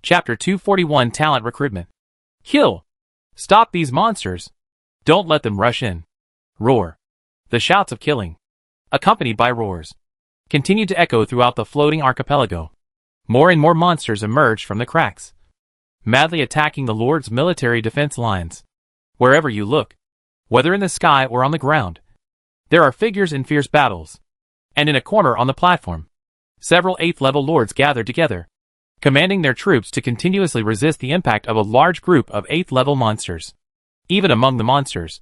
Chapter 241 Talent Recruitment. Kill! Stop these monsters! Don't let them rush in. Roar. The shouts of killing, accompanied by roars, continued to echo throughout the floating archipelago. More and more monsters emerged from the cracks, madly attacking the Lord's military defense lines. Wherever you look, whether in the sky or on the ground, there are figures in fierce battles. And in a corner on the platform, several 8th level lords gathered together, commanding their troops to continuously resist the impact of a large group of 8th level monsters. Even among the monsters,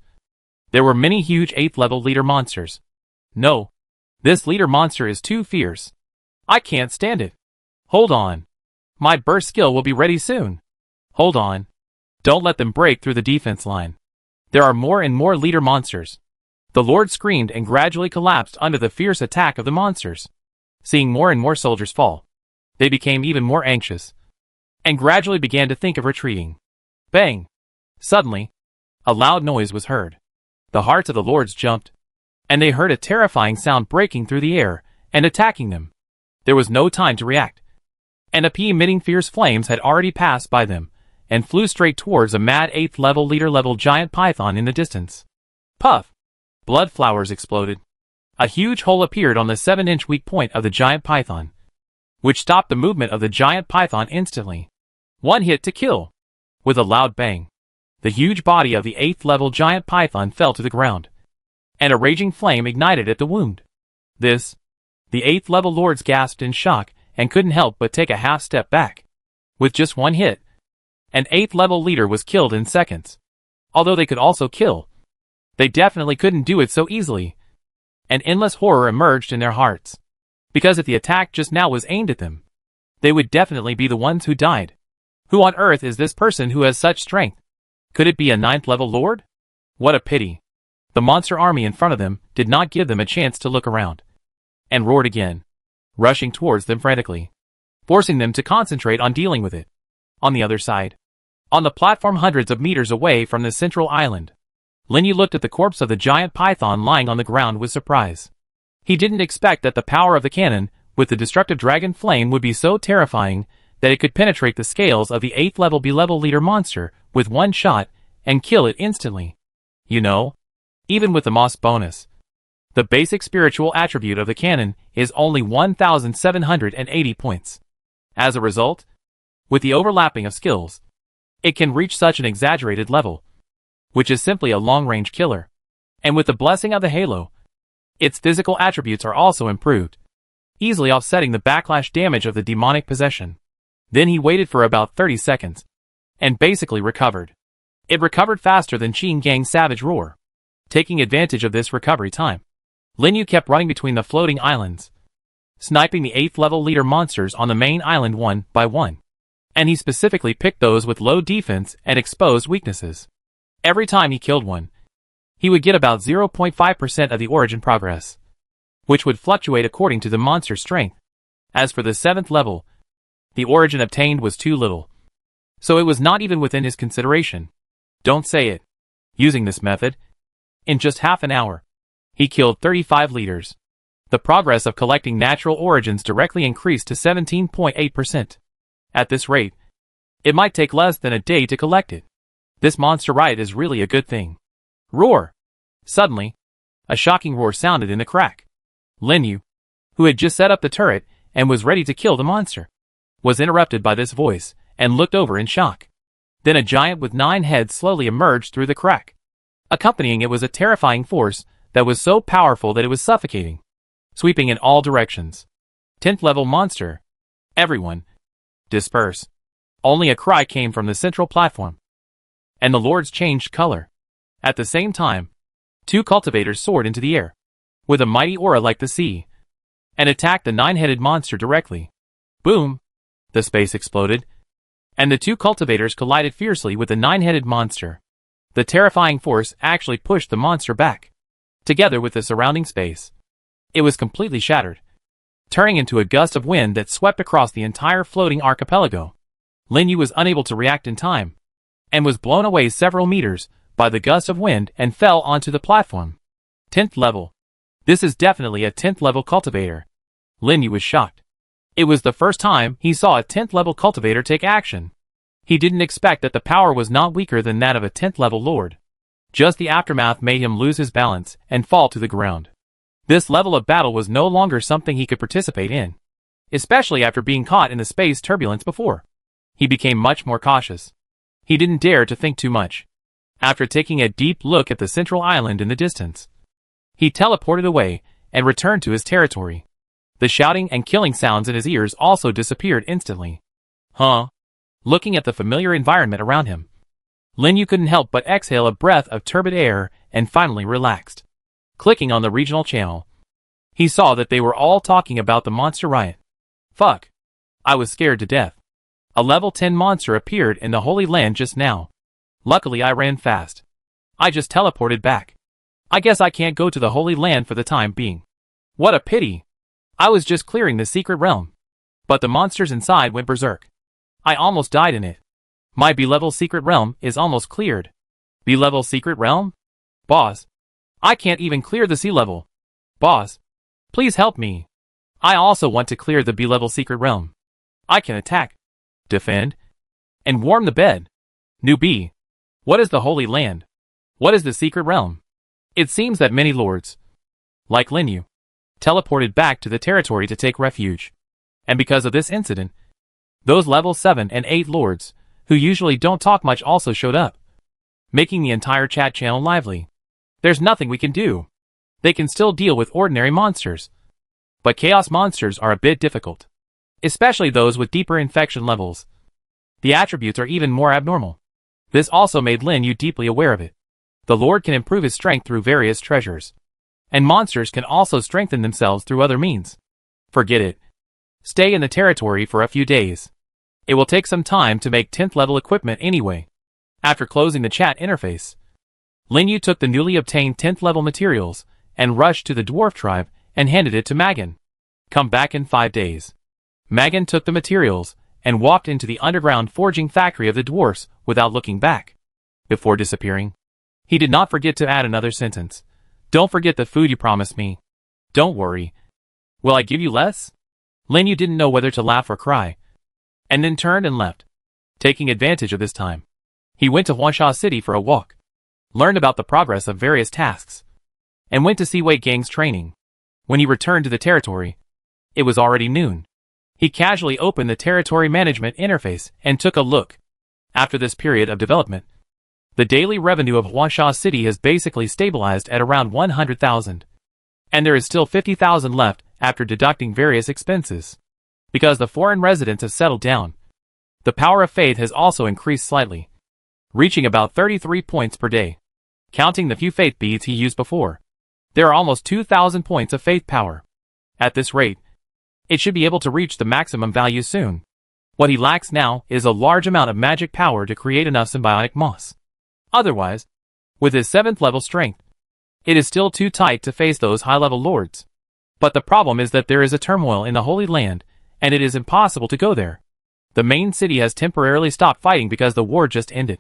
there were many huge 8th level leader monsters. No, this leader monster is too fierce. I can't stand it. Hold on. My burst skill will be ready soon. Hold on. Don't let them break through the defense line. There are more and more leader monsters. The Lord screamed and gradually collapsed under the fierce attack of the monsters. Seeing more and more soldiers fall, they became even more anxious, and gradually began to think of retreating. Bang! Suddenly, a loud noise was heard. The hearts of the lords jumped, and they heard a terrifying sound breaking through the air and attacking them. There was no time to react. An EP emitting fierce flames had already passed by them, and flew straight towards a mad 8th level leader level giant python in the distance. Puff! Blood flowers exploded. A huge hole appeared on the 7-inch weak point of the giant python, which stopped the movement of the giant python instantly. One hit to kill. With a loud bang, the huge body of the 8th level giant python fell to the ground, and a raging flame ignited at the wound. The 8th level lords gasped in shock and couldn't help but take a half step back. With just one hit, an 8th level leader was killed in seconds. Although they could also kill, they definitely couldn't do it so easily. An endless horror emerged in their hearts, because if the attack just now was aimed at them, they would definitely be the ones who died. Who on earth is this person who has such strength? Could it be a 9th level lord? What a pity. The monster army in front of them did not give them a chance to look around, and roared again, rushing towards them frantically, forcing them to concentrate on dealing with it. On the other side, on the platform hundreds of meters away from the central island, Lin Yu looked at the corpse of the giant python lying on the ground with surprise. He didn't expect that the power of the cannon with the destructive dragon flame would be so terrifying that it could penetrate the scales of the 8th level B-level leader monster with one shot and kill it instantly. You know, even with the Moss bonus, the basic spiritual attribute of the cannon is only 1,780 points. As a result, with the overlapping of skills, it can reach such an exaggerated level, which is simply a long-range killer. And with the blessing of the halo, its physical attributes are also improved, easily offsetting the backlash damage of the demonic possession. Then he waited for about 30 seconds, and basically recovered. It recovered faster than Qin Gang's savage roar. Taking advantage of this recovery time, Lin Yu kept running between the floating islands, sniping the 8th level leader monsters on the main island one by one. And he specifically picked those with low defense and exposed weaknesses. Every time he killed one, he would get about 0.5% of the origin progress, which would fluctuate according to the monster's strength. As for the 7th level, the origin obtained was too little, so it was not even within his consideration. Don't say it. Using this method, in just half an hour, he killed 35 leaders. The progress of collecting natural origins directly increased to 17.8%. At this rate, it might take less than a day to collect it. This monster ride is really a good thing. Roar! Suddenly, a shocking roar sounded in the crack. Lin Yu, who had just set up the turret and was ready to kill the monster, was interrupted by this voice and looked over in shock. Then a giant with 9 heads slowly emerged through the crack. Accompanying it was a terrifying force that was so powerful that it was suffocating, sweeping in all directions. 10th level monster. Everyone, disperse. Only a cry came from the central platform, and the lords changed color. At the same time, 2 cultivators soared into the air, with a mighty aura like the sea, and attacked the 9-headed monster directly. Boom! The space exploded, and the 2 cultivators collided fiercely with the 9-headed monster. The terrifying force actually pushed the monster back, together with the surrounding space. It was completely shattered, turning into a gust of wind that swept across the entire floating archipelago. Lin Yu was unable to react in time, and was blown away several meters by the gust of wind and fell onto the platform. 10th level. This is definitely a 10th level cultivator. Lin Yu was shocked. It was the first time he saw a 10th level cultivator take action. He didn't expect that the power was not weaker than that of a 10th level lord. Just the aftermath made him lose his balance and fall to the ground. This level of battle was no longer something he could participate in, especially after being caught in the space turbulence before. He became much more cautious. He didn't dare to think too much. After taking a deep look at the central island in the distance, he teleported away and returned to his territory. The shouting and killing sounds in his ears also disappeared instantly. Looking at the familiar environment around him, Lin Yu couldn't help but exhale a breath of turbid air and finally relaxed. Clicking on the regional channel, he saw that they were all talking about the monster riot. Fuck. I was scared to death. A level 10 monster appeared in the Holy Land just now. Luckily I ran fast. I just teleported back. I guess I can't go to the Holy Land for the time being. What a pity. I was just clearing the secret realm. But the monsters inside went berserk. I almost died in it. My B-level secret realm is almost cleared. B-level secret realm? Boss. I can't even clear the sea level. Boss. Please help me. I also want to clear the B-level secret realm. I can attack, defend, and warm the bed. New B. What is the Holy Land? What is the secret realm? It seems that many lords, like Lin Yu, teleported back to the territory to take refuge. And because of this incident, those level 7 and 8 lords, who usually don't talk much, also showed up, making the entire chat channel lively. There's nothing we can do. They can still deal with ordinary monsters, but chaos monsters are a bit difficult, especially those with deeper infection levels. The attributes are even more abnormal. This also made Lin Yu deeply aware of it. The Lord can improve his strength through various treasures, and monsters can also strengthen themselves through other means. Forget it. Stay in the territory for a few days. It will take some time to make 10th level equipment anyway. After closing the chat interface, Lin Yu took the newly obtained 10th level materials and rushed to the dwarf tribe and handed it to Magan. Come back in 5 days. Magan took the materials and walked into the underground forging factory of the dwarfs without looking back. Before disappearing, he did not forget to add another sentence. Don't forget the food you promised me. Don't worry. Will I give you less? Lin Yu didn't know whether to laugh or cry, and then turned and left. Taking advantage of this time, he went to Huansha City for a walk, learned about the progress of various tasks, and went to see Wei Gang's training. When he returned to the territory, it was already noon. He casually opened the territory management interface and took a look. After this period of development, the daily revenue of Huansha City has basically stabilized at around 100,000. And there is still 50,000 left after deducting various expenses. Because the foreign residents have settled down, the power of faith has also increased slightly, reaching about 33 points per day. Counting the few faith beads he used before, there are almost 2,000 points of faith power. At this rate, it should be able to reach the maximum value soon. What he lacks now is a large amount of magic power to create enough symbiotic moss. Otherwise, with his 7th level strength, it is still too tight to face those high-level lords. But the problem is that there is a turmoil in the Holy Land, and it is impossible to go there. The main city has temporarily stopped fighting because the war just ended.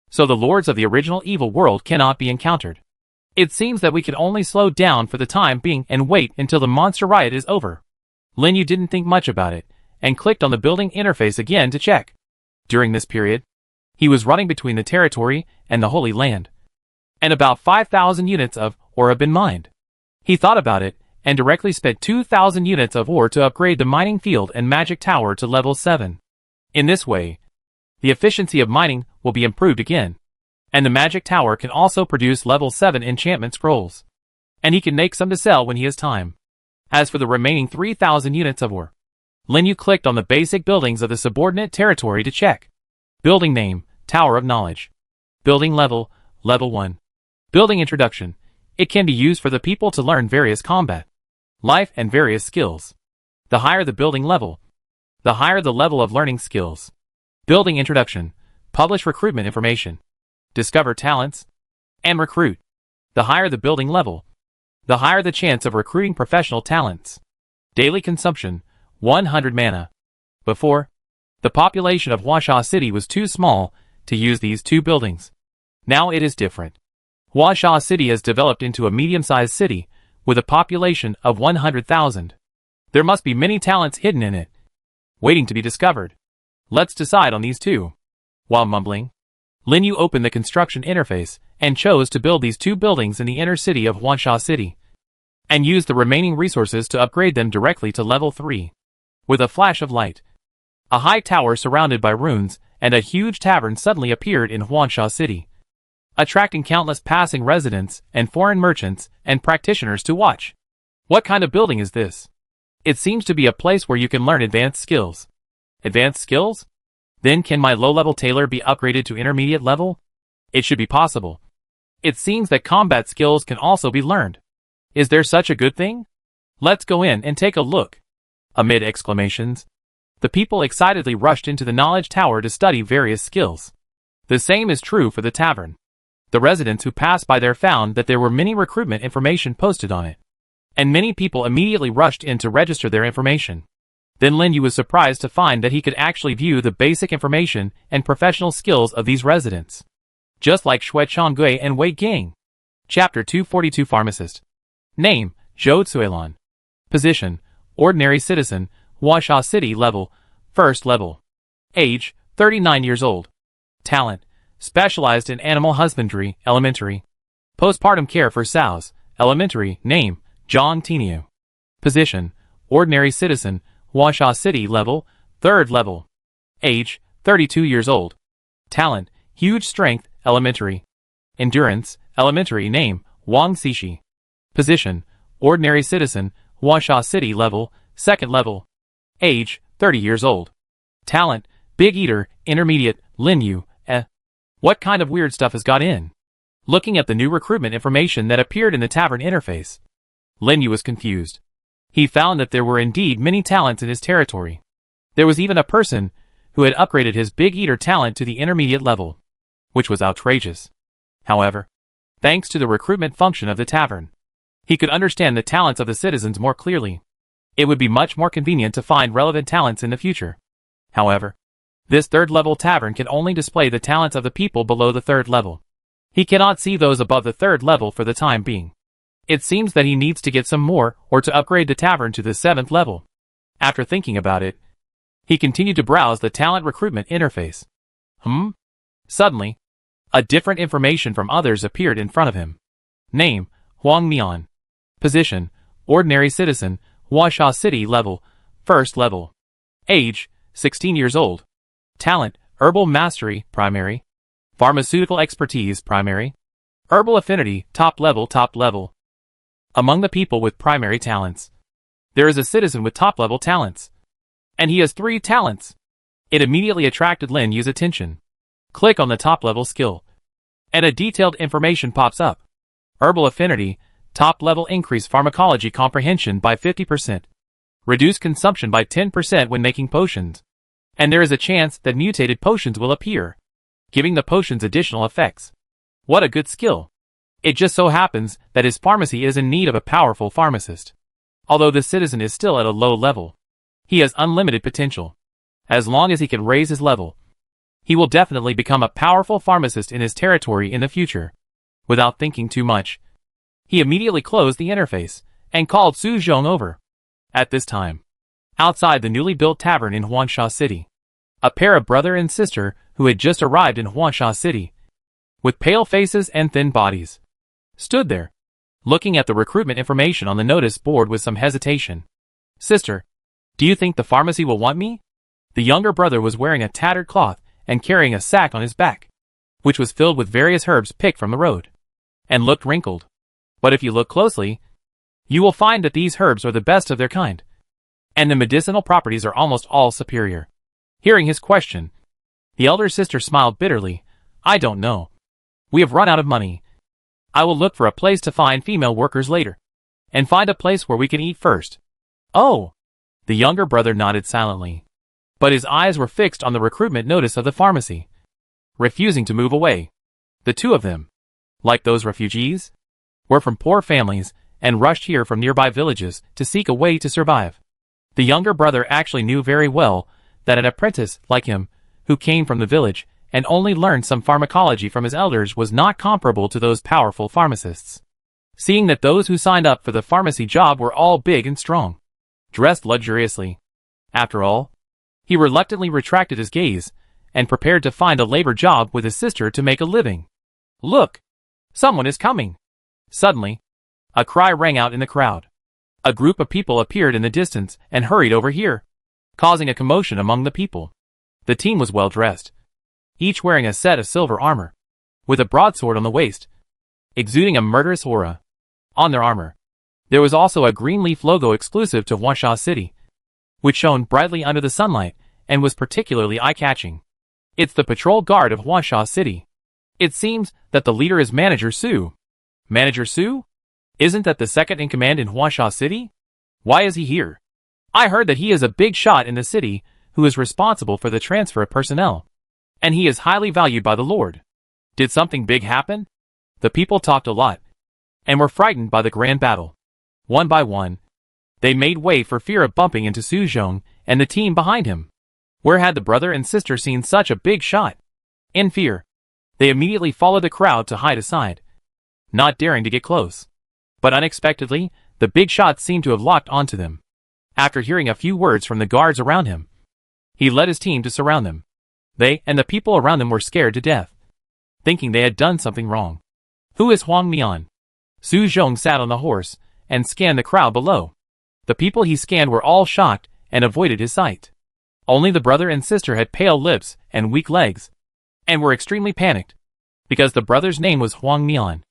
So the lords of the original evil world cannot be encountered. It seems that we can only slow down for the time being and wait until the monster riot is over. Lin Yu didn't think much about it, and clicked on the building interface again to check. During this period, he was running between the territory and the Holy Land, and about 5,000 units of ore have been mined. He thought about it, and directly spent 2,000 units of ore to upgrade the mining field and magic tower to level 7. In this way, the efficiency of mining will be improved again, and the magic tower can also produce level 7 enchantment scrolls, and he can make some to sell when he has time. As for the remaining 3,000 units of ore, Lin Yu clicked on the basic buildings of the subordinate territory to check. Building name, Tower of Knowledge. Building level, level 1. Building introduction. It can be used for the people to learn various combat, life, and various skills. The higher the building level, the higher the level of learning skills. Building introduction. Publish recruitment information. Discover talents, and recruit. The higher the building level, the higher the chance of recruiting professional talents. Daily consumption, 100 mana. Before, the population of Huansha City was too small to use these two buildings. Now it is different. Huansha City has developed into a medium-sized city with a population of 100,000. There must be many talents hidden in it, waiting to be discovered. Let's decide on these two. While mumbling, Lin Yu opened the construction interface and chose to build these two buildings in the inner city of Huansha City, and used the remaining resources to upgrade them directly to level 3. With a flash of light, a high tower surrounded by ruins and a huge tavern suddenly appeared in Huansha City, attracting countless passing residents and foreign merchants and practitioners to watch. What kind of building is this? It seems to be a place where you can learn advanced skills. Advanced skills? Then can my low-level tailor be upgraded to intermediate level? It should be possible. It seems that combat skills can also be learned. Is there such a good thing? Let's go in and take a look. Amid exclamations, the people excitedly rushed into the knowledge tower to study various skills. The same is true for the tavern. The residents who passed by there found that there were many recruitment information posted on it, and many people immediately rushed in to register their information. Then Lin Yu was surprised to find that he could actually view the basic information and professional skills of these residents, just like Shui Chonggui and Wei Gang. Chapter 242 Pharmacist. Name, Zhou Cuilan. Position, Ordinary Citizen, Huansha City Level, First Level. Age, 39 years old. Talent, Specialized in Animal Husbandry, Elementary. Postpartum Care for Sows, Elementary. Name, Zhang Tiniu. Position, Ordinary Citizen, Huansha City Level, Third Level. Age, 32 years old. Talent, Huge Strength, Elementary. Endurance, Elementary. Name, Wang Xishi. Position, Ordinary Citizen, Huansha City Level, Second Level. Age, 30 years old. Talent, Big Eater, Intermediate. Lin Yu. What kind of weird stuff has got in? Looking at the new recruitment information that appeared in the tavern interface, Lin Yu was confused. He found that there were indeed many talents in his territory. There was even a person who had upgraded his Big Eater talent to the intermediate level, which was outrageous. However, thanks to the recruitment function of the tavern, he could understand the talents of the citizens more clearly. It would be much more convenient to find relevant talents in the future. However, this third-level tavern can only display the talents of the people below the third level. He cannot see those above the third level for the time being. It seems that he needs to get some more or to upgrade the tavern to the 7th level. After thinking about it, he continued to browse the talent recruitment interface. Suddenly, a different information from others appeared in front of him. Name, Huang Mian. Position, Ordinary Citizen, Huansha City Level, First Level. Age, 16 years old. Talent, Herbal Mastery, Primary. Pharmaceutical Expertise, Primary. Herbal Affinity, Top Level, Top Level. Among the people with primary talents, there is a citizen with top-level talents, and he has 3 talents. It immediately attracted Lin Yu's attention. Click on the top-level skill, and a detailed information pops up. Herbal Affinity, Top-Level Increase Pharmacology Comprehension by 50%. Reduce consumption by 10% when making potions. And there is a chance that mutated potions will appear, giving the potions additional effects. What a good skill. It just so happens that his pharmacy is in need of a powerful pharmacist. Although this citizen is still at a low level, he has unlimited potential. As long as he can raise his level, he will definitely become a powerful pharmacist in his territory in the future. Without thinking too much, he immediately closed the interface and called Su Zhong over. At this time, outside the newly built tavern in Huansha City, a pair of brother and sister who had just arrived in Huansha City, with pale faces and thin bodies, stood there, looking at the recruitment information on the notice board with some hesitation. Sister, do you think the pharmacy will want me? The younger brother was wearing a tattered cloth and carrying a sack on his back, which was filled with various herbs picked from the road, and looked wrinkled. But if you look closely, you will find that these herbs are the best of their kind, and the medicinal properties are almost all superior. Hearing his question, the elder sister smiled bitterly. I don't know. We have run out of money. I will look for a place to find female workers later, and find a place where we can eat first. Oh! The younger brother nodded silently, but his eyes were fixed on the recruitment notice of the pharmacy, refusing to move away. The two of them, like those refugees, were from poor families and rushed here from nearby villages to seek a way to survive. The younger brother actually knew very well that an apprentice like him, who came from the village and only learned some pharmacology from his elders, was not comparable to those powerful pharmacists. Seeing that those who signed up for the pharmacy job were all big and strong, dressed luxuriously. After all, he reluctantly retracted his gaze and prepared to find a labor job with his sister to make a living. Look! Someone is coming! Suddenly, a cry rang out in the crowd. A group of people appeared in the distance and hurried over here, causing a commotion among the people. The team was well dressed, each wearing a set of silver armor, with a broadsword on the waist, exuding a murderous aura. On their armor, there was also a green leaf logo exclusive to Huangsha City, which shone brightly under the sunlight and was particularly eye-catching. It's the patrol guard of Huangsha City. It seems that the leader is Manager Su. Manager Su? Isn't that the second in command in Huangsha City? Why is he here? I heard that he is a big shot in the city who is responsible for the transfer of personnel, and he is highly valued by the Lord. Did something big happen? The people talked a lot, and were frightened by the grand battle. One by one, they made way for fear of bumping into Su Zhong and the team behind him. Where had the brother and sister seen such a big shot? In fear, they immediately followed the crowd to hide aside, not daring to get close. But unexpectedly, the big shot seemed to have locked onto them. After hearing a few words from the guards around him, he led his team to surround them. They and the people around them were scared to death, thinking they had done something wrong. Who is Huang Mian? Su Zhong sat on the horse and scanned the crowd below. The people he scanned were all shocked and avoided his sight. Only the brother and sister had pale lips and weak legs, and were extremely panicked, because the brother's name was Huang Mian.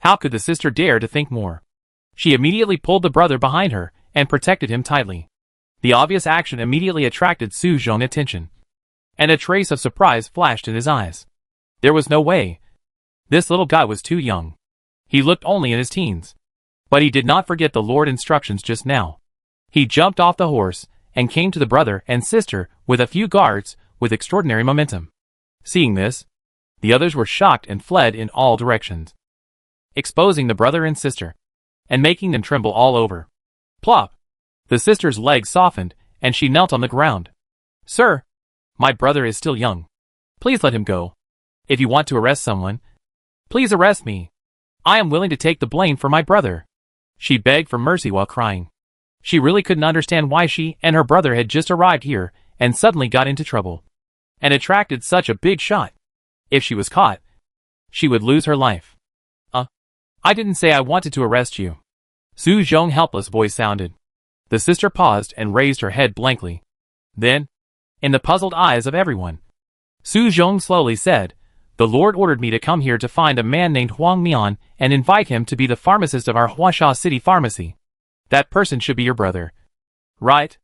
How could the sister dare to think more? She immediately pulled the brother behind her and protected him tightly. The obvious action immediately attracted Su Zhong's attention, and a trace of surprise flashed in his eyes. There was no way. This little guy was too young. He looked only in his teens. But he did not forget the Lord's instructions just now. He jumped off the horse and came to the brother and sister with a few guards with extraordinary momentum. Seeing this, the others were shocked and fled in all directions, exposing the brother and sister, and making them tremble all over. Plop! The sister's legs softened, and she knelt on the ground. Sir, my brother is still young. Please let him go. If you want to arrest someone, please arrest me. I am willing to take the blame for my brother. She begged for mercy while crying. She really couldn't understand why she and her brother had just arrived here and suddenly got into trouble, and attracted such a big shot. If she was caught, she would lose her life. I didn't say I wanted to arrest you. Su Zhong's helpless voice sounded. The sister paused and raised her head blankly. Then, in the puzzled eyes of everyone, Su Zhong slowly said, The Lord ordered me to come here to find a man named Huang Mian and invite him to be the pharmacist of our Huangsha City pharmacy. That person should be your brother. Right?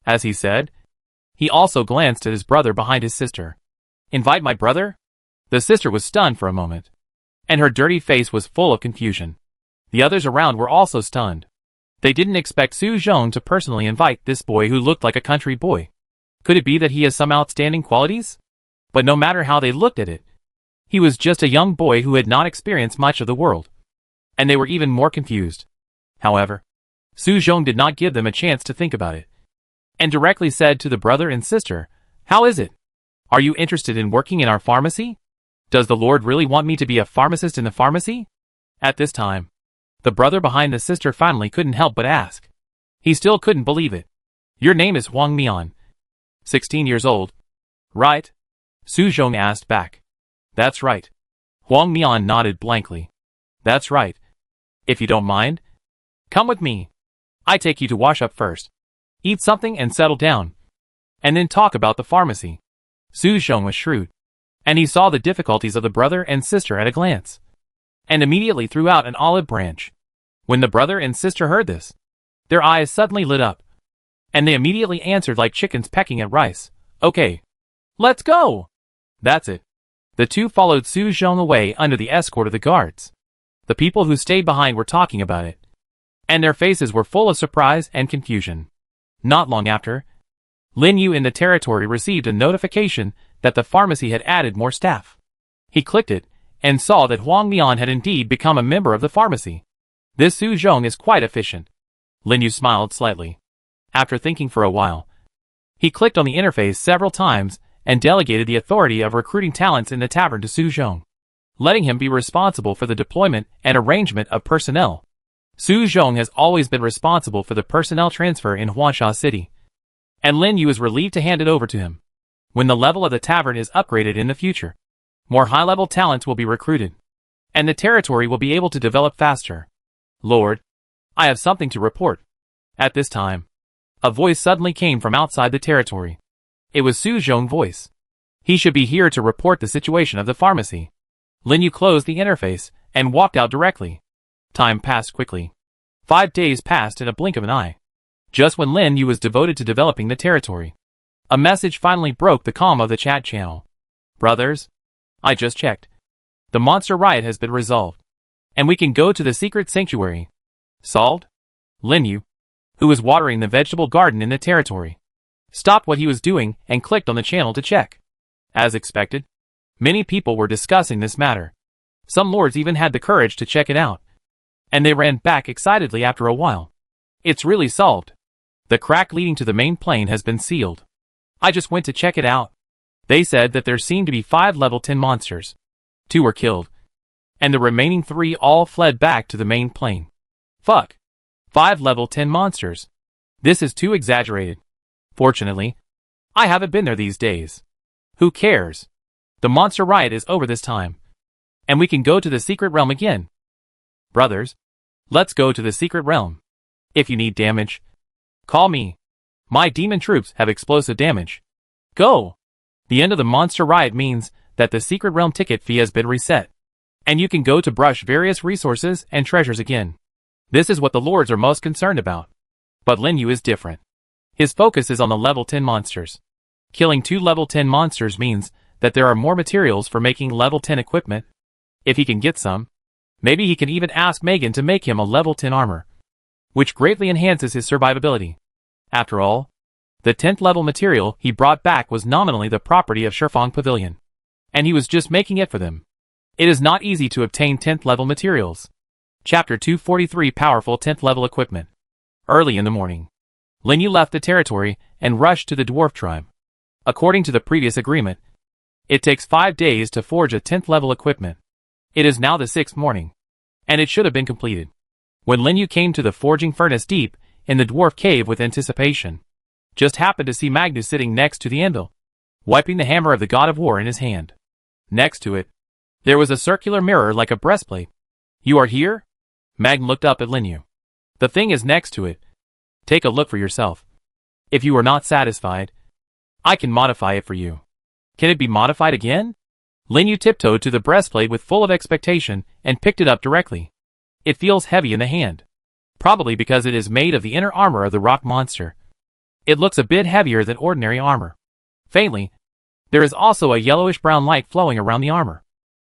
As he said, he also glanced at his brother behind his sister. Invite my brother? The sister was stunned for a moment, and her dirty face was full of confusion. The others around were also stunned. They didn't expect Su Zhong to personally invite this boy who looked like a country boy. Could it be that he has some outstanding qualities? But no matter how they looked at it, he was just a young boy who had not experienced much of the world. And they were even more confused. However, Su Zhong did not give them a chance to think about it, and directly said to the brother and sister, How is it? Are you interested in working in our pharmacy? Does the Lord really want me to be a pharmacist in the pharmacy? At this time, the brother behind the sister finally couldn't help but ask. He still couldn't believe it. Your name is Huang Mian. 16 years old, right? Su Zhong asked back. That's right. Huang Mian nodded blankly. That's right. If you don't mind, come with me. I take you to wash up first, eat something and settle down, and then talk about the pharmacy. Su Zhong was shrewd, and he saw the difficulties of the brother and sister at a glance, and immediately threw out an olive branch. When the brother and sister heard this, their eyes suddenly lit up, and they immediately answered like chickens pecking at rice. Okay, let's go! That's it. The two followed Su Zhong away under the escort of the guards. The people who stayed behind were talking about it, and their faces were full of surprise and confusion. Not long after, Lin Yu in the territory received a notification that the pharmacy had added more staff. He clicked it, and saw that Huang Mian had indeed become a member of the pharmacy. This Su Zhong is quite efficient. Lin Yu smiled slightly. After thinking for a while, he clicked on the interface several times and delegated the authority of recruiting talents in the tavern to Su Zhong, letting him be responsible for the deployment and arrangement of personnel. Su Zhong has always been responsible for the personnel transfer in Huansha City, and Lin Yu is relieved to hand it over to him. When the level of the tavern is upgraded in the future, more high-level talents will be recruited, and the territory will be able to develop faster. Lord, I have something to report. At this time, a voice suddenly came from outside the territory. It was Su Zhong's voice. He should be here to report the situation of the pharmacy. Lin Yu closed the interface and walked out directly. Time passed quickly. 5 days passed in a blink of an eye. Just when Lin Yu was devoted to developing the territory, a message finally broke the calm of the chat channel. Brothers, I just checked. The monster riot has been resolved, and we can go to the secret sanctuary. Solved? Lin Yu, who was watering the vegetable garden in the territory, stopped what he was doing and clicked on the channel to check. As expected, many people were discussing this matter. Some lords even had the courage to check it out, and they ran back excitedly after a while. It's really solved. The crack leading to the main plane has been sealed. I just went to check it out. They said that there seemed to be 5 level 10 monsters. 2 were killed, and the remaining 3 all fled back to the main plane. Fuck. 5 level 10 monsters. This is too exaggerated. Fortunately, I haven't been there these days. Who cares? The monster riot is over this time, and we can go to the secret realm again. Brothers, let's go to the secret realm. If you need damage, call me. My demon troops have explosive damage. Go! The end of the monster riot means that the secret realm ticket fee has been reset, and you can go to brush various resources and treasures again. This is what the lords are most concerned about. But Lin Yu is different. His focus is on the level 10 monsters. Killing 2 level 10 monsters means that there are more materials for making level 10 equipment. If he can get some, maybe he can even ask Megan to make him a level 10 armor, which greatly enhances his survivability. After all, the 10th level material he brought back was nominally the property of Shifang Pavilion, and he was just making it for them. It is not easy to obtain 10th level materials. Chapter 243 Powerful 10th level equipment. Early in the morning, Lin Yu left the territory and rushed to the dwarf tribe. According to the previous agreement, it takes 5 days to forge a 10th level equipment. It is now the 6th morning, and it should have been completed. When Lin Yu came to the forging furnace deep in the dwarf cave with anticipation, just happened to see Magnus sitting next to the anvil, wiping the hammer of the god of war in his hand. Next to it, there was a circular mirror like a breastplate. You are here? Magn looked up at Lin Yu. The thing is next to it. Take a look for yourself. If you are not satisfied, I can modify it for you. Can it be modified again? Lin Yu tiptoed to the breastplate with full of expectation and picked it up directly. It feels heavy in the hand. Probably because it is made of the inner armor of the rock monster. It looks a bit heavier than ordinary armor. Faintly, there is also a yellowish-brown light flowing around the armor.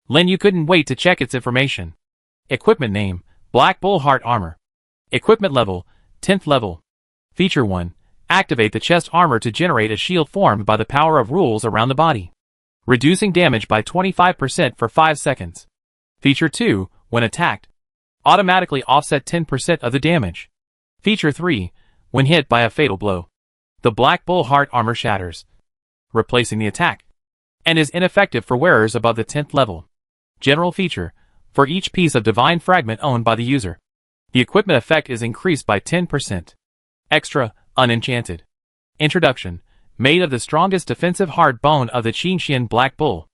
Lin Yu couldn't wait to check its information. Equipment name, Black Bull Heart Armor. Equipment level, 10th level. Feature 1. Activate the chest armor to generate a shield formed by the power of rules around the body, reducing damage by 25% for 5 seconds. Feature 2. When attacked, automatically offset 10% of the damage. Feature 3. When hit by a fatal blow, the Black Bull Heart Armor shatters, replacing the attack, and is ineffective for wearers above the 10th level. General feature. For each piece of divine fragment owned by the user, the equipment effect is increased by 10%. Extra, unenchanted. Introduction. Made of the strongest defensive hard bone of the Qingxian Black Bull.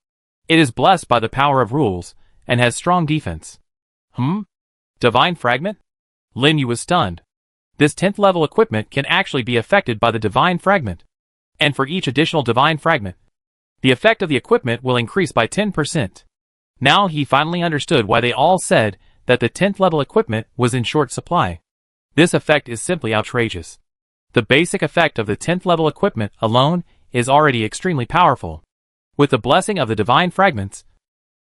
It is blessed by the power of rules, and has strong defense. Divine fragment? Lin Yu was stunned. This 10th level equipment can actually be affected by the divine fragment. And for each additional divine fragment, the effect of the equipment will increase by 10%. Now he finally understood why they all said that the 10th level equipment was in short supply. This effect is simply outrageous. The basic effect of the 10th level equipment alone is already extremely powerful. With the blessing of the divine fragments,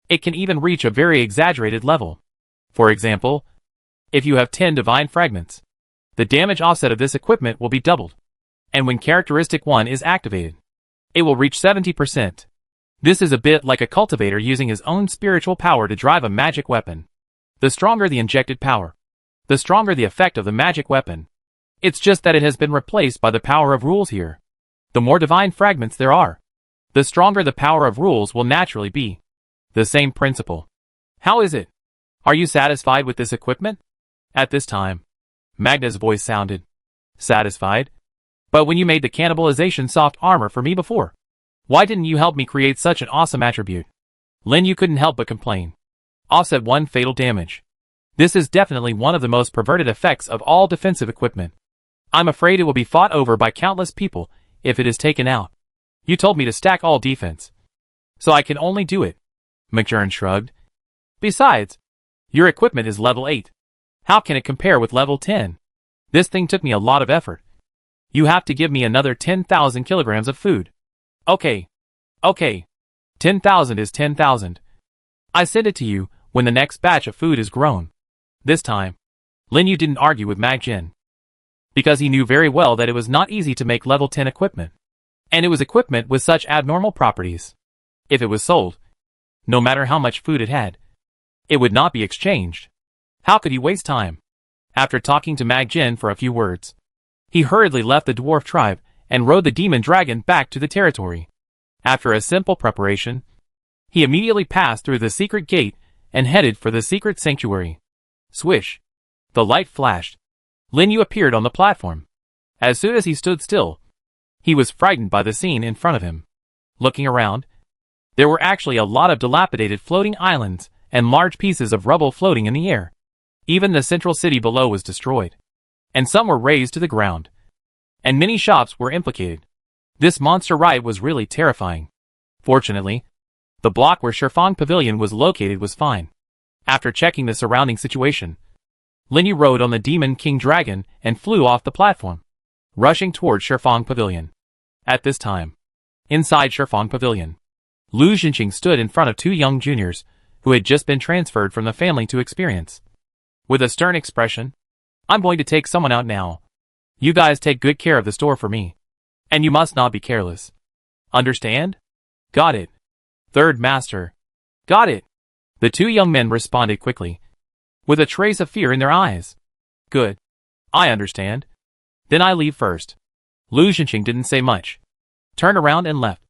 it can even reach a very exaggerated level. For example, if you have 10 divine fragments, the damage offset of this equipment will be doubled. And when characteristic 1 is activated, it will reach 70%. This is a bit like a cultivator using his own spiritual power to drive a magic weapon. The stronger the injected power, the stronger the effect of the magic weapon. It's just that it has been replaced by the power of rules here. The more divine fragments there are, the stronger the power of rules will naturally be. The same principle. How is it? Are you satisfied with this equipment? At this time, Magda's voice sounded satisfied. But when you made the cannibalization soft armor for me before, why didn't you help me create such an awesome attribute? Lin Yu couldn't help but complain. Offset 1 fatal damage. This is definitely one of the most perverted effects of all defensive equipment. I'm afraid it will be fought over by countless people if it is taken out. You told me to stack all defense, so I can only do it. McJern shrugged. Besides, your equipment is level 8. How can it compare with level 10? This thing took me a lot of effort. You have to give me another 10,000 kilograms of food. Okay. 10,000 is 10,000. I send it to you when the next batch of food is grown. This time, Lin Yu didn't argue with Mag Jin, because he knew very well that it was not easy to make level 10 equipment. And it was equipment with such abnormal properties. If it was sold, no matter how much food it had, it would not be exchanged. How could he waste time? After talking to Mag Jin for a few words, he hurriedly left the dwarf tribe and rode the demon dragon back to the territory. After a simple preparation, he immediately passed through the secret gate and headed for the secret sanctuary. Swish! The light flashed. Lin Yu appeared on the platform. As soon as he stood still, he was frightened by the scene in front of him. Looking around, there were actually a lot of dilapidated floating islands and large pieces of rubble floating in the air. Even the central city below was destroyed, and some were razed to the ground. And many shops were implicated. This monster riot was really terrifying. Fortunately, the block where Shifang Pavilion was located was fine. After checking the surrounding situation, Lin Yu rode on the Demon King Dragon and flew off the platform, rushing towards Shifang Pavilion. At this time, inside Shifang Pavilion, Lu Xinqing stood in front of 2 young juniors who had just been transferred from the family to experience. With a stern expression, I'm going to take someone out now. You guys take good care of the store for me. And you must not be careless. Understand? Got it. Third Master. Got it. The 2 young men responded quickly, with a trace of fear in their eyes. Good. I understand. Then I leave first. Lu Xinqing didn't say much, turned around and left,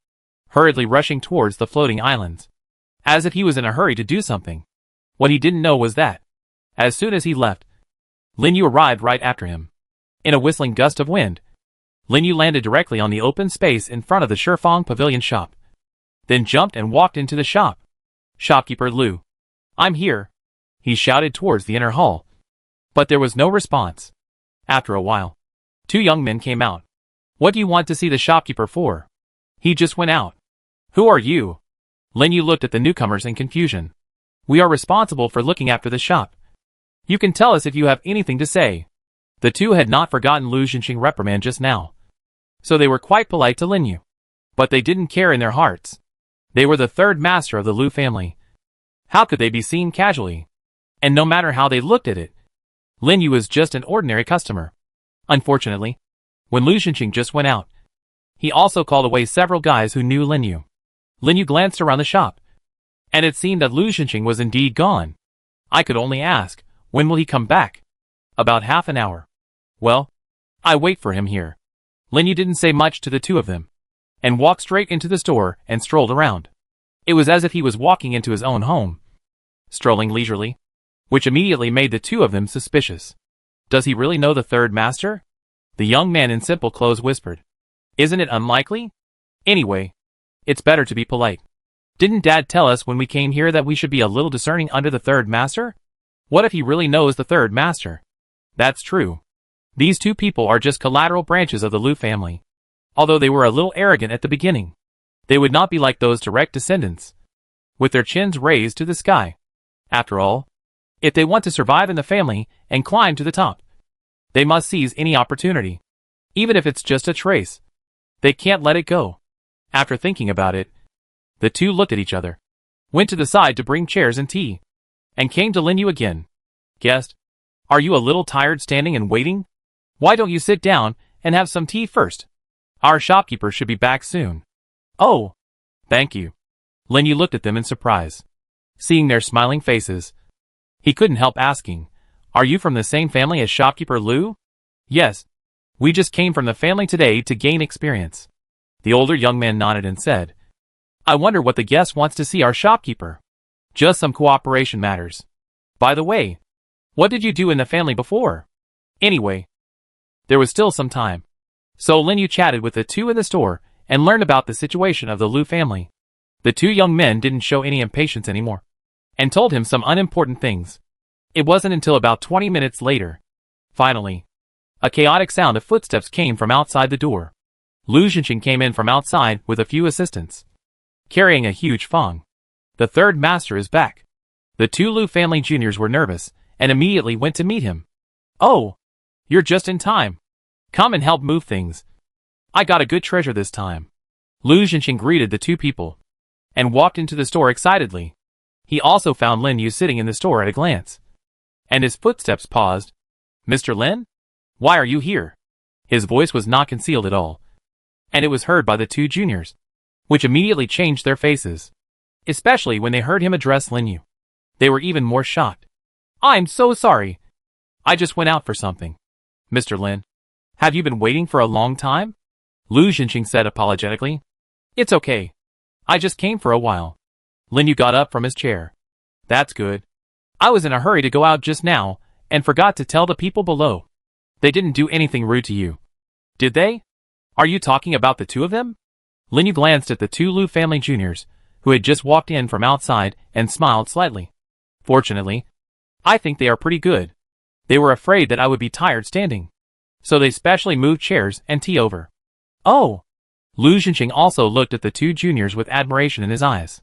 hurriedly rushing towards the floating islands, as if he was in a hurry to do something. What he didn't know was that, as soon as he left, Lin Yu arrived right after him. In a whistling gust of wind, Lin Yu landed directly on the open space in front of the Shifang Pavilion shop, then jumped and walked into the shop. Shopkeeper Lu. I'm here, he shouted towards the inner hall. But there was no response. After a while, 2 young men came out. What do you want to see the shopkeeper for? He just went out. Who are you? Lin Yu looked at the newcomers in confusion. We are responsible for looking after the shop. You can tell us if you have anything to say. The 2 had not forgotten Lu Xinqing's reprimand just now, so they were quite polite to Lin Yu. But they didn't care in their hearts. They were the 3rd master of the Lu family. How could they be seen casually? And no matter how they looked at it, Lin Yu was just an ordinary customer. Unfortunately, when Lu Xinqing just went out, he also called away several guys who knew Lin Yu. Lin Yu glanced around the shop, and it seemed that Lu Xinqing was indeed gone. I could only ask, when will he come back? About half an hour. Well, I wait for him here. Lin Yu didn't say much to the 2 of them, and walked straight into the store and strolled around. It was as if he was walking into his own home, strolling leisurely, which immediately made the 2 of them suspicious. Does he really know the 3rd master? The young man in simple clothes whispered. Isn't it unlikely? Anyway, it's better to be polite. Didn't Dad tell us when we came here that we should be a little discerning under the 3rd master? What if he really knows the 3rd master? That's true. These 2 people are just collateral branches of the Lu family. Although they were a little arrogant at the beginning, they would not be like those direct descendants, with their chins raised to the sky. After all, if they want to survive in the family and climb to the top, they must seize any opportunity, even if it's just a trace. They can't let it go. After thinking about it, the 2 looked at each other, went to the side to bring chairs and tea, and came to Lin Yu again. Guest, are you a little tired standing and waiting? Why don't you sit down and have some tea first? Our shopkeeper should be back soon. Oh, thank you. Lin Yu looked at them in surprise. Seeing their smiling faces, he couldn't help asking, are you from the same family as shopkeeper Lu? Yes. We just came from the family today to gain experience. The older young man nodded and said, I wonder what the guest wants to see our shopkeeper. Just some cooperation matters. By the way, What did you do in the family before? Anyway, there was still some time. So Lin Yu chatted with the two in the store and learned about the situation of the Liu family. The two young men didn't show any impatience anymore, and told him some unimportant things. It wasn't until about 20 minutes later. Finally, a chaotic sound of footsteps came from outside the door. Lu Xinxing came in from outside with a few assistants, carrying a huge fong. The third master is back. The two Liu family juniors were nervous and immediately went to meet him. Oh, you're just in time. Come and help move things. I got a good treasure this time. Lu Xinxing greeted the two people and walked into the store excitedly. He also found Lin Yu sitting in the store at a glance, and his footsteps paused. Mr. Lin? Why are you here? His voice was not concealed at all, and it was heard by the two juniors, which immediately changed their faces, especially when they heard him address Lin Yu. They were even more shocked. I'm so sorry. I just went out for something. Mr. Lin, have you been waiting for a long time? Lu Xinxing said apologetically. It's okay. I just came for a while. Lin Yu got up from his chair. That's good. I was in a hurry to go out just now, and forgot to tell the people below. They didn't do anything rude to you. Did they? Are you talking about the two of them? Lin Yu glanced at the two Liu family juniors, who had just walked in from outside, and smiled slightly. Fortunately, I think they are pretty good. They were afraid that I would be tired standing, so they specially moved chairs and tea over. Oh! Lu Xinxing also looked at the two juniors with admiration in his eyes.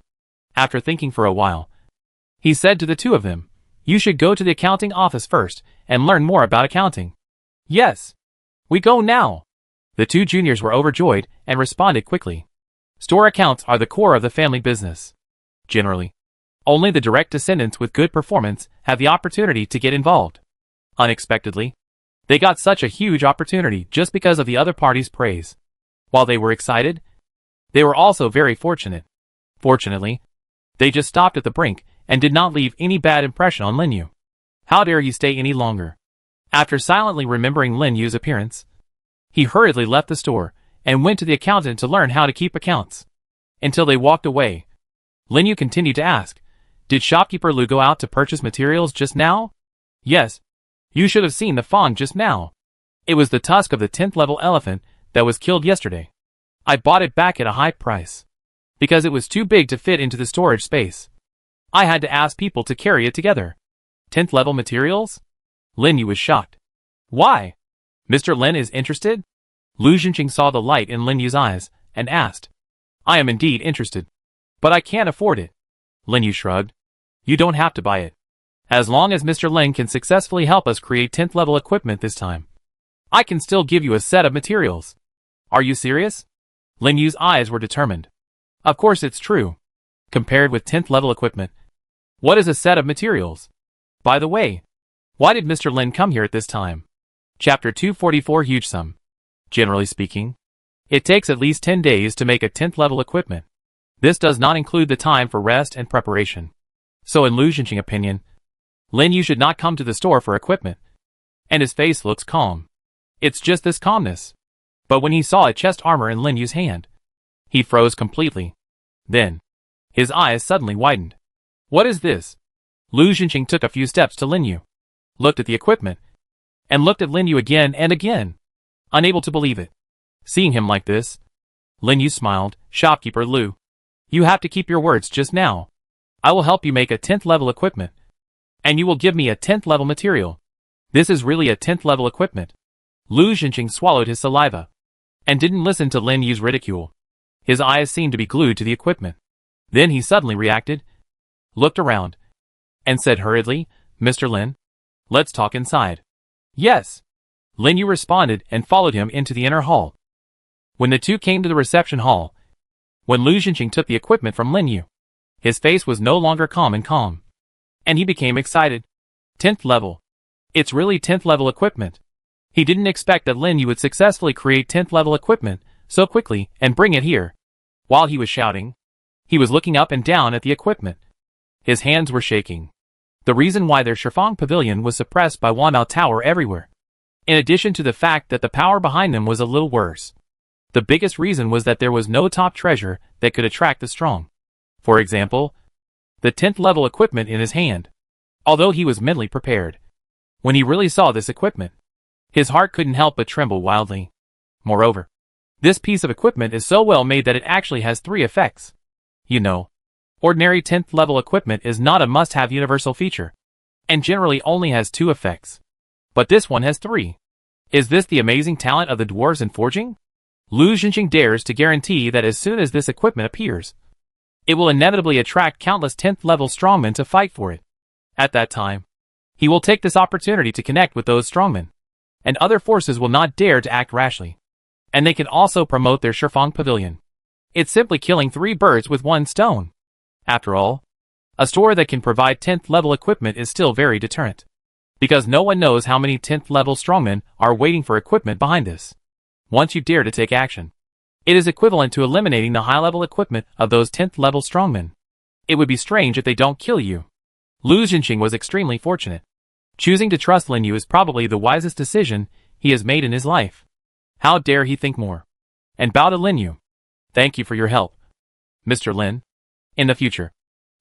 After thinking for a while, he said to the two of them, you should go to the accounting office first and learn more about accounting. Yes. We go now. The two juniors were overjoyed and responded quickly. Store accounts are the core of the family business. Generally, only the direct descendants with good performance have the opportunity to get involved. Unexpectedly, they got such a huge opportunity just because of the other party's praise. While they were excited, they were also very fortunate. Fortunately, they just stopped at the brink and did not leave any bad impression on Lin Yu. How dare you stay any longer? After silently remembering Lin Yu's appearance, he hurriedly left the store and went to the accountant to learn how to keep accounts. Until they walked away, Lin Yu continued to ask, did shopkeeper Lu go out to purchase materials just now? Yes. You should have seen the fong just now. It was the tusk of the 10th level elephant that was killed yesterday. I bought it back at a high price, because it was too big to fit into the storage space. I had to ask people to carry it together. 10th level materials? Lin Yu was shocked. Why? Mr. Lin is interested? Lu Xinxing saw the light in Lin Yu's eyes and asked. I am indeed interested, but I can't afford it. Lin Yu shrugged. You don't have to buy it. As long as Mr. Lin can successfully help us create 10th level equipment this time, I can still give you a set of materials. Are you serious? Lin Yu's eyes were determined. Of course it's true. Compared with 10th level equipment, what is a set of materials? By the way, why did Mr. Lin come here at this time? Chapter 244 Huge Sum. Generally speaking, it takes at least 10 days to make a 10th level equipment. This does not include the time for rest and preparation. So in Lu Xinxing's opinion, Lin Yu should not come to the store for equipment. And his face looks calm. It's just this calmness. But when he saw a chest armor in Lin Yu's hand, he froze completely. Then, his eyes suddenly widened. What is this? Lu Xinxing took a few steps to Lin Yu, looked at the equipment, and looked at Lin Yu again and again, unable to believe it. Seeing him like this, Lin Yu smiled. Shopkeeper Lu, you have to keep your words just now. I will help you make a 10th level equipment, and you will give me a 10th level material. This is really a 10th level equipment. Lu Xinxing swallowed his saliva, and didn't listen to Lin Yu's ridicule. His eyes seemed to be glued to the equipment. Then he suddenly reacted, looked around, and said hurriedly, Mr. Lin, let's talk inside. Yes. Lin Yu responded and followed him into the inner hall. When the two came to the reception hall, when Lu Xinxing took the equipment from Lin Yu, his face was no longer calm, and he became excited. 10th level. It's really 10th level equipment. He didn't expect that Lin Yu would successfully create 10th level equipment so quickly and bring it here. While he was shouting, he was looking up and down at the equipment. His hands were shaking. The reason why their Shifang pavilion was suppressed by Wanmao Tower everywhere, in addition to the fact that the power behind them was a little worse. The biggest reason was that there was no top treasure that could attract the strong. For example, the 10th level equipment in his hand. Although he was mentally prepared, When he really saw this equipment, his heart couldn't help but tremble wildly. Moreover, this piece of equipment is so well made that it actually has 3 effects. You know, ordinary 10th level equipment is not a must-have universal feature, and generally only has 2 effects. But this one has 3. Is this the amazing talent of the dwarves in forging? Lu Xinxing dares to guarantee that as soon as this equipment appears, it will inevitably attract countless 10th level strongmen to fight for it. At that time, he will take this opportunity to connect with those strongmen, and other forces will not dare to act rashly. And they can also promote their Shifang Pavilion. It's simply killing 3 birds with 1 stone. After all, a store that can provide 10th level equipment is still very deterrent, because no one knows how many 10th level strongmen are waiting for equipment behind this. Once you dare to take action, it is equivalent to eliminating the high-level equipment of those 10th level strongmen. It would be strange if they don't kill you. Lu Xinxing was extremely fortunate. Choosing to trust Lin Yu is probably the wisest decision he has made in his life. How dare he think more? And bow to Lin Yu. Thank you for your help, Mr. Lin. In the future,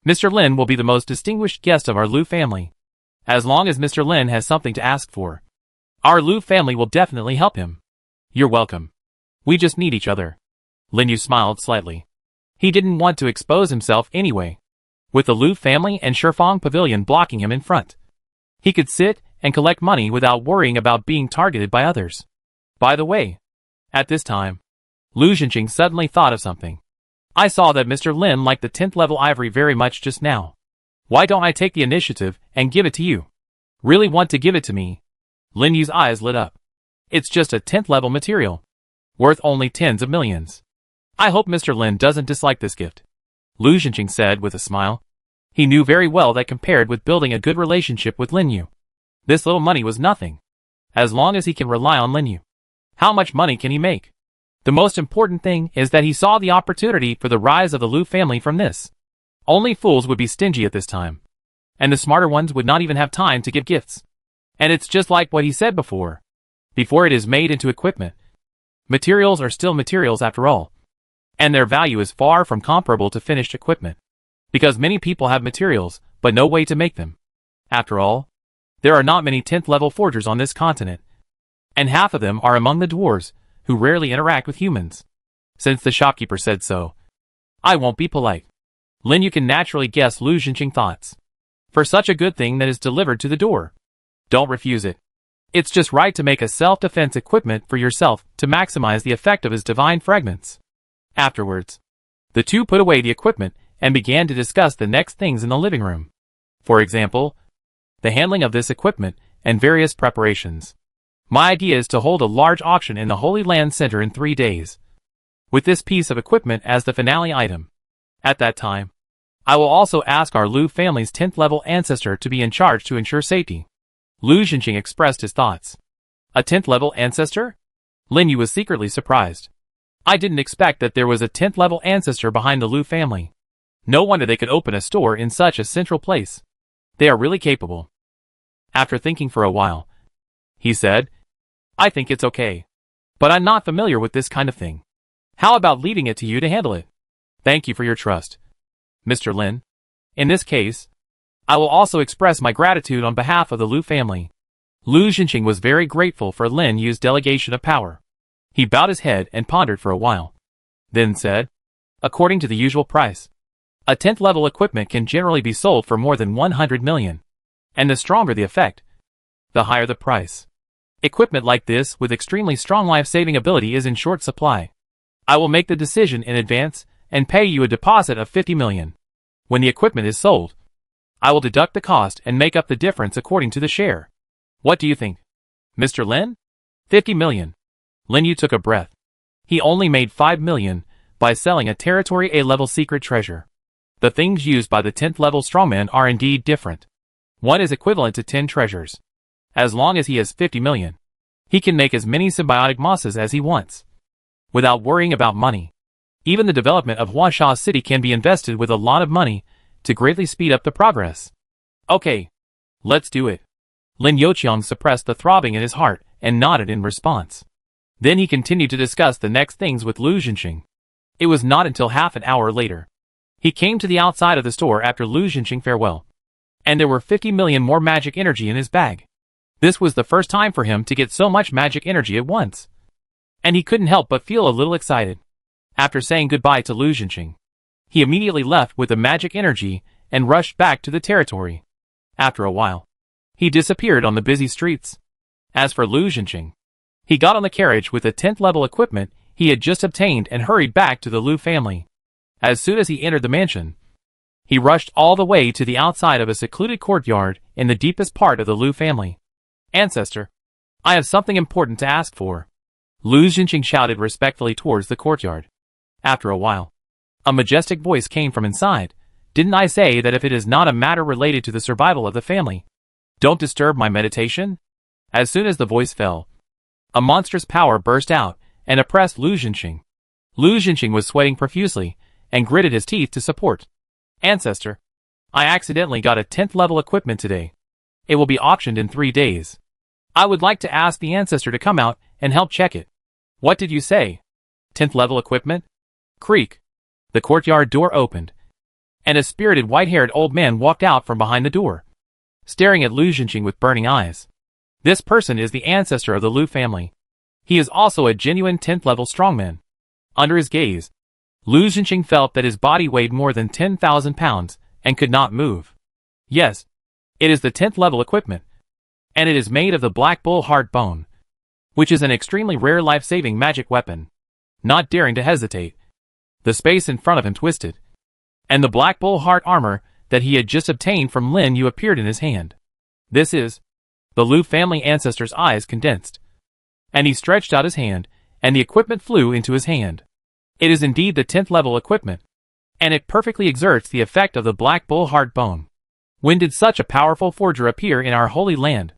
Mr. Lin will be the most distinguished guest of our Lu family. As long as Mr. Lin has something to ask for, our Lu family will definitely help him. You're welcome. We just need each other. Lin Yu smiled slightly. He didn't want to expose himself anyway. With the Lu family and Shifang Pavilion blocking him in front, he could sit and collect money without worrying about being targeted by others. By the way, at this time, Lu Xinxing suddenly thought of something. I saw that Mr. Lin liked the 10th level ivory very much just now. Why don't I take the initiative and give it to you? Really want to give it to me? Lin Yu's eyes lit up. It's just a 10th level material, worth only tens of millions. I hope Mr. Lin doesn't dislike this gift, Lu Xinxing said with a smile. He knew very well that compared with building a good relationship with Lin Yu, this little money was nothing. As long as he can rely on Lin Yu, how much money can he make? The most important thing is that he saw the opportunity for the rise of the Lu family from this. Only fools would be stingy at this time, and the smarter ones would not even have time to give gifts. And it's just like what he said before. Before it is made into equipment, materials are still materials after all, and their value is far from comparable to finished equipment, because many people have materials, but no way to make them. After all, there are not many 10th level forgers on this continent, and half of them are among the dwarves, who rarely interact with humans. Since the shopkeeper said so, I won't be polite. Lin Yu can naturally guess Lu Xinxing thoughts. For such a good thing that is delivered to the door, don't refuse it. It's just right to make a self-defense equipment for yourself to maximize the effect of his divine fragments. Afterwards, the two put away the equipment and began to discuss the next things in the living room. For example, the handling of this equipment and various preparations. My idea is to hold a large auction in the Holy Land Center in 3 days, with this piece of equipment as the finale item. At that time, I will also ask our Lu family's 10th level ancestor to be in charge to ensure safety. Lu Xinxing expressed his thoughts. A 10th level ancestor? Lin Yu was secretly surprised. I didn't expect that there was a 10th level ancestor behind the Lu family. No wonder they could open a store in such a central place. They are really capable. After thinking for a while, he said, I think it's okay. But I'm not familiar with this kind of thing. How about leaving it to you to handle it? Thank you for your trust, Mr. Lin. In this case, I will also express my gratitude on behalf of the Lu family. Lu Xinxing was very grateful for Lin Yu's delegation of power. He bowed his head and pondered for a while, then said, according to the usual price, a 10th level equipment can generally be sold for more than 100 million. And the stronger the effect, the higher the price. Equipment like this with extremely strong life-saving ability is in short supply. I will make the decision in advance and pay you a deposit of 50 million. When the equipment is sold, I will deduct the cost and make up the difference according to the share. What do you think, Mr. Lin? 50 million. Lin Yu took a breath. He only made 5 million by selling a Territory A-level secret treasure. The things used by the 10th level strongman are indeed different. One is equivalent to 10 treasures. As long as he has 50 million, he can make as many symbiotic mosses as he wants, without worrying about money. Even the development of Huasha City can be invested with a lot of money to greatly speed up the progress. Okay, let's do it. Lin Youqiang suppressed the throbbing in his heart and nodded in response. Then he continued to discuss the next things with Lu Xinxing. It was not until half an hour later. He came to the outside of the store after Lu Xinxing farewell, and there were 50 million more magic energy in his bag. This was the first time for him to get so much magic energy at once, and he couldn't help but feel a little excited. After saying goodbye to Lu Jinqing, he immediately left with the magic energy and rushed back to the territory. After a while, he disappeared on the busy streets. As for Lu Jinqing, he got on the carriage with the 10th level equipment he had just obtained and hurried back to the Lu family. As soon as he entered the mansion, he rushed all the way to the outside of a secluded courtyard in the deepest part of the Lu family. "Ancestor, I have something important to ask for," Lu Jinqing shouted respectfully towards the courtyard. After a while, a majestic voice came from inside. "Didn't I say that if it is not a matter related to the survival of the family, don't disturb my meditation?" As soon as the voice fell, a monstrous power burst out and oppressed Lu Jinqing. Lu Jinqing was sweating profusely and gritted his teeth to support. "Ancestor, I accidentally got a 10th level equipment today. It will be auctioned in 3 days. I would like to ask the ancestor to come out and help check it." "What did you say? 10th level equipment?" Creak. The courtyard door opened, and a spirited white-haired old man walked out from behind the door, staring at Lu Jinqing with burning eyes. This person is the ancestor of the Lu family. He is also a genuine 10th level strongman. Under his gaze, Lu Jinqing felt that his body weighed more than 10,000 pounds and could not move. Yes, it is the 10th level equipment, and it is made of the Black Bull Heart Bone, which is an extremely rare life-saving magic weapon. Not daring to hesitate, the space in front of him twisted, and the Black Bull Heart armor that he had just obtained from Lin Yu appeared in his hand. This is... The Lu family ancestor's eyes condensed, and he stretched out his hand, and the equipment flew into his hand. It is indeed the 10th level equipment, and it perfectly exerts the effect of the Black Bull Heart Bone. When did such a powerful forger appear in our holy land?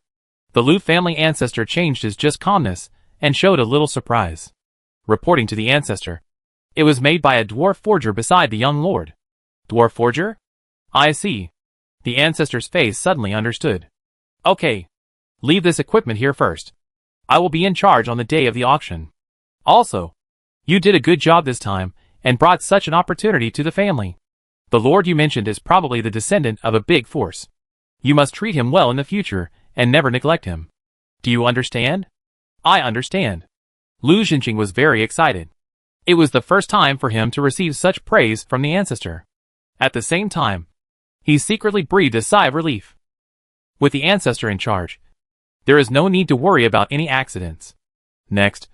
The Lu family ancestor changed his just calmness and showed a little surprise. Reporting to the ancestor, it was made by a dwarf forger beside the young lord. Dwarf forger? I see. The ancestor's face suddenly understood. Okay. Leave this equipment here first. I will be in charge on the day of the auction. Also, you did a good job this time and brought such an opportunity to the family. The lord you mentioned is probably the descendant of a big force. You must treat him well in the future and never neglect him. Do you understand? I understand. Lu Jinqing was very excited. It was the first time for him to receive such praise from the ancestor. At the same time, he secretly breathed a sigh of relief. With the ancestor in charge, there is no need to worry about any accidents. Next,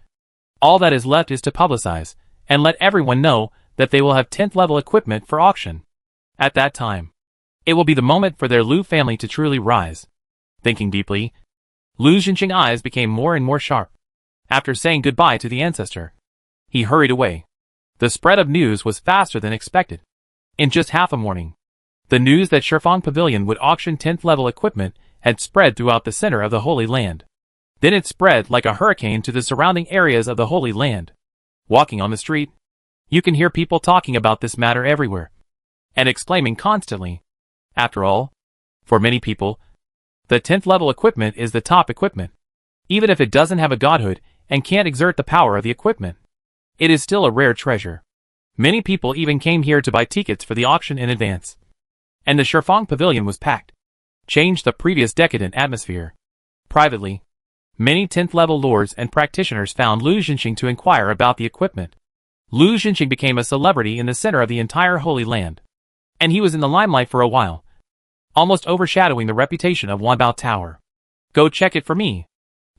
all that is left is to publicize and let everyone know that they will have 10th level equipment for auction. At that time, it will be the moment for their Lu family to truly rise. Thinking deeply, Lu Jinqing's eyes became more and more sharp. After saying goodbye to the ancestor, he hurried away. The spread of news was faster than expected. In just half a morning, the news that Shifang Pavilion would auction 10th level equipment had spread throughout the center of the Holy Land. Then it spread like a hurricane to the surrounding areas of the Holy Land. Walking on the street, you can hear people talking about this matter everywhere, and exclaiming constantly. After all, for many people, the 10th level equipment is the top equipment. Even if it doesn't have a godhood and can't exert the power of the equipment, it is still a rare treasure. Many people even came here to buy tickets for the auction in advance. And the Shifang Pavilion was packed. Changed the previous decadent atmosphere. Privately, many 10th level lords and practitioners found Lu Jinqing to inquire about the equipment. Lu Jinqing became a celebrity in the center of the entire Holy Land, and he was in the limelight for a while, almost overshadowing the reputation of Wanbao Tower. Go check it for me.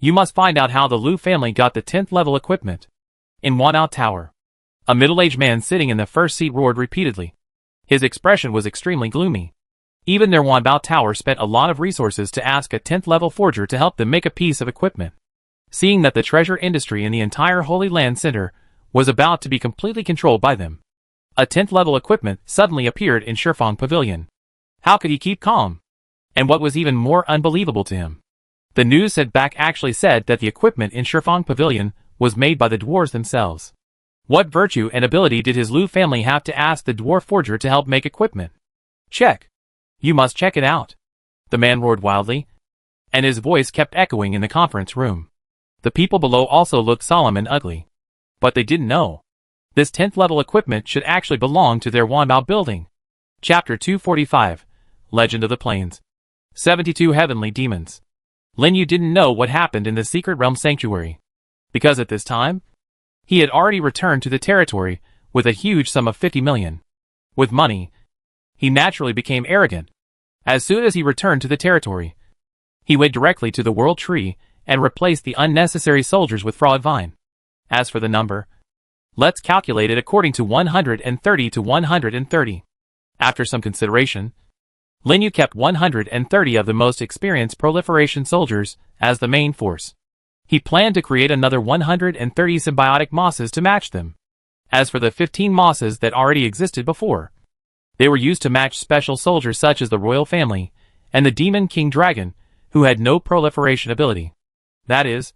You must find out how the Lu family got the 10th level equipment. In Wanbao Tower, a middle-aged man sitting in the first seat roared repeatedly. His expression was extremely gloomy. Even their Wanbao Tower spent a lot of resources to ask a 10th level forger to help them make a piece of equipment. Seeing that the treasure industry in the entire Holy Land Center was about to be completely controlled by them, a 10th level equipment suddenly appeared in Shifang Pavilion. How could he keep calm? And what was even more unbelievable to him, the news sent back actually said that the equipment in Shifang Pavilion was made by the dwarves themselves. What virtue and ability did his Lu family have to ask the dwarf forger to help make equipment? Check. You must check it out. The man roared wildly, and his voice kept echoing in the conference room. The people below also looked solemn and ugly. But they didn't know. This 10th level equipment should actually belong to their Wanbao building. Chapter 245, Legend of the Plains. 72 Heavenly Demons. Lin Yu didn't know what happened in the Secret Realm Sanctuary, because at this time, he had already returned to the territory with a huge sum of 50 million. With money, he naturally became arrogant. As soon as he returned to the territory, he went directly to the World Tree and replaced the unnecessary soldiers with Fraud Vine. As for the number, let's calculate it according to 130 to 130. After some consideration, Lin Yu kept 130 of the most experienced proliferation soldiers as the main force. He planned to create another 130 symbiotic mosses to match them. As for the 15 mosses that already existed before, they were used to match special soldiers such as the royal family and the demon king dragon, who had no proliferation ability. That is,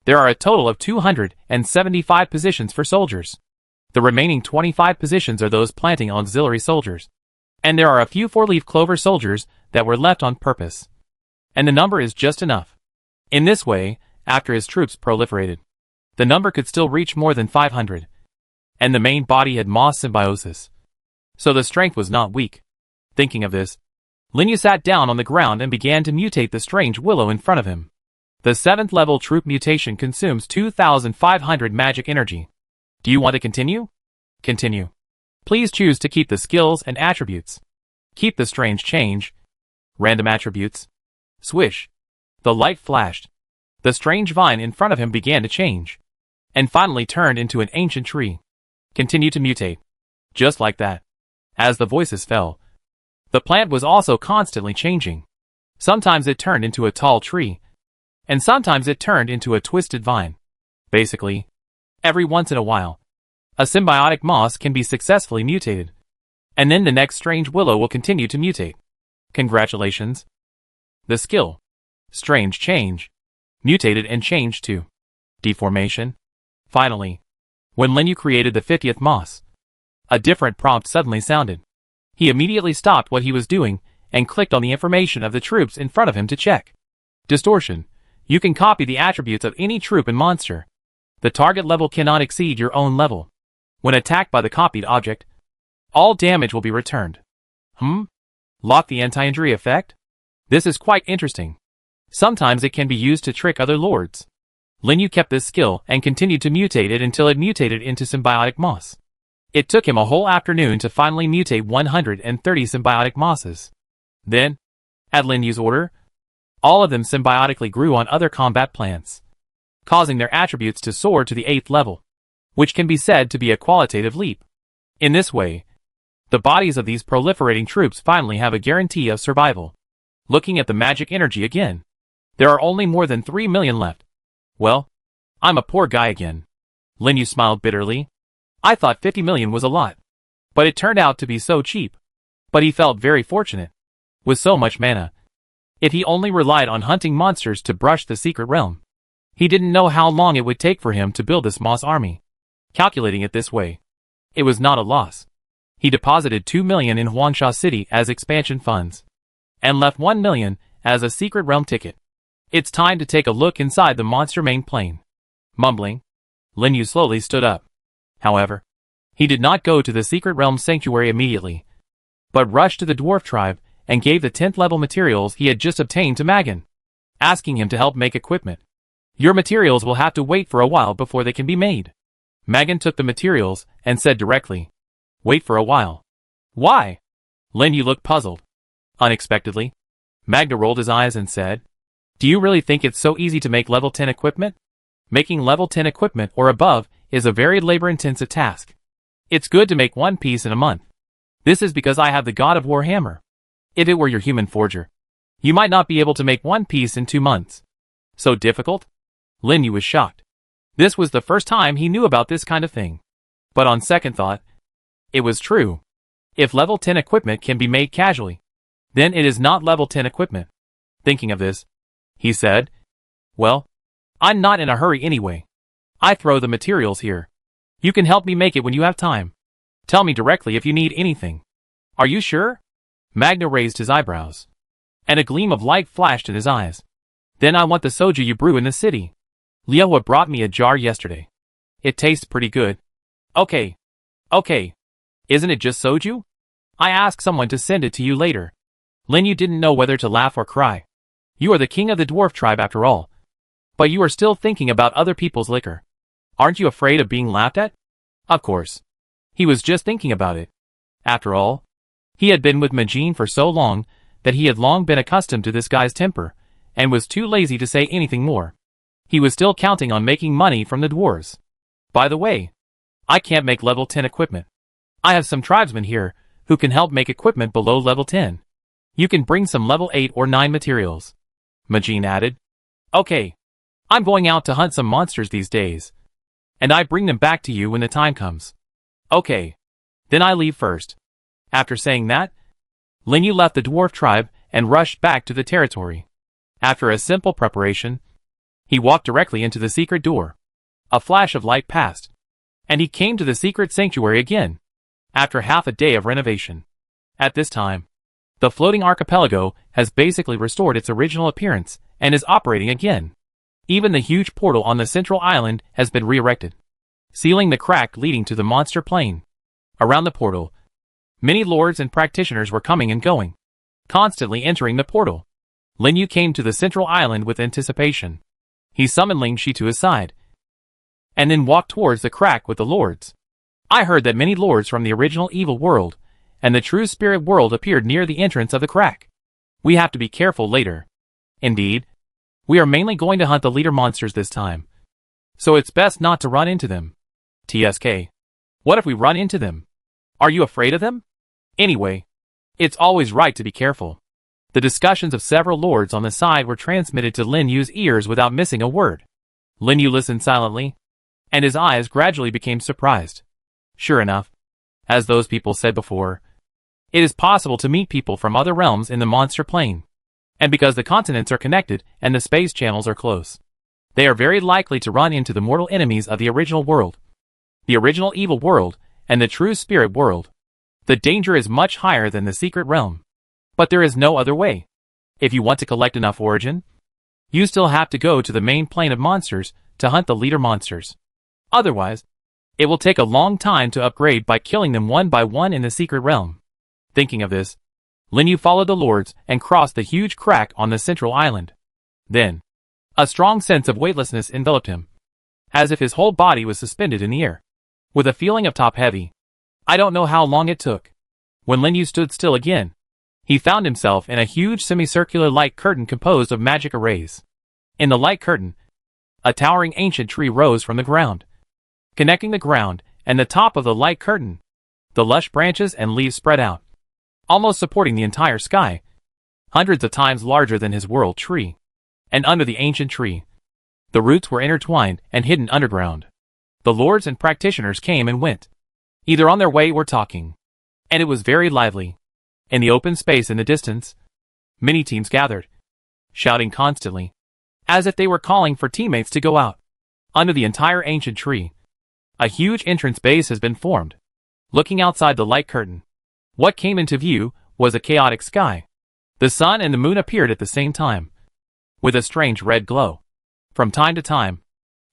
there are a total of 275 positions for soldiers. The remaining 25 positions are those planting auxiliary soldiers. And there are a few four-leaf clover soldiers that were left on purpose. And the number is just enough. In this way, after his troops proliferated, the number could still reach more than 500. And the main body had moss symbiosis, so the strength was not weak. Thinking of this, Lin Yu sat down on the ground and began to mutate the strange willow in front of him. The 7th level troop mutation consumes 2,500 magic energy. Do you want to continue? Continue. Please choose to keep the skills and attributes. Keep the strange change. Random attributes. Swish. The light flashed. The strange vine in front of him began to change, and finally turned into an ancient tree. Continue to mutate. Just like that. As the voices fell, the plant was also constantly changing. Sometimes it turned into a tall tree, and sometimes it turned into a twisted vine. Basically, every once in a while, a symbiotic moss can be successfully mutated, and then the next strange willow will continue to mutate. Congratulations. The skill, strange change, mutated and changed to deformation. Finally, when Lin Yu created the 50th moss, a different prompt suddenly sounded. He immediately stopped what he was doing and clicked on the information of the troops in front of him to check. Distortion. You can copy the attributes of any troop and monster. The target level cannot exceed your own level. When attacked by the copied object, all damage will be returned. Lock the anti-injury effect? This is quite interesting. Sometimes it can be used to trick other lords. Lin Yu kept this skill and continued to mutate it until it mutated into symbiotic moss. It took him a whole afternoon to finally mutate 130 symbiotic mosses. Then, at Lin Yu's order, all of them symbiotically grew on other combat plants, causing their attributes to soar to the 8th level, which can be said to be a qualitative leap. In this way, the bodies of these proliferating troops finally have a guarantee of survival. Looking at the magic energy again, there are only more than 3 million left. Well, I'm a poor guy again. Lin Yu smiled bitterly. I thought 50 million was a lot, but it turned out to be so cheap. But he felt very fortunate. With so much mana, if he only relied on hunting monsters to brush the secret realm, he didn't know how long it would take for him to build this moss army. Calculating it this way, it was not a loss. He deposited 2 million in Huangsha City as expansion funds, and left 1 million as a secret realm ticket. It's time to take a look inside the monster main plane. Mumbling, Lin Yu slowly stood up. However, he did not go to the secret realm sanctuary immediately, but rushed to the dwarf tribe and gave the 10th level materials he had just obtained to Magan, asking him to help make equipment. Your materials will have to wait for a while before they can be made. Magan took the materials and said directly, wait for a while. Why? Lin Yu looked puzzled. Unexpectedly, Magda rolled his eyes and said, do you really think it's so easy to make level 10 equipment? Making level 10 equipment or above is a very labor-intensive task. It's good to make one piece in a month. This is because I have the God of War hammer. If it were your human forger, you might not be able to make one piece in 2 months. So difficult? Lin Yu was shocked. This was the first time he knew about this kind of thing. But on second thought, it was true. If level 10 equipment can be made casually, then it is not level 10 equipment. Thinking of this, he said, well, I'm not in a hurry anyway. I throw the materials here. You can help me make it when you have time. Tell me directly if you need anything. Are you sure? Magna raised his eyebrows, and a gleam of light flashed in his eyes. Then I want the soju you brew in the city. Liuhua brought me a jar yesterday. It tastes pretty good. Okay. Isn't it just soju? I asked someone to send it to you later. Lin Yu didn't know whether to laugh or cry. You are the king of the dwarf tribe after all. But you are still thinking about other people's liquor. Aren't you afraid of being laughed at? Of course. He was just thinking about it. After all, he had been with Majin for so long that he had long been accustomed to this guy's temper, and was too lazy to say anything more. He was still counting on making money from the dwarves. By the way, I can't make level 10 equipment. I have some tribesmen here who can help make equipment below level 10. You can bring some level 8 or 9 materials. Majin added. Okay. I'm going out to hunt some monsters these days, and I bring them back to you when the time comes. Okay. Then I leave first. After saying that, Lin Yu left the dwarf tribe and rushed back to the territory. After a simple preparation, he walked directly into the secret door. A flash of light passed, and he came to the secret sanctuary again, after half a day of renovation. At this time, the floating archipelago has basically restored its original appearance and is operating again. Even the huge portal on the central island has been re-erected, sealing the crack leading to the monster plane. Around the portal, many lords and practitioners were coming and going, constantly entering the portal. Lin Yu came to the central island with anticipation. He summoned Ling Shi to his side, and then walked towards the crack with the lords. I heard that many lords from the original evil world and the true spirit world appeared near the entrance of the crack. We have to be careful later. Indeed, we are mainly going to hunt the leader monsters this time, so it's best not to run into them. TSK. What if we run into them? Are you afraid of them? Anyway, it's always right to be careful. The discussions of several lords on the side were transmitted to Lin Yu's ears without missing a word. Lin Yu listened silently, and his eyes gradually became surprised. Sure enough, as those people said before, it is possible to meet people from other realms in the monster plane. And because the continents are connected and the space channels are close, they are very likely to run into the mortal enemies of the original world, the original evil world, and the true spirit world. The danger is much higher than the secret realm. But there is no other way. If you want to collect enough origin, you still have to go to the main plane of monsters to hunt the leader monsters. Otherwise, it will take a long time to upgrade by killing them one by one in the secret realm. Thinking of this, Lin Yu followed the lords and crossed the huge crack on the central island. Then, a strong sense of weightlessness enveloped him, as if his whole body was suspended in the air, with a feeling of top-heavy. I don't know how long it took. When Lin Yu stood still again, he found himself in a huge semicircular light curtain composed of magic arrays. In the light curtain, a towering ancient tree rose from the ground. Connecting the ground and the top of the light curtain, the lush branches and leaves spread out, almost supporting the entire sky, hundreds of times larger than his world tree. And under the ancient tree, the roots were intertwined and hidden underground. The lords and practitioners came and went, either on their way or talking, and it was very lively. In the open space in the distance, many teams gathered, shouting constantly, as if they were calling for teammates to go out. Under the entire ancient tree, a huge entrance base has been formed. Looking outside the light curtain, what came into view was a chaotic sky. The sun and the moon appeared at the same time, with a strange red glow. From time to time,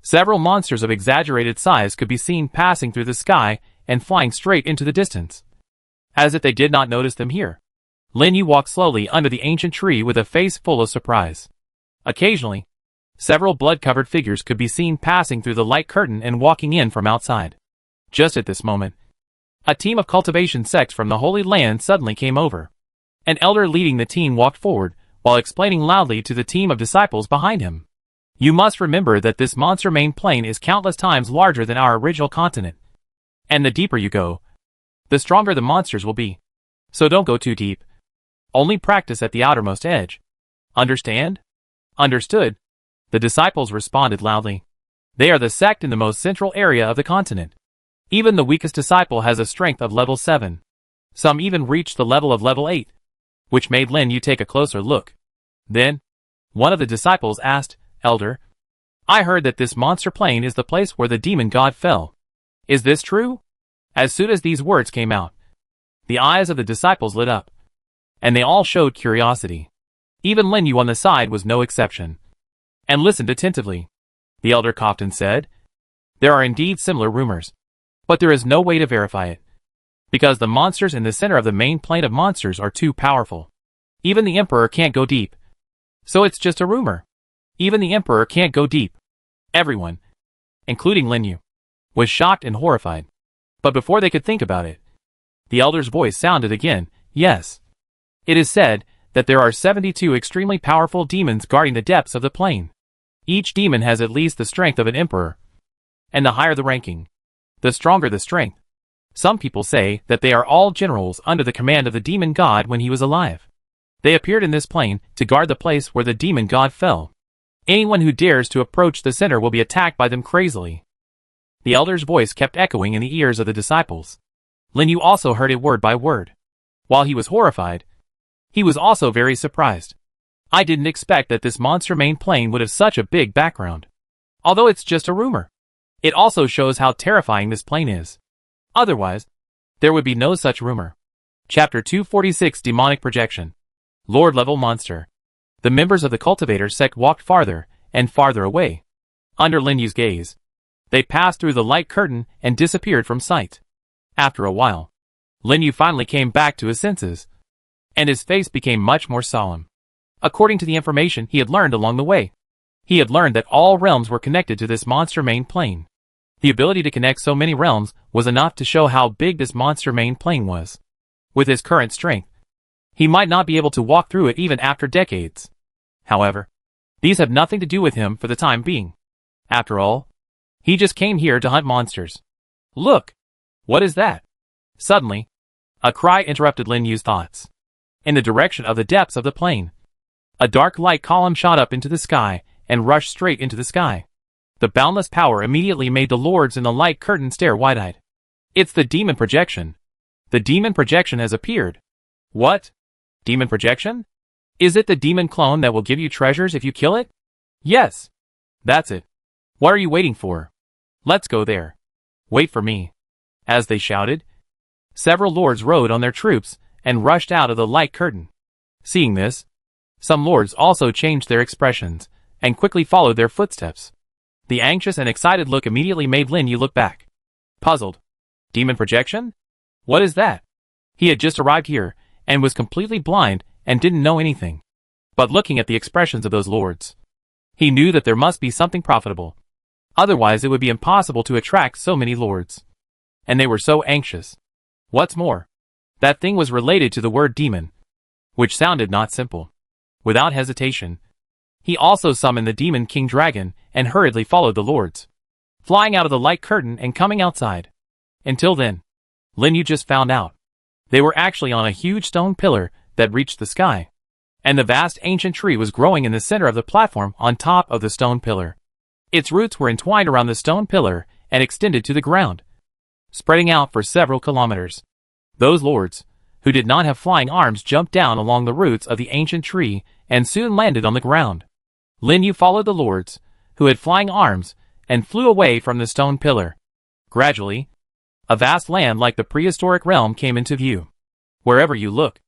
several monsters of exaggerated size could be seen passing through the sky and flying straight into the distance, as if they did not notice them here. Lin Yu walked slowly under the ancient tree with a face full of surprise. Occasionally, several blood-covered figures could be seen passing through the light curtain and walking in from outside. Just at this moment, a team of cultivation sects from the Holy Land suddenly came over. An elder leading the team walked forward, while explaining loudly to the team of disciples behind him. You must remember that this monster main plane is countless times larger than our original continent. And the deeper you go, the stronger the monsters will be. So don't go too deep. Only practice at the outermost edge. Understand? Understood. The disciples responded loudly. They are the sect in the most central area of the continent. Even the weakest disciple has a strength of level 7. Some even reach the level of level 8, which made Lin Yu take a closer look. Then, one of the disciples asked, Elder, I heard that this monster plane is the place where the demon god fell. Is this true? As soon as these words came out, the eyes of the disciples lit up, and they all showed curiosity. Even Lin Yu on the side was no exception, and listened attentively. The elder coughed and said, There are indeed similar rumors, but there is no way to verify it, because the monsters in the center of the main plane of monsters are too powerful. Even the Emperor can't go deep. So it's just a rumor. Even the Emperor can't go deep. Everyone, including Lin Yu, was shocked and horrified. But before they could think about it, the elder's voice sounded again. Yes. It is said that there are 72 extremely powerful demons guarding the depths of the plane. Each demon has at least the strength of an emperor. And the higher the ranking, the stronger the strength. Some people say that they are all generals under the command of the demon god when he was alive. They appeared in this plane to guard the place where the demon god fell. Anyone who dares to approach the center will be attacked by them crazily. The elder's voice kept echoing in the ears of the disciples. Lin Yu also heard it word by word. While he was horrified, he was also very surprised. I didn't expect that this monster main plane would have such a big background. Although it's just a rumor, it also shows how terrifying this plane is. Otherwise, there would be no such rumor. Chapter 246 Demonic Projection. Lord-level monster. The members of the cultivator sect walked farther and farther away. Under Lin Yu's gaze, they passed through the light curtain and disappeared from sight. After a while, Lin Yu finally came back to his senses, and his face became much more solemn. According to the information he had learned along the way, he had learned that all realms were connected to this monster main plane. The ability to connect so many realms was enough to show how big this monster main plane was. With his current strength, he might not be able to walk through it even after decades. However, these have nothing to do with him for the time being. After all, he just came here to hunt monsters. Look! What is that? Suddenly, a cry interrupted Lin Yu's thoughts. In the direction of the depths of the plane, a dark light column shot up into the sky and rushed straight into the sky. The boundless power immediately made the lords in the light curtain stare wide-eyed. It's the demon projection. The demon projection has appeared. What? Demon projection? Is it the demon clone that will give you treasures if you kill it? Yes. That's it. What are you waiting for? Let's go there. Wait for me. As they shouted, several lords rode on their troops and rushed out of the light curtain. Seeing this, some lords also changed their expressions and quickly followed their footsteps. The anxious and excited look immediately made Lin Yu look back. Puzzled. Demon projection? What is that? He had just arrived here and was completely blind and didn't know anything. But looking at the expressions of those lords, he knew that there must be something profitable. Otherwise it would be impossible to attract so many lords. And they were so anxious. What's more, that thing was related to the word demon, which sounded not simple. Without hesitation, he also summoned the demon king dragon and hurriedly followed the lords, flying out of the light curtain and coming outside. Until then, Lin Yu just found out. They were actually on a huge stone pillar that reached the sky, and the vast ancient tree was growing in the center of the platform on top of the stone pillar. Its roots were entwined around the stone pillar and extended to the ground, spreading out for several kilometers. Those lords, who did not have flying arms, jumped down along the roots of the ancient tree and soon landed on the ground. Lin Yu followed the lords, who had flying arms, and flew away from the stone pillar. Gradually, a vast land like the prehistoric realm came into view. Wherever you look,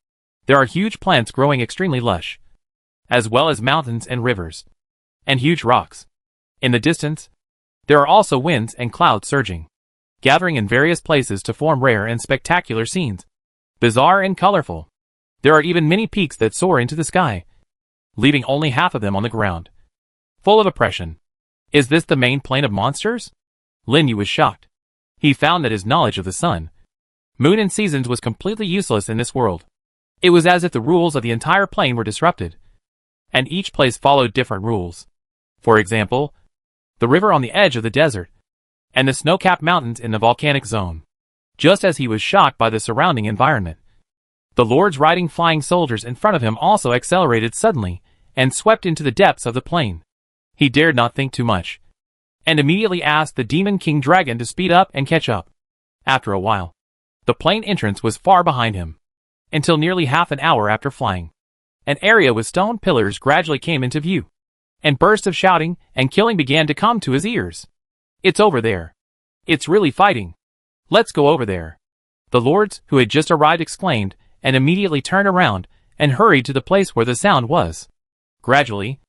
there are huge plants growing extremely lush, as well as mountains and rivers, and huge rocks. In the distance, there are also winds and clouds surging, gathering in various places to form rare and spectacular scenes. Bizarre and colorful. There are even many peaks that soar into the sky, leaving only half of them on the ground, full of oppression. Is this the main plane of monsters? Lin Yu was shocked. He found that his knowledge of the sun, moon and seasons was completely useless in this world. It was as if the rules of the entire plane were disrupted, and each place followed different rules. For example, the river on the edge of the desert, and the snow-capped mountains in the volcanic zone. Just as he was shocked by the surrounding environment, the lords riding flying soldiers in front of him also accelerated suddenly and swept into the depths of the plane. He dared not think too much, and immediately asked the demon king dragon to speed up and catch up. After a while, the plane entrance was far behind him, until nearly half an hour after flying. An area with stone pillars gradually came into view, and bursts of shouting and killing began to come to his ears. It's over there. It's really fighting. Let's go over there. The lords who had just arrived exclaimed, and immediately turned around and hurried to the place where the sound was. Gradually,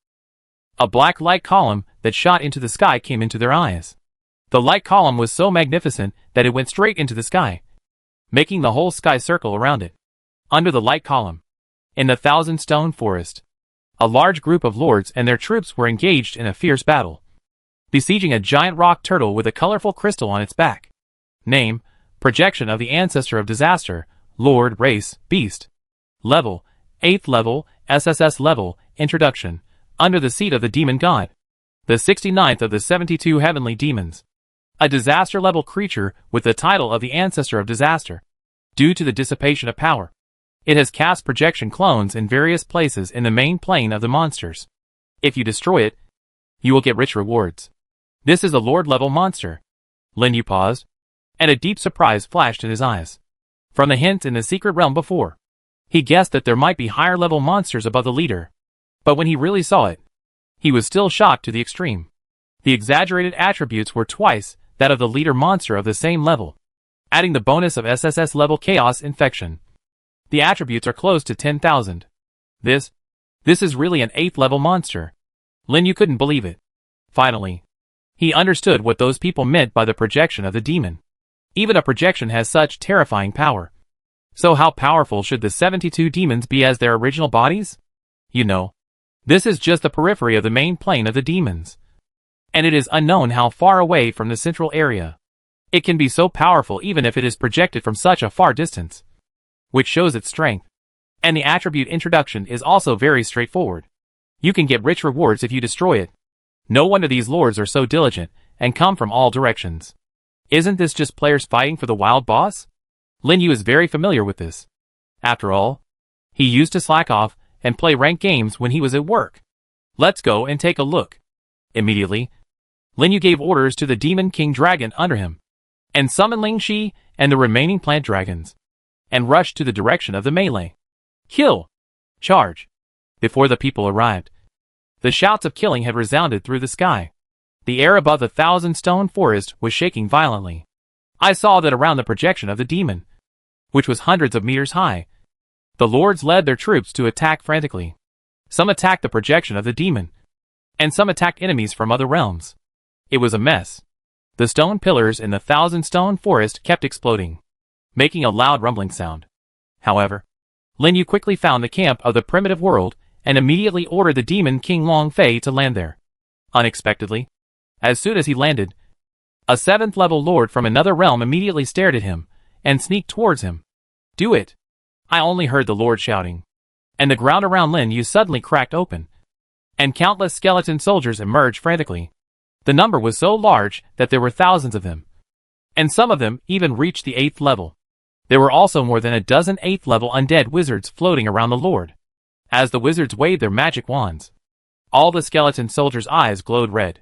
a black light column that shot into the sky came into their eyes. The light column was so magnificent that it went straight into the sky, making the whole sky circle around it. Under the light column, in the thousand stone forest, A large group of lords and their troops were engaged in a fierce battle, besieging a giant rock turtle with a colorful crystal on its back. Name, projection of the ancestor of disaster, Lord, race, beast. Level, 8th level, SSS level, introduction, under the seat of the demon god. The 69th of the 72 heavenly demons. A disaster level creature with the title of the ancestor of disaster. Due to the dissipation of power, it has cast projection clones in various places in the main plane of the monsters. If you destroy it, you will get rich rewards. This is a Lord level monster. Lin Yu paused, and a deep surprise flashed in his eyes. From the hint in the secret realm before, he guessed that there might be higher level monsters above the leader. But when he really saw it, he was still shocked to the extreme. The exaggerated attributes were twice that of the leader monster of the same level, adding the bonus of SSS level chaos infection. The attributes are close to 10,000. This is really an 8th level monster. Lin Yu couldn't believe it. Finally, he understood what those people meant by the projection of the demon. Even a projection has such terrifying power. So how powerful should the 72 demons be as their original bodies? You know, this is just the periphery of the main plane of the demons. And it is unknown how far away from the central area. It can be so powerful even if it is projected from such a far distance, which shows its strength. And the attribute introduction is also very straightforward. You can get rich rewards if you destroy it. No wonder these lords are so diligent and come from all directions. Isn't this just players fighting for the wild boss? Lin Yu is very familiar with this. After all, he used to slack off and play ranked games when he was at work. Let's go and take a look. Immediately, Lin Yu gave orders to the Demon King Dragon under him, and summoned Ling Shi and the remaining plant dragons, and rushed to the direction of the melee. Kill! Charge! Before the people arrived, the shouts of killing had resounded through the sky. The air above the 1,000-stone forest was shaking violently. I saw that around the projection of the demon, which was hundreds of meters high, the lords led their troops to attack frantically. Some attacked the projection of the demon, and some attacked enemies from other realms. It was a mess. The stone pillars in the 1,000-stone forest kept exploding, making a loud rumbling sound. However, Lin Yu quickly found the camp of the primitive world and immediately ordered the demon King Long Fei to land there. Unexpectedly, as soon as he landed, a 7th level lord from another realm immediately stared at him and sneaked towards him. Do it! I only heard the lord shouting, and the ground around Lin Yu suddenly cracked open, and countless skeleton soldiers emerged frantically. The number was so large that there were thousands of them, and some of them even reached the 8th level. There were also more than a dozen 8th level undead wizards floating around the lord. As the wizards waved their magic wands, all the skeleton soldiers' eyes glowed red,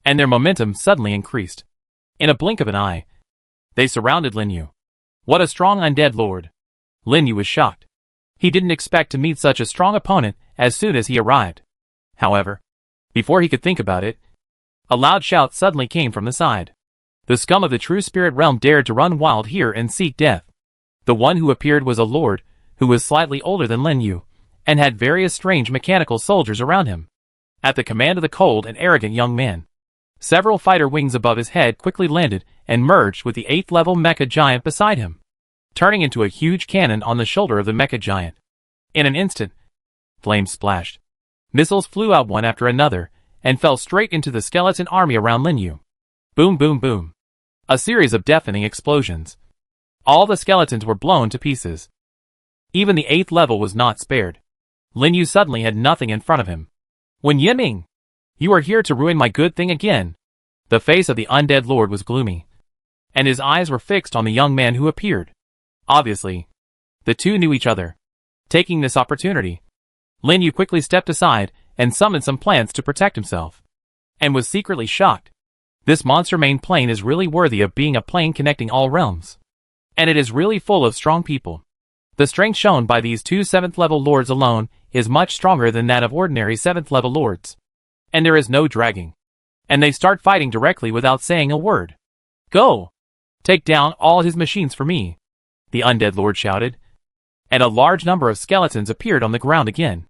and their momentum suddenly increased. In a blink of an eye, they surrounded Lin Yu. What a strong undead lord! Lin Yu was shocked. He didn't expect to meet such a strong opponent as soon as he arrived. However, before he could think about it, a loud shout suddenly came from the side. The scum of the true spirit realm dared to run wild here and seek death. The one who appeared was a lord, who was slightly older than Lin Yu, and had various strange mechanical soldiers around him. At the command of the cold and arrogant young man, several fighter wings above his head quickly landed and merged with the 8th level mecha giant beside him, turning into a huge cannon on the shoulder of the mecha giant. In an instant, flames splashed. Missiles flew out one after another, and fell straight into the skeleton army around Lin Yu. Boom boom boom. A series of deafening explosions. All the skeletons were blown to pieces. Even the 8th level was not spared. Lin Yu suddenly had nothing in front of him. Wen Yiming! You are here to ruin my good thing again. The face of the undead lord was gloomy, and his eyes were fixed on the young man who appeared. Obviously, the two knew each other. Taking this opportunity, Lin Yu quickly stepped aside and summoned some plants to protect himself, and was secretly shocked. This monster main plane is really worthy of being a plane connecting all realms. And it is really full of strong people. The strength shown by these two 7th level lords alone is much stronger than that of ordinary 7th level lords. And there is no dragging. And they start fighting directly without saying a word. Go! Take down all his machines for me, the undead lord shouted. And a large number of skeletons appeared on the ground again.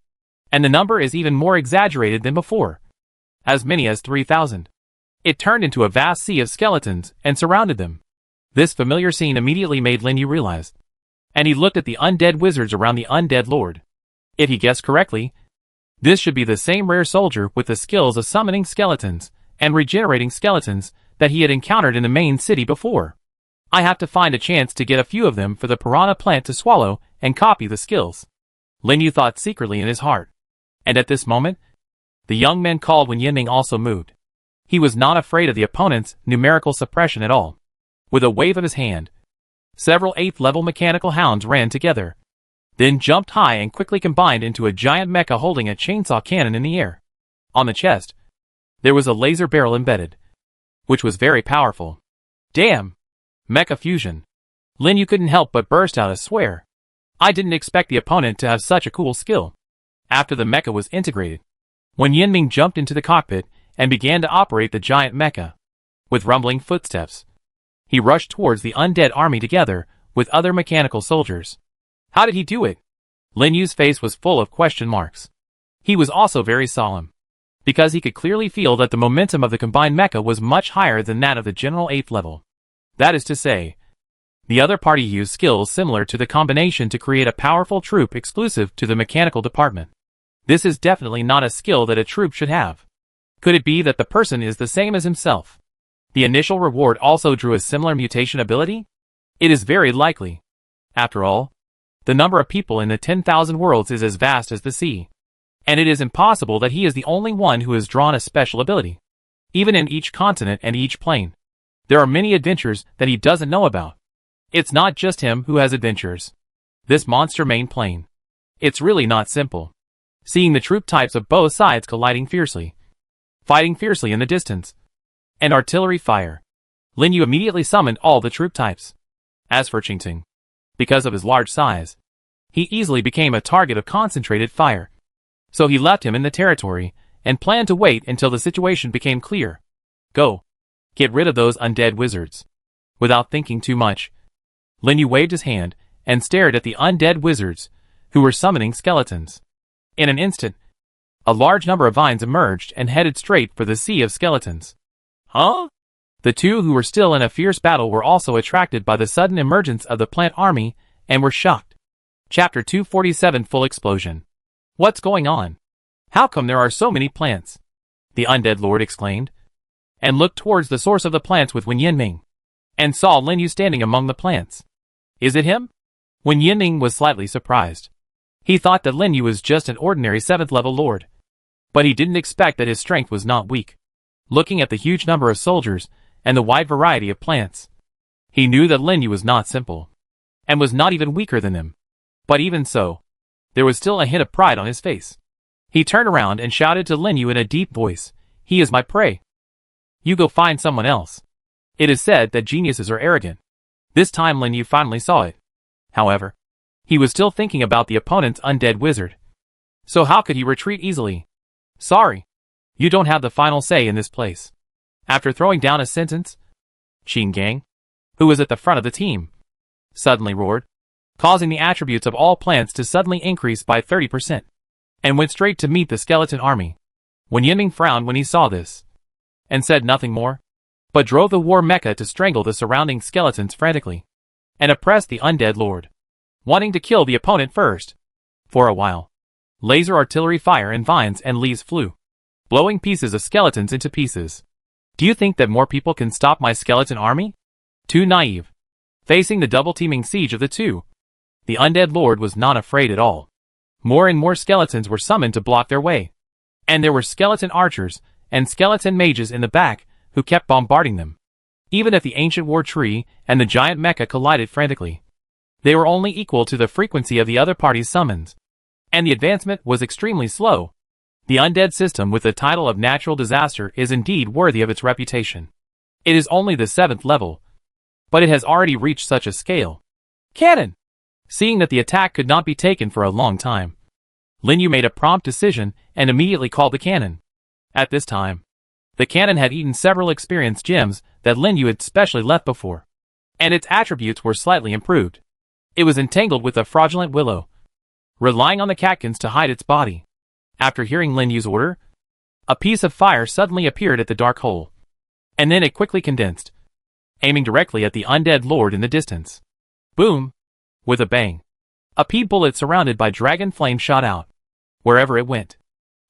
And the number is even more exaggerated than before. As many as 3,000. It turned into a vast sea of skeletons and surrounded them. This familiar scene immediately made Lin Yu realize, and he looked at the undead wizards around the undead lord. If he guessed correctly, This should be the same rare soldier with the skills of summoning skeletons and regenerating skeletons that he had encountered in the main city before. I have to find a chance to get a few of them for the piranha plant to swallow and copy the skills. Lin Yu thought secretly in his heart. And at this moment, the young man called when Yinming also moved. He was not afraid of the opponent's numerical suppression at all. With a wave of his hand, several 8th level mechanical hounds ran together, then jumped high and quickly combined into a giant mecha holding a chainsaw cannon in the air. On the chest, there was a laser barrel embedded, which was very powerful. Damn! Mecha fusion. Lin Yu couldn't help but burst out a swear. I didn't expect the opponent to have such a cool skill. After the mecha was integrated, when Yinming jumped into the cockpit and began to operate the giant mecha, with rumbling footsteps, he rushed towards the undead army together with other mechanical soldiers. How did he do it? Lin Yu's face was full of question marks. He was also very solemn, because he could clearly feel that the momentum of the combined mecha was much higher than that of the general 8th level. That is to say, the other party used skills similar to the combination to create a powerful troop exclusive to the mechanical department. This is definitely not a skill that a troop should have. Could it be that the person is the same as himself? The initial reward also drew a similar mutation ability? It is very likely. After all, the number of people in the 10,000 worlds is as vast as the sea. And it is impossible that he is the only one who has drawn a special ability. Even in each continent and each plane, there are many adventures that he doesn't know about. It's not just him who has adventures. This monster main plane. It's really not simple. Seeing the troop types of both sides colliding fiercely, fighting fiercely in the distance, and artillery fire, Lin Yu immediately summoned all the troop types. As for Qingting, because of his large size, he easily became a target of concentrated fire. So he left him in the territory and planned to wait until the situation became clear. Go. Get rid of those undead wizards. Without thinking too much, Lin Yu waved his hand and stared at the undead wizards, who were summoning skeletons. In an instant, a large number of vines emerged and headed straight for the sea of skeletons. Huh? The two who were still in a fierce battle were also attracted by the sudden emergence of the plant army and were shocked. Chapter 247 Full Explosion. What's going on? How come there are so many plants? The undead lord exclaimed, and looked towards the source of the plants with Wen Yinming, and saw Lin Yu standing among the plants. Is it him? Wen Yinming was slightly surprised. He thought that Lin Yu was just an ordinary 7th level lord, but he didn't expect that his strength was not weak. Looking at the huge number of soldiers and the wide variety of plants, he knew that Lin Yu was not simple, and was not even weaker than him. But even so, there was still a hint of pride on his face. He turned around and shouted to Lin Yu in a deep voice, "He is my prey. You go find someone else." It is said that geniuses are arrogant. This time Lin Yu finally saw it. However, he was still thinking about the opponent's undead wizard. So how could he retreat easily? Sorry. You don't have the final say in this place. After throwing down a sentence, Qing Gang, who was at the front of the team, suddenly roared, causing the attributes of all plants to suddenly increase by 30%, and went straight to meet the skeleton army. Wen Yinming frowned when he saw this, and said nothing more, but drove the war mecha to strangle the surrounding skeletons frantically, and oppress the undead lord, wanting to kill the opponent first. For a while, laser artillery fire and vines and leaves flew, blowing pieces of skeletons into pieces. Do you think that more people can stop my skeleton army? Too naive. Facing the double-teaming siege of the two, the undead lord was not afraid at all. More and more skeletons were summoned to block their way, and there were skeleton archers and skeleton mages in the back who kept bombarding them. Even if the ancient war tree and the giant mecha collided frantically, they were only equal to the frequency of the other party's summons, and the advancement was extremely slow. The undead system with the title of natural disaster is indeed worthy of its reputation. It is only the 7th level, but it has already reached such a scale. Cannon! Seeing that the attack could not be taken for a long time, Lin Yu made a prompt decision and immediately called the cannon. At this time, the cannon had eaten several experience gems that Lin Yu had specially left before, and its attributes were slightly improved. It was entangled with a fraudulent willow, relying on the catkins to hide its body. After hearing Lin Yu's order, a piece of fire suddenly appeared at the dark hole, and then it quickly condensed, aiming directly at the undead lord in the distance. Boom! With a bang, a pea bullet surrounded by dragon flame shot out. Wherever it went,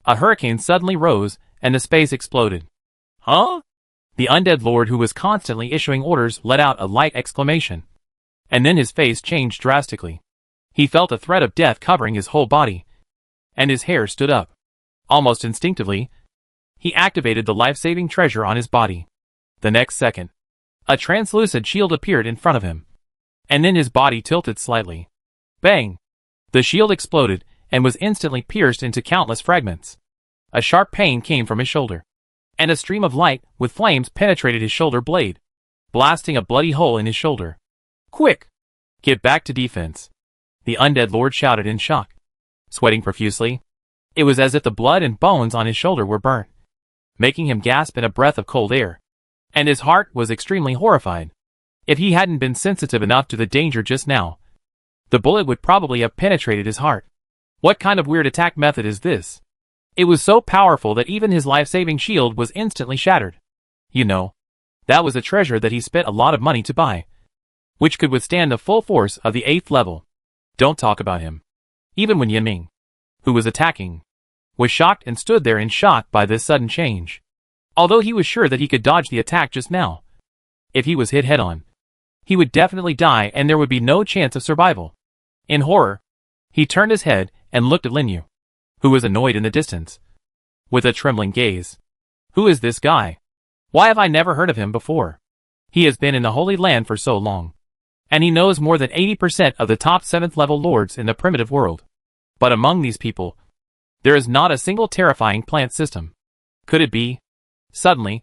A hurricane suddenly rose, and the space exploded. Huh? The undead lord, who was constantly issuing orders, let out a light exclamation. And then his face changed drastically. He felt a threat of death covering his whole body, and his hair stood up. Almost instinctively, he activated the life-saving treasure on his body. The next second, a translucent shield appeared in front of him, and then his body tilted slightly. Bang! The shield exploded and was instantly pierced into countless fragments. A sharp pain came from his shoulder, and a stream of light with flames penetrated his shoulder blade, blasting a bloody hole in his shoulder. Quick! Get back to defense! The undead lord shouted in shock. Sweating profusely, it was as if the blood and bones on his shoulder were burnt, making him gasp in a breath of cold air. And his heart was extremely horrified. If he hadn't been sensitive enough to the danger just now, the bullet would probably have penetrated his heart. What kind of weird attack method is this? It was so powerful that even his life-saving shield was instantly shattered. You know, that was a treasure that he spent a lot of money to buy, which could withstand the full force of the 8th level. Don't talk about him. Even when Yiming, who was attacking, was shocked and stood there in shock by this sudden change. Although he was sure that he could dodge the attack just now, if he was hit head-on, he would definitely die and there would be no chance of survival. In horror, he turned his head and looked at Linyu, who was annoyed in the distance, with a trembling gaze. Who is this guy? Why have I never heard of him before? He has been in the Holy Land for so long, and he knows more than 80% of the top 7th level lords in the primitive world. But among these people, there is not a single terrifying plant system. Could it be? Suddenly,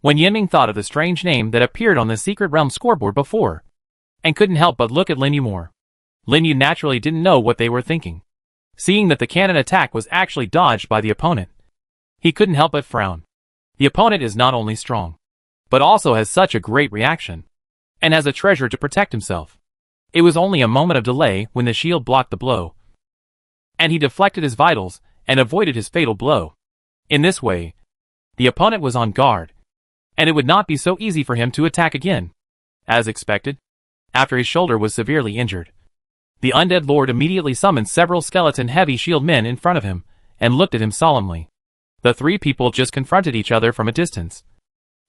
when Yiming thought of the strange name that appeared on the Secret Realm scoreboard before, and couldn't help but look at Linyu more. Linyu naturally didn't know what they were thinking. Seeing that the cannon attack was actually dodged by the opponent, he couldn't help but frown. The opponent is not only strong, but also has such a great reaction, and has a treasure to protect himself. It was only a moment of delay when the shield blocked the blow, and he deflected his vitals and avoided his fatal blow. In this way, the opponent was on guard, and it would not be so easy for him to attack again. As expected, after his shoulder was severely injured, the undead lord immediately summoned several skeleton heavy shield men in front of him, and looked at him solemnly. The three people just confronted each other from a distance,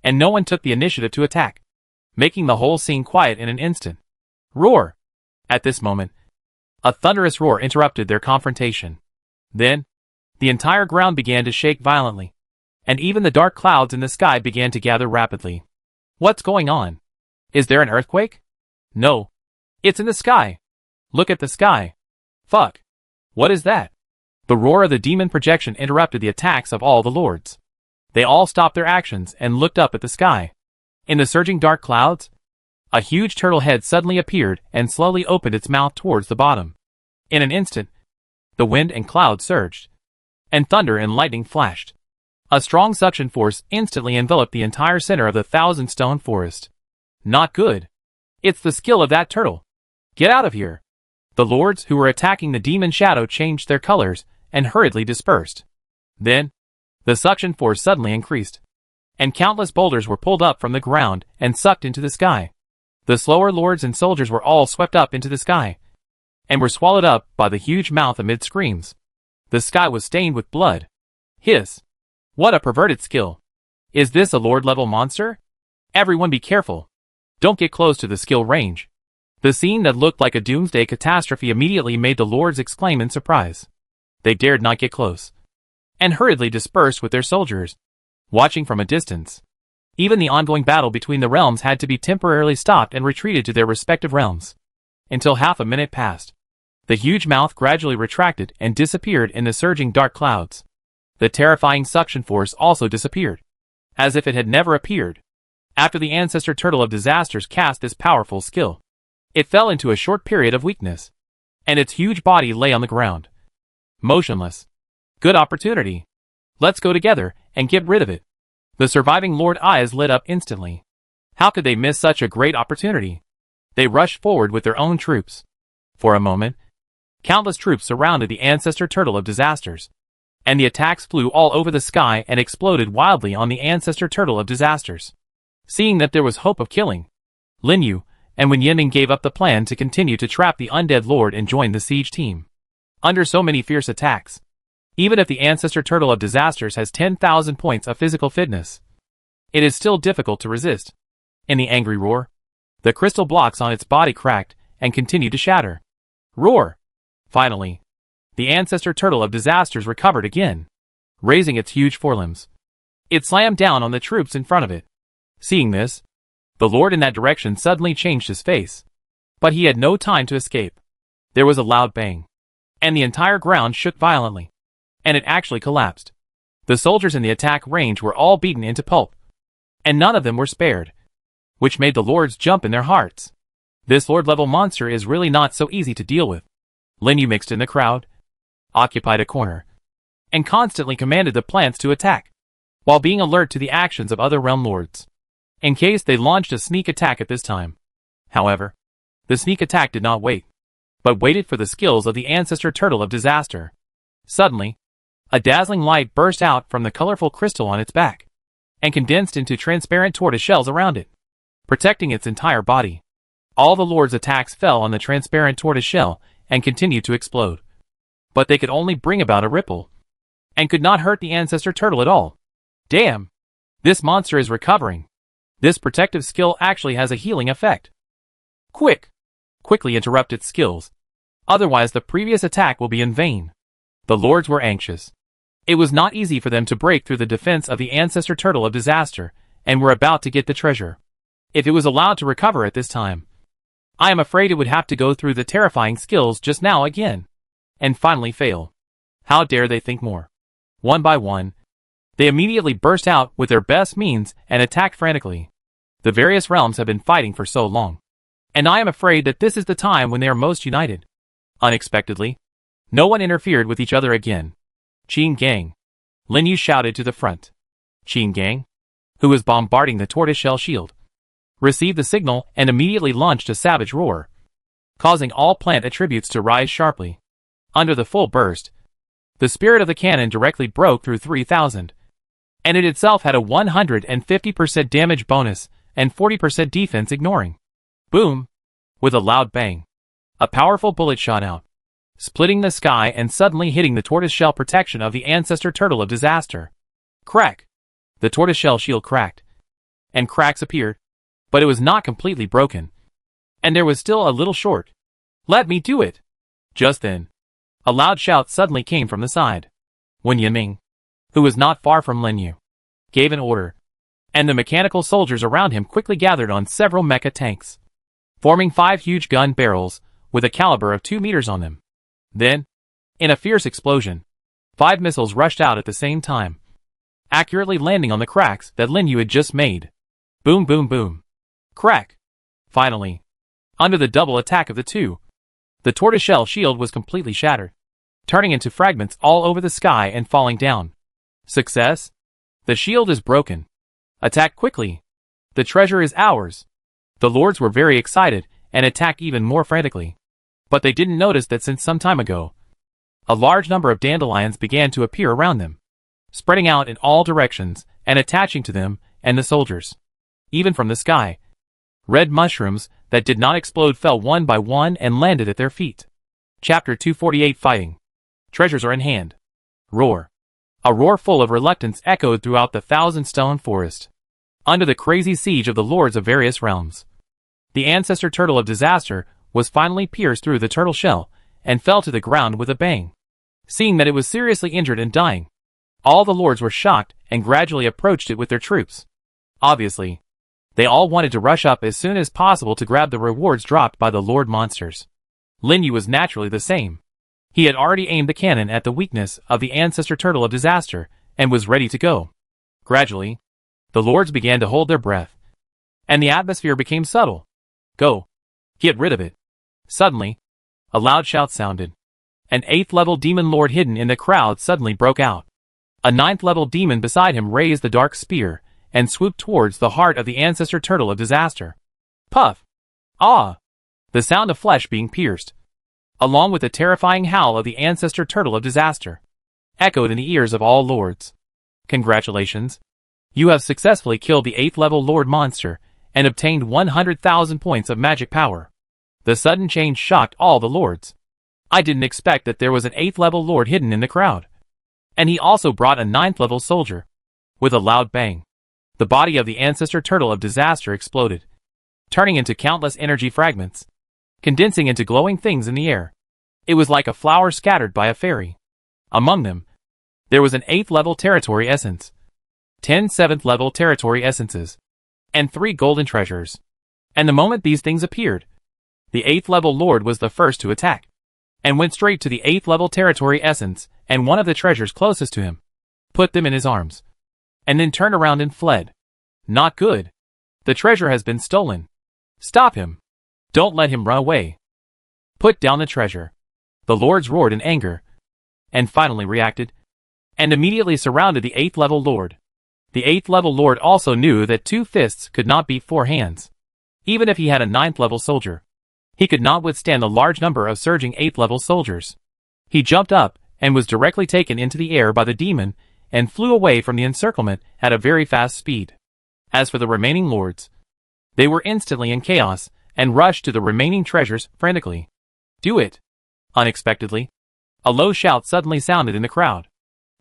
and no one took the initiative to attack, making the whole scene quiet in an instant. Roar! At this moment, a thunderous roar interrupted their confrontation. Then, the entire ground began to shake violently, and even the dark clouds in the sky began to gather rapidly. What's going on? Is there an earthquake? No. It's in the sky. Look at the sky. Fuck. What is that? The roar of the demon projection interrupted the attacks of all the lords. They all stopped their actions and looked up at the sky. In the surging dark clouds, a huge turtle head suddenly appeared and slowly opened its mouth towards the bottom. In an instant, the wind and clouds surged, and thunder and lightning flashed. A strong suction force instantly enveloped the entire center of the 1,000-stone forest. Not good. It's the skill of that turtle. Get out of here. The lords who were attacking the demon shadow changed their colors and hurriedly dispersed. Then, the suction force suddenly increased, and countless boulders were pulled up from the ground and sucked into the sky. The slower lords and soldiers were all swept up into the sky, and were swallowed up by the huge mouth amid screams. The sky was stained with blood. Hiss. What a perverted skill. Is this a lord-level monster? Everyone be careful. Don't get close to the skill range. The scene that looked like a doomsday catastrophe immediately made the lords exclaim in surprise. They dared not get close, and hurriedly dispersed with their soldiers, watching from a distance. Even the ongoing battle between the realms had to be temporarily stopped and retreated to their respective realms. Until half a minute passed. The huge mouth gradually retracted and disappeared in the surging dark clouds. The terrifying suction force also disappeared, as if it had never appeared. After the ancestor turtle of disasters cast this powerful skill, it fell into a short period of weakness, and its huge body lay on the ground, motionless. Good opportunity. Let's go together and get rid of it. The surviving lord eyes lit up instantly. How could they miss such a great opportunity? They rushed forward with their own troops. For a moment, countless troops surrounded the ancestor turtle of disasters, and the attacks flew all over the sky and exploded wildly on the ancestor turtle of disasters. Seeing that there was hope of killing Linyu, and when Yiming gave up the plan to continue to trap the undead lord and join the siege team. Under so many fierce attacks, Even if the ancestor turtle of disasters has 10,000 points of physical fitness, it is still difficult to resist. In the angry roar, the crystal blocks on its body cracked and continued to shatter. Roar! Finally, the ancestor turtle of disasters recovered again, raising its huge forelimbs. It slammed down on the troops in front of it. Seeing this, the lord in that direction suddenly changed his face. But he had no time to escape. There was a loud bang, and the entire ground shook violently, and it actually collapsed. The soldiers in the attack range were all beaten into pulp, and none of them were spared, which made the lords jump in their hearts. This lord-level monster is really not so easy to deal with. Lin Yu mixed in the crowd, occupied a corner, and constantly commanded the plants to attack, while being alert to the actions of other realm lords, in case they launched a sneak attack at this time. However, the sneak attack did not wait, but waited for the skills of the ancestor turtle of disaster. Suddenly, a dazzling light burst out from the colorful crystal on its back, and condensed into transparent tortoise shells around it, protecting its entire body. All the lord's attacks fell on the transparent tortoise shell and continued to explode. But they could only bring about a ripple, and could not hurt the ancestor turtle at all. Damn! This monster is recovering. This protective skill actually has a healing effect. Quickly interrupt its skills. Otherwise the previous attack will be in vain. The lords were anxious. It was not easy for them to break through the defense of the ancestor turtle of disaster, and were about to get the treasure. If it was allowed to recover at this time, I am afraid it would have to go through the terrifying skills just now again, and finally fail. How dare they think more? One by one, they immediately burst out with their best means and attacked frantically. The various realms have been fighting for so long, and I am afraid that this is the time when they are most united. Unexpectedly, no one interfered with each other again. Qin Gang, Lin Yu shouted to the front. Qin Gang, who was bombarding the tortoiseshell shield, received the signal and immediately launched a savage roar, causing all plant attributes to rise sharply. Under the full burst, the spirit of the cannon directly broke through 3,000, and it itself had a 150% damage bonus and 40% defense ignoring. Boom! With a loud bang, a powerful bullet shot out, splitting the sky and suddenly hitting the tortoiseshell protection of the ancestor turtle of disaster. Crack! The tortoiseshell shield cracked, and cracks appeared, but it was not completely broken, and there was still a little short. Let me do it! Just then, a loud shout suddenly came from the side. Wen Yiming, who was not far from Lin Yu, gave an order, and the mechanical soldiers around him quickly gathered on several mecha tanks, forming 5 huge gun barrels with a caliber of 2 meters on them. Then, in a fierce explosion, 5 missiles rushed out at the same time, accurately landing on the cracks that Lin Yu had just made. Boom boom boom. Crack! Finally, under the double attack of the two, the tortoiseshell shield was completely shattered, turning into fragments all over the sky and falling down. Success? The shield is broken. Attack quickly. The treasure is ours. The lords were very excited and attacked even more frantically. But they didn't notice that since some time ago, a large number of dandelions began to appear around them, spreading out in all directions and attaching to them and the soldiers. Even from the sky, red mushrooms that did not explode fell one by one and landed at their feet. Chapter 248 Fighting. Treasures are in hand. Roar. A roar full of reluctance echoed throughout the 1,000-stone forest. Under the crazy siege of the lords of various realms, the ancestor turtle of disaster was finally pierced through the turtle shell and fell to the ground with a bang. Seeing that it was seriously injured and dying, all the lords were shocked and gradually approached it with their troops. Obviously, they all wanted to rush up as soon as possible to grab the rewards dropped by the lord monsters. Lin Yu was naturally the same. He had already aimed the cannon at the weakness of the ancestor turtle of disaster and was ready to go. Gradually, the lords began to hold their breath, and the atmosphere became subtle. Go. Get rid of it. Suddenly, a loud shout sounded. An 8th-level demon lord hidden in the crowd suddenly broke out. A 9th-level demon beside him raised the dark spear and swooped towards the heart of the ancestor turtle of disaster. Puff! Ah! The sound of flesh being pierced, along with the terrifying howl of the ancestor turtle of disaster, echoed in the ears of all lords. Congratulations! You have successfully killed the 8th-level lord monster and obtained 100,000 points of magic power. The sudden change shocked all the lords. I didn't expect that there was an 8th-level lord hidden in the crowd. And he also brought a 9th level soldier. With a loud bang, the body of the ancestor turtle of disaster exploded, turning into countless energy fragments, condensing into glowing things in the air. It was like a flower scattered by a fairy. Among them, there was an 8th level territory essence, 10 7th level territory essences, and 3 golden treasures. And the moment these things appeared, the 8th level lord was the first to attack, and went straight to the 8th level territory essence and one of the treasures closest to him, put them in his arms, and then turned around and fled. Not good. The treasure has been stolen. Stop him. Don't let him run away. Put down the treasure. The lords roared in anger, and finally reacted, and immediately surrounded the 8th level lord. The 8th level lord also knew that 2 fists could not beat 4 hands. Even if he had a 9th level soldier, he could not withstand the large number of surging 8th level soldiers. He jumped up and was directly taken into the air by the demon and flew away from the encirclement at a very fast speed. As for the remaining lords, they were instantly in chaos and rushed to the remaining treasures frantically. Do it! Unexpectedly, a low shout suddenly sounded in the crowd.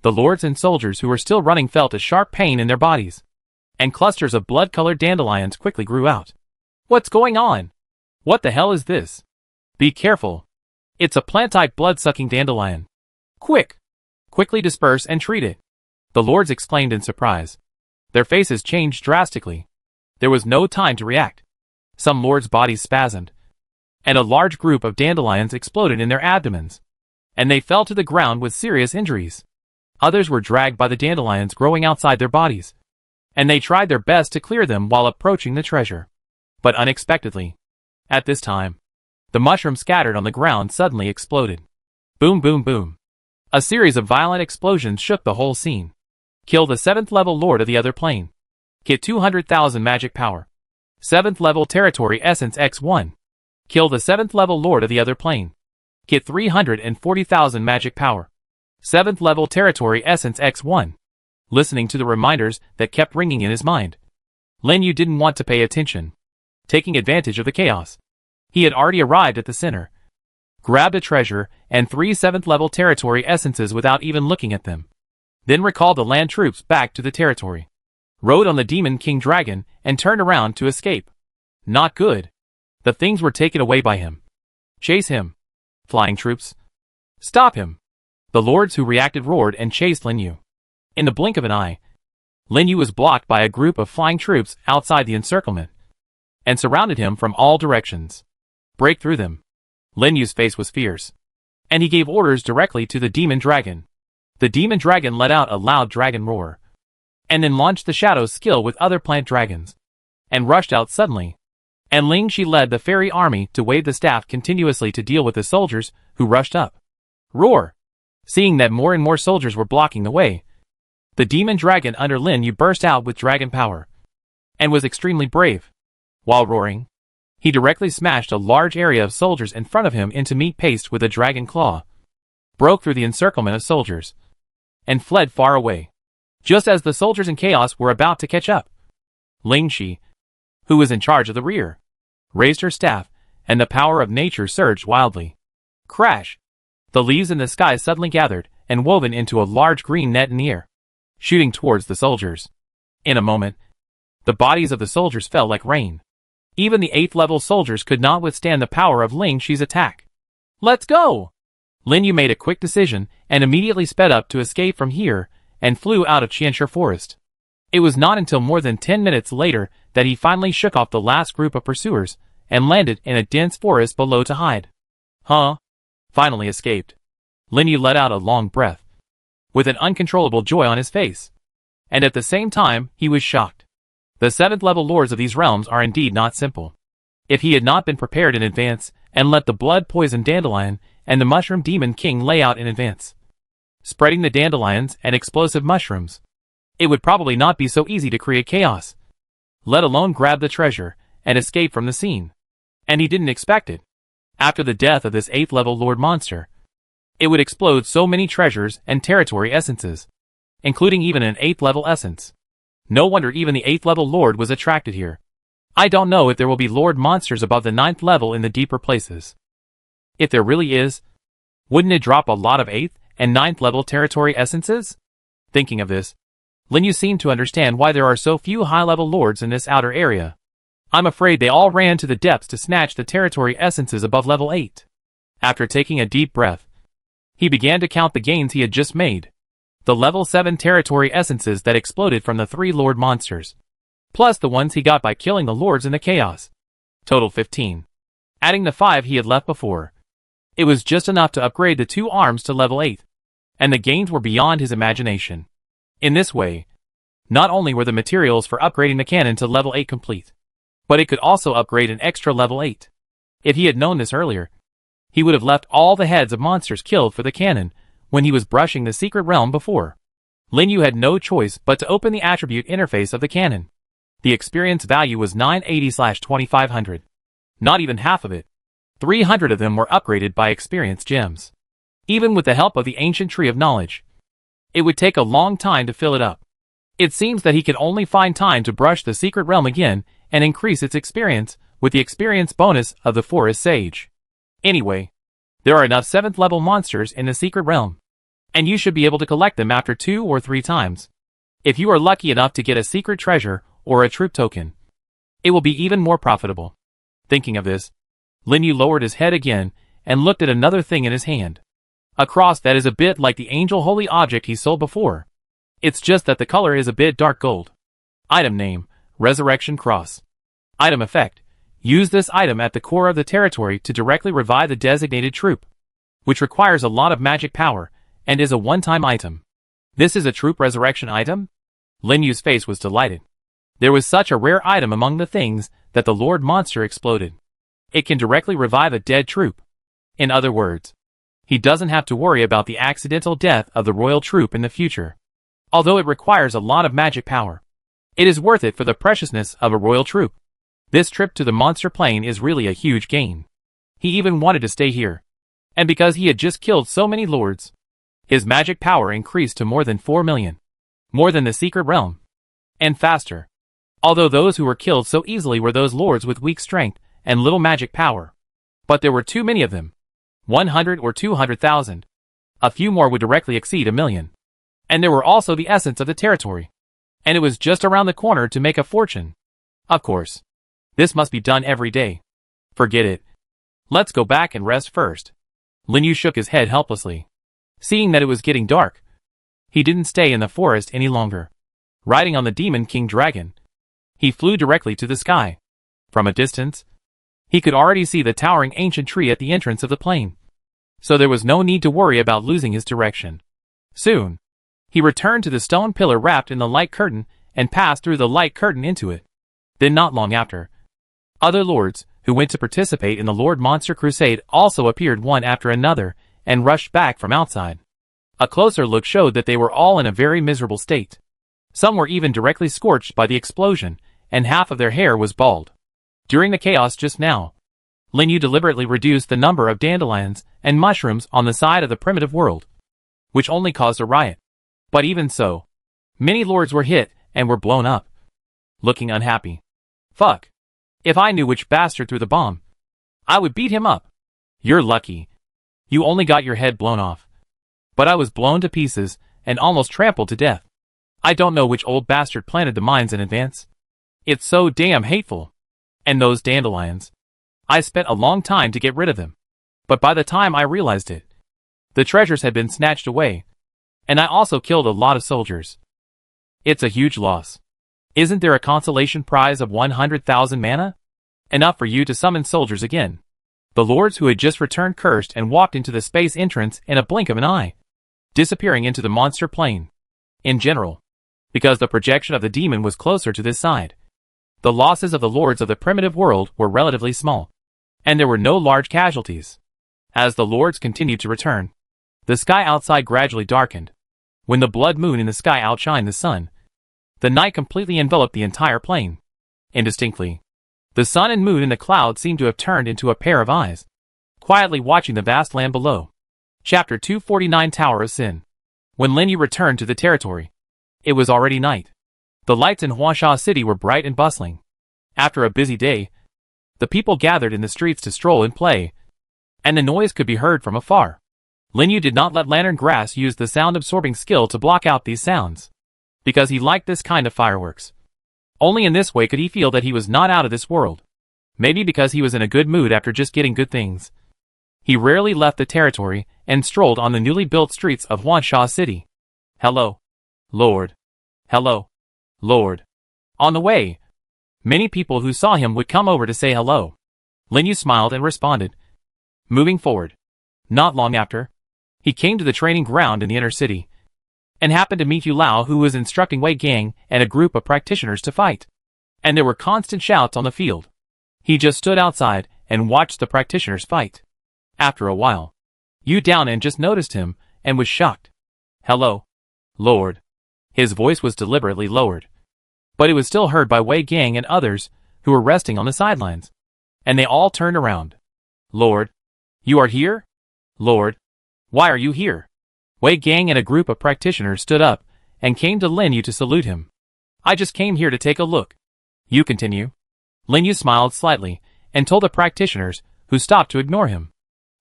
The lords and soldiers who were still running felt a sharp pain in their bodies, and clusters of blood-colored dandelions quickly grew out. What's going on? What the hell is this? Be careful. It's a plant-type blood-sucking dandelion. Quick! Quickly disperse and treat it. The lords exclaimed in surprise. Their faces changed drastically. There was no time to react. Some lords' bodies spasmed, and a large group of dandelions exploded in their abdomens, and they fell to the ground with serious injuries. Others were dragged by the dandelions growing outside their bodies, and they tried their best to clear them while approaching the treasure. But unexpectedly, at this time, the mushroom scattered on the ground suddenly exploded. Boom, boom, boom. A series of violent explosions shook the whole scene. Kill the 7th level lord of the other plane. Get 200,000 magic power. 7th level territory essence X1. Kill the 7th level lord of the other plane. Get 340,000 magic power. 7th level territory essence X1. Listening to the reminders that kept ringing in his mind, Lin Yu didn't want to pay attention. Taking advantage of the chaos, he had already arrived at the center, grabbed a treasure and 3 7th level territory essences without even looking at them. Then recalled the land troops back to the territory, rode on the demon king dragon, and turned around to escape. Not good. The things were taken away by him. Chase him. Flying troops. Stop him. The lords who reacted roared and chased Lin Yu. In the blink of an eye, Lin Yu was blocked by a group of flying troops outside the encirclement, and surrounded him from all directions. Break through them. Lin Yu's face was fierce, and he gave orders directly to the demon dragon. The demon dragon let out a loud dragon roar, and then launched the shadow's skill with other plant dragons, and rushed out suddenly. And Ling Shi led the fairy army to wave the staff continuously to deal with the soldiers who rushed up. Roar! Seeing that more and more soldiers were blocking the way, the demon dragon under Lin Yu burst out with dragon power, and was extremely brave. While roaring, he directly smashed a large area of soldiers in front of him into meat paste with a dragon claw, broke through the encirclement of soldiers, and fled far away. Just as the soldiers in chaos were about to catch up, Ling Shi, who was in charge of the rear, raised her staff, and the power of nature surged wildly. Crash! The leaves in the sky suddenly gathered and woven into a large green net in the air, shooting towards the soldiers. In a moment, the bodies of the soldiers fell like rain. Even the 8th level soldiers could not withstand the power of Ling Shi's attack. Let's go! Lin Yu made a quick decision and immediately sped up to escape from here and flew out of Qianshi Forest. It was not until more than 10 minutes later that he finally shook off the last group of pursuers and landed in a dense forest below to hide. Huh? Finally escaped. Lin Yu let out a long breath, with an uncontrollable joy on his face. And at the same time, he was shocked. The 7th level lords of these realms are indeed not simple. If he had not been prepared in advance and let the blood-poisoned dandelion and the mushroom demon king lay out in advance, spreading the dandelions and explosive mushrooms, it would probably not be so easy to create chaos, let alone grab the treasure and escape from the scene. And he didn't expect it. After the death of this 8th level lord monster, it would explode so many treasures and territory essences, including even an 8th level essence. No wonder even the 8th level lord was attracted here. I don't know if there will be lord monsters above the 9th level in the deeper places. If there really is, wouldn't it drop a lot of 8th and 9th level territory essences? Thinking of this, Lin Yu seemed to understand why there are so few high-level lords in this outer area. I'm afraid they all ran to the depths to snatch the territory essences above level 8. After taking a deep breath, he began to count the gains he had just made. The level 7 territory essences that exploded from the 3 lord monsters, plus the ones he got by killing the lords in the chaos. Total 15. Adding the 5 he had left before. It was just enough to upgrade the 2 arms to level 8, and the gains were beyond his imagination. In this way, not only were the materials for upgrading the cannon to level 8 complete, but it could also upgrade an extra level 8. If he had known this earlier, he would have left all the heads of monsters killed for the cannon when he was brushing the secret realm before. Lin Yu had no choice but to open the attribute interface of the cannon. The experience value was 980/2500. Not even half of it. 300 of them were upgraded by experience gems. Even with the help of the ancient tree of knowledge, it would take a long time to fill it up. It seems that he could only find time to brush the secret realm again and increase its experience with the experience bonus of the forest sage. Anyway, there are enough 7th level monsters in the secret realm, and you should be able to collect them after 2 or 3 times. If you are lucky enough to get a secret treasure or a troop token, it will be even more profitable. Thinking of this, Lin Yu lowered his head again and looked at another thing in his hand. A cross that is a bit like the angel holy object he sold before. It's just that the color is a bit dark gold. Item name, Resurrection Cross. Item effect, use this item at the core of the territory to directly revive the designated troop, which requires a lot of magic power and is a one-time item. This is a troop resurrection item? Lin Yu's face was delighted. There was such a rare item among the things that the Lord Monster exploded. It can directly revive a dead troop. In other words, he doesn't have to worry about the accidental death of the royal troop in the future. Although it requires a lot of magic power, it is worth it for the preciousness of a royal troop. This trip to the monster plane is really a huge gain. He even wanted to stay here. And because he had just killed so many lords, his magic power increased to more than 4 million. More than the secret realm. And faster. Although those who were killed so easily were those lords with weak strength and little magic power. But there were too many of them. 100 or 200,000. A few more would directly exceed 1 million. And there were also the essence of the territory. And it was just around the corner to make a fortune. Of course. This must be done every day. Forget it. Let's go back and rest first. Lin Yu shook his head helplessly. Seeing that it was getting dark, he didn't stay in the forest any longer. Riding on the Demon King Dragon, he flew directly to the sky. From a distance, he could already see the towering ancient tree at the entrance of the plain. So there was no need to worry about losing his direction. Soon, he returned to the stone pillar wrapped in the light curtain and passed through the light curtain into it. Then not long after, other lords, who went to participate in the Lord Monster Crusade, also appeared one after another and rushed back from outside. A closer look showed that they were all in a very miserable state. Some were even directly scorched by the explosion, and half of their hair was bald. During the chaos just now, Lin Yu deliberately reduced the number of dandelions and mushrooms on the side of the primitive world, which only caused a riot. But even so, many lords were hit and were blown up. Looking unhappy. Fuck. If I knew which bastard threw the bomb, I would beat him up. You're lucky. You only got your head blown off. But I was blown to pieces and almost trampled to death. I don't know which old bastard planted the mines in advance. It's so damn hateful. And those dandelions. I spent a long time to get rid of them. But by the time I realized it, the treasures had been snatched away. And I also killed a lot of soldiers. It's a huge loss. Isn't there a consolation prize of 100,000 mana? Enough for you to summon soldiers again. The lords who had just returned cursed and walked into the space entrance in a blink of an eye, disappearing into the monster plane. In general, because the projection of the demon was closer to this side, the losses of the lords of the primitive world were relatively small, and there were no large casualties. As the lords continued to return, the sky outside gradually darkened. When the blood moon in the sky outshined the sun, the night completely enveloped the entire plane. Indistinctly, the sun and moon in the clouds seemed to have turned into a pair of eyes, quietly watching the vast land below. Chapter 249 Tower of Sin. When Lin Yu returned to the territory, it was already night. The lights in Huaxia City were bright and bustling. After a busy day, the people gathered in the streets to stroll and play, and the noise could be heard from afar. Lin Yu did not let Lantern Grass use the sound-absorbing skill to block out these sounds, because he liked this kind of fireworks. Only in this way could he feel that he was not out of this world. Maybe because he was in a good mood after just getting good things. He rarely left the territory and strolled on the newly built streets of Huansha City. Hello, Lord. Hello, Lord. On the way, many people who saw him would come over to say hello. Lin Yu smiled and responded. Moving forward. Not long after, he came to the training ground in the inner city, and happened to meet Yu Lao, who was instructing Wei Gang and a group of practitioners to fight. And there were constant shouts on the field. He just stood outside and watched the practitioners fight. After a while, Yu Daonan just noticed him and was shocked. Hello, Lord. His voice was deliberately lowered, but it was still heard by Wei Gang and others who were resting on the sidelines. And they all turned around. Lord, you are here? Lord, why are you here? Wei Gang and a group of practitioners stood up and came to Lin Yu to salute him. I just came here to take a look. You continue. Lin Yu smiled slightly and told the practitioners, who stopped to ignore him.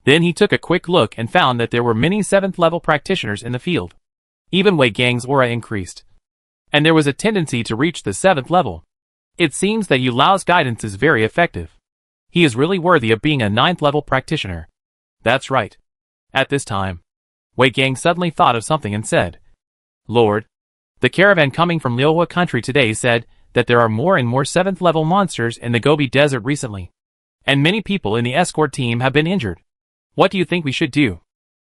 Then he took a quick look and found that there were many 7th level practitioners in the field. Even Wei Gang's aura increased, and there was a tendency to reach the 7th level. It seems that Yu Lao's guidance is very effective. He is really worthy of being a 9th level practitioner. That's right. At this time, Wei Gang suddenly thought of something and said, Lord, the caravan coming from Liuhua country today said that there are more and more 7th level monsters in the Gobi Desert recently, and many people in the escort team have been injured. What do you think we should do?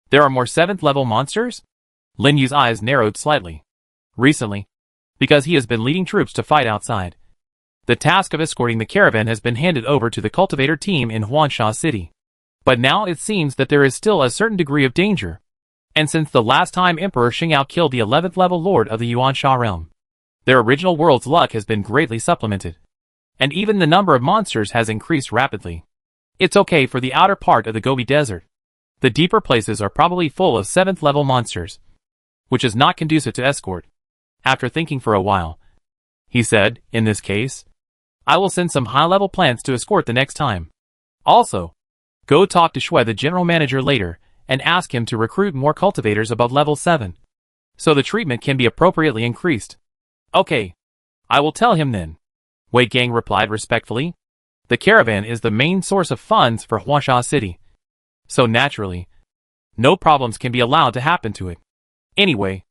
There are more 7th level monsters? Lin Yu's eyes narrowed slightly. Recently, because he has been leading troops to fight outside, the task of escorting the caravan has been handed over to the cultivator team in Huansha City. But now it seems that there is still a certain degree of danger. And since the last time Emperor Xingyao killed the 11th level lord of the Yuansha realm, their original world's luck has been greatly supplemented. And even the number of monsters has increased rapidly. It's okay for the outer part of the Gobi Desert. The deeper places are probably full of 7th level monsters, which is not conducive to escort. After thinking for a while, he said, in this case, I will send some high-level plants to escort the next time. Also, go talk to Shui, the general manager, later, and ask him to recruit more cultivators above level 7, so the treatment can be appropriately increased. Okay, I will tell him then. Wei Gang replied respectfully. The caravan is the main source of funds for Huansha City, so naturally, no problems can be allowed to happen to it. Anyway,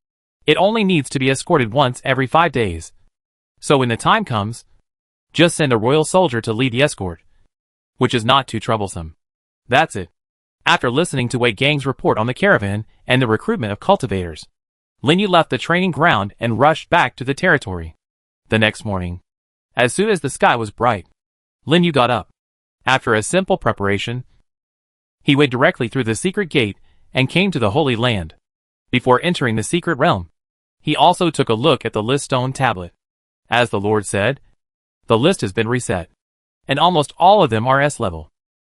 it only needs to be escorted once every 5 days. So when the time comes, just send a royal soldier to lead the escort, which is not too troublesome. That's it. After listening to Wei Gang's report on the caravan and the recruitment of cultivators, Lin Yu left the training ground and rushed back to the territory. The next morning, as soon as the sky was bright, Lin Yu got up. After a simple preparation, he went directly through the secret gate and came to the Holy Land. Before entering the secret realm, he also took a look at the list stone tablet. As the Lord said, the list has been reset, and almost all of them are S level.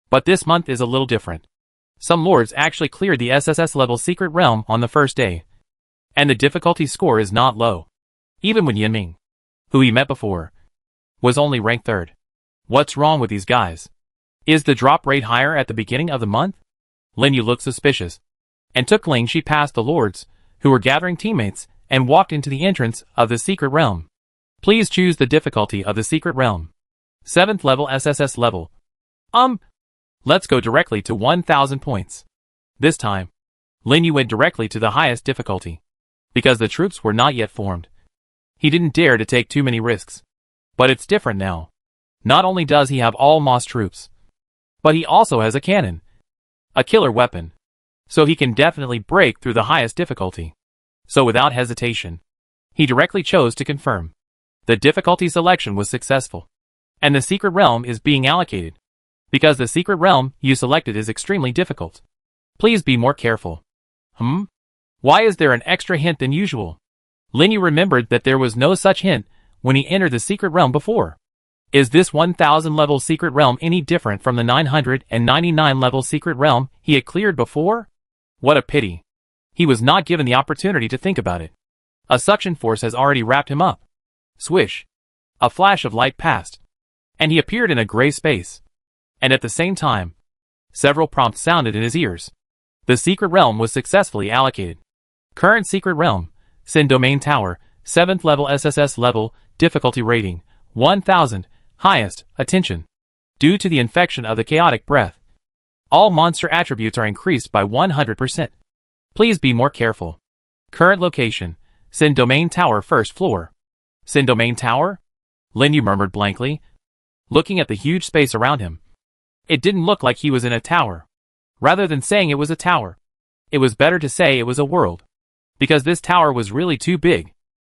But this month is a little different. Some lords actually cleared the SSS level secret realm on the first day, and the difficulty score is not low. Even when Yinming, who he met before, was only ranked 3rd. What's wrong with these guys? Is the drop rate higher at the beginning of the month? Lin Yu looked suspicious, and took Ling Shi past the lords, who were gathering teammates, and walked into the entrance of the secret realm. Please choose the difficulty of the secret realm. 7th level SSS level. Let's go directly to 1000 points. This time, Lin Yu went directly to the highest difficulty. Because the troops were not yet formed, he didn't dare to take too many risks. But it's different now. Not only does he have all Moss troops, but he also has a cannon, a killer weapon, so he can definitely break through the highest difficulty. So without hesitation, he directly chose to confirm. The difficulty selection was successful, and the secret realm is being allocated, because the secret realm you selected is extremely difficult. Please be more careful. Why is there an extra hint than usual? Lin Yu remembered that there was no such hint when he entered the secret realm before. Is this 1000 level secret realm any different from the 999 level secret realm he had cleared before? What a pity. He was not given the opportunity to think about it. A suction force has already wrapped him up. Swish. A flash of light passed, and he appeared in a gray space. And at the same time, several prompts sounded in his ears. The secret realm was successfully allocated. Current secret realm, Sin Domain Tower, 7th level SSS level, difficulty rating, 1000, highest, attention. Due to the infection of the chaotic breath, all monster attributes are increased by 100%. Please be more careful. Current location, Sin Domain Tower 1st floor. Sin Domain Tower? Linyu murmured blankly, looking at the huge space around him. It didn't look like he was in a tower. Rather than saying it was a tower, it was better to say it was a world. Because this tower was really too big.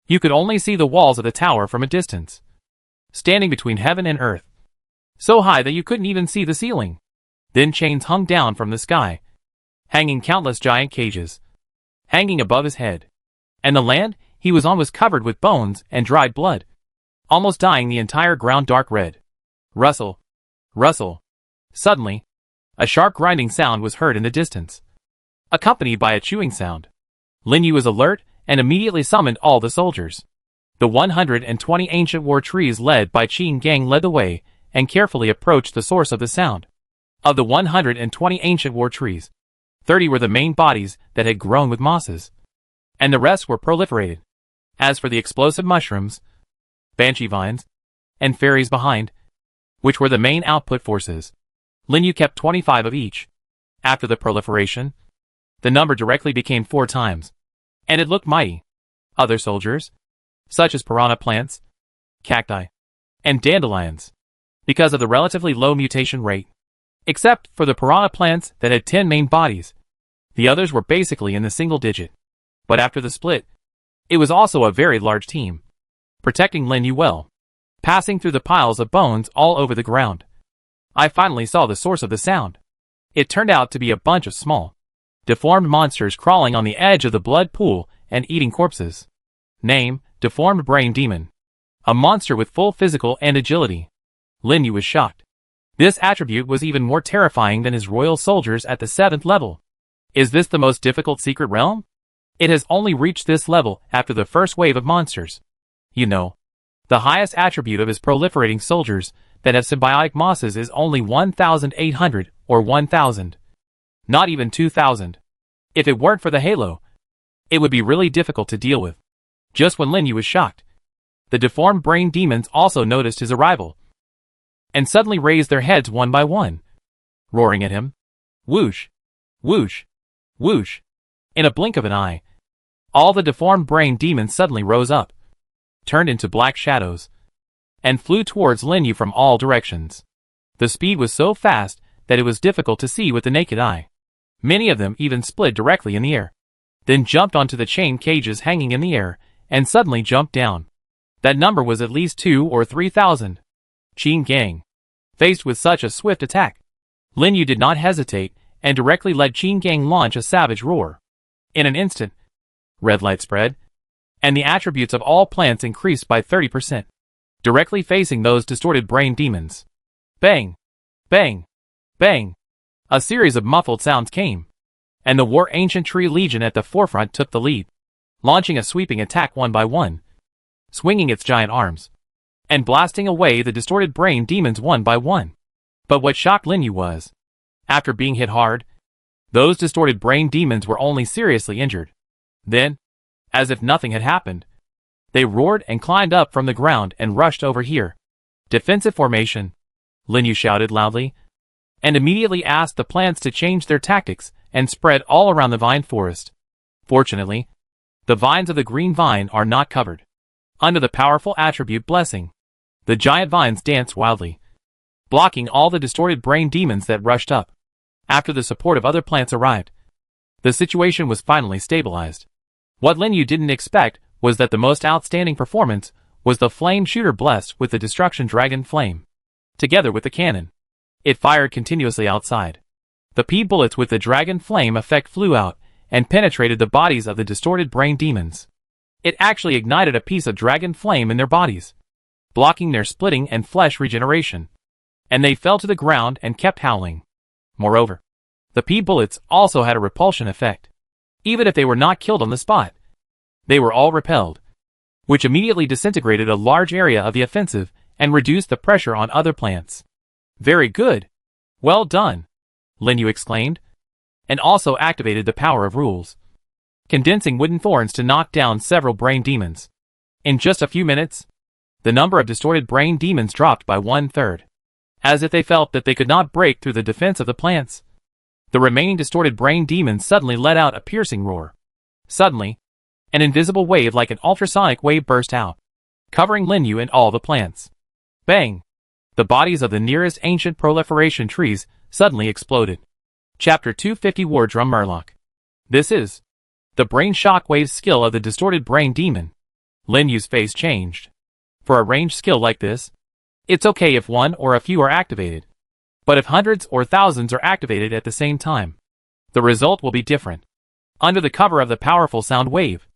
You could only see the walls of the tower from a distance, standing between heaven and earth. So high that you couldn't even see the ceiling. Then chains hung down from the sky, hanging countless giant cages, hanging above his head. And the land he was on was covered with bones and dried blood, almost dyeing the entire ground dark red. Rustle. Rustle. Suddenly, a sharp grinding sound was heard in the distance, accompanied by a chewing sound. Linyu was alert and immediately summoned all the soldiers. The 120 ancient war trees led by Qin Gang led the way and carefully approached the source of the sound. Of the 120 ancient war trees, 30 were the main bodies that had grown with mosses, and the rest were proliferated. As for the explosive mushrooms, banshee vines, and fairies behind, which were the main output forces, Linyu kept 25 of each. After the proliferation, the number directly became 4 times, and it looked mighty. Other soldiers, such as piranha plants, cacti, and dandelions, because of the relatively low mutation rate, except for the piranha plants that had 10 main bodies, the others were basically in the single digit. But after the split, it was also a very large team, protecting Linyu well, passing through the piles of bones all over the ground. I finally saw the source of the sound. It turned out to be a bunch of small, deformed monsters crawling on the edge of the blood pool and eating corpses. Name, Deformed Brain Demon. A monster with full physical and agility. Linyu was shocked. This attribute was even more terrifying than his royal soldiers at the 7th level. Is this the most difficult secret realm? It has only reached this level after the first wave of monsters. You know, the highest attribute of his proliferating soldiers that have symbiotic mosses is only 1,800 or 1,000. Not even 2,000. If it weren't for the halo, it would be really difficult to deal with. Just when Linyu was shocked, the deformed brain demons also noticed his arrival, and suddenly raised their heads one by one, roaring at him. Whoosh! Whoosh! Whoosh! In a blink of an eye, all the deformed brain demons suddenly rose up, turned into black shadows, and flew towards Linyu from all directions. The speed was so fast that it was difficult to see with the naked eye. Many of them even split directly in the air, then jumped onto the chain cages hanging in the air, and suddenly jumped down. That number was at least 2,000 or 3,000. Qin Gang. Faced with such a swift attack, Linyu did not hesitate and directly let Qin Gang launch a savage roar. In an instant, red light spread, and the attributes of all plants increased by 30%, directly facing those distorted brain demons. Bang! Bang! Bang! A series of muffled sounds came, and the War Ancient Tree Legion at the forefront took the lead, launching a sweeping attack one by one, swinging its giant arms, and blasting away the distorted brain demons one by one. But what shocked Linyu was, after being hit hard, those distorted brain demons were only seriously injured. Then, as if nothing had happened, they roared and climbed up from the ground and rushed over here. Defensive formation, Linyu shouted loudly, and immediately asked the plants to change their tactics and spread all around the vine forest. Fortunately, the vines of the green vine are not covered. Under the powerful attribute blessing, the giant vines danced wildly, blocking all the distorted brain demons that rushed up. After the support of other plants arrived, the situation was finally stabilized. What Linyu didn't expect was that the most outstanding performance was the flame shooter blessed with the destruction dragon flame, together with the cannon. It fired continuously outside. The P bullets with the dragon flame effect flew out and penetrated the bodies of the distorted brain demons. It actually ignited a piece of dragon flame in their bodies, blocking their splitting and flesh regeneration, and they fell to the ground and kept howling. Moreover, the P bullets also had a repulsion effect. Even if they were not killed on the spot, they were all repelled, which immediately disintegrated a large area of the offensive and reduced the pressure on other plants. Very good. Well done, Linyu exclaimed, and also activated the power of rules, condensing wooden thorns to knock down several brain demons. In just a few minutes, the number of distorted brain demons dropped by 1/3. As if they felt that they could not break through the defense of the plants, the remaining distorted brain demons suddenly let out a piercing roar. Suddenly, an invisible wave like an ultrasonic wave burst out, covering Linyu and all the plants. Bang! The bodies of the nearest ancient proliferation trees suddenly exploded. Chapter 250 War Drum Murloc. This is the brain shockwave skill of the distorted brain demon. Linyu's face changed. For a ranged skill like this, it's okay if one or a few are activated. But if hundreds or thousands are activated at the same time, the result will be different. Under the cover of the powerful sound wave,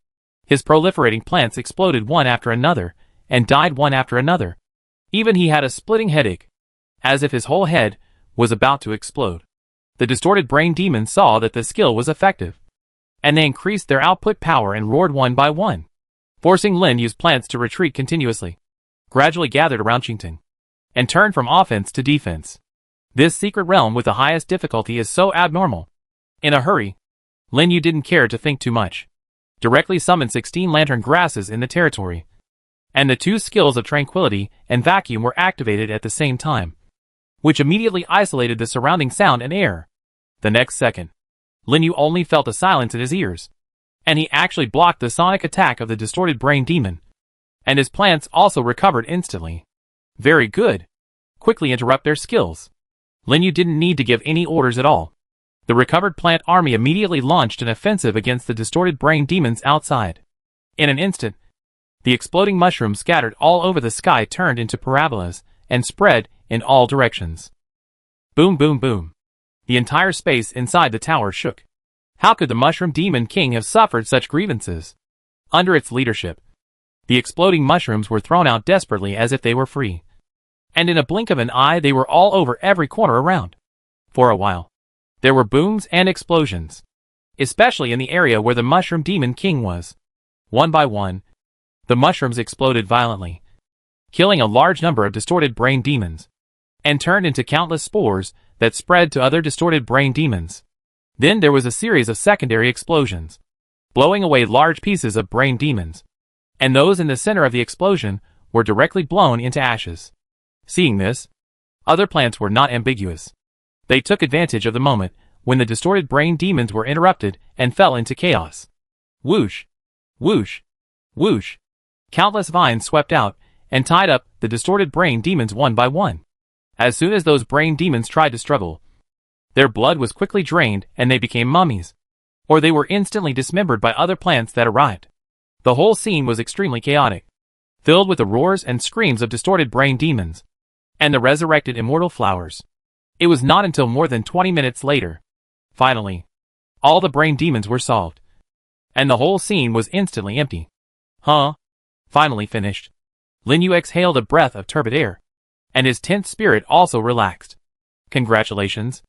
his proliferating plants exploded one after another, and died one after another. Even he had a splitting headache, as if his whole head was about to explode. The distorted brain demons saw that the skill was effective, and they increased their output power and roared one by one, forcing Linyu's plants to retreat continuously, gradually gathered around Qingtang, and turned from offense to defense. This secret realm with the highest difficulty is so abnormal. In a hurry, Linyu didn't care to think too much. Directly summoned 16 lantern grasses in the territory, and the two skills of tranquility and vacuum were activated at the same time, which immediately isolated the surrounding sound and air. The next second, Linyu only felt a silence in his ears, and he actually blocked the sonic attack of the distorted brain demon, and his plants also recovered instantly. Very good. Quickly interrupt their skills. Linyu didn't need to give any orders at all. The recovered plant army immediately launched an offensive against the distorted brain demons outside. In an instant, the exploding mushrooms scattered all over the sky turned into parabolas and spread in all directions. Boom, boom, boom. The entire space inside the tower shook. How could the Mushroom Demon King have suffered such grievances? Under its leadership, the exploding mushrooms were thrown out desperately as if they were free. And in a blink of an eye they were all over every corner around. For a while, there were booms and explosions, especially in the area where the Mushroom Demon King was. One by one, the mushrooms exploded violently, killing a large number of distorted brain demons, and turned into countless spores that spread to other distorted brain demons. Then there was a series of secondary explosions, blowing away large pieces of brain demons, and those in the center of the explosion were directly blown into ashes. Seeing this, other plants were not ambiguous. They took advantage of the moment when the distorted brain demons were interrupted and fell into chaos. Whoosh! Whoosh! Whoosh! Countless vines swept out and tied up the distorted brain demons one by one. As soon as those brain demons tried to struggle, their blood was quickly drained and they became mummies, or they were instantly dismembered by other plants that arrived. The whole scene was extremely chaotic, filled with the roars and screams of distorted brain demons, and the resurrected immortal flowers. It was not until more than 20 minutes later, finally, all the brain demons were solved, and the whole scene was instantly empty. Huh? Finally finished. Linyu exhaled a breath of turbid air, and his tense spirit also relaxed. Congratulations.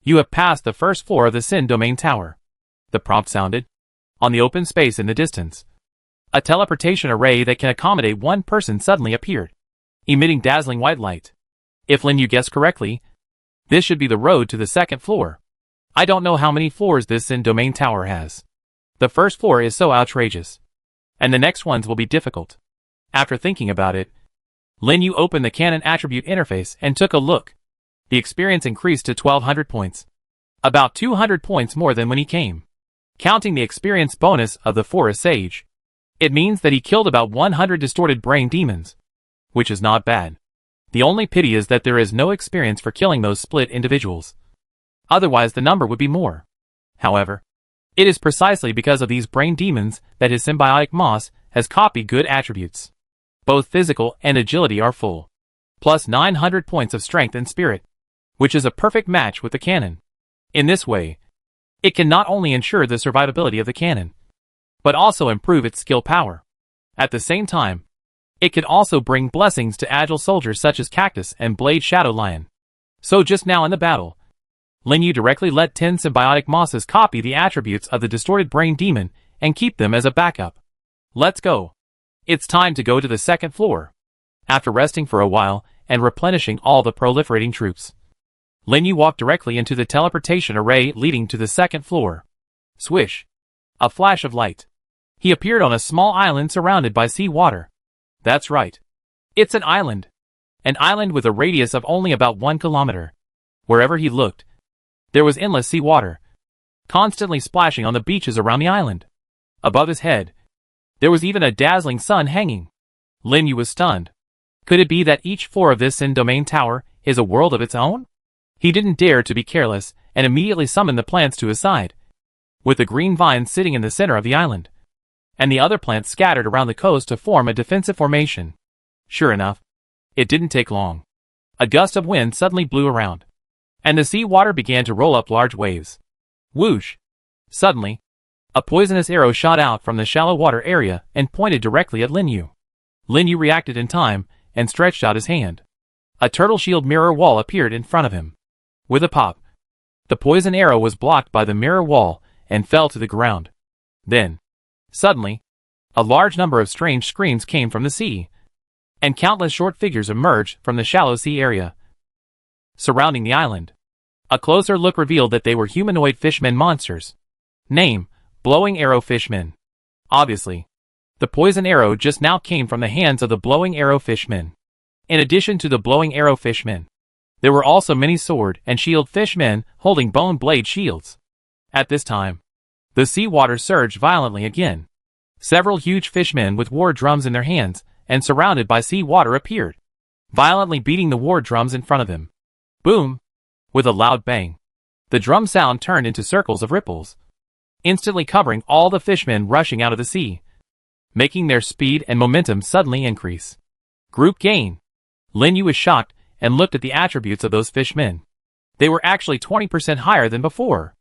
You have passed the first floor of the Sin Domain Tower. The prompt sounded. On the open space in the distance, a teleportation array that can accommodate one person suddenly appeared, emitting dazzling white light. If Linyu guessed correctly, this should be the road to the second floor. I don't know how many floors this Sin Domain Tower has. The first floor is so outrageous, and the next ones will be difficult. After thinking about it, Linyu opened the Canon Attribute interface and took a look. The experience increased to 1200 points. About 200 points more than when he came. Counting the experience bonus of the Forest Sage, it means that he killed about 100 distorted brain demons, which is not bad. The only pity is that there is no experience for killing those split individuals. Otherwise the number would be more. However, it is precisely because of these brain demons that his symbiotic moss has copied good attributes. Both physical and agility are full, plus 900 points of strength and spirit, which is a perfect match with the cannon. In this way, it can not only ensure the survivability of the cannon, but also improve its skill power. At the same time, it can also bring blessings to agile soldiers such as Cactus and Blade Shadow Lion. So just now in the battle, Linyu directly let 10 symbiotic mosses copy the attributes of the distorted brain demon and keep them as a backup. Let's go. It's time to go to the second floor. After resting for a while and replenishing all the proliferating troops, Lin Yu walked directly into the teleportation array leading to the second floor. Swish. A flash of light. He appeared on a small island surrounded by sea water. That's right. It's an island. An island with a radius of only about 1 kilometer. Wherever he looked, there was endless sea water, constantly splashing on the beaches around the island. Above his head, there was even a dazzling sun hanging. Lin Yu was stunned. Could it be that each floor of this Sin Domain tower is a world of its own? He didn't dare to be careless and immediately summoned the plants to his side, with the green vines sitting in the center of the island, and the other plants scattered around the coast to form a defensive formation. Sure enough, it didn't take long. A gust of wind suddenly blew around, and the sea water began to roll up large waves. Whoosh! Suddenly, a poisonous arrow shot out from the shallow water area and pointed directly at Lin Yu. Lin Yu reacted in time and stretched out his hand. A turtle shield mirror wall appeared in front of him. With a pop, the poison arrow was blocked by the mirror wall and fell to the ground. Then, suddenly, a large number of strange screams came from the sea, and countless short figures emerged from the shallow sea area surrounding the island. A closer look revealed that they were humanoid fishmen monsters. Name: Blowing Arrow Fishmen. Obviously, the poison arrow just now came from the hands of the Blowing Arrow Fishmen. In addition to the Blowing Arrow Fishmen, there were also many sword and shield fishmen holding bone blade shields. At this time, the sea water surged violently again. Several huge fishmen with war drums in their hands and surrounded by sea water appeared, violently beating the war drums in front of them. Boom! With a loud bang, the drum sound turned into circles of ripples, instantly covering all the fishmen rushing out of the sea, making their speed and momentum suddenly increase. Group gain. Lin Yu was shocked and looked at the attributes of those fishmen. They were actually 20% higher than before.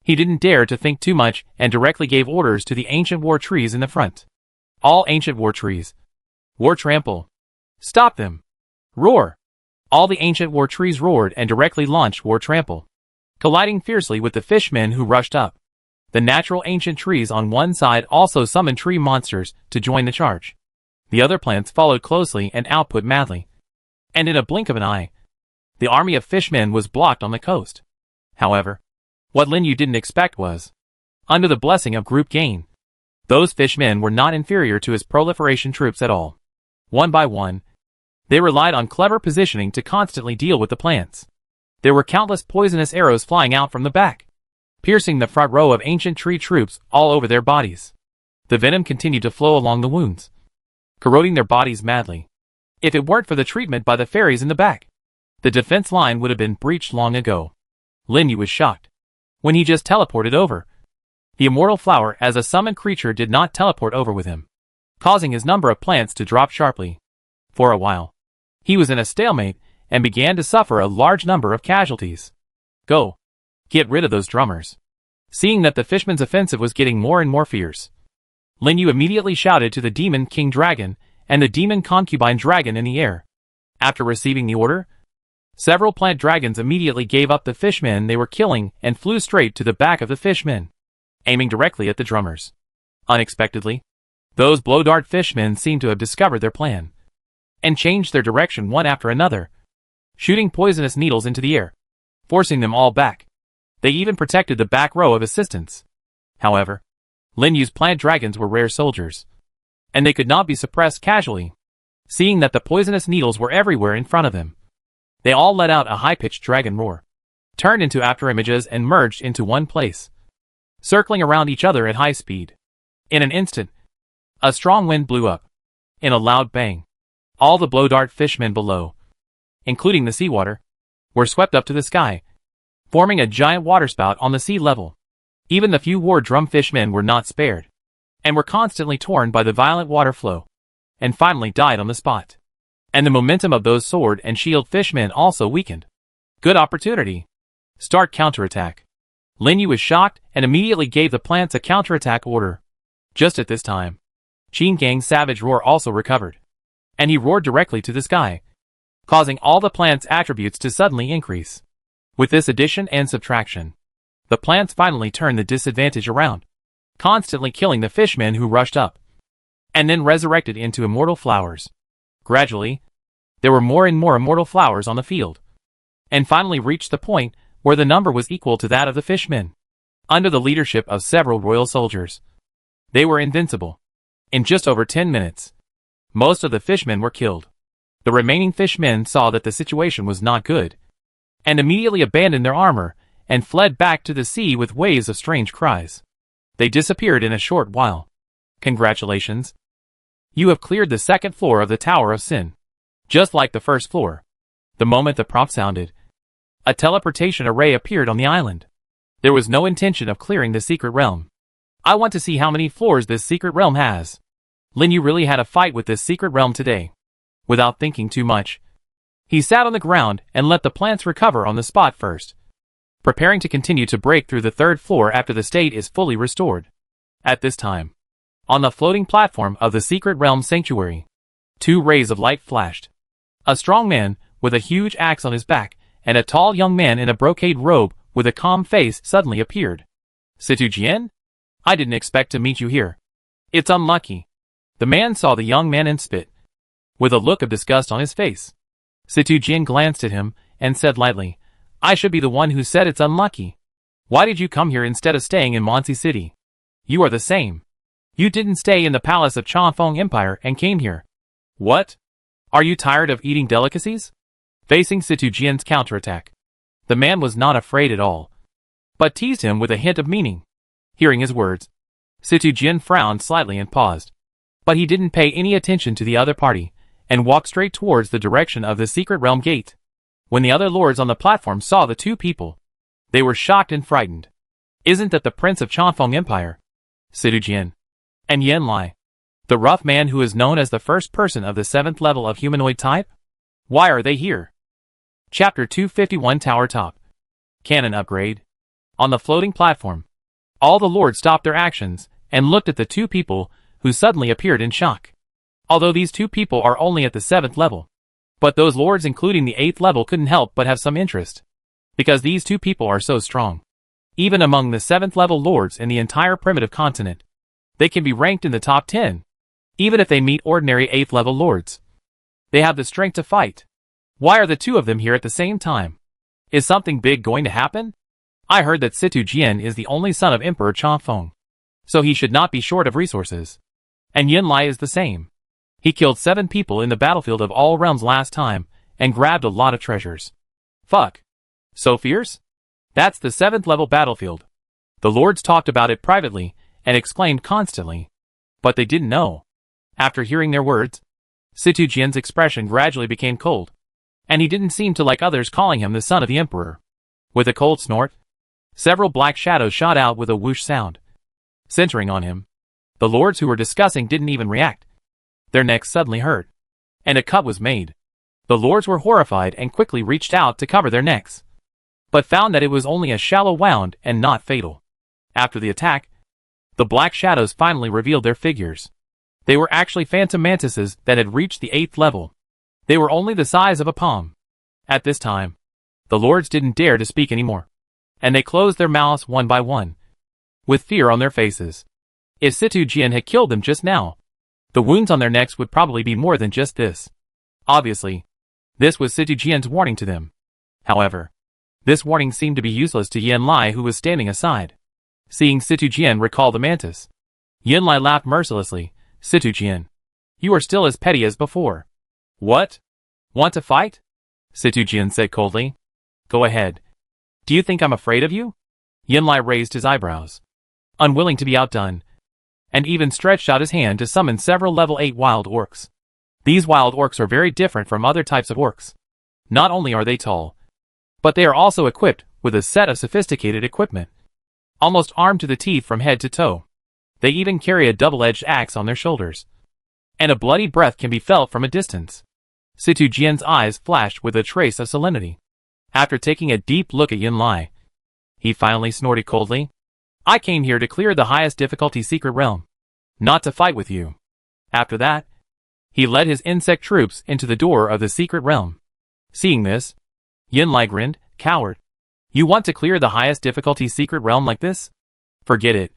He didn't dare to think too much and directly gave orders to the ancient war trees in the front. All ancient war trees. War trample. Stop them. Roar. All the ancient war trees roared and directly launched war trample, colliding fiercely with the fishmen who rushed up. The natural ancient trees on one side also summoned tree monsters to join the charge. The other plants followed closely and output madly. And in a blink of an eye, the army of fishmen was blocked on the coast. However, what Lin Yu didn't expect was, under the blessing of group gain, those fishmen were not inferior to his proliferation troops at all. One by one, they relied on clever positioning to constantly deal with the plants. There were countless poisonous arrows flying out from the back, piercing the front row of ancient tree troops all over their bodies. The venom continued to flow along the wounds, corroding their bodies madly. If it weren't for the treatment by the fairies in the back, the defense line would have been breached long ago. Lin Yu was shocked when he just teleported over. The immortal flower as a summoned creature did not teleport over with him, causing his number of plants to drop sharply. For a while, he was in a stalemate and began to suffer a large number of casualties. Go. Get rid of those drummers. Seeing that the fishman's offensive was getting more and more fierce, Lin Yu immediately shouted to the Demon King Dragon and the Demon Concubine Dragon in the air. After receiving the order, several plant dragons immediately gave up the fishmen they were killing and flew straight to the back of the fishmen, aiming directly at the drummers. Unexpectedly, those blow dart fishmen seemed to have discovered their plan, and changed their direction one after another, shooting poisonous needles into the air, forcing them all back. They even protected the back row of assistants. However, Lin Yu's plant dragons were rare soldiers, and they could not be suppressed casually. Seeing that the poisonous needles were everywhere in front of them, they all let out a high-pitched dragon roar, turned into afterimages and merged into one place, circling around each other at high speed. In an instant, a strong wind blew up. In a loud bang, all the blow dart fishmen below, including the seawater, were swept up to the sky, forming a giant waterspout on the sea level. Even the few war drum fishmen were not spared, and were constantly torn by the violent water flow, and finally died on the spot. And the momentum of those sword and shield fishmen also weakened. Good opportunity. Start counterattack. Lin Yu was shocked and immediately gave the plants a counterattack order. Just at this time, Qin Gang's savage roar also recovered, and he roared directly to the sky, causing all the plants' attributes to suddenly increase. With this addition and subtraction, the plants finally turned the disadvantage around, constantly killing the fishmen who rushed up, and then resurrected into immortal flowers. Gradually, there were more and more immortal flowers on the field, and finally reached the point where the number was equal to that of the fishmen. Under the leadership of several royal soldiers, they were invincible. In just over 10 minutes, most of the fishmen were killed. The remaining fishmen saw that the situation was not good, and immediately abandoned their armor and fled back to the sea with waves of strange cries. They disappeared in a short while. Congratulations. You have cleared the second floor of the Tower of Sin. Just like the first floor. The moment the prompt sounded, a teleportation array appeared on the island. There was no intention of clearing the secret realm. I want to see how many floors this secret realm has. Lin Yu really had a fight with this secret realm today. Without thinking too much, he sat on the ground and let the plants recover on the spot first, preparing to continue to break through the third floor after the state is fully restored. At this time, on the floating platform of the secret realm sanctuary, 2 rays of light flashed. A strong man with a huge axe on his back and a tall young man in a brocade robe with a calm face suddenly appeared. Situ Jian? I didn't expect to meet you here. It's unlucky. The man saw the young man and spit, with a look of disgust on his face. Situ Jian glanced at him and said lightly, I should be the one who said it's unlucky. Why did you come here instead of staying in Monsi City? You are the same. You didn't stay in the palace of Chanfeng Empire and came here. What? Are you tired of eating delicacies? Facing Situ Jian's counterattack, the man was not afraid at all, but teased him with a hint of meaning. Hearing his words, Situ Jian frowned slightly and paused. But he didn't pay any attention to the other party, and walked straight towards the direction of the secret realm gate. When the other lords on the platform saw the 2 people, they were shocked and frightened. Isn't that the prince of Chanfeng Empire? Situ Jian. And Yen Lai, the rough man who is known as the first person of the 7th level of humanoid type? Why are they here? Chapter 251 Tower Top. Cannon Upgrade. On the floating platform, all the lords stopped their actions and looked at the 2 people who suddenly appeared in shock. Although these 2 people are only at the 7th level, but those lords including the 8th level couldn't help but have some interest, because these 2 people are so strong. Even among the 7th level lords in the entire primitive continent, they can be ranked in the top 10, even if they meet ordinary 8th level lords. They have the strength to fight. Why are the 2 of them here at the same time? Is something big going to happen? I heard that Situ Jian is the only son of Emperor Chanfeng, so he should not be short of resources. And Yen Lai is the same. He killed 7 people in the battlefield of all realms last time, and grabbed a lot of treasures. Fuck. So fierce? That's the 7th level battlefield. The lords talked about it privately, and exclaimed constantly. But they didn't know. After hearing their words, Situ Jian's expression gradually became cold, and he didn't seem to like others calling him the son of the emperor. With a cold snort, several black shadows shot out with a whoosh sound, centering on him. The lords who were discussing didn't even react. Their necks suddenly hurt, and a cut was made. The lords were horrified and quickly reached out to cover their necks, but found that it was only a shallow wound and not fatal. After the attack, the black shadows finally revealed their figures. They were actually phantom mantises that had reached the 8th level. They were only the size of a palm. At this time, the lords didn't dare to speak anymore, and they closed their mouths one by one, with fear on their faces. If Situ Jian had killed them just now, the wounds on their necks would probably be more than just this. Obviously, this was Situ Jian's warning to them. However, this warning seemed to be useless to Yen Lai, who was standing aside. Seeing Situ Jian recall the mantis, Yen Lai laughed mercilessly. Situ Jian, you are still as petty as before. What? Want to fight? Situ Jian said coldly. Go ahead. Do you think I'm afraid of you? Yen Lai raised his eyebrows, unwilling to be outdone, and even stretched out his hand to summon several level 8 wild orcs. These wild orcs are very different from other types of orcs. Not only are they tall, but they are also equipped with a set of sophisticated equipment, almost armed to the teeth from head to toe. They even carry a double-edged axe on their shoulders, and a bloody breath can be felt from a distance. Situ Jian's eyes flashed with a trace of salinity. After taking a deep look at Yen Lai, he finally snorted coldly. I came here to clear the highest difficulty secret realm, not to fight with you. After that, he led his insect troops into the door of the secret realm. Seeing this, Yen Lai grinned. Coward. You want to clear the highest difficulty secret realm like this? Forget it.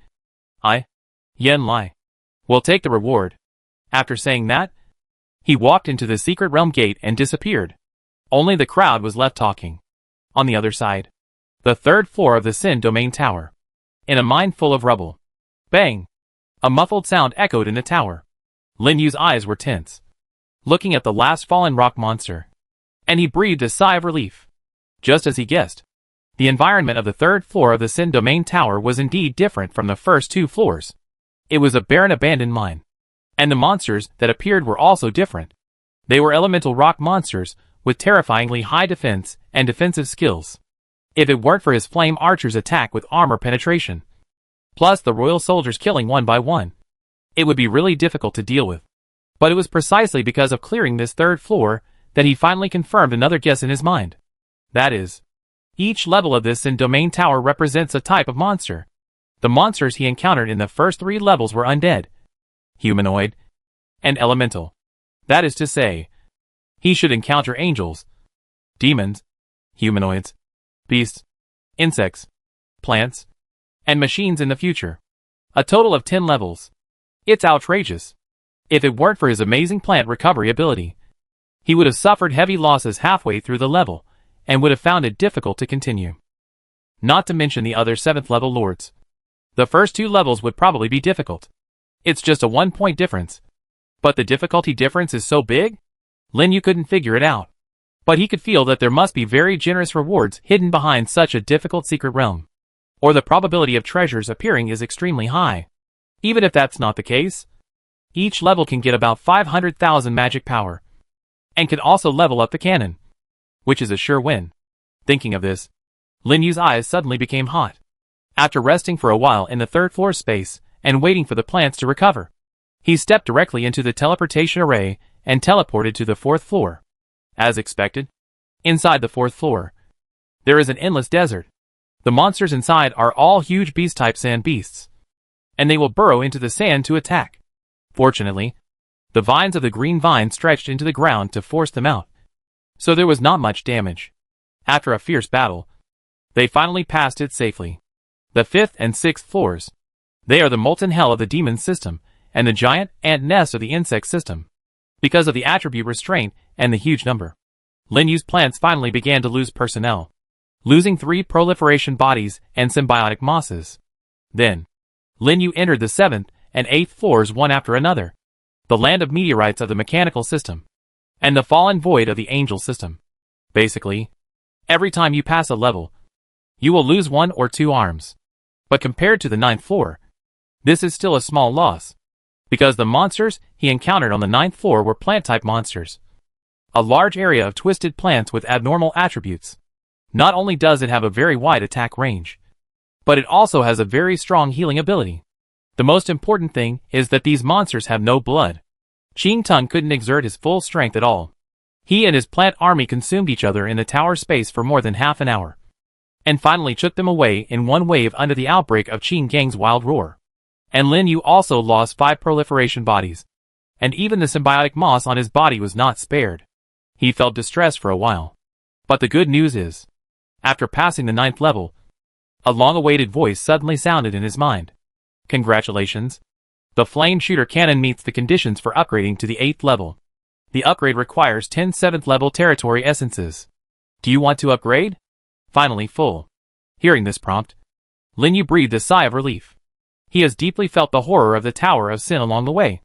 Yen Lai, will take the reward. After saying that, he walked into the secret realm gate and disappeared. Only the crowd was left talking. On the other side, the third floor of the Sin Domain Tower. In a mine full of rubble. Bang! A muffled sound echoed in the tower. Lin Yu's eyes were tense, looking at the last fallen rock monster. And he breathed a sigh of relief. Just as he guessed, the environment of the third floor of the Sin Domain Tower was indeed different from the first two floors. It was a barren abandoned mine. And the monsters that appeared were also different. They were elemental rock monsters, with terrifyingly high defense and defensive skills. If it weren't for his flame archer's attack with armor penetration, plus the royal soldiers killing one by one, it would be really difficult to deal with. But it was precisely because of clearing this third floor that he finally confirmed another guess in his mind. That is, each level of this Sin Domain Tower represents a type of monster. The monsters he encountered in the first 3 levels were undead, humanoid, and elemental. That is to say, he should encounter angels, demons, humanoids, beasts, insects, plants, and machines in the future. A total of 10 levels. It's outrageous. If it weren't for his amazing plant recovery ability, he would have suffered heavy losses halfway through the level, and would have found it difficult to continue. Not to mention the other 7th level lords. The first 2 levels would probably be difficult. It's just a 1-point difference. But the difficulty difference is so big? Lin Yu couldn't figure it out. But he could feel that there must be very generous rewards hidden behind such a difficult secret realm. Or the probability of treasures appearing is extremely high. Even if that's not the case, each level can get about 500,000 magic power. And can also level up the cannon, which is a sure win. Thinking of this, Lin Yu's eyes suddenly became hot. After resting for a while in the third floor space, and waiting for the plants to recover, he stepped directly into the teleportation array, and teleported to the 4th floor. As expected, inside the 4th floor, there is an endless desert. The monsters inside are all huge beast-type sand beasts, and they will burrow into the sand to attack. Fortunately, the vines of the green vine stretched into the ground to force them out, so there was not much damage. After a fierce battle, they finally passed it safely. The 5th and 6th floors. They are the molten hell of the demon system, and the giant ant nest of the insect system. Because of the attribute restraint and the huge number, Lin Yu's plants finally began to lose personnel, losing 3 proliferation bodies and symbiotic mosses. Then, Lin Yu entered the 7th and 8th floors one after another, the land of meteorites of the mechanical system, and the fallen void of the angel system. Basically, every time you pass a level, you will lose 1 or 2 arms. But compared to the 9th floor, this is still a small loss, because the monsters he encountered on the 9th floor were plant-type monsters. A large area of twisted plants with abnormal attributes. Not only does it have a very wide attack range, but it also has a very strong healing ability. The most important thing is that these monsters have no blood. Qing Tung couldn't exert his full strength at all. He and his plant army consumed each other in the tower space for more than half an hour, and finally took them away in one wave under the outbreak of Qing Gang's wild roar. And Lin Yu also lost 5 proliferation bodies, and even the symbiotic moss on his body was not spared. He felt distressed for a while. But the good news is, after passing the 9th level, a long-awaited voice suddenly sounded in his mind. Congratulations! The flame shooter cannon meets the conditions for upgrading to the 8th level. The upgrade requires 10 7th level territory essences. Do you want to upgrade? Finally full. Hearing this prompt, Lin Yu breathed a sigh of relief. He has deeply felt the horror of the Tower of Sin along the way.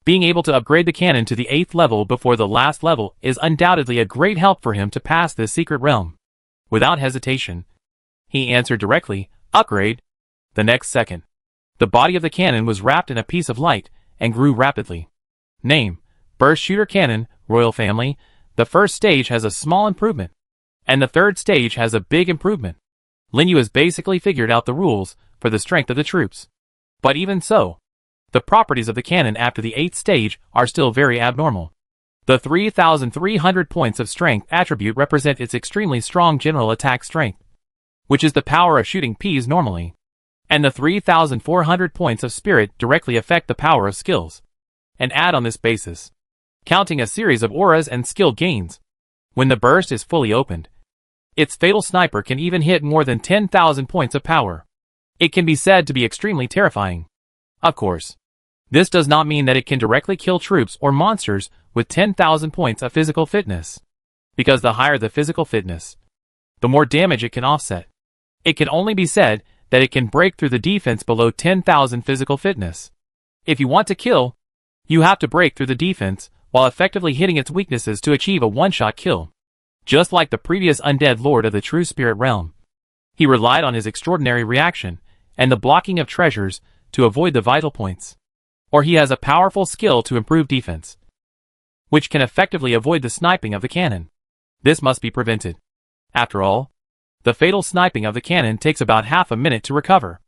Being able to upgrade the cannon to the 8th level before the last level is undoubtedly a great help for him to pass this secret realm. Without hesitation, he answered directly, upgrade. The next second, the body of the cannon was wrapped in a piece of light and grew rapidly. Name, Burst Shooter Cannon, Royal Family. The first stage has a small improvement, and the third stage has a big improvement. Lin Yu has basically figured out the rules for the strength of the troops. But even so, the properties of the cannon after the 8th stage are still very abnormal. The 3,300 points of strength attribute represent its extremely strong general attack strength, which is the power of shooting peas normally. And the 3,400 points of spirit directly affect the power of skills. And add on this basis, counting a series of auras and skill gains. When the burst is fully opened, its fatal sniper can even hit more than 10,000 points of power. It can be said to be extremely terrifying. Of course, this does not mean that it can directly kill troops or monsters with 10,000 points of physical fitness. Because the higher the physical fitness, the more damage it can offset. It can only be said that it can break through the defense below 10,000 physical fitness. If you want to kill, you have to break through the defense while effectively hitting its weaknesses to achieve a one-shot kill. Just like the previous undead lord of the true spirit realm, he relied on his extraordinary reaction and the blocking of treasures to avoid the vital points. Or he has a powerful skill to improve defense, which can effectively avoid the sniping of the cannon. This must be prevented. After all, the fatal sniping of the cannon takes about half a minute to recover.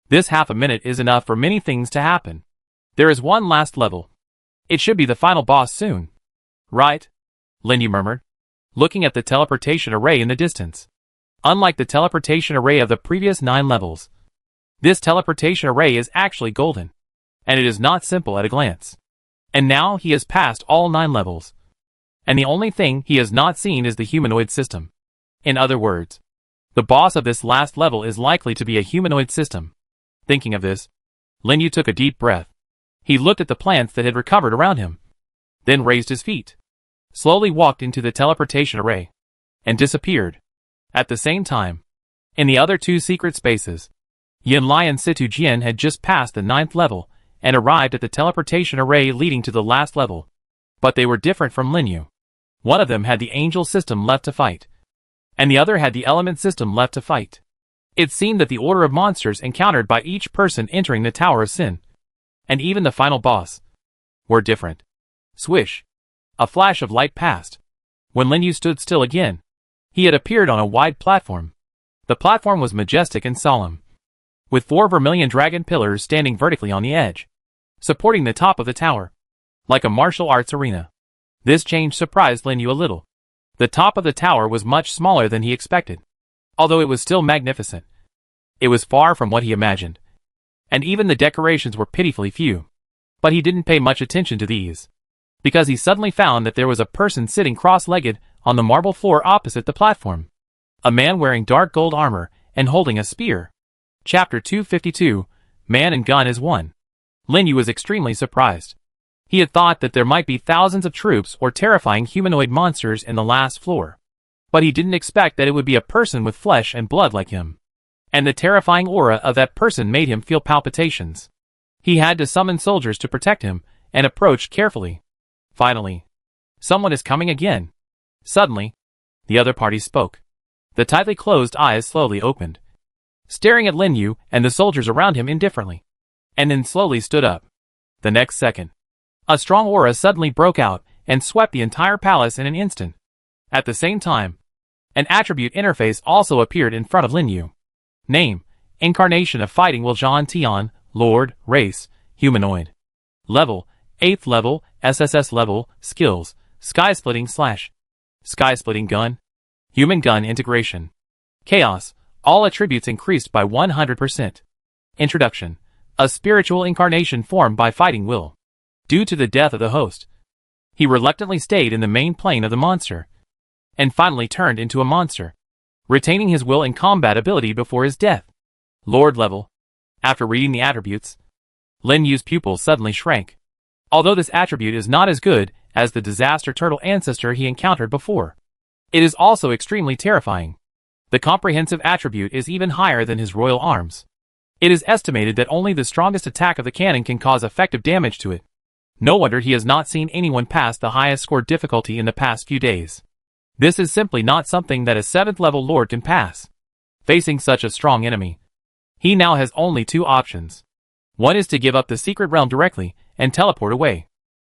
This half a minute is enough for many things to happen. There is one last level. It should be the final boss soon. Right? Lindy murmured, looking at the teleportation array in the distance. Unlike the teleportation array of the previous 9 levels, this teleportation array is actually golden, and it is not simple at a glance. And now he has passed all 9 levels, and the only thing he has not seen is the humanoid system. In other words, the boss of this last level is likely to be a humanoid system. Thinking of this, Linyu took a deep breath. He looked at the plants that had recovered around him, then raised his feet, slowly walked into the teleportation array, and disappeared. At the same time, in the other 2 secret spaces, Yinlai and Situ Jian had just passed the 9th level and arrived at the teleportation array leading to the last level. But they were different from Linyu. One of them had the angel system left to fight, and the other had the element system left to fight. It seemed that the order of monsters encountered by each person entering the Tower of Sin, and even the final boss, were different. Swish! A flash of light passed. When Linyu stood still again, he had appeared on a wide platform. The platform was majestic and solemn, with 4 vermilion dragon pillars standing vertically on the edge, supporting the top of the tower, like a martial arts arena. This change surprised Linyu a little. The top of the tower was much smaller than he expected, although it was still magnificent. It was far from what he imagined, and even the decorations were pitifully few. But he didn't pay much attention to these, because he suddenly found that there was a person sitting cross-legged on the marble floor opposite the platform. A man wearing dark gold armor and holding a spear. Chapter 252, Man and Gun is One. Linyu was extremely surprised. He had thought that there might be thousands of troops or terrifying humanoid monsters in the last floor, but he didn't expect that it would be a person with flesh and blood like him. And the terrifying aura of that person made him feel palpitations. He had to summon soldiers to protect him and approach carefully. Finally, someone is coming again. Suddenly, the other party spoke. The tightly closed eyes slowly opened, staring at Linyu and the soldiers around him indifferently, and then slowly stood up. The next second, a strong aura suddenly broke out and swept the entire palace in an instant. At the same time, an attribute interface also appeared in front of Linyu. Name: Incarnation of Fighting Will Zhan Tian, Lord, Race, Humanoid. Level: 8th level, SSS level, Skills: Sky-Splitting / Sky-Splitting Gun, Human Gun Integration. Chaos: All attributes increased by 100%. Introduction: A spiritual incarnation formed by fighting will. Due to the death of the host, he reluctantly stayed in the main plane of the monster, and finally turned into a monster, retaining his will and combat ability before his death. Lord level. After reading the attributes, Linyu's pupil suddenly shrank. Although this attribute is not as good as the disaster turtle ancestor he encountered before, it is also extremely terrifying. The comprehensive attribute is even higher than his royal arms. It is estimated that only the strongest attack of the cannon can cause effective damage to it. No wonder he has not seen anyone pass the highest score difficulty in the past few days. This is simply not something that a 7th level lord can pass. Facing such a strong enemy, he now has only 2 options. One is to give up the secret realm directly and teleport away.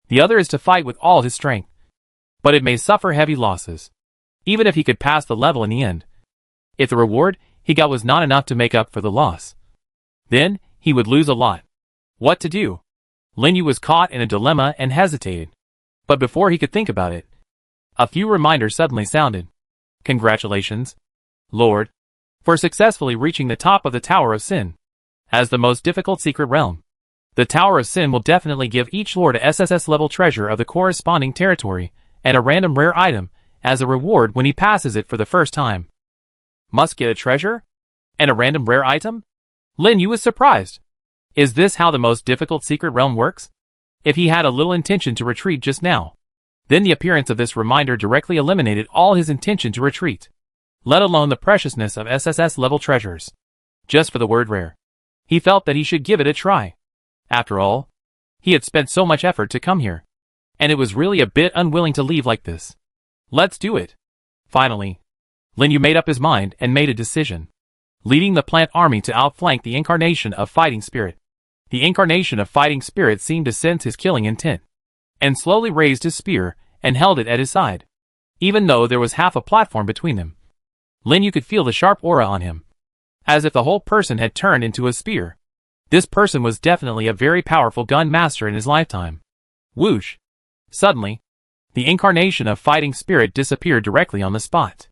The other is to fight with all his strength. But it may suffer heavy losses, even if he could pass the level in the end. If the reward he got was not enough to make up for the loss, then he would lose a lot. What to do? Linyu was caught in a dilemma and hesitated. But before he could think about it, a few reminders suddenly sounded. Congratulations, Lord, for successfully reaching the top of the Tower of Sin. As the most difficult secret realm, the Tower of Sin will definitely give each lord a SSS level treasure of the corresponding territory and a random rare item as a reward when he passes it for the first time. Must get a treasure? And a random rare item? Linyu was surprised. Is this how the most difficult secret realm works? If he had a little intention to retreat just now, then the appearance of this reminder directly eliminated all his intention to retreat. let alone the preciousness of SSS-level treasures. Just for the word rare. He felt that he should give it a try. After all, he had spent so much effort to come here. And it was really a bit unwilling to leave like this. Let's do it. Finally, Lin Yu made up his mind and made a decision. Leading the plant army to outflank the incarnation of Fighting Spirit. The incarnation of Fighting Spirit seemed to sense his killing intent, and slowly raised his spear and held it at his side. Even though there was half a platform between them, Lin Yu could feel the sharp aura on him, as if the whole person had turned into a spear. This person was definitely a very powerful gun master in his lifetime. Whoosh! Suddenly, the incarnation of Fighting Spirit disappeared directly on the spot.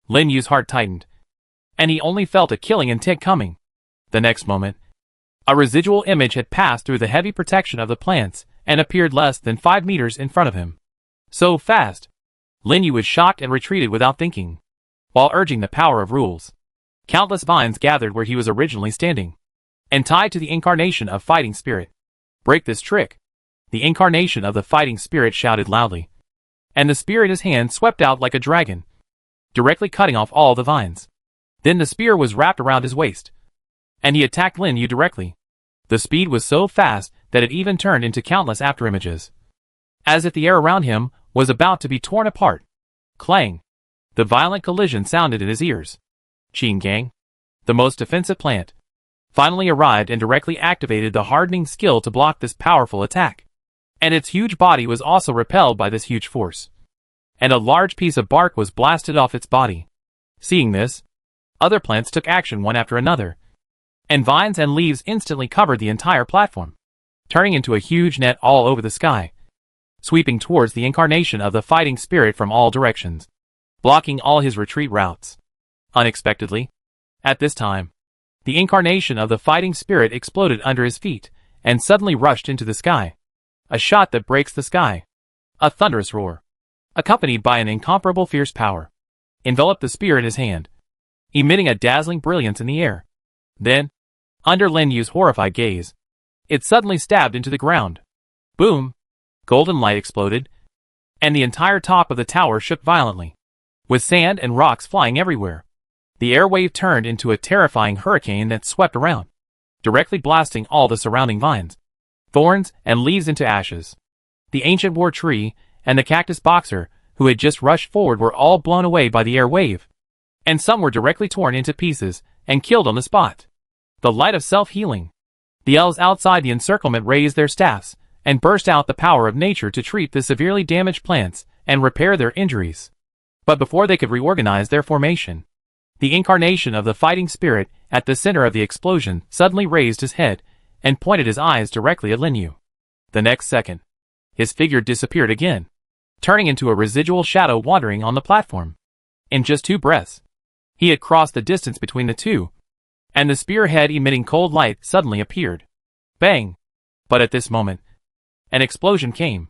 Lin Yu's heart tightened, and he only felt a killing intent coming. The next moment, a residual image had passed through the heavy protection of the plants and appeared less than 5 meters in front of him. So fast! Lin Yu was shocked and retreated without thinking, while urging the power of rules. Countless vines gathered where he was originally standing, and tied to the incarnation of Fighting Spirit. Break this trick! The incarnation of the Fighting Spirit shouted loudly, and the spear in his hand swept out like a dragon, directly cutting off all the vines. Then the spear was wrapped around his waist, and he attacked Lin Yu directly. The speed was so fast that it even turned into countless afterimages, as if the air around him was about to be torn apart. Clang! The violent collision sounded in his ears. Qin Gang, the most defensive plant, finally arrived and directly activated the hardening skill to block this powerful attack. And its huge body was also repelled by this huge force, and a large piece of bark was blasted off its body. Seeing this, other plants took action one after another, and vines and leaves instantly covered the entire platform, turning into a huge net all over the sky, sweeping towards the incarnation of the Fighting Spirit from all directions, blocking all his retreat routes. Unexpectedly, at this time, the incarnation of the Fighting Spirit exploded under his feet and suddenly rushed into the sky. A shot that breaks the sky. A thunderous roar, accompanied by an incomparable fierce power, enveloped the spear in his hand, emitting a dazzling brilliance in the air. Then, under Lin Yu's horrified gaze, it suddenly stabbed into the ground. Boom! Golden light exploded, and the entire top of the tower shook violently, with sand and rocks flying everywhere. The air wave turned into a terrifying hurricane that swept around, directly blasting all the surrounding vines, thorns, and leaves into ashes. The ancient war tree and the cactus boxer, who had just rushed forward, were all blown away by the air wave, and some were directly torn into pieces and killed on the spot. The light of self-healing. The elves outside the encirclement raised their staffs and burst out the power of nature to treat the severely damaged plants and repair their injuries. But before they could reorganize their formation, the incarnation of the Fighting Spirit at the center of the explosion suddenly raised his head and pointed his eyes directly at Lin Yu. The next second, his figure disappeared again, turning into a residual shadow wandering on the platform. In just 2 breaths, he had crossed the distance between the two, and the spearhead emitting cold light suddenly appeared. Bang! But at this moment, an explosion came.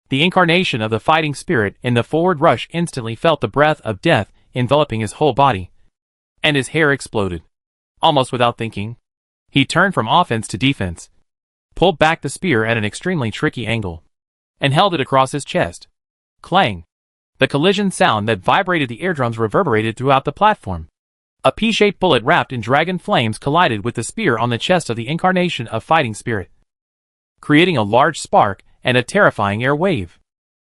The incarnation of the Fighting Spirit in the forward rush instantly felt the breath of death enveloping his whole body, and his hair exploded. Almost without thinking, he turned from offense to defense, pulled back the spear at an extremely tricky angle, and held it across his chest. Clang! The collision sound that vibrated the eardrums reverberated throughout the platform. A P-shaped bullet wrapped in dragon flames collided with the spear on the chest of the incarnation of Fighting Spirit, creating a large spark and a terrifying air wave.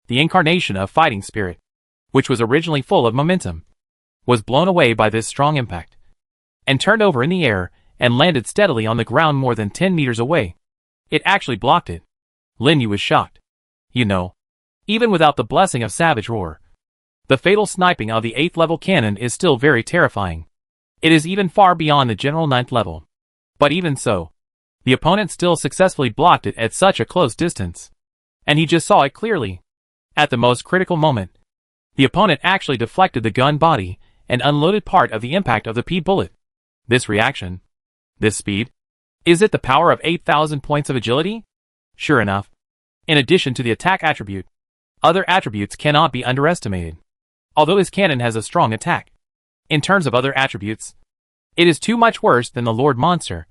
The incarnation of Fighting Spirit, which was originally full of momentum, was blown away by this strong impact, and turned over in the air and landed steadily on the ground more than 10 meters away. It actually blocked it. Lin Yu was shocked. You know, even without the blessing of Savage Roar, the fatal sniping of the 8th level cannon is still very terrifying. It is even far beyond the general 9th level. But even so, the opponent still successfully blocked it at such a close distance. And he just saw it clearly. At the most critical moment, the opponent actually deflected the gun body and unloaded part of the impact of the P bullet. This reaction, this speed, is it the power of 8,000 points of agility? Sure enough, in addition to the attack attribute, other attributes cannot be underestimated. Although his cannon has a strong attack, in terms of other attributes, it is too much worse than the Lord Monster,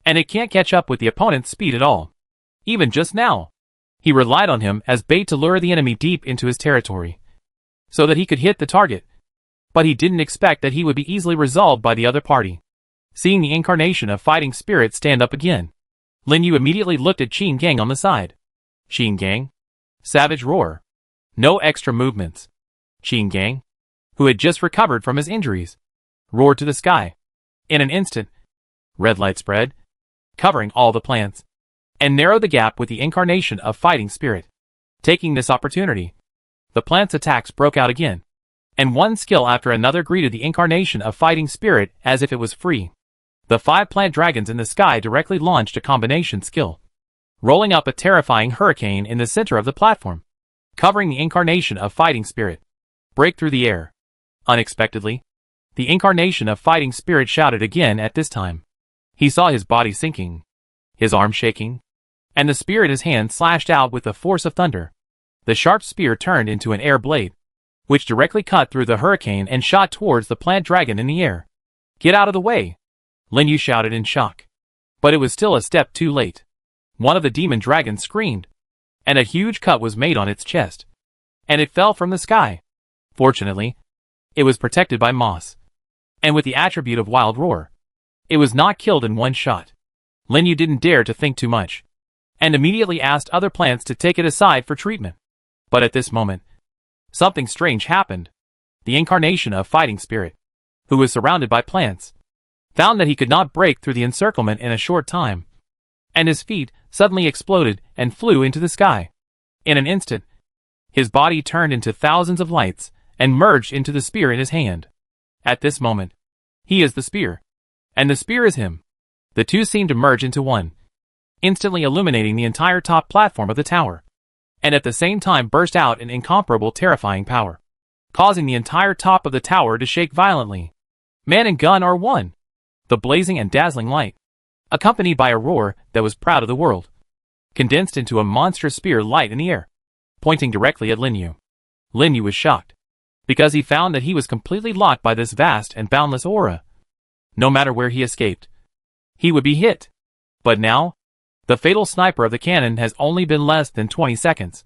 and it can't catch up with the opponent's speed at all. Even just now, he relied on him as bait to lure the enemy deep into his territory, so that he could hit the target. But he didn't expect that he would be easily resolved by the other party. Seeing the incarnation of fighting spirit stand up again, Lin Yu immediately looked at Qin Gang on the side. Qin Gang? Savage roar. No extra movements. Qin Gang, who had just recovered from his injuries, roared to the sky. In an instant, red light spread, covering all the plants, and narrowed the gap with the incarnation of fighting spirit. Taking this opportunity, the plants' attacks broke out again, and one skill after another greeted the incarnation of fighting spirit as if it was free. The 5 plant dragons in the sky directly launched a combination skill, rolling up a terrifying hurricane in the center of the platform, covering the incarnation of fighting spirit. Break through the air. Unexpectedly, the incarnation of fighting spirit shouted again at this time. He saw his body sinking, his arm shaking, and the spear in his hand slashed out with the force of thunder. The sharp spear turned into an air blade, which directly cut through the hurricane and shot towards the plant dragon in the air. Get out of the way! Lin Yu shouted in shock. But it was still a step too late. One of the demon dragons screamed, and a huge cut was made on its chest, and it fell from the sky. Fortunately, it was protected by moss, and with the attribute of wild roar, it was not killed in one shot. Lin Yu didn't dare to think too much, and immediately asked other plants to take it aside for treatment. But at this moment, something strange happened. The incarnation of fighting spirit, who was surrounded by plants, found that he could not break through the encirclement in a short time, and his feet suddenly exploded and flew into the sky. In an instant, his body turned into thousands of lights and merged into the spear in his hand. At this moment, he is the spear, and the spear is him. The two seemed to merge into one, instantly illuminating the entire top platform of the tower, and at the same time burst out in incomparable terrifying power, causing the entire top of the tower to shake violently. Man and gun are one. The blazing and dazzling light, accompanied by a roar that was proud of the world, condensed into a monstrous spear light in the air, pointing directly at Lin Yu. Lin Yu was shocked, because he found that he was completely locked by this vast and boundless aura. No matter where he escaped, he would be hit. But now, the fatal sniper of the cannon has only been less than 20 seconds,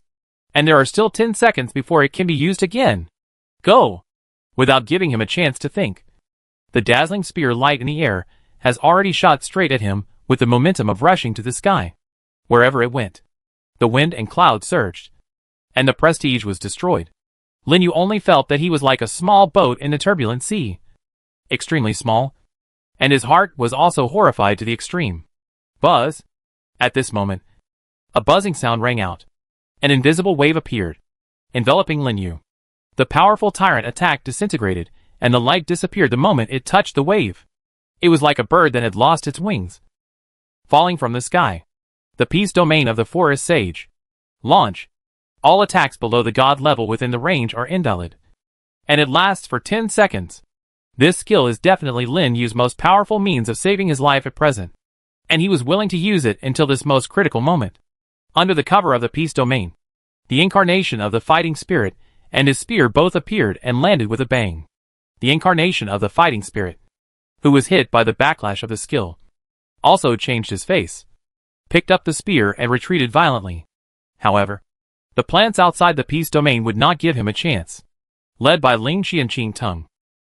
and there are still 10 seconds before it can be used again. Go! Without giving him a chance to think, the dazzling spear light in the air has already shot straight at him with the momentum of rushing to the sky. Wherever it went, the wind and clouds surged, and the prestige was destroyed. Lin Yu only felt that he was like a small boat in a turbulent sea. Extremely small, and his heart was also horrified to the extreme. Buzz! At this moment, a buzzing sound rang out. An invisible wave appeared, enveloping Lin Yu. The powerful tyrant attack disintegrated, and the light disappeared the moment it touched the wave. It was like a bird that had lost its wings, falling from the sky. The peace domain of the forest sage. Launch. All attacks below the god level within the range are invalid, and it lasts for 10 seconds. This skill is definitely Lin Yu's most powerful means of saving his life at present, and he was willing to use it until this most critical moment. Under the cover of the peace domain, the incarnation of the fighting spirit and his spear both appeared and landed with a bang. The incarnation of the fighting spirit, who was hit by the backlash of the skill, also changed his face, picked up the spear and retreated violently. However, the plants outside the peace domain would not give him a chance. Led by Ling Xi and Qing Tung,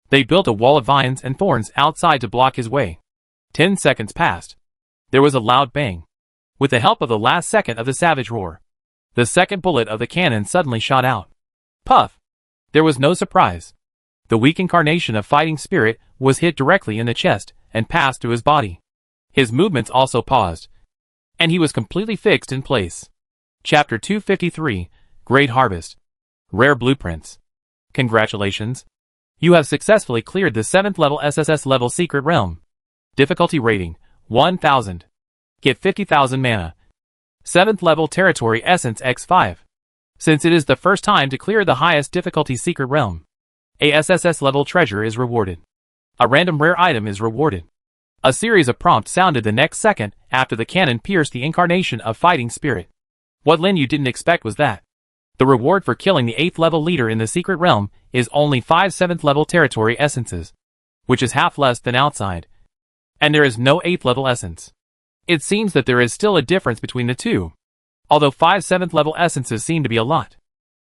they built a wall of vines and thorns outside to block his way. 10 seconds passed. There was a loud bang. With the help of the last second of the savage roar, the second bullet of the cannon suddenly shot out. Puff! There was no surprise. The weak incarnation of fighting spirit was hit directly in the chest and passed through his body. His movements also paused, and he was completely fixed in place. Chapter 253, Great Harvest. Rare Blueprints. Congratulations. You have successfully cleared the 7th level SSS level Secret Realm. Difficulty rating, 1000. Get 50,000 mana. 7th level Territory Essence X5. Since it is the first time to clear the highest difficulty Secret Realm, a SSS level treasure is rewarded. A random rare item is rewarded. A series of prompts sounded the next second after the cannon pierced the incarnation of fighting spirit. What Lin Yu didn't expect was that the reward for killing the 8th level leader in the Secret Realm is only 5 7th level territory essences, which is half less than outside. And there is no 8th level essence. It seems that there is still a difference between the two, although 5 7th level essences seem to be a lot.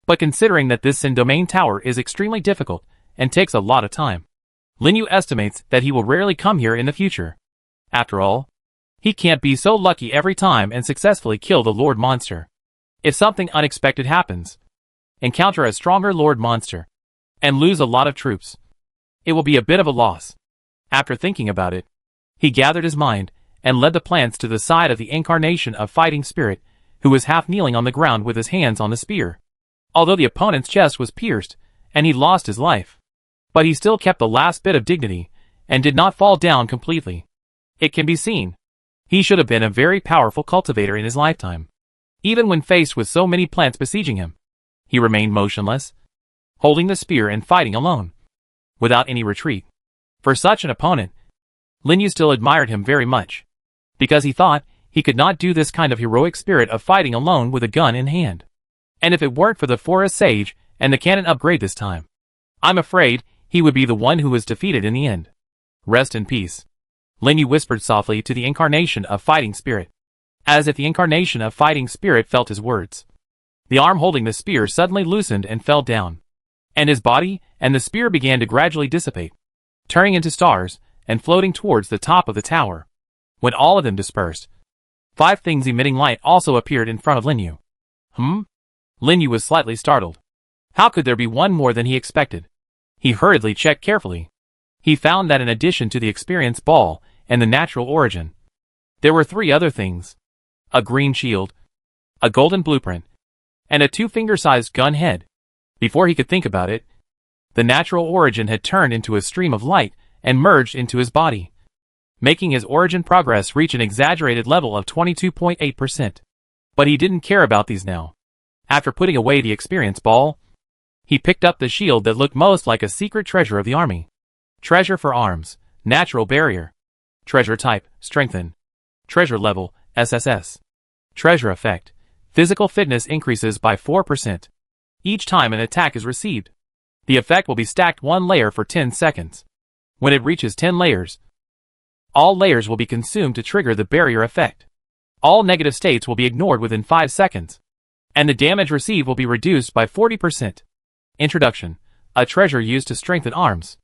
But considering that this Sin Domain Tower is extremely difficult, and takes a lot of time. Lin Yu estimates that he will rarely come here in the future. After all, he can't be so lucky every time and successfully kill the Lord Monster. If something unexpected happens, encounter a stronger Lord Monster, and lose a lot of troops, it will be a bit of a loss. After thinking about it, he gathered his mind and led the plants to the side of the incarnation of Fighting Spirit, who was half kneeling on the ground with his hands on the spear. Although the opponent's chest was pierced, and he lost his life, but he still kept the last bit of dignity, and did not fall down completely. It can be seen. He should have been a very powerful cultivator in his lifetime. Even when faced with so many plants besieging him, he remained motionless, holding the spear and fighting alone, without any retreat. For such an opponent, Lin Yu still admired him very much, because he thought he could not do this kind of heroic spirit of fighting alone with a gun in hand. And if it weren't for the Forest Sage and the cannon upgrade this time, I'm afraid he would be the one who was defeated in the end. Rest in peace, Lin Yu whispered softly to the incarnation of Fighting Spirit, as if the incarnation of Fighting Spirit felt his words. The arm holding the spear suddenly loosened and fell down, and his body and the spear began to gradually dissipate, turning into stars and floating towards the top of the tower. When all of them dispersed, 5 things emitting light also appeared in front of Lin Yu. Lin Yu was slightly startled. How could there be one more than he expected? He hurriedly checked carefully. He found that in addition to the experience ball and the natural origin, there were 3 other things: a green shield, a golden blueprint, and a 2-finger-sized gun head. Before he could think about it, the natural origin had turned into a stream of light and merged into his body, making his origin progress reach an exaggerated level of 22.8%. But he didn't care about these now. After putting away the experience ball, he picked up the shield that looked most like a secret treasure of the army. Treasure for arms, natural barrier. Treasure type, strengthen. Treasure level, SSS. Treasure effect, physical fitness increases by 4%. Each time an attack is received, the effect will be stacked 1 layer for 10 seconds. When it reaches 10 layers, all layers will be consumed to trigger the barrier effect. All negative states will be ignored within 5 seconds, and the damage received will be reduced by 40%. Introduction: a treasure used to strengthen arms.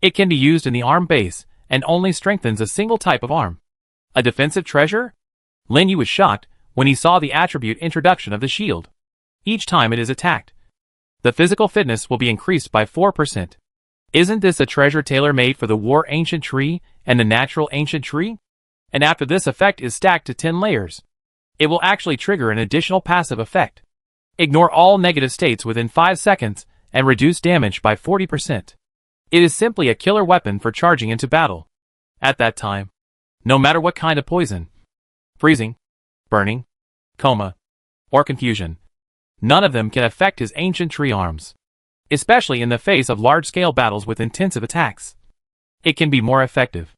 It can be used in the arm base, and only strengthens a single type of arm. A defensive treasure? Lin Yu was shocked when he saw the attribute introduction of the shield. Each time it is attacked, the physical fitness will be increased by 4%. Isn't this a treasure tailor-made for the War Ancient Tree and the Natural Ancient Tree? And after this effect is stacked to 10 layers, it will actually trigger an additional passive effect. Ignore all negative states within 5 seconds and reduce damage by 40%. It is simply a killer weapon for charging into battle. At that time, no matter what kind of poison, freezing, burning, coma, or confusion, none of them can affect his ancient tree arms. Especially in the face of large-scale battles with intensive attacks, it can be more effective.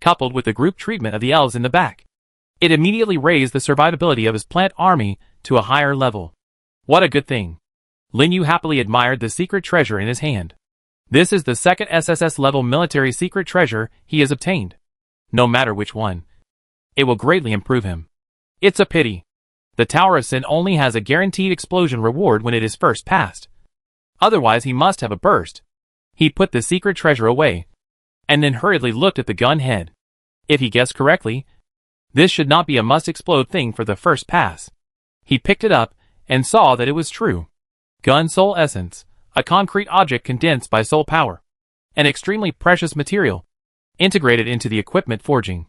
Coupled with the group treatment of the elves in the back, it immediately raised the survivability of his plant army to a higher level. What a good thing. Lin Yu happily admired the secret treasure in his hand. This is the 2nd SSS level military secret treasure he has obtained. No matter which one, it will greatly improve him. It's a pity. The Tower of Sin only has a guaranteed explosion reward when it is first passed. Otherwise he must have a burst. He put the secret treasure away, and then hurriedly looked at the gun head. If he guessed correctly, this should not be a must-explode thing for the first pass. He picked it up, and saw that it was true. Gun Soul Essence, a concrete object condensed by soul power, an extremely precious material, integrated into the equipment forging,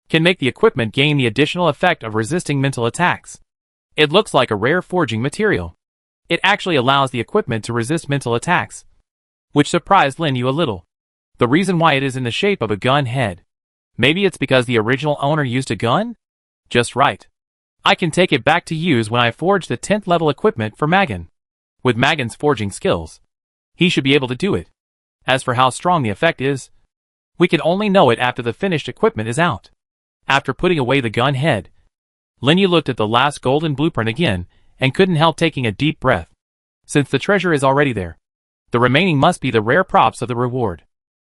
can make the equipment gain the additional effect of resisting mental attacks. It looks like a rare forging material. It actually allows the equipment to resist mental attacks, which surprised Lin Yu a little. The reason why it is in the shape of a gun head. Maybe it's because the original owner used a gun? Just right. I can take it back to use when I forge the 10th level equipment for Magan. With Magan's forging skills, he should be able to do it. As for how strong the effect is, we can only know it after the finished equipment is out. After putting away the gun head, Lin Yu looked at the last golden blueprint again, and couldn't help taking a deep breath. Since the treasure is already there, the remaining must be the rare props of the reward.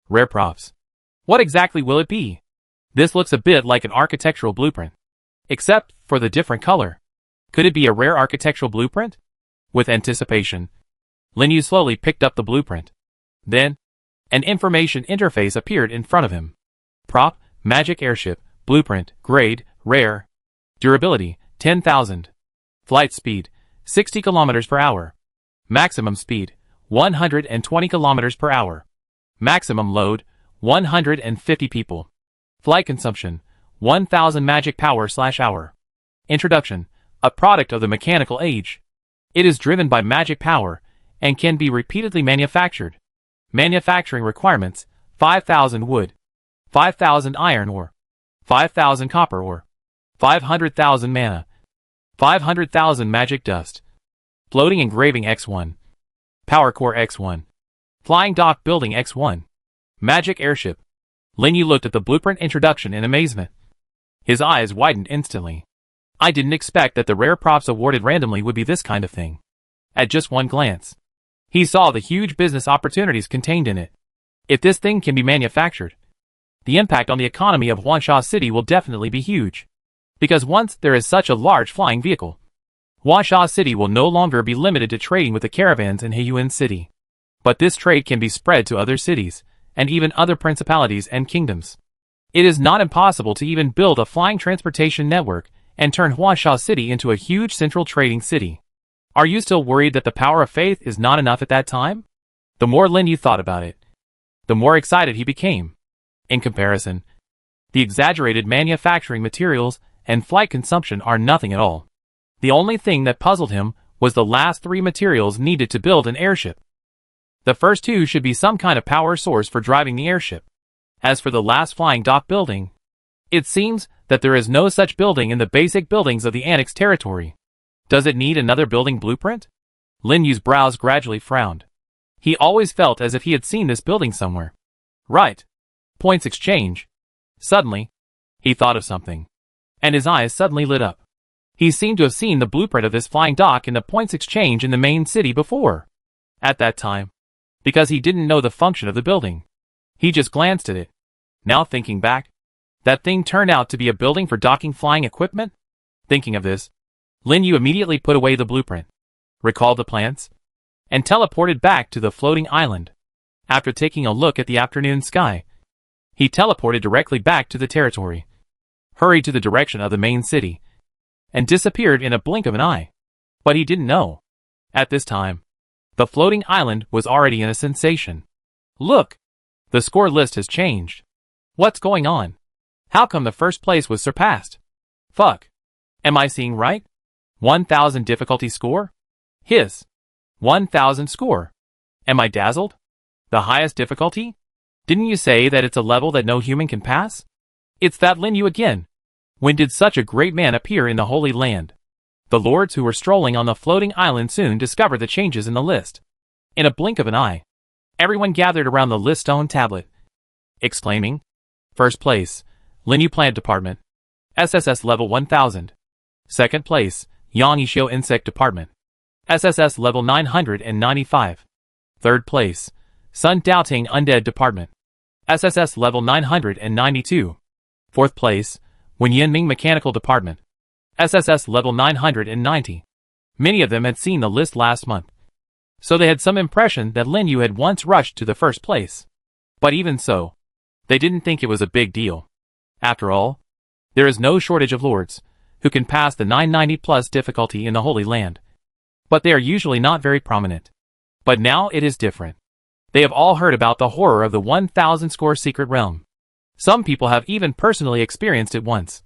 Rare props. What exactly will it be? This looks a bit like an architectural blueprint, except for the different color. Could it be a rare architectural blueprint? With anticipation, Lin Yu slowly picked up the blueprint. Then, An information interface appeared in front of him. Prop, magic airship, blueprint, grade, rare. Durability, 10,000. Flight speed, 60 kilometers per hour. Maximum speed, 120 kilometers per hour. Maximum load, 150 people. Flight consumption, 1,000 magic power/hour. Introduction, a product of the mechanical age. It is driven by magic power and can be repeatedly manufactured. Manufacturing requirements, 5,000 wood, 5,000 iron ore, 5,000 copper ore, 500,000 mana, 500,000 magic dust. Floating engraving X1. Power core X1. Flying dock building X1. Magic airship. Lin Yu looked at the blueprint introduction in amazement. His eyes widened instantly. I didn't expect that the rare props awarded randomly would be this kind of thing. At just one glance, he saw the huge business opportunities contained in it. If this thing can be manufactured, the impact on the economy of Huansha City will definitely be huge. Because once there is such a large flying vehicle, Huansha City will no longer be limited to trading with the caravans in Heiyuan City. But this trade can be spread to other cities, and even other principalities and kingdoms. It is not impossible to even build a flying transportation network and turn Huansha City into a huge central trading city. Are you still worried that the power of faith is not enough at that time? The more Lin Yu thought about it, the more excited he became. In comparison, the exaggerated manufacturing materials and flight consumption are nothing at all. The only thing that puzzled him was the last 3 materials needed to build an airship. The first 2 should be some kind of power source for driving the airship. As for the last flying dock building, it seems that there is no such building in the basic buildings of the annexed territory. Does it need another building blueprint? Lin Yu's brows gradually frowned. He always felt as if he had seen this building somewhere. Right. Points exchange. Suddenly, he thought of something, and his eyes suddenly lit up. He seemed to have seen the blueprint of this flying dock in the points exchange in the main city before. At that time, because he didn't know the function of the building, he just glanced at it. Now thinking back, that thing turned out to be a building for docking flying equipment? Thinking of this, Lin Yu immediately put away the blueprint, recalled the plans, and teleported back to the floating island. After taking a look at the afternoon sky, he teleported directly back to the territory, hurried to the direction of the main city, and disappeared in a blink of an eye. But he didn't know. At this time, the floating island was already in a sensation. Look! The score list has changed. What's going on? How come the first place was surpassed? Fuck. Am I seeing right? 1,000 difficulty score? His. 1,000 score. Am I dazzled? The highest difficulty? Didn't you say that it's a level that no human can pass? It's that Lin Yu again. When did such a great man appear in the Holy Land? The lords who were strolling on the floating island soon discovered the changes in the list. In a blink of an eye, everyone gathered around the list stone tablet, exclaiming, First place, Lin Yu Plant Department, SSS level 1000. Second place, Yang Yishio Insect Department, SSS level 995. Third place, Sun Daoting Undead Department, SSS level 992. Fourth place, Wen Yinming Mechanical Department, SSS level 990. Many of them had seen the list last month, so they had some impression that Lin Yu had once rushed to the first place. But even so, they didn't think it was a big deal. After all, there is no shortage of lords who can pass the 990 plus difficulty in the Holy Land. But they are usually not very prominent. But now it is different. They have all heard about the horror of the 1,000 score secret realm. Some people have even personally experienced it once.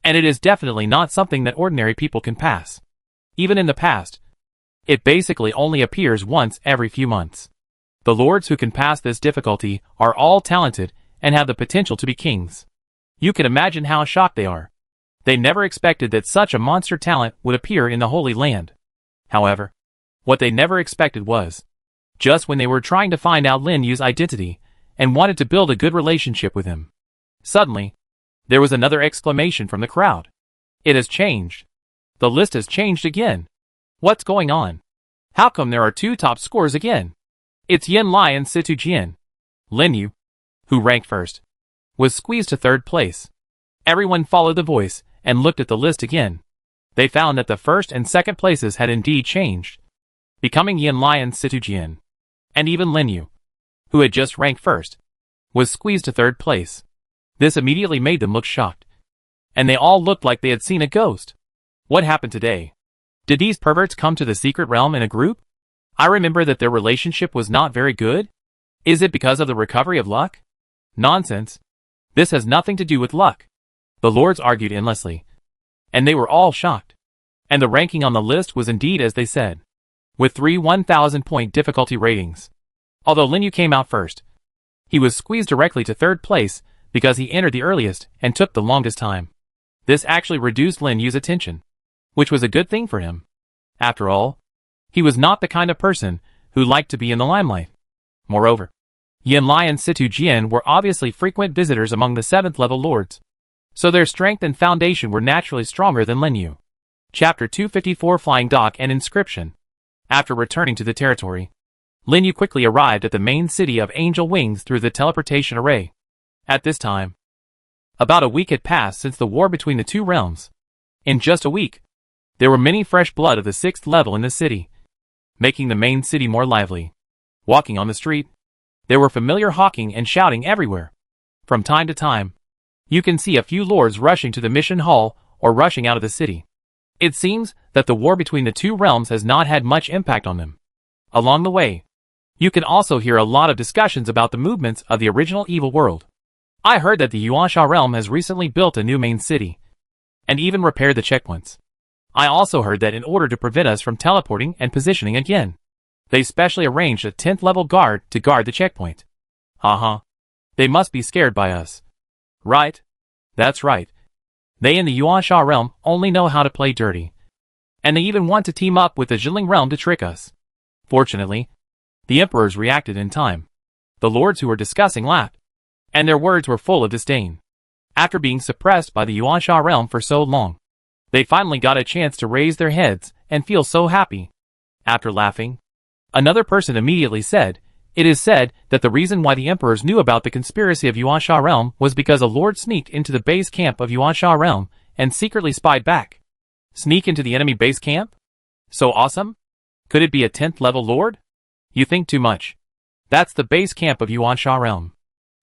And it is definitely not something that ordinary people can pass. Even in the past, it basically only appears once every few months. The lords who can pass this difficulty are all talented and have the potential to be kings. You can imagine how shocked they are. They never expected that such a monster talent would appear in the Holy Land. However, what they never expected was, just when they were trying to find out Lin Yu's identity and wanted to build a good relationship with him, suddenly, there was another exclamation from the crowd. It has changed. The list has changed again. What's going on? How come there are 2 top scores again? It's Yin Lai and Situ Jian. Lin Yu, who ranked first, was squeezed to third place. Everyone followed the voice and looked at the list again. They found that the first and second places had indeed changed, becoming Yin Lai and Situ Jian, and even Lin Yu, who had just ranked first, was squeezed to third place. This immediately made them look shocked. And they all looked like they had seen a ghost. What happened today? Did these perverts come to the secret realm in a group? I remember that their relationship was not very good. Is it because of the recovery of luck? Nonsense. This has nothing to do with luck. The lords argued endlessly. And they were all shocked. And the ranking on the list was indeed as they said. With 3 1,000-point difficulty ratings. Although Lin Yu came out first, he was squeezed directly to third place because he entered the earliest and took the longest time. This actually reduced Lin Yu's attention, which was a good thing for him. After all, he was not the kind of person who liked to be in the limelight. Moreover, Yin Lai and Situ Jian were obviously frequent visitors among the 7th level lords, so their strength and foundation were naturally stronger than Lin Yu. Chapter 254 Flying Dock and Inscription. After returning to the territory, Lin Yu quickly arrived at the main city of Angel Wings through the teleportation array. At this time, about a week had passed since the war between the two realms. In just a week, there were many fresh blood of the 6th level in the city, making the main city more lively. Walking on the street, there were familiar hawking and shouting everywhere. From time to time, you can see a few lords rushing to the mission hall or rushing out of the city. It seems that the war between the two realms has not had much impact on them. Along the way, you can also hear a lot of discussions about the movements of the original evil world. I heard that the Yuansha realm has recently built a new main city, and even repaired the checkpoints. I also heard that in order to prevent us from teleporting and positioning again, they specially arranged a 10th level guard to guard the checkpoint. They must be scared by us. Right? That's right. They in the Yuansha realm only know how to play dirty. And they even want to team up with the Zhiling realm to trick us. Fortunately, the emperors reacted in time. The lords who were discussing laughed, and their words were full of disdain. After being suppressed by the Yuansha realm for so long, they finally got a chance to raise their heads and feel so happy. After laughing, another person immediately said, "It is said that the reason why the emperors knew about the conspiracy of Yuansha realm was because a lord sneaked into the base camp of Yuansha realm and secretly spied back." Sneak into the enemy base camp? So awesome? Could it be a 10th level lord? You think too much. That's the base camp of Yuansha realm.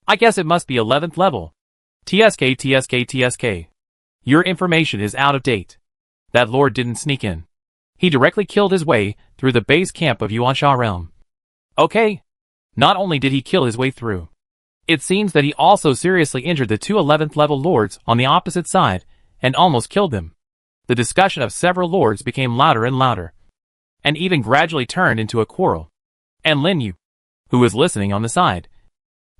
I guess it must be 11th level. TSK. Your information is out of date. That lord didn't sneak in. He directly killed his way through the base camp of Yuansha realm. Okay. Not only did he kill his way through, it seems that he also seriously injured the two 11th level lords on the opposite side and almost killed them. The discussion of several lords became louder and louder, and even gradually turned into a quarrel. And Lin Yu, who was listening on the side,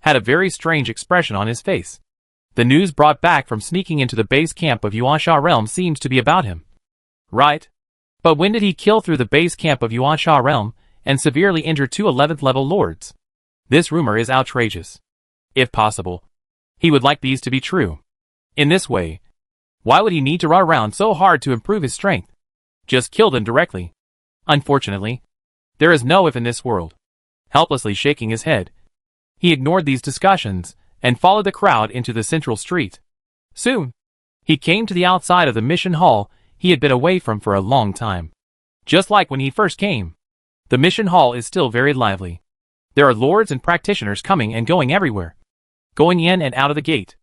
had a very strange expression on his face. The news brought back from sneaking into the base camp of Yuansha realm seems to be about him. Right? But when did he kill through the base camp of Yuansha realm and severely injure two 11th level lords? This rumor is outrageous. If possible, he would like these to be true. In this way, why would he need to run around so hard to improve his strength? Just kill them directly. Unfortunately, there is no if in this world. Helplessly shaking his head, he ignored these discussions and followed the crowd into the central street. Soon, he came to the outside of the mission hall he had been away from for a long time. Just like when he first came, the mission hall is still very lively. There are lords and practitioners coming and going everywhere, going in and out of the gate.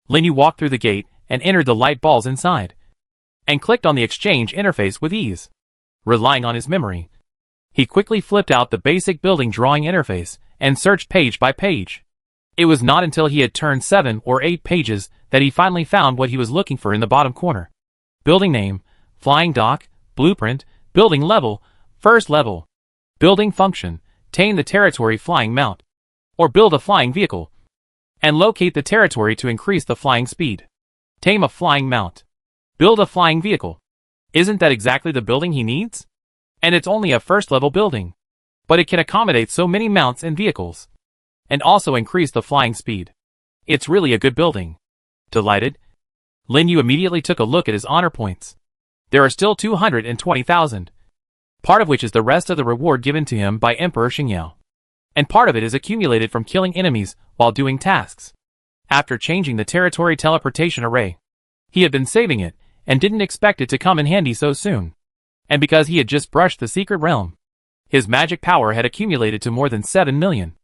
Lin Yu walked through the gate and entered the light balls inside, and clicked on the exchange interface with ease. Relying on his memory, he quickly flipped out the basic building drawing interface and searched page by page. It was not until he had turned 7 or 8 pages that he finally found what he was looking for in the bottom corner. Building name, flying dock, blueprint, building level, first level. Building function, tame the territory flying mount, or build a flying vehicle, and locate the territory to increase the flying speed. Tame a flying mount. Build a flying vehicle. Isn't that exactly the building he needs? And it's only a first level building, but it can accommodate so many mounts and vehicles, and also increase the flying speed. It's really a good building. Delighted, Lin Yu immediately took a look at his honor points. There are still 220,000, part of which is the rest of the reward given to him by Emperor Xingyao, and part of it is accumulated from killing enemies while doing tasks. After changing the territory teleportation array, he had been saving it and didn't expect it to come in handy so soon. And because he had just brushed the secret realm, his magic power had accumulated to more than 7 million.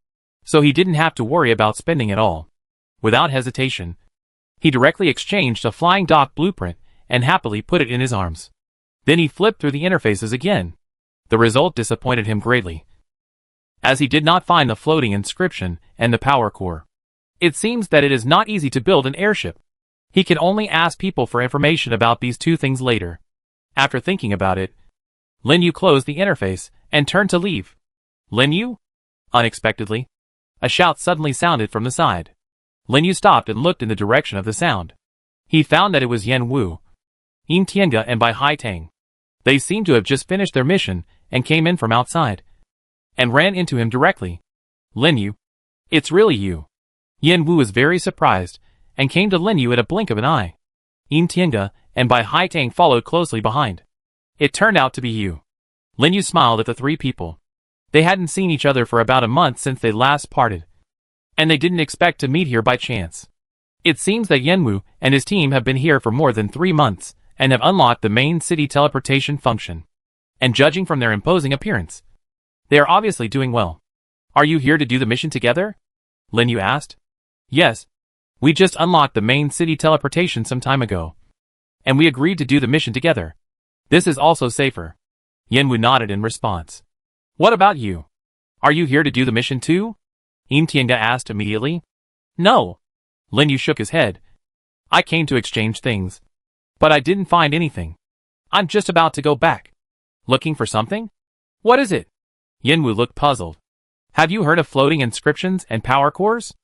so he didn't have to worry about spending it all. Without hesitation, he directly exchanged a flying dock blueprint and happily put it in his arms. Then he flipped through the interfaces again. The result disappointed him greatly, as he did not find the floating inscription and the power core. It seems that it is not easy to build an airship. He can only ask people for information about these two things later. After thinking about it, Lin Yu closed the interface and turned to leave. Lin Yu? Unexpectedly, a shout suddenly sounded from the side. Lin Yu stopped and looked in the direction of the sound. He found that it was Yan Wu, Yin Tiange and Bai Haitang. They seemed to have just finished their mission and came in from outside, and ran into him directly. Lin Yu, it's really you. Yan Wu was very surprised, and came to Lin Yu at a blink of an eye. Yin Tiange and Bai Haitang followed closely behind. It turned out to be you. Lin Yu smiled at the three people. They hadn't seen each other for about a month since they last parted, and they didn't expect to meet here by chance. It seems that Yan Wu and his team have been here for more than 3 months, and have unlocked the main city teleportation function. And judging from their imposing appearance, they are obviously doing well. Are you here to do the mission together? Lin Yu asked. Yes. We just unlocked the main city teleportation some time ago, and we agreed to do the mission together. This is also safer. Yan Wu nodded in response. What about you? Are you here to do the mission too? Yin Tiange asked immediately. No. Lin Yu shook his head. I came to exchange things, but I didn't find anything. I'm just about to go back. Looking for something? What is it? Yan Wu looked puzzled. Have you heard of floating inscriptions and power cores?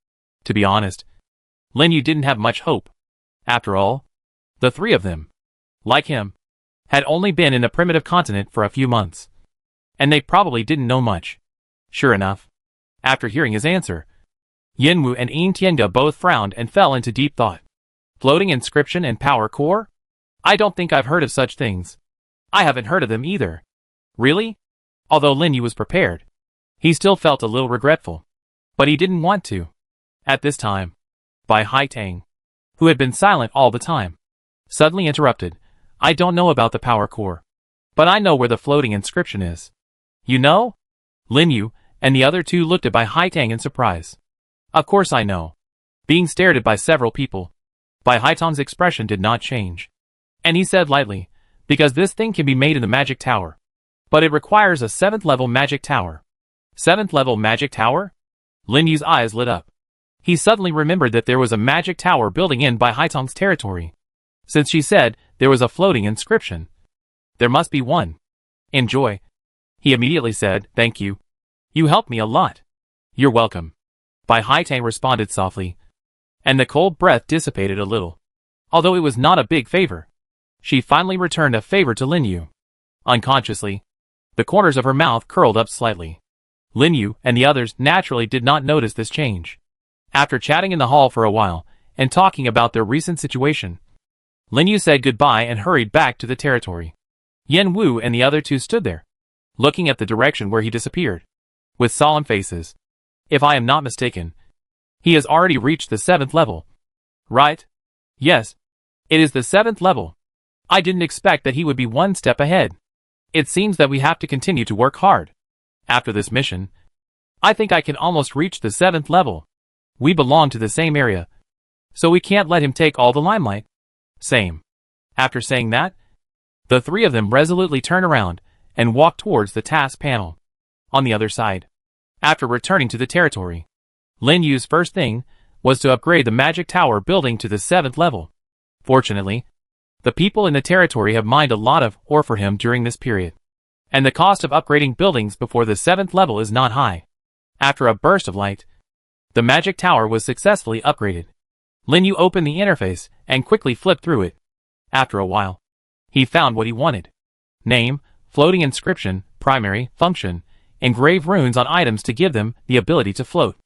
To be honest, Lin Yu didn't have much hope. After all, the three of them, like him, had only been in the primitive continent for a few months, and they probably didn't know much. Sure enough, after hearing his answer, Yan Wu and Yin Tiange both frowned and fell into deep thought. Floating inscription and power core? I don't think I've heard of such things. I haven't heard of them either. Really? Although Lin Yu was prepared, he still felt a little regretful. But he didn't want to. At this time, Bai Haitang, who had been silent all the time, suddenly interrupted. I don't know about the power core, but I know where the floating inscription is. You know? Lin Yu and the other two looked at Bai Haitang in surprise. Of course I know. Being stared at by several people, Bai Haitang's expression did not change. And he said lightly, because this thing can be made in the magic tower. But it requires a 7th level magic tower. 7th level magic tower? Lin Yu's eyes lit up. He suddenly remembered that there was a magic tower building in Bai Haitang's territory. Since she said there was a floating inscription, there must be one. Enjoy. He immediately said, thank you. You helped me a lot. You're welcome. Bai Haitang responded softly, and the cold breath dissipated a little. Although it was not a big favor, she finally returned a favor to Lin Yu. Unconsciously, the corners of her mouth curled up slightly. Lin Yu and the others naturally did not notice this change. After chatting in the hall for a while, and talking about their recent situation, Lin Yu said goodbye and hurried back to the territory. Yan Wu and the other two stood there, looking at the direction where he disappeared, with solemn faces. If I am not mistaken, he has already reached the 7th level. Right? Yes. It is the 7th level. I didn't expect that he would be one step ahead. It seems that we have to continue to work hard. After this mission, I think I can almost reach the 7th level. We belong to the same area, so we can't let him take all the limelight. Same. After saying that, the three of them resolutely turned around and walked towards the task panel. On the other side, after returning to the territory, Lin Yu's first thing was to upgrade the magic tower building to the 7th level. Fortunately, the people in the territory have mined a lot of ore for him during this period, and the cost of upgrading buildings before the 7th level is not high. After a burst of light, the magic tower was successfully upgraded. Lin Yu opened the interface and quickly flipped through it. After a while, he found what he wanted. Name, floating inscription, primary, function, engrave runes on items to give them the ability to float,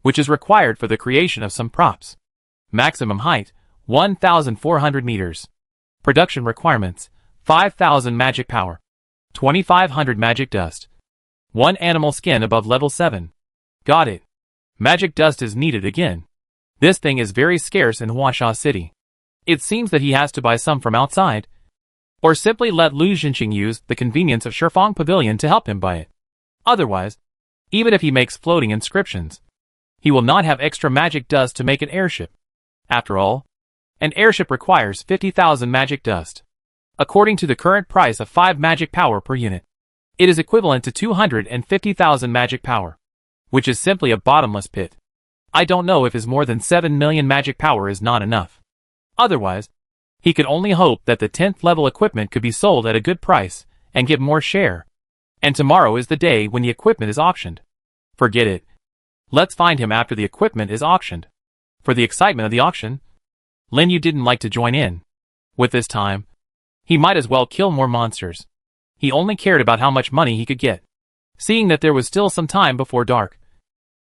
which is required for the creation of some props. Maximum height, 1,400 meters. Production requirements, 5,000 magic power, 2,500 magic dust. 1 animal skin above level 7. Got it. Magic dust is needed again. This thing is very scarce in Huasha City. It seems that he has to buy some from outside, or simply let Lu Jinxing use the convenience of Shifang Pavilion to help him buy it. Otherwise, Even if he makes floating inscriptions, he will not have extra magic dust to make an airship. After all, an airship requires 50,000 magic dust. According to the current price of 5 magic power per unit, it is equivalent to 250,000 magic power, which is simply a bottomless pit. I don't know if his more than 7 million magic power is not enough. Otherwise, he could only hope that the 10th level equipment could be sold at a good price and get more share. And tomorrow is the day when the equipment is auctioned. Forget it. Let's find him after the equipment is auctioned. For the excitement of the auction, Lin Yu didn't like to join in. With this time, he might as well kill more monsters. He only cared about how much money he could get. Seeing that there was still some time before dark,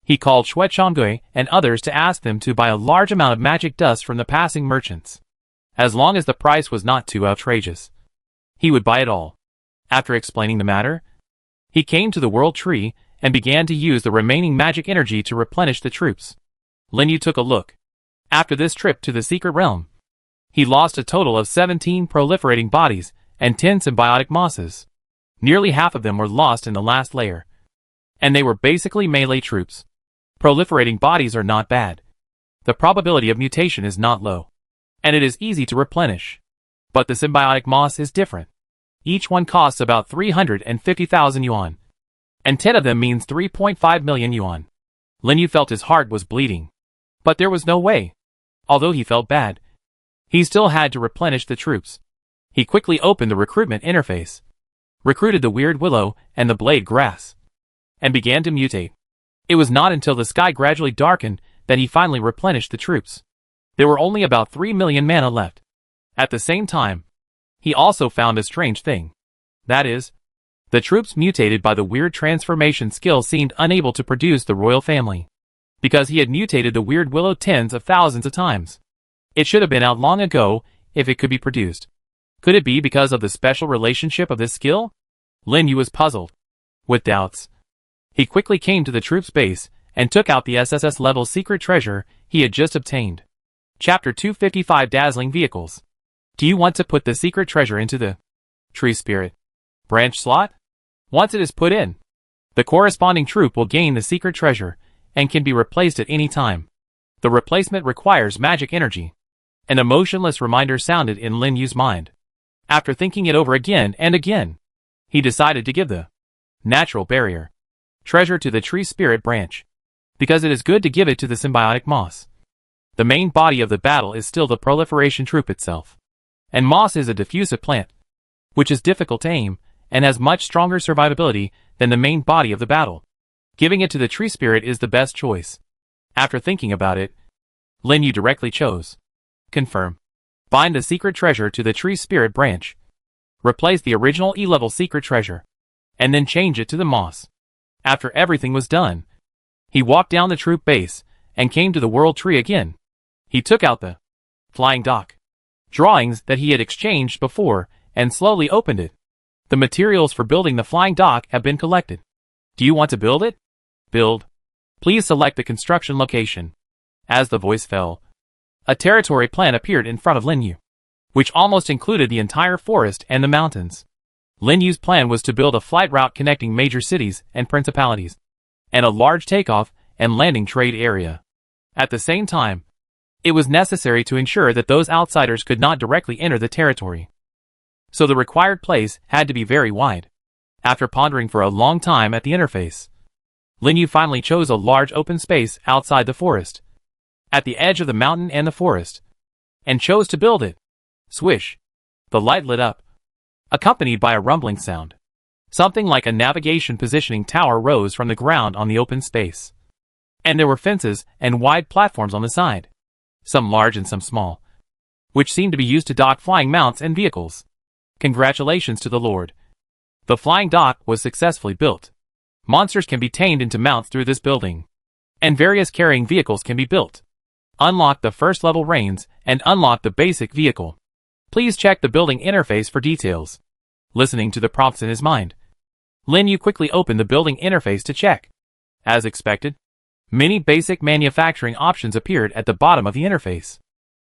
he called Shui Chonggui and others to ask them to buy a large amount of magic dust from the passing merchants. As long as the price was not too outrageous, he would buy it all. After explaining the matter, he came to the World Tree and began to use the remaining magic energy to replenish the troops. Lin Yu took a look. After this trip to the secret realm, he lost a total of 17 proliferating bodies and 10 symbiotic mosses. Nearly half of them were lost in the last layer, and they were basically melee troops. Proliferating bodies are not bad. The probability of mutation is not low, and it is easy to replenish. But the symbiotic moss is different. Each one costs about 350,000 yuan, and 10 of them means 3.5 million yuan. Lin Yu felt his heart was bleeding, but there was no way. Although he felt bad, he still had to replenish the troops. He quickly opened the recruitment interface, recruited the weird willow and the blade grass, and began to mutate. It was not until the sky gradually darkened that he finally replenished the troops. There were only about 3 million mana left. At the same time, he also found a strange thing. That is, the troops mutated by the weird transformation skill seemed unable to produce the royal family, because he had mutated the weird willow tens of thousands of times. It should have been out long ago if it could be produced. Could it be because of the special relationship of this skill? Lin Yu was puzzled. With doubts, he quickly came to the troops' base and took out the SSS level secret treasure he had just obtained. Chapter 255 Dazzling Vehicles. Do you want to put the secret treasure into the tree spirit branch slot? Once it is put in, the corresponding troop will gain the secret treasure and can be replaced at any time. The replacement requires magic energy. An emotionless reminder sounded in Lin Yu's mind. After thinking it over again and again, he decided to give the natural barrier treasure to the tree spirit branch, because it is good to give it to the symbiotic moss. The main body of the battle is still the proliferation troop itself, and moss is a diffusive plant, which is difficult to aim and has much stronger survivability than the main body of the battle. Giving it to the tree spirit is the best choice. After thinking about it, Lin Yu directly chose confirm. Bind the secret treasure to the tree spirit branch. Replace the original E-level secret treasure, and then change it to the moss. After everything was done, he walked down the troop base and came to the world tree again. He took out the flying dock drawings that he had exchanged before and slowly opened it. The materials for building the flying dock have been collected. Do you want to build it? Build. Please select the construction location. As the voice fell, a territory plan appeared in front of Lin Yu, which almost included the entire forest and the mountains. Lin Yu's plan was to build a flight route connecting major cities and principalities, and a large takeoff and landing trade area. At the same time, it was necessary to ensure that those outsiders could not directly enter the territory. So the required place had to be very wide. After pondering for a long time at the interface, Lin Yu finally chose a large open space outside the forest, at the edge of the mountain and the forest, and chose to build it. Swish! The light lit up, accompanied by a rumbling sound. Something like a navigation positioning tower rose from the ground on the open space. And there were fences and wide platforms on the side, some large and some small, which seemed to be used to dock flying mounts and vehicles. Congratulations to the Lord. The flying dock was successfully built. Monsters can be tamed into mounts through this building, and various carrying vehicles can be built. Unlock the first level reins and unlock the basic vehicle. Please check the building interface for details. Listening to the prompts in his mind, Lin Yu quickly opened the building interface to check. As expected, many basic manufacturing options appeared at the bottom of the interface.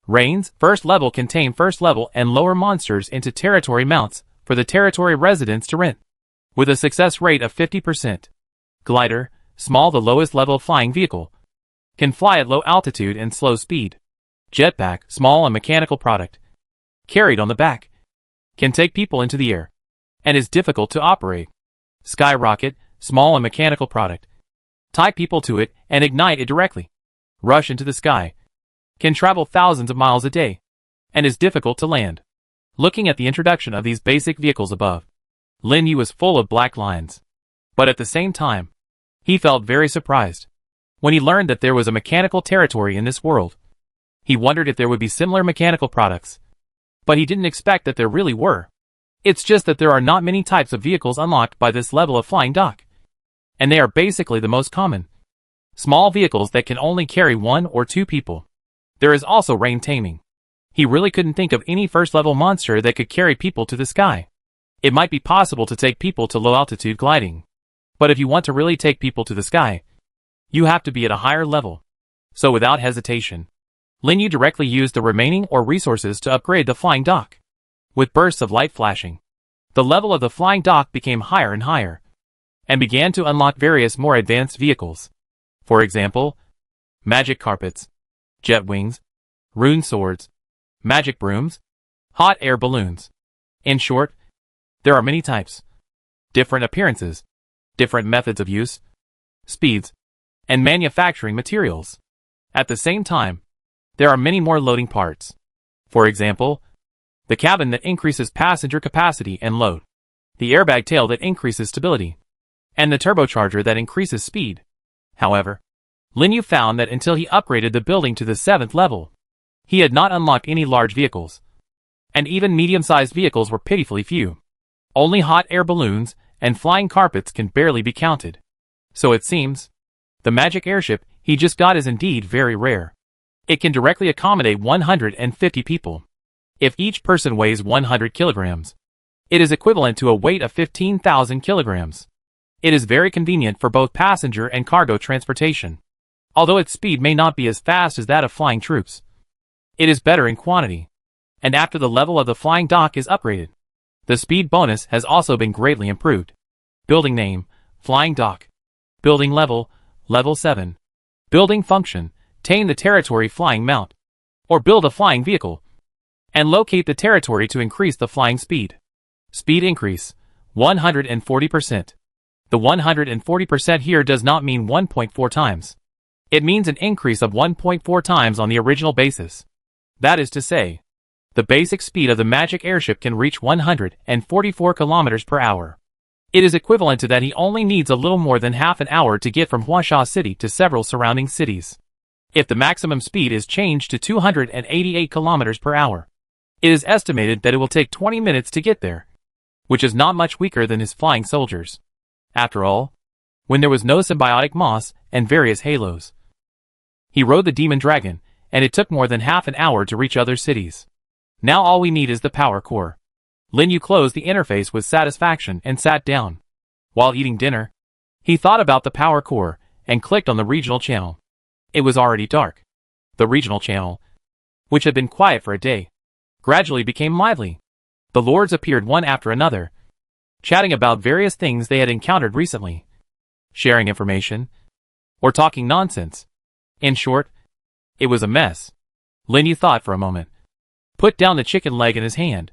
Reins, first level, contain first level and lower monsters into territory mounts for the territory residents to rent, with a success rate of 50%. Glider, Small, the lowest level flying vehicle. Can fly at low altitude and slow speed. Jetpack, small and mechanical product. Carried on the back. Can take people into the air. And is difficult to operate. Skyrocket, small and mechanical product. Tie people to it and ignite it directly. Rush into the sky. Can travel thousands of miles a day. And is difficult to land. Looking at the introduction of these basic vehicles above, Lin Yu was full of black lines. But at the same time, he felt very surprised when he learned that there was a mechanical territory in this world. He wondered if there would be similar mechanical products, but he didn't expect that there really were. It's just that there are not many types of vehicles unlocked by this level of flying dock, and they are basically the most common. Small vehicles that can only carry 1 or 2 people. There is also rain taming. He really couldn't think of any first-level monster that could carry people to the sky. It might be possible to take people to low-altitude gliding, but if you want to really take people to the sky, you have to be at a higher level. So without hesitation, Lin Yu directly used the remaining or resources to upgrade the flying dock. With bursts of light flashing, the level of the flying dock became higher and higher, and began to unlock various more advanced vehicles. For example, magic carpets, jet wings, rune swords, magic brooms, hot air balloons. In short, there are many types, different appearances, different methods of use, speeds, and manufacturing materials. At the same time, there are many more loading parts. For example, the cabin that increases passenger capacity and load, the airbag tail that increases stability, and the turbocharger that increases speed. However, Lin Yu found that until he upgraded the building to the 7th level, he had not unlocked any large vehicles, and even medium-sized vehicles were pitifully few. Only hot air balloons and flying carpets can barely be counted. So it seems, the magic airship he just got is indeed very rare. It can directly accommodate 150 people. If each person weighs 100 kilograms, it is equivalent to a weight of 15,000 kilograms. It is very convenient for both passenger and cargo transportation. Although its speed may not be as fast as that of flying troops, it is better in quantity. And after the level of the flying dock is upgraded, the speed bonus has also been greatly improved. Building name, flying dock. Building level, level 7. Building function, tame the territory flying mount, or build a flying vehicle, and locate the territory to increase the flying speed. Speed increase, 140%. The 140% here does not mean 1.4 times. It means an increase of 1.4 times on the original basis. That is to say, the basic speed of the magic airship can reach 144 kilometers per hour. It is equivalent to that he only needs a little more than half an hour to get from Huasha City to several surrounding cities. If the maximum speed is changed to 288 kilometers per hour, it is estimated that it will take 20 minutes to get there, which is not much weaker than his flying soldiers. After all, when there was no symbiotic moss and various halos, he rode the demon dragon, and it took more than half an hour to reach other cities. Now all we need is the power core. Lin Yu closed the interface with satisfaction and sat down. While eating dinner, he thought about the power core and clicked on the regional channel. It was already dark. The regional channel, which had been quiet for a day, gradually became lively. The lords appeared one after another, chatting about various things they had encountered recently, sharing information, or talking nonsense. In short, it was a mess. Lin Yu thought for a moment, put down the chicken leg in his hand,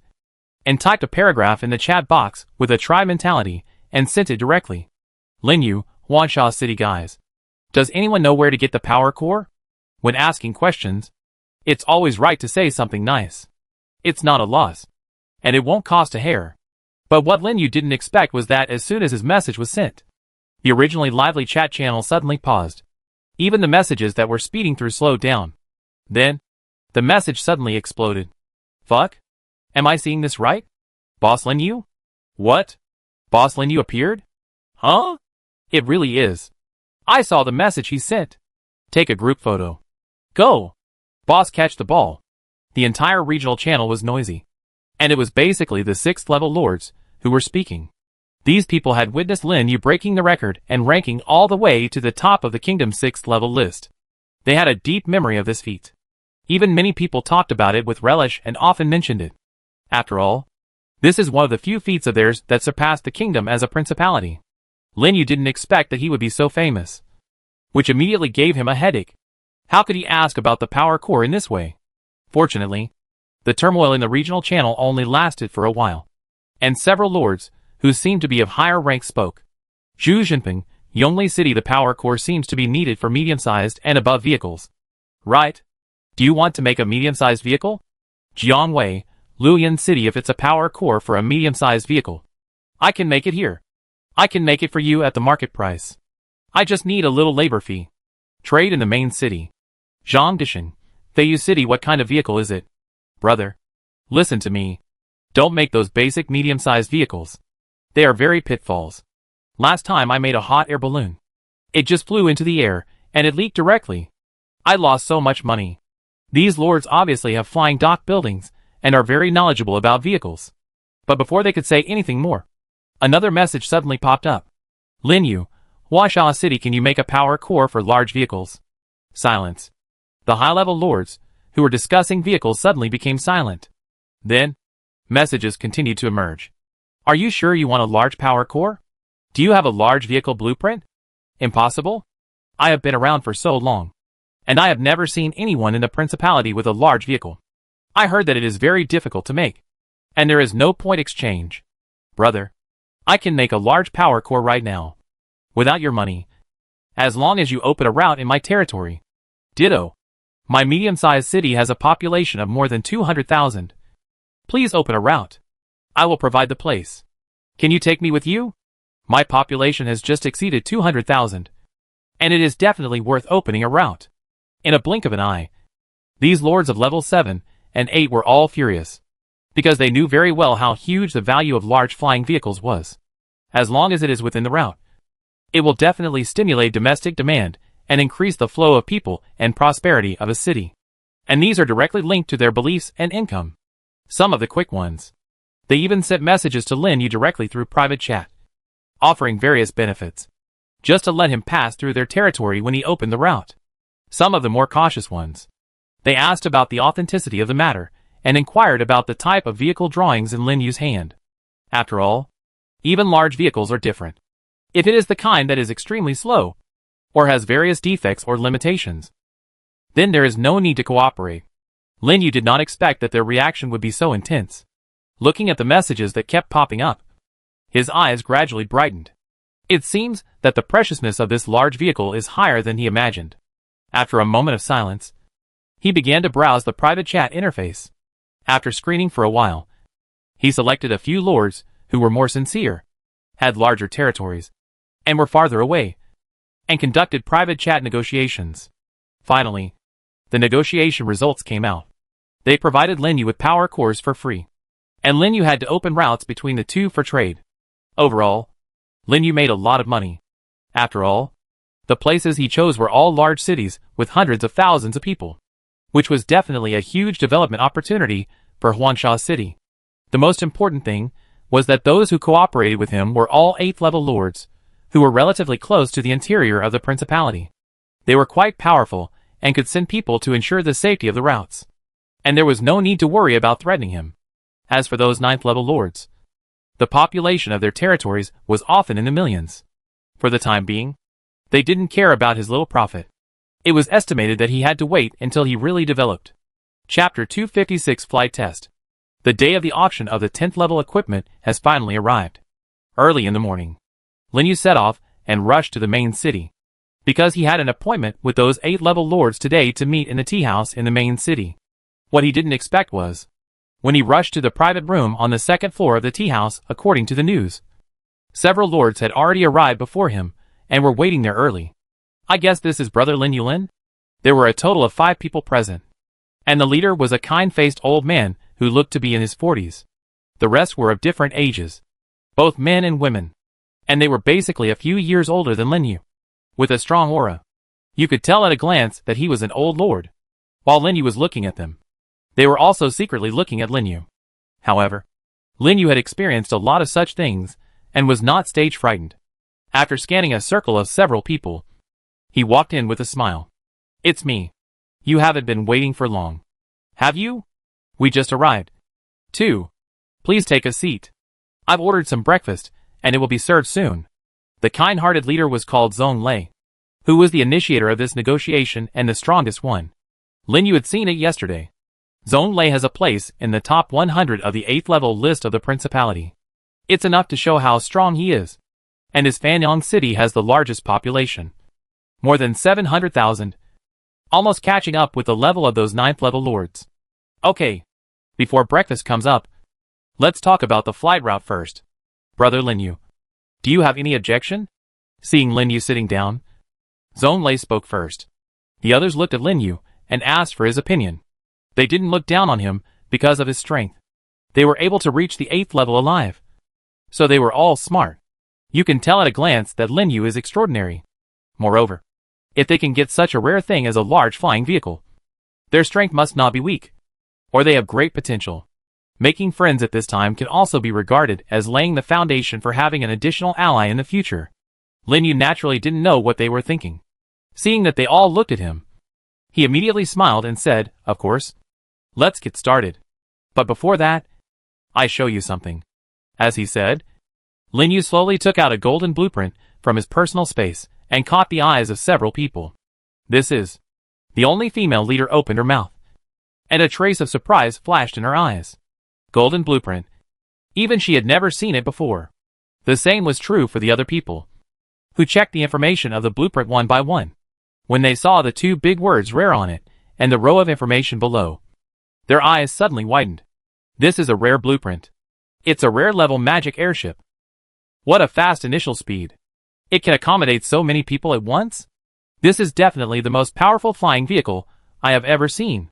and typed a paragraph in the chat box with a try mentality and sent it directly. Lin Yu, Huansha City guys. Does anyone know where to get the power core? When asking questions, it's always right to say something nice. It's not a loss, and it won't cost a hair. But what Lin Yu didn't expect was that as soon as his message was sent, the originally lively chat channel suddenly paused. Even the messages that were speeding through slowed down. Then, the message suddenly exploded. Fuck? Am I seeing this right? Boss Lin Yu? What? Boss Lin Yu appeared? Huh? It really is. I saw the message he sent. Take a group photo. Go. Boss catch the ball. The entire regional channel was noisy. And it was basically the 6th level lords who were speaking. These people had witnessed Lin Yu breaking the record and ranking all the way to the top of the kingdom's 6th level list. They had a deep memory of this feat. Even many people talked about it with relish and often mentioned it. After all, this is one of the few feats of theirs that surpassed the kingdom as a principality. Lin Yu didn't expect that he would be so famous, which immediately gave him a headache. How could he ask about the power core in this way? Fortunately, the turmoil in the regional channel only lasted for a while, and several lords, who seemed to be of higher rank, spoke. Zhu Jinping, Yongli City, the power core seems to be needed for medium-sized and above vehicles. Right? Do you want to make a medium-sized vehicle? Jiangwei, Luoyan City, if it's a power core for a medium-sized vehicle, I can make it here. I can make it for you at the market price. I just need a little labor fee. Trade in the main city. Zhangdisheng, Feiyu City, what kind of vehicle is it? Brother, listen to me. Don't make those basic medium-sized vehicles. They are very pitfalls. Last time I made a hot air balloon. It just flew into the air, and it leaked directly. I lost so much money. These lords obviously have flying dock buildings, and are very knowledgeable about vehicles. But before they could say anything more, another message suddenly popped up. Lin Yu, Huaxia City, can you make a power core for large vehicles? Silence. The high-level lords, who were discussing vehicles, suddenly became silent. Then, messages continued to emerge. Are you sure you want a large power core? Do you have a large vehicle blueprint? Impossible? I have been around for so long, and I have never seen anyone in the principality with a large vehicle. I heard that it is very difficult to make, and there is no point exchange. Brother, I can make a large power core right now, without your money, as long as you open a route in my territory. Ditto. My medium-sized city has a population of more than 200,000. Please open a route. I will provide the place. Can you take me with you? My population has just exceeded 200,000, and it is definitely worth opening a route. In a blink of an eye, these lords of level 7 and 8 were all furious, because they knew very well how huge the value of large flying vehicles was. As long as it is within the route, it will definitely stimulate domestic demand and increase the flow of people and prosperity of a city. And these are directly linked to their beliefs and income. Some of the quick ones. They even sent messages to Lin Yu directly through private chat, offering various benefits, just to let him pass through their territory when he opened the route. Some of the more cautious ones. They asked about the authenticity of the matter, and inquired about the type of vehicle drawings in Lin Yu's hand. After all, even large vehicles are different. If it is the kind that is extremely slow, or has various defects or limitations, then there is no need to cooperate. Lin Yu did not expect that their reaction would be so intense. Looking at the messages that kept popping up, his eyes gradually brightened. It seems that the preciousness of this large vehicle is higher than he imagined. After a moment of silence, he began to browse the private chat interface. After screening for a while, he selected a few lords who were more sincere, had larger territories, and were farther away, and conducted private chat negotiations. Finally, the negotiation results came out. They provided Lin Yu with power cores for free, and Lin Yu had to open routes between the two for trade. Overall, Lin Yu made a lot of money. After all, the places he chose were all large cities with hundreds of thousands of people, which was definitely a huge development opportunity for Huaxia City. The most important thing was that those who cooperated with him were all 8th level lords, who were relatively close to the interior of the principality. They were quite powerful, and could send people to ensure the safety of the routes. And there was no need to worry about threatening him. As for those 9th level lords, the population of their territories was often in the millions. For the time being, they didn't care about his little profit. It was estimated that he had to wait until he really developed. Chapter 256 Flight Test. The day of the auction of the 10th level equipment has finally arrived. Early in the morning, Lin Yu set off and rushed to the main city, because he had an appointment with those 8 level lords today to meet in the tea house in the main city. What he didn't expect was, when he rushed to the private room on the 2nd floor of the tea house, according to the news, several lords had already arrived before him and were waiting there early. I guess this is Brother Lin Yulin? There were a total of 5 people present, and the leader was a kind-faced old man who looked to be in his 40s. The rest were of different ages, both men and women, and they were basically a few years older than Lin Yu, with a strong aura. You could tell at a glance that he was an old lord. While Lin Yu was looking at them, they were also secretly looking at Lin Yu. However, Lin Yu had experienced a lot of such things, and was not stage frightened. After scanning a circle of several people, he walked in with a smile. It's me. You haven't been waiting for long, have you? We just arrived. 2. Please take a seat. I've ordered some breakfast, and it will be served soon. The kind-hearted leader was called Zhong Lei, who was the initiator of this negotiation and the strongest one. Lin Yu had seen it yesterday. Zhong Lei has a place in the top 100 of the 8th level list of the principality. It's enough to show how strong he is. And his Fanyang city has the largest population. More than 700,000. Almost catching up with the level of those 9th level lords. Okay. Before breakfast comes up, let's talk about the flight route first. Brother Lin Yu, do you have any objection? Seeing Lin Yu sitting down, Zhong Lei spoke first. The others looked at Lin Yu and asked for his opinion. They didn't look down on him because of his strength. They were able to reach the 8th level alive. So they were all smart. You can tell at a glance that Lin Yu is extraordinary. Moreover, if they can get such a rare thing as a large flying vehicle, their strength must not be weak. Or they have great potential. Making friends at this time can also be regarded as laying the foundation for having an additional ally in the future. Lin Yu naturally didn't know what they were thinking. Seeing that they all looked at him, he immediately smiled and said, "Of course. Let's get started. But before that, I show you something." As he said, Lin Yu slowly took out a golden blueprint from his personal space and caught the eyes of several people. This is. The only female leader opened her mouth, and a trace of surprise flashed in her eyes. Golden blueprint. Even she had never seen it before. The same was true for the other people, who checked the information of the blueprint one by one. When they saw the 2 big words "rare" on it, and the row of information below, their eyes suddenly widened. This is a rare blueprint. It's a rare level magic airship. What a fast initial speed. It can accommodate so many people at once? This is definitely the most powerful flying vehicle I have ever seen.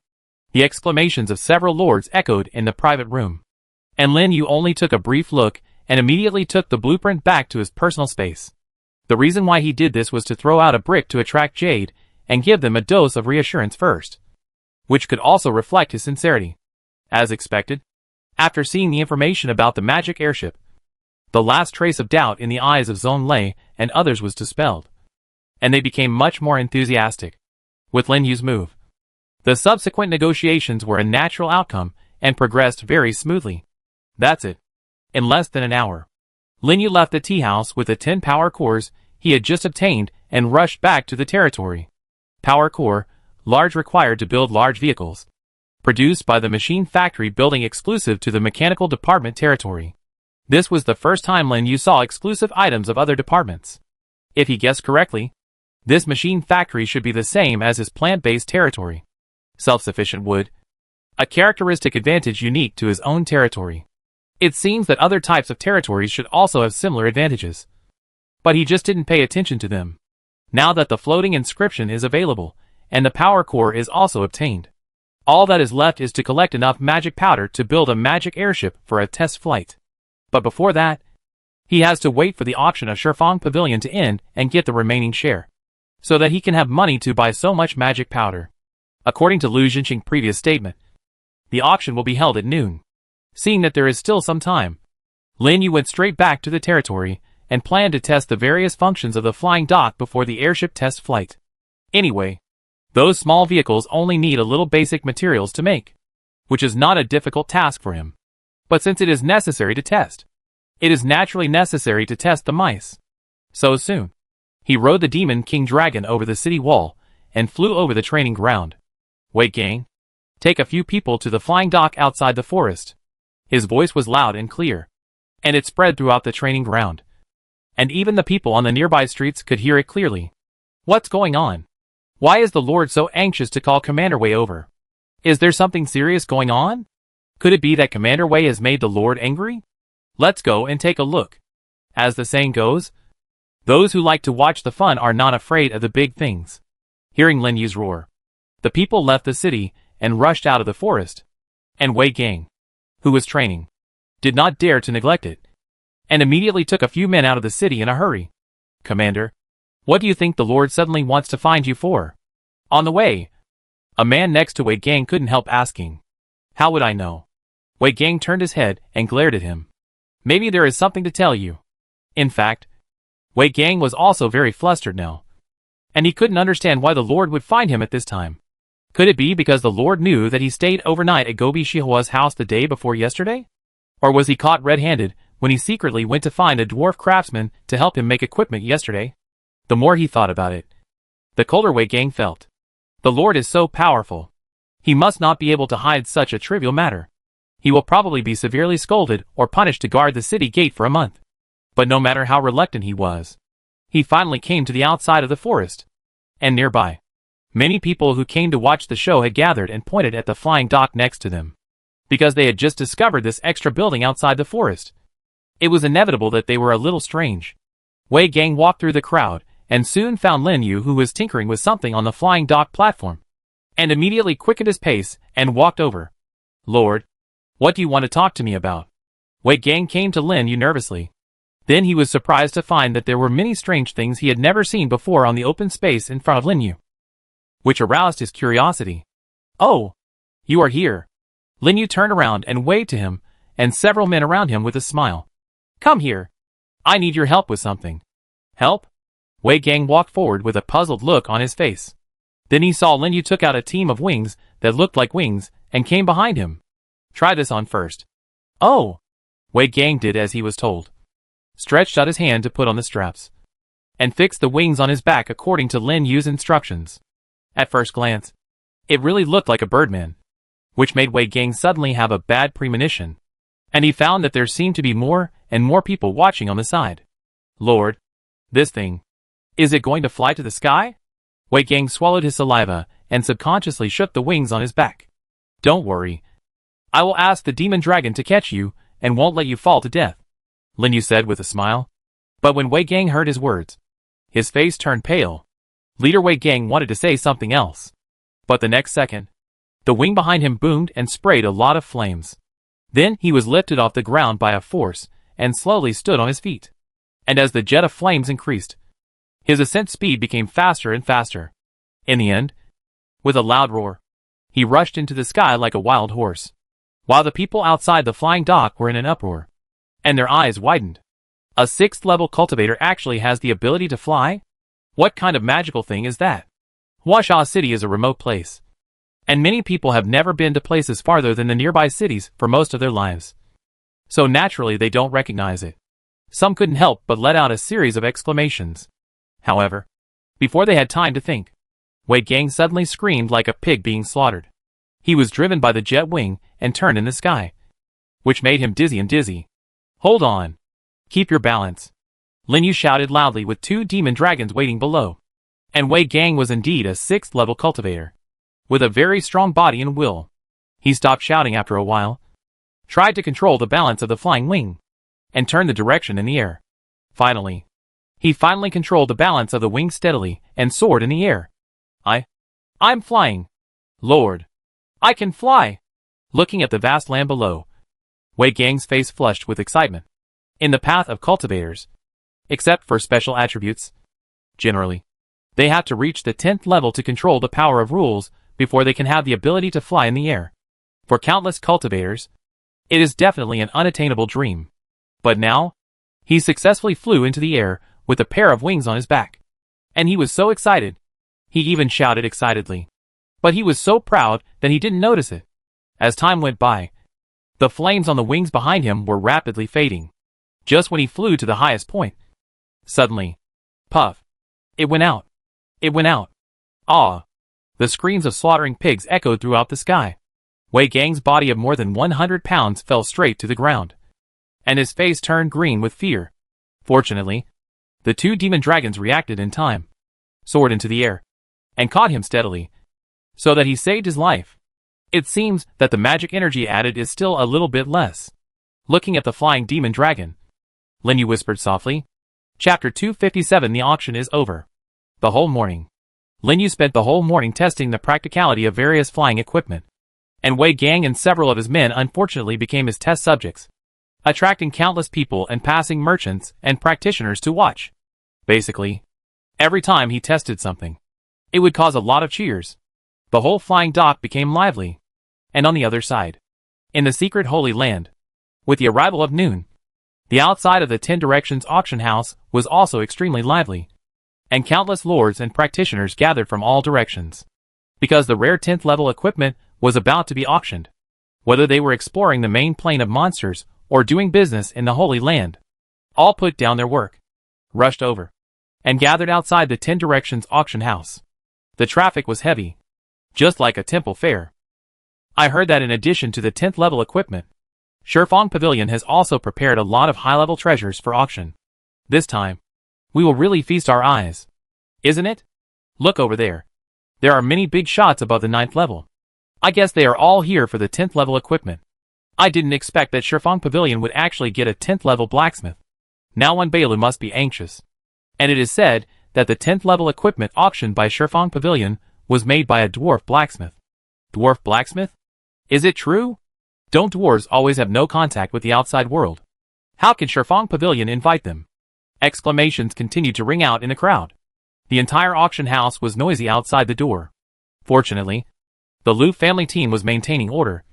The exclamations of several lords echoed in the private room. And Lin Yu only took a brief look and immediately took the blueprint back to his personal space. The reason why he did this was to throw out a brick to attract Jade and give them a dose of reassurance first, which could also reflect his sincerity. As expected, after seeing the information about the magic airship, the last trace of doubt in the eyes of Zhong Lei and others was dispelled, and they became much more enthusiastic with Lin Yu's move. The subsequent negotiations were a natural outcome and progressed very smoothly. That's it. In less than an hour, Lin Yu left the tea house with the 10 power cores he had just obtained and rushed back to the territory. Power core, large, required to build large vehicles. Produced by the machine factory building exclusive to the mechanical department territory. This was the first time Lin Yu saw exclusive items of other departments. If he guessed correctly, this machine factory should be the same as his plant-based territory. Self-sufficient wood. A characteristic advantage unique to his own territory. It seems that other types of territories should also have similar advantages. But he just didn't pay attention to them. Now that the floating inscription is available, and the power core is also obtained, all that is left is to collect enough magic powder to build a magic airship for a test flight. But before that, he has to wait for the auction of Shifang Pavilion to end and get the remaining share, so that he can have money to buy so much magic powder. According to Lu Jinqing's previous statement, the auction will be held at noon. Seeing that there is still some time, Lin Yu went straight back to the territory and planned to test the various functions of the flying dock before the airship test flight. Anyway, those small vehicles only need a little basic materials to make, which is not a difficult task for him. But since it is necessary to test, it is naturally necessary to test the mice. So soon, he rode the Demon King Dragon over the city wall and flew over the training ground. Wait, gang. Take a few people to the flying dock outside the forest. His voice was loud and clear, and it spread throughout the training ground. And even the people on the nearby streets could hear it clearly. What's going on? Why is the Lord so anxious to call Commander Wei over? Is there something serious going on? Could it be that Commander Wei has made the Lord angry? Let's go and take a look. As the saying goes, those who like to watch the fun are not afraid of the big things. Hearing Lin Yu's roar, the people left the city and rushed out of the forest. And Wei Gang, who was training, did not dare to neglect it, and immediately took a few men out of the city in a hurry. Commander, what do you think the Lord suddenly wants to find you for? On the way, a man next to Wei Gang couldn't help asking. How would I know? Wei Gang turned his head and glared at him. Maybe there is something to tell you. In fact, Wei Gang was also very flustered now, and he couldn't understand why the Lord would find him at this time. Could it be because the Lord knew that he stayed overnight at Gobi Shihua's house the day before yesterday? Or was he caught red-handed when he secretly went to find a dwarf craftsman to help him make equipment yesterday? The more he thought about it, the colder Wei Gang felt. The Lord is so powerful. He must not be able to hide such a trivial matter. He will probably be severely scolded or punished to guard the city gate for a month. But no matter how reluctant he was, he finally came to the outside of the forest. And nearby, many people who came to watch the show had gathered and pointed at the flying dock next to them, because they had just discovered this extra building outside the forest. It was inevitable that they were a little strange. Wei Gang walked through the crowd and soon found Lin Yu, who was tinkering with something on the flying dock platform, and immediately quickened his pace and walked over. "Lord, what do you want to talk to me about?" Wei Gang came to Lin Yu nervously. Then he was surprised to find that there were many strange things he had never seen before on the open space in front of Lin Yu, which aroused his curiosity. "Oh, you are here." Lin Yu turned around and waved to him, and several men around him with a smile. "Come here. I need your help with something." "Help?" Wei Gang walked forward with a puzzled look on his face. Then he saw Lin Yu took out a team of wings that looked like wings and came behind him. "Try this on first." "Oh!" Wei Gang did as he was told, stretched out his hand to put on the straps, and fixed the wings on his back according to Lin Yu's instructions. At first glance, it really looked like a birdman, which made Wei Gang suddenly have a bad premonition, and he found that there seemed to be more and more people watching on the side. "Lord, this thing, is it going to fly to the sky?" Wei Gang swallowed his saliva and subconsciously shook the wings on his back. "Don't worry. I will ask the demon dragon to catch you and won't let you fall to death," Lin Yu said with a smile. But when Wei Gang heard his words, his face turned pale. Leader Wei Gang wanted to say something else, but the next second, the wing behind him boomed and sprayed a lot of flames. Then he was lifted off the ground by a force and slowly stood on his feet. And as the jet of flames increased, his ascent speed became faster and faster. In the end, with a loud roar, he rushed into the sky like a wild horse, while the people outside the flying dock were in an uproar, and their eyes widened. A 6th level cultivator actually has the ability to fly? What kind of magical thing is that? Huasha City is a remote place, and many people have never been to places farther than the nearby cities for most of their lives. So naturally they don't recognize it. Some couldn't help but let out a series of exclamations. However, before they had time to think, Wei Gang suddenly screamed like a pig being slaughtered. He was driven by the jet wing and turned in the sky, which made him dizzy. "Hold on. Keep your balance," Lin Yu shouted loudly with 2 demon dragons waiting below. And Wei Gang was indeed a 6th level cultivator, with a very strong body and will. He stopped shouting after a while, tried to control the balance of the flying wing, and turned the direction in the air. He finally controlled the balance of the wing steadily and soared in the air. I'm flying. Lord, I can fly." Looking at the vast land below, Wei Gang's face flushed with excitement. In the path of cultivators, except for special attributes, generally, they have to reach the 10th level to control the power of rules before they can have the ability to fly in the air. For countless cultivators, it is definitely an unattainable dream. But now, he successfully flew into the air with a pair of wings on his back. And he was so excited, he even shouted excitedly. But he was so proud that he didn't notice it. As time went by, the flames on the wings behind him were rapidly fading. Just when he flew to the highest point, suddenly, puff, it went out. It went out. Ah! The screams of slaughtering pigs echoed throughout the sky. Wei Gang's body of more than 100 pounds fell straight to the ground, and his face turned green with fear. Fortunately, the 2 demon dragons reacted in time, soared into the air, and caught him steadily, so that he saved his life. It seems that the magic energy added is still a little bit less. Looking at the flying demon dragon, Lin Yu whispered softly. Chapter 257. The auction is over. The whole morning, Lin Yu spent the whole morning testing the practicality of various flying equipment, and Wei Gang and several of his men unfortunately became his test subjects, attracting countless people and passing merchants and practitioners to watch. Basically, every time he tested something, it would cause a lot of cheers. The whole flying dock became lively. And on the other side, in the secret Holy Land, with the arrival of noon, the outside of the 10 Directions auction house was also extremely lively, and countless lords and practitioners gathered from all directions, because the rare 10th level equipment was about to be auctioned. Whether they were exploring the main plane of monsters or doing business in the Holy Land, all put down their work, rushed over, and gathered outside the 10 Directions auction house. The traffic was heavy, just like a temple fair. I heard that in addition to the 10th level equipment, Shifeng Pavilion has also prepared a lot of high-level treasures for auction. This time, we will really feast our eyes. Isn't it? Look over there. There are many big shots above the 9th level. I guess they are all here for the 10th level equipment. I didn't expect that Shifeng Pavilion would actually get a 10th level blacksmith. Now Bailu must be anxious. And it is said that the 10th level equipment auctioned by Shifeng Pavilion was made by a dwarf blacksmith. Dwarf blacksmith? Is it true? Don't dwarves always have no contact with the outside world? How can Shifeng Pavilion invite them? Exclamations continued to ring out in the crowd. The entire auction house was noisy outside the door. Fortunately, the Lu family team was maintaining order.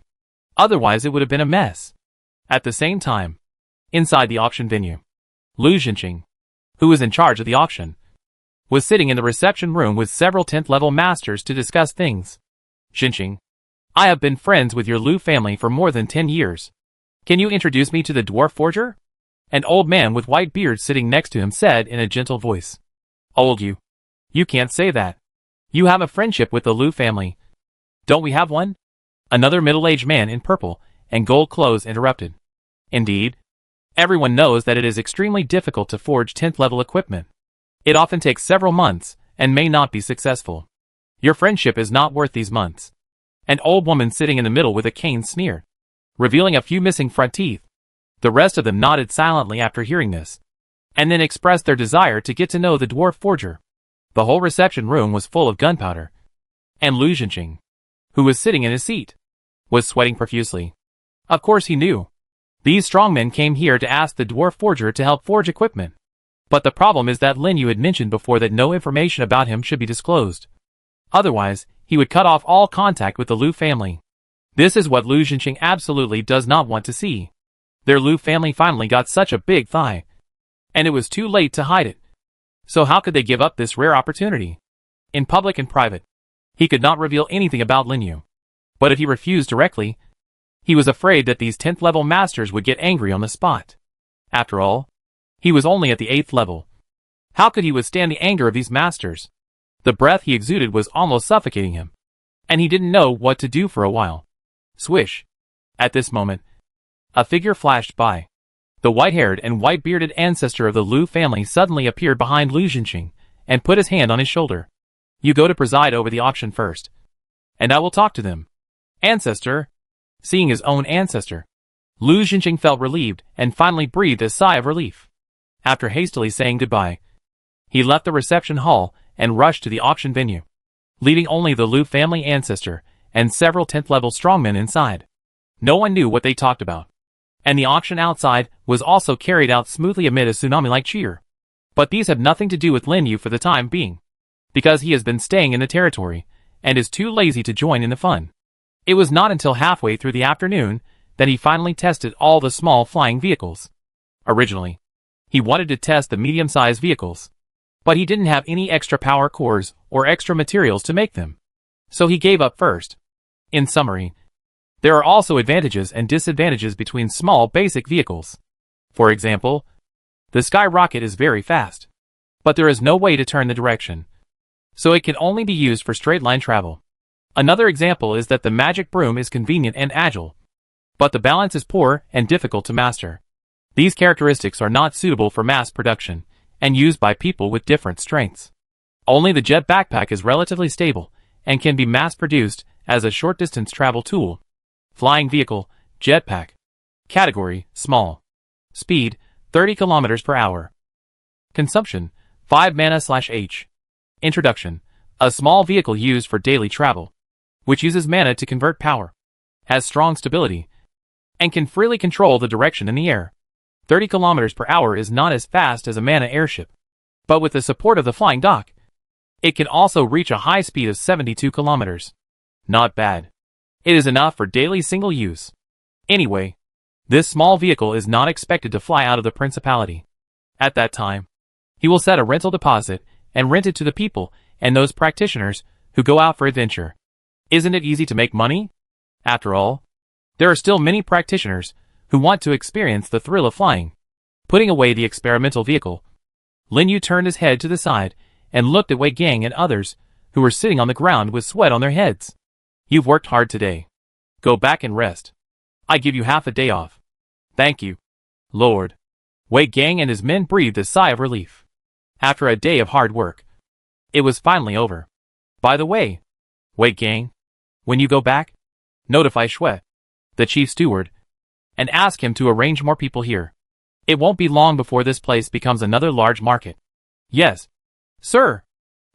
Otherwise it would have been a mess. At the same time, inside the auction venue, Lu Jinqing, who was in charge of the auction, was sitting in the reception room with several 10th level masters to discuss things. Jinqing, I have been friends with your Lu family for more than 10 years. Can you introduce me to the dwarf forger? An old man with white beard sitting next to him said in a gentle voice. Old you. You can't say that. You have a friendship with the Lu family. Don't we have one? Another middle-aged man in purple and gold clothes interrupted. Indeed. Everyone knows that it is extremely difficult to forge 10th level equipment. It often takes several months and may not be successful. Your friendship is not worth these months. An old woman sitting in the middle with a cane sneered, revealing a few missing front teeth. The rest of them nodded silently after hearing this, and then expressed their desire to get to know the dwarf forger. The whole reception room was full of gunpowder, and Lu Jinqing, who was sitting in his seat, was sweating profusely. Of course he knew. These strongmen came here to ask the dwarf forger to help forge equipment. But the problem is that Lin Yu had mentioned before that no information about him should be disclosed. Otherwise, he would cut off all contact with the Lu family. This is what Lu Jinqing absolutely does not want to see. Their Lu family finally got such a big thigh, and it was too late to hide it. So how could they give up this rare opportunity? In public and private, he could not reveal anything about Lin Yu. But if he refused directly, he was afraid that these 10th level masters would get angry on the spot. After all, he was only at the 8th level. How could he withstand the anger of these masters? The breath he exuded was almost suffocating him, and he didn't know what to do for a while. Swish. At this moment, a figure flashed by. The white-haired and white-bearded ancestor of the Lu family suddenly appeared behind Lu Jinqing and put his hand on his shoulder. You go to preside over the auction first, and I will talk to them. Ancestor. Seeing his own ancestor, Lu Jinqing felt relieved and finally breathed a sigh of relief. After hastily saying goodbye, he left the reception hall and rushed to the auction venue, leaving only the Lu family ancestor and several 10th level strongmen inside. No one knew what they talked about, and the auction outside was also carried out smoothly amid a tsunami-like cheer. But these have nothing to do with Lin Yu for the time being, because he has been staying in the territory and is too lazy to join in the fun. It was not until halfway through the afternoon that he finally tested all the small flying vehicles. Originally, he wanted to test the medium-sized vehicles, but he didn't have any extra power cores or extra materials to make them, so he gave up first. In summary, there are also advantages and disadvantages between small basic vehicles. For example, the skyrocket is very fast, but there is no way to turn the direction, so it can only be used for straight-line travel. Another example is that the magic broom is convenient and agile, but the balance is poor and difficult to master. These characteristics are not suitable for mass production and used by people with different strengths. Only the jet backpack is relatively stable and can be mass-produced as a short-distance travel tool. Flying vehicle, jetpack. Category, small. Speed, 30 km per hour. Consumption, 5 mana/H. Introduction, a small vehicle used for daily travel, which uses mana to convert power, has strong stability, and can freely control the direction in the air. 30 km per hour is not as fast as a mana airship, but with the support of the flying dock, it can also reach a high speed of 72 km. Not bad. It is enough for daily single use. Anyway, this small vehicle is not expected to fly out of the principality. At that time, he will set a rental deposit and rent it to the people and those practitioners who go out for adventure. Isn't it easy to make money? After all, there are still many practitioners who want to experience the thrill of flying. Putting away the experimental vehicle, Lin Yu turned his head to the side and looked at Wei Gang and others, who were sitting on the ground with sweat on their heads. You've worked hard today. Go back and rest. I give you half a day off. Thank you, Lord. Wei Gang and his men breathed a sigh of relief. After a day of hard work, it was finally over. By the way, Wei Gang, when you go back, notify Shui, the chief steward, and ask him to arrange more people here. It won't be long before this place becomes another large market. Yes, sir.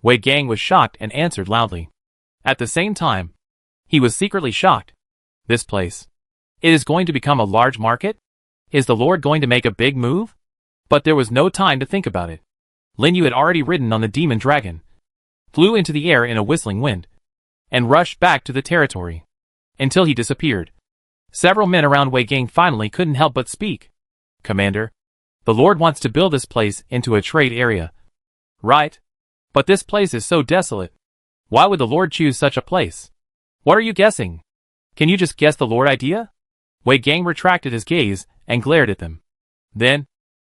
Wei Gang was shocked and answered loudly. At the same time, he was secretly shocked. This place, it is going to become a large market? Is the Lord going to make a big move? But there was no time to think about it. Lin Yu had already ridden on the demon dragon, flew into the air in a whistling wind, and rushed back to the territory, until he disappeared. Several men around Wei Gang finally couldn't help but speak. Commander, the Lord wants to build this place into a trade area. Right? But this place is so desolate. Why would the Lord choose such a place? What are you guessing? Can you just guess the Lord idea? Wei Gang retracted his gaze and glared at them. Then,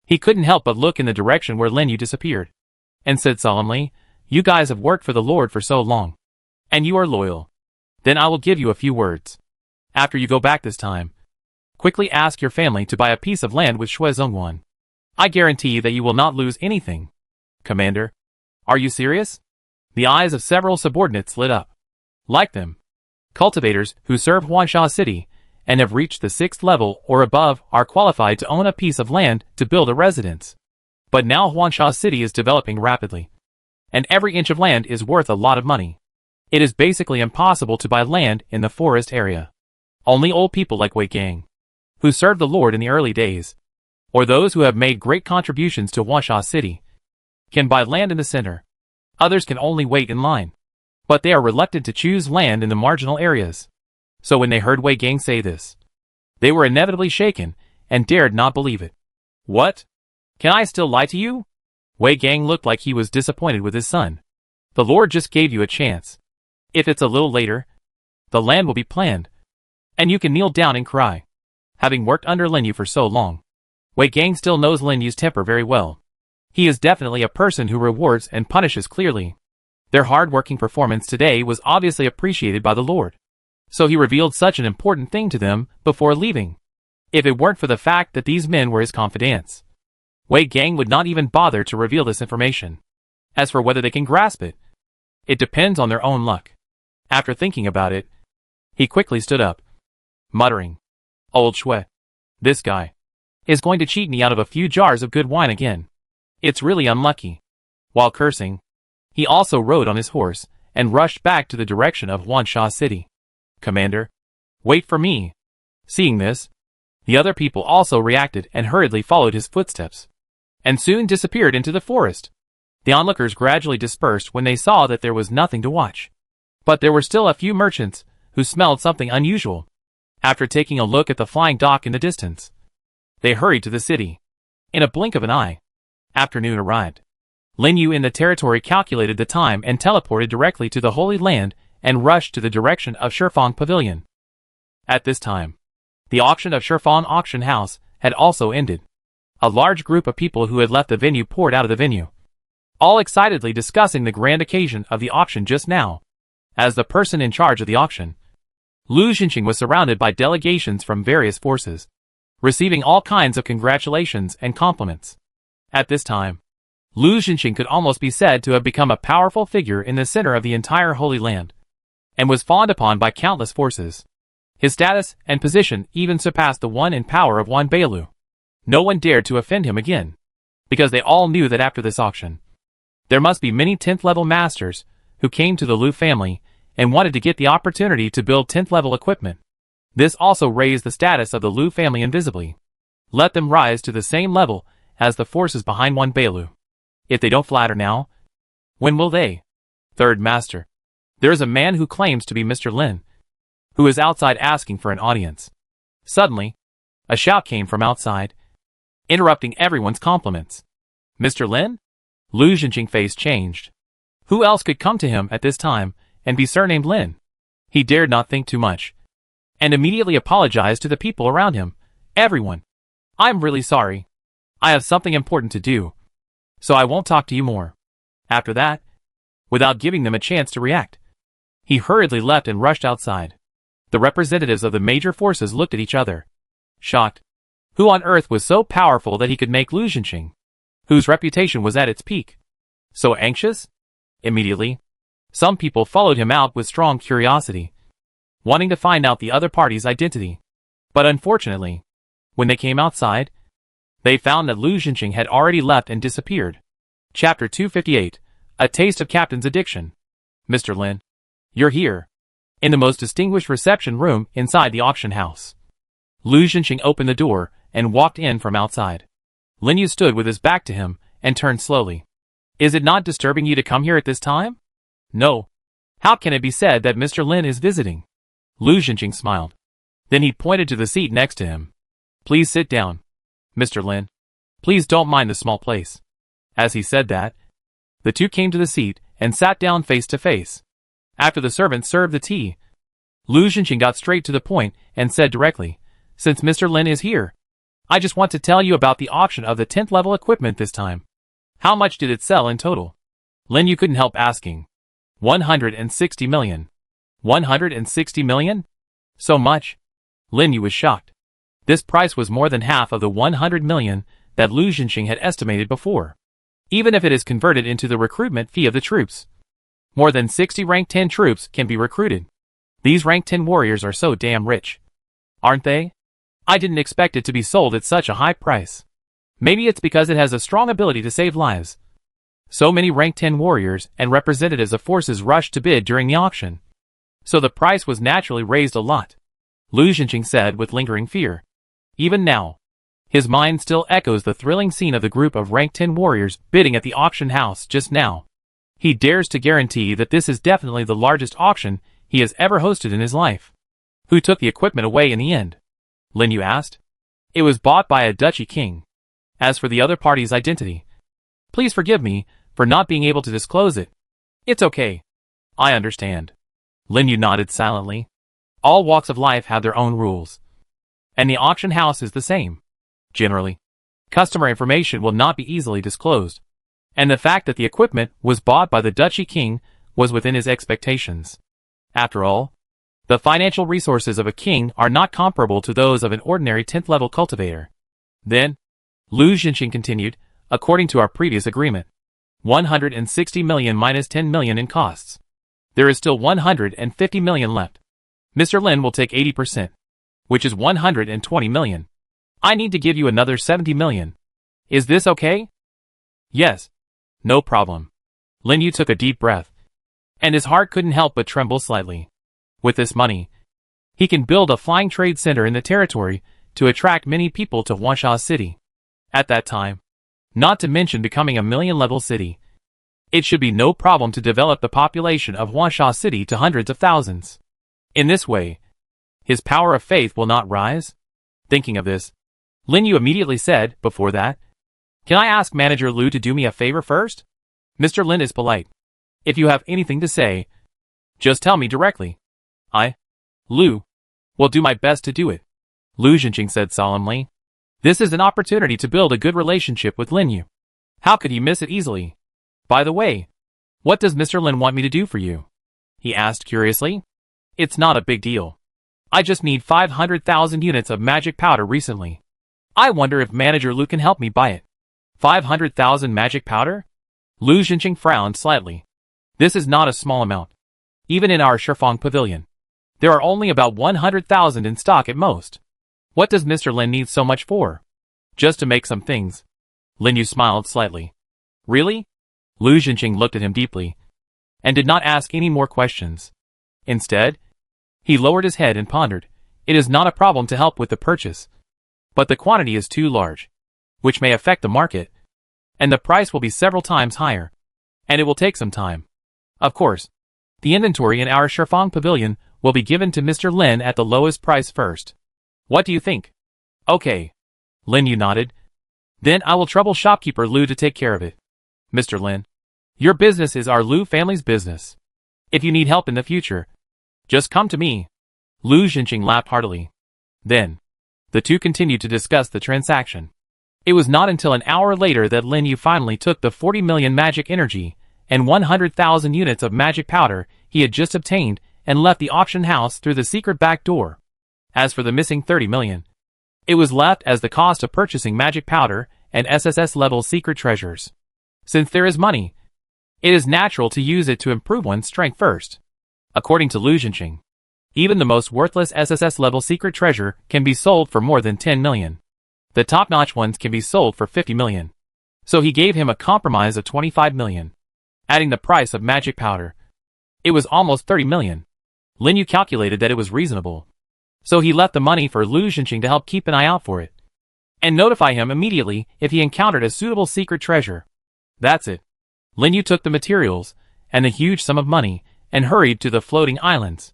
he couldn't help but look in the direction where Lin Yu disappeared, and said solemnly, You guys have worked for the Lord for so long, and you are loyal. Then I will give you a few words. After you go back this time, quickly ask your family to buy a piece of land with Shui Zhongguan. I guarantee that you will not lose anything. Commander, are you serious? The eyes of several subordinates lit up. Like them, cultivators who serve Huansha City and have reached the 6th level or above are qualified to own a piece of land to build a residence. But now Huansha City is developing rapidly, and every inch of land is worth a lot of money. It is basically impossible to buy land in the forest area. Only old people like Wei Gang, who served the Lord in the early days, or those who have made great contributions to Huansha City, can buy land in the center. Others can only wait in line. But they are reluctant to choose land in the marginal areas. So when they heard Wei Gang say this, they were inevitably shaken and dared not believe it. What? Can I still lie to you? Wei Gang looked like he was disappointed with his son. The Lord just gave you a chance. If it's a little later, the land will be planned, and you can kneel down and cry. Having worked under Lin Yu for so long, Wei Gang still knows Lin Yu's temper very well. He is definitely a person who rewards and punishes clearly. Their hard-working performance today was obviously appreciated by the Lord, so he revealed such an important thing to them before leaving. If it weren't for the fact that these men were his confidants, Wei Gang would not even bother to reveal this information. As for whether they can grasp it, it depends on their own luck. After thinking about it, he quickly stood up, muttering, Old Shui, this guy is going to cheat me out of a few jars of good wine again. It's really unlucky. While cursing, he also rode on his horse and rushed back to the direction of Huansha City. Commander, wait for me. Seeing this, the other people also reacted and hurriedly followed his footsteps, and soon disappeared into the forest. The onlookers gradually dispersed when they saw that there was nothing to watch. But there were still a few merchants who smelled something unusual. After taking a look at the flying dock in the distance, they hurried to the city. In a blink of an eye, afternoon arrived. Lin Yu in the territory calculated the time and teleported directly to the Holy Land and rushed to the direction of Shifang Pavilion. At this time, the auction of Shifang Auction House had also ended. A large group of people who had left the venue poured out of the venue, all excitedly discussing the grand occasion of the auction just now. As the person in charge of the auction, Lu Xinqing was surrounded by delegations from various forces, receiving all kinds of congratulations and compliments. At this time, Lu Xinqing could almost be said to have become a powerful figure in the center of the entire Holy Land, and was fawned upon by countless forces. His status and position even surpassed the one in power of Wan Beilu. No one dared to offend him again, because they all knew that after this auction, there must be many 10th level masters who came to the Lu family and wanted to get the opportunity to build 10th level equipment. This also raised the status of the Lu family invisibly. Let them rise to the same level as the forces behind Wan Beilu. If they don't flatter now, when will they? Third Master, there is a man who claims to be Mr. Lin, who is outside asking for an audience. Suddenly, a shout came from outside, interrupting everyone's compliments. Mr. Lin? Lu Xinqing's face changed. Who else could come to him at this time and be surnamed Lin? He dared not think too much, and immediately apologized to the people around him, Everyone. I'm really sorry. I have something important to do, so I won't talk to you more. After that, without giving them a chance to react, he hurriedly left and rushed outside. The representatives of the major forces looked at each other, shocked. Who on earth was so powerful that he could make Lu Zhenqing, whose reputation was at its peak, so anxious? Immediately, some people followed him out with strong curiosity, wanting to find out the other party's identity. But unfortunately, when they came outside, they found that Lu Zhenqing had already left and disappeared. Chapter 258, A Taste of Captain's Addiction. Mr. Lin, you're here. In the most distinguished reception room inside the auction house. Lu Zhenqing opened the door and walked in from outside. Lin Yu stood with his back to him and turned slowly. Is it not disturbing you to come here at this time? No. How can it be said that Mr. Lin is visiting? Lu Zhenqing smiled. Then he pointed to the seat next to him. Please sit down. Mr. Lin, please don't mind the small place. As he said that, the two came to the seat and sat down face to face. After the servant served the tea, Lu Zhenqing got straight to the point and said directly, Since Mr. Lin is here, I just want to tell you about the auction of the 10th level equipment this time. How much did it sell in total? Lin Yu couldn't help asking. 160 million. 160 million? So much? Lin Yu was shocked. This price was more than half of the 100 million that Lu Zhenqing had estimated before. Even if it is converted into the recruitment fee of the troops, more than 60 rank 10 troops can be recruited. These rank 10 warriors are so damn rich. Aren't they? I didn't expect it to be sold at such a high price. Maybe it's because it has a strong ability to save lives. So many rank 10 warriors and representatives of forces rushed to bid during the auction. So the price was naturally raised a lot. Lu Zhenqing said with lingering fear. Even now, his mind still echoes the thrilling scene of the group of rank 10 warriors bidding at the auction house just now. He dares to guarantee that this is definitely the largest auction he has ever hosted in his life. Who took the equipment away in the end? Lin Yu asked. It was bought by a duchy king. As for the other party's identity, please forgive me for not being able to disclose it. It's okay. I understand. Lin Yu nodded silently. All walks of life have their own rules. And the auction house is the same. Generally, customer information will not be easily disclosed. And the fact that the equipment was bought by the duchy king was within his expectations. After all, the financial resources of a king are not comparable to those of an ordinary 10th level cultivator. Then, Lu Zhenqing continued, according to our previous agreement, 160 million minus 10 million in costs. There is still 150 million left. Mr. Lin will take 80%, which is 120 million. I need to give you another 70 million. Is this okay? Yes. No problem. Lin Yu took a deep breath, and his heart couldn't help but tremble slightly. With this money, he can build a flying trade center in the territory to attract many people to Huangsha City. At that time, not to mention becoming a million-level city, it should be no problem to develop the population of Huangsha City to hundreds of thousands. In this way, his power of faith will not rise. Thinking of this, Lin Yu immediately said, before that, Can I ask Manager Lu to do me a favor first? Mr. Lin is polite. If you have anything to say, just tell me directly. Lu, will do my best to do it. Lu Zhenqing said solemnly. This is an opportunity to build a good relationship with Lin Yu. How could he miss it easily? By the way, what does Mr. Lin want me to do for you? He asked curiously. It's not a big deal. I just need 500,000 units of magic powder recently. I wonder if Manager Lu can help me buy it. 500,000 magic powder? Lu Zhenqing frowned slightly. This is not a small amount. Even in our Shifang pavilion, there are only about 100,000 in stock at most. What does Mr. Lin need so much for? Just to make some things. Lin Yu smiled slightly. Really? Lu Zhenqing looked at him deeply, and did not ask any more questions. Instead, he lowered his head and pondered. It is not a problem to help with the purchase, but the quantity is too large, which may affect the market, and the price will be several times higher, and it will take some time. Of course, the inventory in our Shifang pavilion will be given to Mr. Lin at the lowest price first. What do you think? Okay. Lin Yu nodded. Then I will trouble shopkeeper Lu to take care of it. Mr. Lin, your business is our Lu family's business. If you need help in the future, just come to me. Lu Zhenqing laughed heartily. Then, The two continued to discuss the transaction. It was not until an hour later that Lin Yu finally took the 40 million magic energy and 100,000 units of magic powder he had just obtained and left the auction house through the secret back door. As for the missing 30 million, it was left as the cost of purchasing magic powder and SSS-level secret treasures. Since there is money, it is natural to use it to improve one's strength first. According to Lu Jinqing, even the most worthless SSS-level secret treasure can be sold for more than 10 million. The top-notch ones can be sold for 50 million. So he gave him a compromise of 25 million. Adding the price of magic powder, it was almost 30 million. Lin Yu calculated that it was reasonable. So he left the money for Lu Jinqing to help keep an eye out for it, and notify him immediately if he encountered a suitable secret treasure. That's it. Lin Yu took the materials and a huge sum of money and hurried to the floating islands.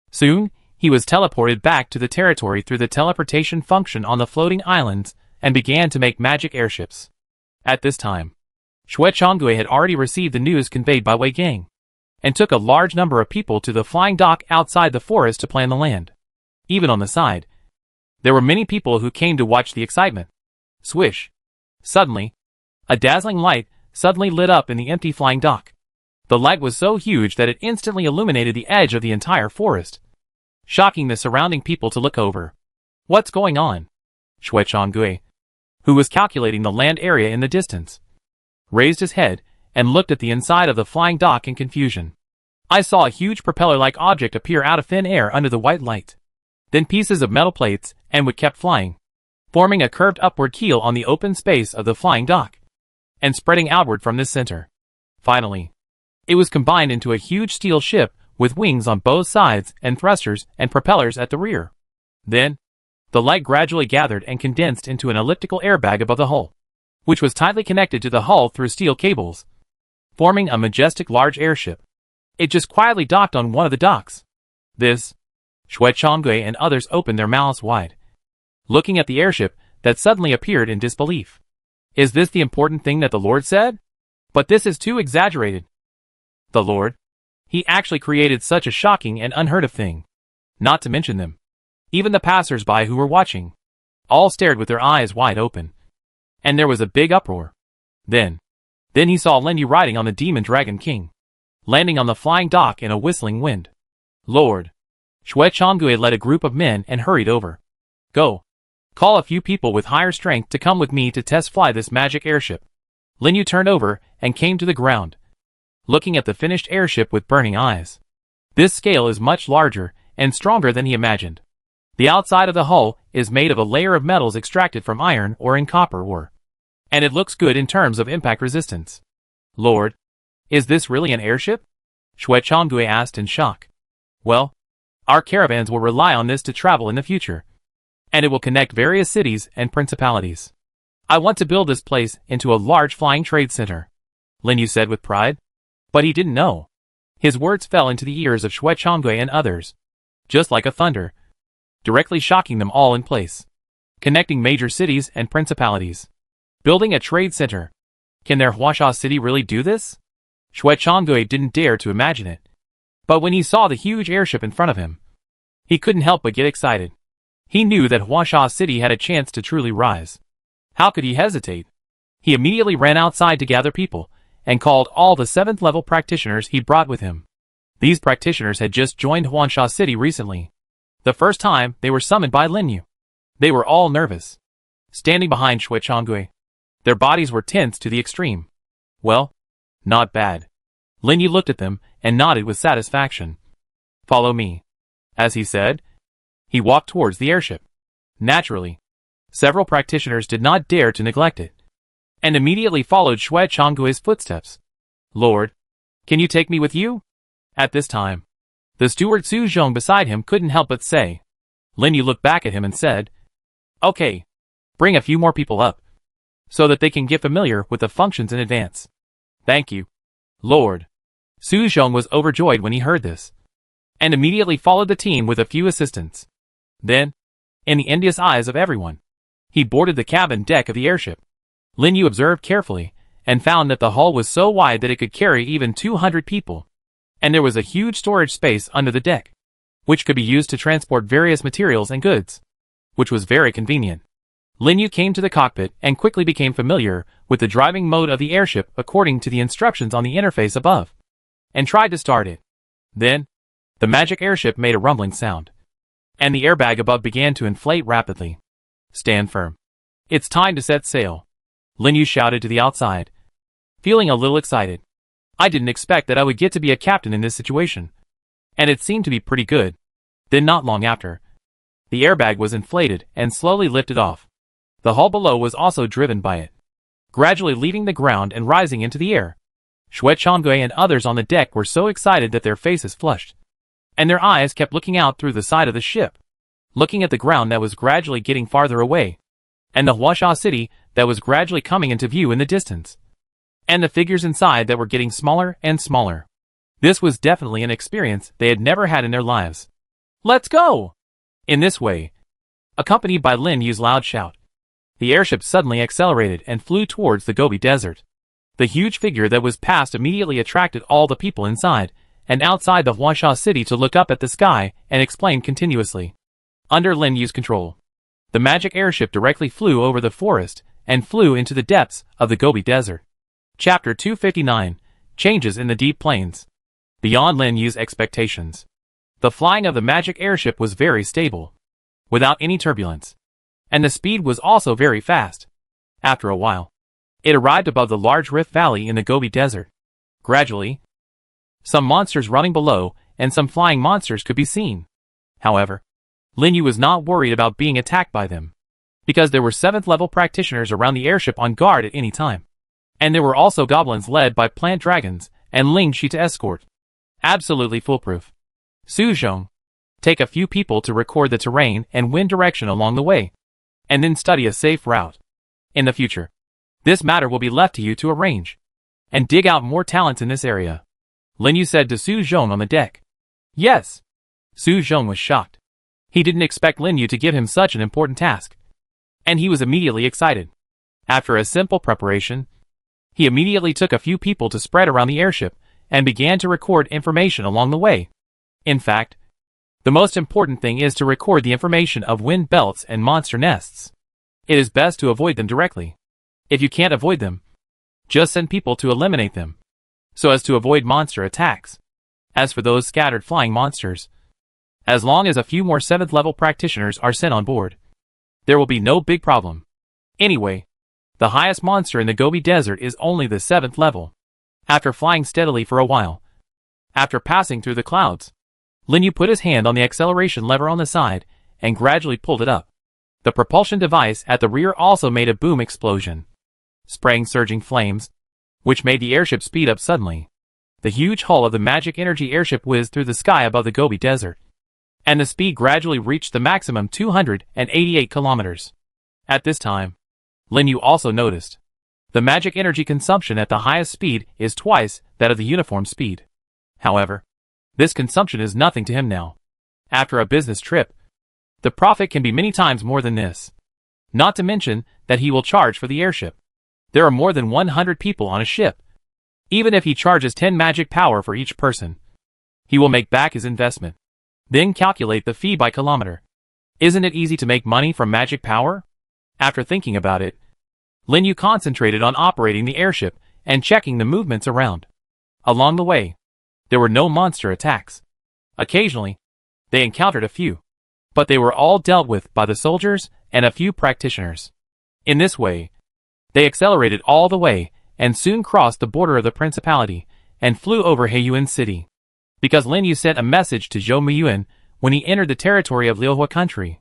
Soon, he was teleported back to the territory through the teleportation function on the floating islands and began to make magic airships. At this time, Xue Chonggui had already received the news conveyed by Wei Gang, and took a large number of people to the flying dock outside the forest to plan the land. Even on the side, there were many people who came to watch the excitement. Swish! Suddenly, a dazzling light suddenly lit up in the empty flying dock. The light was so huge that it instantly illuminated the edge of the entire forest, shocking the surrounding people to look over. What's going on? Xue Chonggui, who was calculating the land area in the distance, raised his head and looked at the inside of the flying dock in confusion. I saw a huge propeller-like object appear out of thin air under the white light. Then pieces of metal plates and wood kept flying, forming a curved upward keel on the open space of the flying dock, and spreading outward from this center. Finally, it was combined into a huge steel ship with wings on both sides and thrusters and propellers at the rear. Then, the light gradually gathered and condensed into an elliptical airbag above the hull, which was tightly connected to the hull through steel cables, forming a majestic large airship. It just quietly docked on one of the docks. This, Xue Chonggui and others opened their mouths wide, looking at the airship that suddenly appeared in disbelief. Is this the important thing that the Lord said? But this is too exaggerated. The Lord? He actually created such a shocking and unheard of thing. Not to mention them. Even the passers-by who were watching, all stared with their eyes wide open. And there was a big uproar. Then he saw Lin Yu riding on the Demon Dragon King, landing on the flying dock in a whistling wind. Lord! Xue Chonggui led a group of men and hurried over. Go! Call a few people with higher strength to come with me to test fly this magic airship. Lin Yu turned over and came to the ground, looking at the finished airship with burning eyes. This scale is much larger and stronger than he imagined. The outside of the hull is made of a layer of metals extracted from iron or in copper ore, and it looks good in terms of impact resistance. Lord, is this really an airship? Xue Chonggui asked in shock. Well, our caravans will rely on this to travel in the future, and it will connect various cities and principalities. I want to build this place into a large flying trade center, Lin Yu said with pride. But he didn't know. His words fell into the ears of Xue Chonggui and others, just like a thunder, directly shocking them all in place. Connecting major cities and principalities. Building a trade center. Can their Huasha city really do this? Xue Chonggui didn't dare to imagine it. But when he saw the huge airship in front of him, he couldn't help but get excited. He knew that Huasha city had a chance to truly rise. How could he hesitate? He immediately ran outside to gather people, and called all the 7th level practitioners he brought with him. These practitioners had just joined Huansha City recently. The first time they were summoned by Lin Yu. They were all nervous, standing behind Xue Chonggui. Their bodies were tense to the extreme. Well, not bad. Lin Yu looked at them and nodded with satisfaction. Follow me. As he said, he walked towards the airship. Naturally, several practitioners did not dare to neglect it, and immediately followed Xue Chonggui's footsteps. Lord, can you take me with you? At this time, the steward Su Zhong beside him couldn't help but say. Lin Yu looked back at him and said, Okay, bring a few more people up, so that they can get familiar with the functions in advance. Thank you, Lord. Su Zhong was overjoyed when he heard this, and immediately followed the team with a few assistants. Then, in the envious eyes of everyone, he boarded the cabin deck of the airship. Lin Yu observed carefully, and found that the hull was so wide that it could carry even 200 people, and there was a huge storage space under the deck, which could be used to transport various materials and goods. which was very convenient. Lin Yu came to the cockpit and quickly became familiar with the driving mode of the airship according to the instructions on the interface above, and tried to start it. Then, the magic airship made a rumbling sound, and the airbag above began to inflate rapidly. "Stand firm. It's time to set sail," Lin Yu shouted to the outside, feeling a little excited. "I didn't expect that I would get to be a captain in this situation, and it seemed to be pretty good." Then not long after, the airbag was inflated and slowly lifted off. The hull below was also driven by it, gradually leaving the ground and rising into the air. Xue Chonggui and others on the deck were so excited that their faces flushed, and their eyes kept looking out through the side of the ship, looking at the ground that was gradually getting farther away, and the Huasha city that was gradually coming into view in the distance, and the figures inside that were getting smaller and smaller. This was definitely an experience they had never had in their lives. "Let's go!" In this way, accompanied by Lin Yu's loud shout, the airship suddenly accelerated and flew towards the Gobi Desert. The huge figure that was passed immediately attracted all the people inside and outside the Huasha city to look up at the sky and exclaim continuously. Under Lin Yu's control, the magic airship directly flew over the forest and flew into the depths of the Gobi Desert. Chapter 259, Changes in the Deep Plains. Beyond Lin Yu's expectations, the flying of the magic airship was very stable, without any turbulence, and the speed was also very fast. After a while, it arrived above the large rift valley in the Gobi Desert. Gradually, some monsters running below and some flying monsters could be seen. However, Lin Yu was not worried about being attacked by them, because there were 7th level practitioners around the airship on guard at any time. And there were also goblins led by plant dragons and Ling Shi to escort. Absolutely foolproof. Su Zhong, take a few people to record the terrain and wind direction along the way, and then study a safe route. In the future, this matter will be left to you to arrange, and dig out more talents in this area, Lin Yu said to Su Zhong on the deck. Yes. Su Zhong was shocked. He didn't expect Lin Yu to give him such an important task, and he was immediately excited. After a simple preparation, he immediately took a few people to spread around the airship and began to record information along the way. In fact, the most important thing is to record the information of wind belts and monster nests. It is best to avoid them directly. If you can't avoid them, just send people to eliminate them, so as to avoid monster attacks. As for those scattered flying monsters, as long as a few more 7th level practitioners are sent on board, there will be no big problem. Anyway, the highest monster in the Gobi Desert is only the 7th level. After flying steadily for a while, after passing through the clouds, Lin Yu put his hand on the acceleration lever on the side and gradually pulled it up. The propulsion device at the rear also made a boom explosion, spraying surging flames, which made the airship speed up suddenly. The huge hull of the magic energy airship whizzed through the sky above the Gobi Desert, and the speed gradually reached the maximum 288 kilometers. At this time, Lin Yu also noticed the magic energy consumption at the highest speed is twice that of the uniform speed. However, this consumption is nothing to him now. After a business trip, the profit can be many times more than this. Not to mention that he will charge for the airship. There are more than 100 people on a ship. Even if he charges 10 magic power for each person, he will make back his investment. Then calculate the fee by kilometer. Isn't it easy to make money from magic power? After thinking about it, Lin Yu concentrated on operating the airship and checking the movements around. Along the way, there were no monster attacks. Occasionally, they encountered a few, but they were all dealt with by the soldiers and a few practitioners. In this way, they accelerated all the way and soon crossed the border of the principality and flew over Heiyuan City. Because Lin Yu sent a message to Zhou Miyuan when he entered the territory of Liuhua country,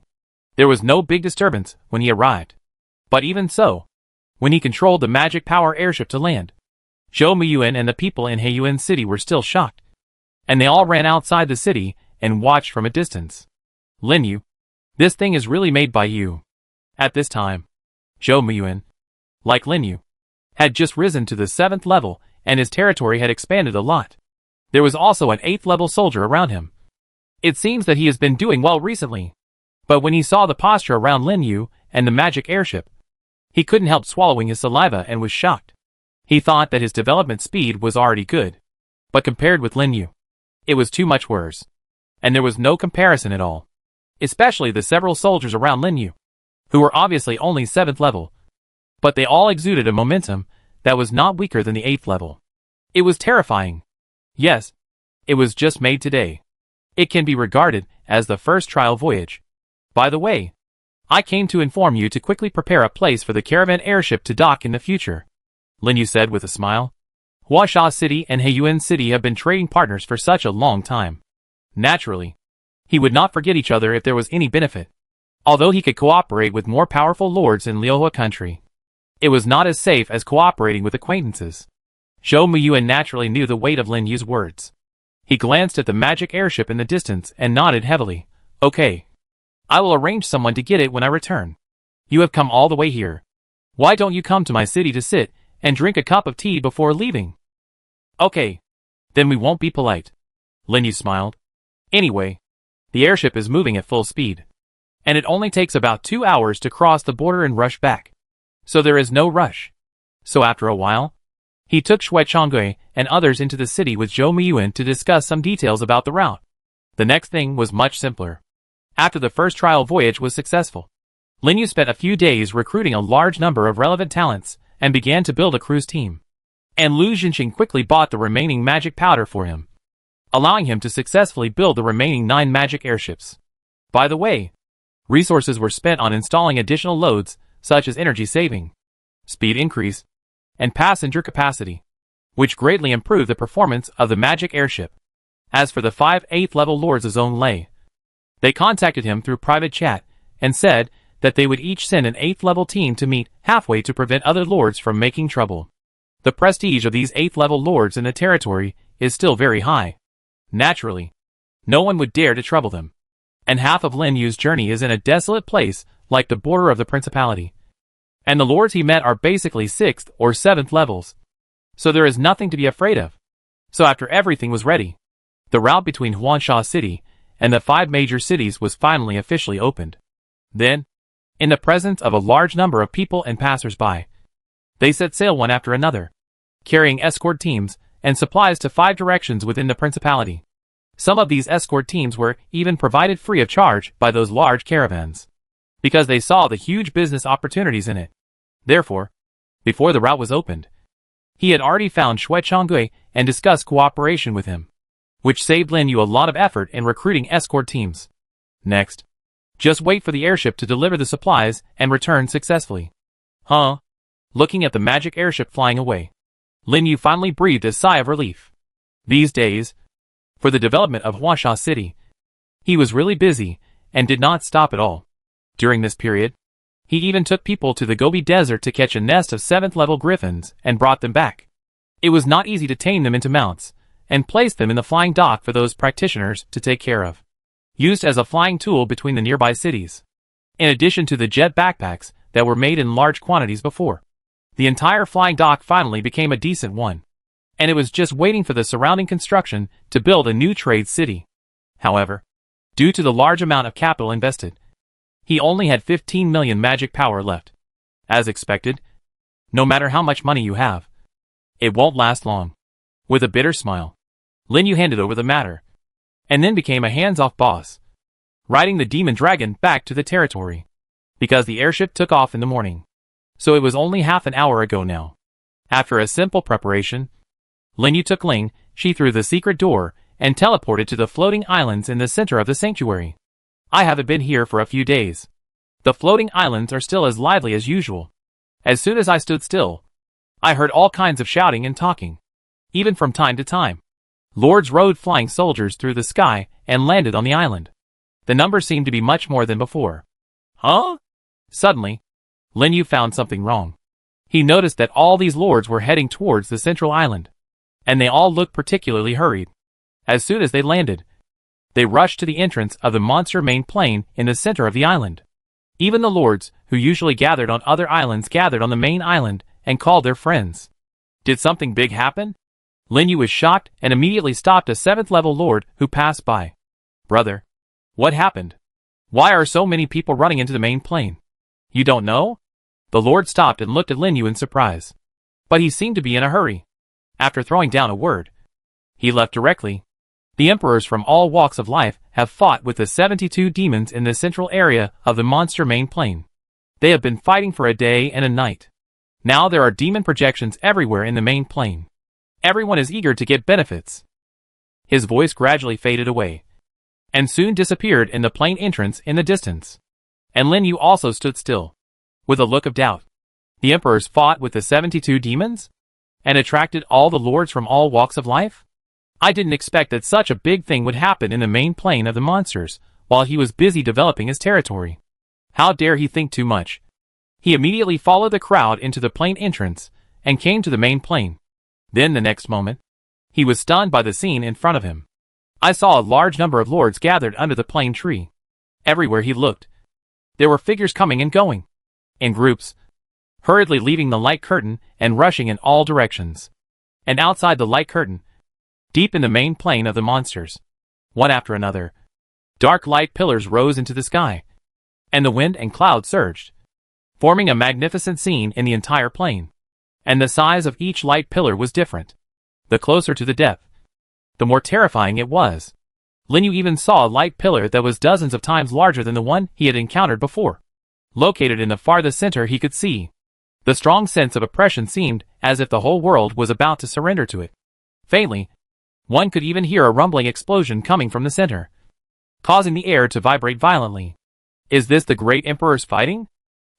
there was no big disturbance when he arrived. But even so, when he controlled the magic power airship to land, Zhou Miyuan and the people in Heiyuan City were still shocked, and they all ran outside the city and watched from a distance. Lin Yu, this thing is really made by you. At this time, Zhou Miyuan, like Lin Yu, had just risen to the 7th level and his territory had expanded a lot. There was also an 8th level soldier around him. It seems that he has been doing well recently. But when he saw the posture around Lin Yu and the magic airship, he couldn't help swallowing his saliva and was shocked. He thought that his development speed was already good, but compared with Lin Yu, it was too much worse, and there was no comparison at all. especially the several soldiers around Lin Yu, who were obviously only 7th level, but they all exuded a momentum that was not weaker than the 8th level. It was terrifying. Yes, it was just made today. It can be regarded as the first trial voyage. By the way, I came to inform you to quickly prepare a place for the caravan airship to dock in the future, Lin Yu said with a smile. Huasha City and Heiyuan City have been trading partners for such a long time. Naturally, he would not forget each other if there was any benefit. Although he could cooperate with more powerful lords in Liuhua country, it was not as safe as cooperating with acquaintances. Zhou Muyuan naturally knew the weight of Lin Yu's words. He glanced at the magic airship in the distance and nodded heavily. Okay. I will arrange someone to get it when I return. You have come all the way here. Why don't you come to my city to sit and drink a cup of tea before leaving? Okay. Then we won't be polite. Lin Yu smiled. Anyway, the airship is moving at full speed, and it only takes about 2 hours to cross the border and rush back. So there is no rush. So after a while, he took Shui Chonggui and others into the city with Zhou Muyuan to discuss some details about the route. The next thing was much simpler. After the first trial voyage was successful, Lin Yu spent a few days recruiting a large number of relevant talents and began to build a cruise team. And Lu Jinxing quickly bought the remaining magic powder for him, allowing him to successfully build the remaining 9 magic airships. By the way, resources were spent on installing additional loads such as energy saving, speed increase, and passenger capacity, which greatly improved the performance of the magic airship. As for the 5 8th level lords of Zone Lei, they contacted him through private chat and said that they would each send an 8th level team to meet halfway to prevent other lords from making trouble. The prestige of these 8th level lords in the territory is still very high. Naturally, no one would dare to trouble them. And half of Lin Yu's journey is in a desolate place like the border of the principality. And the lords he met are basically 6th or 7th levels. So there is nothing to be afraid of. So after everything was ready, the route between Huansha City and the 5 major cities was finally officially opened. Then, in the presence of a large number of people and passers-by, they set sail one after another, carrying escort teams and supplies to 5 directions within the principality. Some of these escort teams were even provided free of charge by those large caravans, because they saw the huge business opportunities in it. Therefore, before the route was opened, he had already found Shui Chonggui and discussed cooperation with him, which saved Lin Yu a lot of effort in recruiting escort teams. Next, just wait for the airship to deliver the supplies and return successfully. Huh? Looking at the magic airship flying away, Lin Yu finally breathed a sigh of relief. These days, for the development of Huasha City, he was really busy and did not stop at all. During this period, he even took people to the Gobi Desert to catch a nest of 7th level griffins and brought them back. It was not easy to tame them into mounts and place them in the flying dock for those practitioners to take care of, used as a flying tool between the nearby cities. In addition to the jet backpacks that were made in large quantities before, the entire flying dock finally became a decent one, and it was just waiting for the surrounding construction to build a new trade city. However, due to the large amount of capital invested, he only had 15 million magic power left. As expected, no matter how much money you have, it won't last long. With a bitter smile, Lin Yu handed over the matter, and then became a hands-off boss, riding the demon dragon back to the territory, because the airship took off in the morning. So it was only half an hour ago now. After a simple preparation, Lin Yu took Ling Shi through the secret door and teleported to the floating islands in the center of the sanctuary. I haven't been here for a few days. The floating islands are still as lively as usual. As soon as I stood still, I heard all kinds of shouting and talking. Even from time to time, lords rode flying soldiers through the sky and landed on the island. The number seemed to be much more than before. Huh? Suddenly, Lin Yu found something wrong. He noticed that all these lords were heading towards the central island, and they all looked particularly hurried. As soon as they landed, they rushed to the entrance of the monster main plane in the center of the island. Even the lords, who usually gathered on other islands, gathered on the main island and called their friends. Did something big happen? Lin Yu was shocked and immediately stopped a 7th level lord who passed by. Brother, what happened? Why are so many people running into the main plane? You don't know? The lord stopped and looked at Lin Yu in surprise. But he seemed to be in a hurry. After throwing down a word, he left directly. The emperors from all walks of life have fought with the 72 demons in the central area of the monster main plane. They have been fighting for a day and a night. Now there are demon projections everywhere in the main plane. Everyone is eager to get benefits. His voice gradually faded away, and soon disappeared in the plane entrance in the distance. And Lin Yu also stood still, with a look of doubt. The emperors fought with the 72 demons? And attracted all the lords from all walks of life? I didn't expect that such a big thing would happen in the main plane of the monsters, while he was busy developing his territory. How dare he think too much? He immediately followed the crowd into the plane entrance, and came to the main plane. Then the next moment, he was stunned by the scene in front of him. I saw a large number of lords gathered under the plane tree. Everywhere he looked, there were figures coming and going, in groups, hurriedly leaving the light curtain and rushing in all directions. And outside the light curtain, deep in the main plane of the monsters, one after another, dark light pillars rose into the sky, and the wind and clouds surged, forming a magnificent scene in the entire plane. And the size of each light pillar was different. The closer to the depth, the more terrifying it was. Lin Yu even saw a light pillar that was dozens of times larger than the one he had encountered before. Located in the farthest center he could see. The strong sense of oppression seemed as if the whole world was about to surrender to it. Faintly, one could even hear a rumbling explosion coming from the center, causing the air to vibrate violently. Is this the great emperors fighting?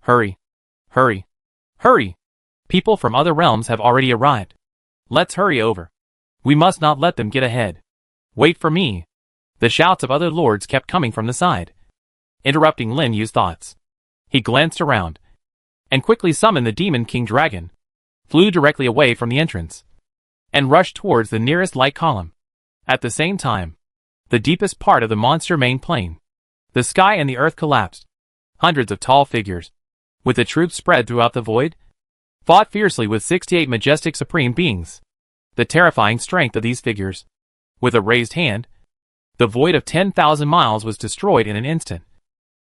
Hurry! Hurry! Hurry! People from other realms have already arrived. Let's hurry over. We must not let them get ahead. Wait for me. The shouts of other lords kept coming from the side, interrupting Lin Yu's thoughts. He glanced around, and quickly summoned the demon king dragon, flew directly away from the entrance, and rushed towards the nearest light column. At the same time, the deepest part of the monster main plane, the sky and the earth collapsed. Hundreds of tall figures, with the troops spread throughout the void, fought fiercely with 68 majestic supreme beings. The terrifying strength of these figures. With a raised hand, the void of 10,000 miles was destroyed in an instant,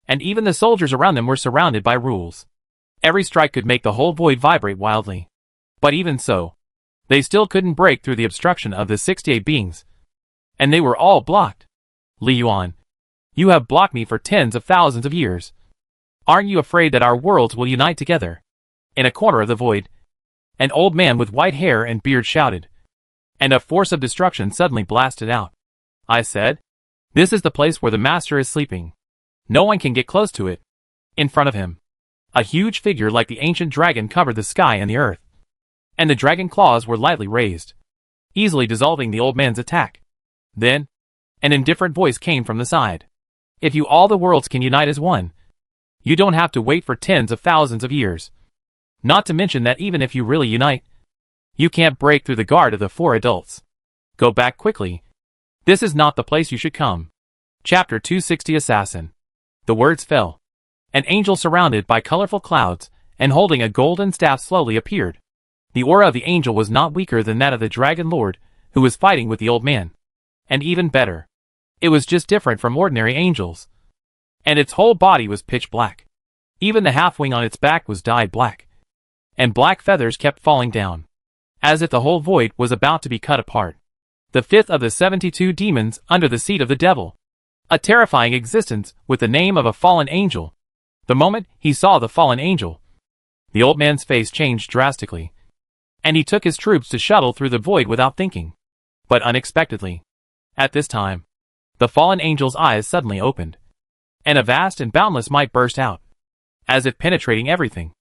and even the soldiers around them were surrounded by rules. Every strike could make the whole void vibrate wildly. But even so, they still couldn't break through the obstruction of the 68 beings, and they were all blocked. Li Yuan, you have blocked me for tens of thousands of years. Aren't you afraid that our worlds will unite together? In a corner of the void, an old man with white hair and beard shouted, and a force of destruction suddenly blasted out. I said, this is the place where the master is sleeping. No one can get close to it. In front of him, a huge figure like the ancient dragon covered the sky and the earth, and the dragon claws were lightly raised, easily dissolving the old man's attack. Then, an indifferent voice came from the side. If you all the worlds can unite as one, you don't have to wait for tens of thousands of years. Not to mention that even if you really unite, you can't break through the guard of the 4 adults. Go back quickly. This is not the place you should come. Chapter 260 Assassin. The words fell. An angel surrounded by colorful clouds and holding a golden staff slowly appeared. The aura of the angel was not weaker than that of the dragon lord who was fighting with the old man. And even better, it was just different from ordinary angels. And its whole body was pitch black. Even the half-wing on its back was dyed black. And black feathers kept falling down, as if the whole void was about to be cut apart. The 5th of the 72 demons under the seat of the devil. A terrifying existence with the name of a fallen angel. The moment he saw the fallen angel, the old man's face changed drastically, and he took his troops to shuttle through the void without thinking. But unexpectedly, at this time, the fallen angel's eyes suddenly opened, and a vast and boundless might burst out, as if penetrating everything,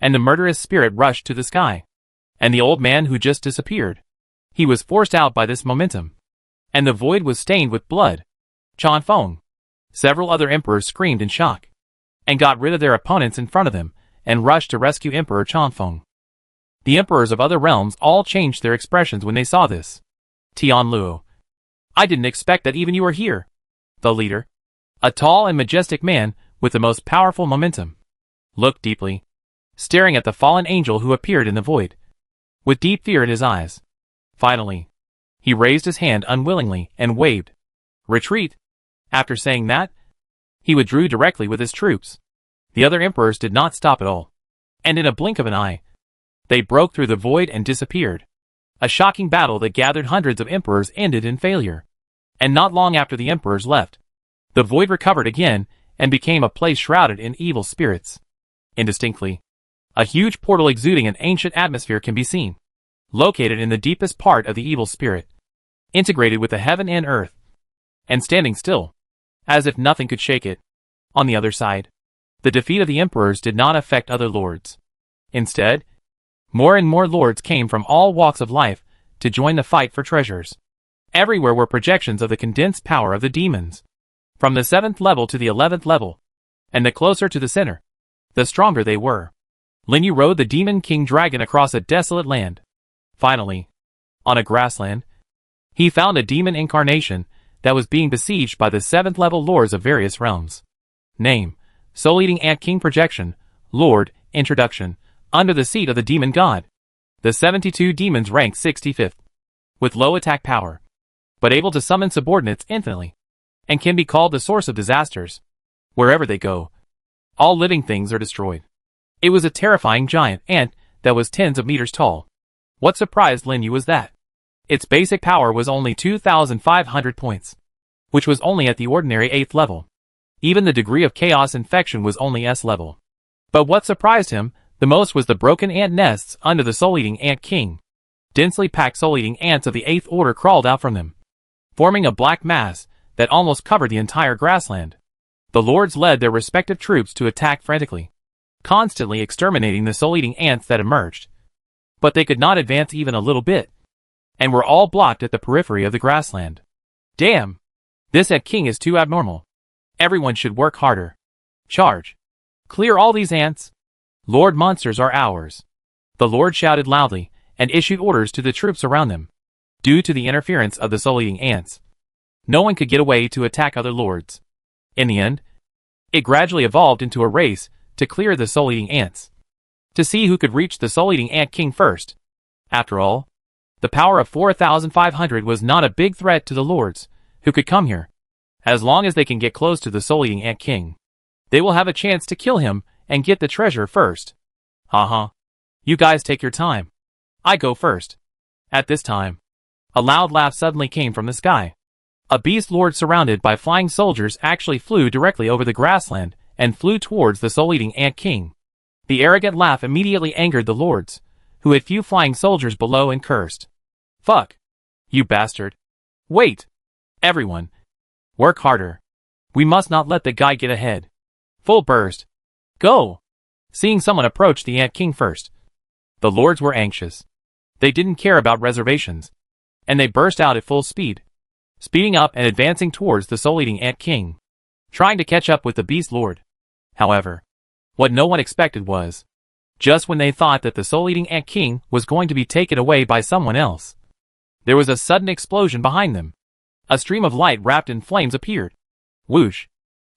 and the murderous spirit rushed to the sky. And the old man who just disappeared, he was forced out by this momentum, and the void was stained with blood. Chan Feng. Several other emperors screamed in shock, and got rid of their opponents in front of them, and rushed to rescue Emperor Chan Feng. The emperors of other realms all changed their expressions when they saw this. Tian Luo. I didn't expect that even you were here. The leader, a tall and majestic man with the most powerful momentum, looked deeply, staring at the fallen angel who appeared in the void, with deep fear in his eyes. Finally, he raised his hand unwillingly and waved, "Retreat." After saying that, he withdrew directly with his troops. The other emperors did not stop at all, and in a blink of an eye, they broke through the void and disappeared. A shocking battle that gathered hundreds of emperors ended in failure. And not long after the emperors left, the void recovered again and became a place shrouded in evil spirits. Indistinctly, a huge portal exuding an ancient atmosphere can be seen, located in the deepest part of the evil spirit, integrated with the heaven and earth, and standing still, as if nothing could shake it. On the other side, the defeat of the emperors did not affect other lords. Instead, more and more lords came from all walks of life to join the fight for treasures. Everywhere were projections of the condensed power of the demons, from the 7th level to the 11th level, and the closer to the center, the stronger they were. Lin Yu rode the Demon King Dragon across a desolate land. Finally, on a grassland, he found a demon incarnation that was being besieged by the 7th level lords of various realms. Name: Soul-Eating Ant King Projection. Lord: Introduction. Under the seat of the demon god. The 72 demons rank 65th, with low attack power, but able to summon subordinates infinitely, and can be called the source of disasters. Wherever they go, all living things are destroyed. It was a terrifying giant ant that was tens of meters tall. What surprised Lin Yu was that its basic power was only 2,500 points, which was only at the ordinary 8th level. Even the degree of chaos infection was only S level. But what surprised him the most was the broken ant nests under the Soul-Eating Ant King. Densely packed soul-eating ants of the 8th order crawled out from them, forming a black mass that almost covered the entire grassland. The lords led their respective troops to attack frantically, constantly exterminating the soul-eating ants that emerged. But they could not advance even a little bit, and were all blocked at the periphery of the grassland. Damn! This Ant King is too abnormal. Everyone should work harder. Charge! Clear all these ants! Lord monsters are ours. The lord shouted loudly, and issued orders to the troops around them. Due to the interference of the soul-eating ants, no one could get away to attack other lords. In the end, it gradually evolved into a race to clear the soul-eating ants, to see who could reach the soul-eating ant king first. After all, the power of 4,500 was not a big threat to the lords who could come here. As long as they can get close to the soul-eating ant king, they will have a chance to kill him and get the treasure first. You guys take your time. I go first. At this time, a loud laugh suddenly came from the sky. A beast lord surrounded by flying soldiers actually flew directly over the grassland and flew towards the soul-eating ant king. The arrogant laugh immediately angered the lords, who had few flying soldiers below, and cursed. Fuck! You bastard! Wait! Everyone! Work harder. We must not let the guy get ahead. Full burst. Go! Seeing someone approach the Ant King first, the lords were anxious. They didn't care about reservations, and they burst out at full speed, speeding up and advancing towards the soul-eating Ant King, trying to catch up with the Beast Lord. However, what no one expected was, just when they thought that the soul-eating Ant King was going to be taken away by someone else, there was a sudden explosion behind them. A stream of light wrapped in flames appeared, whoosh,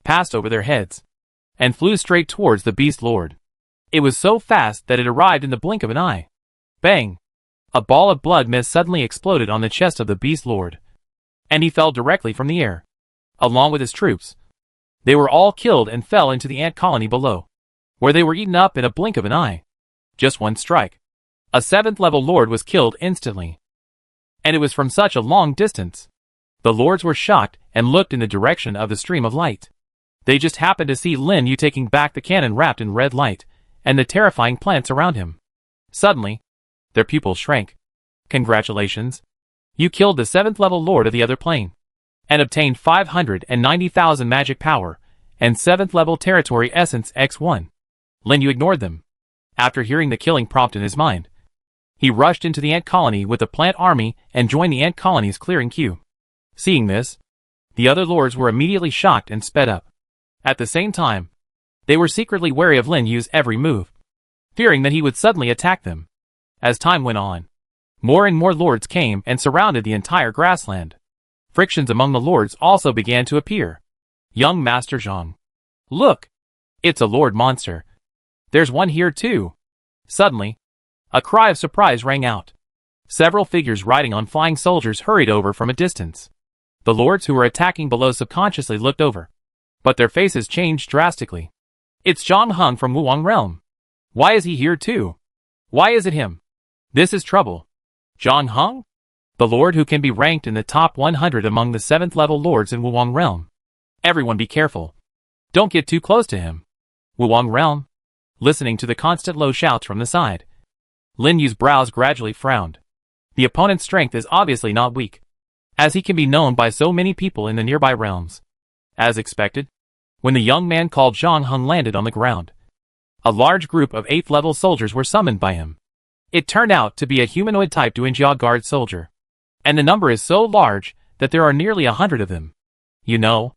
passed over their heads, and flew straight towards the Beast Lord. It was so fast that it arrived in the blink of an eye. Bang! A ball of blood mist suddenly exploded on the chest of the Beast Lord, and he fell directly from the air, along with his troops. They were all killed and fell into the ant colony below, where they were eaten up in a blink of an eye. Just one strike. A 7th level lord was killed instantly. And it was from such a long distance. The lords were shocked and looked in the direction of the stream of light. They just happened to see Lin Yu taking back the cannon wrapped in red light, and the terrifying plants around him. Suddenly, their pupils shrank. Congratulations! You killed the 7th level lord of the other plane, and obtained 590,000 magic power, and 7th level territory essence X1. Lin Yu ignored them. After hearing the killing prompt in his mind, he rushed into the ant colony with the plant army and joined the ant colony's clearing queue. Seeing this, the other lords were immediately shocked and sped up. At the same time, they were secretly wary of Lin Yu's every move, fearing that he would suddenly attack them. As time went on, more and more lords came and surrounded the entire grassland. Frictions among the lords also began to appear. Young Master Zhang. Look! It's a lord monster. There's one here too. Suddenly, a cry of surprise rang out. Several figures riding on flying soldiers hurried over from a distance. The lords who were attacking below subconsciously looked over, but their faces changed drastically. It's Zhang Heng from Wuwang Realm. Why is he here too? Why is it him? This is trouble. Zhang Heng? The lord who can be ranked in the top 100 among the 7th level lords in Wuwang Realm. Everyone be careful. Don't get too close to him. Wuwang Realm. Listening to the constant low shouts from the side, Lin Yu's brows gradually frowned. The opponent's strength is obviously not weak, as he can be known by so many people in the nearby realms. As expected, when the young man called Zhang Heng landed on the ground, a large group of 8th level soldiers were summoned by him. It turned out to be a humanoid-type Duanjia Guard soldier, and the number is so large that there are nearly 100 of them. You know,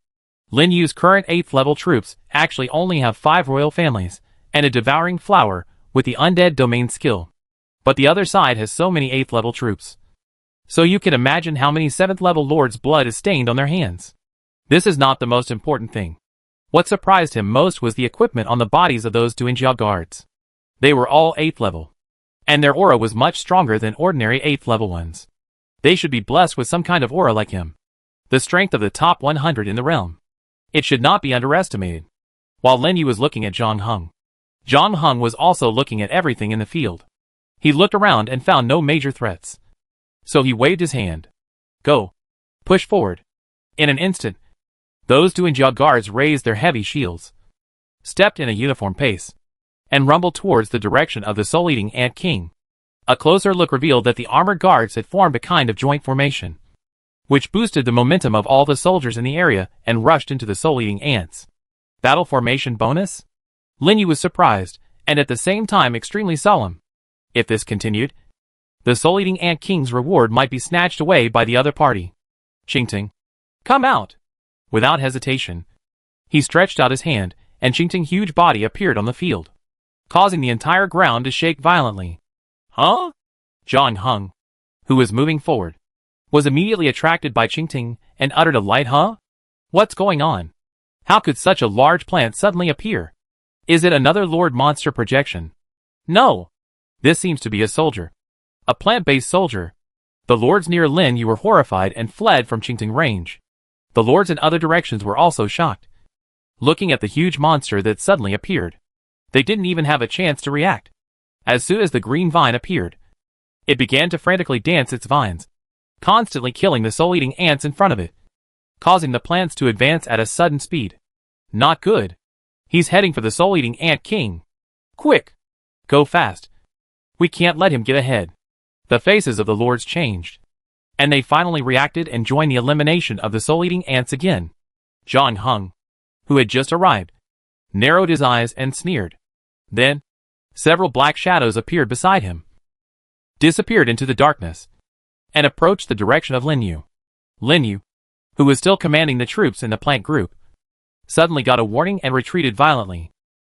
Lin Yu's current 8th level troops actually only have 5 royal families, and a devouring flower with the undead domain skill. But the other side has so many 8th level troops. So you can imagine how many 7th level lords' blood is stained on their hands. This is not the most important thing. What surprised him most was the equipment on the bodies of those Duanjia guards. They were all 8th level, and their aura was much stronger than ordinary 8th level ones. They should be blessed with some kind of aura like him. The strength of the top 100 in the realm. It should not be underestimated. While Lin Yu was looking at Zhang Heng, Zhang Heng was also looking at everything in the field. He looked around and found no major threats. So he waved his hand. Go. Push forward. In an instant, those Duanjia guards raised their heavy shields, stepped in a uniform pace, and rumbled towards the direction of the soul-eating Ant King. A closer look revealed that the armored guards had formed a kind of joint formation, which boosted the momentum of all the soldiers in the area and rushed into the soul-eating ants. Battle formation bonus? Lin Yu was surprised, and at the same time extremely solemn. If this continued, the soul-eating Ant King's reward might be snatched away by the other party. Xingting, come out! Without hesitation, he stretched out his hand, and Xingting's huge body appeared on the field, causing the entire ground to shake violently. Huh? Zhang Heng, who was moving forward, was immediately attracted by Xingting and uttered a light huh? What's going on? How could such a large plant suddenly appear? Is it another Lord Monster projection? No. This seems to be a soldier. A plant-based soldier. The lords near Lin Yu were horrified and fled from Xingting range. The lords in other directions were also shocked, looking at the huge monster that suddenly appeared. They didn't even have a chance to react. As soon as the green vine appeared, it began to frantically dance its vines, constantly killing the soul-eating ants in front of it, causing the plants to advance at a sudden speed. Not good. He's heading for the soul-eating Ant King. Quick! Go fast. We can't let him get ahead. The faces of the lords changed, and they finally reacted and joined the elimination of the soul-eating ants again. Zhang Heng, who had just arrived, narrowed his eyes and sneered. Then, several black shadows appeared beside him, disappeared into the darkness, and approached the direction of Lin Yu. Lin Yu, who was still commanding the troops in the plant group, suddenly got a warning and retreated violently.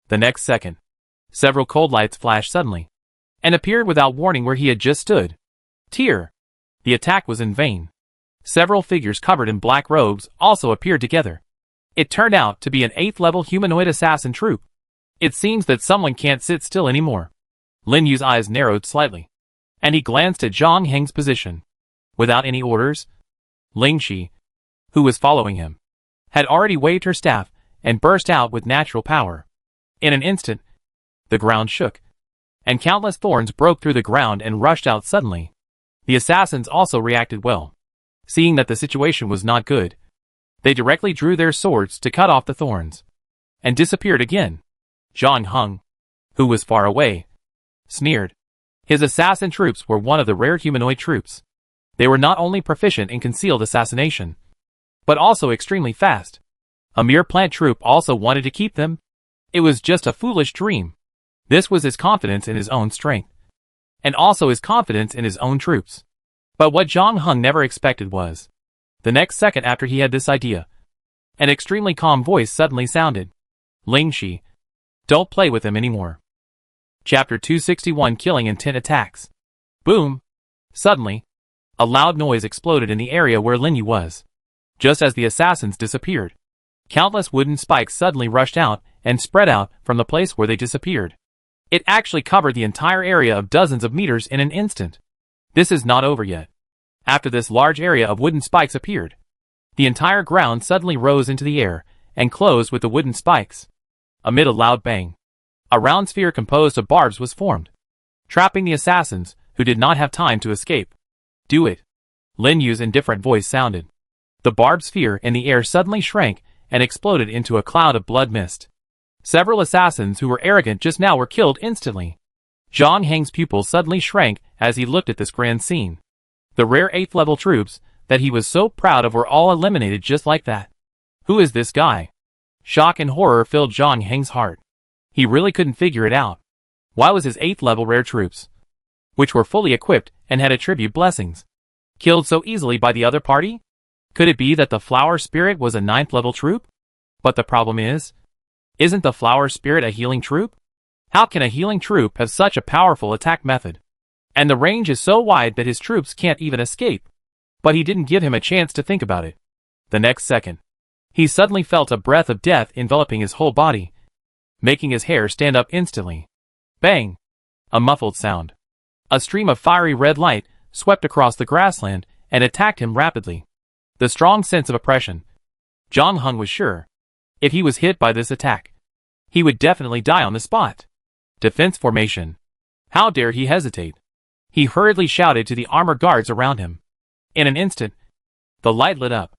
The next second, several cold lights flashed suddenly, and appeared without warning where he had just stood. Tear! The attack was in vain. Several figures covered in black robes also appeared together. It turned out to be an 8th level humanoid assassin troop. It seems that someone can't sit still anymore. Lin Yu's eyes narrowed slightly, and he glanced at Zhang Heng's position. Without any orders, Ling Shi, who was following him, had already waved her staff and burst out with natural power. In an instant, the ground shook, and countless thorns broke through the ground and rushed out suddenly. The assassins also reacted well. Seeing that the situation was not good, they directly drew their swords to cut off the thorns, and disappeared again. Zhang Heng, who was far away, sneered. His assassin troops were one of the rare humanoid troops. They were not only proficient in concealed assassination, but also extremely fast. A mere plant troop also wanted to keep them. It was just a foolish dream. This was his confidence in his own strength, and also his confidence in his own troops. But what Zhang Heng never expected was, the next second after he had this idea, an extremely calm voice suddenly sounded. Ling Shi, don't play with him anymore. Chapter 261 Killing Intent Attacks. Boom! Suddenly, a loud noise exploded in the area where Lin Yu was. Just as the assassins disappeared, countless wooden spikes suddenly rushed out and spread out from the place where they disappeared. It actually covered the entire area of dozens of meters in an instant. This is not over yet. After this large area of wooden spikes appeared, the entire ground suddenly rose into the air and closed with the wooden spikes. Amid a loud bang, a round sphere composed of barbs was formed, trapping the assassins, who did not have time to escape. Do it. Lin Yu's indifferent voice sounded. The barbed sphere in the air suddenly shrank and exploded into a cloud of blood mist. Several assassins who were arrogant just now were killed instantly. Zhang Heng's pupils suddenly shrank as he looked at this grand scene. The rare 8th level troops that he was so proud of were all eliminated just like that. Who is this guy? Shock and horror filled Zhang Heng's heart. He really couldn't figure it out. Why was his 8th level rare troops, which were fully equipped and had attribute blessings, killed so easily by the other party? Could it be that the flower spirit was a 9th level troop? But the problem is, isn't the flower spirit a healing troop? How can a healing troop have such a powerful attack method? And the range is so wide that his troops can't even escape. But he didn't give him a chance to think about it. The next second, he suddenly felt a breath of death enveloping his whole body, making his hair stand up instantly. Bang! A muffled sound. A stream of fiery red light swept across the grassland and attacked him rapidly. The strong sense of oppression. Zhang Heng was sure, if he was hit by this attack, he would definitely die on the spot. Defense formation. How dare he hesitate? He hurriedly shouted to the armor guards around him. In an instant, the light lit up.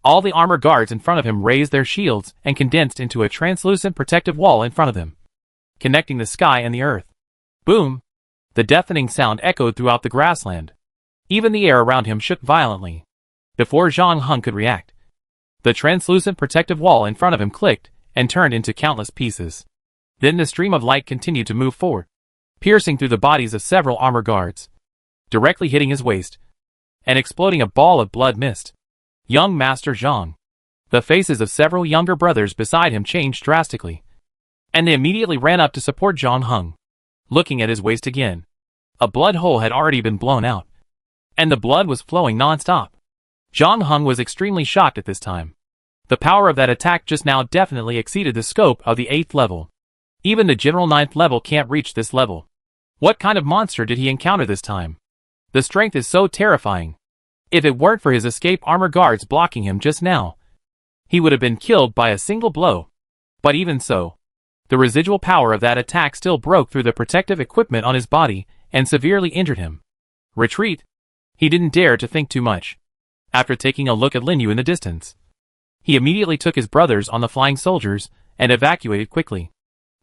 All the armor guards in front of him raised their shields and condensed into a translucent protective wall in front of them, connecting the sky and the earth. Boom! The deafening sound echoed throughout the grassland. Even the air around him shook violently. Before Zhang Heng could react, the translucent protective wall in front of him clicked and turned into countless pieces. Then the stream of light continued to move forward, piercing through the bodies of several armor guards, directly hitting his waist, and exploding a ball of blood mist. Young Master Zhang. The faces of several younger brothers beside him changed drastically, and they immediately ran up to support Zhang Heng. Looking at his waist again, a blood hole had already been blown out, and the blood was flowing non-stop. Zhang Heng was extremely shocked at this time. The power of that attack just now definitely exceeded the scope of the 8th level. Even the general 9th level can't reach this level. What kind of monster did he encounter this time? The strength is so terrifying. If it weren't for his escape armor guards blocking him just now, he would have been killed by a single blow. But even so, the residual power of that attack still broke through the protective equipment on his body and severely injured him. Retreat? He didn't dare to think too much. After taking a look at Lin Yu in the distance, he immediately took his brothers on the flying soldiers and evacuated quickly.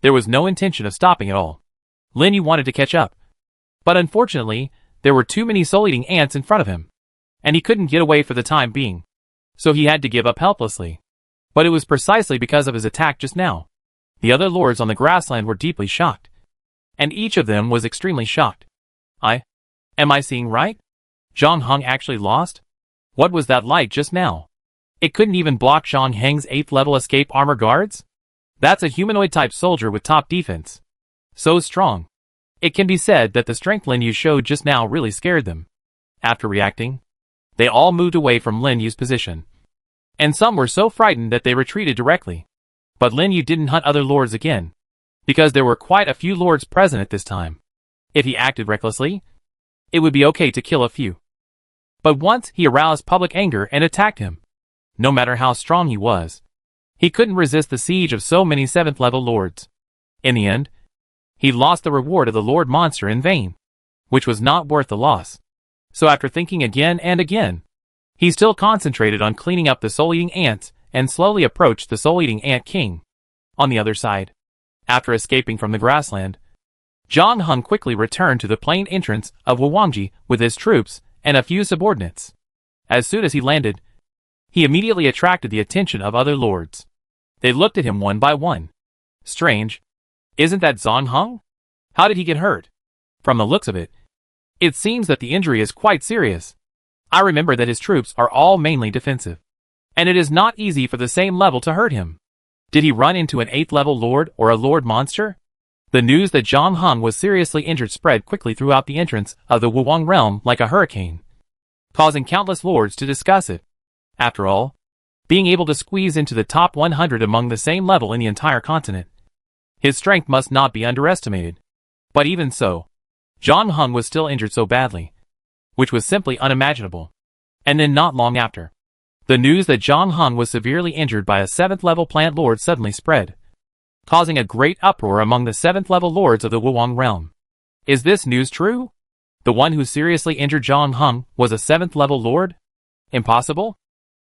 There was no intention of stopping at all. Lin Yu wanted to catch up, but unfortunately, there were too many soul-eating ants in front of him, and he couldn't get away for the time being, so he had to give up helplessly. But it was precisely because of his attack just now. The other lords on the grassland were deeply shocked, and each of them was extremely shocked. Am I seeing right? Zhang Heng actually lost? What was that light just now? It couldn't even block Zhang Heng's 8th level escape armor guards? That's a humanoid-type soldier with top defense. So strong. It can be said that the strength Lin Yu showed just now really scared them. After reacting, they all moved away from Lin Yu's position. And some were so frightened that they retreated directly. But Lin Yu didn't hunt other lords again, because there were quite a few lords present at this time. If he acted recklessly, it would be okay to kill a few. But once he aroused public anger and attacked him, no matter how strong he was, he couldn't resist the siege of so many 7th level lords. In the end, he lost the reward of the Lord Monster in vain, which was not worth the loss. So after thinking again and again, he still concentrated on cleaning up the soul-eating ants and slowly approached the soul-eating ant king. On the other side, after escaping from the grassland, Zhang Heng quickly returned to the plain entrance of Wuwangji with his troops and a few subordinates. As soon as he landed, he immediately attracted the attention of other lords. They looked at him one by one. Strange. Isn't that Zhang Heng? How did he get hurt? From the looks of it, it seems that the injury is quite serious. I remember that his troops are all mainly defensive, and it is not easy for the same level to hurt him. Did he run into an 8th level lord or a lord monster? The news that Zhang Heng was seriously injured spread quickly throughout the entrance of the Wuwang realm like a hurricane, causing countless lords to discuss it. After all, being able to squeeze into the top 100 among the same level in the entire continent, his strength must not be underestimated. But even so, Zhang Heng was still injured so badly, which was simply unimaginable. And then not long after, the news that Zhang Heng was severely injured by a 7th level plant lord suddenly spread, causing a great uproar among the 7th level lords of the Wuwang realm. Is this news true? The one who seriously injured Zhang Heng was a 7th level lord? Impossible?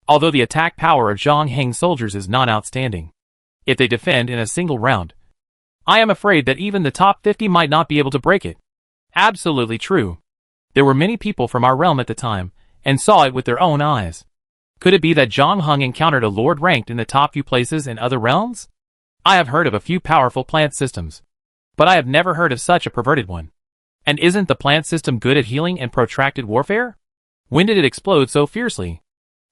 Although the attack power of Zhang Heng's soldiers is not outstanding. If they defend in a single round, I am afraid that even the top 50 might not be able to break it. Absolutely true. There were many people from our realm at the time, and saw it with their own eyes. Could it be that Zhang Heng encountered a lord ranked in the top few places in other realms? I have heard of a few powerful plant systems, but I have never heard of such a perverted one. And isn't the plant system good at healing and protracted warfare? When did it explode so fiercely?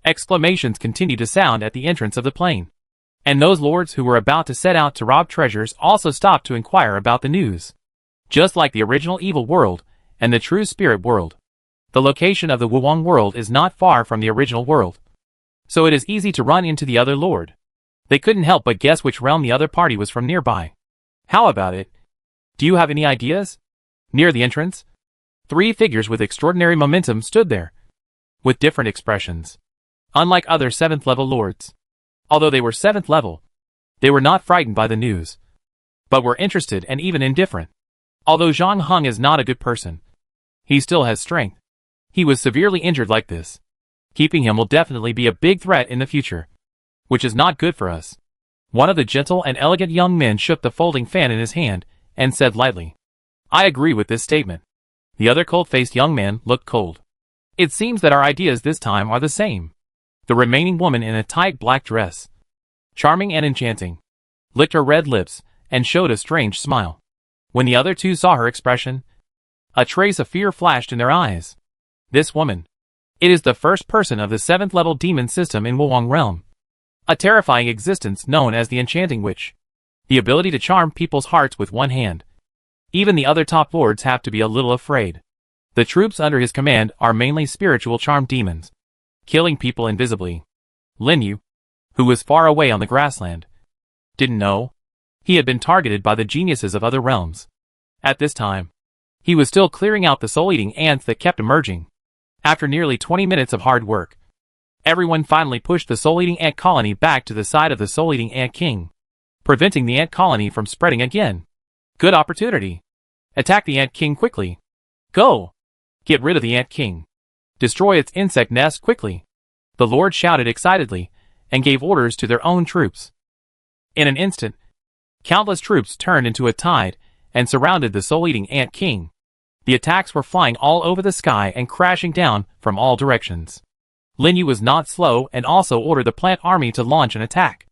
Exclamations continued to sound at the entrance of the plain. And those lords who were about to set out to rob treasures also stopped to inquire about the news. Just like the original evil world and the true spirit world, the location of the Wuwang world is not far from the original world. So it is easy to run into the other lord. They couldn't help but guess which realm the other party was from nearby. How about it? Do you have any ideas? Near the entrance, 3 figures with extraordinary momentum stood there, with different expressions. Unlike other 7th level lords, although they were 7th level, they were not frightened by the news, but were interested and even indifferent. Although Zhang Heng is not a good person, he still has strength. He was severely injured like this. Keeping him will definitely be a big threat in the future, which is not good for us. One of the gentle and elegant young men shook the folding fan in his hand and said lightly, I agree with this statement. The other cold-faced young man looked cold. It seems that our ideas this time are the same. The remaining woman in a tight black dress, charming and enchanting, licked her red lips and showed a strange smile. When the other 2 saw her expression, a trace of fear flashed in their eyes. This woman. It is the first person of the 7th level demon system in Wuwang realm. A terrifying existence known as the Enchanting Witch. The ability to charm people's hearts with one hand. Even the other top lords have to be a little afraid. The troops under his command are mainly spiritual charm demons, killing people invisibly. Lin Yu, who was far away on the grassland, didn't know. He had been targeted by the geniuses of other realms. At this time, he was still clearing out the soul-eating ants that kept emerging. After nearly 20 minutes of hard work, everyone finally pushed the soul-eating ant colony back to the side of the soul-eating ant king, preventing the ant colony from spreading again. Good opportunity. Attack the ant king quickly. Go! Get rid of the ant king. Destroy its insect nest quickly. The lord shouted excitedly and gave orders to their own troops. In an instant, countless troops turned into a tide and surrounded the soul-eating ant king. The attacks were flying all over the sky and crashing down from all directions. Lin Yu was not slow and also ordered the plant army to launch an attack.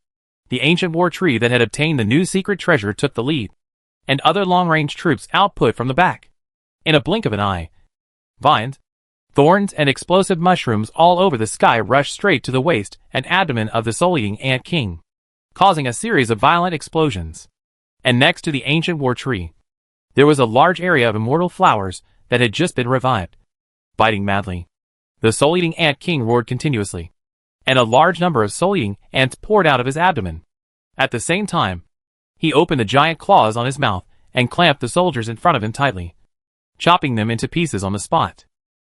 The ancient war tree that had obtained the new secret treasure took the lead, and other long-range troops output from the back. In a blink of an eye, vines, thorns and explosive mushrooms all over the sky rushed straight to the waist and abdomen of the soul-eating ant king, causing a series of violent explosions. And next to the ancient war tree, there was a large area of immortal flowers that had just been revived. Biting madly, the soul-eating ant king roared continuously, and a large number of soul-eating ants poured out of his abdomen. At the same time, he opened the giant claws on his mouth and clamped the soldiers in front of him tightly, chopping them into pieces on the spot.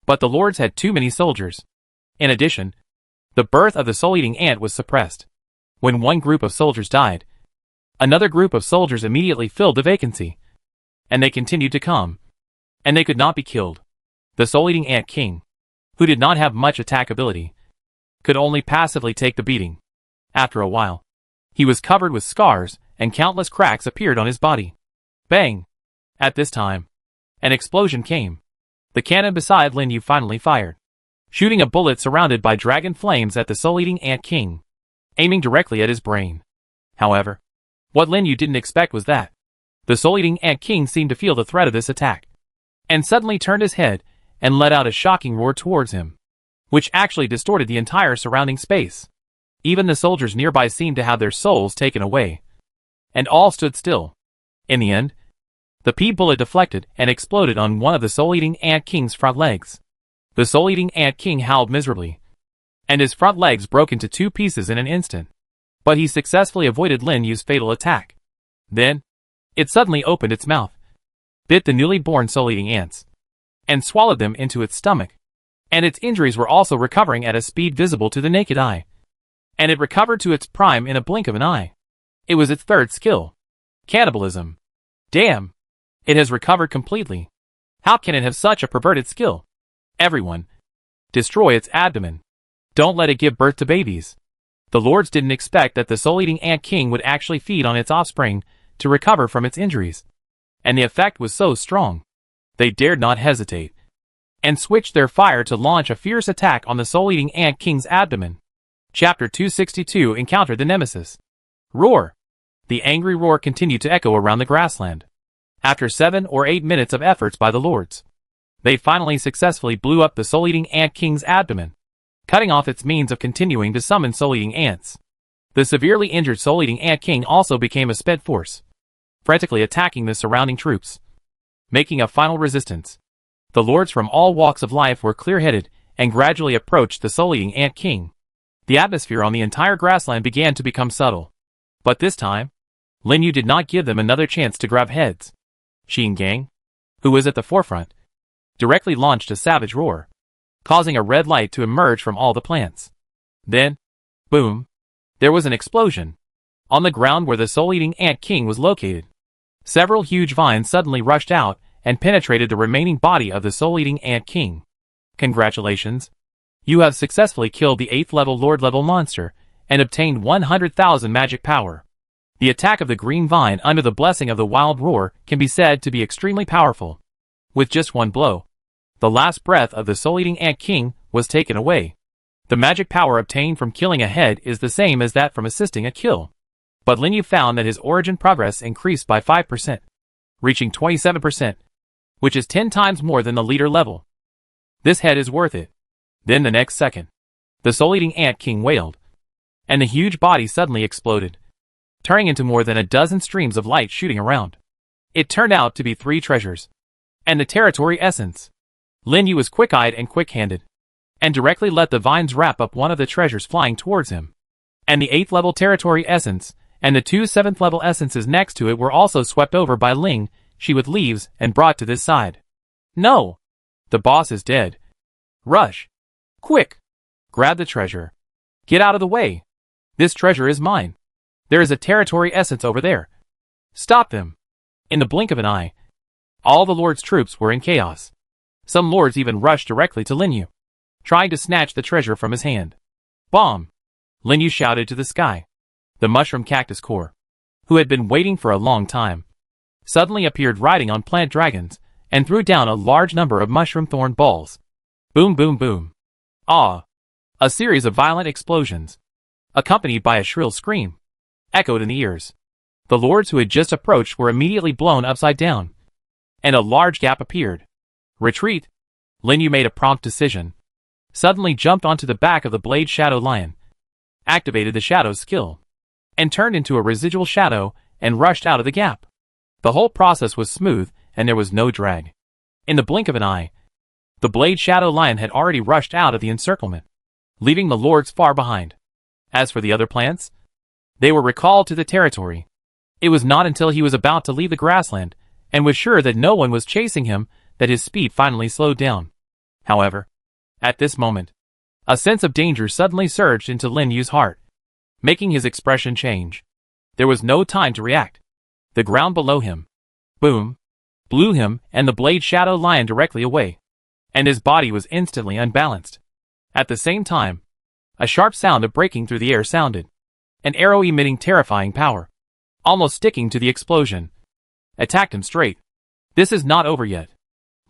But the lords had too many soldiers. In addition, the birth of the soul-eating ant was suppressed. When one group of soldiers died, another group of soldiers immediately filled the vacancy. And they continued to come. And they could not be killed. The soul-eating ant king, who did not have much attack ability, could only passively take the beating. After a while, he was covered with scars and countless cracks appeared on his body. Bang! At this time, an explosion came. The cannon beside Lin Yu finally fired, shooting a bullet surrounded by dragon flames at the soul-eating ant king, aiming directly at his brain. However, what Lin Yu didn't expect was that the soul-eating ant king seemed to feel the threat of this attack, and suddenly turned his head and let out a shocking roar towards him, which actually distorted the entire surrounding space. Even the soldiers nearby seemed to have their souls taken away, and all stood still. In the end, the pea bullet deflected and exploded on one of the soul-eating ant king's front legs. The soul-eating ant king howled miserably, and his front legs broke into 2 pieces in an instant. But he successfully avoided Lin Yu's fatal attack. Then, it suddenly opened its mouth, bit the newly born soul-eating ants, and swallowed them into its stomach. And its injuries were also recovering at a speed visible to the naked eye. And it recovered to its prime in a blink of an eye. It was its third skill. Cannibalism. Damn! It has recovered completely. How can it have such a perverted skill? Everyone. Destroy its abdomen. Don't let it give birth to babies. The lords didn't expect that the soul-eating ant king would actually feed on its offspring to recover from its injuries. And the effect was so strong. They dared not hesitate, and switched their fire to launch a fierce attack on the soul-eating ant king's abdomen. Chapter 262 Encounter the Nemesis. Roar! The angry roar continued to echo around the grassland. After 7 or 8 minutes of efforts by the lords, they finally successfully blew up the soul-eating ant king's abdomen, cutting off its means of continuing to summon soul-eating ants. The severely injured soul-eating ant king also became a sped force, frantically attacking the surrounding troops, making a final resistance. The lords from all walks of life were clear-headed and gradually approached the soul-eating ant king. The atmosphere on the entire grassland began to become subtle. But this time, Lin Yu did not give them another chance to grab heads. Xin Gang, who was at the forefront, directly launched a savage roar, causing a red light to emerge from all the plants. Then, boom, there was an explosion. On the ground where the soul-eating ant king was located, several huge vines suddenly rushed out and penetrated the remaining body of the soul-eating ant king. Congratulations! You have successfully killed the 8th level Lord level monster and obtained 100,000 magic power. The attack of the green vine under the blessing of the wild roar can be said to be extremely powerful. With just one blow, the last breath of the soul-eating ant king was taken away. The magic power obtained from killing a head is the same as that from assisting a kill. But Lin Yu found that his origin progress increased by 5%, reaching 27%, which is 10 times more than the leader level. This head is worth it. Then the next second, the soul-eating ant king wailed, and the huge body suddenly exploded, turning into more than a dozen streams of light shooting around. It turned out to be 3 treasures, and the territory essence. Lin Yu was quick-eyed and quick-handed, and directly let the vines wrap up one of the treasures flying towards him. And the 8th level territory essence, and the 2 7th level essences next to it were also swept over by Ling Shi with leaves and brought to this side. No! The boss is dead. Rush! Quick! Grab the treasure. Get out of the way! This treasure is mine. There is a territory essence over there. Stop them! In the blink of an eye, all the lord's troops were in chaos. Some lords even rushed directly to Lin Yu, trying to snatch the treasure from his hand. Bomb! Lin Yu shouted to the sky. The mushroom cactus core, who had been waiting for a long time, suddenly appeared riding on plant dragons and threw down a large number of mushroom thorn balls. Boom boom boom. Ah! A series of violent explosions, accompanied by a shrill scream, echoed in the ears. The lords who had just approached were immediately blown upside down, and a large gap appeared. Retreat! Lin Yu made a prompt decision, suddenly jumped onto the back of the Blade Shadow Lion, activated the Shadow's skill, and turned into a residual shadow and rushed out of the gap. The whole process was smooth and there was no drag. In the blink of an eye, the Blade Shadow Lion had already rushed out of the encirclement, leaving the lords far behind. As for the other plants, they were recalled to the territory. It was not until he was about to leave the grassland and was sure that no one was chasing him that his speed finally slowed down. However, at this moment, a sense of danger suddenly surged into Lin Yu's heart, making his expression change. There was no time to react. The ground below him, boom, blew him and the Blade Shadow Lion directly away, and his body was instantly unbalanced. At the same time, a sharp sound of breaking through the air sounded, an arrow emitting terrifying power, almost sticking to the explosion, attacked him straight. This is not over yet.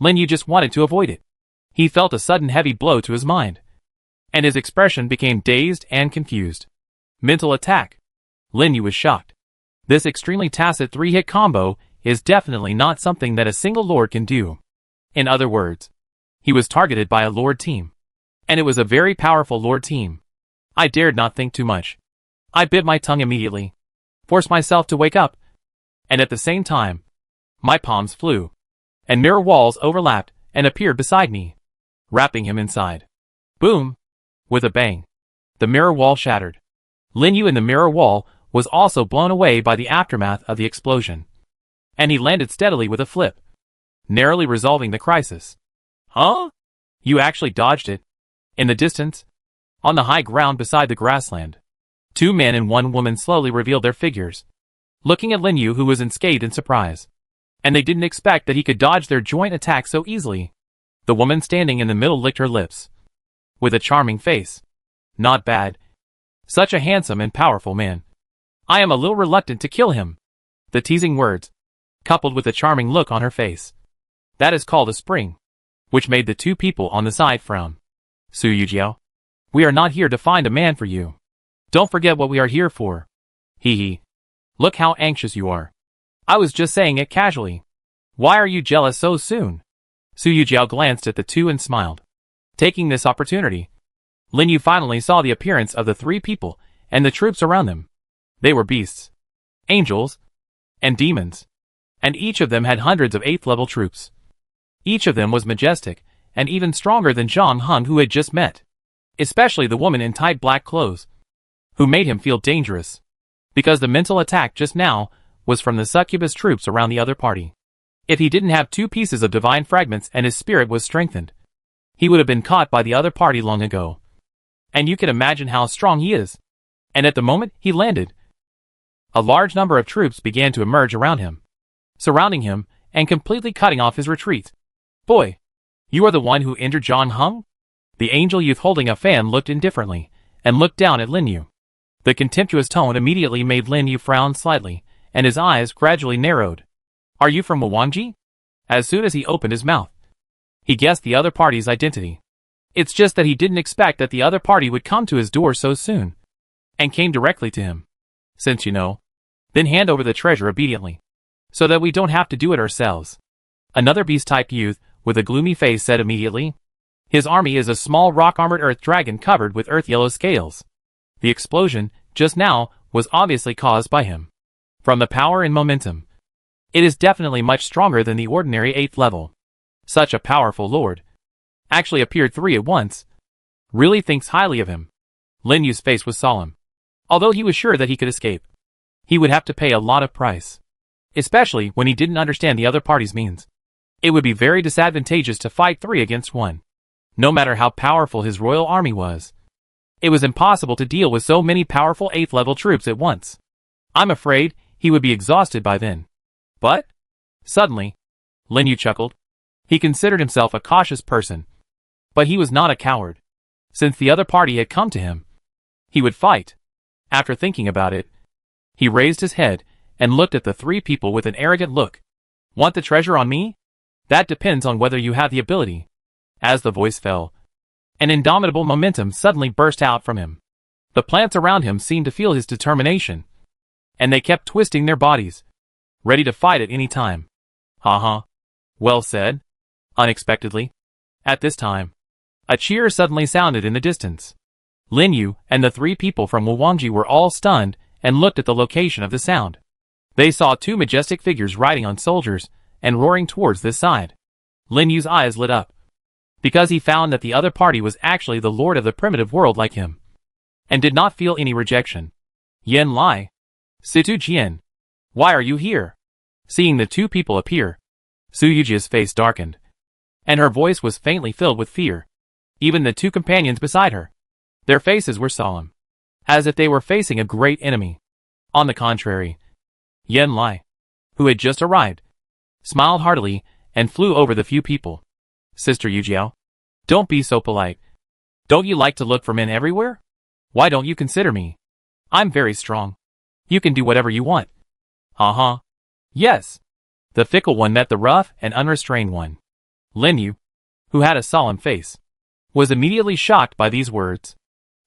Lin Yu just wanted to avoid it. He felt a sudden heavy blow to his mind, and his expression became dazed and confused. Mental attack. Lin Yu was shocked. This extremely tacit 3-hit combo is definitely not something that a single lord can do. In other words, he was targeted by a lord team, and it was a very powerful lord team. I dared not think too much. I bit my tongue immediately, forced myself to wake up, and at the same time, my palms flew, and mirror walls overlapped and appeared beside me, wrapping him inside. Boom! With a bang, the mirror wall shattered. Lin Yu in the mirror wall was also blown away by the aftermath of the explosion, and he landed steadily with a flip, narrowly resolving the crisis. Huh? You actually dodged it. In the distance, on the high ground beside the grassland, 2 men and 1 woman slowly revealed their figures, looking at Lin Yu, who was unscathed in surprise. and they didn't expect that he could dodge their joint attack so easily. The woman standing in the middle licked her lips. With a charming face. Not bad. Such a handsome and powerful man. I am a little reluctant to kill him. The teasing words, coupled with a charming look on her face. That is called a spring. Which made the two people on the side frown. Su Yujiao, we are not here to find a man for you. Don't forget what we are here for. Hee hee. Look how anxious you are. I was just saying it casually. Why are you jealous so soon? Su Yujiao glanced at the two and smiled. Taking this opportunity, Lin Yu finally saw the appearance of the three people and the troops around them. They were beasts, angels, and demons, and each of them had hundreds of 8th level troops. Each of them was majestic, and even stronger than Zhang Heng, who had just met. Especially the woman in tight black clothes, who made him feel dangerous. Because the mental attack just now was from the succubus troops around the other party. If he didn't have 2 pieces of divine fragments and his spirit was strengthened, he would have been caught by the other party long ago. And you can imagine how strong he is. And at the moment he landed, a large number of troops began to emerge around him, surrounding him and completely cutting off his retreat. Boy, you are the one who injured Zhang Heng? The angel youth holding a fan looked indifferently and looked down at Lin Yu. The contemptuous tone immediately made Lin Yu frown slightly, and his eyes gradually narrowed. Are you from Wangji? As soon as he opened his mouth, he guessed the other party's identity. It's just that he didn't expect that the other party would come to his door so soon, and came directly to him. Since you know, then hand over the treasure obediently, so that we don't have to do it ourselves. Another beast-type youth with a gloomy face said immediately. His army is a small rock-armored earth dragon covered with earth-yellow scales. The explosion, just now, was obviously caused by him. From the power and momentum, it is definitely much stronger than the ordinary 8th level. Such a powerful lord. Actually appeared 3 at once. Really thinks highly of him. Lin Yu's face was solemn. Although he was sure that he could escape, he would have to pay a lot of price. Especially when he didn't understand the other party's means. It would be very disadvantageous to fight 3 against 1. No matter how powerful his royal army was, it was impossible to deal with so many powerful 8th level troops at once. I'm afraid he would be exhausted by then. But, suddenly, Lin Yu chuckled. He considered himself a cautious person. But he was not a coward. Since the other party had come to him, he would fight. After thinking about it, he raised his head and looked at the 3 people with an arrogant look. Want the treasure on me? That depends on whether you have the ability. As the voice fell, an indomitable momentum suddenly burst out from him. The plants around him seemed to feel his determination, and they kept twisting their bodies, ready to fight at any time. Ha. Well said. Unexpectedly, at this time, a cheer suddenly sounded in the distance. Lin Yu and the 3 people from Wangji were all stunned and looked at the location of the sound. They saw 2 majestic figures riding on soldiers and roaring towards this side. Lin Yu's eyes lit up, because he found that the other party was actually the lord of the primitive world like him, and did not feel any rejection. Yen Lai. Situ Jian. Why are you here? Seeing the 2 people appear, Su Yujia's face darkened, and her voice was faintly filled with fear. Even the 2 companions beside her, their faces were solemn, as if they were facing a great enemy. On the contrary, Yen Lai, who had just arrived, smiled heartily and flew over the few people. Sister Yujiao, don't be so polite. Don't you like to look for men everywhere? Why don't you consider me? I'm very strong. You can do whatever you want. Ha. Yes. The fickle one met the rough and unrestrained one. Lin Yu, who had a solemn face, was immediately shocked by these words.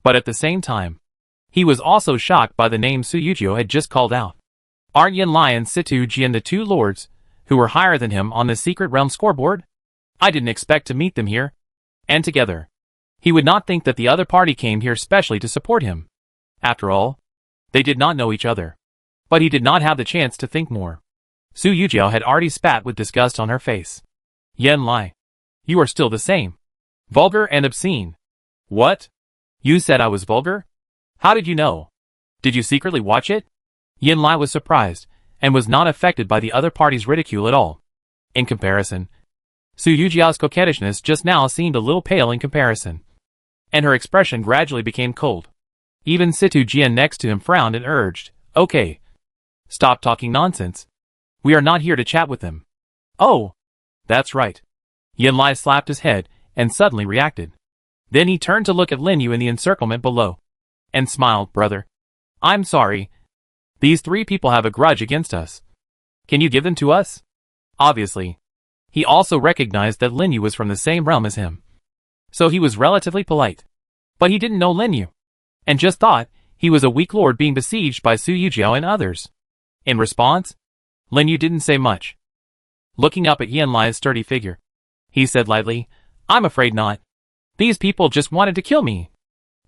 But at the same time, he was also shocked by the name Su Yujiao had just called out. Aren't Yen Lai and Situ Jian the 2 lords who were higher than him on the secret realm scoreboard? I didn't expect to meet them here. And together, he would not think that the other party came here specially to support him. After all, they did not know each other. But he did not have the chance to think more. Su Yujiao had already spat with disgust on her face. Yen Lai, you are still the same. Vulgar and obscene. What? You said I was vulgar? How did you know? Did you secretly watch it? Yen Lai was surprised, and was not affected by the other party's ridicule at all. In comparison, Su Yujiao's coquettishness just now seemed a little pale in comparison, and her expression gradually became cold. Even Situ Jian next to him frowned and urged, Okay. Stop talking nonsense. We are not here to chat with them. Oh, that's right. Yin Lai slapped his head and suddenly reacted. Then he turned to look at Lin Yu in the encirclement below. And smiled, brother. I'm sorry. These three people have a grudge against us. Can you give them to us? Obviously. He also recognized that Lin Yu was from the same realm as him. So he was relatively polite. But he didn't know Lin Yu. And just thought he was a weak lord being besieged by Su Yujiao and others. In response, Lin Yu didn't say much. Looking up at Yin Lai's sturdy figure, he said lightly, I'm afraid not. These people just wanted to kill me.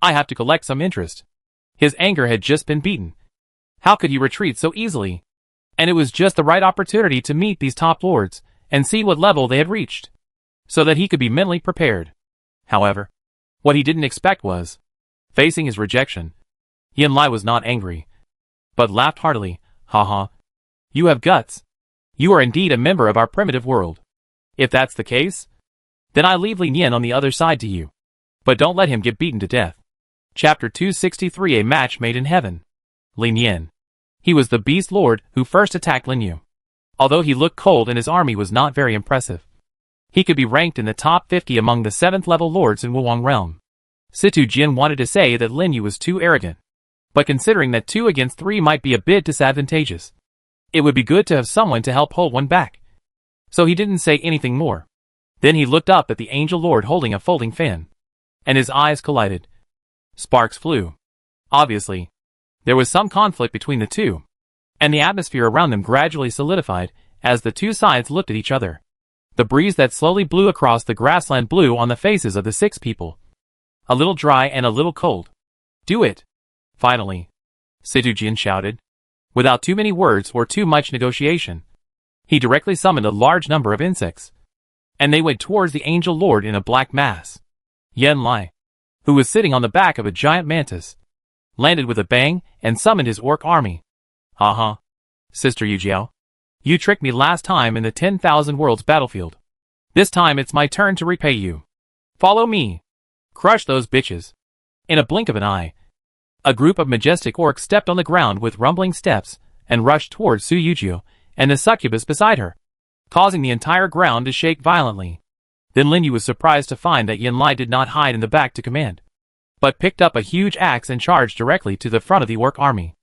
I have to collect some interest. His anger had just been beaten. How could he retreat so easily? And it was just the right opportunity to meet these top lords and see what level they had reached, so that he could be mentally prepared. However, what he didn't expect was, facing his rejection, Yin Lai was not angry, but laughed heartily. Haha. You have guts. You are indeed a member of our primitive world. If that's the case, then I leave Lin Yin on the other side to you. But don't let him get beaten to death. Chapter 263 A Match Made in Heaven. Lin Yin. He was the beast lord who first attacked Lin Yu. Although he looked cold and his army was not very impressive, he could be ranked in the top 50 among the 7th level lords in Wuwang realm. Situ Jin wanted to say that Lin Yu was too arrogant, but considering that 2 against 3 might be a bit disadvantageous, it would be good to have someone to help hold one back. So he didn't say anything more. Then he looked up at the angel lord holding a folding fan, and his eyes collided. Sparks flew. Obviously, there was some conflict between the two, and the atmosphere around them gradually solidified as the two sides looked at each other. The breeze that slowly blew across the grassland blew on the faces of the 6 people. A little dry and a little cold. Do it! Finally, Situ Jin shouted. Without too many words or too much negotiation, he directly summoned a large number of insects, and they went towards the angel lord in a black mass. Yin Lai, who was sitting on the back of a giant mantis, landed with a bang and summoned his orc army. Haha, Sister Yujiao. You tricked me last time in the 10,000 Worlds battlefield. This time it's my turn to repay you. Follow me. Crush those bitches. In a blink of an eye, a group of majestic orcs stepped on the ground with rumbling steps and rushed towards Su Yujiao and the succubus beside her, causing the entire ground to shake violently. Then Lin Yu was surprised to find that Yin Lai did not hide in the back to command, but picked up a huge axe and charged directly to the front of the orc army.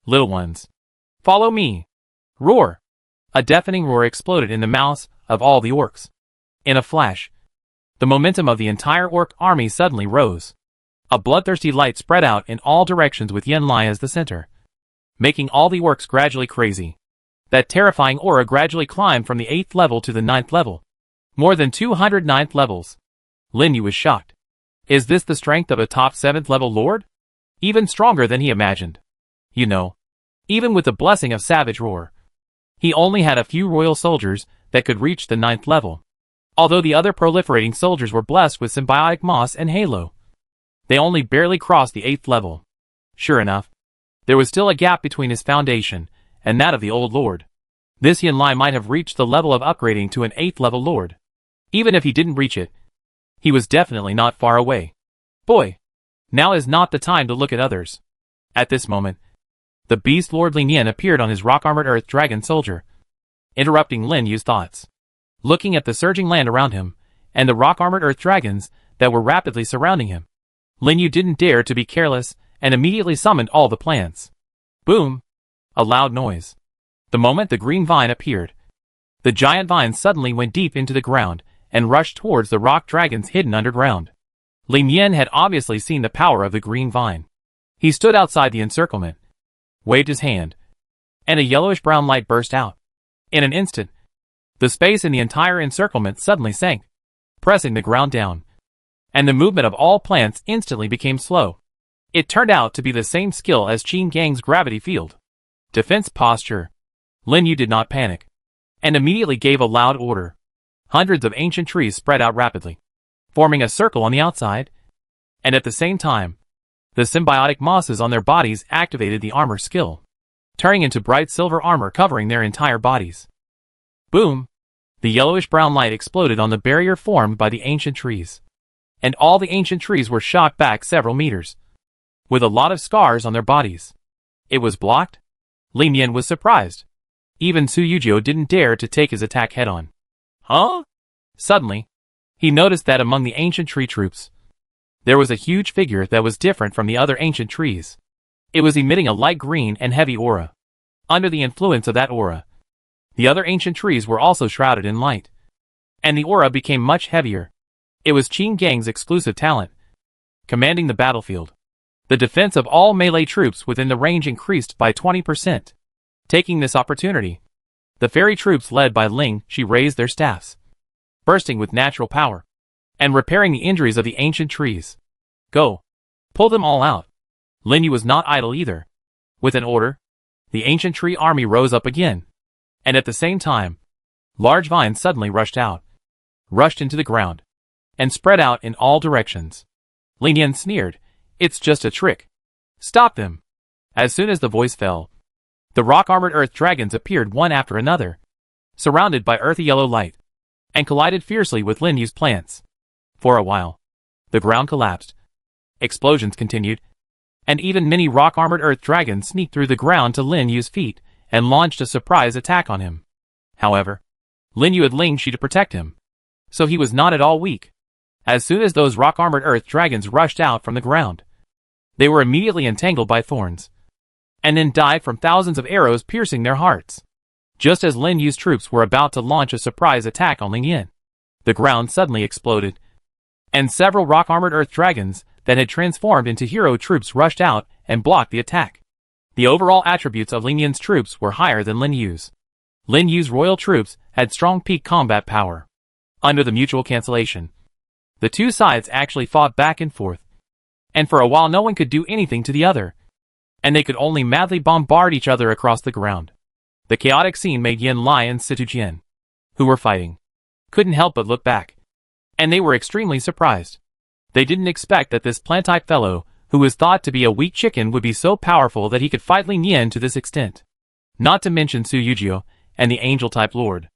Little ones, follow me. Roar! A deafening roar exploded in the mouths of all the orcs. In a flash, the momentum of the entire orc army suddenly rose. A bloodthirsty light spread out in all directions with Yin Lai as the center, making all the orcs gradually crazy. That terrifying aura gradually climbed from the 8th level to the 9th level. More than 200 9th levels. Lin Yu was shocked. Is this the strength of a top 7th level lord? Even stronger than he imagined. You know, even with the blessing of Savage Roar, he only had a few royal soldiers that could reach the 9th level. Although the other proliferating soldiers were blessed with symbiotic moss and halo, they only barely crossed the 8th level. Sure enough, there was still a gap between his foundation and that of the old lord. This Yin Lai might have reached the level of upgrading to an 8th level lord. Even if he didn't reach it, he was definitely not far away. Boy, now is not the time to look at others. At this moment, the beast lord Lin Yin appeared on his rock-armored earth dragon soldier, interrupting Lin Yu's thoughts. Looking at the surging land around him, and the rock-armored earth dragons that were rapidly surrounding him, Lin Yu didn't dare to be careless and immediately summoned all the plants. Boom! A loud noise. The moment the green vine appeared, the giant vine suddenly went deep into the ground and rushed towards the rock dragons hidden underground. Lin Yin had obviously seen the power of the green vine. He stood outside the encirclement, waved his hand, and a yellowish-brown light burst out. In an instant, the space in the entire encirclement suddenly sank, pressing the ground down, and the movement of all plants instantly became slow. It turned out to be the same skill as Qin Gang's gravity field. Defense posture. Lin Yu did not panic, and immediately gave a loud order. Hundreds of ancient trees spread out rapidly, forming a circle on the outside, and at the same time, the symbiotic mosses on their bodies activated the armor skill, turning into bright silver armor covering their entire bodies. Boom! The yellowish-brown light exploded on the barrier formed by the ancient trees, and all the ancient trees were shot back several meters, with a lot of scars on their bodies. It was blocked? Lin Yin was surprised. Even Su Yujiao didn't dare to take his attack head-on. Huh? Suddenly, he noticed that among the ancient tree troops, there was a huge figure that was different from the other ancient trees. It was emitting a light green and heavy aura. Under the influence of that aura, the other ancient trees were also shrouded in light, and the aura became much heavier. It was Qin Gang's exclusive talent, commanding the battlefield. The defense of all melee troops within the range increased by 20%. Taking this opportunity, the fairy troops led by Ling Shi raised their staffs, bursting with natural power, and repairing the injuries of the ancient trees. Go! Pull them all out! Lin Yu was not idle either. With an order, the ancient tree army rose up again, and at the same time, large vines suddenly rushed into the ground, and spread out in all directions. Lin Yan sneered, "It's just a trick. Stop them!" As soon as the voice fell, the rock-armored earth dragons appeared one after another, surrounded by earthy yellow light, and collided fiercely with Lin Yu's plants. For a while, the ground collapsed. Explosions continued, and even many rock-armored earth dragons sneaked through the ground to Lin Yu's feet and launched a surprise attack on him. However, Lin Yu had Ling Shi to protect him, so he was not at all weak. As soon as those rock-armored earth dragons rushed out from the ground, they were immediately entangled by thorns, and then died from thousands of arrows piercing their hearts. Just as Lin Yu's troops were about to launch a surprise attack on Ling Yan, the ground suddenly exploded, and several rock-armored earth dragons that had transformed into hero troops rushed out and blocked the attack. The overall attributes of Ling Yan's troops were higher than Lin Yu's. Lin Yu's royal troops had strong peak combat power. Under the mutual cancellation, the two sides actually fought back and forth, and for a while no one could do anything to the other, and they could only madly bombard each other across the ground. The chaotic scene made Yin Lai and Situ Jian, who were fighting, couldn't help but look back, and they were extremely surprised. They didn't expect that this plant-type fellow, who was thought to be a weak chicken, would be so powerful that he could fight Lin Yan to this extent. Not to mention Su Yujio and the angel-type lord.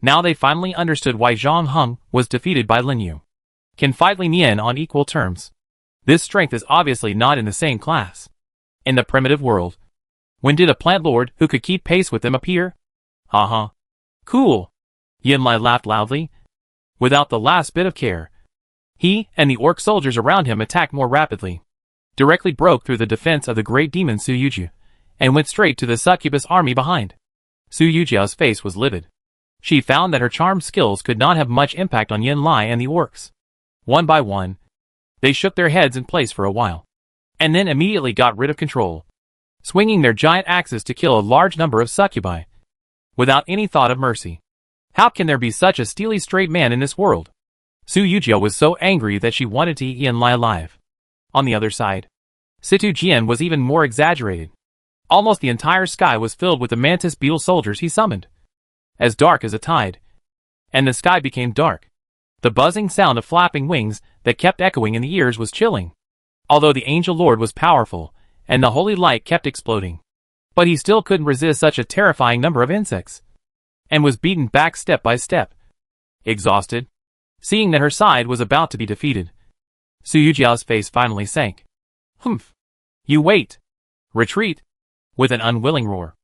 Now they finally understood why Zhang Heng was defeated by Lin Yu. Can fight Lin Yan on equal terms. This strength is obviously not in the same class. In the primitive world, when did a plant lord who could keep pace with them appear? Haha. Cool. Yin Lai laughed loudly. Without the last bit of care, he and the orc soldiers around him attacked more rapidly, directly broke through the defense of the great demon Su Yujia, and went straight to the succubus army behind. Su Yujia's face was livid. She found that her charm skills could not have much impact on Yin Lai and the orcs. One by one, they shook their heads in place for a while, and then immediately got rid of control, swinging their giant axes to kill a large number of succubi, without any thought of mercy. How can there be such a steely straight man in this world? Su Yujia was so angry that she wanted to eat Yin Lai alive. On the other side, Situ Jian was even more exaggerated. Almost the entire sky was filled with the mantis beetle soldiers he summoned, as dark as a tide, and the sky became dark. The buzzing sound of flapping wings that kept echoing in the ears was chilling. Although the angel lord was powerful, and the holy light kept exploding, but he still couldn't resist such a terrifying number of insects, and was beaten back step by step. Exhausted, seeing that her side was about to be defeated, Su Yujia's face finally sank. Humph! You wait! Retreat! With an unwilling roar,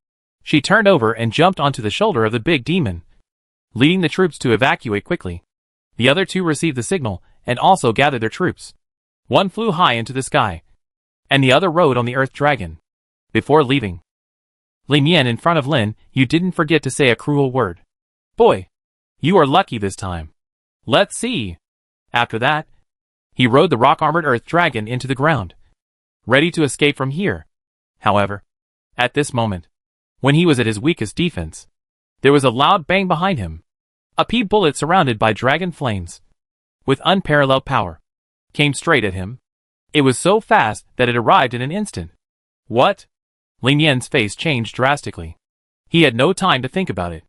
she turned over and jumped onto the shoulder of the big demon, leading the troops to evacuate quickly. The other two received the signal and also gathered their troops. One flew high into the sky, and the other rode on the earth dragon. Before leaving, Lin Yan in front of Lin, you didn't forget to say a cruel word. Boy, you are lucky this time. Let's see. After that, he rode the rock-armored earth dragon into the ground, ready to escape from here. However, at this moment, when he was at his weakest defense, there was a loud bang behind him. A pea bullet surrounded by dragon flames, with unparalleled power, came straight at him. It was so fast that it arrived in an instant. What? Lin Yan's face changed drastically. He had no time to think about it.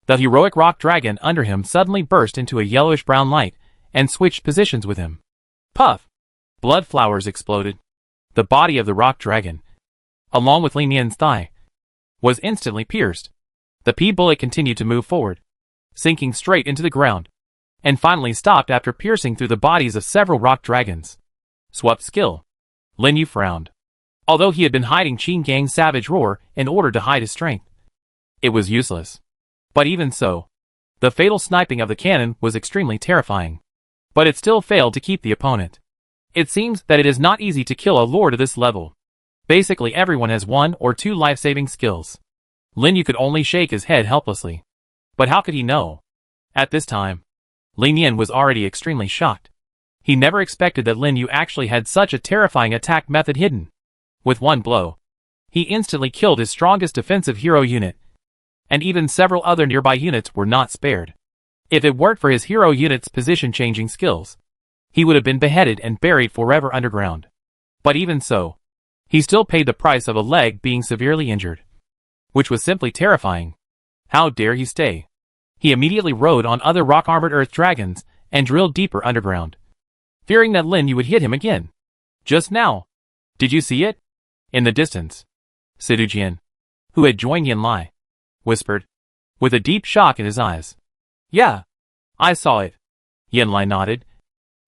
The heroic rock dragon under him suddenly burst into a yellowish-brown light and switched positions with him. Puff! Blood flowers exploded. The body of the rock dragon, along with Lin Yan's thigh, was instantly pierced. The pea bullet continued to move forward, sinking straight into the ground, and finally stopped after piercing through the bodies of several rock dragons. Swap skill. Lin Yu frowned. Although he had been hiding Qin Gang's savage roar in order to hide his strength, it was useless. But even so, The fatal sniping of the cannon was extremely terrifying. But it still failed to keep the opponent. It seems that it is not easy to kill a lord of this level. Basically everyone has 1 or 2 life-saving skills. Lin Yu could only shake his head helplessly. But how could he know? At this time, Lin Yin was already extremely shocked. He never expected that Lin Yu actually had such a terrifying attack method hidden. With one blow, he instantly killed his strongest defensive hero unit. And even several other nearby units were not spared. If it weren't for his hero unit's position-changing skills, he would have been beheaded and buried forever underground. But even so, he still paid the price of a leg being severely injured, which was simply terrifying. How dare he stay? He immediately rode on other rock-armored earth dragons and drilled deeper underground, fearing that Lin Yu would hit him again. Just now. Did you see it? In the distance. Sidu Jian, who had joined Yin Lai, whispered, with a deep shock in his eyes. Yeah, I saw it. Yin Lai nodded.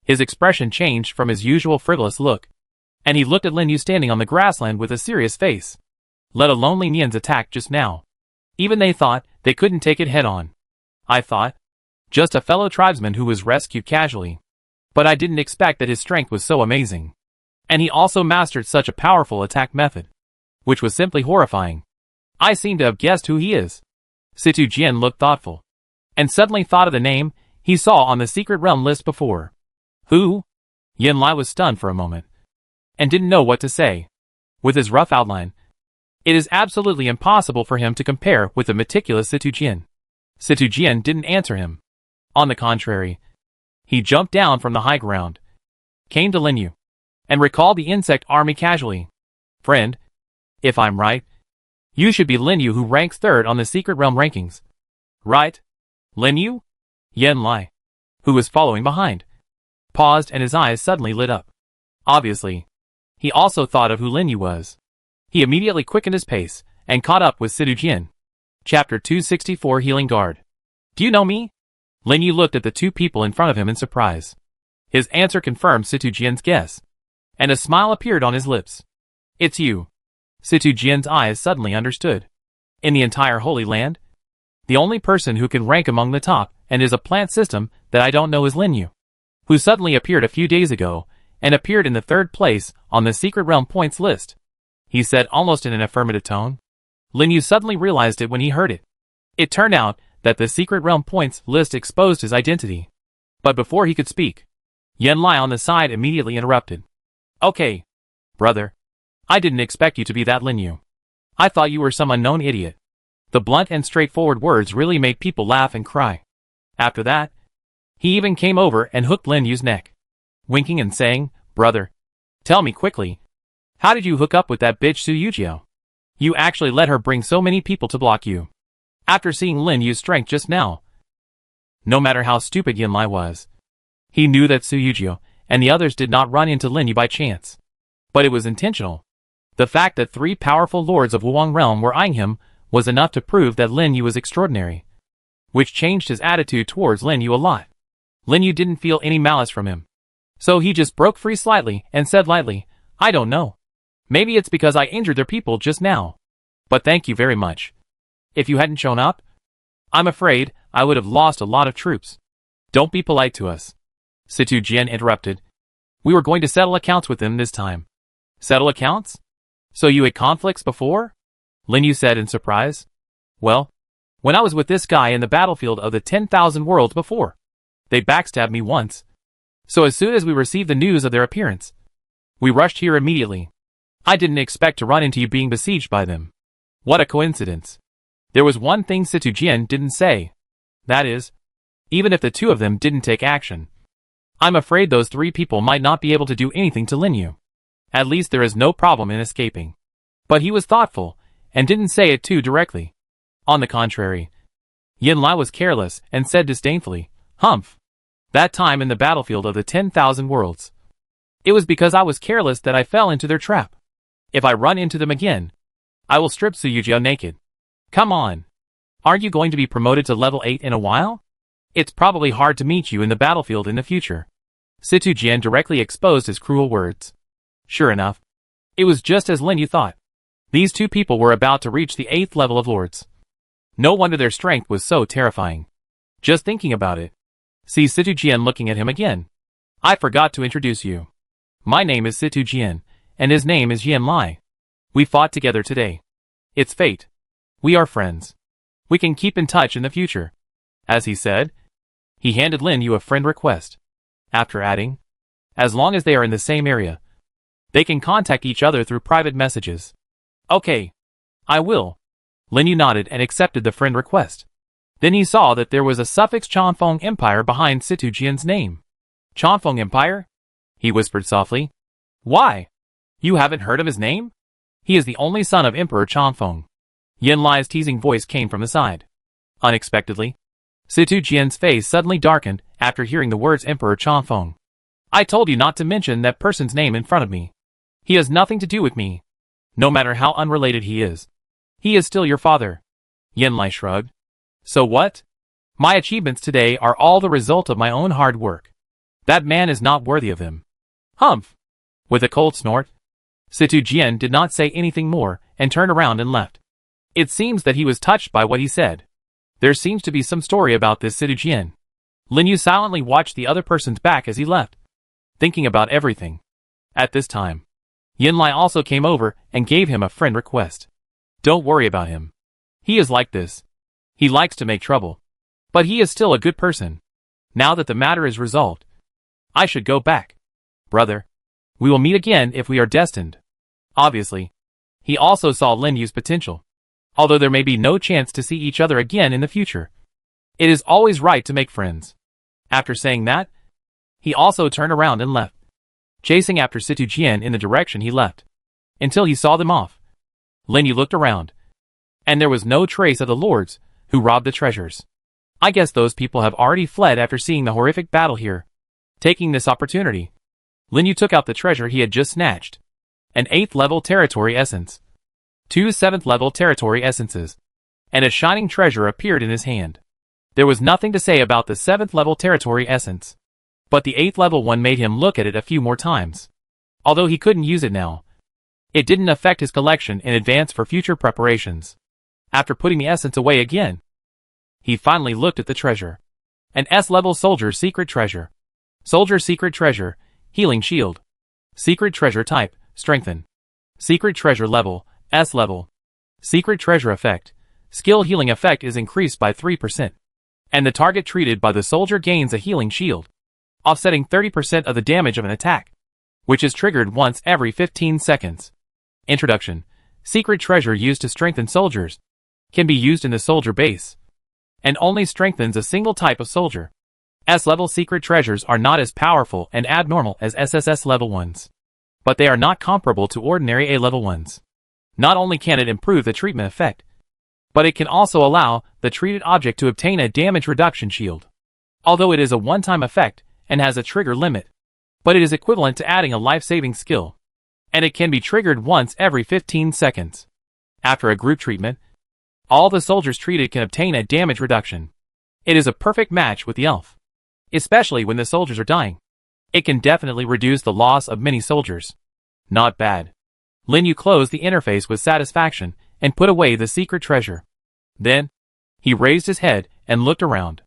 His expression changed from his usual frivolous look, and he looked at Lin Yu standing on the grassland with a serious face. Let alone Lin Yin's attack just now. Even they thought they couldn't take it head-on. I thought, just a fellow tribesman who was rescued casually. But I didn't expect that his strength was so amazing. And he also mastered such a powerful attack method, which was simply horrifying. I seem to have guessed who he is. Situ Jian looked thoughtful, and suddenly thought of the name he saw on the secret realm list before. Who? Yin Lai was stunned for a moment, and didn't know what to say. With his rough outline, it is absolutely impossible for him to compare with the meticulous Situ Jian. Situ Jian didn't answer him. On the contrary, he jumped down from the high ground, came to Lin Yu, and recalled the insect army casually. Friend, if I'm right, you should be Lin Yu, who ranks 3rd on the secret realm rankings. Right? Lin Yu? Yin Lai, who was following behind, paused and his eyes suddenly lit up. Obviously, he also thought of who Lin Yu was. He immediately quickened his pace and caught up with Sidu Jian. Chapter 264, Healing Guard. Do you know me? Lin Yu looked at the 2 people in front of him in surprise. His answer confirmed Situ Jian's guess, and a smile appeared on his lips. It's you. Situ Jian's eyes suddenly understood. In the entire Holy Land, the only person who can rank among the top and is a plant system that I don't know is Lin Yu, who suddenly appeared a few days ago and appeared in the 3rd place on the secret realm points list. He said almost in an affirmative tone. Lin Yu suddenly realized it when he heard it. It turned out that the secret realm points list exposed his identity. But before he could speak, Yin Lai on the side immediately interrupted. Okay, brother. I didn't expect you to be that Lin Yu. I thought you were some unknown idiot. The blunt and straightforward words really made people laugh and cry. After that, he even came over and hooked Lin Yu's neck, winking and saying, Brother, tell me quickly, how did you hook up with that bitch Su Yujiao? You actually let her bring so many people to block you. After seeing Lin Yu's strength just now, no matter how stupid Yin Lai was, he knew that Su Yujiao and the others did not run into Lin Yu by chance. But it was intentional. The fact that 3 powerful lords of Wuang Realm were eyeing him was enough to prove that Lin Yu was extraordinary, which changed his attitude towards Lin Yu a lot. Lin Yu didn't feel any malice from him, so he just broke free slightly and said lightly, I don't know. Maybe it's because I injured their people just now. But thank you very much. If you hadn't shown up, I'm afraid I would have lost a lot of troops. Don't be polite to us. Situ Jian interrupted. We were going to settle accounts with them this time. Settle accounts? So you had conflicts before? Lin Yu said in surprise. Well, when I was with this guy in the battlefield of the 10,000 worlds before, they backstabbed me once. So as soon as we received the news of their appearance, we rushed here immediately. I didn't expect to run into you being besieged by them. What a coincidence. There was one thing Situ Jian didn't say. That is, even if the 2 of them didn't take action, I'm afraid those 3 people might not be able to do anything to Lin Yu. At least there is no problem in escaping. But he was thoughtful, and didn't say it too directly. On the contrary, Yin Lai was careless and said disdainfully, Humph. That time in the battlefield of the 10,000 worlds, it was because I was careless that I fell into their trap. If I run into them again, I will strip Su Yujiao naked. Come on. Aren't you going to be promoted to level 8 in a while? It's probably hard to meet you in the battlefield in the future. Situ Jian directly exposed his cruel words. Sure enough, it was just as Lin Yu thought. These 2 people were about to reach the 8th level of lords. No wonder their strength was so terrifying. Just thinking about it. See Situ Jian looking at him again. I forgot to introduce you. My name is Situ Jian, and his name is Yin Lai. We fought together today. It's fate. We are friends. We can keep in touch in the future. As he said, he handed Lin Yu a friend request. After adding, as long as they are in the same area, they can contact each other through private messages. Okay. I will. Lin Yu nodded and accepted the friend request. Then he saw that there was a suffix Chanfeng Empire behind Situ Jian's name. Chanfeng Empire? He whispered softly. Why? You haven't heard of his name? He is the only son of Emperor Chanfeng. Yin Lai's teasing voice came from the side. Unexpectedly, Situ Jian's face suddenly darkened after hearing the words Emperor Chanfeng. I told you not to mention that person's name in front of me. He has nothing to do with me. No matter how unrelated he is still your father. Yin Lai shrugged. So what? My achievements today are all the result of my own hard work. That man is not worthy of him. Humph! With a cold snort, Situ Jian did not say anything more and turned around and left. It seems that he was touched by what he said. There seems to be some story about this Situ Jian. Lin Yu silently watched the other person's back as he left, thinking about everything. At this time, Yin Lai also came over and gave him a friend request. Don't worry about him. He is like this. He likes to make trouble. But he is still a good person. Now that the matter is resolved, I should go back. Brother, we will meet again if we are destined. Obviously, he also saw Lin Yu's potential. Although there may be no chance to see each other again in the future, it is always right to make friends. After saying that, he also turned around and left, chasing after Situ Jian in the direction he left, until he saw them off. Lin Yu looked around, and there was no trace of the lords who robbed the treasures. I guess those people have already fled after seeing the horrific battle here. Taking this opportunity, Lin Yu took out the treasure he had just snatched. An 8th level territory essence, 2 7th level territory essences, and a shining treasure appeared in his hand. There was nothing to say about the 7th level territory essence, but the 8th level one made him look at it a few more times. Although he couldn't use it now, it didn't affect his collection in advance for future preparations. After putting the essence away again, he finally looked at the treasure. An S-level soldier secret treasure. Soldier secret treasure, healing shield. Secret treasure type, strengthen. Secret treasure level, S level. Secret treasure effect, skill healing effect is increased by 3%. And the target treated by the soldier gains a healing shield, offsetting 30% of the damage of an attack, which is triggered once every 15 seconds. Introduction. Secret treasure used to strengthen soldiers. Can be used in the soldier base, and only strengthens a single type of soldier. S-level secret treasures are not as powerful and abnormal as SSS level ones, but they are not comparable to ordinary A-level ones. Not only can it improve the treatment effect, but it can also allow the treated object to obtain a damage reduction shield. Although it is a one-time effect and has a trigger limit, but it is equivalent to adding a life-saving skill, and it can be triggered once every 15 seconds. After a group treatment, all the soldiers treated can obtain a damage reduction. It is a perfect match with the elf, especially when the soldiers are dying. It can definitely reduce the loss of many soldiers. Not bad. Lin Yu closed the interface with satisfaction and put away the secret treasure. Then, he raised his head and looked around.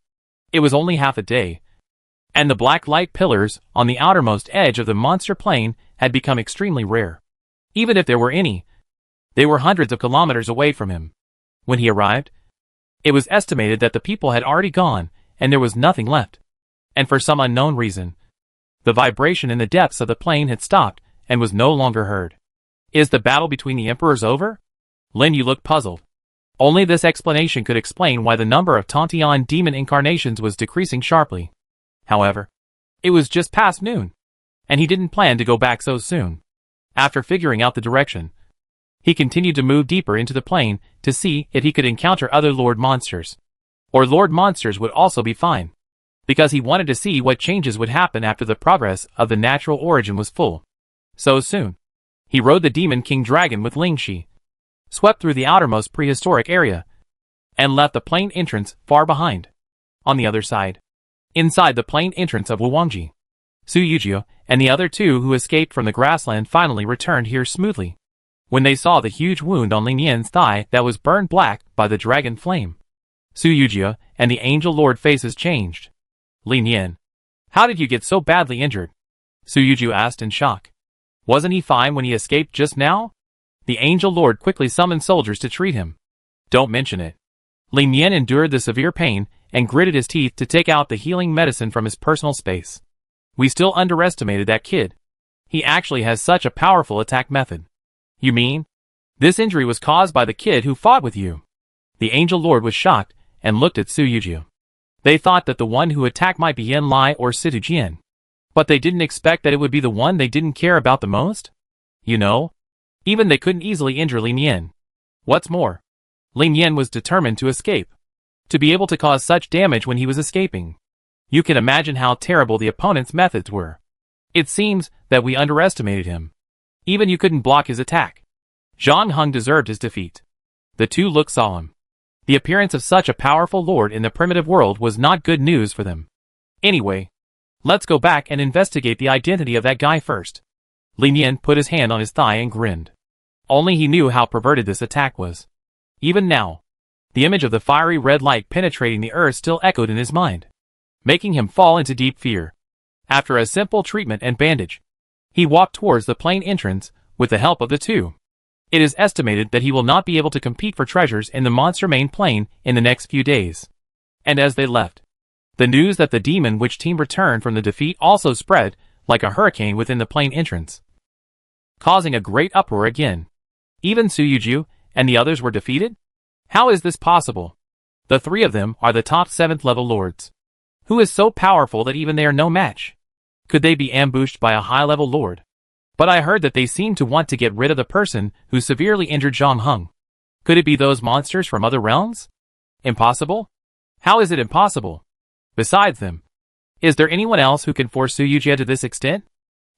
It was only half a day, and the black light pillars on the outermost edge of the monster plane had become extremely rare. Even if there were any, they were hundreds of kilometers away from him. When he arrived, it was estimated that the people had already gone and there was nothing left. And for some unknown reason, the vibration in the depths of the plane had stopped and was no longer heard. Is the battle between the emperors over? Lin Yu looked puzzled. Only this explanation could explain why the number of Tantian demon incarnations was decreasing sharply. However, it was just past noon, and he didn't plan to go back so soon. After figuring out the direction, he continued to move deeper into the plane to see if he could encounter other Lord Monsters. Or Lord Monsters would also be fine, because he wanted to see what changes would happen after the progress of the natural origin was full. So soon, he rode the Demon King Dragon with Lingxi, swept through the outermost prehistoric area, and left the plane entrance far behind. On the other side, inside the plane entrance of Wuwangji, Su Yujio and the other two who escaped from the grassland finally returned here smoothly. When they saw the huge wound on Lin Yan's thigh that was burned black by the dragon flame, Su Yujia and the Angel Lord faces changed. Lin Yan, how did you get so badly injured? Su Yujia asked in shock. Wasn't he fine when he escaped just now? The Angel Lord quickly summoned soldiers to treat him. Don't mention it. Lin Yan endured the severe pain and gritted his teeth to take out the healing medicine from his personal space. We still underestimated that kid. He actually has such a powerful attack method. You mean? This injury was caused by the kid who fought with you. The Angel Lord was shocked and looked at Su Yujia. They thought that the one who attacked might be Yan Lai or Situ Jian. But they didn't expect that it would be the one they didn't care about the most? You know? Even they couldn't easily injure Lin Yan. What's more, Lin Yan was determined to escape. To be able to cause such damage when he was escaping. You can imagine how terrible the opponent's methods were. It seems that we underestimated him. Even you couldn't block his attack. Zhang Heng deserved his defeat. The two looked solemn. The appearance of such a powerful lord in the primitive world was not good news for them. Anyway, let's go back and investigate the identity of that guy first. Lin Yan put his hand on his thigh and grinned. Only he knew how perverted this attack was. Even now, the image of the fiery red light penetrating the earth still echoed in his mind, making him fall into deep fear. After a simple treatment and bandage, he walked towards the plane entrance with the help of the two. It is estimated that he will not be able to compete for treasures in the monster main plane in the next few days. And as they left, the news that the Demon Witch team returned from the defeat also spread like a hurricane within the plane entrance, causing a great uproar again. Even Su Yujia and the others were defeated? How is this possible? The three of them are the top 7th level lords. Who is so powerful that even they are no match? Could they be ambushed by a high-level lord? But I heard that they seem to want to get rid of the person who severely injured Zhang Heng. Could it be those monsters from other realms? Impossible? How is it impossible? Besides them, is there anyone else who can force Su Yujia to this extent?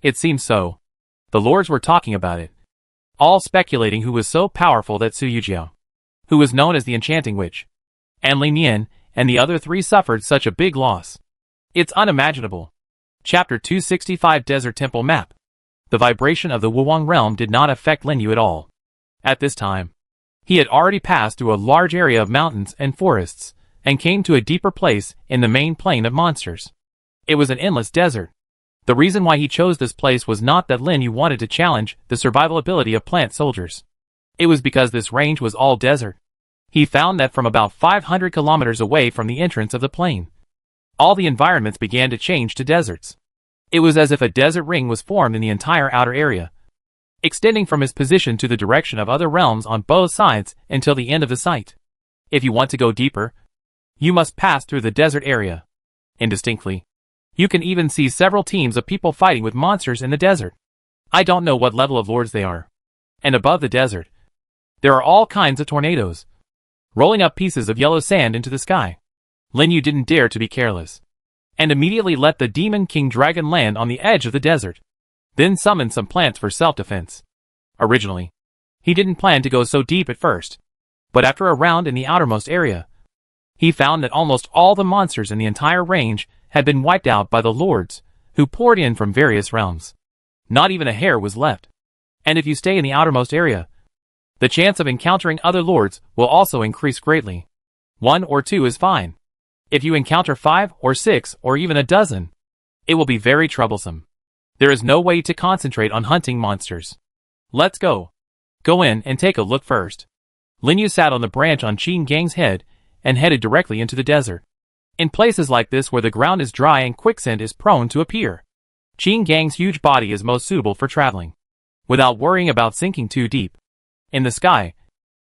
It seems so. The lords were talking about it, all speculating who was so powerful that Su Yujia, who was known as the Enchanting Witch, and Lin Yan and the other three suffered such a big loss. It's unimaginable. Chapter 265 Desert Temple Map. The vibration of the Wuwang realm did not affect Lin Yu at all. At this time, he had already passed through a large area of mountains and forests, and came to a deeper place in the main plane of monsters. It was an endless desert. The reason why he chose this place was not that Lin Yu wanted to challenge the survival ability of plant soldiers. It was because this range was all desert. He found that from about 500 kilometers away from the entrance of the plain, all the environments began to change to deserts. It was as if a desert ring was formed in the entire outer area, extending from his position to the direction of other realms on both sides until the end of the site. If you want to go deeper, you must pass through the desert area. Indistinctly, you can even see several teams of people fighting with monsters in the desert. I don't know what level of lords they are. And above the desert, there are all kinds of tornadoes, rolling up pieces of yellow sand into the sky. Lin Yu didn't dare to be careless, and immediately let the Demon King Dragon land on the edge of the desert, then summoned some plants for self-defense. Originally, he didn't plan to go so deep at first, but after a round in the outermost area, he found that almost all the monsters in the entire range had been wiped out by the lords, who poured in from various realms. Not even a hair was left. And if you stay in the outermost area, the chance of encountering other lords will also increase greatly. 1 or 2 is fine. If you encounter 5 or 6 or even a dozen, it will be very troublesome. There is no way to concentrate on hunting monsters. Let's go. Go in and take a look first. Lin Yu sat on the branch on Qin Gang's head and headed directly into the desert. In places like this where the ground is dry and quicksand is prone to appear, Qin Gang's huge body is most suitable for traveling, without worrying about sinking too deep. In the sky,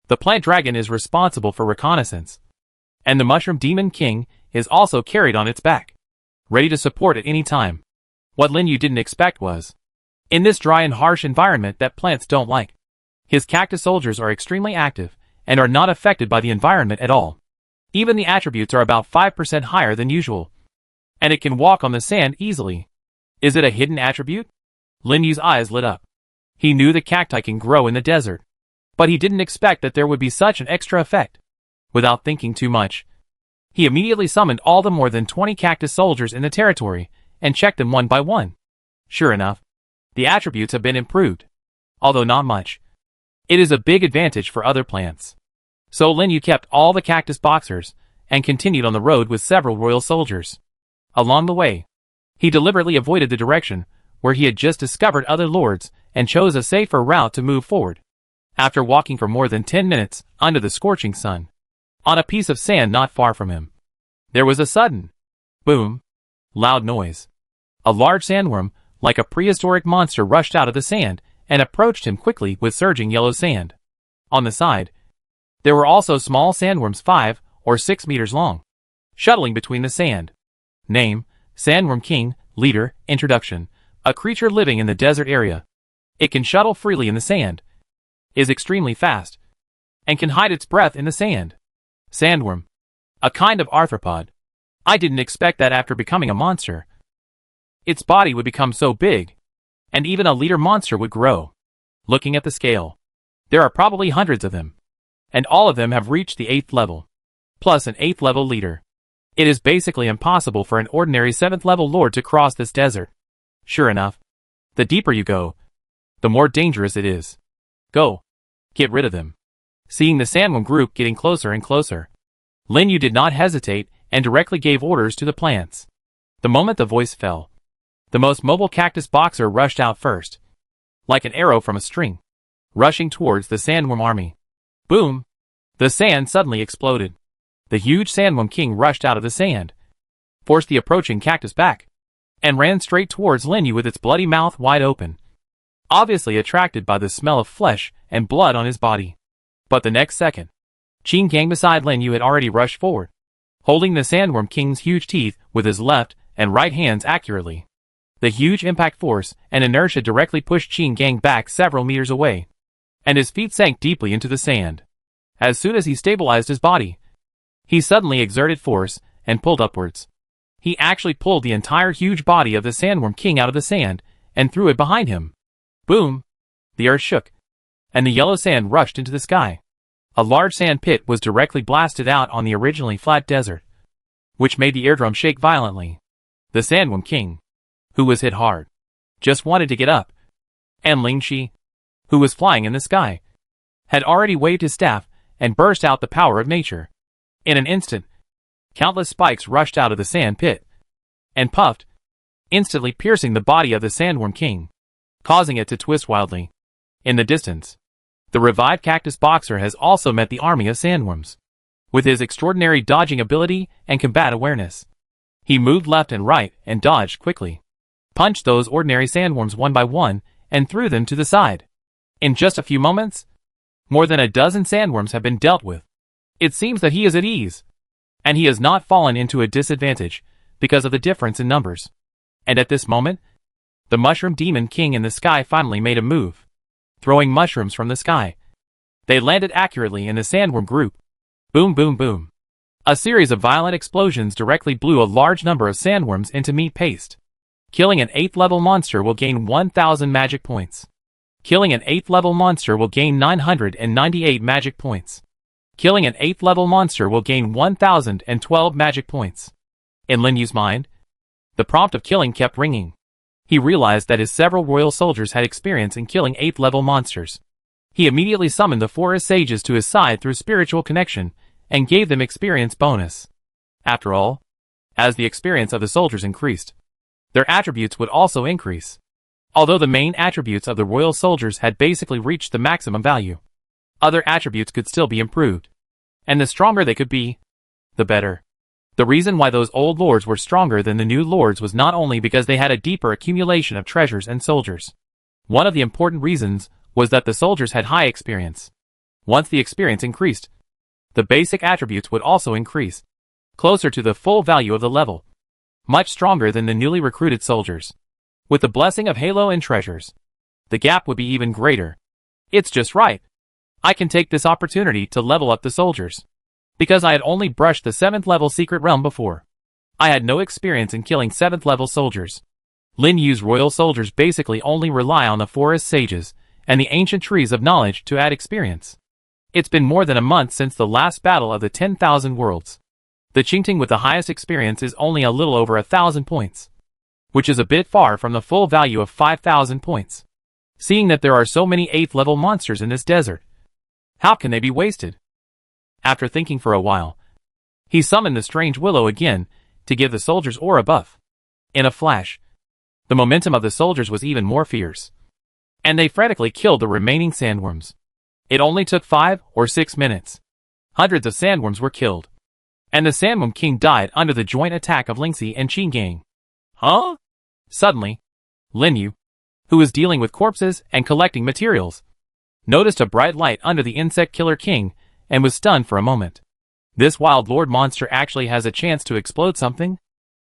the plant dragon is responsible for reconnaissance, and the mushroom demon king is also carried on its back, ready to support at any time. What Lin Yu didn't expect was, in this dry and harsh environment that plants don't like, his cactus soldiers are extremely active and are not affected by the environment at all. Even the attributes are about 5% higher than usual, and it can walk on the sand easily. Is it a hidden attribute? Lin Yu's eyes lit up. He knew the cacti can grow in the desert, but he didn't expect that there would be such an extra effect. Without thinking too much, he immediately summoned all the more than 20 cactus soldiers in the territory and checked them one by one. Sure enough, the attributes have been improved, although not much. It is a big advantage for other plants. So Lin Yu kept all the cactus boxers and continued on the road with several royal soldiers. Along the way, he deliberately avoided the direction where he had just discovered other lords and chose a safer route to move forward. After walking for more than 10 minutes under the scorching sun, on a piece of sand not far from him, there was a sudden boom, loud noise. A large sandworm, like a prehistoric monster, rushed out of the sand and approached him quickly with surging yellow sand. On the side, there were also small sandworms 5 or 6 meters long, shuttling between the sand. Name: Sandworm King. Leader: Introduction: a creature living in the desert area. It can shuttle freely in the sand, is extremely fast, and can hide its breath in the sand. Sandworm: a kind of arthropod. I didn't expect that after becoming a monster, its body would become so big, and even a leader monster would grow. Looking at the scale, there are probably hundreds of them, and all of them have reached the 8th level, plus an 8th level leader. It is basically impossible for an ordinary 7th level lord to cross this desert. Sure enough, the deeper you go, the more dangerous it is. Go. Get rid of them. Seeing the sandworm group getting closer and closer, Lin Yu did not hesitate and directly gave orders to the plants. The moment the voice fell, the most mobile cactus boxer rushed out first, like an arrow from a string, rushing towards the sandworm army. Boom! The sand suddenly exploded. The huge sandworm king rushed out of the sand, forced the approaching cactus back, and ran straight towards Lin Yu with its bloody mouth wide open, obviously attracted by the smell of flesh and blood on his body. But the next second, Qin Gang beside Lin Yu had already rushed forward, holding the sandworm king's huge teeth with his left and right hands accurately. The huge impact force and inertia directly pushed Qin Gang back several meters away, and his feet sank deeply into the sand. As soon as he stabilized his body, he suddenly exerted force and pulled upwards. He actually pulled the entire huge body of the sandworm king out of the sand and threw it behind him. Boom! The earth shook, and the yellow sand rushed into the sky. A large sand pit was directly blasted out on the originally flat desert, which made the eardrum shake violently. The sandworm king, who was hit hard, just wanted to get up, and Ling Shi, who was flying in the sky, had already waved his staff and burst out the power of nature. In an instant, countless spikes rushed out of the sand pit and puffed, instantly piercing the body of the sandworm king, causing it to twist wildly. In the distance, the revived cactus boxer has also met the army of sandworms. With his extraordinary dodging ability and combat awareness, he moved left and right and dodged quickly, punched those ordinary sandworms one by one, and threw them to the side. In just a few moments, more than a dozen sandworms have been dealt with. It seems that he is at ease, and he has not fallen into a disadvantage because of the difference in numbers. And at this moment, the Mushroom Demon King in the sky finally made a move, throwing mushrooms from the sky. They landed accurately in the sandworm group. Boom, boom, boom. A series of violent explosions directly blew a large number of sandworms into meat paste. Killing an 8th level monster will gain 1000 magic points. Killing an 8th level monster will gain 998 magic points. Killing an 8th level monster will gain 1012 magic points. In Lin Yu's mind, the prompt of killing kept ringing. He realized that his several royal soldiers had experience in killing 8th level monsters. He immediately summoned the forest sages to his side through spiritual connection and gave them experience bonus. After all, as the experience of the soldiers increased, their attributes would also increase. Although the main attributes of the royal soldiers had basically reached the maximum value, other attributes could still be improved. And the stronger they could be, the better. The reason why those old lords were stronger than the new lords was not only because they had a deeper accumulation of treasures and soldiers. One of the important reasons was that the soldiers had high experience. Once the experience increased, the basic attributes would also increase, closer to the full value of the level. Much stronger than the newly recruited soldiers. With the blessing of Halo and treasures, the gap would be even greater. It's just right. I can take this opportunity to level up the soldiers. Because I had only brushed the 7th level secret realm before, I had no experience in killing 7th level soldiers. Lin Yu's royal soldiers basically only rely on the forest sages and the ancient trees of knowledge to add experience. It's been more than a month since the last battle of the 10,000 worlds. The Qingting with the highest experience is only a little over 1,000 points, which is a bit far from the full value of 5,000 points. Seeing that there are so many 8th level monsters in this desert, how can they be wasted? After thinking for a while, He summoned the strange willow again to give the soldiers aura buff. In a flash, the momentum of the soldiers was even more fierce, and they frantically killed the remaining sandworms. It only took 5 or 6 minutes. Hundreds of sandworms were killed, and the Sandworm King died under the joint attack of Lingxi and Qin Gang. Huh? Suddenly, Lin Yu, who was dealing with corpses and collecting materials, noticed a bright light under the Insect Killer King and was stunned for a moment. This wild lord monster actually has a chance to explode something?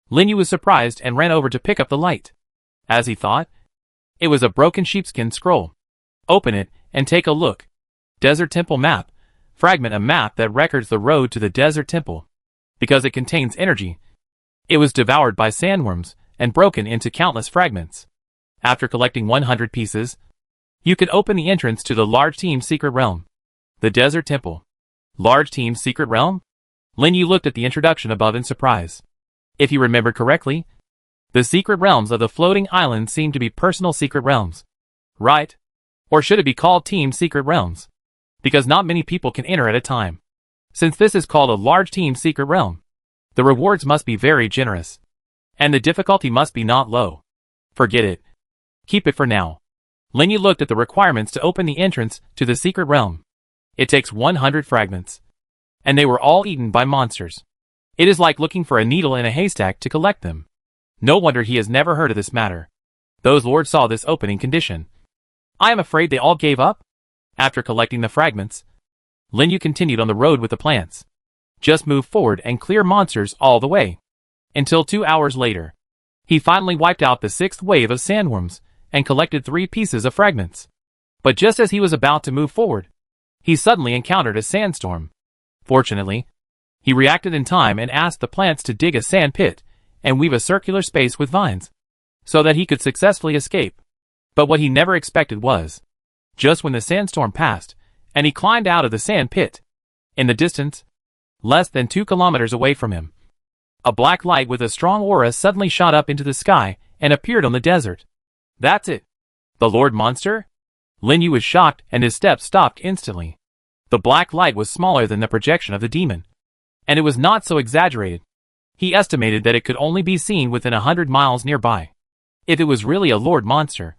Lin Yu was surprised and ran over to pick up the light. As he thought, it was a broken sheepskin scroll. Open it and take a look. Desert Temple Map. Fragment, a map that records the road to the Desert Temple. Because it contains energy, it was devoured by sandworms and broken into countless fragments. After collecting 100 pieces, you can open the entrance to the Large Team's secret realm. The Desert Temple. Large Team's secret realm? Lin Yu looked at the introduction above in surprise. If he remembered correctly, the secret realms of the floating islands seem to be personal secret realms. Right? Or should it be called Team Secret Realms? Because not many people can enter at a time. Since this is called a Large Team Secret Realm, the rewards must be very generous. And the difficulty must be not low. Forget it. Keep it for now. Lin Yu looked at the requirements to open the entrance to the secret realm. It takes 100 fragments. And they were all eaten by monsters. It is like looking for a needle in a haystack to collect them. No wonder he has never heard of this matter. Those lords saw this opening condition. I am afraid they all gave up? After collecting the fragments, Lin Yu continued on the road with the plants. Just move forward and clear monsters all the way. Until 2 hours later, he finally wiped out the 6th wave of sandworms and collected 3 pieces of fragments. But just as he was about to move forward, he suddenly encountered a sandstorm. Fortunately, he reacted in time and asked the plants to dig a sand pit and weave a circular space with vines, so that he could successfully escape. But what he never expected was, just when the sandstorm passed, and he climbed out of the sand pit, in the distance, less than 2 kilometers away from him, a black light with a strong aura suddenly shot up into the sky and appeared on the desert. That's it. The Lord Monster? Lin Yu was shocked and his steps stopped instantly. The black light was smaller than the projection of the demon, and it was not so exaggerated. He estimated that it could only be seen within 100 miles nearby. If it was really a Lord Monster,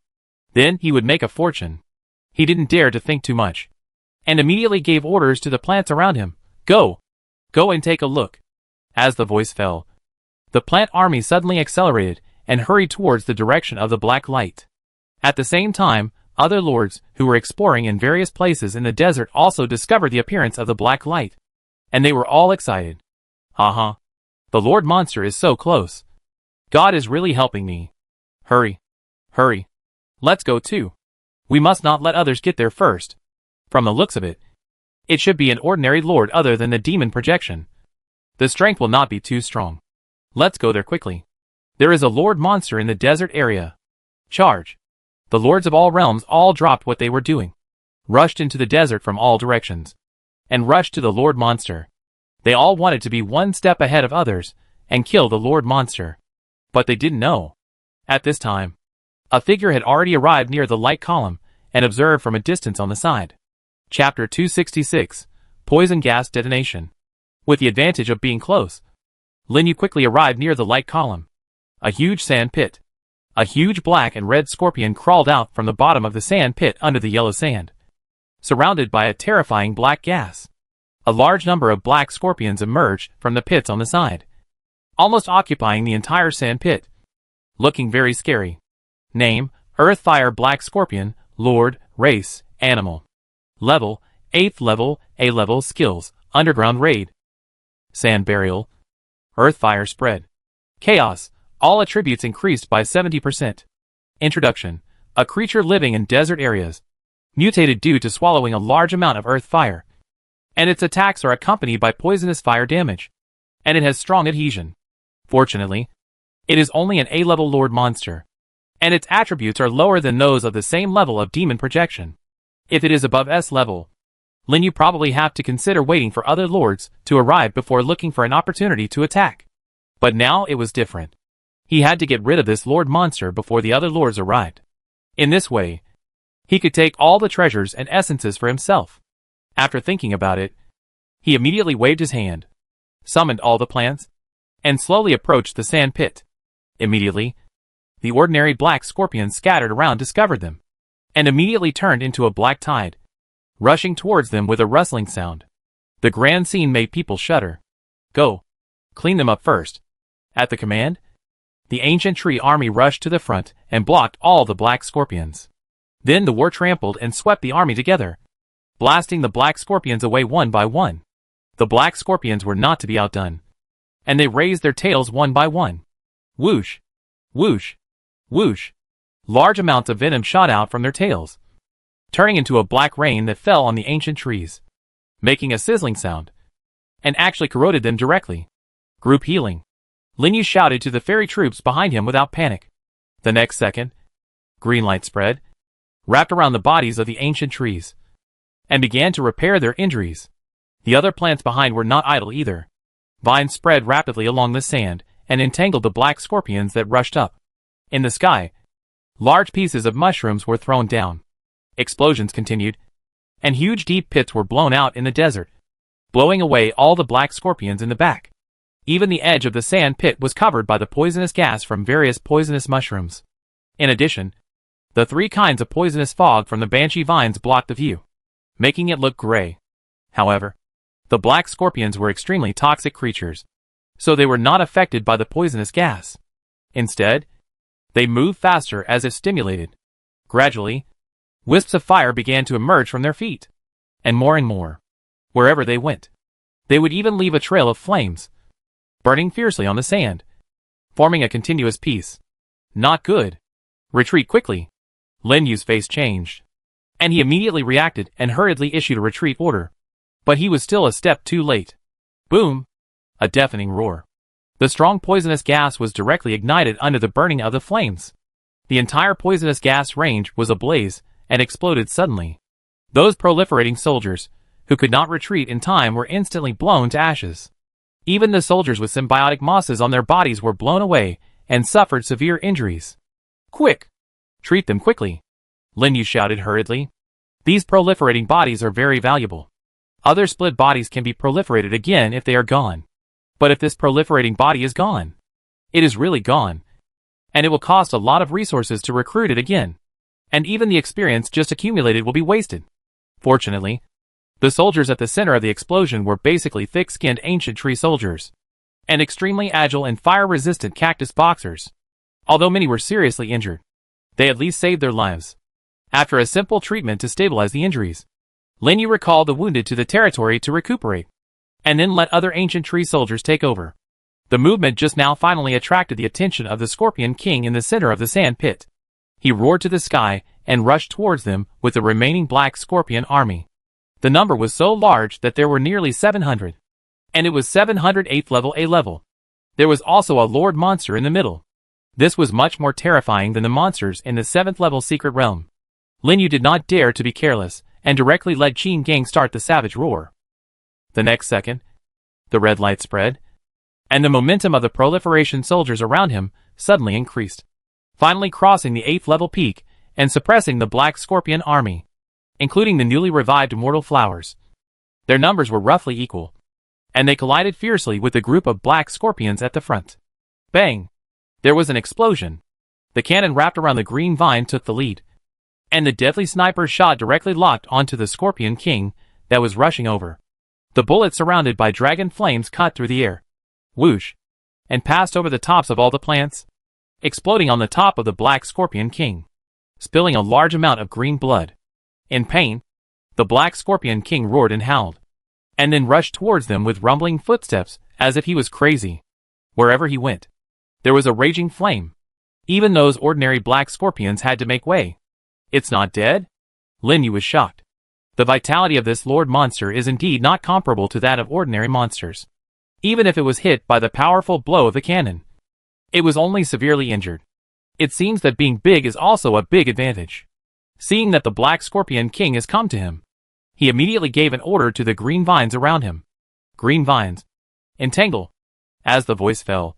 then he would make a fortune. He didn't dare to think too much, and immediately gave orders to the plants around him. Go! Go and take a look. As the voice fell, the plant army suddenly accelerated and hurried towards the direction of the black light. At the same time, other lords who were exploring in various places in the desert also discovered the appearance of the black light, and they were all excited. Haha. The Lord Monster is so close. God is really helping me. Hurry. Hurry. Let's go too. We must not let others get there first. From the looks of it, it should be an ordinary lord other than the demon projection. The strength will not be too strong. Let's go there quickly. There is a Lord Monster in the desert area. Charge. The lords of all realms all dropped what they were doing, rushed into the desert from all directions, and rushed to the Lord Monster. They all wanted to be one step ahead of others and kill the Lord Monster. But they didn't know. At this time, a figure had already arrived near the light column and observed from a distance on the side. Chapter 266, Poison Gas Detonation. With the advantage of being close, Lin Yu quickly arrived near the light column. A huge sand pit. A huge black and red scorpion crawled out from the bottom of the sand pit under the yellow sand, surrounded by a terrifying black gas. A large number of black scorpions emerged from the pits on the side, almost occupying the entire sand pit, looking very scary. Name, Earth Fire Black Scorpion, Lord, Race, Animal. Level, 8th level, A level. Skills, Underground Raid. Sand Burial. Earth Fire Spread. Chaos, all attributes increased by 70%. Introduction, a creature living in desert areas, mutated due to swallowing a large amount of earth fire, and its attacks are accompanied by poisonous fire damage, and it has strong adhesion. Fortunately, it is only an A-level Lord Monster, and its attributes are lower than those of the same level of demon projection. If it is above S level, Lin Yu probably have to consider waiting for other lords to arrive before looking for an opportunity to attack. But now it was different. He had to get rid of this Lord Monster before the other lords arrived. In this way, he could take all the treasures and essences for himself. After thinking about it, he immediately waved his hand. summoned all the plants, and slowly approached the sand pit. Immediately, the ordinary black scorpions scattered around discovered them, and immediately turned into a black tide, rushing towards them with a rustling sound. The grand scene made people shudder. Go! Clean them up first. At the command, the ancient tree army rushed to the front and blocked all the black scorpions. Then the war trampled and swept the army together, blasting the black scorpions away one by one. The black scorpions were not to be outdone, and they raised their tails one by one. Whoosh! Whoosh! Whoosh! Large amounts of venom shot out from their tails, turning into a black rain that fell on the ancient trees, making a sizzling sound, and actually corroded them directly. Group healing. Lin Yu shouted to the fairy troops behind him without panic. The next second, green light spread, wrapped around the bodies of the ancient trees, and began to repair their injuries. The other plants behind were not idle either. Vines spread rapidly along the sand and entangled the black scorpions that rushed up. In the sky, large pieces of mushrooms were thrown down. Explosions continued, and huge deep pits were blown out in the desert, blowing away all the black scorpions in the back. Even the edge of the sand pit was covered by the poisonous gas from various poisonous mushrooms. In addition, the 3 kinds of poisonous fog from the banshee vines blocked the view, making it look gray. However, the black scorpions were extremely toxic creatures, so they were not affected by the poisonous gas. Instead, they moved faster as if stimulated. Gradually, wisps of fire began to emerge from their feet, and more, wherever they went. They would even leave a trail of flames, burning fiercely on the sand, forming a continuous piece. Not good. Retreat quickly. Lin Yu's face changed, and he immediately reacted and hurriedly issued a retreat order. But he was still a step too late. Boom! A deafening roar. The strong poisonous gas was directly ignited under the burning of the flames. The entire poisonous gas range was ablaze and exploded suddenly. Those proliferating soldiers, who could not retreat in time, were instantly blown to ashes. Even the soldiers with symbiotic mosses on their bodies were blown away and suffered severe injuries. Quick! Treat them quickly! Lin Yu shouted hurriedly. These proliferating bodies are very valuable. Other split bodies can be proliferated again if they are gone. But if this proliferating body is gone, it is really gone, and it will cost a lot of resources to recruit it again, and even the experience just accumulated will be wasted. Fortunately, the soldiers at the center of the explosion were basically thick-skinned ancient tree soldiers, and extremely agile and fire-resistant cactus boxers. Although many were seriously injured, they at least saved their lives. After a simple treatment to stabilize the injuries, Lin Yu recalled the wounded to the territory to recuperate, and then let other ancient tree soldiers take over. The movement just now finally attracted the attention of the Scorpion King in the center of the sand pit. He roared to the sky and rushed towards them with the remaining black scorpion army. The number was so large that there were nearly 700. And it was 708th level A level. There was also a Lord monster in the middle. This was much more terrifying than the monsters in the 7th level secret realm. Lin Yu did not dare to be careless, and directly led Qin Gang start the savage roar. The next second, the red light spread, and the momentum of the proliferation soldiers around him suddenly increased, finally crossing the 8th level peak and suppressing the black scorpion army, including the newly revived immortal flowers. Their numbers were roughly equal, and they collided fiercely with the group of black scorpions at the front. Bang! There was an explosion. The cannon wrapped around the green vine took the lead, and the deadly sniper shot directly locked onto the Scorpion King that was rushing over. The bullet, surrounded by dragon flames, cut through the air, whoosh, and passed over the tops of all the plants, exploding on the top of the black Scorpion King, spilling a large amount of green blood. In pain, the black Scorpion King roared and howled, and then rushed towards them with rumbling footsteps as if he was crazy. Wherever he went, there was a raging flame. Even those ordinary black scorpions had to make way. It's not dead? Lin Yu was shocked. The vitality of this Lord monster is indeed not comparable to that of ordinary monsters. Even if it was hit by the powerful blow of the cannon, it was only severely injured. It seems that being big is also a big advantage. Seeing that the black Scorpion King has come to him, he immediately gave an order to the green vines around him. Green vines, entangle. As the voice fell,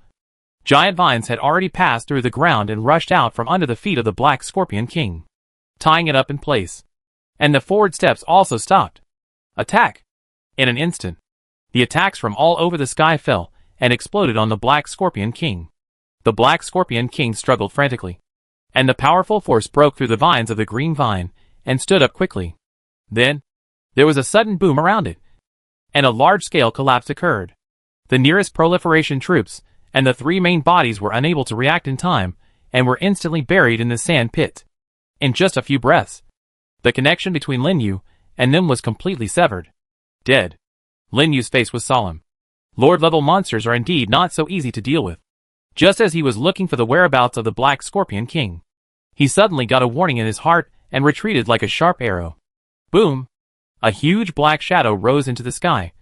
giant vines had already passed through the ground and rushed out from under the feet of the black Scorpion King, tying it up in place. And the forward steps also stopped. Attack! In an instant, The attacks from all over the sky fell and exploded on the Black Scorpion King. The Black Scorpion King struggled frantically, and the powerful force broke through the vines of the green vine and stood up quickly. Then, there was a sudden boom around it, and a large-scale collapse occurred. The nearest proliferation troops and the three main bodies were unable to react in time and were instantly buried in the sand pit. In just a few breaths, the connection between Lin Yu and them was completely severed. Dead. Lin Yu's face was solemn. Lord-level monsters are indeed not so easy to deal with. Just as he was looking for the whereabouts of the Black Scorpion King, he suddenly got a warning in his heart and retreated like a sharp arrow. Boom! A huge black shadow rose into the sky,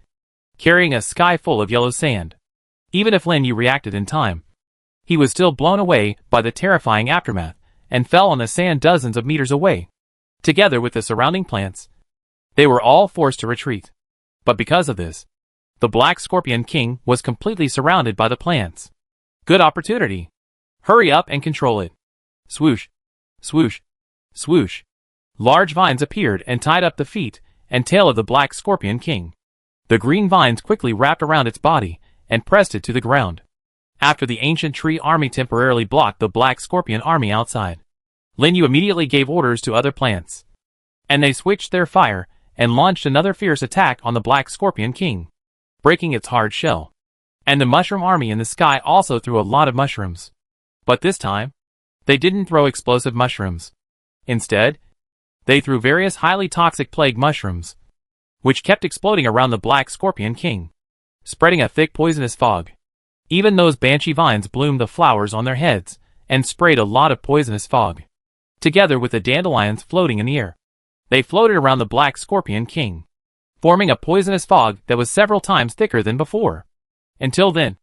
carrying a sky full of yellow sand. Even if Lin Yu reacted in time, he was still blown away by the terrifying aftermath and fell on the sand dozens of meters away. Together with the surrounding plants, they were all forced to retreat. But because of this, the Black Scorpion King was completely surrounded by the plants. Good opportunity. Hurry up and control it. Swoosh, swoosh, swoosh. Large vines appeared and tied up the feet and tail of the Black Scorpion King. The green vines quickly wrapped around its body and pressed it to the ground. After the ancient tree army temporarily blocked the Black Scorpion army outside, Lin Yu immediately gave orders to other plants, and they switched their fire and launched another fierce attack on the Black Scorpion King, breaking its hard shell. And the mushroom army in the sky also threw a lot of mushrooms. But this time, they didn't throw explosive mushrooms. Instead, they threw various highly toxic plague mushrooms, which kept exploding around the Black Scorpion King, spreading a thick poisonous fog. Even those banshee vines bloomed the flowers on their heads and sprayed a lot of poisonous fog. Together with the dandelions floating in the air, they floated around the Black Scorpion King, forming a poisonous fog that was several times thicker than before. Until then,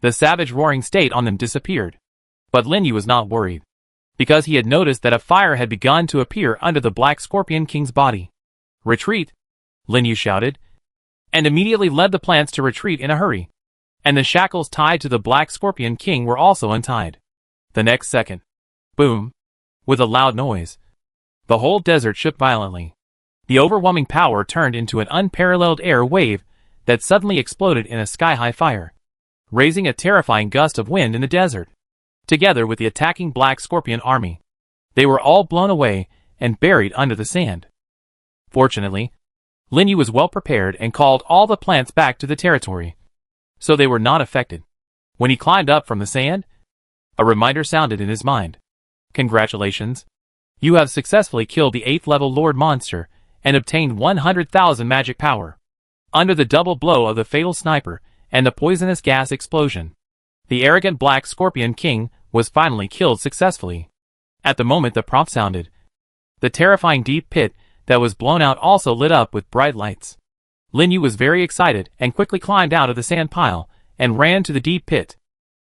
the savage roaring state on them disappeared. But Lin Yu was not worried, because he had noticed that a fire had begun to appear under the Black Scorpion King's body. Retreat! Lin Yu shouted, and immediately led the plants to retreat in a hurry. And the shackles tied to the Black Scorpion King were also untied. The next second, boom! With a loud noise, the whole desert shook violently. The overwhelming power turned into an unparalleled air wave that suddenly exploded in a sky-high fire, raising a terrifying gust of wind in the desert. Together with the attacking Black Scorpion army, they were all blown away and buried under the sand. Fortunately, Lin Yu was well prepared and called all the plants back to the territory, so they were not affected. When he climbed up from the sand, a reminder sounded in his mind. Congratulations! You have successfully killed the 8th level Lord Monster and obtained 100,000 magic power. Under the double blow of the fatal sniper and the poisonous gas explosion, the arrogant Black Scorpion King was finally killed successfully. At the moment the prompt sounded, the terrifying deep pit that was blown out also lit up with bright lights. Lin Yu was very excited and quickly climbed out of the sand pile and ran to the deep pit.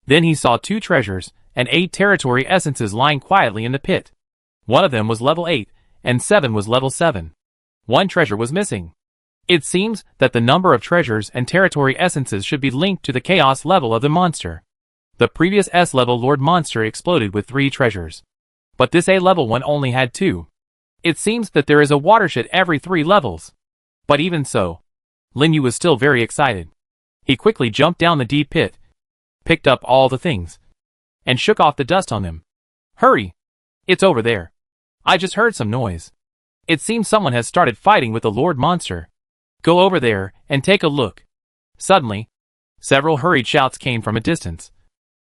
Then he saw 2 treasures and 8 territory essences lying quietly in the pit. One of them was level 8 and 7 was level 7. One treasure was missing. It seems that the number of treasures and territory essences should be linked to the chaos level of the monster. The previous S-level Lord Monster exploded with 3 treasures, but this A-level one only had 2. It seems that there is a watershed every 3 levels. But even so, Lin Yu was still very excited. He quickly jumped down the deep pit, picked up all the things, and shook off the dust on them. Hurry! It's over there. I just heard some noise. It seems someone has started fighting with the Lord Monster. Go over there and take a look. Suddenly, several hurried shouts came from a distance,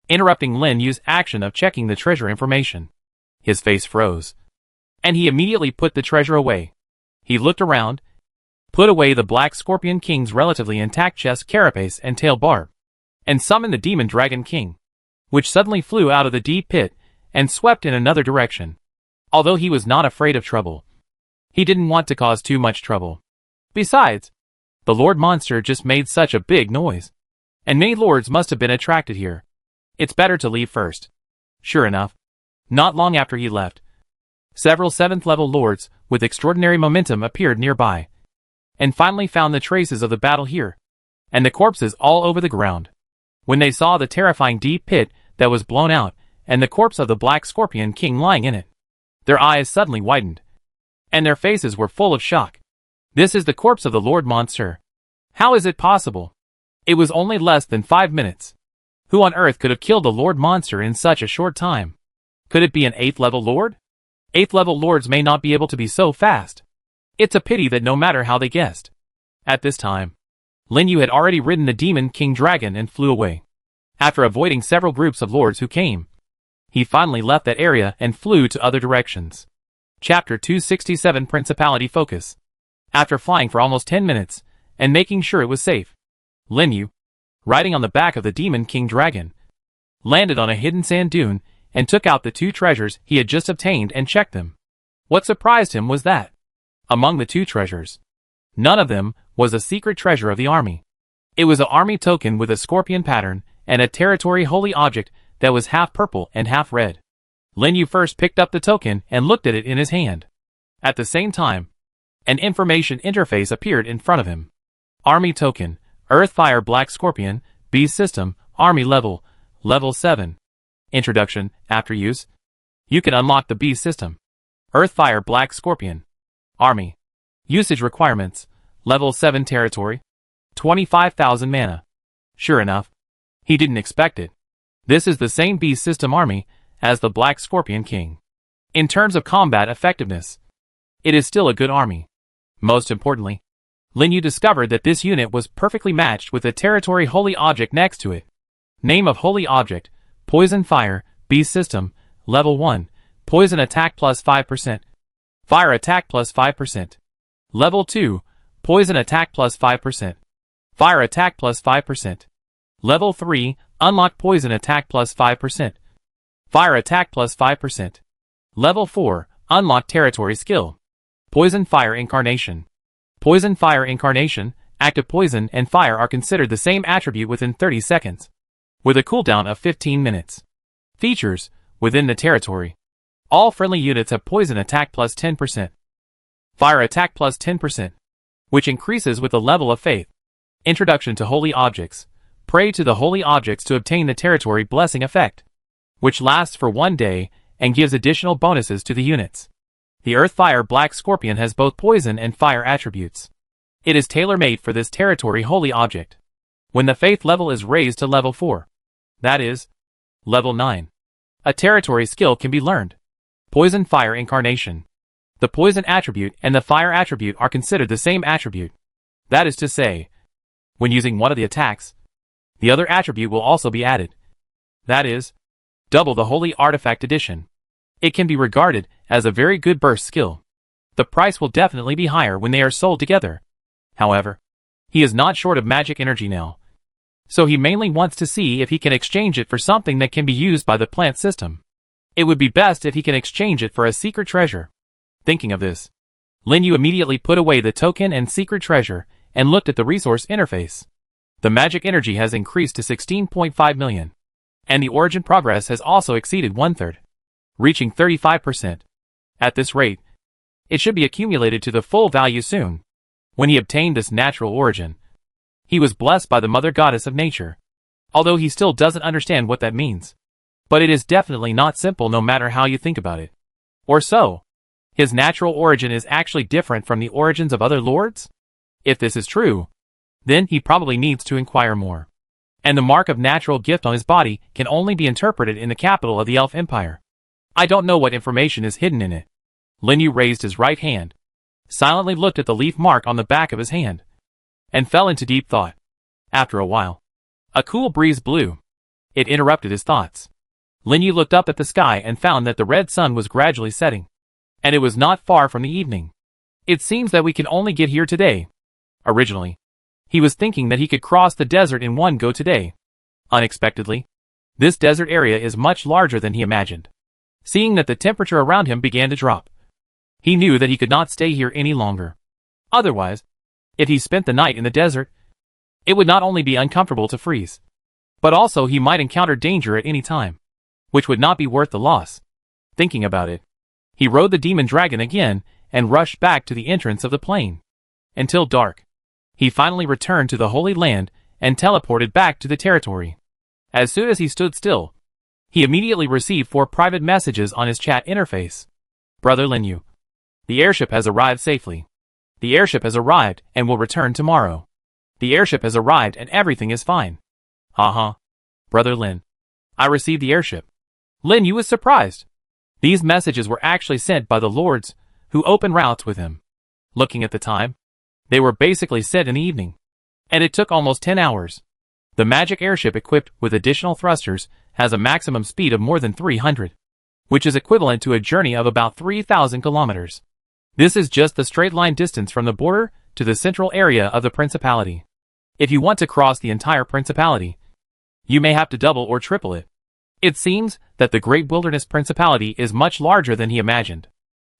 interrupting Lin Yu's action of checking the treasure information. His face froze, and he immediately put the treasure away. He looked around, put away the Black Scorpion King's relatively intact chest carapace and tail barb, and summoned the Demon Dragon King, which suddenly flew out of the deep pit and swept in another direction. Although he was not afraid of trouble, he didn't want to cause too much trouble. Besides, the Lord Monster just made such a big noise, and many lords must have been attracted here. It's better to leave first. Sure enough, not long after he left, several 7th level lords with extraordinary momentum appeared nearby, and finally found the traces of the battle here, and the corpses all over the ground. When they saw the terrifying deep pit that was blown out, and the corpse of the Black Scorpion King lying in it, their eyes suddenly widened, and their faces were full of shock. This is the corpse of the Lord Monster. How is it possible? It was only less than 5 minutes. Who on earth could have killed the Lord monster in such a short time? Could it be an 8th level Lord? 8th level Lords may not be able to be so fast. It's a pity that no matter how they guessed. At this time, Lin Yu had already ridden the Demon King Dragon and flew away. After avoiding several groups of lords who came, he finally left that area and flew to other directions. Chapter 267 Principality Focus. After flying for almost 10 minutes, and making sure it was safe, Lin Yu, riding on the back of the Demon King Dragon, landed on a hidden sand dune and took out the 2 treasures he had just obtained and checked them. What surprised him was that, among the 2 treasures, none of them was a secret treasure of the army. It was an army token with a scorpion pattern and a territory holy object that was half purple and half red. Lin Yu first picked up the token and looked at it in his hand. At the same time, an information interface appeared in front of him. Army token, Earth Fire Black Scorpion, Beast System, Army Level 7. Introduction, after use, you can unlock the Beast System. Earth Fire Black Scorpion. Army. Usage requirements, Level 7 territory, 25,000 mana. Sure enough, he didn't expect it. This is the same Beast System army as the Black Scorpion King. In terms of combat effectiveness, it is still a good army. Most importantly, Lin Yu discovered that this unit was perfectly matched with the territory holy object next to it. Name of holy object, Poison Fire, Beast System, Level 1, Poison Attack plus 5%. Fire Attack plus 5%. Level 2, Poison Attack plus 5%. Fire Attack plus 5%. Level 3, Unlock Poison Attack plus 5%. Fire Attack plus 5%. Level 4, Unlock Territory Skill. Poison Fire Incarnation. Poison Fire Incarnation, active poison and fire are considered the same attribute within 30 seconds, with a cooldown of 15 minutes. Features, within the territory. All friendly units have Poison Attack plus 10%. Fire Attack plus 10%, which increases with the level of faith. Introduction to Holy Objects. Pray to the holy objects to obtain the territory blessing effect, which lasts for 1 day and gives additional bonuses to the units. The Earth Fire Black Scorpion has both poison and fire attributes. It is tailor-made for this territory holy object. When the faith level is raised to level 4, that is, level 9, a territory skill can be learned. Poison Fire Incarnation. The poison attribute and the fire attribute are considered the same attribute. That is to say, when using one of the attacks, the other attribute will also be added. That is, double the Holy Artifact Edition. It can be regarded as a very good burst skill. The price will definitely be higher when they are sold together. However, he is not short of magic energy now, so he mainly wants to see if he can exchange it for something that can be used by the plant system. It would be best if he can exchange it for a secret treasure. Thinking of this, Lin Yu immediately put away the token and secret treasure and looked at the resource interface. The magic energy has increased to 16.5 million, and the origin progress has also exceeded 1/3, reaching 35%. At this rate, it should be accumulated to the full value soon. When he obtained this natural origin, he was blessed by the Mother Goddess of Nature, although he still doesn't understand what that means. But it is definitely not simple no matter how you think about it. Or so, his natural origin is actually different from the origins of other lords? If this is true, then he probably needs to inquire more. And the mark of natural gift on his body can only be interpreted in the capital of the Elf Empire. I don't know what information is hidden in it. Lin Yu raised his right hand, silently looked at the leaf mark on the back of his hand, and fell into deep thought. After a while, a cool breeze blew. It interrupted his thoughts. Lin Yu looked up at the sky and found that the red sun was gradually setting, and it was not far from the evening. It seems that we can only get here today. Originally, he was thinking that he could cross the desert in one go today. Unexpectedly, this desert area is much larger than he imagined. Seeing that the temperature around him began to drop, he knew that he could not stay here any longer. Otherwise, if he spent the night in the desert, it would not only be uncomfortable to freeze, but also he might encounter danger at any time, which would not be worth the loss. Thinking about it, he rode the demon dragon again and rushed back to the entrance of the plain. Until dark, he finally returned to the Holy Land and teleported back to the territory. As soon as he stood still, he immediately received 4 private messages on his chat interface. Brother Lin Yu, the airship has arrived safely. The airship has arrived and will return tomorrow. The airship has arrived and everything is fine. Haha. Brother Lin. I received the airship. Lin Yu was surprised. These messages were actually sent by the lords, who open routes with him. Looking at the time, they were basically sent in the evening. And it took almost 10 hours. The magic airship equipped with additional thrusters has a maximum speed of more than 300, which is equivalent to a journey of about 3,000 kilometers. This is just the straight line distance from the border to the central area of the principality. If you want to cross the entire principality, you may have to double or triple it. It seems that the Great Wilderness Principality is much larger than he imagined.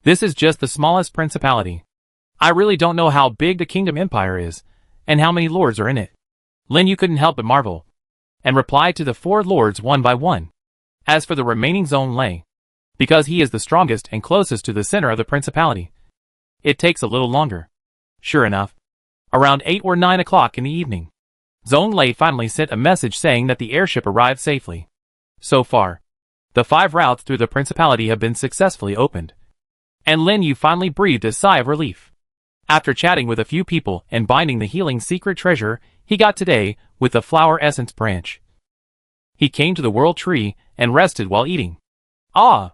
This is just the smallest principality. I really don't know how big the Kingdom Empire is, and how many lords are in it. Lin Yu couldn't help but marvel, and replied to the 4 lords one by one. As for the remaining Zhong Lei, because he is the strongest and closest to the center of the principality, it takes a little longer. Sure enough, around 8 or 9 o'clock in the evening, Zhong Lei finally sent a message saying that the airship arrived safely. So far, the 5 routes through the principality have been successfully opened, and Lin Yu finally breathed a sigh of relief. After chatting with a few people and binding the healing secret treasure he got today with the flower essence branch, he came to the world tree and rested while eating. Ah!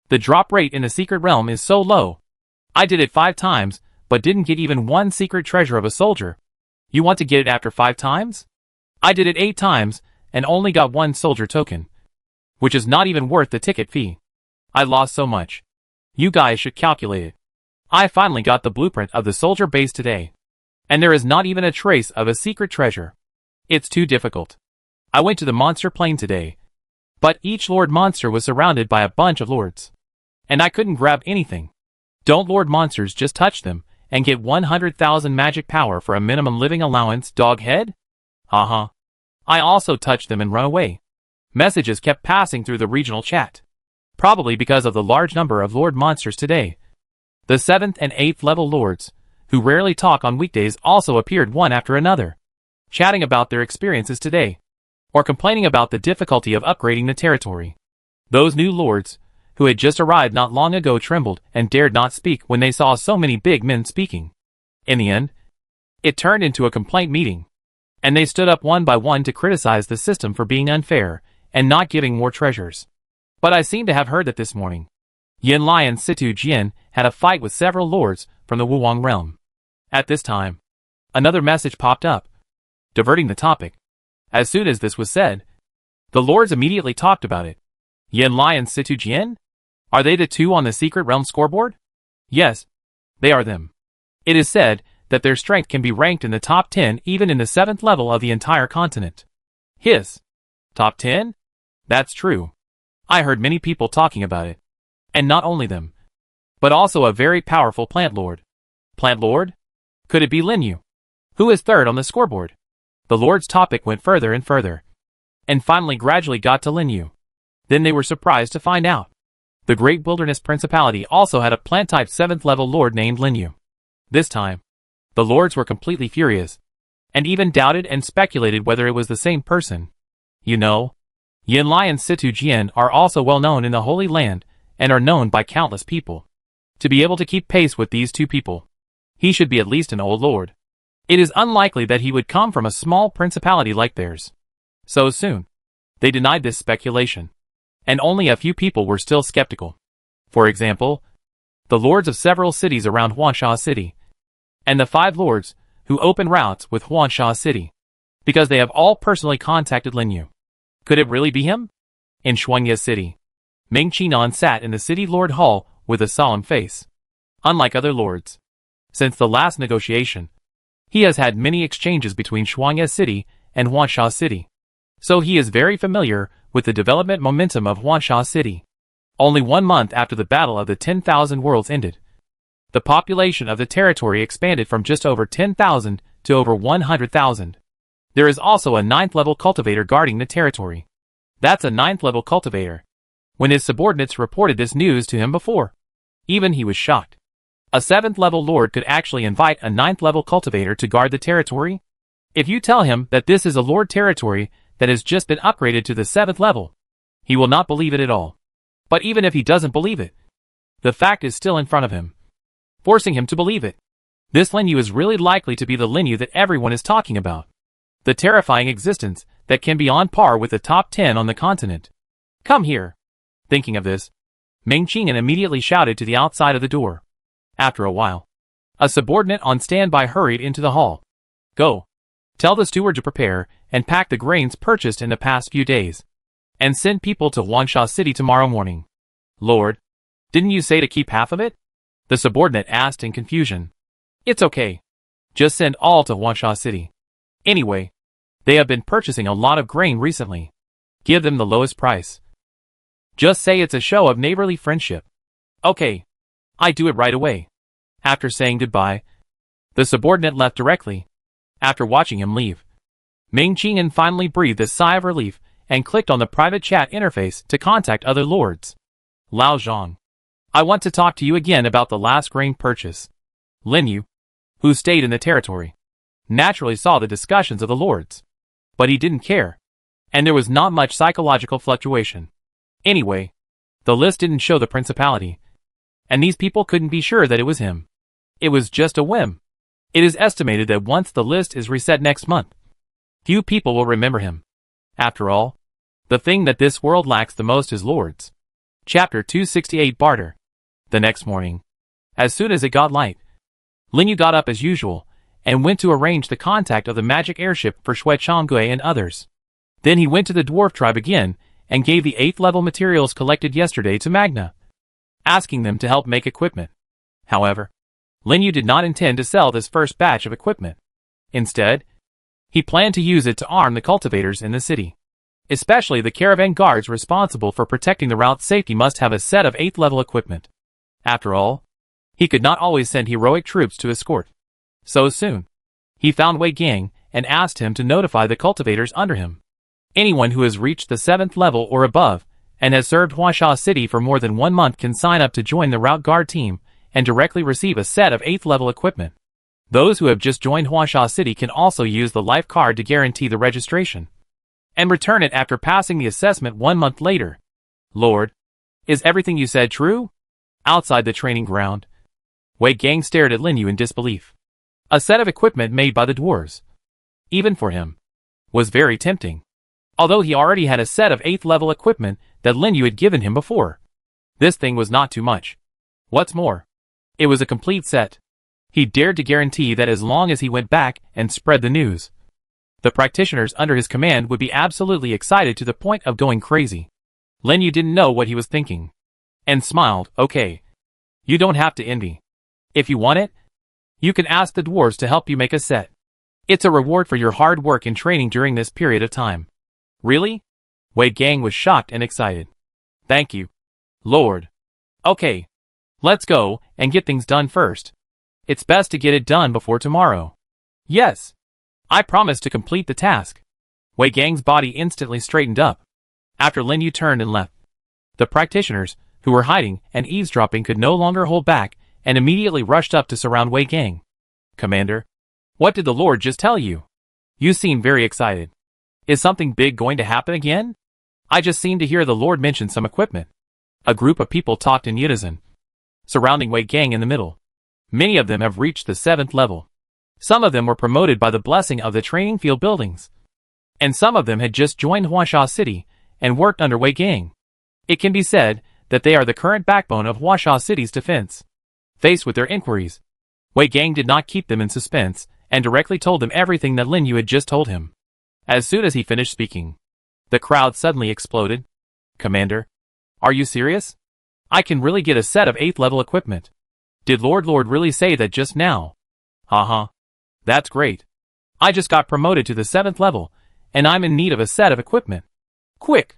The drop rate in the secret realm is so low. I did it 5 times, but didn't get even 1 secret treasure of a soldier. You want to get it after 5 times? I did it 8 times, and only got 1 soldier token, which is not even worth the ticket fee. I lost so much. You guys should calculate it. I finally got the blueprint of the soldier base today, and there is not even a trace of a secret treasure. It's too difficult. I went to the monster plane today, but each lord monster was surrounded by a bunch of lords, and I couldn't grab anything. Don't lord monsters just touch them and get 100,000 magic power for a minimum living allowance, dog head? Haha. I also touched them and run away. Messages kept passing through the regional chat, probably because of the large number of lord monsters today. The 7th and 8th level lords, who rarely talk on weekdays, also appeared one after another, chatting about their experiences today, or complaining about the difficulty of upgrading the territory. Those new lords, who had just arrived not long ago, trembled and dared not speak when they saw so many big men speaking. In the end, it turned into a complaint meeting, and they stood up one by one to criticize the system for being unfair and not giving more treasures. But I seem to have heard that this morning, Yin Lion Situ Jian had a fight with several lords from the Wuwang realm. At this time, another message popped up, diverting the topic. As soon as this was said, the lords immediately talked about it. Yin Lion Situ Jian? Are they the 2 on the secret realm scoreboard? Yes, they are them. It is said that their strength can be ranked in the top 10 even in the 7th level of the entire continent. Hiss. Top 10? That's true. I heard many people talking about it. And not only them, but also a very powerful plant lord. Plant lord? Could it be Lin Yu? Who is 3rd on the scoreboard? The lord's topic went further and further, and finally gradually got to Lin Yu. Then they were surprised to find out the Great Wilderness Principality also had a plant-type 7th level lord named Lin Yu. This time, the lords were completely furious, and even doubted and speculated whether it was the same person. You know, Yin Lion Situ Jian are also well known in the Holy Land, and are known by countless people. To be able to keep pace with these 2 people, he should be at least an old lord. It is unlikely that he would come from a small principality like theirs so soon. They denied this speculation, and only a few people were still skeptical. For example, the lords of several cities around Huansha City, and the 5 lords who open routes with Huansha City, because they have all personally contacted Lin Yu. Could it really be him? In Shuangye City, Ming Qinan sat in the city lord hall with a solemn face. Unlike other lords, since the last negotiation, he has had many exchanges between Shuangye City and Huansha City, so he is very familiar with the development momentum of Huansha City. Only 1 month after the Battle of the 10,000 Worlds ended, the population of the territory expanded from just over 10,000 to over 100,000. There is also a 9th level cultivator guarding the territory. That's a 9th level cultivator. When his subordinates reported this news to him before, even he was shocked. A 7th level lord could actually invite a 9th level cultivator to guard the territory? If you tell him that this is a lord territory that has just been upgraded to the 7th level, he will not believe it at all. But even if he doesn't believe it, the fact is still in front of him, forcing him to believe it. This Lin Yu is really likely to be the Lin Yu that everyone is talking about. The terrifying existence that can be on par with the top 10 on the continent. Come here. Thinking of this, Ming Qing'an immediately shouted to the outside of the door. After a while, a subordinate on standby hurried into the hall. Go. Tell the steward to prepare and pack the grains purchased in the past few days. And send people to Huangsha City tomorrow morning. Lord, didn't you say to keep half of it? The subordinate asked in confusion. It's okay. Just send all to Huangsha City. Anyway, they have been purchasing a lot of grain recently. Give them the lowest price. Just say it's a show of neighborly friendship. Okay. I do it right away. After saying goodbye, the subordinate left directly. After watching him leave, Ming Qing'an finally breathed a sigh of relief and clicked on the private chat interface to contact other lords. Lao Zhang, I want to talk to you again about the last grain purchase. Lin Yu, who stayed in the territory, naturally saw the discussions of the lords. But he didn't care. And there was not much psychological fluctuation. Anyway, the list didn't show the principality. And these people couldn't be sure that it was him. It was just a whim. It is estimated that once the list is reset next month, few people will remember him. After all, the thing that this world lacks the most is lords. Chapter 268 Barter. The next morning, as soon as it got light, Lin Yu got up as usual and went to arrange the contact of the magic airship for Shui Chonggui and others. Then he went to the dwarf tribe again and gave the 8th level materials collected yesterday to Magna, asking them to help make equipment. However, Lin Yu did not intend to sell this first batch of equipment. Instead, he planned to use it to arm the cultivators in the city. Especially the caravan guards responsible for protecting the route's safety must have a set of 8th level equipment. After all, he could not always send heroic troops to escort. So soon, he found Wei Gang and asked him to notify the cultivators under him. Anyone who has reached the 7th level or above and has served Huangsha City for more than 1 month can sign up to join the route guard team and directly receive a set of 8th level equipment. Those who have just joined Huangsha City can also use the life card to guarantee the registration and return it after passing the assessment 1 month later. Lord, is everything you said true? Outside the training ground, Wei Gang stared at Lin Yu in disbelief. A set of equipment made by the dwarves, even for him, was very tempting. Although he already had a set of 8th level equipment that Lin Yu had given him before. This thing was not too much. What's more, it was a complete set. He dared to guarantee that as long as he went back and spread the news, the practitioners under his command would be absolutely excited to the point of going crazy. Lin Yu didn't know what he was thinking, and smiled. Okay, you don't have to envy. If you want it, you can ask the dwarves to help you make a set. It's a reward for your hard work and training during this period of time. Really? Wei Gang was shocked and excited. Thank you, Lord. Okay, let's go and get things done first. It's best to get it done before tomorrow. Yes, I promise to complete the task. Wei Gang's body instantly straightened up after Lin Yu turned and left. The practitioners, who were hiding and eavesdropping, could no longer hold back and immediately rushed up to surround Wei Gang. Commander, what did the Lord just tell you? You seem very excited. Is something big going to happen again? I just seemed to hear the Lord mention some equipment. A group of people talked in unison, surrounding Wei Gang in the middle. Many of them have reached the 7th level. Some of them were promoted by the blessing of the training field buildings. And some of them had just joined Huangsha City and worked under Wei Gang. It can be said that they are the current backbone of Huangsha City's defense. Faced with their inquiries, Wei Gang did not keep them in suspense and directly told them everything that Lin Yu had just told him. As soon as he finished speaking, the crowd suddenly exploded. Commander, are you serious? I can really get a set of 8th level equipment. Did Lord really say that just now? Haha. That's great. I just got promoted to the 7th level, and I'm in need of a set of equipment. Quick!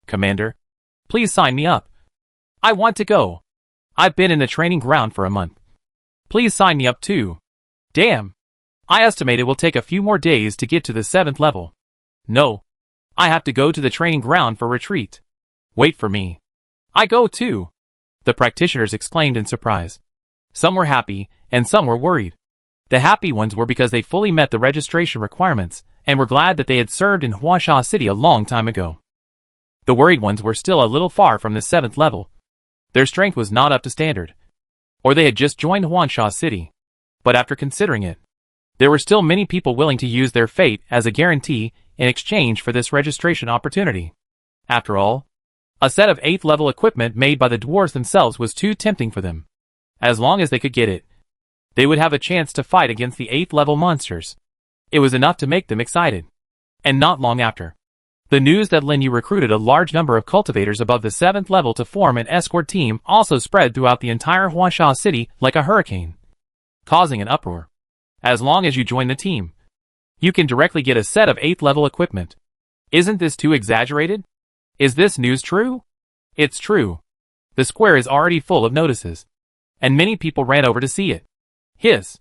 Commander, please sign me up. I want to go. I've been in the training ground for a month. Please sign me up too. Damn. I estimate it will take a few more days to get to the 7th level. No. I have to go to the training ground for retreat. Wait for me. I go too. The practitioners exclaimed in surprise. Some were happy, and some were worried. The happy ones were because they fully met the registration requirements, and were glad that they had served in Huangsha City a long time ago. The worried ones were still a little far from the 7th level. Their strength was not up to standard. Or they had just joined Huangsha City. But after considering it, there were still many people willing to use their fate as a guarantee in exchange for this registration opportunity. After all, a set of 8th level equipment made by the dwarves themselves was too tempting for them. As long as they could get it, they would have a chance to fight against the 8th level monsters. It was enough to make them excited. And not long after, the news that Lin Yu recruited a large number of cultivators above the 7th level to form an escort team also spread throughout the entire Huangsha city like a hurricane, causing an uproar. As long as you join the team, you can directly get a set of 8th level equipment. Isn't this too exaggerated? Is this news true? It's true. The square is already full of notices, and many people ran over to see it. Hiss.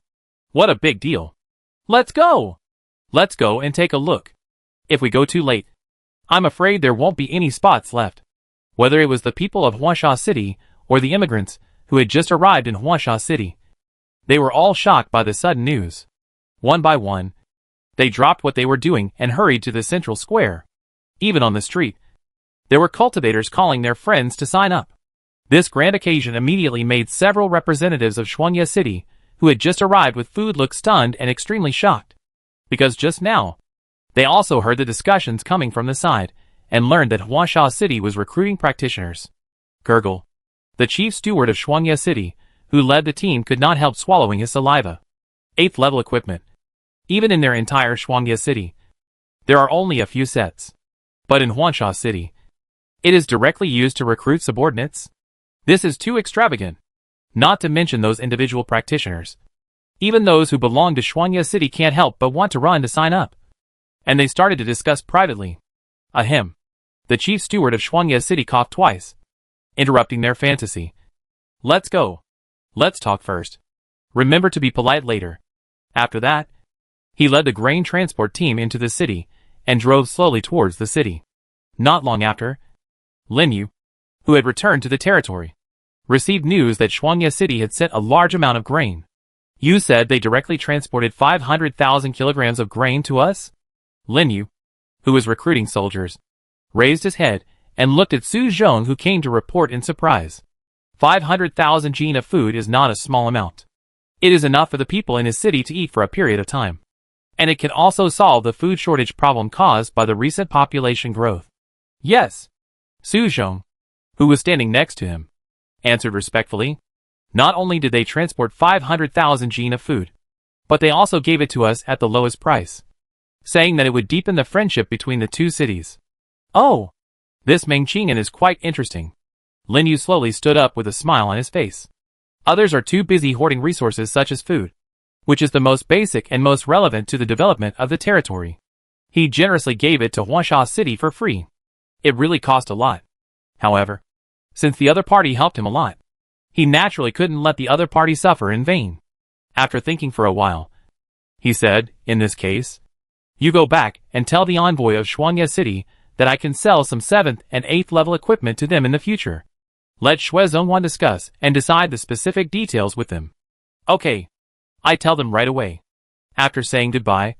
What a big deal. Let's go! Let's go and take a look. If we go too late, I'm afraid there won't be any spots left. Whether it was the people of Huangsha City or the immigrants who had just arrived in Huangsha City, they were all shocked by the sudden news. One by one, they dropped what they were doing and hurried to the central square. Even on the street, there were cultivators calling their friends to sign up. This grand occasion immediately made several representatives of Shuangye City, who had just arrived with food, look stunned and extremely shocked. Because just now, they also heard the discussions coming from the side, and learned that Huangsha City was recruiting practitioners. Gurgle, the chief steward of Shuangye City, who led the team, could not help swallowing his saliva. 8th level equipment. Even in their entire Shuangye City, there are only a few sets. But in Huangsha City, it is directly used to recruit subordinates. This is too extravagant. Not to mention those individual practitioners. Even those who belong to Shuangye City can't help but want to run to sign up. And they started to discuss privately. Ahem. The chief steward of Shuangye City coughed twice, interrupting their fantasy. Let's go. Let's talk first. Remember to be polite later. After that, he led the grain transport team into the city and drove slowly towards the city. Not long after, Lin Yu, who had returned to the territory, received news that Shuangye City had sent a large amount of grain. You said they directly transported 500,000 kilograms of grain to us? Lin Yu, who was recruiting soldiers, raised his head and looked at Su Zhong, who came to report in surprise. 500,000 jin of food is not a small amount. It is enough for the people in his city to eat for a period of time. And it can also solve the food shortage problem caused by the recent population growth. Yes. Su Zhong, who was standing next to him, answered respectfully. Not only did they transport 500,000 jin of food, but they also gave it to us at the lowest price, saying that it would deepen the friendship between the two cities. Oh, this Mengqingan is quite interesting. Lin Yu slowly stood up with a smile on his face. Others are too busy hoarding resources such as food, which is the most basic and most relevant to the development of the territory. He generously gave it to Huangsha City for free. It really cost a lot. However, since the other party helped him a lot, he naturally couldn't let the other party suffer in vain. After thinking for a while, he said, in this case, you go back and tell the envoy of Shuangye City that I can sell some 7th and 8th level equipment to them in the future. Let Shui Zhongwan discuss and decide the specific details with them. Okay. I tell them right away. After saying goodbye,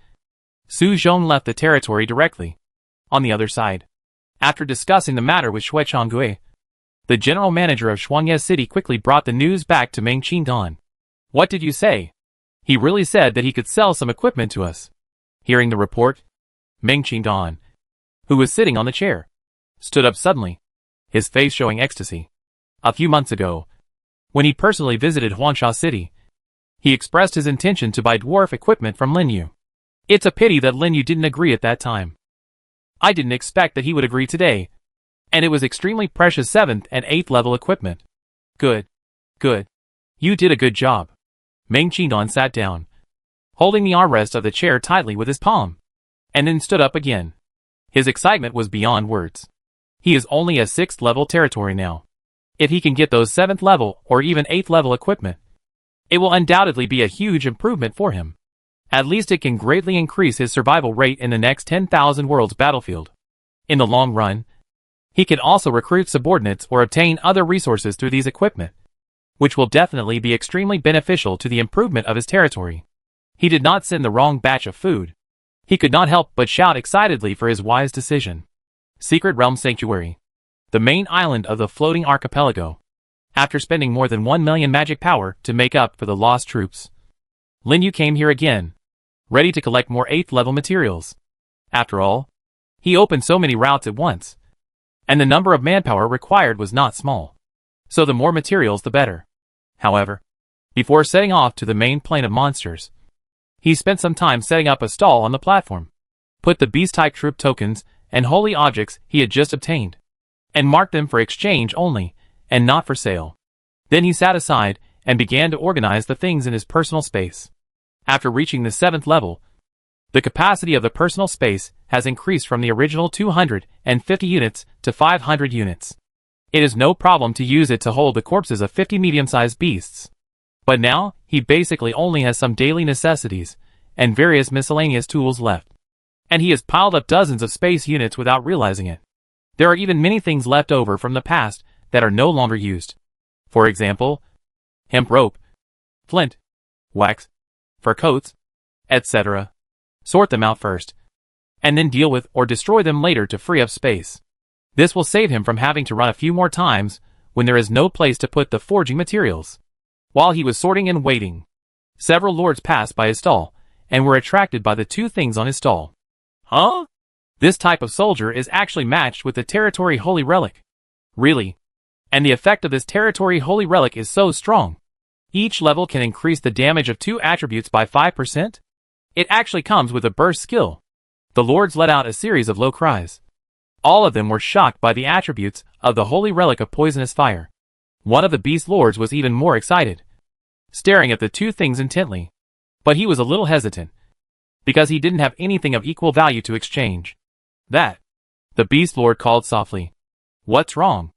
Su Zhong left the territory directly. On the other side, after discussing the matter with Shui Chonggui, the general manager of Shuangye City quickly brought the news back to Meng Qingdan. What did you say? He really said that he could sell some equipment to us. Hearing the report, Meng Qingdan, who was sitting on the chair, stood up suddenly, his face showing ecstasy. A few months ago, when he personally visited Huangsha City, he expressed his intention to buy dwarf equipment from Lin Yu. It's a pity that Lin Yu didn't agree at that time. I didn't expect that he would agree today, and it was extremely precious 7th and 8th level equipment. Good. Good. You did a good job. Meng Qingdan sat down, holding the armrest of the chair tightly with his palm, and then stood up again. His excitement was beyond words. He is only a 6th level territory now. If he can get those 7th level or even 8th level equipment, it will undoubtedly be a huge improvement for him. At least it can greatly increase his survival rate in the next 10,000 worlds battlefield. In the long run, he can also recruit subordinates or obtain other resources through these equipment, which will definitely be extremely beneficial to the improvement of his territory. He did not send the wrong batch of food. He could not help but shout excitedly for his wise decision. Secret Realm Sanctuary, the main island of the floating archipelago. After spending more than 1 million magic power to make up for the lost troops, Lin Yu came here again, ready to collect more 8th level materials. After all, he opened so many routes at once, and the number of manpower required was not small. So the more materials the better. However, before setting off to the main plane of monsters, he spent some time setting up a stall on the platform, put the beast-type troop tokens and holy objects he had just obtained, and marked them for exchange only, and not for sale. Then he sat aside and began to organize the things in his personal space. After reaching the 7th level, the capacity of the personal space has increased from the original 250 units to 500 units. It is no problem to use it to hold the corpses of 50 medium-sized beasts. But now, he basically only has some daily necessities and various miscellaneous tools left. And he has piled up dozens of space units without realizing it. There are even many things left over from the past that are no longer used. For example, hemp rope, flint, wax, fur coats, etc. Sort them out first, and then deal with or destroy them later to free up space. This will save him from having to run a few more times when there is no place to put the forging materials. While he was sorting and waiting, several lords passed by his stall and were attracted by the two things on his stall. Huh? This type of soldier is actually matched with the territory holy relic. Really? And the effect of this territory holy relic is so strong. Each level can increase the damage of 2 attributes by 5%? It actually comes with a burst skill. The lords let out a series of low cries. All of them were shocked by the attributes of the holy relic of poisonous fire. One of the beast lords was even more excited, staring at the two things intently. But he was a little hesitant, because he didn't have anything of equal value to exchange. That, the beast lord called softly. What's wrong?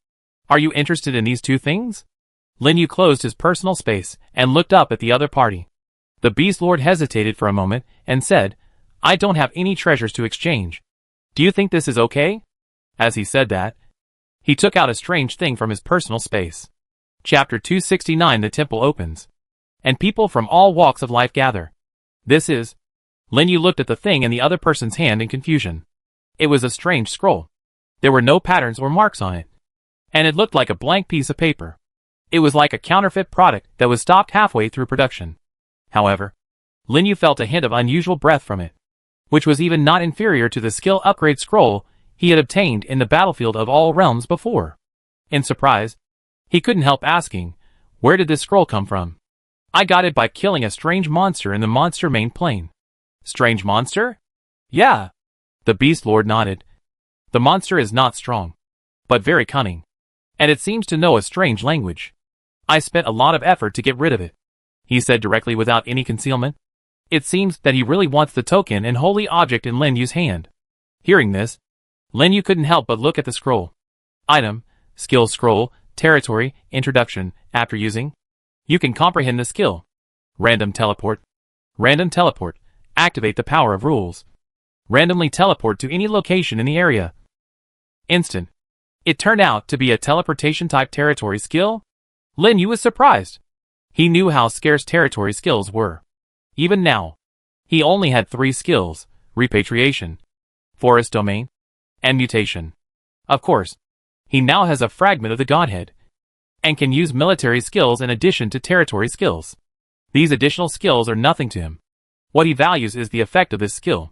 Are you interested in these two things? Lin Yu closed his personal space and looked up at the other party. The beast lord hesitated for a moment and said, I don't have any treasures to exchange. Do you think this is okay? As he said that, he took out a strange thing from his personal space. Chapter 269. The temple opens, and people from all walks of life gather. This is... Lin Yu looked at the thing in the other person's hand in confusion. It was a strange scroll. There were no patterns or marks on it, and it looked like a blank piece of paper. It was like a counterfeit product that was stopped halfway through production. However, Lin Yu felt a hint of unusual breath from it, which was even not inferior to the skill upgrade scroll he had obtained in the battlefield of all realms before. In surprise, he couldn't help asking, where did this scroll come from? I got it by killing a strange monster in the monster main plane. Strange monster? Yeah. The beast lord nodded. The monster is not strong, but very cunning, and it seems to know a strange language. I spent a lot of effort to get rid of it, he said directly without any concealment. It seems that he really wants the token and holy object in Lin Yu's hand. Hearing this, Lin Yu couldn't help but look at the scroll. Item, skill scroll, territory, introduction. After using, you can comprehend the skill. Random teleport. Random teleport. Activate the power of rules. Randomly teleport to any location in the area. Instant. It turned out to be a teleportation type territory skill. Lin Yu was surprised. He knew how scarce territory skills were. Even now, he only had 3 skills: repatriation, forest domain, and mutation. Of course, he now has a fragment of the godhead, and can use military skills in addition to territory skills. These additional skills are nothing to him. What he values is the effect of this skill.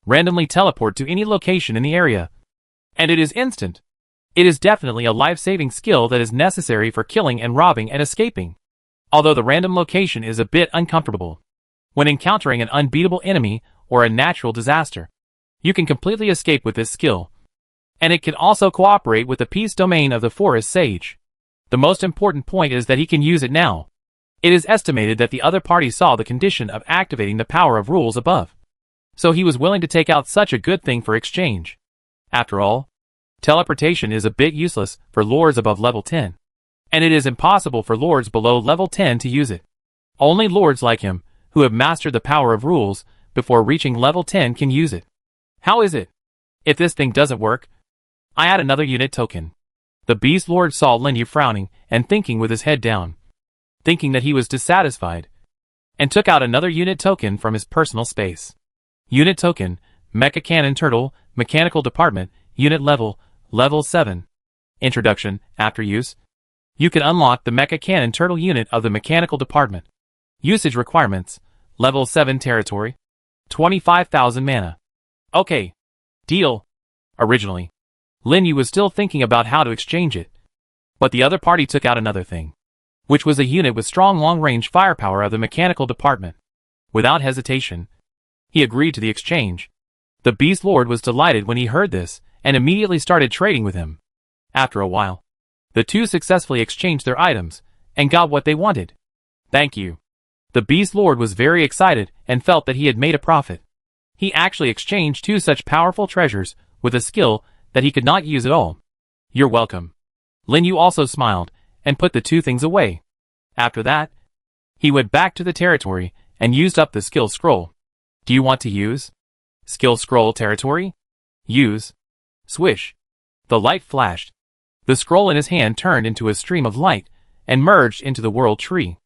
Randomly teleport to any location in the area. And it is instant. It is definitely a life-saving skill that is necessary for killing and robbing and escaping. Although the random location is a bit uncomfortable. When encountering an unbeatable enemy or a natural disaster, you can completely escape with this skill. And it can also cooperate with the peace domain of the forest sage. The most important point is that he can use it now. It is estimated that the other party saw the condition of activating the power of rules above, so he was willing to take out such a good thing for exchange. After all, teleportation is a bit useless for lords above level 10, and it is impossible for lords below level 10 to use it. Only lords like him, who have mastered the power of rules before reaching level 10, can use it. How is it? If this thing doesn't work, I add another unit token. The beast lord saw Lin Yu frowning and thinking with his head down, thinking that he was dissatisfied, and took out another unit token from his personal space. Unit token, Mecha Cannon Turtle, Mechanical Department, Unit Level, Level 7. Introduction. After use, you can unlock the Mecha Cannon Turtle unit of the Mechanical Department. Usage requirements: Level 7 territory. 25,000 mana. Okay. Deal. Originally, Lin Yu was still thinking about how to exchange it. But the other party took out another thing, which was a unit with strong long-range firepower of the mechanical department. Without hesitation, he agreed to the exchange. The Beast Lord was delighted when he heard this, and immediately started trading with him. After a while, the two successfully exchanged their items, and got what they wanted. Thank you. The Beast Lord was very excited, and felt that he had made a profit. He actually exchanged two such powerful treasures, with a skill that he could not use at all. You're welcome. Lin Yu also smiled, and put the two things away. After that, he went back to the territory, and used up the skill scroll. Do you want to use? Skill scroll territory? Use. Swish. The light flashed. The scroll in his hand turned into a stream of light, and merged into the world tree.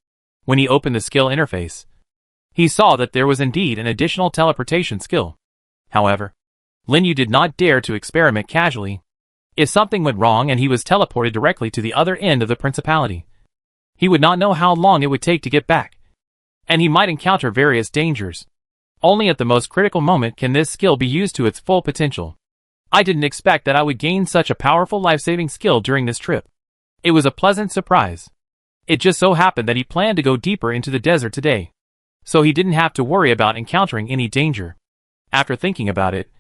When he opened the skill interface, he saw that there was indeed an additional teleportation skill. However, Lin Yu did not dare to experiment casually. If something went wrong and he was teleported directly to the other end of the principality, he would not know how long it would take to get back, and he might encounter various dangers. Only at the most critical moment can this skill be used to its full potential. I didn't expect that I would gain such a powerful life-saving skill during this trip. It was a pleasant surprise. It just so happened that he planned to go deeper into the desert today, so he didn't have to worry about encountering any danger. After thinking about it,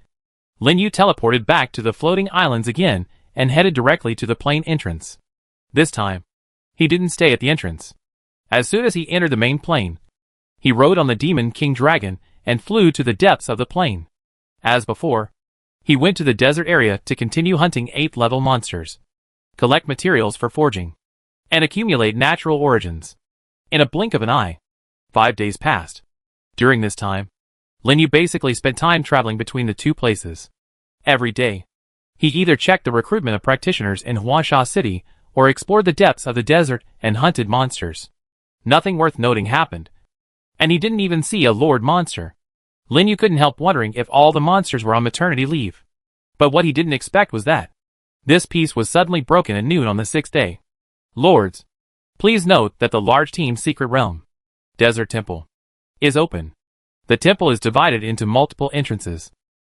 Lin Yu teleported back to the floating islands again, and headed directly to the plane entrance. This time, he didn't stay at the entrance. As soon as he entered the main plane, he rode on the Demon King Dragon, and flew to the depths of the plane. As before, he went to the desert area to continue hunting 8th level monsters, collect materials for forging, and accumulate natural origins. In a blink of an eye, 5 days passed. During this time, Lin Yu basically spent time traveling between the two places. Every day, he either checked the recruitment of practitioners in Huangsha City, or explored the depths of the desert and hunted monsters. Nothing worth noting happened, and he didn't even see a Lord monster. Lin Yu couldn't help wondering if all the monsters were on maternity leave. But what he didn't expect was that this peace was suddenly broken at noon on the 6th day. Lords, please note that the large team's secret realm, Desert Temple, is open. The temple is divided into multiple entrances,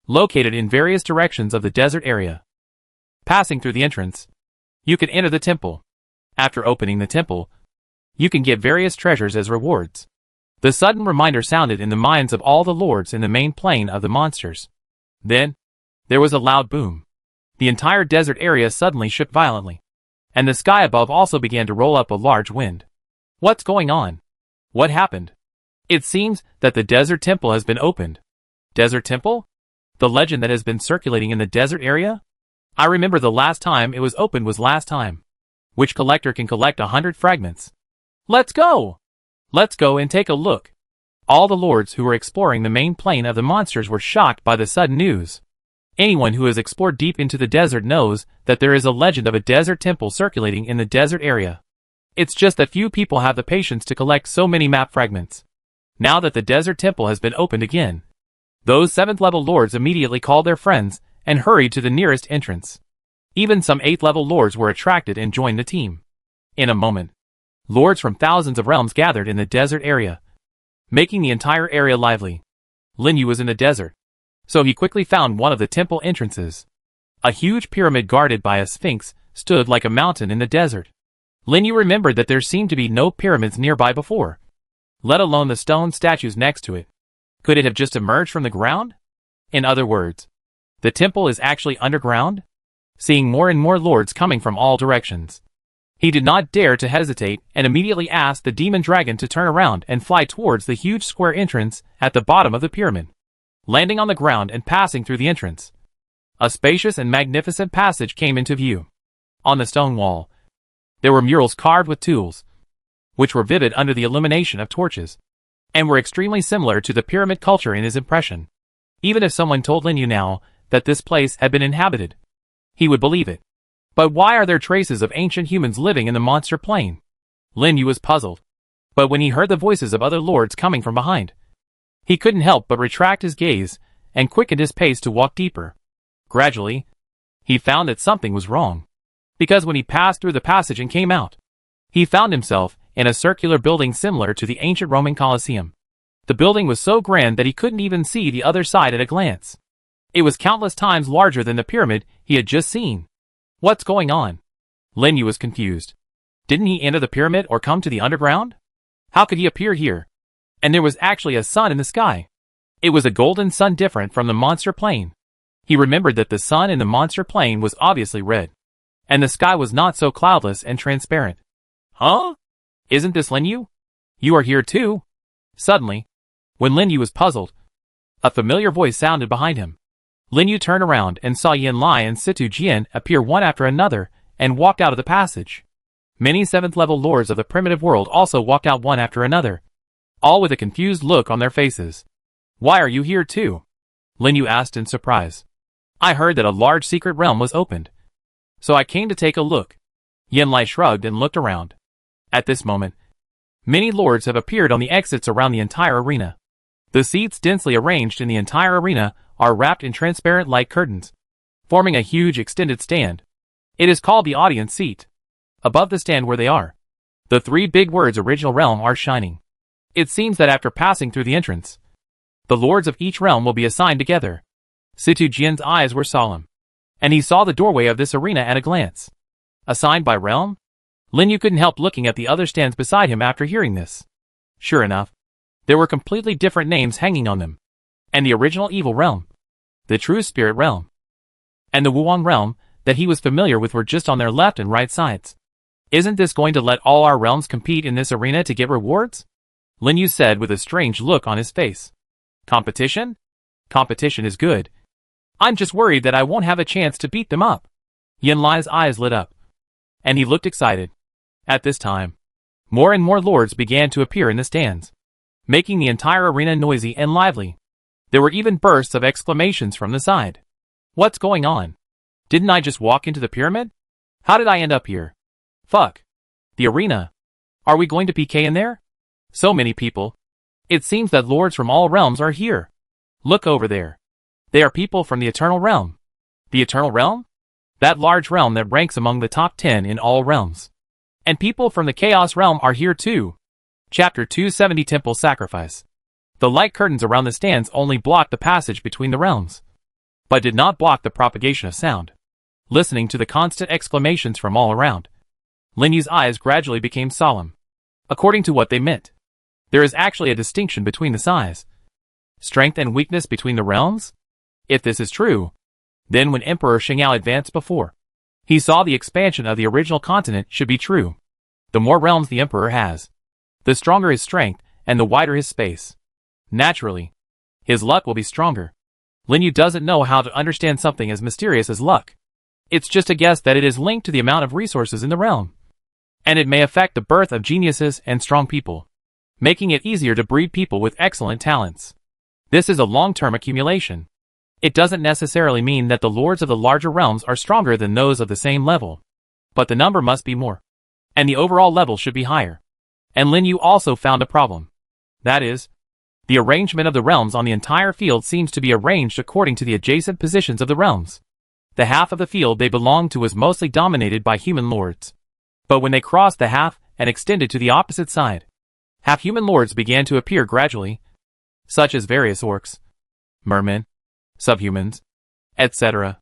located in various directions of the desert area. Passing through the entrance, you can enter the temple. After opening the temple, you can get various treasures as rewards. The sudden reminder sounded in the minds of all the lords in the main plane of the monsters. Then, there was a loud boom. The entire desert area suddenly shook violently, and the sky above also began to roll up a large wind. What's going on? What happened? It seems that the Desert Temple has been opened. Desert Temple? The legend that has been circulating in the desert area? I remember the last time it was opened was last time. Which collector can collect 100 fragments? Let's go! Let's go and take a look. All the lords who were exploring the main plane of the monsters were shocked by the sudden news. Anyone who has explored deep into the desert knows that there is a legend of a desert temple circulating in the desert area. It's just that few people have the patience to collect so many map fragments. Now that the desert temple has been opened again, those 7th level lords immediately called their friends and hurried to the nearest entrance. Even some 8th level lords were attracted and joined the team. In a moment, lords from thousands of realms gathered in the desert area, making the entire area lively. Lin Yu was in the desert, so he quickly found one of the temple entrances. A huge pyramid guarded by a sphinx stood like a mountain in the desert. Lin Yu remembered that there seemed to be no pyramids nearby before, let alone the stone statues next to it. Could it have just emerged from the ground? In other words, the temple is actually underground? Seeing more and more lords coming from all directions, he did not dare to hesitate and immediately asked the demon dragon to turn around and fly towards the huge square entrance at the bottom of the pyramid. Landing on the ground and passing through the entrance, a spacious and magnificent passage came into view. On the stone wall, there were murals carved with tools, which were vivid under the illumination of torches, and were extremely similar to the pyramid culture in his impression. Even if someone told Lin Yu now that this place had been inhabited, he would believe it. But why are there traces of ancient humans living in the monster plane? Lin Yu was puzzled. But when he heard the voices of other lords coming from behind, he couldn't help but retract his gaze and quickened his pace to walk deeper. Gradually, he found that something was wrong, because when he passed through the passage and came out, he found himself in a circular building similar to the ancient Roman Colosseum. The building was so grand that he couldn't even see the other side at a glance. It was countless times larger than the pyramid he had just seen. What's going on? Lin Yu was confused. Didn't he enter the pyramid or come to the underground? How could he appear here? And there was actually a sun in the sky. It was a golden sun, different from the monster plane. He remembered that the sun in the monster plane was obviously red. And the sky was not so cloudless and transparent. Huh? Isn't this Lin Yu? You are here too? Suddenly, when Lin Yu was puzzled, a familiar voice sounded behind him. Lin Yu turned around and saw Yin Lai and Situ Jian appear one after another and walked out of the passage. Many 7th-level lords of the primitive world also walked out one after another, all with a confused look on their faces. Why are you here too? Lin Yu asked in surprise. I heard that a large secret realm was opened, so I came to take a look. Yin Lai shrugged and looked around. At this moment, many lords have appeared on the exits around the entire arena. The seats densely arranged in the entire arena are wrapped in transparent light curtains, forming a huge extended stand. It is called the audience seat. Above the stand where they are, the 3 big words original realm are shining. It seems that after passing through the entrance, the lords of each realm will be assigned together. Situ Jian's eyes were solemn, and he saw the doorway of this arena at a glance. Assigned by realm? Lin Yu couldn't help looking at the other stands beside him after hearing this. Sure enough, there were completely different names hanging on them. And the original evil realm, the true spirit realm, and the Wuwang realm that he was familiar with were just on their left and right sides. Isn't this going to let all our realms compete in this arena to get rewards? Lin Yu said with a strange look on his face. Competition? Competition is good. I'm just worried that I won't have a chance to beat them up. Yin Lai's eyes lit up, and he looked excited. At this time, more and more lords began to appear in the stands, making the entire arena noisy and lively. There were even bursts of exclamations from the side. What's going on? Didn't I just walk into the pyramid? How did I end up here? Fuck. The arena. Are we going to PK in there? So many people. It seems that lords from all realms are here. Look over there. They are people from the Eternal Realm. The Eternal Realm? That large realm that ranks among the top 10 in all realms. And people from the Chaos Realm are here too. Chapter 270 Temple Sacrifice. The light curtains around the stands only blocked the passage between the realms, but did not block the propagation of sound. Listening to the constant exclamations from all around, Lin Yu's eyes gradually became solemn. According to what they meant, there is actually a distinction between the size, strength and weakness between the realms? If this is true, then when Emperor Xingyao advanced before, he saw the expansion of the original continent should be true. The more realms the Emperor has, the stronger his strength and the wider his space. Naturally, his luck will be stronger. Lin Yu doesn't know how to understand something as mysterious as luck. It's just a guess that it is linked to the amount of resources in the realm, and it may affect the birth of geniuses and strong people, making it easier to breed people with excellent talents. This is a long-term accumulation. It doesn't necessarily mean that the lords of the larger realms are stronger than those of the same level, but the number must be more, and the overall level should be higher. And Lin Yu also found a problem. That is, the arrangement of the realms on the entire field seems to be arranged according to the adjacent positions of the realms. The half of the field they belonged to was mostly dominated by human lords. But when they crossed the half and extended to the opposite side, half-human lords began to appear gradually, such as various orcs, mermen, subhumans, etc.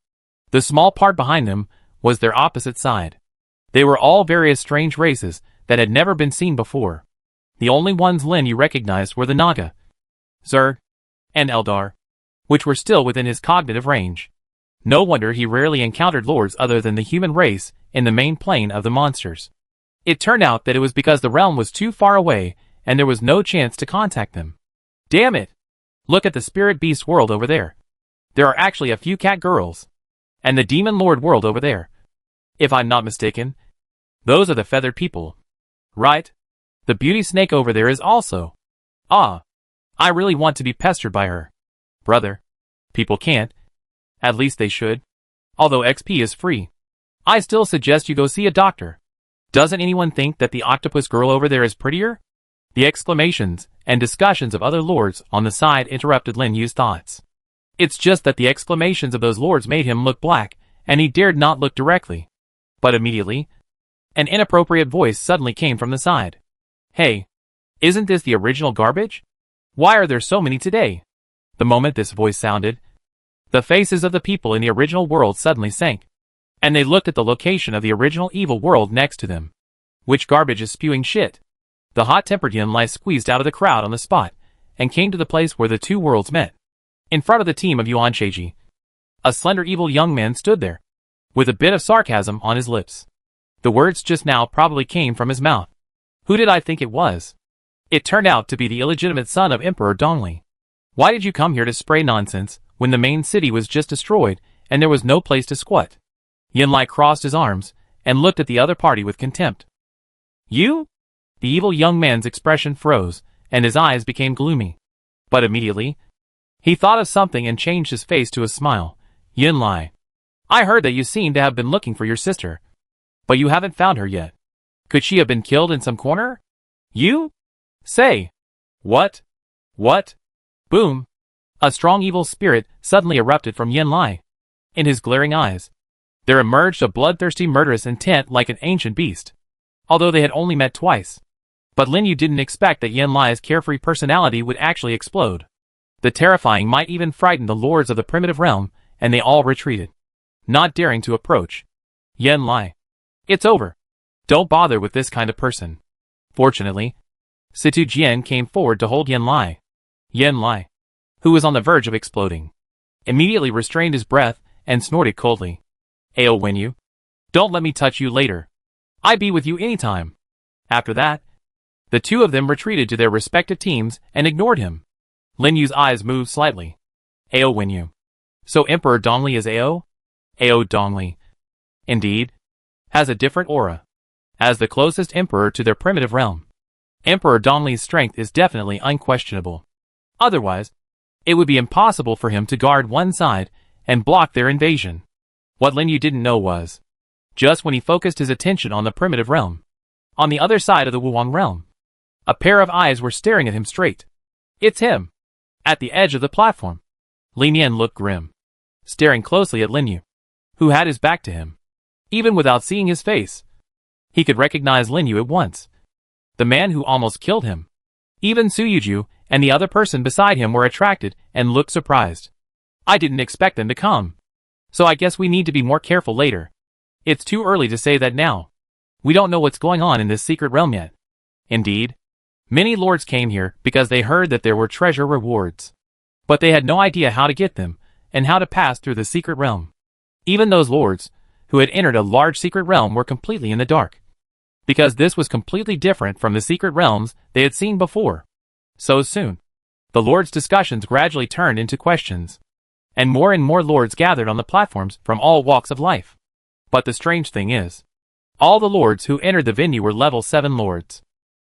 The small part behind them was their opposite side. They were all various strange races that had never been seen before. The only ones Lin Yu recognized were the Naga, Zerg, and Eldar, which were still within his cognitive range. No wonder he rarely encountered lords other than the human race in the main plane of the monsters. It turned out that it was because the realm was too far away and there was no chance to contact them. Damn it! Look at the spirit beast world over there. There are actually a few cat girls. And the demon lord world over there. If I'm not mistaken, those are the feathered people. Right? The beauty snake over there is also. Ah. I really want to be pestered by her. Brother. People can't. At least they should. Although XP is free. I still suggest you go see a doctor. Doesn't anyone think that the octopus girl over there is prettier? The exclamations and discussions of other lords on the side interrupted Lin Yu's thoughts. It's just that the exclamations of those lords made him look black, and he dared not look directly. But immediately, an inappropriate voice suddenly came from the side. Hey, isn't this the original garbage? Why are there so many today? The moment this voice sounded, the faces of the people in the original world suddenly sank, and they looked at the location of the original evil world next to them. Which garbage is spewing shit? The hot-tempered Yinlai squeezed out of the crowd on the spot, and came to the place where the two worlds met. In front of the team of Yuan Cheiji, a slender evil young man stood there, with a bit of sarcasm on his lips. The words just now probably came from his mouth. Who did I think it was? It turned out to be the illegitimate son of Emperor Dongli. Why did you come here to spray nonsense, when the main city was just destroyed, and there was no place to squat? Yinlai crossed his arms, and looked at the other party with contempt. You? The evil young man's expression froze, and his eyes became gloomy. But immediately, he thought of something and changed his face to a smile. Yinlai, I heard that you seem to have been looking for your sister, but you haven't found her yet. Could she have been killed in some corner? You? Say. What? What? Boom. A strong evil spirit suddenly erupted from Yinlai. In his glaring eyes, there emerged a bloodthirsty murderous intent like an ancient beast. Although they had only met twice. But Lin Yu didn't expect that Yinlai's carefree personality would actually explode. The terrifying might even frighten the lords of the primitive realm, and they all retreated, not daring to approach. Yinlai. It's over. Don't bother with this kind of person. Fortunately, Situ Jian came forward to hold Yinlai. Yinlai, who was on the verge of exploding, immediately restrained his breath and snorted coldly. Ao Wenyu, don't let me touch you later. I be with you anytime. After that, the two of them retreated to their respective teams and ignored him. Lin Yu's eyes moved slightly. Ao Wenyu. So Emperor Dongli is Ao? Ao Dongli, indeed, has a different aura. As the closest emperor to their primitive realm, Emperor Dongli's strength is definitely unquestionable. Otherwise, it would be impossible for him to guard one side and block their invasion. What Lin Yu didn't know was, just when he focused his attention on the primitive realm, on the other side of the Wuwang realm, a pair of eyes were staring at him straight. It's him. At the edge of the platform, Lin Yan looked grim, staring closely at Lin Yu, who had his back to him. Even without seeing his face, he could recognize Lin Yu at once. The man who almost killed him. Even Su Yuju and the other person beside him were attracted and looked surprised. I didn't expect them to come. So I guess we need to be more careful later. It's too early to say that now. We don't know what's going on in this secret realm yet. Indeed, many lords came here because they heard that there were treasure rewards. But they had no idea how to get them, and how to pass through the secret realm. Even those lords, who had entered a large secret realm, were completely in the dark. Because this was completely different from the secret realms they had seen before. So soon, the lords' discussions gradually turned into questions. And more lords gathered on the platforms from all walks of life. But the strange thing is, all the lords who entered the venue were level 7 lords.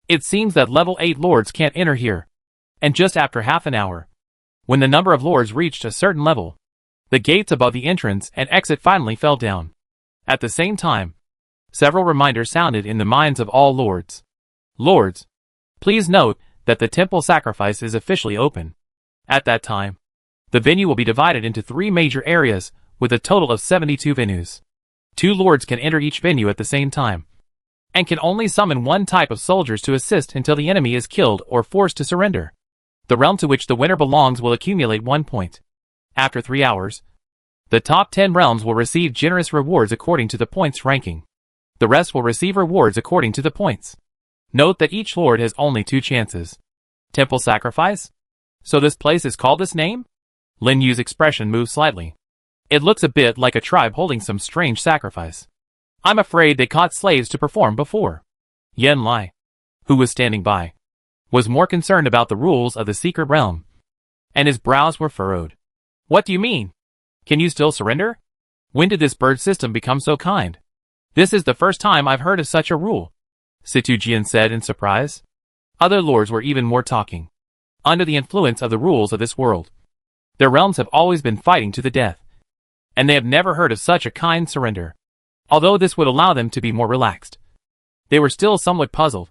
It seems that level 8 lords can't enter here. And just after half an hour, when the number of lords reached a certain level, the gates above the entrance and exit finally fell down. At the same time, several reminders sounded in the minds of all lords. Lords, please note that the temple sacrifice is officially open. At that time, the venue will be divided into 3 major areas, with a total of 72 venues. 2 lords can enter each venue at the same time, and can only summon one type of soldiers to assist until the enemy is killed or forced to surrender. The realm to which the winner belongs will accumulate 1 point. After 3 hours, the top 10 realms will receive generous rewards according to the points ranking. The rest will receive rewards according to the points. Note that each lord has only 2 chances. Temple sacrifice? So this place is called this name? Lin Yu's expression moved slightly. It looks a bit like a tribe holding some strange sacrifice. I'm afraid they caught slaves to perform before. Yinlai, who was standing by, was more concerned about the rules of the secret realm, and his brows were furrowed. What do you mean? Can you still surrender? When did this bird system become so kind? This is the first time I've heard of such a rule, Situ Jian said in surprise. Other lords were even more talking. Under the influence of the rules of this world, their realms have always been fighting to the death, and they have never heard of such a kind surrender. Although this would allow them to be more relaxed, they were still somewhat puzzled.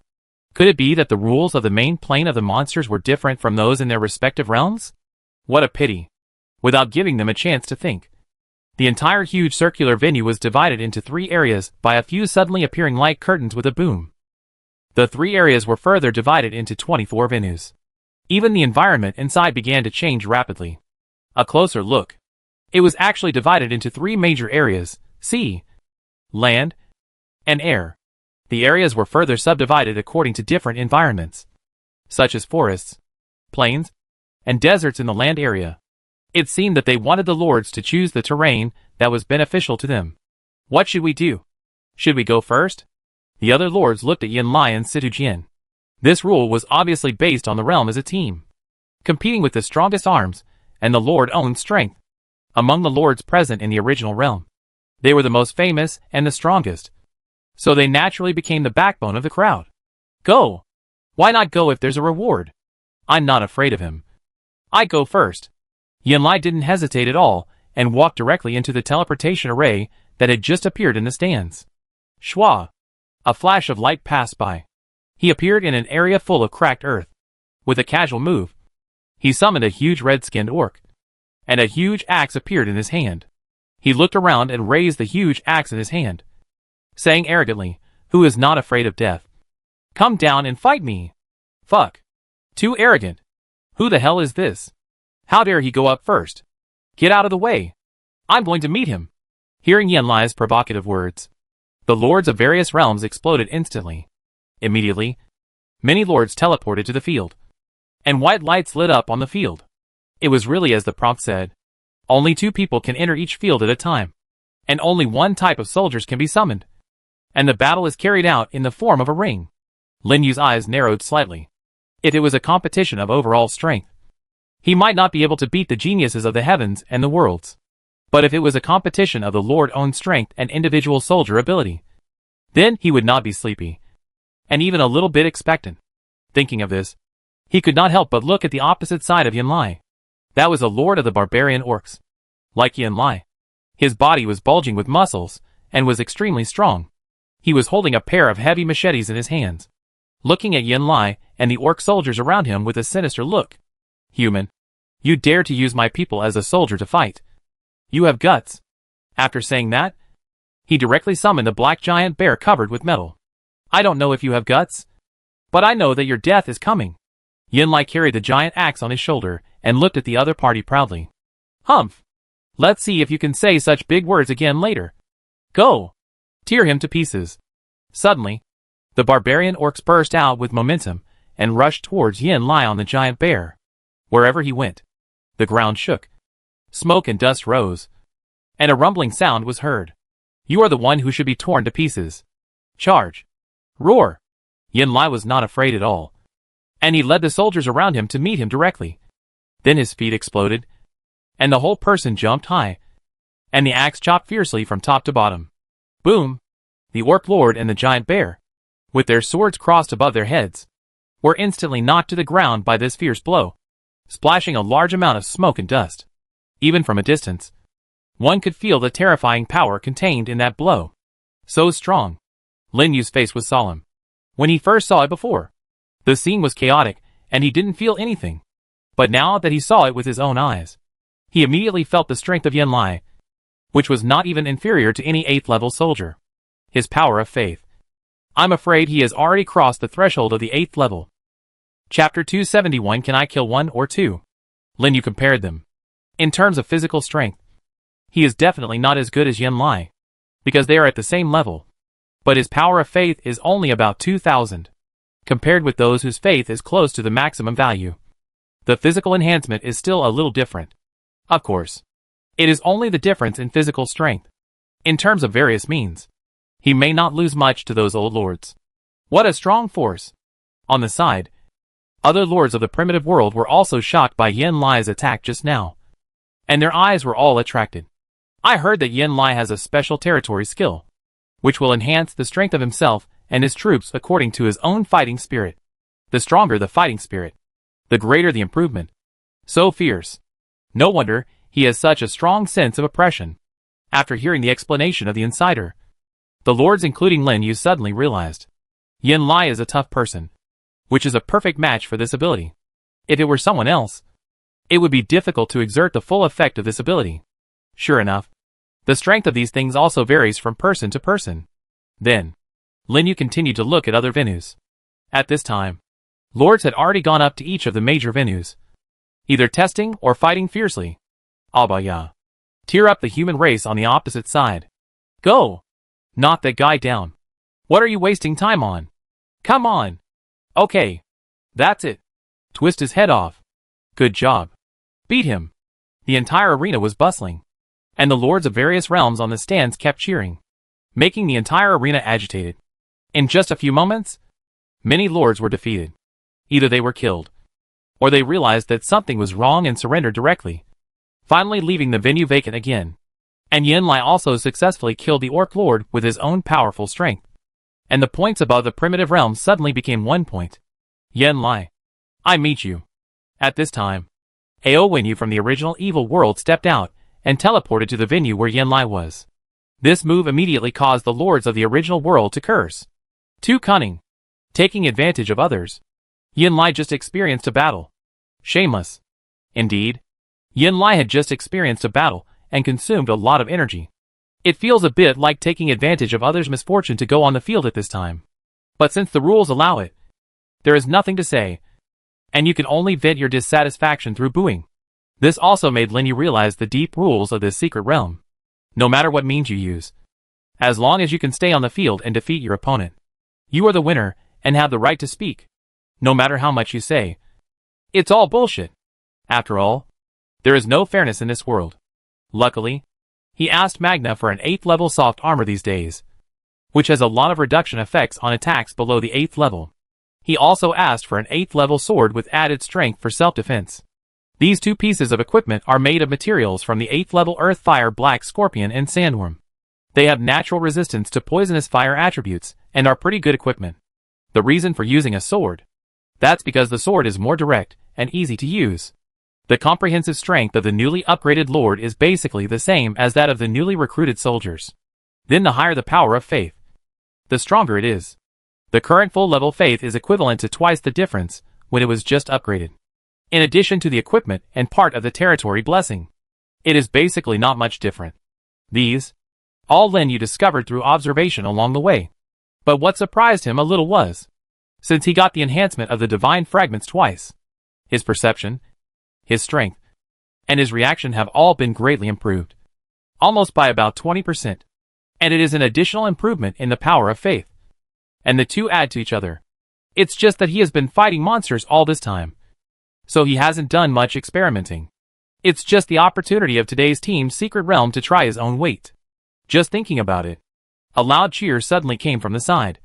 Could it be that the rules of the main plane of the monsters were different from those in their respective realms? What a pity. Without giving them a chance to think, the entire huge circular venue was divided into 3 areas by a few suddenly appearing light curtains with a boom. The 3 areas were further divided into 24 venues. Even the environment inside began to change rapidly. A closer look. It was actually divided into three major areas: sea, land, and air. The areas were further subdivided according to different environments, such as forests, plains, and deserts in the land area. It seemed that they wanted the lords to choose the terrain that was beneficial to them. What should we do? Should we go first? The other lords looked at Yinlai and Situjian. This rule was obviously based on the realm as a team, competing with the strongest arms and the lord-owned strength. Among the lords present in the original realm, they were the most famous and the strongest, so they naturally became the backbone of the crowd. Go! Why not go if there's a reward? I'm not afraid of him. I go first. Yinlai didn't hesitate at all and walked directly into the teleportation array that had just appeared in the stands. Shwa! A flash of light passed by. He appeared in an area full of cracked earth. With a casual move, he summoned a huge red-skinned orc, and a huge axe appeared in his hand. He looked around and raised the huge axe in his hand, saying arrogantly, "Who is not afraid of death? Come down and fight me." Fuck. Too arrogant. Who the hell is this? How dare he go up first? Get out of the way. I'm going to meet him. Hearing Yinlai's provocative words, the lords of various realms exploded instantly. Immediately, many lords teleported to the field, and white lights lit up on the field. It was really as the prompt said. Only 2 people can enter each field at a time, and only one type of soldiers can be summoned, and the battle is carried out in the form of a ring. Lin Yu's eyes narrowed slightly. If it was a competition of overall strength, he might not be able to beat the geniuses of the heavens and the worlds. But if it was a competition of the lord-owned strength and individual soldier ability, then he would not be sleepy, and even a little bit expectant. Thinking of this, he could not help but look at the opposite side of Yinlai. That was a lord of the barbarian orcs. Like Yinlai, his body was bulging with muscles, and was extremely strong. He was holding a pair of heavy machetes in his hands, looking at Yinlai and the orc soldiers around him with a sinister look. Human, you dare to use my people as a soldier to fight. You have guts. After saying that, he directly summoned a black giant bear covered with metal. I don't know if you have guts, but I know that your death is coming. Yinlai carried the giant axe on his shoulder and looked at the other party proudly. Humph! Let's see if you can say such big words again later. Go! Tear him to pieces. Suddenly, the barbarian orcs burst out with momentum and rushed towards Yinlai on the giant bear. Wherever he went, the ground shook. Smoke and dust rose, and a rumbling sound was heard. You are the one who should be torn to pieces. Charge! Roar! Yinlai was not afraid at all, and he led the soldiers around him to meet him directly. Then his feet exploded, and the whole person jumped high, and the axe chopped fiercely from top to bottom. Boom! The orc lord and the giant bear, with their swords crossed above their heads, were instantly knocked to the ground by this fierce blow, splashing a large amount of smoke and dust. Even from a distance, one could feel the terrifying power contained in that blow. So strong. Lin Yu's face was solemn. When he first saw it before, the scene was chaotic, and he didn't feel anything. But now that he saw it with his own eyes, he immediately felt the strength of Yinlai, which was not even inferior to any 8th-level soldier. His power of faith. I'm afraid he has already crossed the threshold of the 8th level. Chapter 271. Can I kill 1 or 2? Lin Yu compared them. In terms of physical strength, he is definitely not as good as Yinlai, because they are at the same level. But his power of faith is only about 2,000, compared with those whose faith is close to the maximum value. The physical enhancement is still a little different. Of course, it is only the difference in physical strength. In terms of various means, he may not lose much to those old lords. What a strong force! On the side, other lords of the primitive world were also shocked by Yinlai's attack just now, and their eyes were all attracted. I heard that Yinlai has a special territory skill, which will enhance the strength of himself and his troops according to his own fighting spirit. The stronger the fighting spirit, the greater the improvement. So fierce. No wonder he has such a strong sense of oppression. After hearing the explanation of the insider, the lords including Lin Yu suddenly realized Yinlai is a tough person, which is a perfect match for this ability. If it were someone else, it would be difficult to exert the full effect of this ability. Sure enough, the strength of these things also varies from person to person. Then, Lin Yu continued to look at other Venus. At this time, Lords had already gone up to each of the major venues, either testing or fighting fiercely. Abaya. Tear up the human race on the opposite side. Go! Knock that guy down. What are you wasting time on? Come on! Okay. That's it. Twist his head off. Good job. Beat him. The entire arena was bustling, and the lords of various realms on the stands kept cheering, making the entire arena agitated. In just a few moments, many lords were defeated. Either they were killed, or they realized that something was wrong and surrendered directly, finally leaving the venue vacant again. And Yin Lai also successfully killed the Orc Lord with his own powerful strength, and the points above the primitive realm suddenly became 1 point. Yin Lai, I meet you. At this time, Ao Wenyu from the original evil world stepped out and teleported to the venue where Yin Lai was. This move immediately caused the lords of the original world to curse. Too cunning. Taking advantage of others. Yin Lai just experienced a battle. Shameless. Indeed. Yin Lai had just experienced a battle and consumed a lot of energy. It feels a bit like taking advantage of others' misfortune to go on the field at this time. But since the rules allow it, there is nothing to say, and you can only vent your dissatisfaction through booing. This also made Lin Yu realize the deep rules of this secret realm. No matter what means you use, as long as you can stay on the field and defeat your opponent, you are the winner and have the right to speak. No matter how much you say, it's all bullshit. After all, there is no fairness in this world. Luckily, he asked Magna for an 8th level soft armor these days, which has a lot of reduction effects on attacks below the 8th level. He also asked for an 8th level sword with added strength for self-defense. These two pieces of equipment are made of materials from the 8th level Earth Fire Black Scorpion and Sandworm. They have natural resistance to poisonous fire attributes and are pretty good equipment. The reason for using a sword? That's because the sword is more direct and easy to use. The comprehensive strength of the newly upgraded Lord is basically the same as that of the newly recruited soldiers. Then the higher the power of faith, the stronger it is. The current full-level faith is equivalent to twice the difference when it was just upgraded. In addition to the equipment and part of the territory blessing, it is basically not much different. These, all Lin Yu discovered through observation along the way. But what surprised him a little was, since he got the enhancement of the divine fragments twice, his perception, his strength, and his reaction have all been greatly improved. Almost by about 20%. And it is an additional improvement in the power of faith. And the two add to each other. It's just that he has been fighting monsters all this time, so he hasn't done much experimenting. It's just the opportunity of today's team's secret realm to try his own weight. Just thinking about it, a loud cheer suddenly came from the side,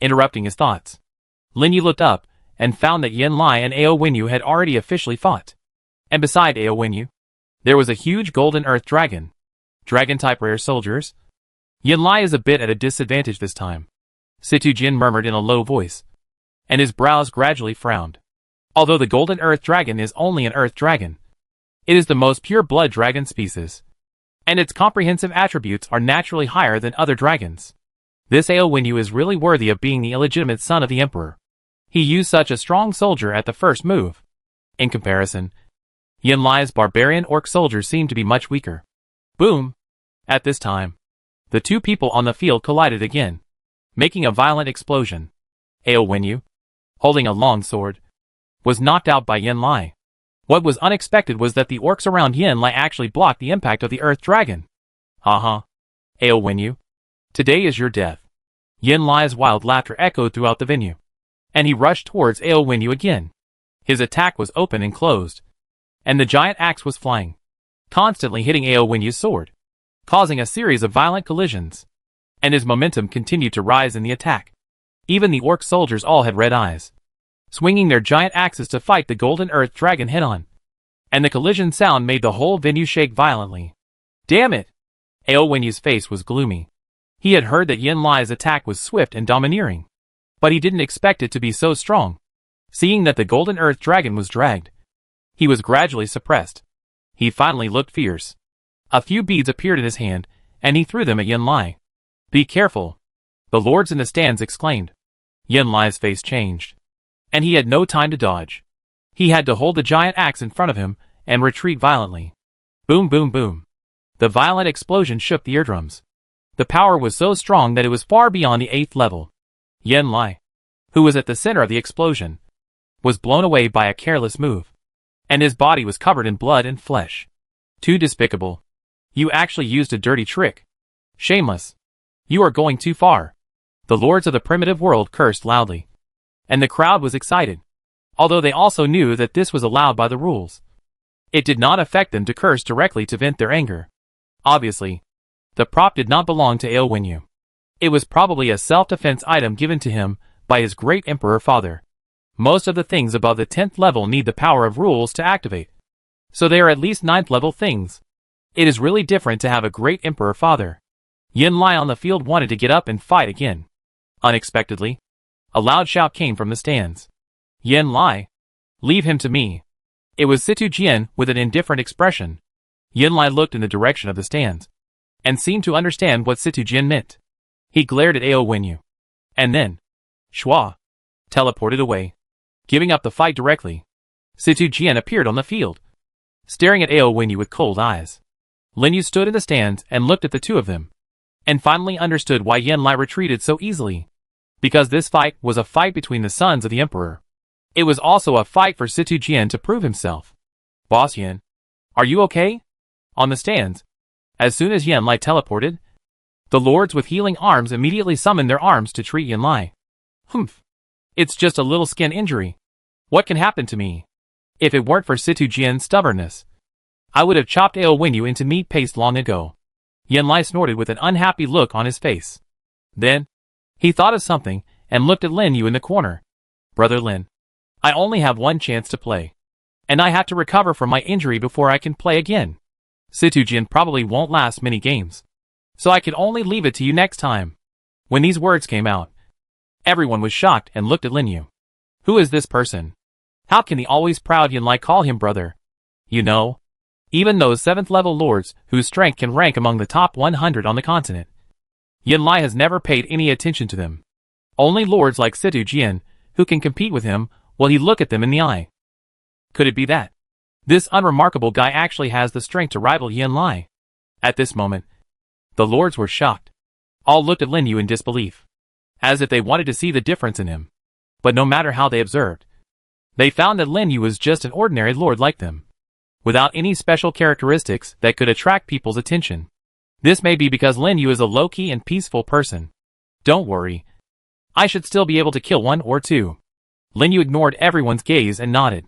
interrupting his thoughts. Lin Yu looked up and found that Yin Lai and Ao Wenyu had already officially fought. And beside Ao Wenyu, there was a huge golden earth dragon. Dragon-type rare soldiers. Yin Lai is a bit at a disadvantage this time, Situ Jin murmured in a low voice, and his brows gradually frowned. Although the golden earth dragon is only an earth dragon, it is the most pure blood dragon species, and its comprehensive attributes are naturally higher than other dragons. This Ao Wenyu is really worthy of being the illegitimate son of the emperor. He used such a strong soldier at the first move. In comparison, Yin Lai's barbarian orc soldiers seem to be much weaker. Boom! At this time, the two people on the field collided again, making a violent explosion. Ao Wenyu, holding a long sword, was knocked out by Yin Lai. What was unexpected was that the orcs around Yin Lai actually blocked the impact of the earth dragon. Haha. Ao Wenyu, today is your death. Yin Lai's wild laughter echoed throughout the venue, and he rushed towards Ao Wenyu again. His attack was open and closed, and the giant axe was flying, constantly hitting Ao Wenyu's sword, causing a series of violent collisions, and his momentum continued to rise in the attack. Even the orc soldiers all had red eyes, swinging their giant axes to fight the golden earth dragon head-on, and the collision sound made the whole venue shake violently. Damn it! Ao Wenyu's face was gloomy. He had heard that Yin Lai's attack was swift and domineering, but he didn't expect it to be so strong. Seeing that the golden earth dragon was dragged, he was gradually suppressed. He finally looked fierce. A few beads appeared in his hand, and he threw them at Yin Lai. Be careful! The lords in the stands exclaimed. Yin Lai's face changed, and he had no time to dodge. He had to hold the giant axe in front of him and retreat violently. Boom, boom, boom. The violent explosion shook the eardrums. The power was so strong that it was far beyond the 8th level. Yin Lai, who was at the center of the explosion, was blown away by a careless move. And his body was covered in blood and flesh. Too despicable. You actually used a dirty trick. Shameless. You are going too far. The lords of the primitive world cursed loudly. And the crowd was excited. Although they also knew that this was allowed by the rules. It did not affect them to curse directly to vent their anger. Obviously, the prop did not belong to Aowinyu. It was probably a self-defense item given to him by his great emperor father. Most of the things above the 10th level need the power of rules to activate. So they are at least 9th level things. It is really different to have a great emperor father. Yin Lai on the field wanted to get up and fight again. Unexpectedly, a loud shout came from the stands. Yin Lai, leave him to me. It was Situ Jian with an indifferent expression. Yin Lai looked in the direction of the stands, and seemed to understand what Situ Jian meant. He glared at Aowinyu. And then, Shua teleported away, giving up the fight directly. Situ Jian appeared on the field, staring at Aowinyu with cold eyes. Lin Yu stood in the stands and looked at the two of them, and finally understood why Yin Lai retreated so easily. Because this fight was a fight between the sons of the emperor. It was also a fight for Situ Jian to prove himself. Boss Yin, are you okay? On the stands, as soon as Yin Lai teleported, the lords with healing arms immediately summoned their arms to treat Yin Lai. Humph. It's just a little skin injury. What can happen to me? If it weren't for Situ Jian's stubbornness, I would have chopped Aowinyu into meat paste long ago. Yin Lai snorted with an unhappy look on his face. Then, he thought of something and looked at Lin Yu in the corner. Brother Lin, I only have one chance to play. And I have to recover from my injury before I can play again. Situ Jian probably won't last many games. So I can only leave it to you next time. When these words came out, everyone was shocked and looked at Lin Yu. Who is this person? How can the always proud Yin Lai call him brother? You know, even those 7th level lords whose strength can rank among the top 100 on the continent. Yin Lai has never paid any attention to them. Only lords like Situ Jian, who can compete with him, will he look at them in the eye. Could it be that this unremarkable guy actually has the strength to rival Yin Lai? At this moment, the lords were shocked. All looked at Lin Yu in disbelief, as if they wanted to see the difference in him. But no matter how they observed, they found that Lin Yu was just an ordinary lord like them, without any special characteristics that could attract people's attention. This may be because Lin Yu is a low-key and peaceful person. Don't worry. I should still be able to kill one or two. Lin Yu ignored everyone's gaze and nodded.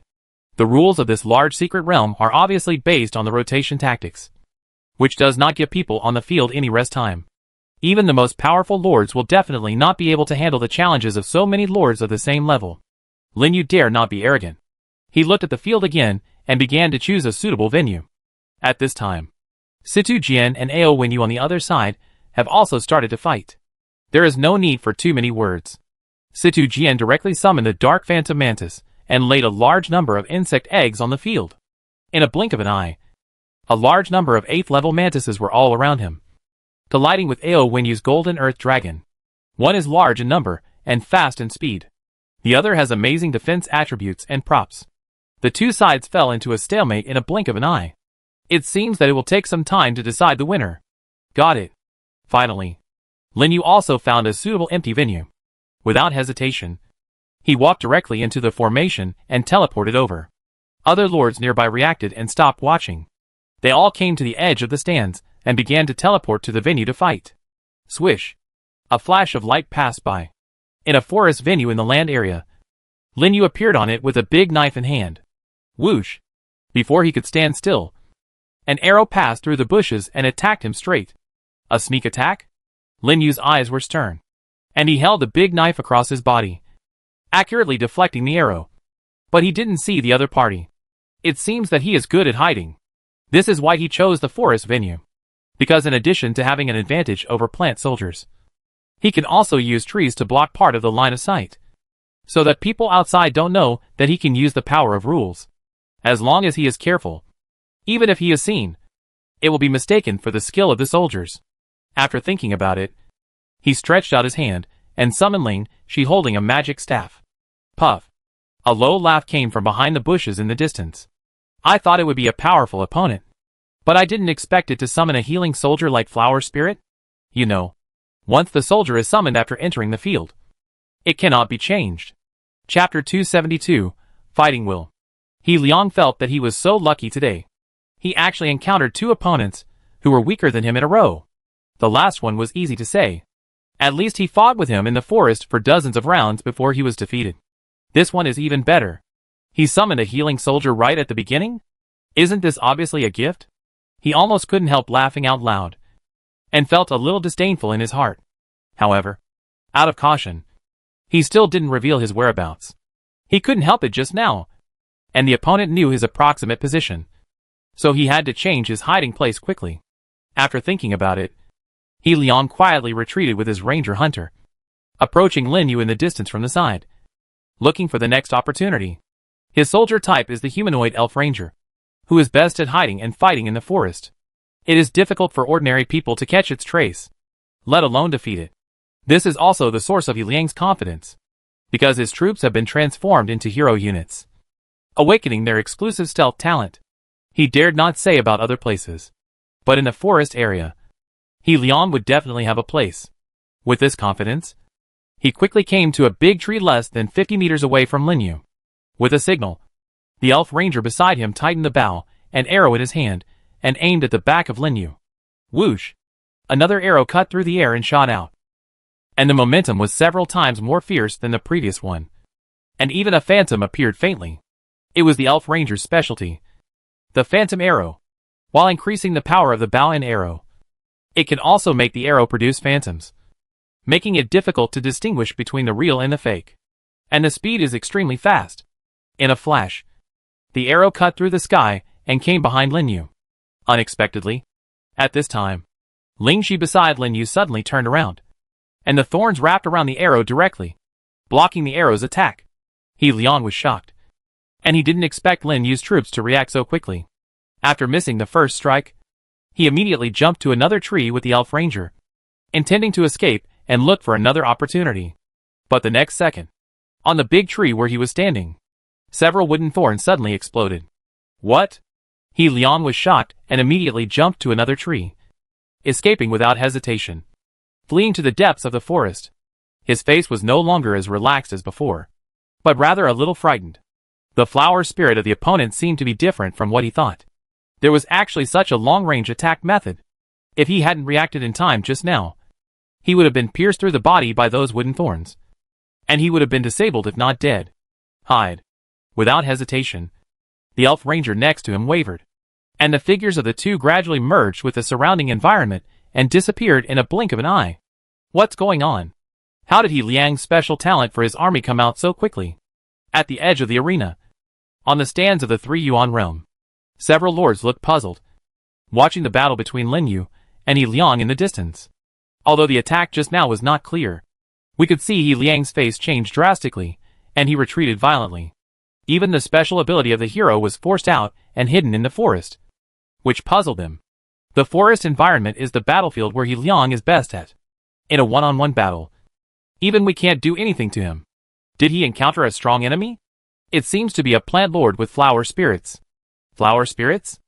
The rules of this large secret realm are obviously based on the rotation tactics, which does not give people on the field any rest time. Even the most powerful lords will definitely not be able to handle the challenges of so many lords of the same level. Lin Yu dare not be arrogant. He looked at the field again and began to choose a suitable venue. At this time, Situ Jian and Aowinyu on the other side have also started to fight. There is no need for too many words. Situ Jian directly summoned the Dark Phantom Mantis and laid a large number of insect eggs on the field. In a blink of an eye, a large number of 8th level mantises were all around him, colliding with Aowinyu's Golden Earth Dragon. One is large in number and fast in speed. The other has amazing defense attributes and props. The two sides fell into a stalemate in a blink of an eye. It seems that it will take some time to decide the winner. Got it. Finally, Lin Yu also found a suitable empty venue. Without hesitation, he walked directly into the formation and teleported over. Other lords nearby reacted and stopped watching. They all came to the edge of the stands and began to teleport to the venue to fight. Swish! A flash of light passed by. In a forest venue in the land area, Lin Yu appeared on it with a big knife in hand. Whoosh! Before he could stand still, an arrow passed through the bushes and attacked him straight. A sneak attack? Lin Yu's eyes were stern, and he held the big knife across his body, accurately deflecting the arrow. But he didn't see the other party. It seems that he is good at hiding. This is why he chose the forest venue. Because in addition to having an advantage over plant soldiers, he can also use trees to block part of the line of sight, so that people outside don't know that he can use the power of rules. As long as he is careful, even if he is seen, it will be mistaken for the skill of the soldiers. After thinking about it, he stretched out his hand and summoned Ling, she holding a magic staff. Puff! A low laugh came from behind the bushes in the distance. I thought it would be a powerful opponent, but I didn't expect it to summon a healing soldier like Flower Spirit. You know, once the soldier is summoned after entering the field, it cannot be changed. Chapter 272, Fighting will. He Liang felt that he was so lucky today. He actually encountered two opponents who were weaker than him in a row. The last one was easy to say. At least he fought with him in the forest for dozens of rounds before he was defeated. This one is even better. He summoned a healing soldier right at the beginning? Isn't this obviously a gift? He almost couldn't help laughing out loud, and felt a little disdainful in his heart. However, out of caution, he still didn't reveal his whereabouts. He couldn't help it just now, and the opponent knew his approximate position, so he had to change his hiding place quickly. After thinking about it, He Liang quietly retreated with his ranger hunter, approaching Lin Yu in the distance from the side, looking for the next opportunity. His soldier type is the humanoid elf ranger, who is best at hiding and fighting in the forest. It is difficult for ordinary people to catch its trace, let alone defeat it. This is also the source of He Liang's confidence, because his troops have been transformed into hero units, awakening their exclusive stealth talent. He dared not say about other places, but in the forest area, He Liang would definitely have a place. With this confidence, he quickly came to a big tree less than 50 meters away from Lin Yu. With a signal, the elf ranger beside him tightened the bow, an arrow in his hand, and aimed at the back of Lin Yu. Whoosh! Another arrow cut through the air and shot out. And the momentum was several times more fierce than the previous one. And even a phantom appeared faintly. It was the elf ranger's specialty, the phantom arrow. While increasing the power of the bow and arrow, it can also make the arrow produce phantoms, making it difficult to distinguish between the real and the fake. And the speed is extremely fast. In a flash, the arrow cut through the sky and came behind Lin Yu. Unexpectedly, at this time, Ling Shi beside Lin Yu suddenly turned around, and the thorns wrapped around the arrow directly, blocking the arrow's attack. He Liang was shocked, and he didn't expect Lin Yu's troops to react so quickly. After missing the first strike, he immediately jumped to another tree with the elf ranger, intending to escape and look for another opportunity. But the next second, on the big tree where he was standing, several wooden thorns suddenly exploded. What? He Liang was shocked and immediately jumped to another tree, escaping without hesitation, fleeing to the depths of the forest. His face was no longer as relaxed as before, but rather a little frightened. The flower spirit of the opponent seemed to be different from what he thought. There was actually such a long-range attack method. If he hadn't reacted in time just now, he would have been pierced through the body by those wooden thorns, and he would have been disabled if not dead. Hide. Without hesitation, the elf ranger next to him wavered, and the figures of the two gradually merged with the surrounding environment and disappeared in a blink of an eye. What's going on? How did He Liang's special talent for his army come out so quickly? At the edge of the arena, on the stands of the Three Yuan realm, several lords looked puzzled, watching the battle between Lin Yu and He Liang in the distance. Although the attack just now was not clear, we could see He Liang's face change drastically, and he retreated violently. Even the special ability of the hero was forced out and hidden in the forest, which puzzled them. The forest environment is the battlefield where He Liang is best at. In a one-on-one battle, even we can't do anything to him. Did he encounter a strong enemy? It seems to be a plant lord with flower spirits. Flower spirits?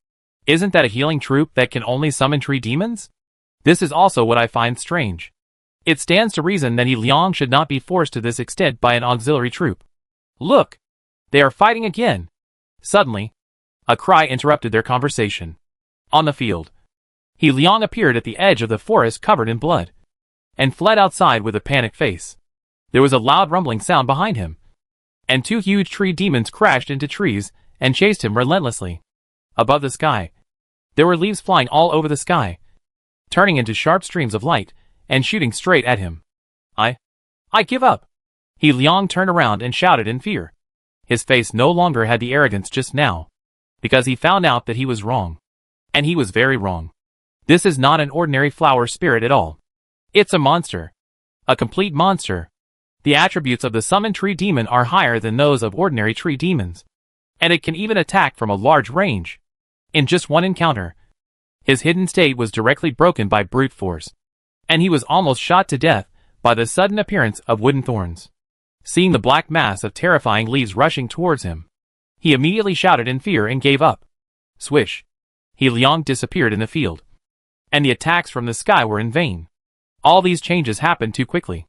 Isn't that a healing troop that can only summon tree demons? This is also what I find strange. It stands to reason that He Liang should not be forced to this extent by an auxiliary troop. Look! They are fighting again! Suddenly, a cry interrupted their conversation. On the field, He Liang appeared at the edge of the forest covered in blood, and fled outside with a panicked face. There was a loud rumbling sound behind him, and two huge tree demons crashed into trees and chased him relentlessly. Above the sky, there were leaves flying all over the sky, turning into sharp streams of light and shooting straight at him. I give up! He Liang turned around and shouted in fear. His face no longer had the arrogance just now, because he found out that he was wrong. And he was very wrong. This is not an ordinary flower spirit at all. It's a monster. A complete monster. The attributes of the summoned tree demon are higher than those of ordinary tree demons, and it can even attack from a large range. In just one encounter, his hidden state was directly broken by brute force, and he was almost shot to death by the sudden appearance of wooden thorns. Seeing the black mass of terrifying leaves rushing towards him, he immediately shouted in fear and gave up. Swish! He Liang disappeared in the field, and the attacks from the sky were in vain. All these changes happened too quickly,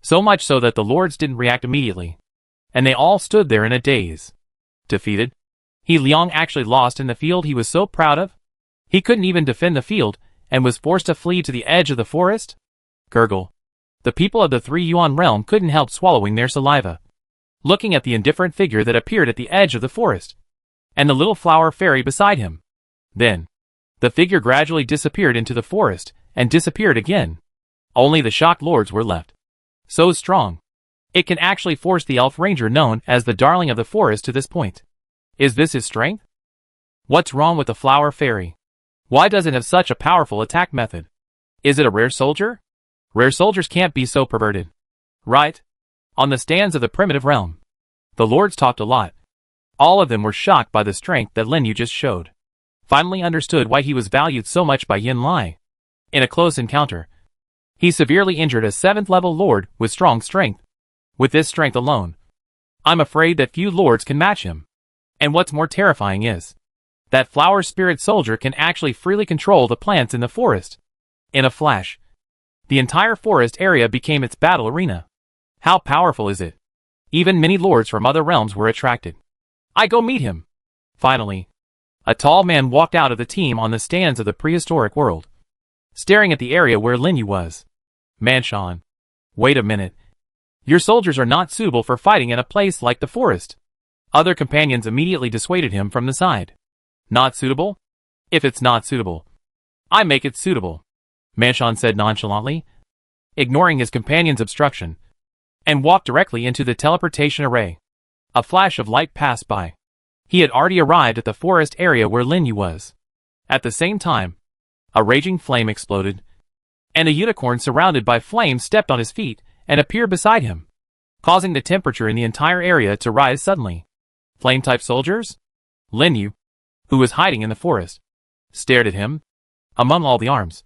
so much so that the lords didn't react immediately, and they all stood there in a daze. Defeated? He Liang actually lost in the field he was so proud of? He couldn't even defend the field, and was forced to flee to the edge of the forest? Gurgle. The people of the 3 Yuan realm couldn't help swallowing their saliva, looking at the indifferent figure that appeared at the edge of the forest, and the little flower fairy beside him. Then, the figure gradually disappeared into the forest, and disappeared again. Only the shocked lords were left. So strong. It can actually force the elf ranger known as the darling of the forest to this point. Is this his strength? What's wrong with the flower fairy? Why does it have such a powerful attack method? Is it a rare soldier? Rare soldiers can't be so perverted. Right? On the stands of the primitive realm, the lords talked a lot. All of them were shocked by the strength that Lin Yu just showed. Finally understood why he was valued so much by Yin Lai. In a close encounter, he severely injured a 7th level lord with strong strength. With this strength alone, I'm afraid that few lords can match him. And what's more terrifying is that flower spirit soldier can actually freely control the plants in the forest. In a flash, the entire forest area became its battle arena. How powerful is it? Even many lords from other realms were attracted. I go meet him. Finally, a tall man walked out of the team on the stands of the prehistoric world, staring at the area where Lin Yu was. Manshan. Wait a minute. Your soldiers are not suitable for fighting in a place like the forest. Other companions immediately dissuaded him from the side. Not suitable? If it's not suitable, I make it suitable, Manshan said nonchalantly, ignoring his companion's obstruction, and walked directly into the teleportation array. A flash of light passed by. He had already arrived at the forest area where Lin Yu was. At the same time, a raging flame exploded, and a unicorn surrounded by flames stepped on his feet and appeared beside him, causing the temperature in the entire area to rise suddenly. Flame-type soldiers? Lin Yu, who was hiding in the forest, stared at him. Among all the arms,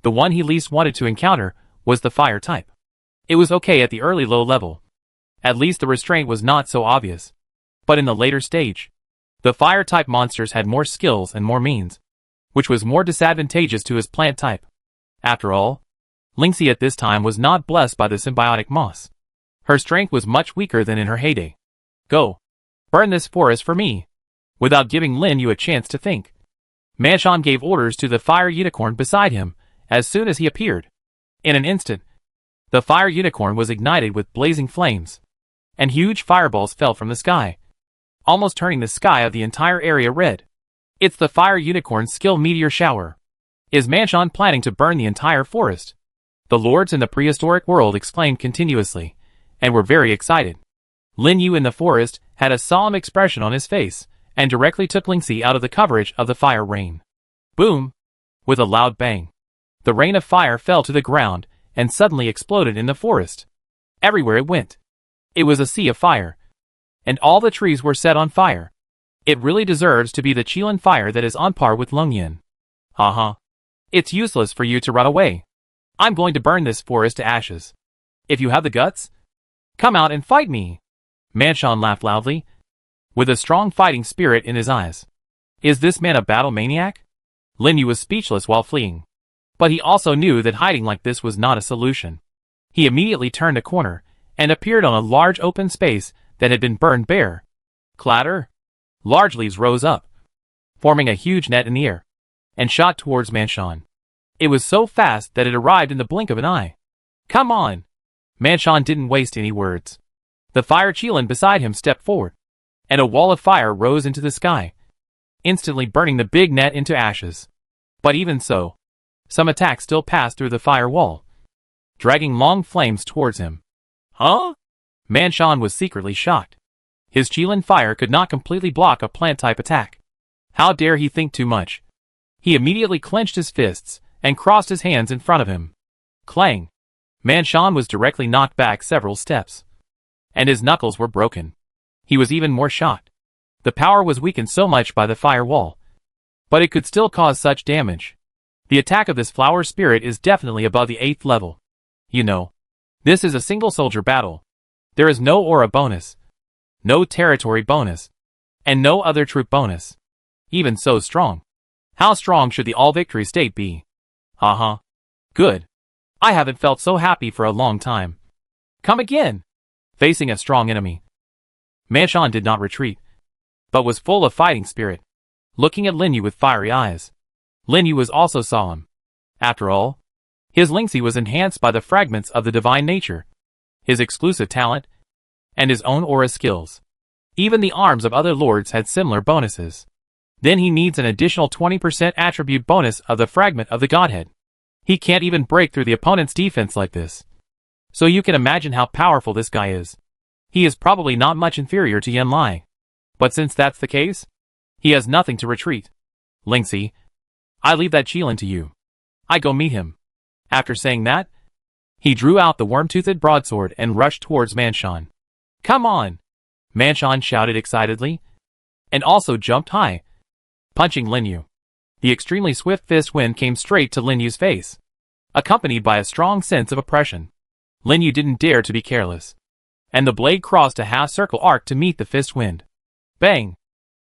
the one he least wanted to encounter was the fire type. It was okay at the early low level. At least the restraint was not so obvious. But in the later stage, the fire-type monsters had more skills and more means, which was more disadvantageous to his plant type. After all, Lingxi at this time was not blessed by the symbiotic moss. Her strength was much weaker than in her heyday. Go. Burn this forest for me. Without giving Lin Yu a chance to think, Manshan gave orders to the fire unicorn beside him as soon as he appeared. In an instant, the fire unicorn was ignited with blazing flames, and huge fireballs fell from the sky, almost turning the sky of the entire area red. It's the fire unicorn's skill meteor shower. Is Manshan planning to burn the entire forest? The lords in the prehistoric world exclaimed continuously, and were very excited. Lin Yu in the forest had a solemn expression on his face, and directly took Lingxi out of the coverage of the fire rain. Boom! With a loud bang, the rain of fire fell to the ground, and suddenly exploded in the forest. Everywhere it went, it was a sea of fire, and all the trees were set on fire. It really deserves to be the Qilin fire that is on par with Longyan. Haha. It's useless for you to run away. I'm going to burn this forest to ashes. If you have the guts, come out and fight me. Manshan laughed loudly, with a strong fighting spirit in his eyes. Is this man a battle maniac? Lin Yu was speechless while fleeing, but he also knew that hiding like this was not a solution. He immediately turned a corner, and appeared on a large open space that had been burned bare. Clatter! Large leaves rose up, forming a huge net in the air, and shot towards Manshan. It was so fast that it arrived in the blink of an eye. Come on! Manshan didn't waste any words. The fire Qilin beside him stepped forward, and a wall of fire rose into the sky, instantly burning the big net into ashes. But even so, some attacks still passed through the fire wall, dragging long flames towards him. Huh? Manshan was secretly shocked. His Qilin fire could not completely block a plant-type attack. How dare he think too much? He immediately clenched his fists, and crossed his hands in front of him. Clang! Manshan was directly knocked back several steps, and his knuckles were broken. He was even more shocked. The power was weakened so much by the fire wall, but it could still cause such damage. The attack of this flower spirit is definitely above the 8th level. You know, this is a single soldier battle. There is no aura bonus, no territory bonus, and no other troop bonus. Even so strong. How strong should the all-victory state be? Haha. Good. I haven't felt so happy for a long time. Come again. Facing a strong enemy, Manshan did not retreat, but was full of fighting spirit, looking at Lin Yu with fiery eyes. Lin Yu was also solemn. After all, his Lingxi was enhanced by the fragments of the divine nature, his exclusive talent, and his own aura skills. Even the arms of other lords had similar bonuses. Then he needs an additional 20% attribute bonus of the fragment of the godhead. He can't even break through the opponent's defense like this. So you can imagine how powerful this guy is. He is probably not much inferior to Yan Lai. But since that's the case, he has nothing to retreat. Lingxi, I leave that Qilin to you. I go meet him. After saying that, he drew out the worm-toothed broadsword and rushed towards Manshan. Come on! Manshan shouted excitedly, and also jumped high, punching Lin Yu. The extremely swift fist wind came straight to Lin Yu's face, accompanied by a strong sense of oppression. Lin Yu didn't dare to be careless, and the blade crossed a half-circle arc to meet the fist wind. Bang!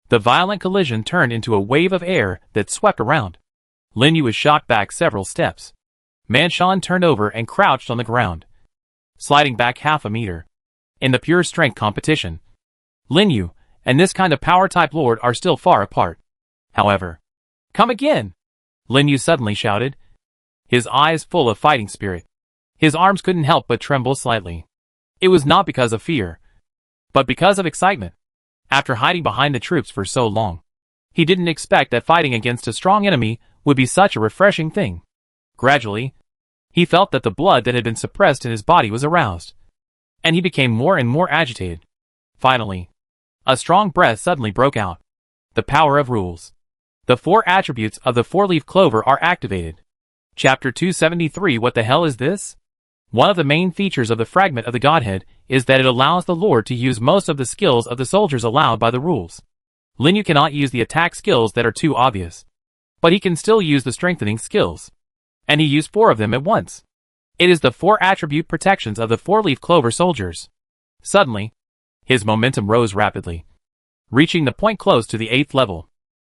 The violent collision turned into a wave of air that swept around. Lin Yu was shot back several steps. Manshan turned over and crouched on the ground, sliding back half a meter. In the pure strength competition, Lin Yu and this kind of power-type lord are still far apart. However, come again! Lin Yu suddenly shouted, his eyes full of fighting spirit. His arms couldn't help but tremble slightly. It was not because of fear, but because of excitement. After hiding behind the troops for so long, he didn't expect that fighting against a strong enemy would be such a refreshing thing. Gradually, he felt that the blood that had been suppressed in his body was aroused, and he became more and more agitated. Finally, a strong breath suddenly broke out. The power of rules. The 4 attributes of the 4-leaf clover are activated. Chapter 273. What the hell is this? One of the main features of the fragment of the godhead is that it allows the lord to use most of the skills of the soldiers allowed by the rules. Lin Yu cannot use the attack skills that are too obvious, but he can still use the strengthening skills, and he used 4 of them at once. It is the 4 attribute protections of the 4-leaf clover soldiers. Suddenly, his momentum rose rapidly, reaching the point close to the 8th level.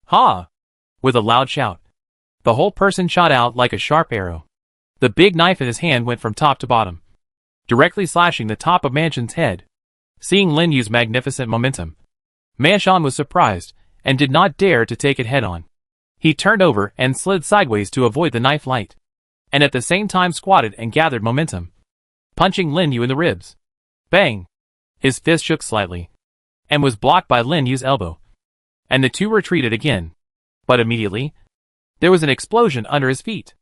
Ha! With a loud shout, the whole person shot out like a sharp arrow. The big knife in his hand went from top to bottom, directly slashing the top of Manshan's head. Seeing Lin Yu's magnificent momentum, Manshan was surprised and did not dare to take it head-on. He turned over and slid sideways to avoid the knife light, and at the same time squatted and gathered momentum, punching Lin Yu in the ribs. Bang! His fist shook slightly, and was blocked by Lin Yu's elbow, and the two retreated again. But immediately, there was an explosion under his feet,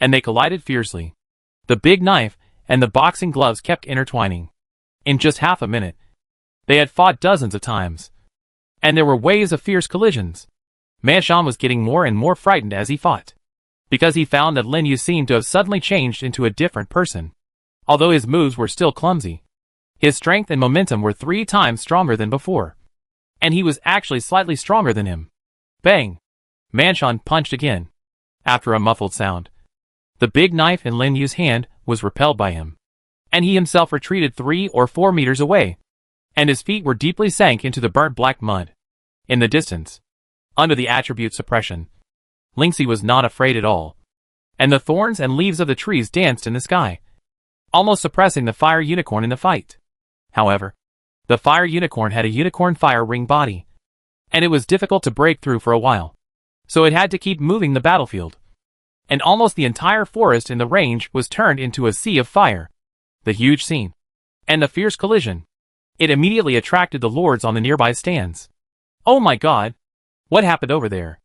and they collided fiercely. The big knife and the boxing gloves kept intertwining. In just half a minute, they had fought dozens of times, and there were waves of fierce collisions. Manshan was getting more and more frightened as he fought, because he found that Lin Yu seemed to have suddenly changed into a different person. Although his moves were still clumsy, his strength and momentum were 3 times stronger than before, and he was actually slightly stronger than him. Bang! Manshan punched again. After a muffled sound, the big knife in Lin Yu's hand was repelled by him, and he himself retreated 3 or 4 meters away, and his feet were deeply sank into the burnt black mud. In the distance, under the attribute suppression, Lingxi was not afraid at all, and the thorns and leaves of the trees danced in the sky, almost suppressing the fire unicorn in the fight. However, the fire unicorn had a unicorn fire ring body, and it was difficult to break through for a while, so it had to keep moving the battlefield. And almost the entire forest in the range was turned into a sea of fire. The huge scene, and the fierce collision, it immediately attracted the lords on the nearby stands. Oh my god! What happened over there?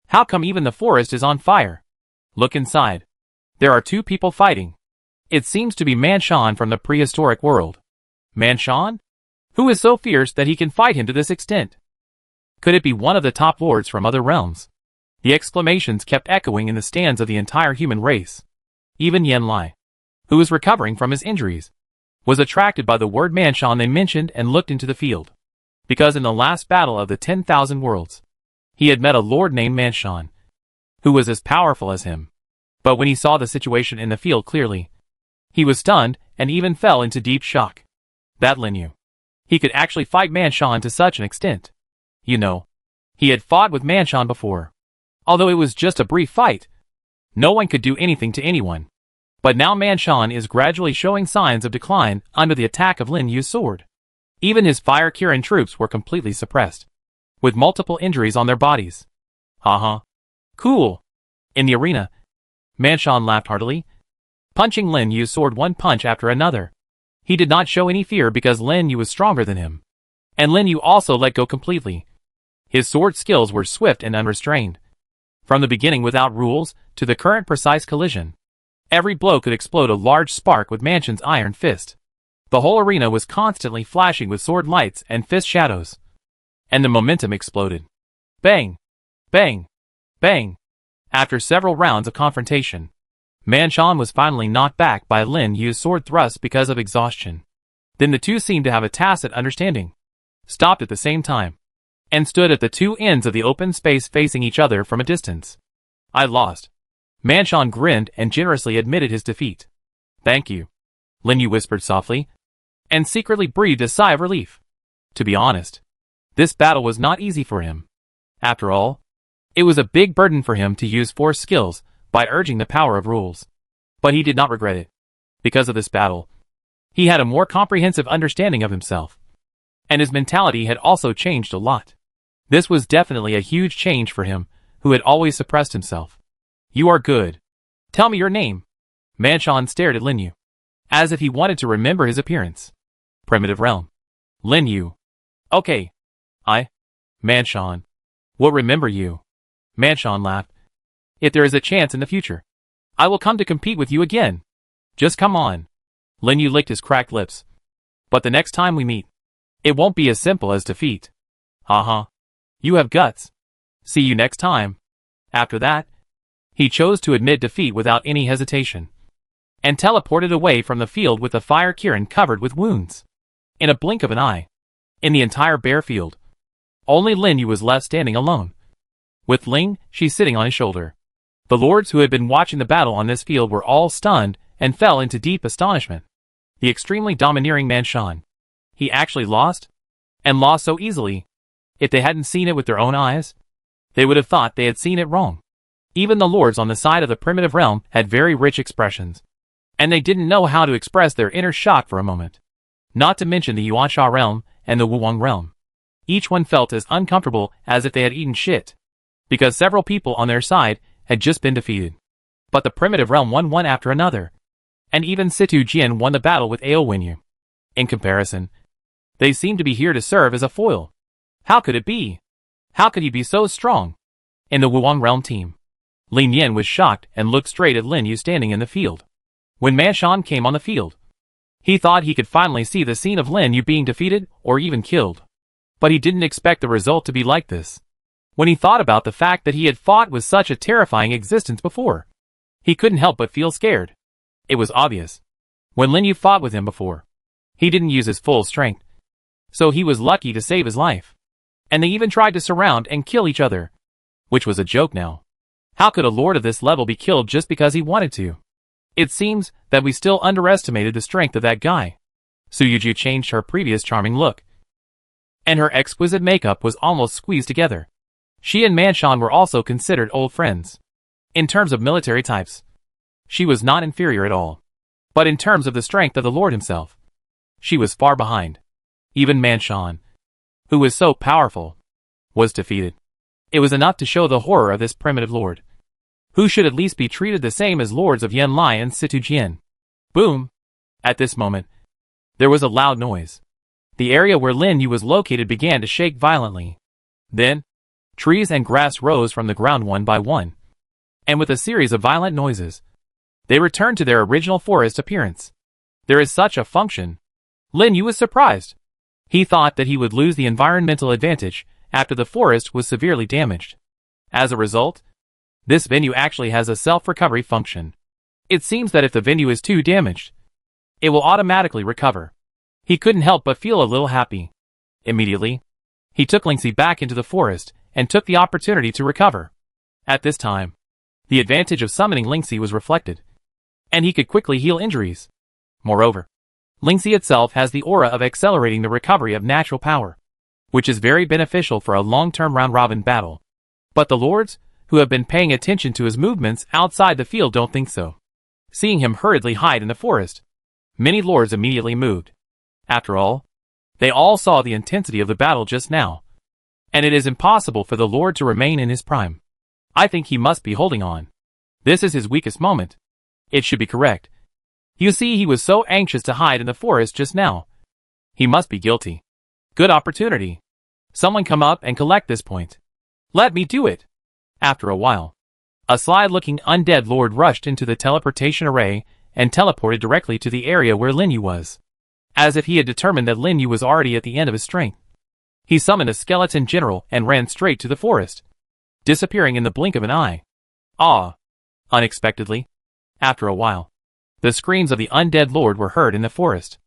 How come even the forest is on fire? Look inside. There are 2 people fighting. It seems to be Manshan from the prehistoric world. Manshan? Who is so fierce that he can fight him to this extent? Could it be one of the top lords from other realms? The exclamations kept echoing in the stands of the entire human race. Even Yan Lai, who was recovering from his injuries, was attracted by the word Manshan they mentioned and looked into the field. Because in the last battle of the 10,000 worlds, he had met a lord named Manshan, who was as powerful as him. But when he saw the situation in the field clearly, he was stunned and even fell into deep shock. That Lin Yu, he could actually fight Manshan to such an extent. You know, he had fought with Manshan before. Although it was just a brief fight, no one could do anything to anyone. But now Manshan is gradually showing signs of decline under the attack of Lin Yu's sword. Even his Fire Kirin troops were completely suppressed. with multiple injuries on their bodies. Haha. Cool. In the arena, Manshan laughed heartily, punching Lin Yu's sword one punch after another. He did not show any fear because Lin Yu was stronger than him. And Lin Yu also let go completely. His sword skills were swift and unrestrained. From the beginning without rules, to the current precise collision. Every blow could explode a large spark with Manshan's iron fist. The whole arena was constantly flashing with sword lights and fist shadows. And the momentum exploded. Bang! Bang! Bang! After several rounds of confrontation, Manshan was finally knocked back by Lin Yu's sword thrust because of exhaustion. Then the two seemed to have a tacit understanding, stopped at the same time, and stood at the two ends of the open space facing each other from a distance. I lost. Manshan grinned and generously admitted his defeat. Thank you, Lin Yu whispered softly, and secretly breathed a sigh of relief. To be honest, this battle was not easy for him. After all, it was a big burden for him to use force skills by urging the power of rules. But he did not regret it. Because of this battle, he had a more comprehensive understanding of himself. And his mentality had also changed a lot. This was definitely a huge change for him, who had always suppressed himself. You are good. Tell me your name. Manshan stared at Lin Yu, as if he wanted to remember his appearance. Primitive Realm. Lin Yu. Okay. Manshan. Will remember you. Manshan laughed. If there is a chance in the future, I will come to compete with you again. Just come on. Lin Yu licked his cracked lips. But the next time we meet, it won't be as simple as defeat. Haha. You have guts. See you next time. After that, he chose to admit defeat without any hesitation, and teleported away from the field with the fire Kirin covered with wounds. In a blink of an eye, in the entire bare field, only Lin Yu was left standing alone, with Ling Shi sitting on his shoulder. The lords who had been watching the battle on this field were all stunned and fell into deep astonishment. The extremely domineering Manshan. He actually lost? And lost so easily. If they hadn't seen it with their own eyes, they would have thought they had seen it wrong. Even the lords on the side of the primitive realm had very rich expressions, and they didn't know how to express their inner shock for a moment. Not to mention the Yuansha realm and the Wuwang realm. Each one felt as uncomfortable as if they had eaten shit, because several people on their side had just been defeated. But the primitive realm won one after another, and even Situ Jian won the battle with Ao Wenyu. In comparison, they seemed to be here to serve as a foil. How could it be? How could he be so strong? In the Wuwang realm team, Lin Yan was shocked and looked straight at Lin Yu standing in the field. When Manshan came on the field, he thought he could finally see the scene of Lin Yu being defeated or even killed. But he didn't expect the result to be like this. When he thought about the fact that he had fought with such a terrifying existence before, he couldn't help but feel scared. It was obvious. When Lin Yu fought with him before, he didn't use his full strength, so he was lucky to save his life. And they even tried to surround and kill each other, which was a joke now. How could a lord of this level be killed just because he wanted to? It seems that we still underestimated the strength of that guy. Su Yuju changed her previous charming look, and her exquisite makeup was almost squeezed together. She and Manshan were also considered old friends. In terms of military types, she was not inferior at all. But in terms of the strength of the lord himself, she was far behind. Even Manshan, who was so powerful, was defeated. It was enough to show the horror of this primitive lord, who should at least be treated the same as lords of Yanlai and Situ Jian. Boom! At this moment, there was a loud noise. The area where Lin Yu was located began to shake violently. Then, trees and grass rose from the ground one by one, and with a series of violent noises, they returned to their original forest appearance. There is such a function. Lin Yu was surprised. He thought that he would lose the environmental advantage after the forest was severely damaged. As a result, this venue actually has a self-recovery function. It seems that if the venue is too damaged, it will automatically recover. He couldn't help but feel a little happy. Immediately, he took Lingxi back into the forest and took the opportunity to recover. At this time, the advantage of summoning Lingxi was reflected, and he could quickly heal injuries. Moreover, Lingxi itself has the aura of accelerating the recovery of natural power, which is very beneficial for a long-term round-robin battle. But the lords, who have been paying attention to his movements outside the field, don't think so. Seeing him hurriedly hide in the forest, many lords immediately moved. After all, they all saw the intensity of the battle just now. and it is impossible for the Lord to remain in his prime. I think he must be holding on. This is his weakest moment. It should be correct. You see, he was so anxious to hide in the forest just now. He must be guilty. Good opportunity. Someone come up and collect this point. Let me do it. After a while, a sly-looking undead lord rushed into the teleportation array and teleported directly to the area where Lin Yu was. As if he had determined that Lin Yu was already at the end of his strength. He summoned a skeleton general and ran straight to the forest, disappearing in the blink of an eye. Ah! Unexpectedly, after a while, the screams of the undead lord were heard in the forest.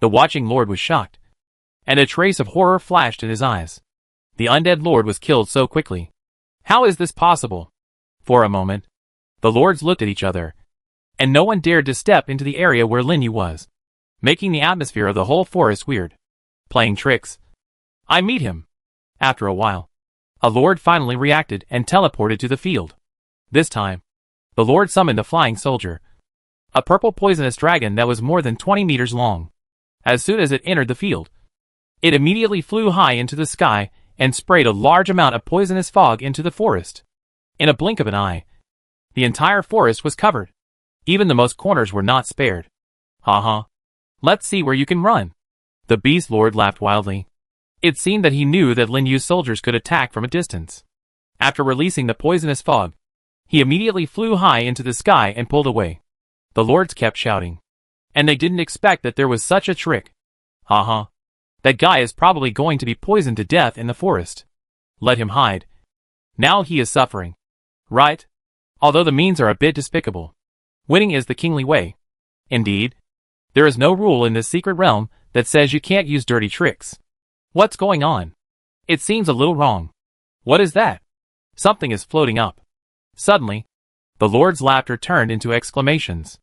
The watching lord was shocked, and a trace of horror flashed in his eyes. The undead lord was killed so quickly. How is this possible? For a moment, the lords looked at each other, and no one dared to step into the area where Lin Yu was, making the atmosphere of the whole forest weird. Playing tricks. I meet him. After a while, a lord finally reacted and teleported to the field. This time, the lord summoned a flying soldier, a purple poisonous dragon that was more than 20 meters long. As soon as it entered the field, it immediately flew high into the sky and sprayed a large amount of poisonous fog into the forest. In a blink of an eye, the entire forest was covered. Even the most corners were not spared. Ha. Let's see where you can run. The beast lord laughed wildly. It seemed that he knew that Lin Yu's soldiers could attack from a distance. After releasing the poisonous fog, he immediately flew high into the sky and pulled away. The lords kept shouting, and they didn't expect that there was such a trick. Ha. That guy is probably going to be poisoned to death in the forest. Let him hide. Now he is suffering. Right? Although the means are a bit despicable, winning is the kingly way. Indeed, there is no rule in this secret realm that says you can't use dirty tricks. What's going on? It seems a little wrong. What is that? Something is floating up. Suddenly, the lord's laughter turned into exclamations.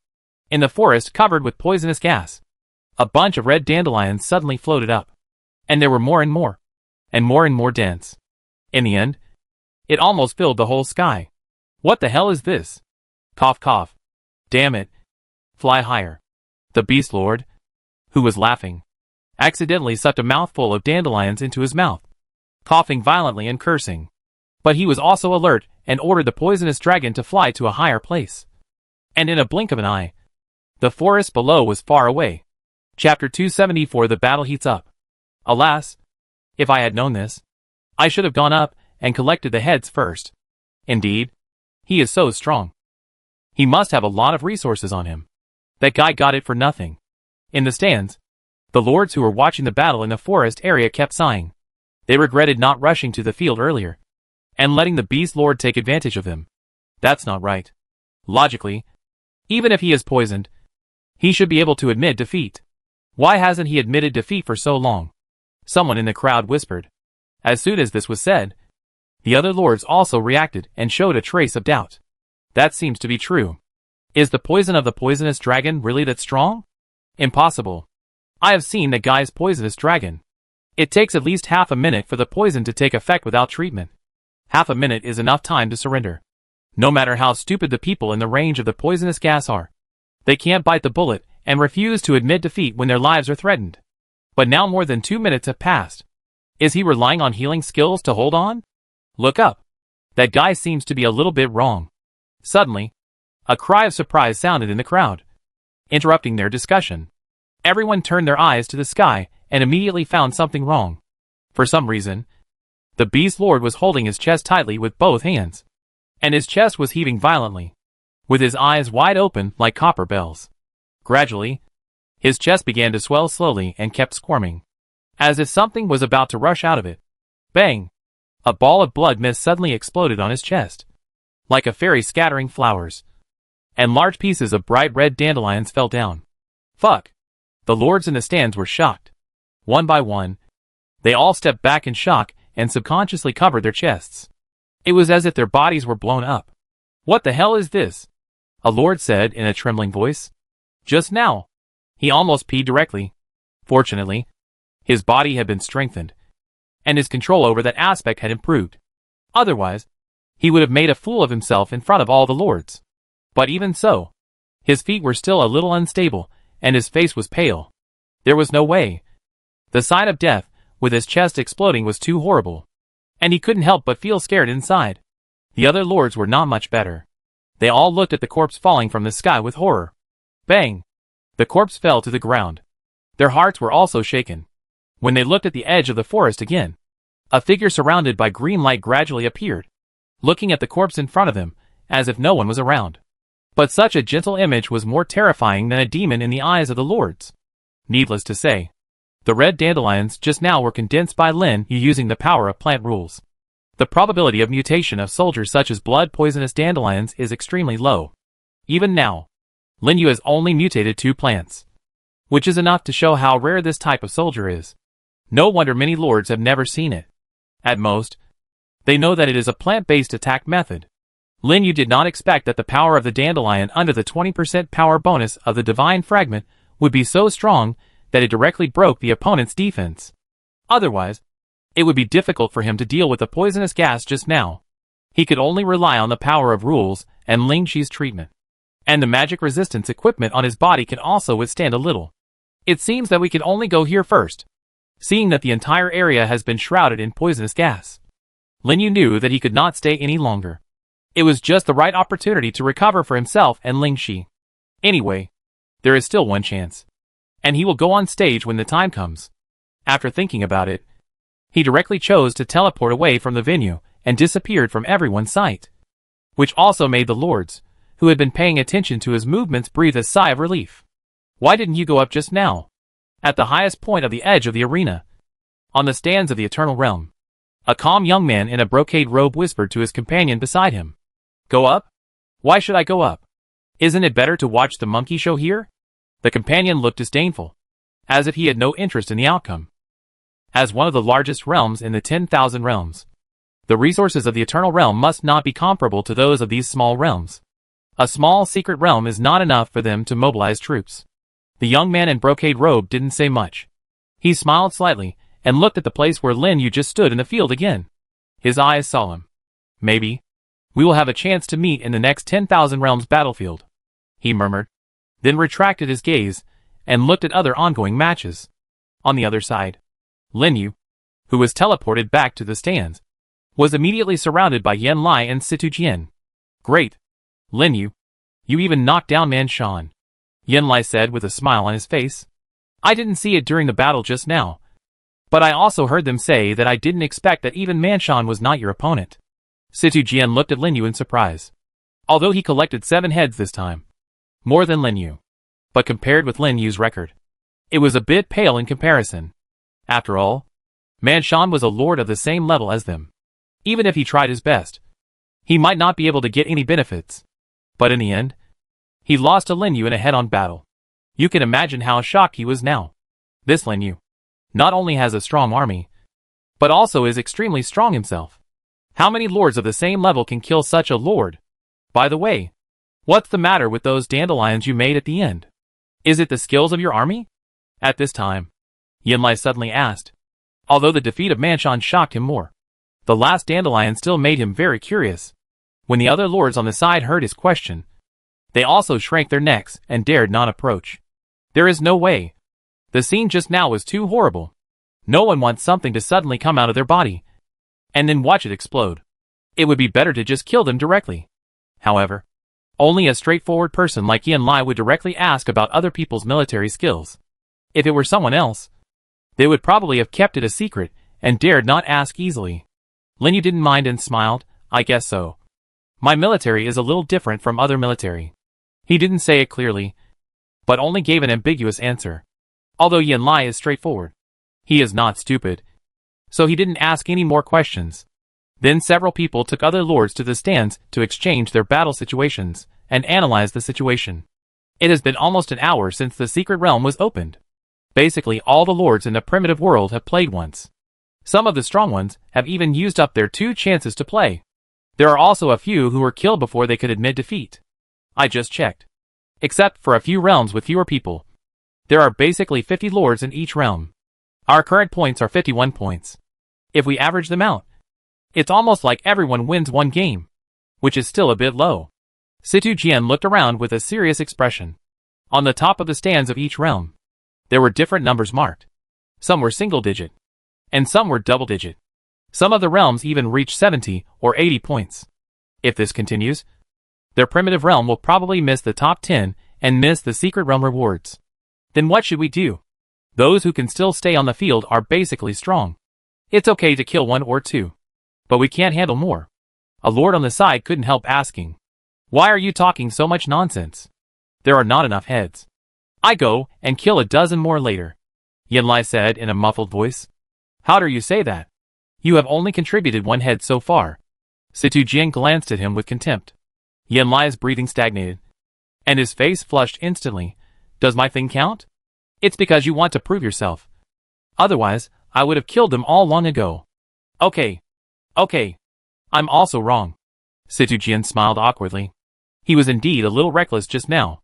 In the forest covered with poisonous gas, a bunch of red dandelions suddenly floated up. And there were more and more dense. In the end, it almost filled the whole sky. What the hell is this? Cough cough. Damn it. Fly higher. The beast lord, who was laughing, accidentally sucked a mouthful of dandelions into his mouth, coughing violently and cursing. But he was also alert and ordered the poisonous dragon to fly to a higher place. And in a blink of an eye, the forest below was far away. Chapter 274. The battle heats up. Alas, if I had known this, I should have gone up and collected the heads first. Indeed, he is so strong. He must have a lot of resources on him. That guy got it for nothing. In the stands, the lords who were watching the battle in the forest area kept sighing. They regretted not rushing to the field earlier, and letting the beast lord take advantage of him. That's not right. Logically, even if he is poisoned, he should be able to admit defeat. Why hasn't he admitted defeat for so long? Someone in the crowd whispered. As soon as this was said, the other lords also reacted and showed a trace of doubt. That seems to be true. Is the poison of the poisonous dragon really that strong? Impossible. I have seen that guy's poisonous dragon. It takes at least half a minute for the poison to take effect without treatment. Half a minute is enough time to surrender. No matter how stupid the people in the range of the poisonous gas are, they can't bite the bullet and refuse to admit defeat when their lives are threatened. But now more than 2 minutes have passed. Is he relying on healing skills to hold on? Look up. That guy seems to be a little bit wrong. Suddenly, a cry of surprise sounded in the crowd, interrupting their discussion. Everyone turned their eyes to the sky and immediately found something wrong. For some reason, the beast lord was holding his chest tightly with both hands, and his chest was heaving violently, with his eyes wide open like copper bells. Gradually, his chest began to swell slowly and kept squirming, as if something was about to rush out of it. Bang! A ball of blood mist suddenly exploded on his chest, like a fairy scattering flowers, and large pieces of bright red dandelions fell down. Fuck! The lords in the stands were shocked. One by one, they all stepped back in shock and subconsciously covered their chests. It was as if their bodies were blown up. What the hell is this? A lord said in a trembling voice. Just now, he almost peed directly. Fortunately, his body had been strengthened, and his control over that aspect had improved. Otherwise, he would have made a fool of himself in front of all the lords. But even so, his feet were still a little unstable, and his face was pale. There was no way. The sight of death, with his chest exploding, was too horrible. and he couldn't help but feel scared inside. The other lords were not much better. They all looked at the corpse falling from the sky with horror. Bang! The corpse fell to the ground. Their hearts were also shaken. When they looked at the edge of the forest again, a figure surrounded by green light gradually appeared, looking at the corpse in front of them, as if no one was around. But such a gentle image was more terrifying than a demon in the eyes of the lords. Needless to say, the red dandelions just now were condensed by Lin Yu using the power of plant rules. The probability of mutation of soldiers such as blood-poisonous dandelions is extremely low. Even now, Lin Yu has only mutated 2 plants, which is enough to show how rare this type of soldier is. No wonder many lords have never seen it. At most, they know that it is a plant-based attack method. Lin Yu did not expect that the power of the dandelion under the 20% power bonus of the divine fragment would be so strong that it directly broke the opponent's defense. Otherwise, it would be difficult for him to deal with the poisonous gas just now. He could only rely on the power of rules and Ling Xi's treatment. And the magic resistance equipment on his body can also withstand a little. It seems that we can only go here first, seeing that the entire area has been shrouded in poisonous gas. Lin Yu knew that he could not stay any longer. It was just the right opportunity to recover for himself and Ling Xi. Anyway, there is still one chance, and he will go on stage when the time comes. After thinking about it, he directly chose to teleport away from the venue and disappeared from everyone's sight, which also made the lords, who had been paying attention to his movements, breathe a sigh of relief. Why didn't you go up just now? At the highest point of the edge of the arena, on the stands of the Eternal Realm, a calm young man in a brocade robe whispered to his companion beside him. Go up? Why should I go up? Isn't it better to watch the monkey show here? The companion looked disdainful, as if he had no interest in the outcome. As one of the largest realms in the 10,000 realms, the resources of the Eternal Realm must not be comparable to those of these small realms. A small secret realm is not enough for them to mobilize troops. The young man in brocade robe didn't say much. He smiled slightly and looked at the place where Lin Yu just stood in the field again. His eyes solemn. Maybe we will have a chance to meet in the next 10,000 realms battlefield, he murmured, then retracted his gaze and looked at other ongoing matches. On the other side, Lin Yu, who was teleported back to the stands, was immediately surrounded by Yan Lai and Situ Jian. Great! Lin Yu, you even knocked down Man Shan, Yan Lai said with a smile on his face. I didn't see it during the battle just now, but I also heard them say that I didn't expect that even Man Shan was not your opponent. Situ Jian looked at Lin Yu in surprise. Although he collected 7 heads this time, more than Lin Yu, but compared with Lin Yu's record, it was a bit pale in comparison. After all, Man Shan was a lord of the same level as them. Even if he tried his best, he might not be able to get any benefits. But in the end, he lost to Lin Yu in a head-on battle. You can imagine how shocked he was now. This Lin Yu not only has a strong army, but also is extremely strong himself. How many lords of the same level can kill such a lord? By the way, what's the matter with those dandelions you made at the end? Is it the skills of your army? At this time, Yan Lai suddenly asked. Although the defeat of Man Shan shocked him more, the last dandelion still made him very curious. When the other lords on the side heard his question, they also shrank their necks and dared not approach. There is no way. The scene just now was too horrible. No one wants something to suddenly come out of their body and then watch it explode. It would be better to just kill them directly. However, only a straightforward person like Yan Lai would directly ask about other people's military skills. If it were someone else, they would probably have kept it a secret and dared not ask easily. Lin Yu didn't mind and smiled. I guess so. My military is a little different from other military. He didn't say it clearly, but only gave an ambiguous answer. Although Yan Lai is straightforward, he is not stupid, so he didn't ask any more questions. Then several people took other lords to the stands to exchange their battle situations and analyze the situation. It has been almost an hour since the secret realm was opened. Basically all the lords in the primitive world have played once. Some of the strong ones have even used up their 2 chances to play. There are also a few who were killed before they could admit defeat. I just checked. Except for a few realms with fewer people, there are basically 50 lords in each realm. Our current points are 51 points. If we average them out, it's almost like everyone wins 1 game, which is still a bit low. Situ Jian looked around with a serious expression. On the top of the stands of each realm, there were different numbers marked. Some were single digit, and some were double digit. Some of the realms even reach 70 or 80 points. If this continues, their primitive realm will probably miss the top 10 and miss the secret realm rewards. Then what should we do? Those who can still stay on the field are basically strong. It's okay to kill 1 or 2. But we can't handle more. A lord on the side couldn't help asking. Why are you talking so much nonsense? There are not enough heads. I go and kill a dozen more later. Yanlai said in a muffled voice. How dare you say that? You have only contributed 1 head so far. Situ Jian glanced at him with contempt. Yanlai's breathing stagnated, and his face flushed instantly. Does my thing count? It's because you want to prove yourself. Otherwise, I would have killed them all long ago. Okay. I'm also wrong. Situ Jian smiled awkwardly. He was indeed a little reckless just now.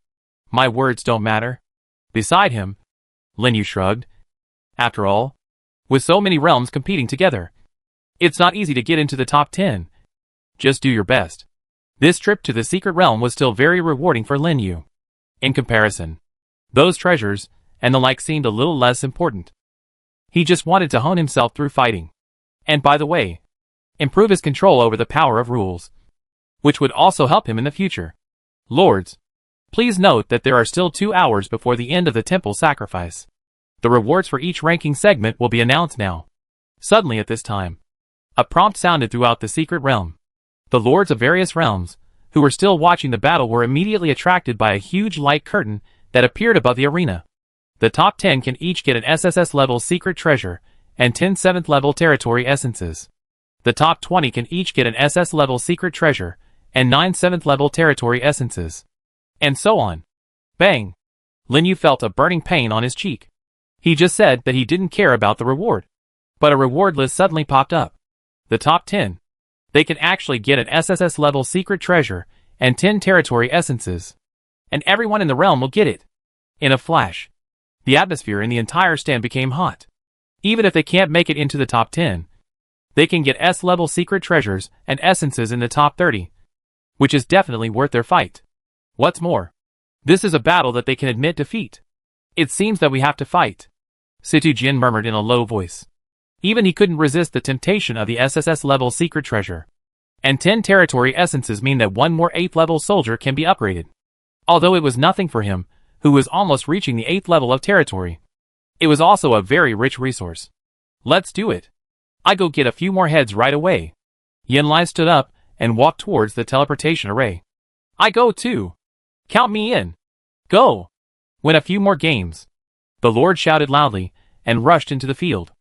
My words don't matter. Beside him, Lin Yu shrugged. After all, with so many realms competing together, it's not easy to get into the top 10. Just do your best. This trip to the secret realm was still very rewarding for Lin Yu. In comparison, those treasures and the like seemed a little less important. He just wanted to hone himself through fighting. And by the way, improve his control over the power of rules, which would also help him in the future. Lords, please note that there are still 2 hours before the end of the temple sacrifice. The rewards for each ranking segment will be announced now. Suddenly at this time, a prompt sounded throughout the secret realm. The lords of various realms, who were still watching the battle, were immediately attracted by a huge light curtain that appeared above the arena. The top 10 can each get an SSS level secret treasure and 10 7th level territory essences. The top 20 can each get an SS level secret treasure and 9 7th level territory essences. And so on. Bang! Lin Yu felt a burning pain on his cheek. He just said that he didn't care about the reward. But a reward list suddenly popped up. The top 10. They can actually get an SSS level secret treasure and 10 territory essences. And everyone in the realm will get it. In a flash, the atmosphere in the entire stand became hot. Even if they can't make it into the top 10, they can get S-level secret treasures and essences in the top 30, which is definitely worth their fight. What's more, this is a battle that they can admit defeat. It seems that we have to fight. Situ Jian murmured in a low voice. Even he couldn't resist the temptation of the SSS level secret treasure. And 10 territory essences mean that 1 more 8th level soldier can be upgraded. Although it was nothing for him, who was almost reaching the 8th level of territory, it was also a very rich resource. Let's do it. I go get a few more heads right away. Yanlai stood up and walked towards the teleportation array. I go too. Count me in. Go. Win a few more games. The lord shouted loudly and rushed into the field.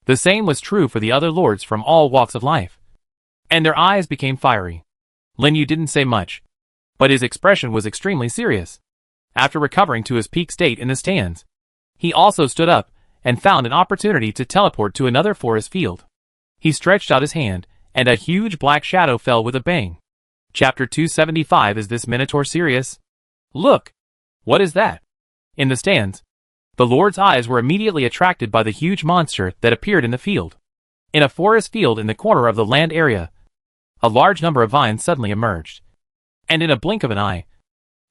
The same was true for the other lords from all walks of life. And their eyes became fiery. Lin Yu didn't say much, but his expression was extremely serious. After recovering to his peak state in the stands, he also stood up and found an opportunity to teleport to another forest field. He stretched out his hand, and a huge black shadow fell with a bang. Chapter 275. Is this Minotaur serious? Look! What is that? In the stands, the lord's eyes were immediately attracted by the huge monster that appeared in the field. In a forest field in the corner of the land area, a large number of vines suddenly emerged. And in a blink of an eye,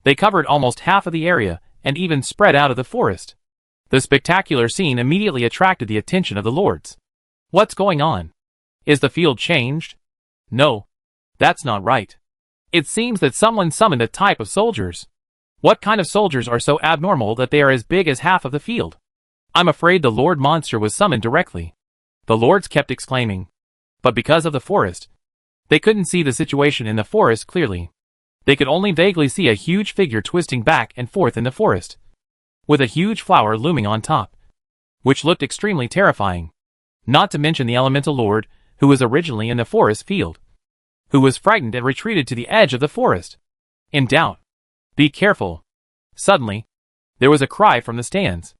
they covered almost half of the area and even spread out of the forest. The spectacular scene immediately attracted the attention of the lords. What's going on? Is the field changed? No. That's not right. It seems that someone summoned a type of soldiers. What kind of soldiers are so abnormal that they are as big as half of the field? I'm afraid the Lord Monster was summoned directly. The lords kept exclaiming. But because of the forest, they couldn't see the situation in the forest clearly. They could only vaguely see a huge figure twisting back and forth in the forest, with a huge flower looming on top, which looked extremely terrifying. Not to mention the elemental lord, who was originally in the forest field, who was frightened and retreated to the edge of the forest. In doubt. Be careful. Suddenly, there was a cry from the stands.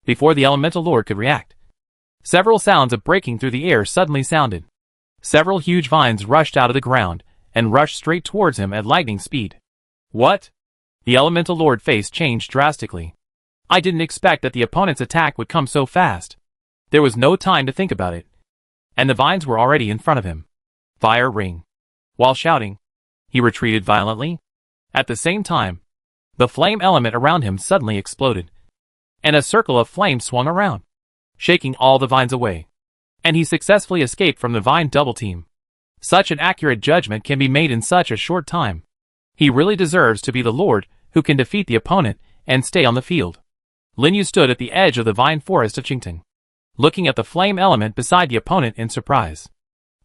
Before the elemental lord could react, several sounds of breaking through the air suddenly sounded. Several huge vines rushed out of the ground and rushed straight towards him at lightning speed. What? The elemental lord's face changed drastically. I didn't expect that the opponent's attack would come so fast. There was no time to think about it, and the vines were already in front of him. Fire ring. While shouting, he retreated violently. At the same time, the flame element around him suddenly exploded, and a circle of flame swung around, shaking all the vines away. and he successfully escaped from the Vine double team. Such an accurate judgment can be made in such a short time. He really deserves to be the Lord who can defeat the opponent and stay on the field. Lin Yu stood at the edge of the vine forest of Qingting, looking at the flame element beside the opponent in surprise.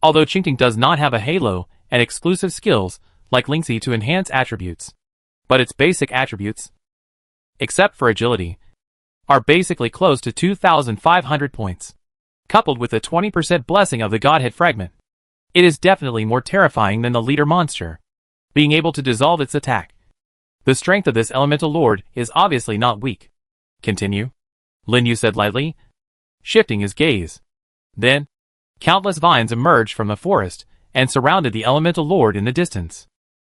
Although Qingting does not have a halo and exclusive skills like Lingxi to enhance attributes, but its basic attributes, except for agility, are basically close to 2,500 points. Coupled with the 20% blessing of the Godhead fragment, it is definitely more terrifying than the leader monster, being able to dissolve its attack. The strength of this elemental lord is obviously not weak. Continue, Lin Yu said lightly, shifting his gaze. Then, countless vines emerged from the forest and surrounded the elemental lord in the distance.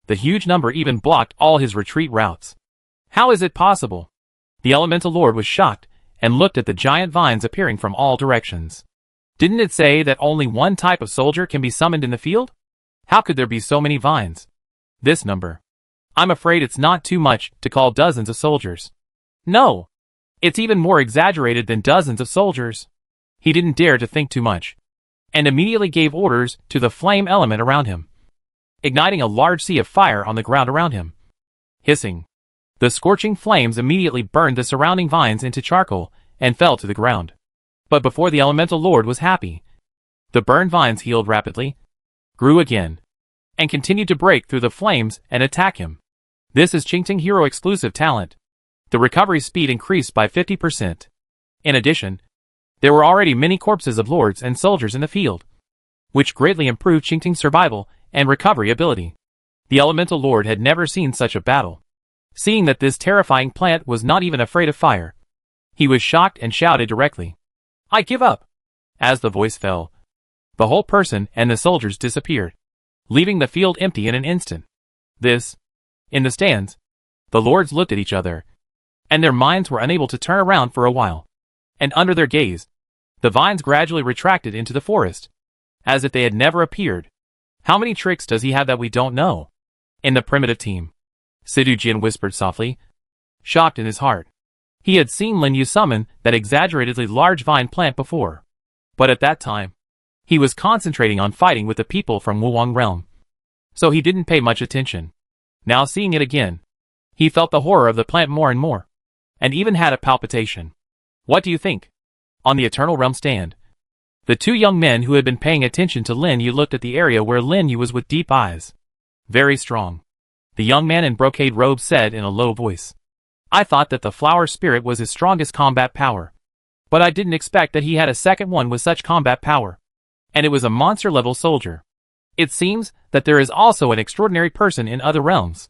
The huge number even blocked all his retreat routes. How is it possible? The elemental lord was shocked and looked at the giant vines appearing from all directions. Didn't it say that only one type of soldier can be summoned in the field? How could there be so many vines? This number. I'm afraid it's not too much to call dozens of soldiers. No. It's even more exaggerated than dozens of soldiers. He didn't dare to think too much, and immediately gave orders to the flame element around him, igniting a large sea of fire on the ground around him. Hissing, the scorching flames immediately burned the surrounding vines into charcoal and fell to the ground. But before the elemental lord was happy, the burned vines healed rapidly, grew again, and continued to break through the flames and attack him. This is Qingting hero exclusive talent. The recovery speed increased by 50%. In addition, there were already many corpses of lords and soldiers in the field, which greatly improved Qingting's survival and recovery ability. The elemental lord had never seen such a battle. Seeing that this terrifying plant was not even afraid of fire, he was shocked and shouted directly, "I give up!" As the voice fell, the whole person and the soldiers disappeared, leaving the field empty in an instant. In the stands, the lords looked at each other, and their minds were unable to turn around for a while. And under their gaze, the vines gradually retracted into the forest, as if they had never appeared. How many tricks does he have that we don't know? In the primitive team, Sidu Jin whispered softly, shocked in his heart. He had seen Lin Yu summon that exaggeratedly large vine plant before, but at that time, he was concentrating on fighting with the people from Wuwang realm, so he didn't pay much attention. Now seeing it again, he felt the horror of the plant more and more, and even had a palpitation. What do you think? On the Eternal Realm stand, the two young men who had been paying attention to Lin Yu looked at the area where Lin Yu was with deep eyes. Very strong, the young man in brocade robe said in a low voice. I thought that the flower spirit was his strongest combat power, but I didn't expect that he had a second one with such combat power, and it was a monster-level soldier. It seems that there is also an extraordinary person in other realms.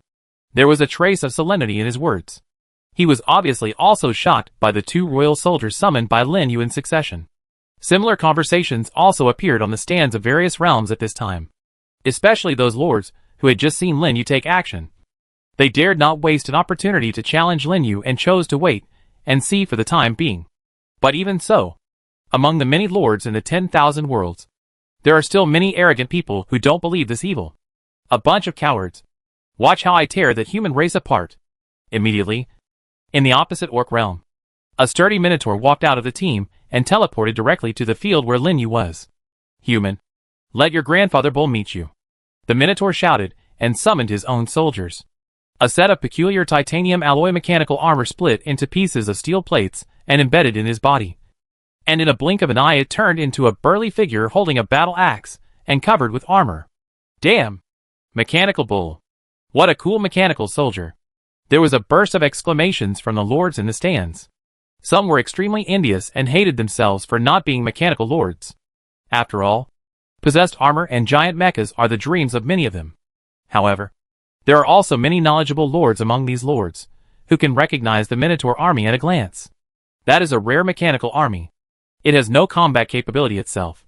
There was a trace of solemnity in his words. He was obviously also shocked by the two royal soldiers summoned by Lin Yu in succession. Similar conversations also appeared on the stands of various realms at this time, especially those lords who had just seen Lin Yu take action. They dared not waste an opportunity to challenge Lin Yu and chose to wait and see for the time being. But even so, among the many lords in the 10,000 worlds, there are still many arrogant people who don't believe this evil. A bunch of cowards. Watch how I tear that human race apart. Immediately, in the opposite orc realm, a sturdy minotaur walked out of the team and teleported directly to the field where Lin Yu was. Human, let your grandfather bull meet you. The minotaur shouted and summoned his own soldiers. A set of peculiar titanium alloy mechanical armor split into pieces of steel plates and embedded in his body. And in a blink of an eye it turned into a burly figure holding a battle axe and covered with armor. Damn! Mechanical bull. What a cool mechanical soldier. There was a burst of exclamations from the lords in the stands. Some were extremely envious and hated themselves for not being mechanical lords. After all, possessed armor and giant mechas are the dreams of many of them. However, there are also many knowledgeable lords among these lords, who can recognize the Minotaur army at a glance. That is a rare mechanical army. It has no combat capability itself,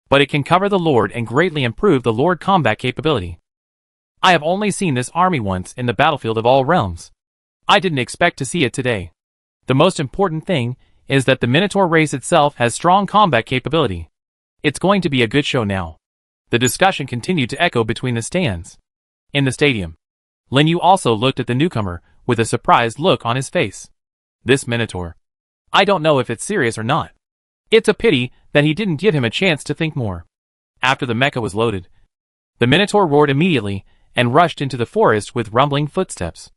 but it can cover the lord and greatly improve the lord combat capability. I have only seen this army once in the battlefield of all realms. I didn't expect to see it today. The most important thing is that the Minotaur race itself has strong combat capability. It's going to be a good show now. The discussion continued to echo between the stands. In the stadium, Lin Yu also looked at the newcomer with a surprised look on his face. This Minotaur. I don't know if it's serious or not. It's a pity that he didn't give him a chance to think more. After the mecha was loaded, the Minotaur roared immediately and rushed into the forest with rumbling footsteps.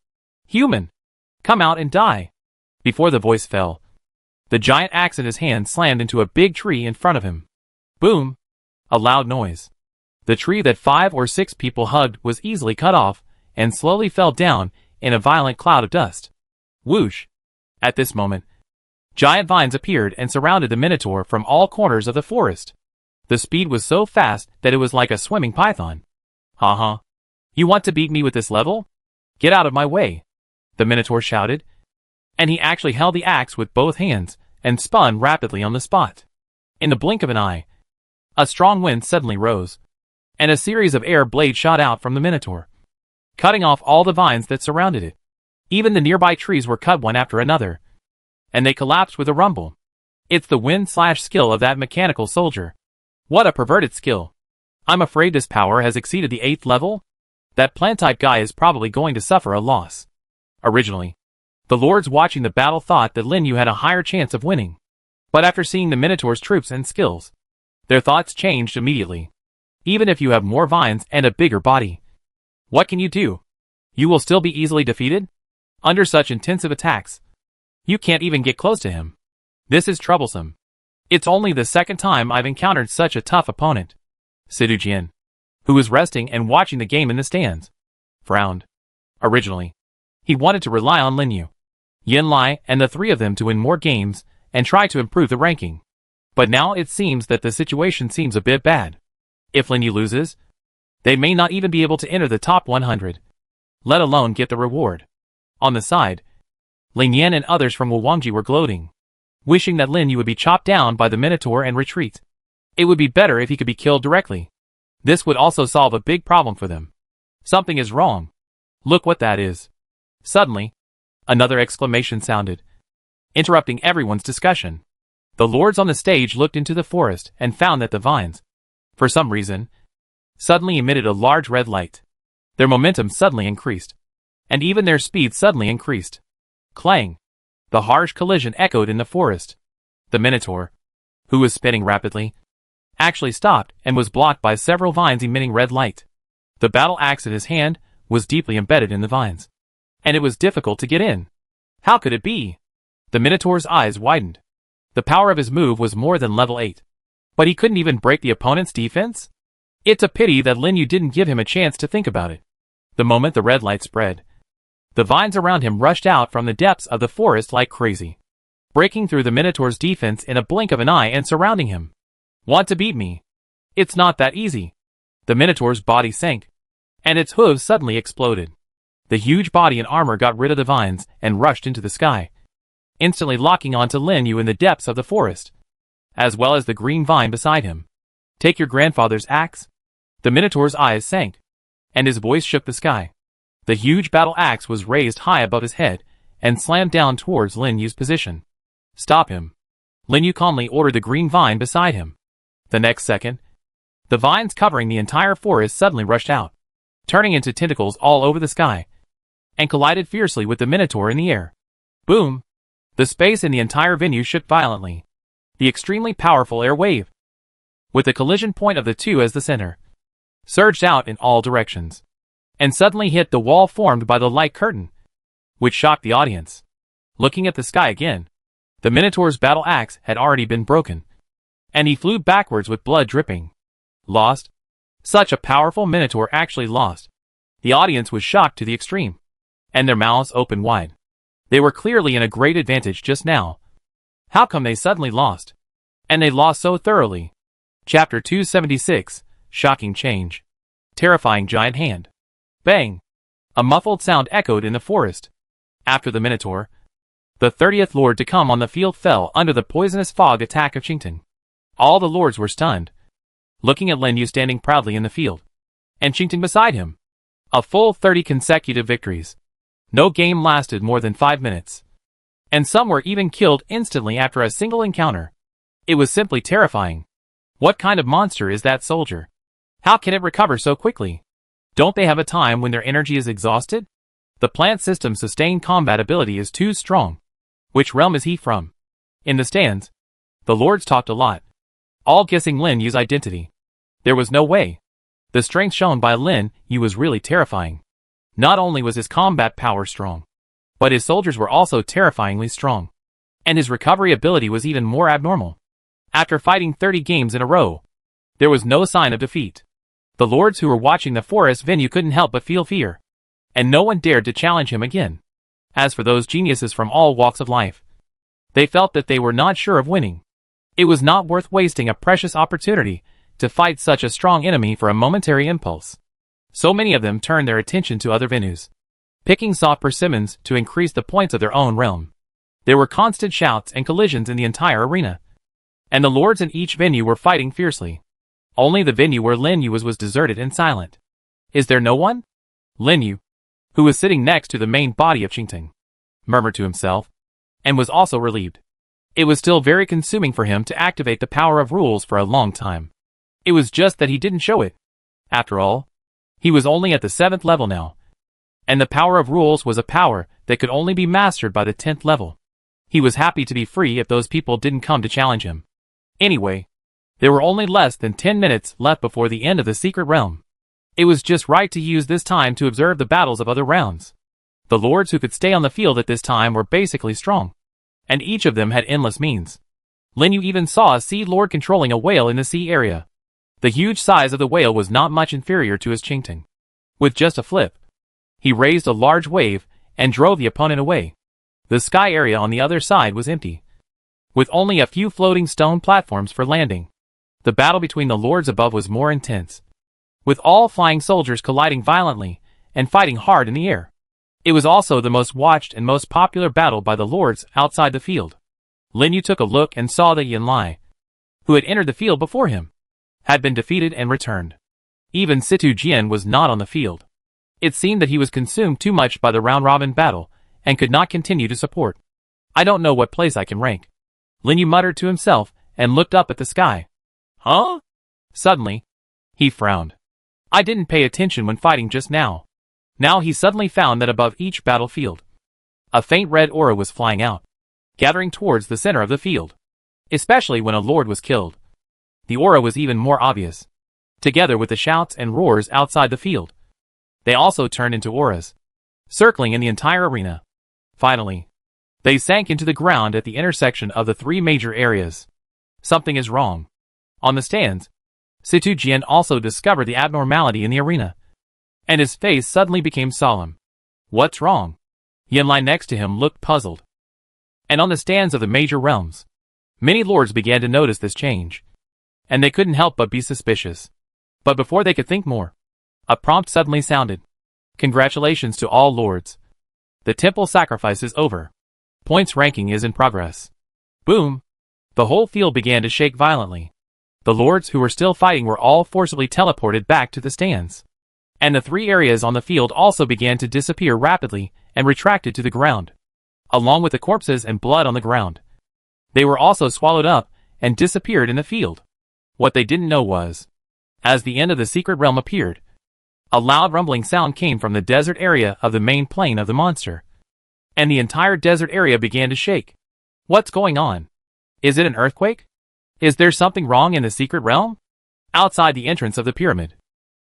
"Human! Come out and die!" Before the voice fell, the giant axe in his hand slammed into a big tree in front of him. Boom! A loud noise. The tree that 5 or 6 people hugged was easily cut off and slowly fell down in a violent cloud of dust. Whoosh! At this moment, giant vines appeared and surrounded the Minotaur from all corners of the forest. The speed was so fast that it was like a swimming python. "Ha. You want to beat me with this level? Get out of my way," the Minotaur shouted. And he actually held the axe with both hands and spun rapidly on the spot. In the blink of an eye, a strong wind suddenly rose, and a series of air blades shot out from the Minotaur, cutting off all the vines that surrounded it. Even the nearby trees were cut one after another, and they collapsed with a rumble. It's the wind/skill of that mechanical soldier. What a perverted skill. I'm afraid this power has exceeded the 8th level? That plant-type guy is probably going to suffer a loss. Originally, the lords watching the battle thought that Lin Yu had a higher chance of winning. But after seeing the Minotaur's troops and skills, their thoughts changed immediately. Even if you have more vines and a bigger body, what can you do? You will still be easily defeated? Under such intensive attacks, you can't even get close to him. This is troublesome. It's only the second time I've encountered such a tough opponent. Sidu Jian, who was resting and watching the game in the stands, frowned. Originally, he wanted to rely on Lin Yu, Yin Lai, and the 3 of them to win more games and try to improve the ranking. But now it seems that the situation seems a bit bad. If Lin Yu loses, they may not even be able to enter the top 100, let alone get the reward. On the side, Lin Yan and others from Wangji were gloating, wishing that Lin Yu would be chopped down by the Minotaur and retreat. It would be better if he could be killed directly. This would also solve a big problem for them. Something is wrong. Look what that is. Suddenly, another exclamation sounded, interrupting everyone's discussion. The lords on the stage looked into the forest and found that the vines, for some reason, suddenly emitted a large red light. Their momentum suddenly increased, and even their speed suddenly increased. Clang! The harsh collision echoed in the forest. The Minotaur, who was spinning rapidly, actually stopped and was blocked by several vines emitting red light. The battle axe in his hand was deeply embedded in the vines, and it was difficult to get in. How could it be? The Minotaur's eyes widened. The power of his move was more than level 8. But he couldn't even break the opponent's defense? It's a pity that Lin Yu didn't give him a chance to think about it. The moment the red light spread, the vines around him rushed out from the depths of the forest like crazy, breaking through the Minotaur's defense in a blink of an eye and surrounding him. Want to beat me? It's not that easy. The Minotaur's body sank, and its hooves suddenly exploded. The huge body and armor got rid of the vines and rushed into the sky, instantly locking onto Lin Yu in the depths of the forest, as well as the green vine beside him. Take your grandfather's axe? The Minotaur's eyes sank, and his voice shook the sky. The huge battle axe was raised high above his head and slammed down towards Lin Yu's position. Stop him. Lin Yu calmly ordered the green vine beside him. The next second, the vines covering the entire forest suddenly rushed out, turning into tentacles all over the sky, and collided fiercely with the Minotaur in the air. Boom! The space in the entire venue shook violently. The extremely powerful air wave, with the collision point of the two as the center, surged out in all directions, and suddenly hit the wall formed by the light curtain, which shocked the audience. Looking at the sky again, the Minotaur's battle axe had already been broken, and he flew backwards with blood dripping. Lost? Such a powerful Minotaur actually lost. The audience was shocked to the extreme, and their mouths opened wide. They were clearly in a great advantage just now. How come they suddenly lost? And they lost so thoroughly. Chapter 276, Shocking Change. Terrifying Giant Hand. Bang! A muffled sound echoed in the forest. After the Minotaur, the 30th Lord to come on the field fell under the poisonous fog attack of Qington. All the lords were stunned, looking at Lin Yu standing proudly in the field, and Qington beside him. A full 30 consecutive victories. No game lasted more than 5 minutes. And some were even killed instantly after a single encounter. It was simply terrifying. What kind of monster is that soldier? How can it recover so quickly? Don't they have a time when their energy is exhausted? The plant system's sustained combat ability is too strong. Which realm is he from? In the stands, the lords talked a lot, all guessing Lin Yu's identity. There was no way. The strength shown by Lin Yu was really terrifying. Not only was his combat power strong, but his soldiers were also terrifyingly strong. And his recovery ability was even more abnormal. After fighting 30 games in a row, there was no sign of defeat. The lords who were watching the forest venue couldn't help but feel fear. And no one dared to challenge him again. As for those geniuses from all walks of life, they felt that they were not sure of winning. It was not worth wasting a precious opportunity to fight such a strong enemy for a momentary impulse. So many of them turned their attention to other venues, picking soft persimmons to increase the points of their own realm. There were constant shouts and collisions in the entire arena, and the lords in each venue were fighting fiercely. Only the venue where Lin Yu was deserted and silent. Is there no one? Lin Yu, who was sitting next to the main body of Qingting, murmured to himself, and was also relieved. It was still very consuming for him to activate the power of rules for a long time. It was just that he didn't show it. After all, he was only at the 7th level now, and the power of rules was a power that could only be mastered by the 10th level. He was happy to be free if those people didn't come to challenge him. Anyway, there were only less than 10 minutes left before the end of the secret realm. It was just right to use this time to observe the battles of other rounds. The lords who could stay on the field at this time were basically strong, and each of them had endless means. Lin Yu even saw a sea lord controlling a whale in the sea area. The huge size of the whale was not much inferior to his Qingting. With just a flip, he raised a large wave and drove the opponent away. The sky area on the other side was empty, with only a few floating stone platforms for landing. The battle between the lords above was more intense, with all flying soldiers colliding violently and fighting hard in the air. It was also the most watched and most popular battle by the lords outside the field. Lin Yu took a look and saw that Yan Lai, who had entered the field before him, had been defeated and returned. Even Situ Jian was not on the field. It seemed that he was consumed too much by the round-robin battle and could not continue to support. I don't know what place I can rank. Lin Yu muttered to himself and looked up at the sky. Huh? Suddenly, he frowned. I didn't pay attention when fighting just now. Now he suddenly found that above each battlefield, a faint red aura was flying out, gathering towards the center of the field. Especially when a lord was killed, the aura was even more obvious. Together with the shouts and roars outside the field, they also turned into auras, circling in the entire arena. Finally, they sank into the ground at the intersection of the 3 major areas. Something is wrong. On the stands, Situ Jian also discovered the abnormality in the arena, and his face suddenly became solemn. What's wrong? Yan Lai next to him looked puzzled. And on the stands of the major realms, many lords began to notice this change, and they couldn't help but be suspicious. But before they could think more, a prompt suddenly sounded. Congratulations to all lords. The temple sacrifice is over. Points ranking is in progress. Boom! The whole field began to shake violently. The lords who were still fighting were all forcibly teleported back to the stands. And the 3 areas on the field also began to disappear rapidly and retracted to the ground, along with the corpses and blood on the ground. They were also swallowed up and disappeared in the field. What they didn't know was, as the end of the secret realm appeared, a loud rumbling sound came from the desert area of the main plane of the monster, and the entire desert area began to shake. What's going on? Is it an earthquake? Is there something wrong in the secret realm? Outside the entrance of the pyramid,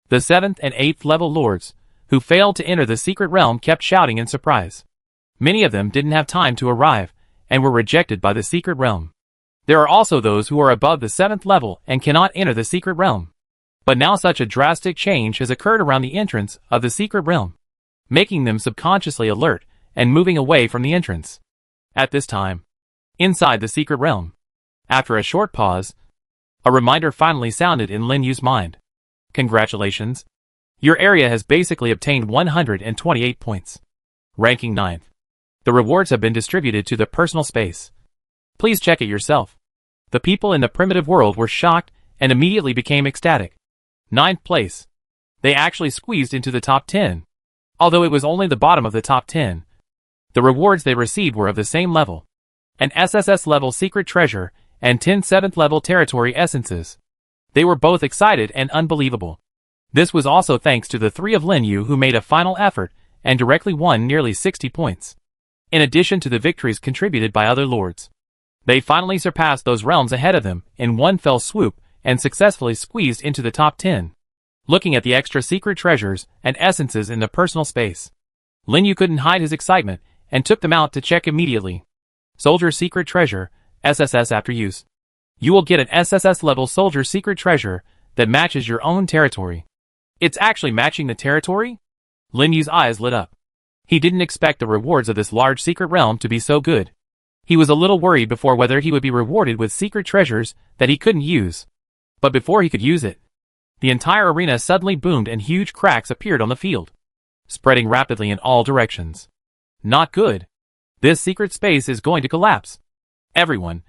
the 7th and 8th level lords, who failed to enter the secret realm, kept shouting in surprise. Many of them didn't have time to arrive, and were rejected by the secret realm. There are also those who are above the 7th level and cannot enter the secret realm. But now such a drastic change has occurred around the entrance of the secret realm, making them subconsciously alert and moving away from the entrance. At this time, inside the secret realm, after a short pause, a reminder finally sounded in Lin Yu's mind. Congratulations. Your area has basically obtained 128 points. Ranking 9th. The rewards have been distributed to the personal space. Please check it yourself. The people in the primitive world were shocked and immediately became ecstatic. 9th place. They actually squeezed into the top 10. Although it was only the bottom of the top 10, the rewards they received were of the same level. An SSS level secret treasure and 10 7th level territory essences. They were both excited and unbelievable. This was also thanks to the 3 of Lin Yu, who made a final effort and directly won nearly 60 points, in addition to the victories contributed by other lords. They finally surpassed those realms ahead of them in one fell swoop and successfully squeezed into the top 10. Looking at the extra secret treasures and essences in the personal space, Lin Yu couldn't hide his excitement and took them out to check immediately. Soldier Secret Treasure, SSS after use. You will get an SSS level Soldier Secret Treasure that matches your own territory. It's actually matching the territory? Lin Yu's eyes lit up. He didn't expect the rewards of this large secret realm to be so good. He was a little worried before whether he would be rewarded with secret treasures that he couldn't use. But before he could use it, the entire arena suddenly boomed and huge cracks appeared on the field, spreading rapidly in all directions. Not good. This secret space is going to collapse. Everyone,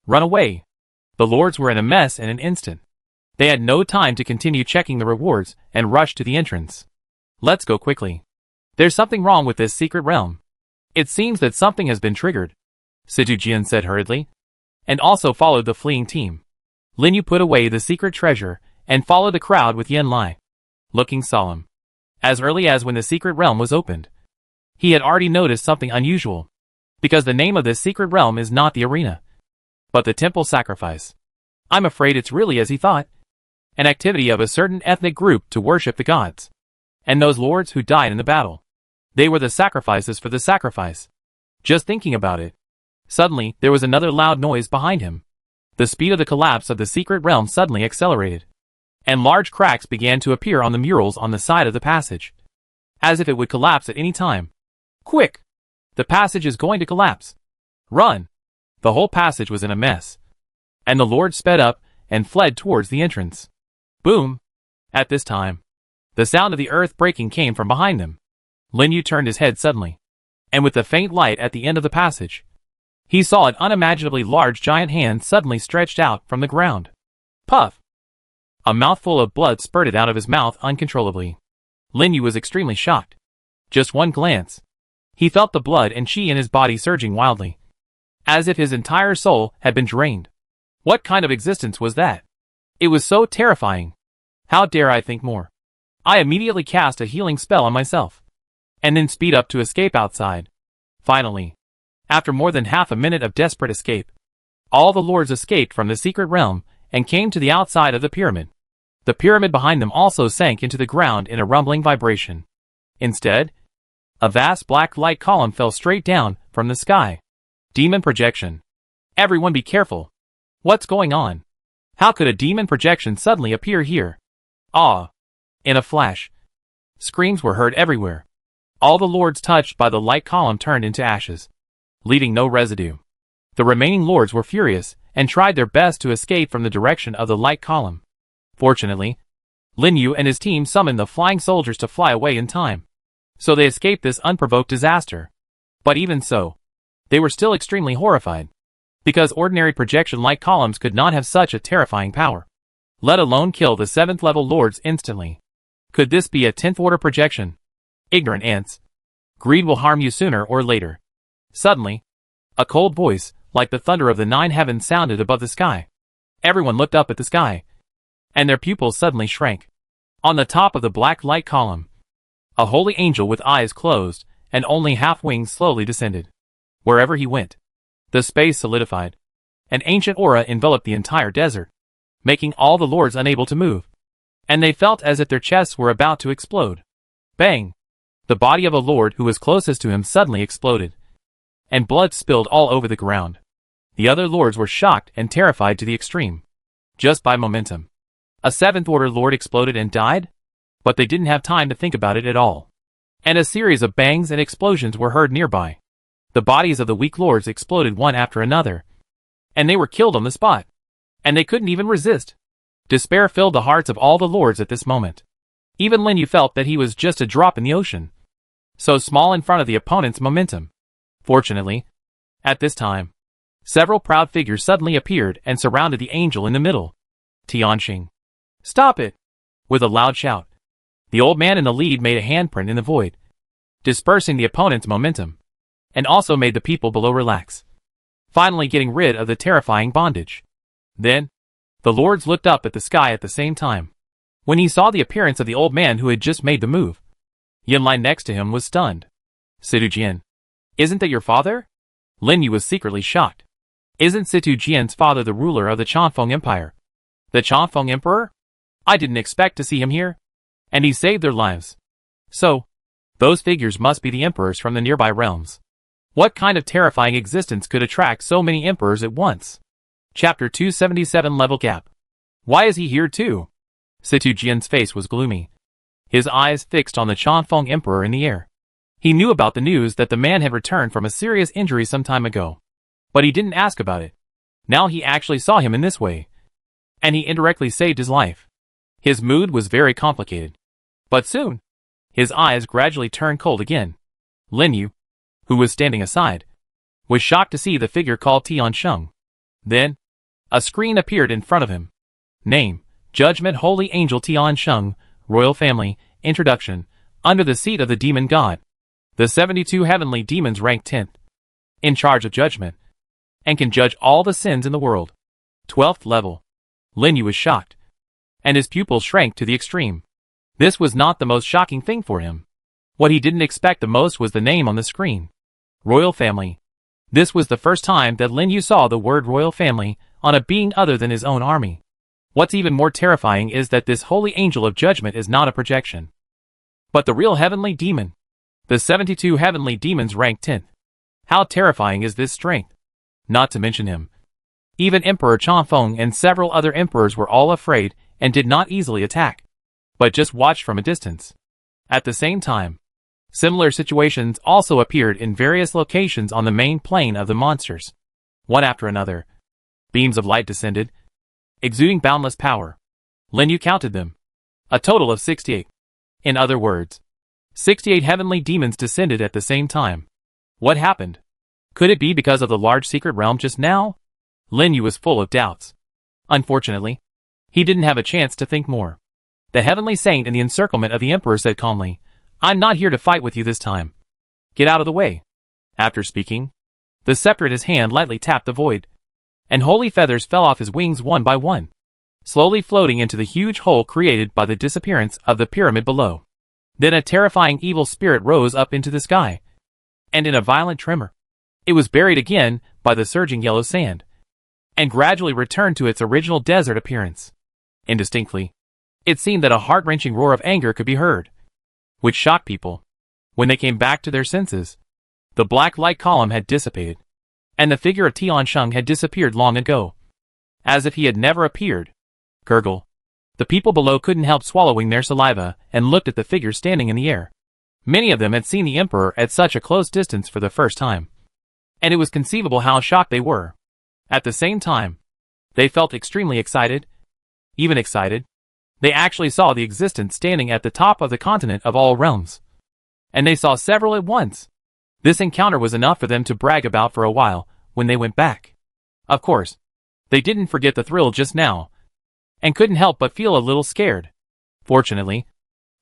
run away. The lords were in a mess in an instant. They had no time to continue checking the rewards and rushed to the entrance. Let's go quickly. There's something wrong with this secret realm. It seems that something has been triggered, Sidu Jian said hurriedly, and also followed the fleeing team. Lin Yu put away the secret treasure and followed the crowd with Yan Lai, looking solemn. As early as when the secret realm was opened, he had already noticed something unusual, because the name of this secret realm is not the arena, but the temple sacrifice. I'm afraid it's really as he thought, an activity of a certain ethnic group to worship the gods, and those lords who died in the battle. They were the sacrifices for the sacrifice. Just thinking about it. Suddenly, there was another loud noise behind him. The speed of the collapse of the secret realm suddenly accelerated, and large cracks began to appear on the murals on the side of the passage, as if it would collapse at any time. Quick! The passage is going to collapse. Run! The whole passage was in a mess, and the lord sped up and fled towards the entrance. Boom! At this time, the sound of the earth breaking came from behind them. Lin Yu turned his head suddenly, and with the faint light at the end of the passage, he saw an unimaginably large giant hand suddenly stretched out from the ground. Puff! A mouthful of blood spurted out of his mouth uncontrollably. Lin Yu was extremely shocked. Just one glance, he felt the blood and chi in his body surging wildly, as if his entire soul had been drained. What kind of existence was that? It was so terrifying. How dare I think more? I immediately cast a healing spell on myself, and then speed up to escape outside. Finally, after more than half a minute of desperate escape, all the lords escaped from the secret realm and came to the outside of the pyramid. The pyramid behind them also sank into the ground in a rumbling vibration. Instead, a vast black light column fell straight down from the sky. Demon projection. Everyone be careful. What's going on? How could a demon projection suddenly appear here? Ah! In a flash, screams were heard everywhere. All the lords touched by the light column turned into ashes, leaving no residue. The remaining lords were furious and tried their best to escape from the direction of the light column. Fortunately, Lin Yu and his team summoned the flying soldiers to fly away in time, so they escaped this unprovoked disaster. But even so, they were still extremely horrified, because ordinary projection light columns could not have such a terrifying power, let alone kill the 7th level lords instantly. Could this be a 10th order projection? Ignorant ants. Greed will harm you sooner or later. Suddenly, a cold voice, like the thunder of the 9 heavens, sounded above the sky. Everyone looked up at the sky, and their pupils suddenly shrank. On the top of the black light column, a holy angel with eyes closed and only half wings slowly descended. Wherever he went, the space solidified. An ancient aura enveloped the entire desert, making all the lords unable to move, and they felt as if their chests were about to explode. Bang! The body of a lord who was closest to him suddenly exploded, and blood spilled all over the ground. The other lords were shocked and terrified to the extreme. Just by momentum, a 7th order lord exploded and died? But they didn't have time to think about it at all, and a series of bangs and explosions were heard nearby. The bodies of the weak lords exploded one after another, and they were killed on the spot, and they couldn't even resist. Despair filled the hearts of all the lords at this moment. Even Lin Yu felt that he was just a drop in the ocean, so small in front of the opponent's momentum. Fortunately, at this time, several proud figures suddenly appeared and surrounded the angel in the middle. Tianxing. Stop it! With a loud shout, the old man in the lead made a handprint in the void, dispersing the opponent's momentum, and also made the people below relax, finally getting rid of the terrifying bondage. Then, the lords looked up at the sky at the same time. When he saw the appearance of the old man who had just made the move, Yan Lai next to him was stunned. Sidu Jian. Isn't that your father? Lin Yu was secretly shocked. Isn't Situ Jian's father the ruler of the Chanfeng Empire? The Chanfeng Emperor? I didn't expect to see him here. And he saved their lives. So, those figures must be the emperors from the nearby realms. What kind of terrifying existence could attract so many emperors at once? Chapter 277 Level Gap. Why is he here too? Situ Jian's face was gloomy. His eyes fixed on the Chanfeng Emperor in the air. He knew about the news that the man had returned from a serious injury some time ago. But he didn't ask about it. Now he actually saw him in this way. And he indirectly saved his life. His mood was very complicated. But soon, his eyes gradually turned cold again. Lin Yu, who was standing aside, was shocked to see the figure called Tiansheng. Then, a screen appeared in front of him. Name, Judgment Holy Angel Tiansheng, Royal Family, Introduction, under the seat of the Demon God. The 72 heavenly demons ranked 10th. In charge of judgment. And can judge all the sins in the world. 12th level. Lin Yu was shocked. And his pupils shrank to the extreme. This was not the most shocking thing for him. What he didn't expect the most was the name on the screen. Royal Family. This was the first time that Lin Yu saw the word Royal Family on a being other than his own army. What's even more terrifying is that this holy angel of judgment is not a projection, but the real heavenly demon. The 72 heavenly demons ranked 10th. How terrifying is this strength? Not to mention him. Even Emperor Chanfeng and several other emperors were all afraid and did not easily attack, but just watched from a distance. At the same time, similar situations also appeared in various locations on the main plane of the monsters. One after another, beams of light descended, exuding boundless power. Lin Yu counted them. A total of 68. In other words, 68 heavenly demons descended at the same time. What happened? Could it be because of the large secret realm just now? Lin Yu was full of doubts. Unfortunately, he didn't have a chance to think more. The heavenly saint in the encirclement of the emperor said calmly, "I'm not here to fight with you this time. Get out of the way." After speaking, the scepter in his hand lightly tapped the void, and holy feathers fell off his wings one by one, slowly floating into the huge hole created by the disappearance of the pyramid below. Then a terrifying evil spirit rose up into the sky, and in a violent tremor, it was buried again by the surging yellow sand, and gradually returned to its original desert appearance. Indistinctly, it seemed that a heart-wrenching roar of anger could be heard, which shocked people. When they came back to their senses, the black light column had dissipated, and the figure of Tiansheng had disappeared long ago, as if he had never appeared. Gurgle. The people below couldn't help swallowing their saliva and looked at the figure standing in the air. Many of them had seen the emperor at such a close distance for the first time, and it was conceivable how shocked they were. At the same time, they felt extremely excited. Even excited. They actually saw the existence standing at the top of the continent of all realms. And they saw several at once. This encounter was enough for them to brag about for a while when they went back. Of course, they didn't forget the thrill just now, and couldn't help but feel a little scared. Fortunately,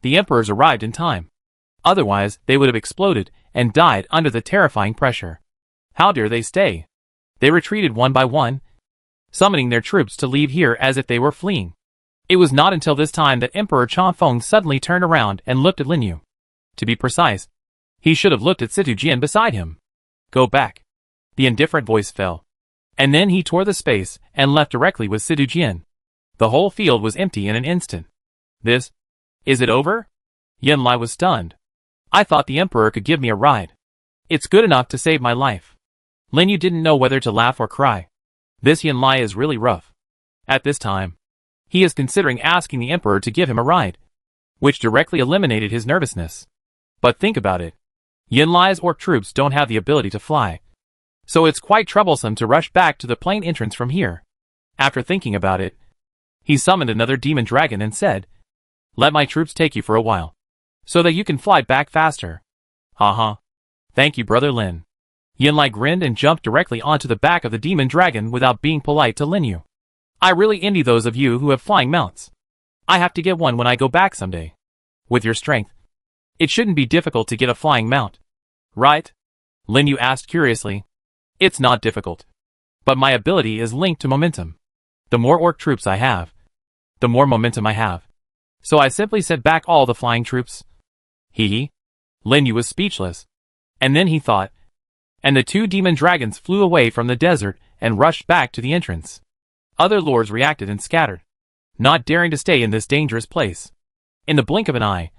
the emperors arrived in time. Otherwise, they would have exploded and died under the terrifying pressure. How dare they stay? They retreated one by one, summoning their troops to leave here as if they were fleeing. It was not until this time that Emperor Chanfeng suddenly turned around and looked at Lin Yu. To be precise, he should have looked at Situ Jian beside him. Go back. The indifferent voice fell. And then he tore the space and left directly with Situ Jian. The whole field was empty in an instant. Is it over? Yen Lai was stunned. I thought the emperor could give me a ride. It's good enough to save my life. Lin Yu didn't know whether to laugh or cry. This Yen Lai is really rough. At this time, he is considering asking the emperor to give him a ride, which directly eliminated his nervousness. But think about it. Yen Lai's orc troops don't have the ability to fly, so it's quite troublesome to rush back to the plane entrance from here. After thinking about it, he summoned another demon dragon and said, "Let my troops take you for a while, so that you can fly back faster." Haha. Thank you, Brother Lin. Yen Lai grinned and jumped directly onto the back of the demon dragon without being polite to Lin Yu. I really envy those of you who have flying mounts. I have to get one when I go back someday. With your strength, it shouldn't be difficult to get a flying mount, right? Lin Yu asked curiously. It's not difficult, but my ability is linked to momentum. The more orc troops I have, the more momentum I have. So I simply sent back all the flying troops. Hee. Lin Yu was speechless. And then he thought, and the two demon dragons flew away from the desert and rushed back to the entrance. Other lords reacted and scattered, not daring to stay in this dangerous place. In the blink of an eye,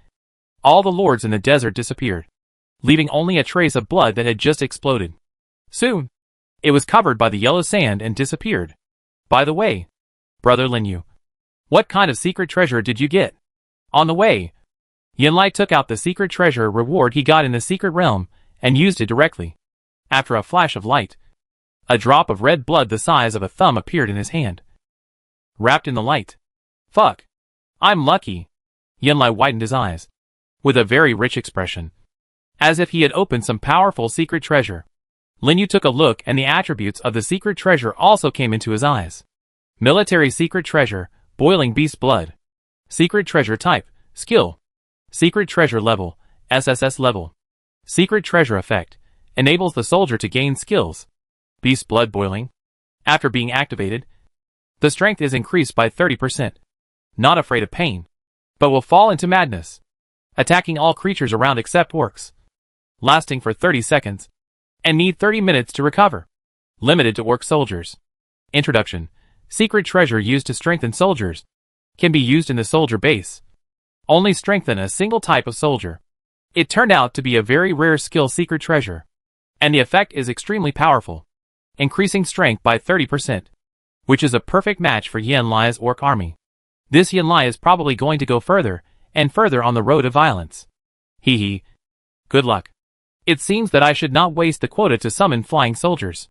all the lords in the desert disappeared, leaving only a trace of blood that had just exploded. Soon, it was covered by the yellow sand and disappeared. By the way, Brother Linyu, what kind of secret treasure did you get? On the way, Yinlai took out the secret treasure reward he got in the secret realm and used it directly. After a flash of light, a drop of red blood the size of a thumb appeared in his hand, wrapped in the light. Fuck. I'm lucky. Yinlai widened his eyes, with a very rich expression, as if he had opened some powerful secret treasure. Linyu took a look and the attributes of the secret treasure also came into his eyes. Military secret treasure, boiling beast blood. Secret treasure type, skill. Secret treasure level, SSS level. Secret treasure effect, enables the soldier to gain skills. Beast blood boiling. After being activated, the strength is increased by 30%. Not afraid of pain, but will fall into madness, attacking all creatures around except orcs. Lasting for 30 seconds, and need 30 minutes to recover. Limited to orc soldiers. Introduction. Secret treasure used to strengthen soldiers. Can be used in the soldier base. Only strengthen a single type of soldier. It turned out to be a very rare skill secret treasure, and the effect is extremely powerful, increasing strength by 30%, which is a perfect match for Yinlai's orc army. This Yinlai is probably going to go further and further on the road of violence. Hee hee. Good luck. It seems that I should not waste the quota to summon flying soldiers.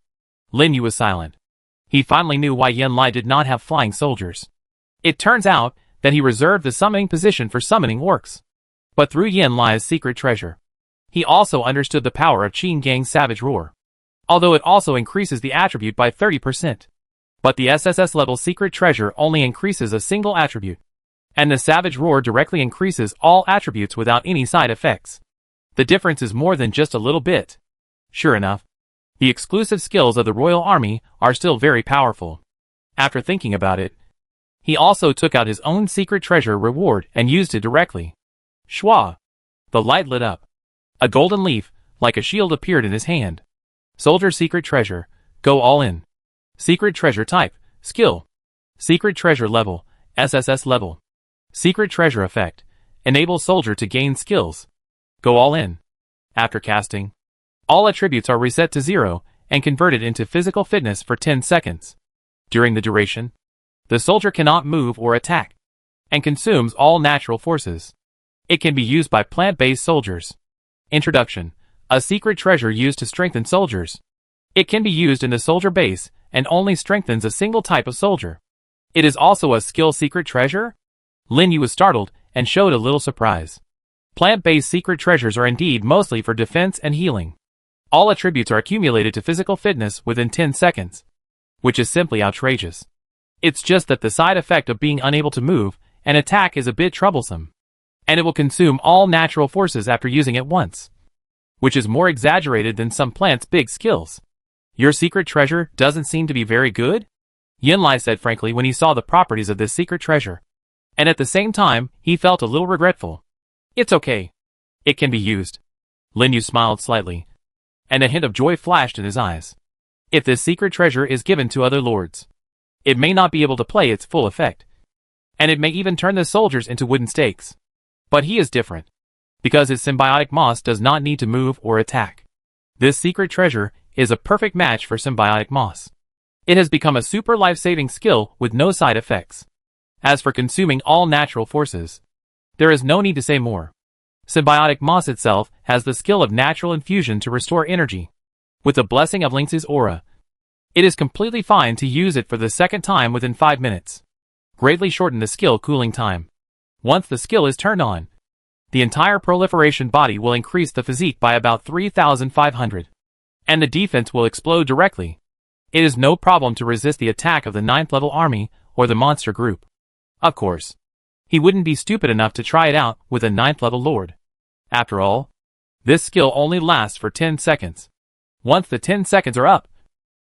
Linyu was silent. He finally knew why Yinlai did not have flying soldiers. It turns out that he reserved the summoning position for summoning orcs. But through Yinlai's secret treasure, he also understood the power of Qin Gang's Savage Roar, although it also increases the attribute by 30%. But the SSS level secret treasure only increases a single attribute, and the Savage Roar directly increases all attributes without any side effects. The difference is more than just a little bit. Sure enough, the exclusive skills of the royal army are still very powerful. After thinking about it, he also took out his own secret treasure reward and used it directly. Shwa! The light lit up. A golden leaf, like a shield, appeared in his hand. Soldier secret treasure, go all in. Secret treasure type, skill. Secret treasure level, SSS level. Secret treasure effect, enables soldier to gain skills. Go all in. After casting, all attributes are reset to 0 and converted into physical fitness for 10 seconds. During the duration, the soldier cannot move or attack, and consumes all natural forces. It can be used by plant-based soldiers. Introduction. A secret treasure used to strengthen soldiers. It can be used in the soldier base and only strengthens a single type of soldier. It is also a skill secret treasure? Linyu was startled and showed a little surprise. Plant-based secret treasures are indeed mostly for defense and healing. All attributes are accumulated to physical fitness within 10 seconds, which is simply outrageous. It's just that the side effect of being unable to move and attack is a bit troublesome, and it will consume all natural forces after using it once, which is more exaggerated than some plants' big skills. Your secret treasure doesn't seem to be very good? Yinlai said frankly when he saw the properties of this secret treasure, and at the same time, he felt a little regretful. It's okay. It can be used. Linyu smiled slightly, and a hint of joy flashed in his eyes. If this secret treasure is given to other lords, it may not be able to play its full effect, and it may even turn the soldiers into wooden stakes. But he is different, because his symbiotic moss does not need to move or attack. This secret treasure is a perfect match for symbiotic moss. It has become a super life-saving skill with no side effects. As for consuming all natural forces, there is no need to say more. Symbiotic moss itself has the skill of natural infusion to restore energy. With the blessing of Lynx's aura, it is completely fine to use it for the second time within 5 minutes. Greatly shorten the skill cooling time. Once the skill is turned on, the entire proliferation body will increase the physique by about 3,500. And the defense will explode directly. It is no problem to resist the attack of the 9th level army or the monster group. Of course, he wouldn't be stupid enough to try it out with a 9th level lord. After all, this skill only lasts for 10 seconds. Once the 10 seconds are up,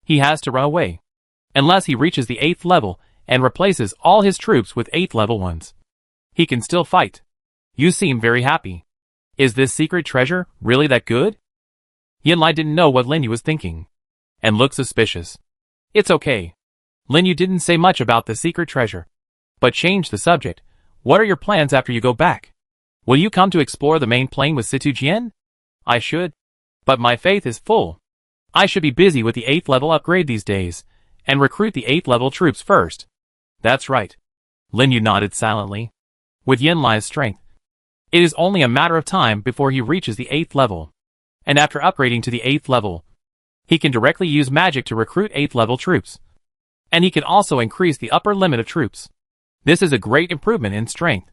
he has to run away. Unless he reaches the 8th level and replaces all his troops with 8th level ones. He can still fight. You seem very happy. Is this secret treasure really that good? Yinlai didn't know what Linyu was thinking, and looked suspicious. It's okay. Lin Yu didn't say much about the secret treasure, but changed the subject. What are your plans after you go back? Will you come to explore the main plane with Situ Jian? I should. But my faith is full. I should be busy with the 8th level upgrade these days, and recruit the 8th level troops first. That's right. Lin Yu nodded silently. With Yin Lai's strength, it is only a matter of time before he reaches the 8th level. And after upgrading to the 8th level, he can directly use magic to recruit 8th level troops. And he can also increase the upper limit of troops. This is a great improvement in strength.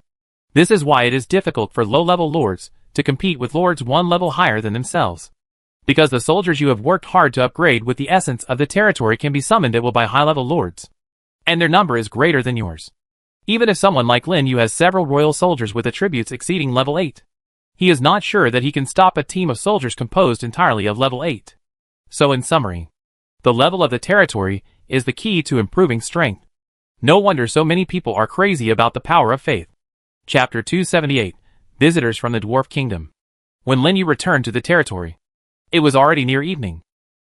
This is why it is difficult for low-level lords to compete with lords one level higher than themselves. Because the soldiers you have worked hard to upgrade with the essence of the territory can be summoned at will by high-level lords. And their number is greater than yours. Even if someone like Lin Yu has several royal soldiers with attributes exceeding level 8, he is not sure that he can stop a team of soldiers composed entirely of level 8. So in summary, the level of the territory is the key to improving strength. No wonder so many people are crazy about the power of faith. Chapter 278, Visitors from the Dwarf Kingdom. When Lin Yu returned to the territory, it was already near evening.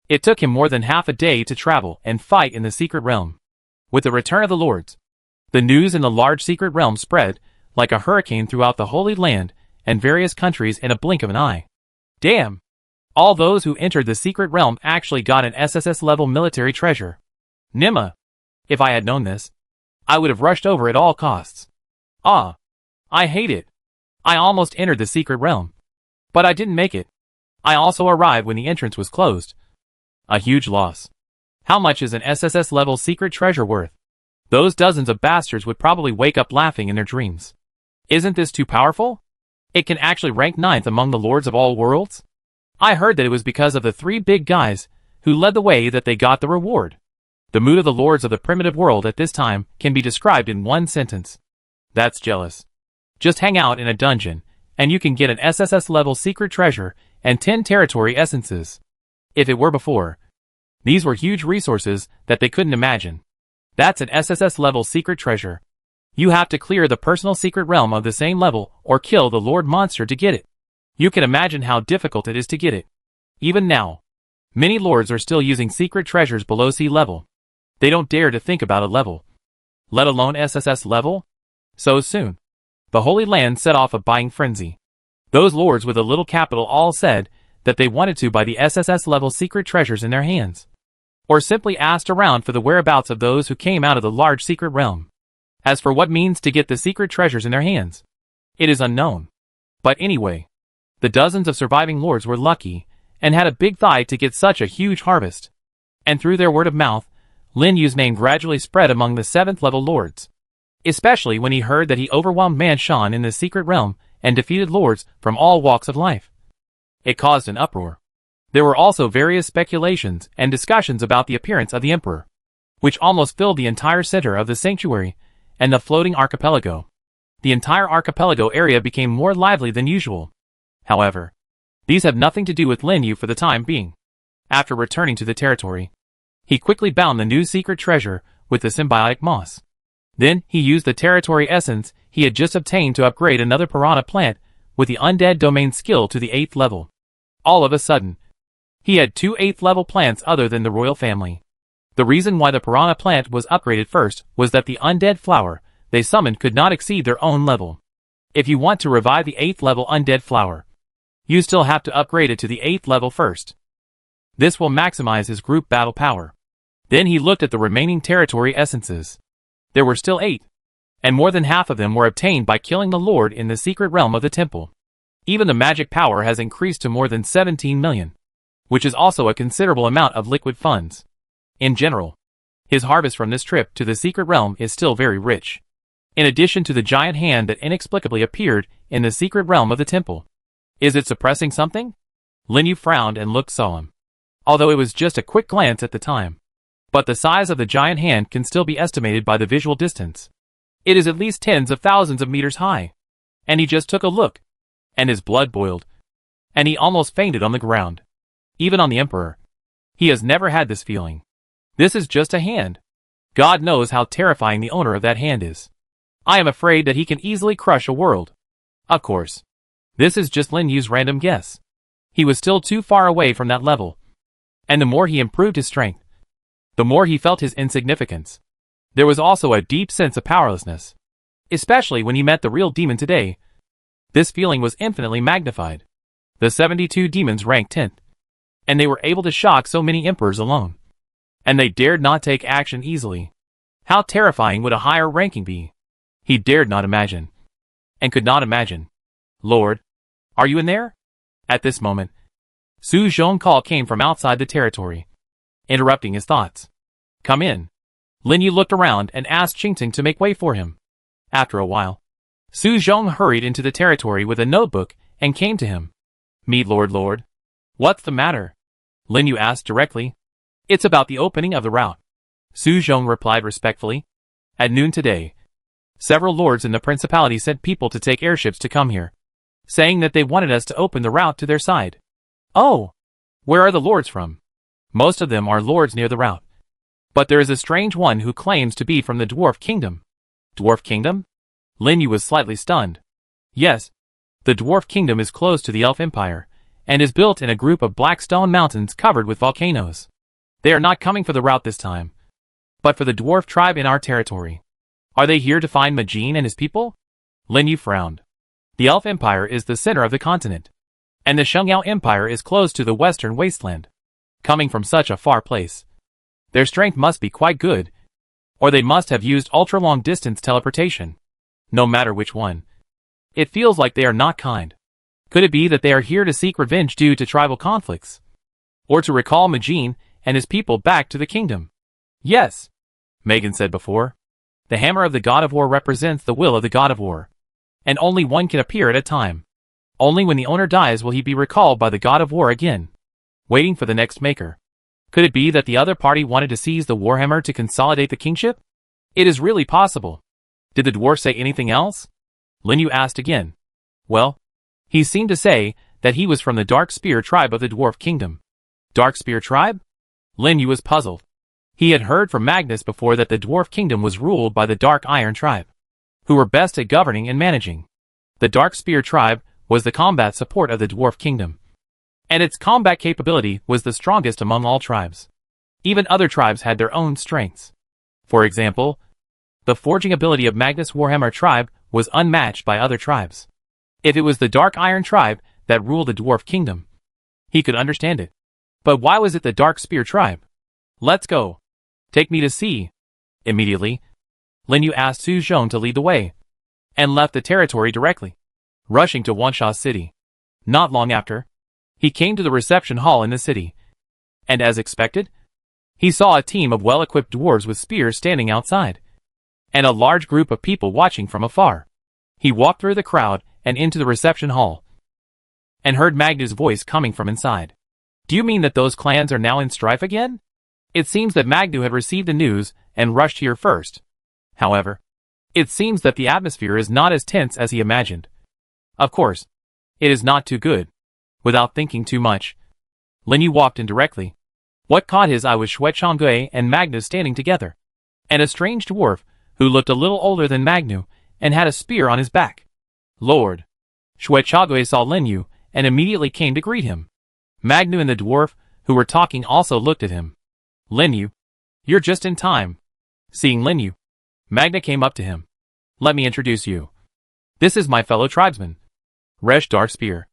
It took him more than half a day to travel and fight in the secret realm. With the return of the lords, the news in the large secret realm spread like a hurricane throughout the Holy Land and various countries in a blink of an eye. Damn! All those who entered the secret realm actually got an SSS-level military treasure. Nima! If I had known this, I would have rushed over at all costs. Ah! I hate it. I almost entered the secret realm. But I didn't make it. I also arrived when the entrance was closed. A huge loss. How much is an SSS-level secret treasure worth? Those dozens of bastards would probably wake up laughing in their dreams. Isn't this too powerful? It can actually rank 9th among the lords of all worlds? I heard that it was because of the 3 big guys who led the way that they got the reward. The mood of the lords of the primitive world at this time can be described in one sentence. That's jealous. Just hang out in a dungeon, and you can get an SSS-level secret treasure and 10 territory essences. If it were before, these were huge resources that they couldn't imagine. That's an SSS-level secret treasure. You have to clear the personal secret realm of the same level or kill the Lord Monster to get it. You can imagine how difficult it is to get it. Even now, many lords are still using secret treasures below sea level. They don't dare to think about a level, let alone SSS level, so soon. The Holy Land set off a buying frenzy. Those lords with a little capital all said that they wanted to buy the SSS level secret treasures in their hands, or simply asked around for the whereabouts of those who came out of the large secret realm. As for what means to get the secret treasures in their hands, it is unknown. But anyway, the dozens of surviving lords were lucky and had a big thigh to get such a huge harvest. And through their word of mouth, Lin Yu's name gradually spread among the 7th level lords. Especially when he heard that he overwhelmed Man Shan in the secret realm and defeated lords from all walks of life. It caused an uproar. There were also various speculations and discussions about the appearance of the emperor, which almost filled the entire center of the sanctuary and the floating archipelago. The entire archipelago area became more lively than usual. However, these have nothing to do with Lin Yu for the time being. After returning to the territory, he quickly bound the new secret treasure with the symbiotic moss. Then he used the territory essence he had just obtained to upgrade another piranha plant with the undead domain skill to the 8th level. All of a sudden, he had 2 8th level plants other than the royal family. The reason why the piranha plant was upgraded first was that the undead flower they summoned could not exceed their own level. If you want to revive the 8th level undead flower, you still have to upgrade it to the 8th level first. This will maximize his group battle power. Then he looked at the remaining territory essences. There were still 8, and more than half of them were obtained by killing the lord in the secret realm of the temple. Even the magic power has increased to more than 17 million, which is also a considerable amount of liquid funds. In general, his harvest from this trip to the secret realm is still very rich. In addition to the giant hand that inexplicably appeared in the secret realm of the temple. Is it suppressing something? Lin Yu frowned and looked solemn, although it was just a quick glance at the time. But the size of the giant hand can still be estimated by the visual distance. It is at least tens of thousands of meters high. And he just took a look, and his blood boiled, and he almost fainted on the ground. Even on the Emperor, he has never had this feeling. This is just a hand. God knows how terrifying the owner of that hand is. I am afraid that he can easily crush a world. Of course, this is just Lin Yu's random guess. He was still too far away from that level. And the more he improved his strength, the more he felt his insignificance. There was also a deep sense of powerlessness, especially when he met the real demon today. This feeling was infinitely magnified. The 72 demons ranked 10th, and they were able to shock so many emperors alone. And they dared not take action easily. How terrifying would a higher ranking be? He dared not imagine, and could not imagine. Lord, are you in there? At this moment, Su Zhong's call came from outside the territory, interrupting his thoughts. Come in. Lin Yu looked around and asked Qingting to make way for him. After a while, Su Zhong hurried into the territory with a notebook and came to him. Meet Lord. What's the matter? Lin Yu asked directly. It's about the opening of the route. Su Zhong replied respectfully. At noon today, several lords in the principality sent people to take airships to come here, saying that they wanted us to open the route to their side. Oh, where are the lords from? Most of them are lords near the route. But there is a strange one who claims to be from the Dwarf Kingdom. Dwarf Kingdom? Lin Yu was slightly stunned. Yes, the Dwarf Kingdom is close to the Elf Empire, and is built in a group of black stone mountains covered with volcanoes. They are not coming for the route this time, but for the dwarf tribe in our territory. Are they here to find Majin and his people? Lin Yu frowned. The Elf Empire is the center of the continent, and the Shengyao Empire is close to the western wasteland. Coming from such a far place, their strength must be quite good, or they must have used ultra-long distance teleportation. No matter which one, it feels like they are not kind. Could it be that they are here to seek revenge due to tribal conflicts? Or to recall Majin and his people back to the kingdom? Yes, Megan said before. The hammer of the God of War represents the will of the God of War, and only one can appear at a time. Only when the owner dies will he be recalled by the God of War again, waiting for the next maker. Could it be that the other party wanted to seize the Warhammer to consolidate the kingship? It is really possible. Did the dwarf say anything else? Lin Yu asked again. Well, he seemed to say that he was from the Dark Spear tribe of the Dwarf Kingdom. Dark Spear tribe? Lin Yu was puzzled. He had heard from Magnus before that the Dwarf Kingdom was ruled by the Dark Iron tribe, who were best at governing and managing. The Dark Spear tribe was the combat support of the Dwarf Kingdom, and its combat capability was the strongest among all tribes. Even other tribes had their own strengths. For example, the forging ability of Magnus' Warhammer tribe was unmatched by other tribes. If it was the Dark Iron tribe that ruled the Dwarf Kingdom, he could understand it. But why was it the Dark Spear tribe? Let's go. Take me to see. Immediately, Lin Yu asked Su Zhong to lead the way, and left the territory directly, rushing to Wansha City. Not long after, he came to the reception hall in the city, and as expected, he saw a team of well-equipped dwarves with spears standing outside, and a large group of people watching from afar. He walked through the crowd and into the reception hall, and heard Magnu's voice coming from inside. Do you mean that those clans are now in strife again? It seems that Magnu had received the news and rushed here first. However, it seems that the atmosphere is not as tense as he imagined. Of course, it is not too good. Without thinking too much, Lin Yu walked in directly. What caught his eye was Shui Changui and Magnus standing together, and a strange dwarf who looked a little older than Magnu and had a spear on his back. Lord! Shui Changui saw Lin Yu and immediately came to greet him. Magnu and the dwarf who were talking also looked at him. Lin Yu, you're just in time. Seeing Lin Yu, Magna came up to him. Let me introduce you. This is my fellow tribesman, Resh Darkspear,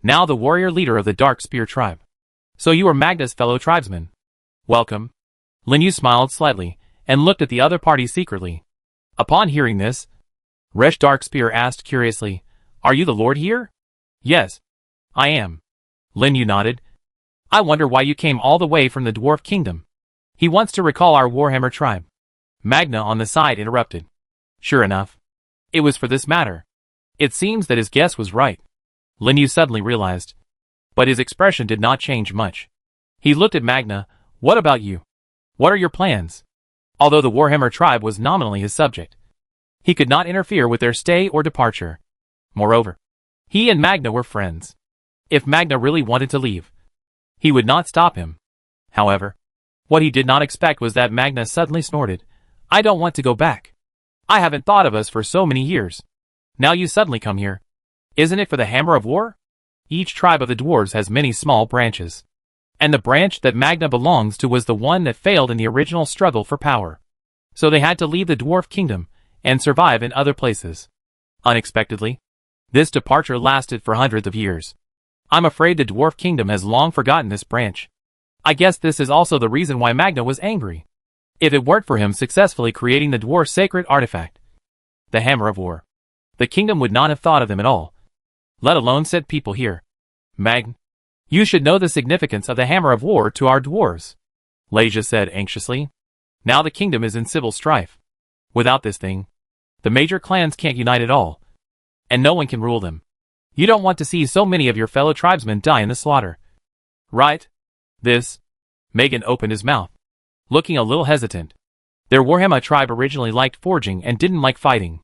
now the warrior leader of the Dark Spear tribe. So you are Magna's fellow tribesman. Welcome. Lin Yu smiled slightly and looked at the other party secretly. Upon hearing this, Resh Darkspear asked curiously, Are you the lord here? Yes, I am. Lin Yu nodded. I wonder why you came all the way from the Dwarf Kingdom. He wants to recall our Warhammer tribe. Magna on the side interrupted. Sure enough, it was for this matter. It seems that his guess was right. Lin Yu suddenly realized. But his expression did not change much. He looked at Magna. What about you? What are your plans? Although the Warhammer tribe was nominally his subject, he could not interfere with their stay or departure. Moreover, he and Magna were friends. If Magna really wanted to leave, he would not stop him. However, what he did not expect was that Magna suddenly snorted. I don't want to go back. I haven't thought of us for so many years. Now you suddenly come here. Isn't it for the Hammer of War? Each tribe of the dwarves has many small branches. And the branch that Magna belongs to was the one that failed in the original struggle for power. So they had to leave the dwarf kingdom and survive in other places. Unexpectedly, this departure lasted for hundreds of years. I'm afraid the dwarf kingdom has long forgotten this branch. I guess this is also the reason why Magna was angry. If it weren't for him successfully creating the dwarf's sacred artifact, the Hammer of War, the kingdom would not have thought of them at all, let alone sent people here. Magn, you should know the significance of the Hammer of War to our dwarves, Leja said anxiously. Now the kingdom is in civil strife. Without this thing, the major clans can't unite at all, and no one can rule them. You don't want to see so many of your fellow tribesmen die in the slaughter. Right? This. Megan opened his mouth, looking a little hesitant. Their Warhammer tribe originally liked forging and didn't like fighting,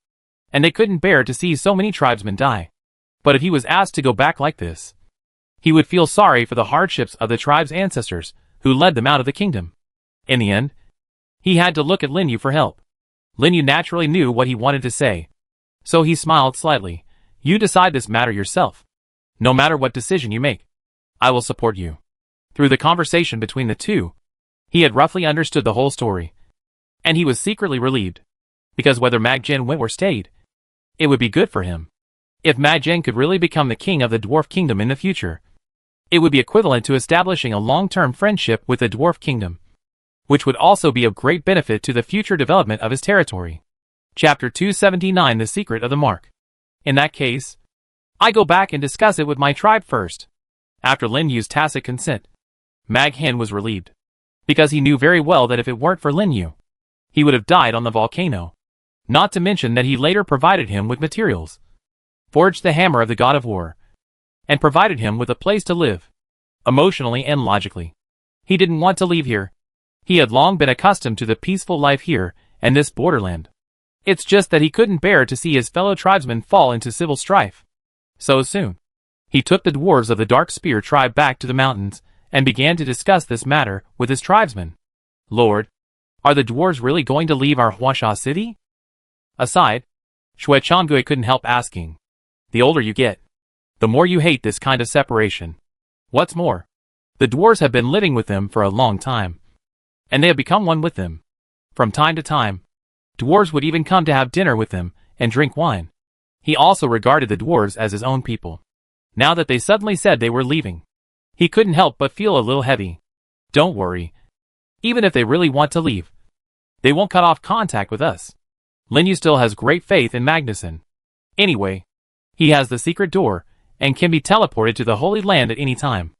and they couldn't bear to see so many tribesmen die. But if he was asked to go back like this, he would feel sorry for the hardships of the tribe's ancestors who led them out of the kingdom. In the end, he had to look at Linyu for help. Linyu naturally knew what he wanted to say, so he smiled slightly. You decide this matter yourself. No matter what decision you make, I will support you. Through the conversation between the two, he had roughly understood the whole story, and he was secretly relieved, because whether Magjen went or stayed, it would be good for him. If Magjen could really become the king of the dwarf kingdom in the future, it would be equivalent to establishing a long-term friendship with the dwarf kingdom, which would also be of great benefit to the future development of his territory. Chapter 279 The Secret of the Mark. In that case, I go back and discuss it with my tribe first. After Linyu's tacit consent, Maghen was relieved, because he knew very well that if it weren't for Linyu, he would have died on the volcano. Not to mention that he later provided him with materials, forged the hammer of the god of war, and provided him with a place to live, emotionally and logically. He didn't want to leave here. He had long been accustomed to the peaceful life here and this borderland. It's just that he couldn't bear to see his fellow tribesmen fall into civil strife so soon. He took the dwarves of the Dark Spear tribe back to the mountains and began to discuss this matter with his tribesmen. Lord, are the dwarves really going to leave our Huasha city? Aside, Shui Changui couldn't help asking. The older you get, the more you hate this kind of separation. What's more, the dwarves have been living with them for a long time, and they have become one with them. From time to time, dwarves would even come to have dinner with them and drink wine. He also regarded the dwarves as his own people. Now that they suddenly said they were leaving, he couldn't help but feel a little heavy. Don't worry. Even if they really want to leave, they won't cut off contact with us. Linyu still has great faith in Magnuson. Anyway, he has the secret door and can be teleported to the Holy Land at any time.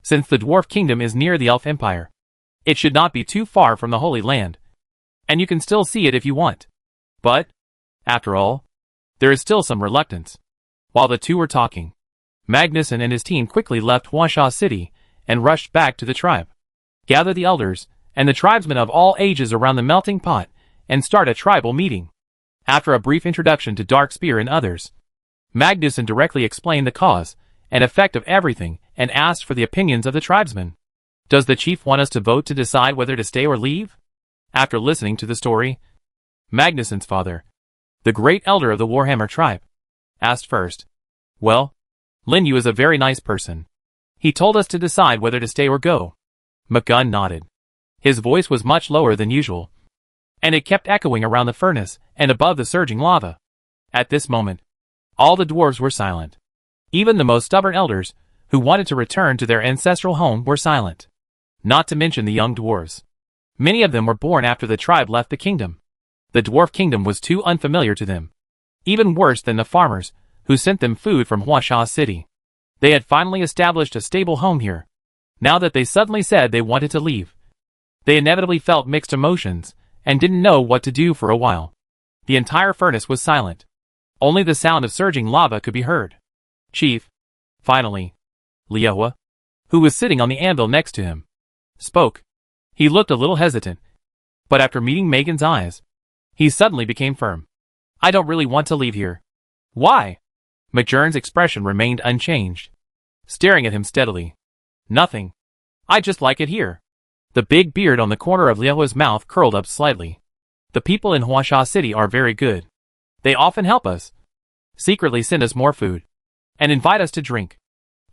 Since the Dwarf Kingdom is near the Elf Empire, it should not be too far from the Holy Land, and you can still see it if you want. But, after all, there is still some reluctance. While the two were talking, Magnuson and his team quickly left Huasha City and rushed back to the tribe. Gather the elders and the tribesmen of all ages around the melting pot and start a tribal meeting. After a brief introduction to Dark Spear and others, Magnuson directly explained the cause and effect of everything and asked for the opinions of the tribesmen. Does the chief want us to vote to decide whether to stay or leave? After listening to the story, Magnuson's father, the great elder of the Warhammer tribe, asked first. Well, Linyu is a very nice person. He told us to decide whether to stay or go. McGunn nodded. His voice was much lower than usual, and it kept echoing around the furnace and above the surging lava. At this moment, all the dwarves were silent. Even the most stubborn elders, who wanted to return to their ancestral home, were silent. Not to mention the young dwarves. Many of them were born after the tribe left the kingdom. The dwarf kingdom was too unfamiliar to them. Even worse than the farmers, who sent them food from Huasha City. They had finally established a stable home here. Now that they suddenly said they wanted to leave, they inevitably felt mixed emotions, and didn't know what to do for a while. The entire furnace was silent. Only the sound of surging lava could be heard. Chief, finally, Liahua, who was sitting on the anvil next to him, spoke. He looked a little hesitant, but after meeting Megan's eyes, he suddenly became firm. I don't really want to leave here. Why? McJern's expression remained unchanged, staring at him steadily. Nothing. I just like it here. The big beard on the corner of Liahua's mouth curled up slightly. The people in Huasha City are very good. They often help us, secretly send us more food, and invite us to drink.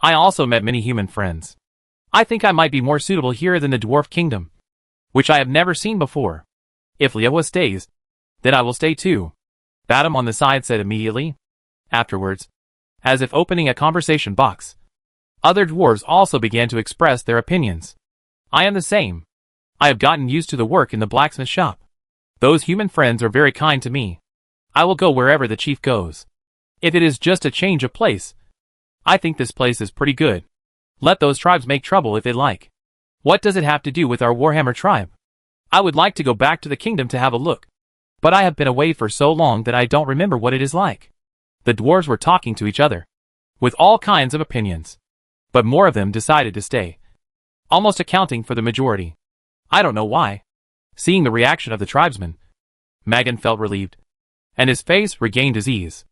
I also met many human friends. I think I might be more suitable here than the dwarf kingdom, which I have never seen before. If Liawa stays, then I will stay too, Badam on the side said immediately. Afterwards, as if opening a conversation box, other dwarves also began to express their opinions. I am the same. I have gotten used to the work in the blacksmith shop. Those human friends are very kind to me. I will go wherever the chief goes. If it is just a change of place, I think this place is pretty good. Let those tribes make trouble if they like. What does it have to do with our Warhammer tribe? I would like to go back to the kingdom to have a look, but I have been away for so long that I don't remember what it is like. The dwarves were talking to each other, with all kinds of opinions, but more of them decided to stay, almost accounting for the majority. I don't know why. Seeing the reaction of the tribesmen, Magan felt relieved, and his face regained his ease.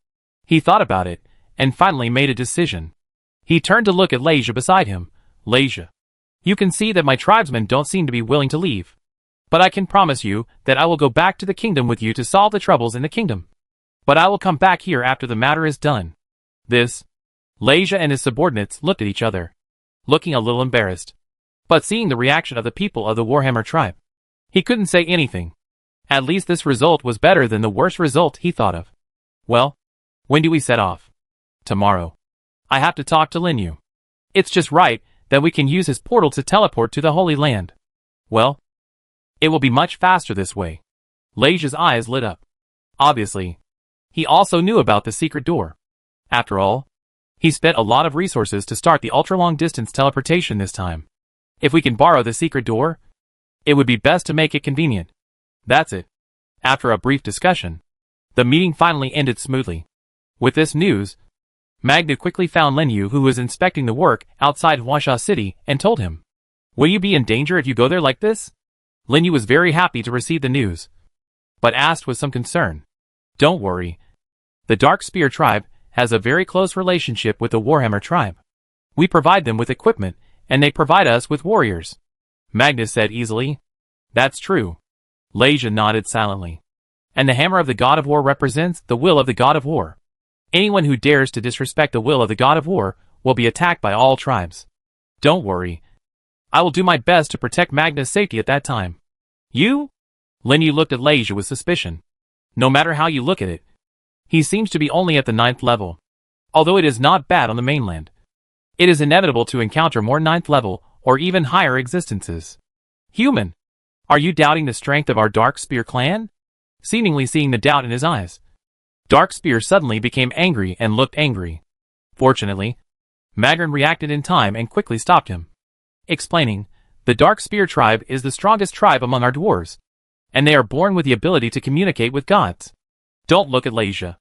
He thought about it, and finally made a decision. He turned to look at Leja beside him. Leja, you can see that my tribesmen don't seem to be willing to leave. But I can promise you that I will go back to the kingdom with you to solve the troubles in the kingdom. But I will come back here after the matter is done. Leja and his subordinates looked at each other, looking a little embarrassed. But seeing the reaction of the people of the Warhammer tribe, he couldn't say anything. At least this result was better than the worst result he thought of. Well, when do we set off? Tomorrow. I have to talk to Linyu. It's just right that we can use his portal to teleport to the Holy Land. Well, it will be much faster this way. Leja's eyes lit up. Obviously, he also knew about the secret door. After all, he spent a lot of resources to start the ultra-long distance teleportation this time. If we can borrow the secret door, it would be best to make it convenient. That's it. After a brief discussion, the meeting finally ended smoothly. With this news, Magna quickly found Linyu, who was inspecting the work outside Huasha City, and told him, "Will you be in danger if you go there like this?" Linyu was very happy to receive the news, but asked with some concern, "Don't worry. The Dark Spear tribe has a very close relationship with the Warhammer tribe. We provide them with equipment, and they provide us with warriors," Magnus said easily. "That's true." Leja nodded silently. "And the hammer of the god of war represents the will of the god of war. Anyone who dares to disrespect the will of the god of war will be attacked by all tribes. Don't worry. I will do my best to protect Magnus' safety at that time." "You?" Linyu looked at Leja with suspicion. No matter how you look at it, he seems to be only at the 9th level. Although it is not bad on the mainland, it is inevitable to encounter more 9th level or even higher existences. "Human, are you doubting the strength of our Dark Spear clan?" Seemingly seeing the doubt in his eyes, Dark Spear suddenly became angry and looked angry. Fortunately, Magrin reacted in time and quickly stopped him, explaining, "The Dark Spear tribe is the strongest tribe among our dwarves, and they are born with the ability to communicate with gods. Don't look at Leja,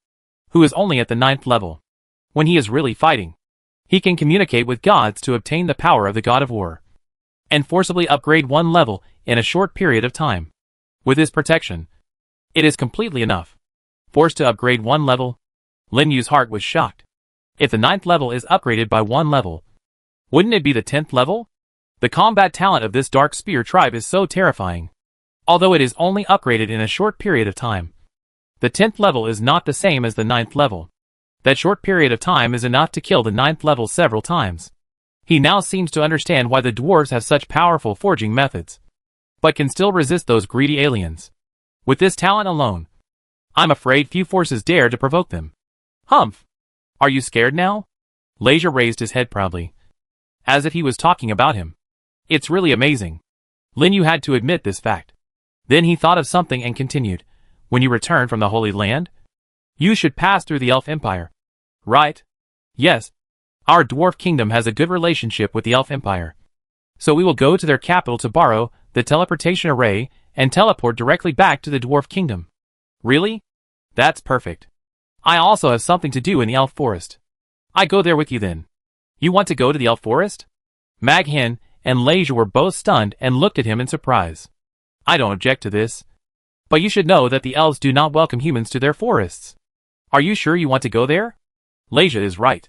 who is only at the 9th level. When he is really fighting, he can communicate with gods to obtain the power of the god of war, and forcibly upgrade one level in a short period of time. With his protection, it is completely enough. Forced to upgrade one level?" Linyu's heart was shocked. If the 9th level is upgraded by one level, wouldn't it be the 10th level? The combat talent of this Dark Spear tribe is so terrifying. Although it is only upgraded in a short period of time, the 10th level is not the same as the 9th level. That short period of time is enough to kill the 9th level several times. He now seems to understand why the dwarves have such powerful forging methods, but can still resist those greedy aliens. With this talent alone, I'm afraid few forces dare to provoke them. "Humph! Are you scared now?" Leja raised his head proudly, as if he was talking about him. "It's really amazing." Linyu had to admit this fact. Then he thought of something and continued, "When you return from the Holy Land, you should pass through the Elf Empire." "Right? Yes. Our dwarf kingdom has a good relationship with the Elf Empire. So we will go to their capital to borrow the teleportation array and teleport directly back to the dwarf kingdom." "Really? That's perfect. I also have something to do in the Elf Forest. I go there with you then." "You want to go to the Elf Forest?" Maghin and Leja were both stunned and looked at him in surprise. "I don't object to this, but you should know that the elves do not welcome humans to their forests. Are you sure you want to go there?" Leja is right.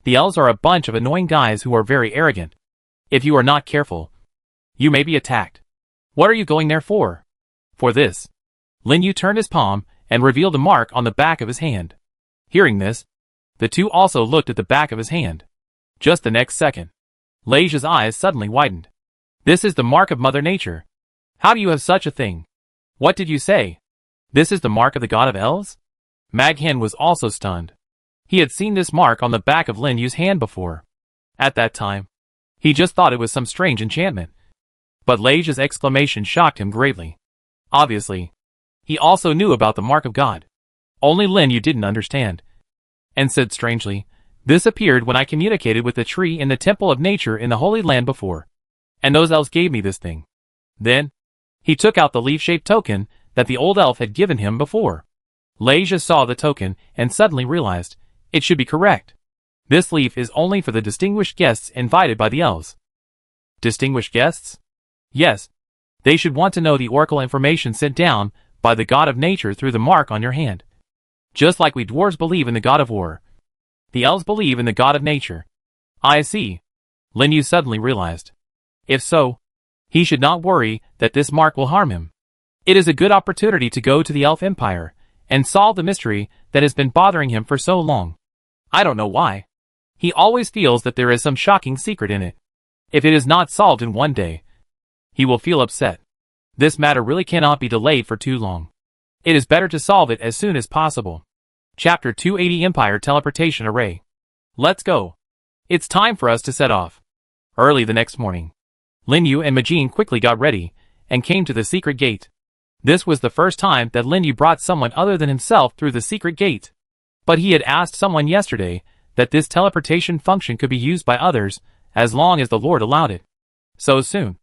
The elves are a bunch of annoying guys who are very arrogant. If you are not careful, you may be attacked. "What are you going there for?" "For this." Linyu turned his palm and revealed a mark on the back of his hand. Hearing this, the two also looked at the back of his hand. Just the next second, Leija's eyes suddenly widened. This is the mark of Mother Nature. How do you have such a thing? What did you say? This is the mark of the god of elves? Maghin was also stunned. He had seen this mark on the back of Lin Yu's hand before. At that time, he just thought it was some strange enchantment. But Leija's exclamation shocked him greatly. Obviously, he also knew about the mark of God. Only Lin Yu didn't understand. And said strangely, this appeared when I communicated with the tree in the temple of nature in the Holy Land before. And those elves gave me this thing. Then, he took out the leaf-shaped token that the old elf had given him before. Leija saw the token and suddenly realized, it should be correct. This leaf is only for the distinguished guests invited by the elves. Distinguished guests? Yes. They should want to know the oracle information sent down by the god of nature through the mark on your hand. Just like we dwarves believe in the god of war. The elves believe in the god of nature. I see. Lin Yu suddenly realized. If so, he should not worry that this mark will harm him. It is a good opportunity to go to the Elf Empire and solve the mystery that has been bothering him for so long. I don't know why. He always feels that there is some shocking secret in it. If it is not solved in one day, he will feel upset. This matter really cannot be delayed for too long. It is better to solve it as soon as possible. Chapter 280 Empire Teleportation Array. Let's go. It's time for us to set off. Early the next morning, Lin Yu and Magin quickly got ready and came to the secret gate. This was the first time that Lin Yu brought someone other than himself through the secret gate. But he had asked someone yesterday that this teleportation function could be used by others as long as the Lord allowed it. So soon,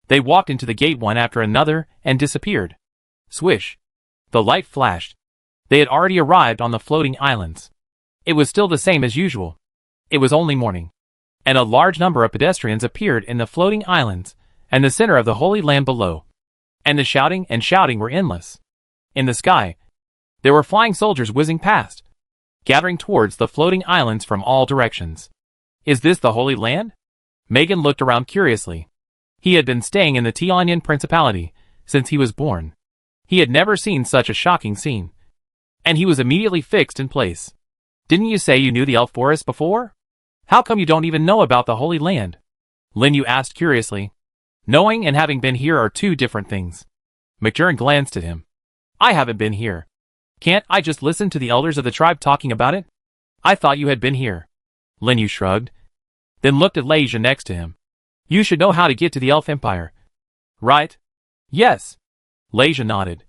they walked into the gate one after another and disappeared. Swish. The light flashed. They had already arrived on the floating islands. It was still the same as usual. It was only morning. And a large number of pedestrians appeared in the floating islands and the center of the Holy Land below. And the shouting and shouting were endless. In the sky, there were flying soldiers whizzing past, gathering towards the floating islands from all directions. Is this the Holy Land? Megan looked around curiously. He had been staying in the Tianyan Principality since he was born. He had never seen such a shocking scene. And he was immediately fixed in place. Didn't you say you knew the elf forest before? How come you don't even know about the Holy Land? Lin Yu asked curiously. Knowing and having been here are two different things. McJern glanced at him. I haven't been here. Can't I just listen to the elders of the tribe talking about it? I thought you had been here. Lin Yu shrugged. Then looked at Leija next to him. You should know how to get to the Elf Empire. Right? Yes. Leija nodded.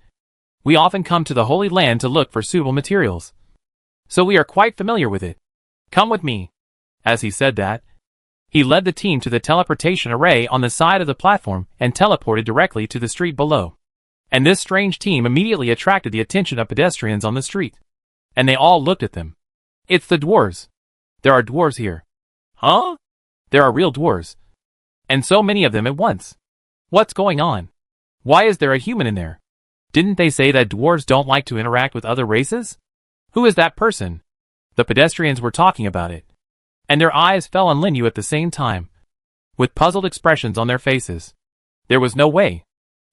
We often come to the Holy Land to look for suitable materials. So we are quite familiar with it. Come with me. As he said that, he led the team to the teleportation array on the side of the platform and teleported directly to the street below. And this strange team immediately attracted the attention of pedestrians on the street. And they all looked at them. It's the dwarves. There are dwarves here. Huh? There are real dwarves. And so many of them at once. What's going on? Why is there a human in there? Didn't they say that dwarves don't like to interact with other races? Who is that person? The pedestrians were talking about it. And their eyes fell on Lin Yu at the same time, with puzzled expressions on their faces. There was no way.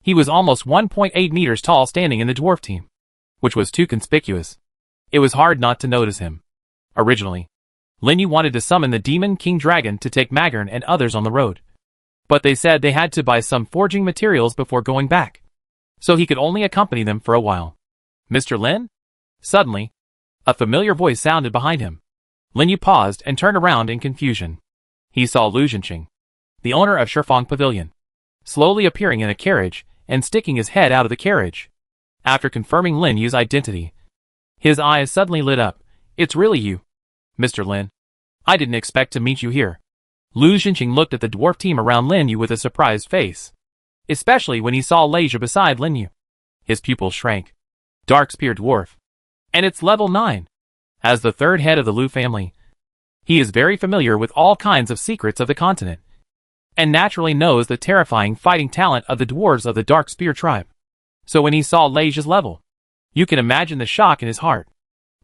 He was almost 1.8 meters tall standing in the dwarf team, which was too conspicuous. It was hard not to notice him. Originally, Lin Yu wanted to summon the demon king dragon to take Magern and others on the road. But they said they had to buy some forging materials before going back. So he could only accompany them for a while. Mr. Lin? Suddenly, a familiar voice sounded behind him. Lin Yu paused and turned around in confusion. He saw Lu Zhenqing, the owner of Shifeng Pavilion, slowly appearing in a carriage and sticking his head out of the carriage. After confirming Lin Yu's identity, his eyes suddenly lit up. It's really you, Mr. Lin. I didn't expect to meet you here. Lu Zhenqing looked at the dwarf team around Lin Yu with a surprised face, especially when he saw Leija beside Lin Yu. His pupils shrank. Dark Spear Dwarf. And it's level 9. As the third head of the Lu family, he is very familiar with all kinds of secrets of the continent, and naturally knows the terrifying fighting talent of the dwarves of the Dark Spear tribe. So when he saw Leija's level, you can imagine the shock in his heart.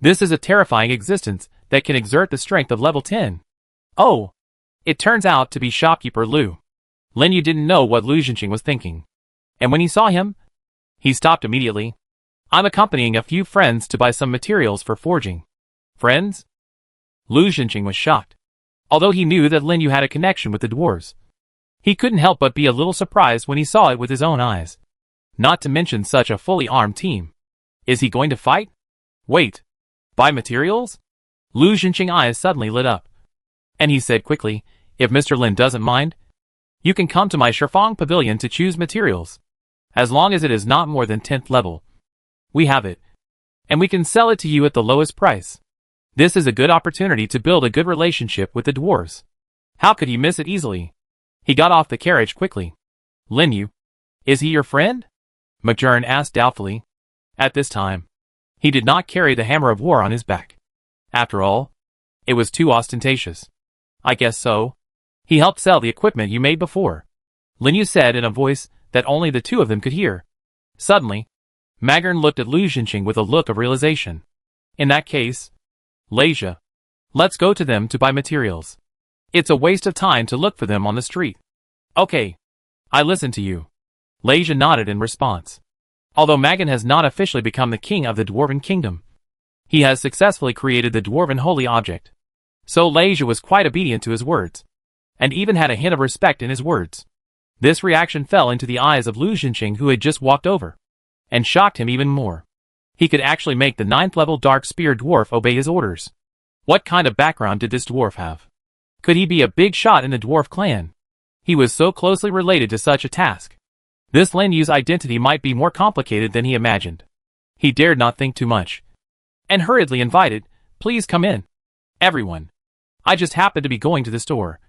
This is a terrifying existence that can exert the strength of level 10. Oh! It turns out to be shopkeeper Lu. Lin Yu didn't know what Lu Zhenqing was thinking. And when he saw him, he stopped immediately. I'm accompanying a few friends to buy some materials for forging. Friends? Lu Zhenqing was shocked. Although he knew that Lin Yu had a connection with the dwarves, he couldn't help but be a little surprised when he saw it with his own eyes. Not to mention such a fully armed team. Is he going to fight? Wait. Buy materials? Lu Xinqing's eyes suddenly lit up. And he said quickly, if Mr. Lin doesn't mind, you can come to my Shifang Pavilion to choose materials. As long as it is not more than 10th level. We have it. And we can sell it to you at the lowest price. This is a good opportunity to build a good relationship with the dwarves. How could he miss it easily? He got off the carriage quickly. Lin Yu, is he your friend? McJern asked doubtfully. At this time, he did not carry the hammer of war on his back. After all, it was too ostentatious. I guess so. He helped sell the equipment you made before. Lin Yu said in a voice that only the two of them could hear. Suddenly, Magern looked at Lu Xinqing with a look of realization. In that case, Leisha, let's go to them to buy materials. It's a waste of time to look for them on the street. Okay. I listen to you. Leisha nodded in response. Although Magan has not officially become the king of the Dwarven Kingdom, he has successfully created the Dwarven Holy Object. So Leisha was quite obedient to his words, and even had a hint of respect in his words. This reaction fell into the eyes of Lu Xinqing, who had just walked over, and shocked him even more. He could actually make the 9th level Dark Spear dwarf obey his orders. What kind of background did this dwarf have? Could he be a big shot in the dwarf clan? He was so closely related to such a task. This Lin Yu's identity might be more complicated than he imagined. He dared not think too much, and hurriedly invited, please come in. Everyone. I just happened to be going to the store,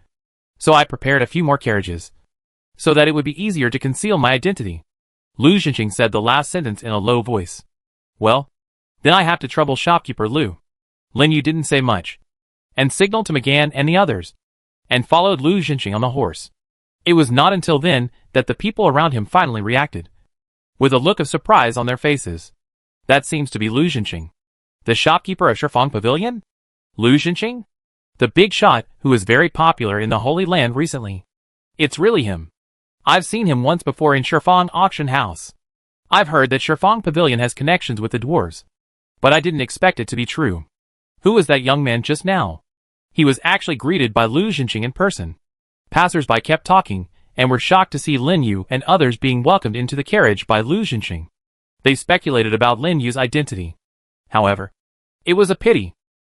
so I prepared a few more carriages, so that it would be easier to conceal my identity. Lu Xinqing said the last sentence in a low voice. Well, then I have to trouble shopkeeper Lu. Lin Yu didn't say much, and signaled to McGann and the others, and followed Lu Xinqing on the horse. It was not until then that the people around him finally reacted, with a look of surprise on their faces. That seems to be Lu Xinqing, the shopkeeper of Shifang Pavilion? Lu Xinqing? The big shot who is very popular in the Holy Land recently. It's really him. I've seen him once before in Shifang Auction House. I've heard that Shifang Pavilion has connections with the dwarves, but I didn't expect it to be true. Who was that young man just now? He was actually greeted by Lu Xinqing in person. Passers-by kept talking, and were shocked to see Lin Yu and others being welcomed into the carriage by Lu Xinqing. They speculated about Lin Yu's identity. However, it was a pity.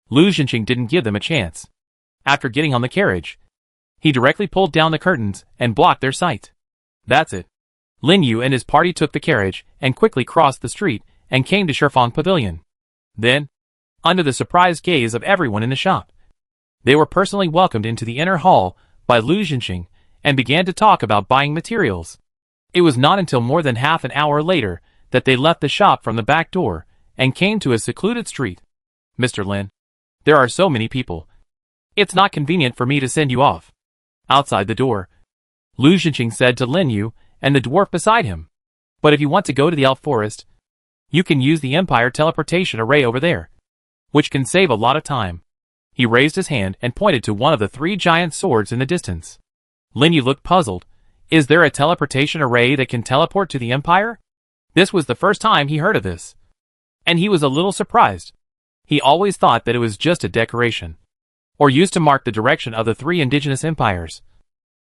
Lu Xinqing didn't give them a chance. After getting on the carriage, he directly pulled down the curtains and blocked their sight. That's it. Lin Yu and his party took the carriage and quickly crossed the street and came to Shifang Pavilion. Then, under the surprised gaze of everyone in the shop, they were personally welcomed into the inner hall by Lu Xinqing and began to talk about buying materials. It was not until more than half an hour later that they left the shop from the back door and came to a secluded street. Mr. Lin, there are so many people. It's not convenient for me to send you off. Outside the door, Lu Xinqing said to Lin Yu and the dwarf beside him. But if you want to go to the elf forest, you can use the Empire teleportation array over there, which can save a lot of time. He raised his hand and pointed to one of the 3 giant swords in the distance. Lin Yu looked puzzled. Is there a teleportation array that can teleport to the Empire? This was the first time he heard of this, and he was a little surprised. He always thought that it was just a decoration, or used to mark the direction of the 3 indigenous empires,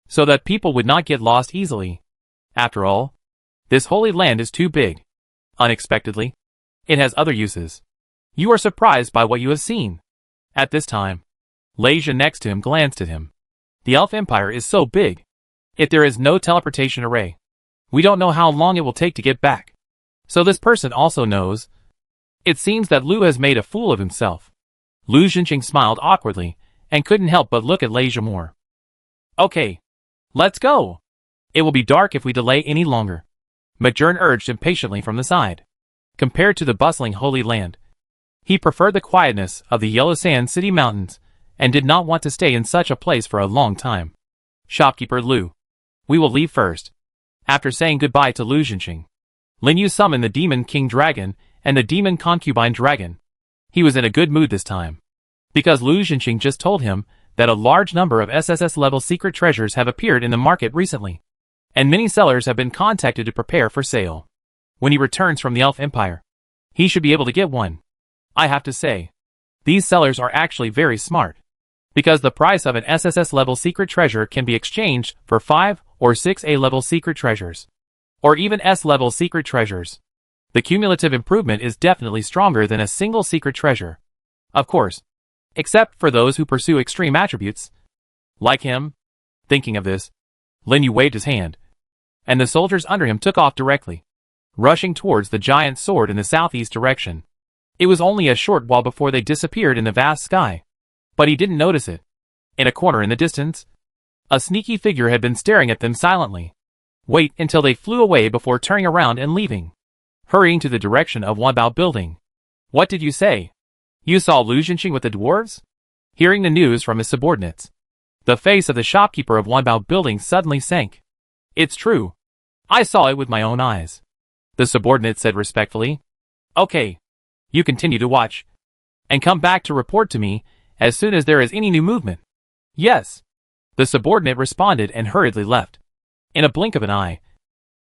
so that people would not get lost easily. After all, this holy land is too big. Unexpectedly, it has other uses. You are surprised by what you have seen. At this time, Leisha next to him glanced at him. The Elf Empire is so big. If there is no teleportation array, we don't know how long it will take to get back. So this person also knows. It seems that Lu has made a fool of himself. Lu Xinqing smiled awkwardly and couldn't help but look at Leisha more. Okay, let's go. It will be dark if we delay any longer, McJern urged impatiently from the side. Compared to the bustling Holy Land, he preferred the quietness of the Yellow Sand City Mountains and did not want to stay in such a place for a long time. Shopkeeper Lu, we will leave first. After saying goodbye to Lu Xinqing, Lin Yu summoned the Demon King Dragon and the Demon Concubine Dragon. He was in a good mood this time, because Lu Xinqing just told him that a large number of SSS-level secret treasures have appeared in the market recently, and many sellers have been contacted to prepare for sale. When he returns from the Elf Empire, he should be able to get one. I have to say, these sellers are actually very smart. because the price of an SSS level secret treasure can be exchanged for 5 or 6 A level secret treasures, or even S level secret treasures. The cumulative improvement is definitely stronger than a single secret treasure. Of course, except for those who pursue extreme attributes, like him. Thinking of this, Lin Yu waved his hand, and the soldiers under him took off directly, rushing towards the giant sword in the southeast direction. It was only a short while before they disappeared in the vast sky, but he didn't notice it. In a corner in the distance, a sneaky figure had been staring at them silently. Wait until they flew away before turning around and leaving, hurrying to the direction of Wanbao building. What did you say? You saw Lu Jinxing with the dwarves? Hearing the news from his subordinates, the face of the shopkeeper of Wanbao building suddenly sank. It's true. I saw it with my own eyes, the subordinate said respectfully. Okay. You continue to watch, and come back to report to me as soon as there is any new movement. Yes. The subordinate responded and hurriedly left. In a blink of an eye,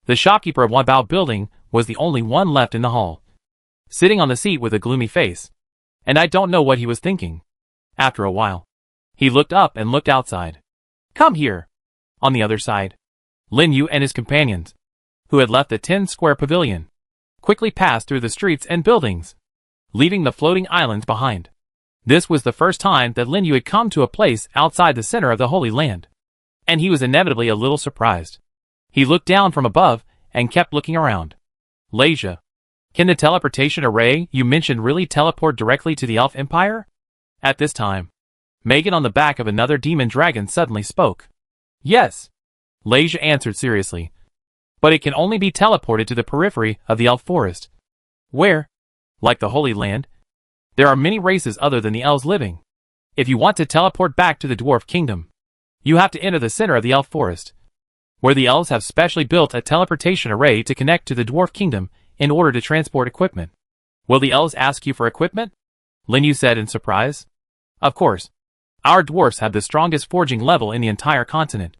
the shopkeeper of Wanbao building was the only one left in the hall, sitting on the seat with a gloomy face, and I don't know what he was thinking. After a while, he looked up and looked outside. Come here. On the other side, Lin Yu and his companions, who had left the 10-square pavilion, quickly passed through the streets and buildings, leaving the floating islands behind. This was the first time that Lin Yu had come to a place outside the center of the Holy Land, and he was inevitably a little surprised. He looked down from above and kept looking around. Leisha, can the teleportation array you mentioned really teleport directly to the Elf Empire? At this time, Megan on the back of another demon dragon suddenly spoke. Yes, Leisha answered seriously, but it can only be teleported to the periphery of the Elf Forest, where, like the Holy Land, there are many races other than the elves living. If you want to teleport back to the Dwarf Kingdom, you have to enter the center of the Elf Forest, where the elves have specially built a teleportation array to connect to the Dwarf Kingdom in order to transport equipment. Will the elves ask you for equipment? Lin Yu said in surprise. Of course. Our dwarfs have the strongest forging level in the entire continent.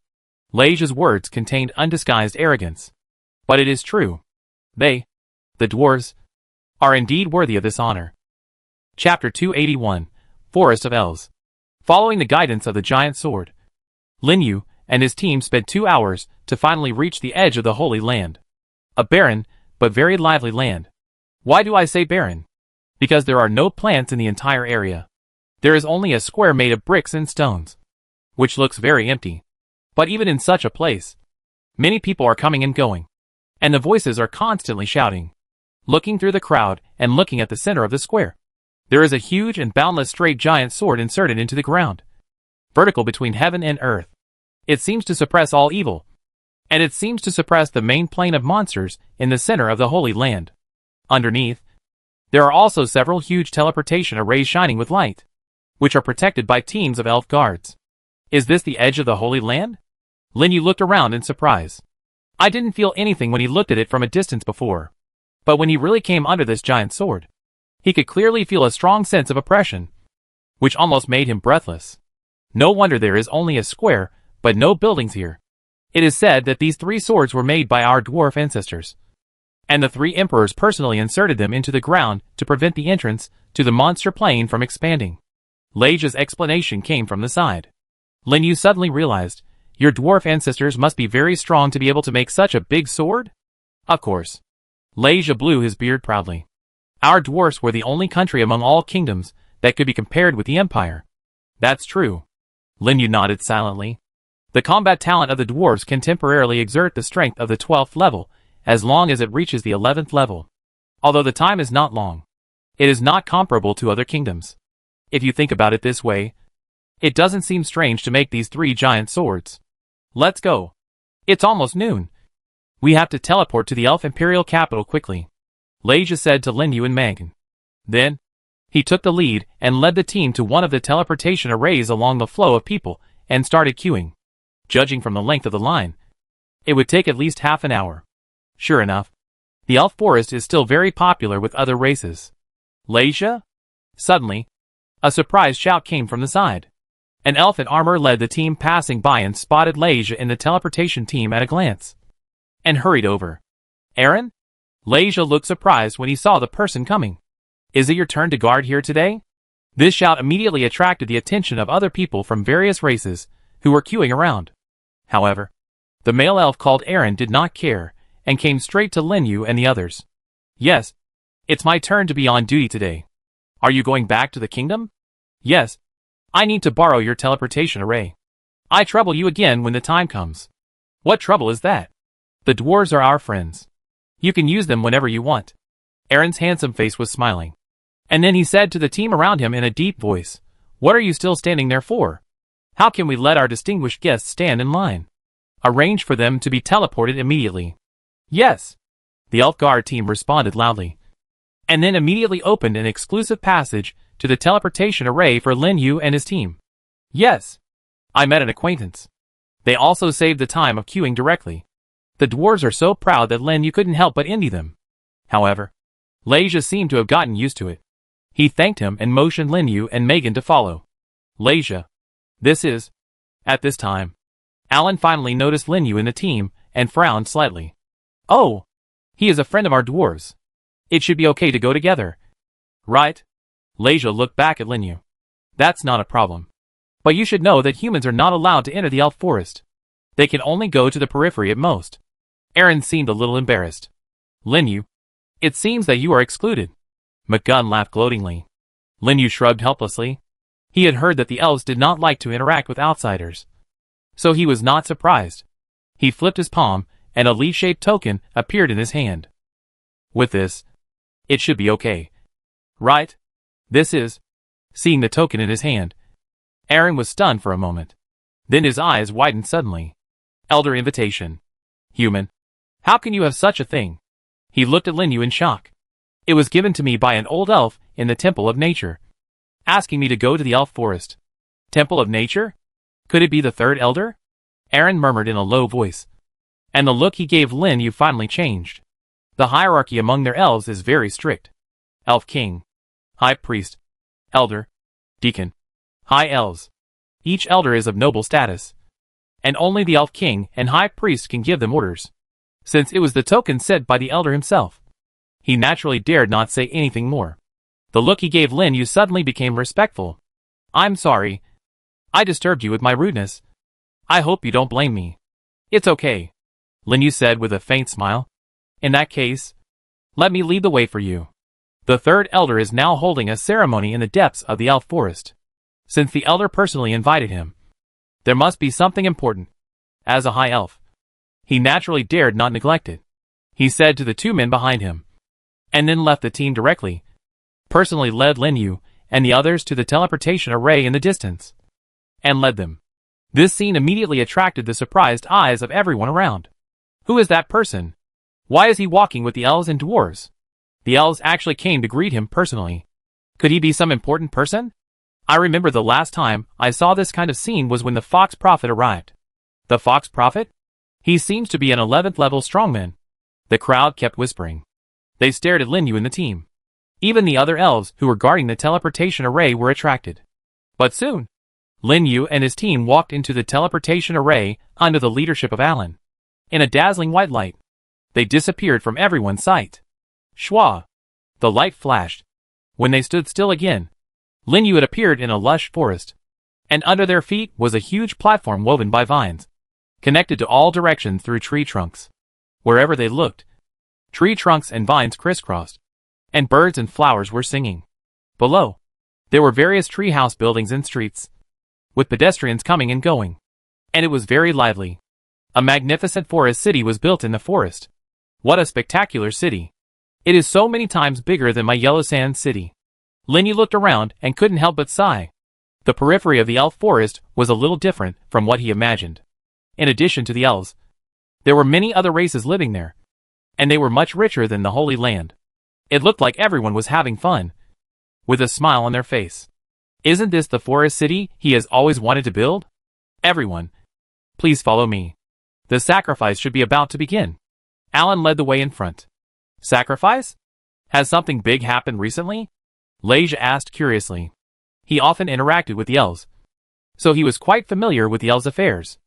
Leisha's words contained undisguised arrogance. But it is true. They, the dwarves, are indeed worthy of this honor. Chapter 281, Forest of Elves. Following the guidance of the giant sword, Lin Yu and his team spent 2 hours to finally reach the edge of the Holy Land. A barren, but very lively land. Why do I say barren? Because there are no plants in the entire area. There is only a square made of bricks and stones, which looks very empty. But even in such a place, many people are coming and going, and the voices are constantly shouting. Looking through the crowd and looking at the center of the square, there is a huge and boundless straight giant sword inserted into the ground, vertical between heaven and earth. It seems to suppress all evil, and it seems to suppress the main plane of monsters in the center of the Holy Land. Underneath, there are also several huge teleportation arrays shining with light, which are protected by teams of elf guards. Is this the edge of the Holy Land? Lin Yu looked around in surprise. I didn't feel anything when he looked at it from a distance before, but when he really came under this giant sword, he could clearly feel a strong sense of oppression, which almost made him breathless. No wonder there is only a square, but no buildings here. It is said that these 3 swords were made by our dwarf ancestors, and the 3 emperors personally inserted them into the ground to prevent the entrance to the monster plane from expanding. Leisha's explanation came from the side. Lin Yu suddenly realized, your dwarf ancestors must be very strong to be able to make such a big sword? Of course. Leisha blew his beard proudly. Our dwarfs were the only country among all kingdoms that could be compared with the Empire. That's true. Lin Yu nodded silently. The combat talent of the dwarves can temporarily exert the strength of the 12th level as long as it reaches the 11th level. Although the time is not long, it is not comparable to other kingdoms. If you think about it this way, it doesn't seem strange to make these 3 giant swords. Let's go. It's almost noon. We have to teleport to the Elf Imperial capital quickly, Leisha said to Lin Yu and Megan. Then, he took the lead and led the team to one of the teleportation arrays along the flow of people and started queuing. Judging from the length of the line, it would take at least half an hour. Sure enough, the Elf Forest is still very popular with other races. Leisha? Suddenly, a surprised shout came from the side. An elf in armor led the team passing by and spotted Leisha in the teleportation team at a glance, and hurried over. Aaron? Leisha looked surprised when he saw the person coming. Is it your turn to guard here today? This shout immediately attracted the attention of other people from various races who were queuing around. However, the male elf called Aaron did not care and came straight to Lin Yu and the others. Yes, it's my turn to be on duty today. Are you going back to the kingdom? Yes. I need to borrow your teleportation array. I trouble you again when the time comes. What trouble is that? The dwarves are our friends. You can use them whenever you want. Aaron's handsome face was smiling. And then he said to the team around him in a deep voice, "What are you still standing there for? How can we let our distinguished guests stand in line? Arrange for them to be teleported immediately." Yes. The Elf Guard team responded loudly. And then immediately opened an exclusive passage to the teleportation array for Lin Yu and his team. Yes. I met an acquaintance. They also saved the time of queuing directly. The dwarves are so proud that Lin Yu couldn't help but envy them. However, Leisha seemed to have gotten used to it. He thanked him and motioned Lin Yu and Megan to follow. Leisha. This is. At this time, Alan finally noticed Lin Yu in the team and frowned slightly. Oh. He is a friend of our dwarves. It should be okay to go together. Right? Leisha looked back at Lin Yu. That's not a problem. But you should know that humans are not allowed to enter the elf forest. They can only go to the periphery at most. Aaron seemed a little embarrassed. Lin Yu. It seems that you are excluded. McGunn laughed gloatingly. Lin Yu shrugged helplessly. He had heard that the elves did not like to interact with outsiders. So he was not surprised. He flipped his palm, and a leaf-shaped token appeared in his hand. With this, it should be okay. Right? This is. Seeing the token in his hand, Aaron was stunned for a moment. Then his eyes widened suddenly. Elder invitation. Human. How can you have such a thing? He looked at Lin Yu in shock. It was given to me by an old elf in the Temple of Nature, asking me to go to the elf forest. Temple of Nature? Could it be the third elder? Aaron murmured in a low voice. And the look he gave Lin Yu finally changed. The hierarchy among their elves is very strict. Elf King, High Priest, Elder, Deacon, High Elves. Each elder is of noble status. And only the Elf King and High Priest can give them orders. Since it was the token said by the elder himself, he naturally dared not say anything more. The look he gave Lin Yu suddenly became respectful. I'm sorry. I disturbed you with my rudeness. I hope you don't blame me. It's okay, Lin Yu said with a faint smile. In that case, let me lead the way for you. The third elder is now holding a ceremony in the depths of the elf forest. Since the elder personally invited him, there must be something important. As a high elf, he naturally dared not neglect it. He said to the two men behind him, and then left the team directly, personally led Lin Yu and the others to the teleportation array in the distance, and led them. This scene immediately attracted the surprised eyes of everyone around. Who is that person? Why is he walking with the elves and dwarves? The elves actually came to greet him personally. Could he be some important person? I remember the last time I saw this kind of scene was when the Fox Prophet arrived. The Fox Prophet? He seems to be an 11th level strongman. The crowd kept whispering. They stared at Lin Yu and the team. Even the other elves who were guarding the teleportation array were attracted. But soon, Lin Yu and his team walked into the teleportation array under the leadership of Alan. In a dazzling white light, they disappeared from everyone's sight. Schwa! The light flashed. When they stood still again, Lin Yu had appeared in a lush forest, and under their feet was a huge platform woven by vines, connected to all directions through tree trunks. Wherever they looked, tree trunks and vines crisscrossed, and birds and flowers were singing. Below, there were various treehouse buildings and streets, with pedestrians coming and going, and it was very lively. A magnificent forest city was built in the forest. What a spectacular city! It is so many times bigger than my Yellow Sand city. Lin Yu looked around and couldn't help but sigh. The periphery of the elf forest was a little different from what he imagined. In addition to the elves, there were many other races living there, and they were much richer than the Holy Land. It looked like everyone was having fun, with a smile on their face. Isn't this the forest city he has always wanted to build? Everyone, please follow me. The sacrifice should be about to begin. Alan led the way in front. Sacrifice? Has something big happened recently? Leisha asked curiously. He often interacted with the elves, so he was quite familiar with the elves' affairs.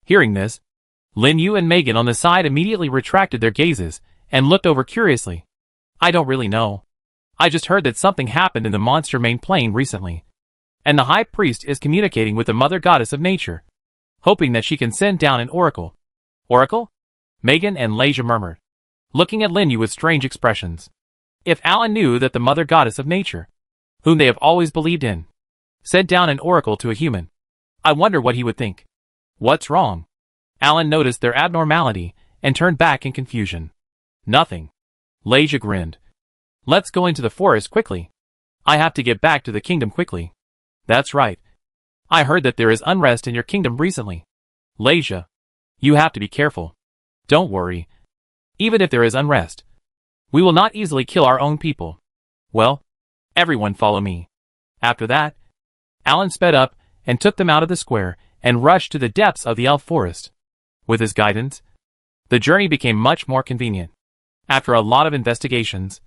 Hearing this, Lin Yu and Megan on the side immediately retracted their gazes and looked over curiously. I don't really know. I just heard that something happened in the monster main plane recently, and the high priest is communicating with the mother goddess of nature, hoping that she can send down an oracle. Oracle? Megan and Leisha murmured, looking at Linyu with strange expressions. If Alan knew that the mother goddess of nature, whom they have always believed in, sent down an oracle to a human, I wonder what he would think. What's wrong? Alan noticed their abnormality and turned back in confusion. Nothing. Leisha grinned. Let's go into the forest quickly. I have to get back to the kingdom quickly. That's right. I heard that there is unrest in your kingdom recently. Leisha, you have to be careful. Don't worry. Even if there is unrest, we will not easily kill our own people. Well, everyone follow me. After that, Alan sped up and took them out of the square and rushed to the depths of the elf forest. With his guidance, the journey became much more convenient. After a lot of investigations,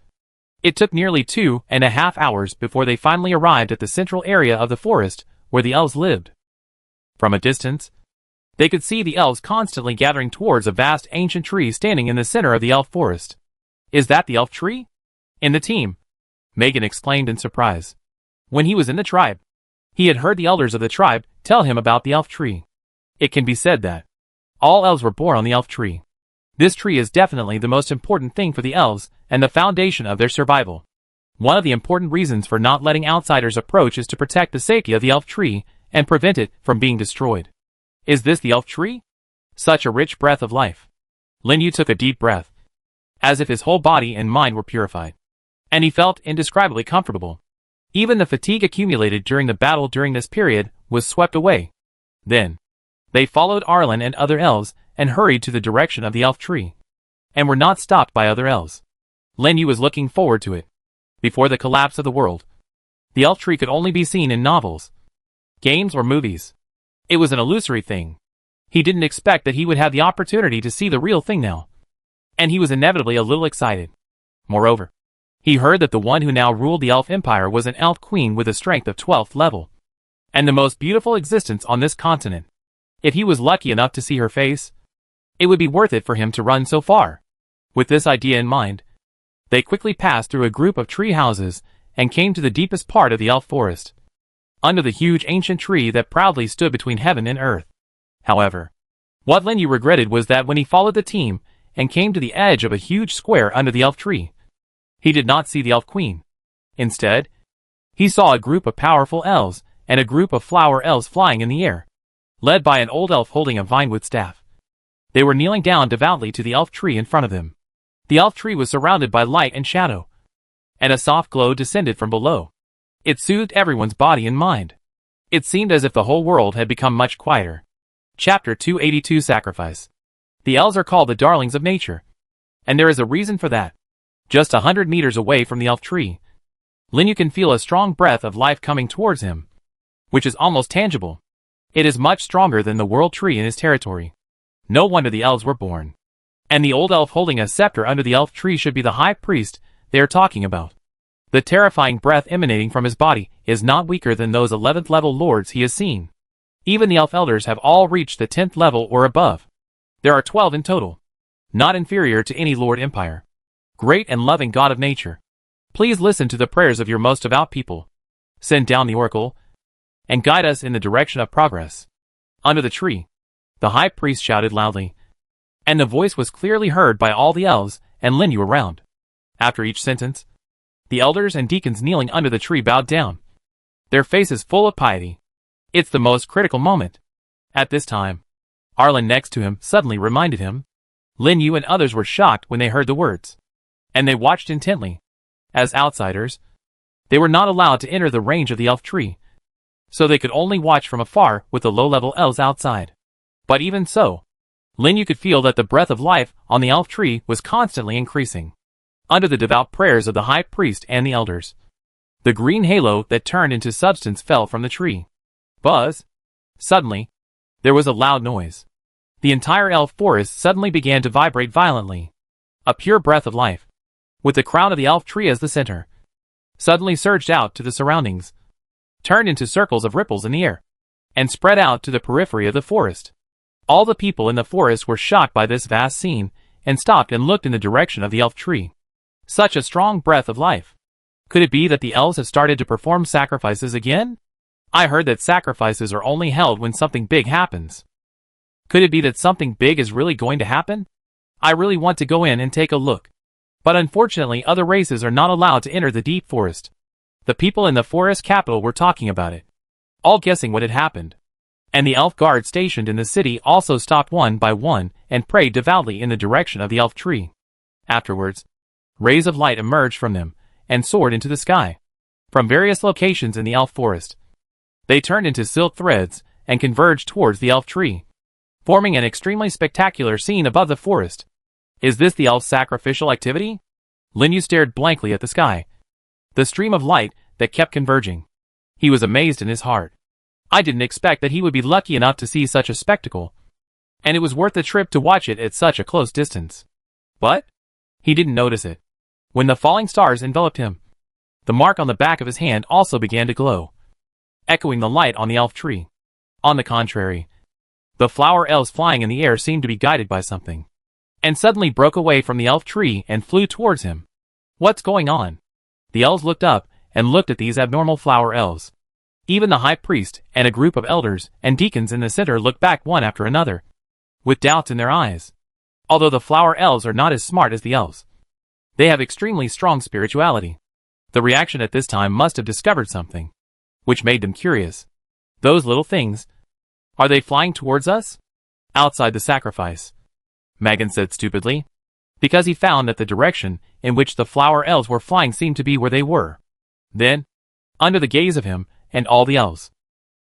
it took nearly 2.5 hours before they finally arrived at the central area of the forest where the elves lived. From a distance, they could see the elves constantly gathering towards a vast ancient tree standing in the center of the elf forest. Is that the elf tree? In the team, Megan exclaimed in surprise. When he was in the tribe, he had heard the elders of the tribe tell him about the elf tree. It can be said that all elves were born on the elf tree. This tree is definitely the most important thing for the elves and the foundation of their survival. One of the important reasons for not letting outsiders approach is to protect the safety of the elf tree and prevent it from being destroyed. Is this the elf tree? Such a rich breath of life. Linyu took a deep breath, as if his whole body and mind were purified, and he felt indescribably comfortable. Even the fatigue accumulated during the battle during this period was swept away. Then, they followed Arlen and other elves and hurried to the direction of the elf tree, and were not stopped by other elves. Linyu was looking forward to it. Before the collapse of the world, the elf tree could only be seen in novels, games or movies. It was an illusory thing. He didn't expect that he would have the opportunity to see the real thing now, and he was inevitably a little excited. Moreover, he heard that the one who now ruled the elf empire was an elf queen with a strength of 12th level, and the most beautiful existence on this continent. If he was lucky enough to see her face, it would be worth it for him to run so far. With this idea in mind, they quickly passed through a group of tree houses and came to the deepest part of the elf forest, under the huge ancient tree that proudly stood between heaven and earth. However, what Linyu regretted was that when he followed the team and came to the edge of a huge square under the elf tree, he did not see the elf queen. Instead, he saw a group of powerful elves and a group of flower elves flying in the air, led by an old elf holding a vinewood staff. They were kneeling down devoutly to the elf tree in front of them. The elf tree was surrounded by light and shadow, and a soft glow descended from below. It soothed everyone's body and mind. It seemed as if the whole world had become much quieter. Chapter 282 Sacrifice. The elves are called the darlings of nature, and there is a reason for that. Just 100 meters away from the elf tree, Linyu can feel a strong breath of life coming towards him, which is almost tangible. It is much stronger than the world tree in his territory. No wonder the elves were born. And the old elf holding a scepter under the elf tree should be the high priest they are talking about. The terrifying breath emanating from his body is not weaker than those 11th level lords he has seen. Even the elf elders have all reached the 10th level or above. There are 12 in total, not inferior to any lord empire. Great and loving God of nature, please listen to the prayers of your most devout people. Send down the oracle, and guide us in the direction of progress. Under the tree, the high priest shouted loudly, and the voice was clearly heard by all the elves and Linyu around. After each sentence, the elders and deacons kneeling under the tree bowed down, their faces full of piety. It's the most critical moment. At this time, Arlen next to him suddenly reminded him. Linyu and others were shocked when they heard the words, and they watched intently. As outsiders, they were not allowed to enter the range of the elf tree, so they could only watch from afar with the low-level elves outside. But even so, Linyu could feel that the breath of life on the elf tree was constantly increasing. Under the devout prayers of the high priest and the elders, the green halo that turned into substance fell from the tree. Buzz! Suddenly, there was a loud noise. The entire elf forest suddenly began to vibrate violently. A pure breath of life, with the crown of the elf tree as the center, suddenly surged out to the surroundings, turned into circles of ripples in the air, and spread out to the periphery of the forest. All the people in the forest were shocked by this vast scene and stopped and looked in the direction of the elf tree. Such a strong breath of life. Could it be that the elves have started to perform sacrifices again? I heard that sacrifices are only held when something big happens. Could it be that something big is really going to happen? I really want to go in and take a look. But unfortunately other races are not allowed to enter the deep forest. The people in the forest capital were talking about it, all guessing what had happened. And the elf guards stationed in the city also stopped one by one and prayed devoutly in the direction of the elf tree. Afterwards, rays of light emerged from them and soared into the sky. From various locations in the elf forest, they turned into silk threads and converged towards the elf tree, forming an extremely spectacular scene above the forest. Is this the elf's sacrificial activity? Linyu stared blankly at the sky, the stream of light that kept converging. He was amazed in his heart. I didn't expect that he would be lucky enough to see such a spectacle, and it was worth the trip to watch it at such a close distance. But he didn't notice it. When the falling stars enveloped him, the mark on the back of his hand also began to glow, echoing the light on the elf tree. On the contrary, the flower elves flying in the air seemed to be guided by something, and suddenly broke away from the elf tree and flew towards him. What's going on? The elves looked up and looked at these abnormal flower elves. Even the high priest and a group of elders and deacons in the center looked back one after another, with doubts in their eyes. Although the flower elves are not as smart as the elves, they have extremely strong spirituality. The reaction at this time must have discovered something, which made them curious. Those little things, are they flying towards us? Outside the sacrifice, Megan said stupidly, because he found that the direction in which the flower elves were flying seemed to be where they were. Then, under the gaze of him and all the elves,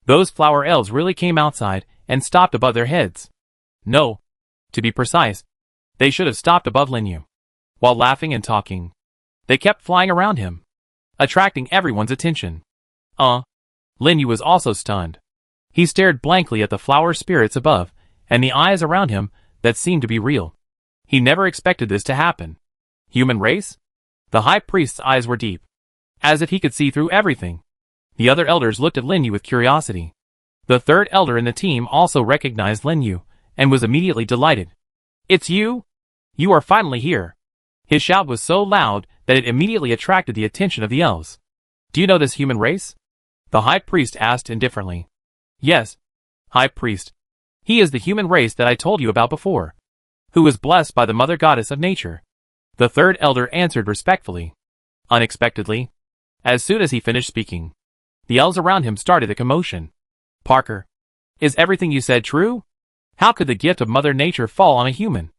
those flower elves really came outside and stopped above their heads. No, to be precise, they should have stopped above Linyu. While laughing and talking, they kept flying around him, attracting everyone's attention. Linyu was also stunned. He stared blankly at the flower spirits above and the eyes around him that seemed to be real. He never expected this to happen. Human race? The high priest's eyes were deep, as if he could see through everything. The other elders looked at Linyu with curiosity. The third elder in the team also recognized Linyu and was immediately delighted. It's you? You are finally here. His shout was so loud that it immediately attracted the attention of the elves. Do you know this human race? The high priest asked indifferently. Yes, high priest. He is the human race that I told you about before, who was blessed by the mother goddess of nature. The third elder answered respectfully. Unexpectedly, as soon as he finished speaking, the elves around him started a commotion. Parker, is everything you said true? How could the gift of Mother Nature fall on a human?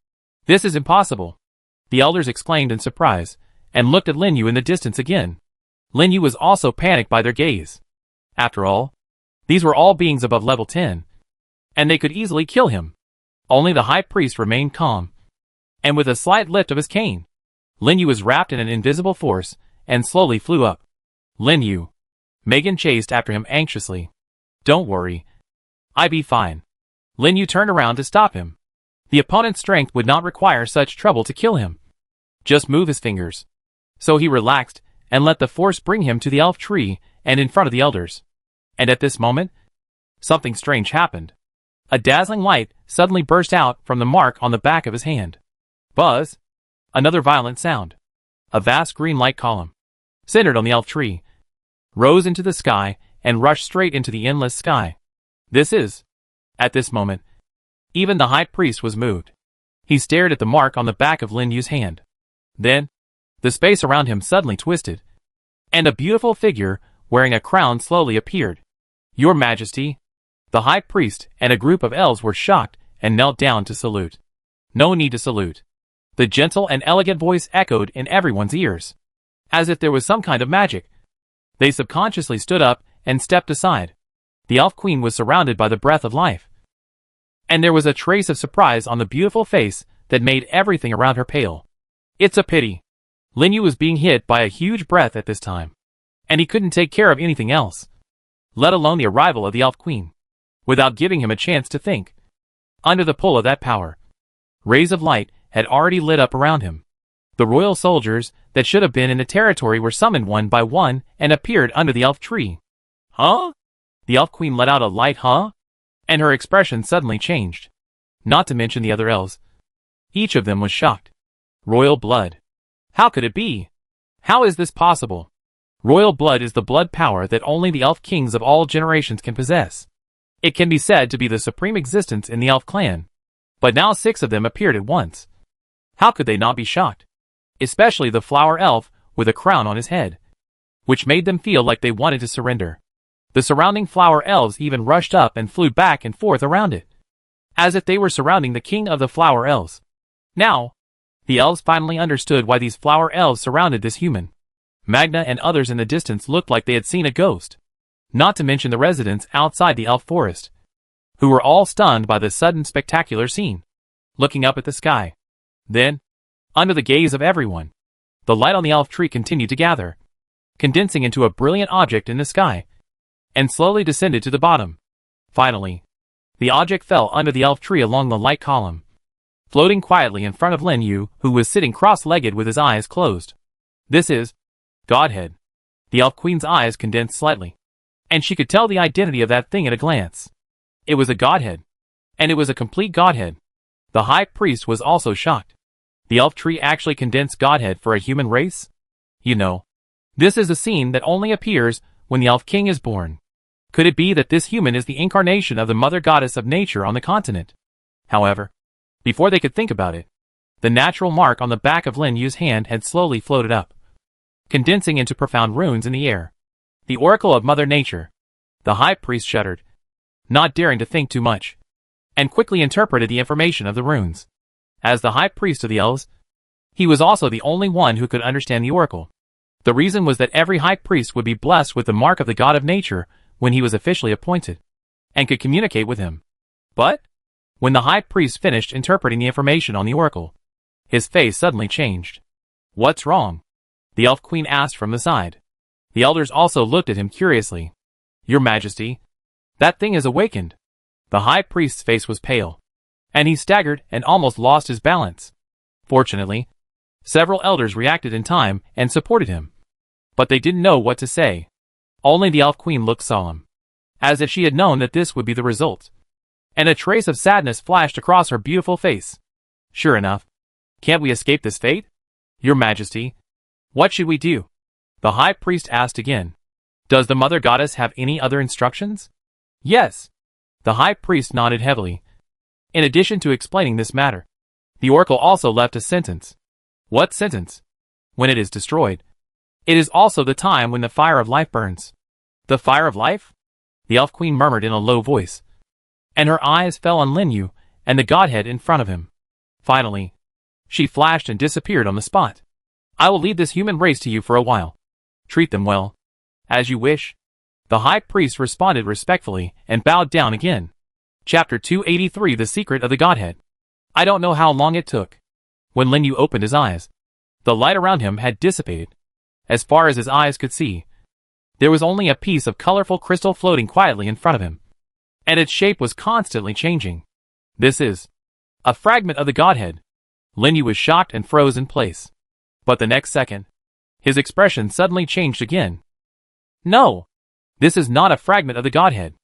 This is impossible. The elders exclaimed in surprise, and looked at Linyu in the distance again. Linyu was also panicked by their gaze. After all, these were all beings above level 10, and they could easily kill him. Only the high priest remained calm, and with a slight lift of his cane, Linyu was wrapped in an invisible force, and slowly flew up. Linyu. Megan chased after him anxiously. Don't worry. I be fine. Linyu turned around to stop him. The opponent's strength would not require such trouble to kill him. Just move his fingers. So he relaxed, and let the force bring him to the elf tree, and in front of the elders. And at this moment, something strange happened. A dazzling light suddenly burst out from the mark on the back of his hand. Buzz! Another violent sound. A vast green light column, centered on the elf tree, rose into the sky and rushed straight into the endless sky. At this moment, even the high priest was moved. He stared at the mark on the back of Linyu's hand. Then, the space around him suddenly twisted, and a beautiful figure wearing a crown slowly appeared. Your Majesty! The high priest and a group of elves were shocked and knelt down to salute. No need to salute. The gentle and elegant voice echoed in everyone's ears, as if there was some kind of magic. They subconsciously stood up and stepped aside. The elf queen was surrounded by the breath of life, and there was a trace of surprise on the beautiful face that made everything around her pale. It's a pity. Linyu was being hit by a huge breath at this time, and he couldn't take care of anything else, let alone the arrival of the elf queen, without giving him a chance to think. Under the pull of that power, rays of light had already lit up around him. The royal soldiers that should have been in the territory were summoned one by one and appeared under the elf tree. Huh? The elf queen let out a light huh? And her expression suddenly changed. Not to mention the other elves. Each of them was shocked. Royal blood. How could it be? How is this possible? Royal blood is the blood power that only the elf kings of all generations can possess. It can be said to be the supreme existence in the elf clan. But now 6 of them appeared at once. How could they not be shocked? Especially the flower elf with a crown on his head, which made them feel like they wanted to surrender. The surrounding flower elves even rushed up and flew back and forth around it, as if they were surrounding the king of the flower elves. Now, the elves finally understood why these flower elves surrounded this human. Magna and others in the distance looked like they had seen a ghost, not to mention the residents outside the elf forest, who were all stunned by the sudden spectacular scene, looking up at the sky. Then, under the gaze of everyone, the light on the elf tree continued to gather, condensing into a brilliant object in the sky, and slowly descended to the bottom. Finally, the object fell under the elf tree along the light column, floating quietly in front of Lin Yu, who was sitting cross-legged with his eyes closed. This is Godhead. The elf queen's eyes condensed slightly, and she could tell the identity of that thing at a glance. It was a godhead, and it was a complete godhead. The high priest was also shocked. The elf tree actually condensed godhead for a human race? You know, this is a scene that only appears when the elf king is born. Could it be that this human is the incarnation of the mother goddess of nature on the continent? However, before they could think about it, the natural mark on the back of Lin Yu's hand had slowly floated up, condensing into profound runes in the air. The oracle of Mother Nature. The high priest shuddered, not daring to think too much, and quickly interpreted the information of the runes. As the high priest of the elves, he was also the only one who could understand the oracle. The reason was that every high priest would be blessed with the mark of the god of nature when he was officially appointed, and could communicate with him. But, when the high priest finished interpreting the information on the oracle, his face suddenly changed. What's wrong? The elf queen asked from the side. The elders also looked at him curiously. Your Majesty, that thing is awakened. The high priest's face was pale, and he staggered and almost lost his balance. Fortunately, several elders reacted in time and supported him, but they didn't know what to say. Only the elf queen looked solemn, as if she had known that this would be the result, and a trace of sadness flashed across her beautiful face. Sure enough, can't we escape this fate? Your Majesty, what should we do? The high priest asked again. Does the mother goddess have any other instructions? Yes. The high priest nodded heavily. In addition to explaining this matter, the oracle also left a sentence. What sentence? When it is destroyed, it is also the time when the fire of life burns. The fire of life? The elf queen murmured in a low voice, and her eyes fell on Lin Yu and the godhead in front of him. Finally, she flashed and disappeared on the spot. I will lead this human race to you for a while. Treat them well. As you wish. The high priest responded respectfully and bowed down again. Chapter 283 The Secret of the Godhead. I don't know how long it took. When Lin Yu opened his eyes, the light around him had dissipated. As far as his eyes could see, there was only a piece of colorful crystal floating quietly in front of him, and its shape was constantly changing. This is a fragment of the Godhead. Lin Yu was shocked and froze in place. But the next second, his expression suddenly changed again. No! This is not a fragment of the Godhead.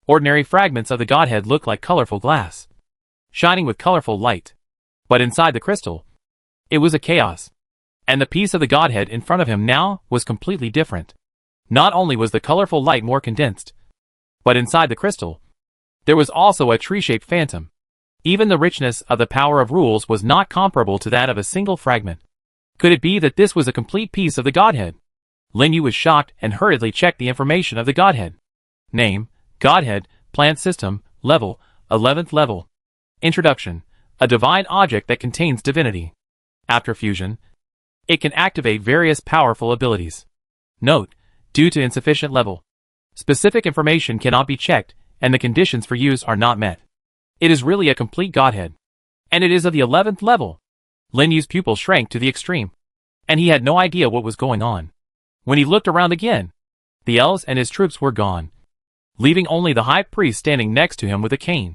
Ordinary fragments of the Godhead look like colorful glass, shining with colorful light. But inside the crystal, it was a chaos. And the piece of the Godhead in front of him now was completely different. Not only was the colorful light more condensed, but inside the crystal, there was also a tree-shaped phantom. Even the richness of the power of rules was not comparable to that of a single fragment. Could it be that this was a complete piece of the Godhead? Lin Yu was shocked and hurriedly checked the information of the Godhead. Name, Godhead, Plant System, Level, 11th Level. Introduction, a divine object that contains divinity. After fusion, it can activate various powerful abilities. Note, due to insufficient level, specific information cannot be checked and the conditions for use are not met. It is really a complete Godhead. And it is of the 11th level. Lin Yu's pupil shrank to the extreme, and he had no idea what was going on. When he looked around again, the elves and his troops were gone, leaving only the high priest standing next to him with a cane,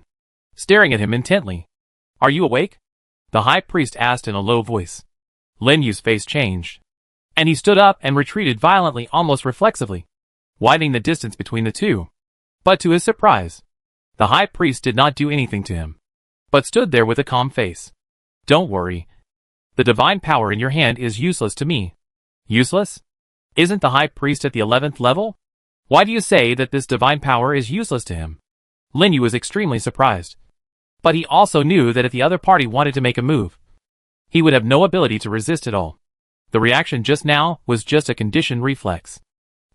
staring at him intently. Are you awake? The high priest asked in a low voice. Lin Yu's face changed, and he stood up and retreated violently, almost reflexively, widening the distance between the two. But to his surprise, the high priest did not do anything to him, but stood there with a calm face. Don't worry. The divine power in your hand is useless to me. Useless? Isn't the high priest at the 11th level? Why do you say that this divine power is useless to him? Lin Yu was extremely surprised. But he also knew that if the other party wanted to make a move, he would have no ability to resist it all. The reaction just now was just a conditioned reflex.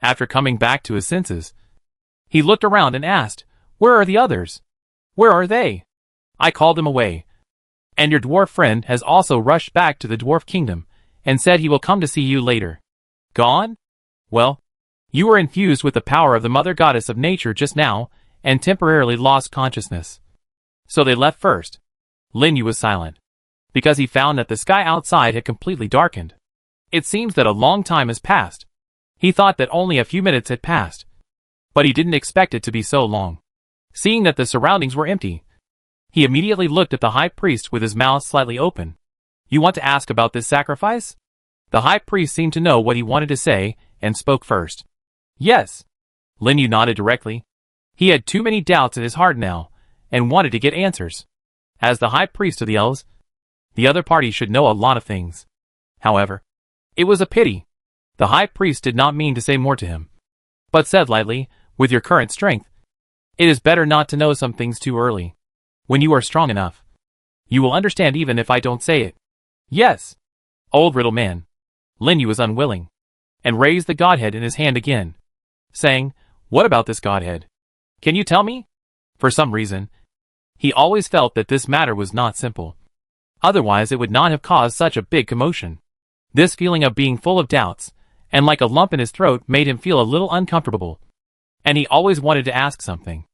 After coming back to his senses, he looked around and asked, "Where are the others? Where are they? I called them away. And your dwarf friend has also rushed back to the dwarf kingdom and said he will come to see you later." Gone? Well, you were infused with the power of the mother goddess of nature just now and temporarily lost consciousness. So they left first. Lin Yu was silent, because he found that the sky outside had completely darkened. It seems that a long time has passed. He thought that only a few minutes had passed, but he didn't expect it to be so long. Seeing that the surroundings were empty, he immediately looked at the high priest with his mouth slightly open. "You want to ask about this sacrifice?" The high priest seemed to know what he wanted to say and spoke first. "Yes." Lin Yu nodded directly. He had too many doubts in his heart now and wanted to get answers. As the high priest of the elves, the other party should know a lot of things. However, it was a pity. The high priest did not mean to say more to him, but said lightly, "With your current strength, it is better not to know some things too early. When you are strong enough, you will understand even if I don't say it." "Yes." Old riddle man. Lin Yu was unwilling, and raised the godhead in his hand again, saying, "What about this godhead? Can you tell me?" For some reason, he always felt that this matter was not simple. Otherwise it would not have caused such a big commotion. This feeling of being full of doubts, and like a lump in his throat, made him feel a little uncomfortable, and he always wanted to ask something.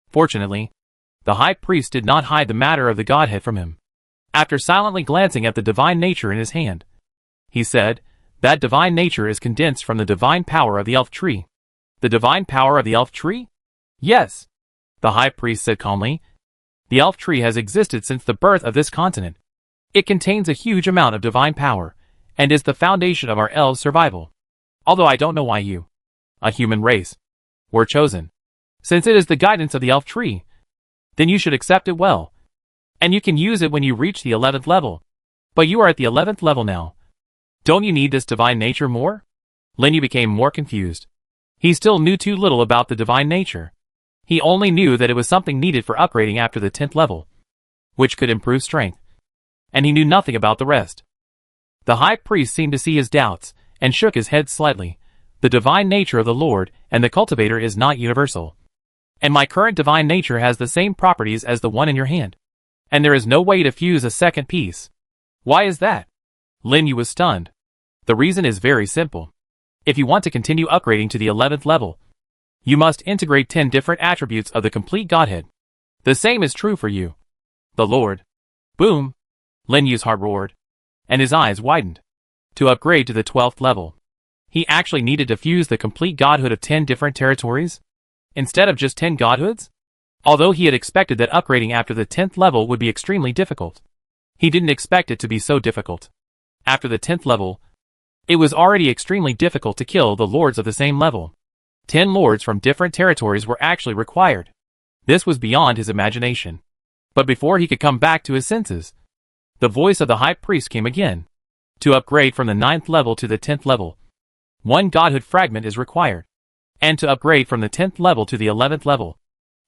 Fortunately, the high priest did not hide the matter of the godhead from him. After silently glancing at the divine nature in his hand, he said, "That divine nature is condensed from the divine power of the elf tree." "The divine power of the elf tree?" "Yes," the high priest said calmly. "The elf tree has existed since the birth of this continent. It contains a huge amount of divine power, and is the foundation of our elves' survival. Although I don't know why you, a human race, were chosen. Since it is the guidance of the elf tree, then you should accept it well. And you can use it when you reach the 11th level. But you are at the 11th level now. Don't you need this divine nature more?" Lin Yu became more confused. He still knew too little about the divine nature. He only knew that it was something needed for upgrading after the 10th level, which could improve strength. And he knew nothing about the rest. The high priest seemed to see his doubts, and shook his head slightly. "The divine nature of the Lord and the cultivator is not universal. And my current divine nature has the same properties as the one in your hand. And there is no way to fuse a second piece." "Why is that?" Lin Yu was stunned. "The reason is very simple. If you want to continue upgrading to the 11th level, you must integrate 10 different attributes of the complete Godhead. The same is true for you, the Lord." Boom! Lin Yu's heart roared, and his eyes widened. To upgrade to the 12th level, he actually needed to fuse the complete godhood of 10 different territories, instead of just 10 godhoods? Although he had expected that upgrading after the 10th level would be extremely difficult, he didn't expect it to be so difficult. After the 10th level, it was already extremely difficult to kill the lords of the same level. 10 lords from different territories were actually required. This was beyond his imagination. But before he could come back to his senses, the voice of the high priest came again. To upgrade from the 9th level to the 10th level, 1 godhood fragment is required. And to upgrade from the 10th level to the 11th level,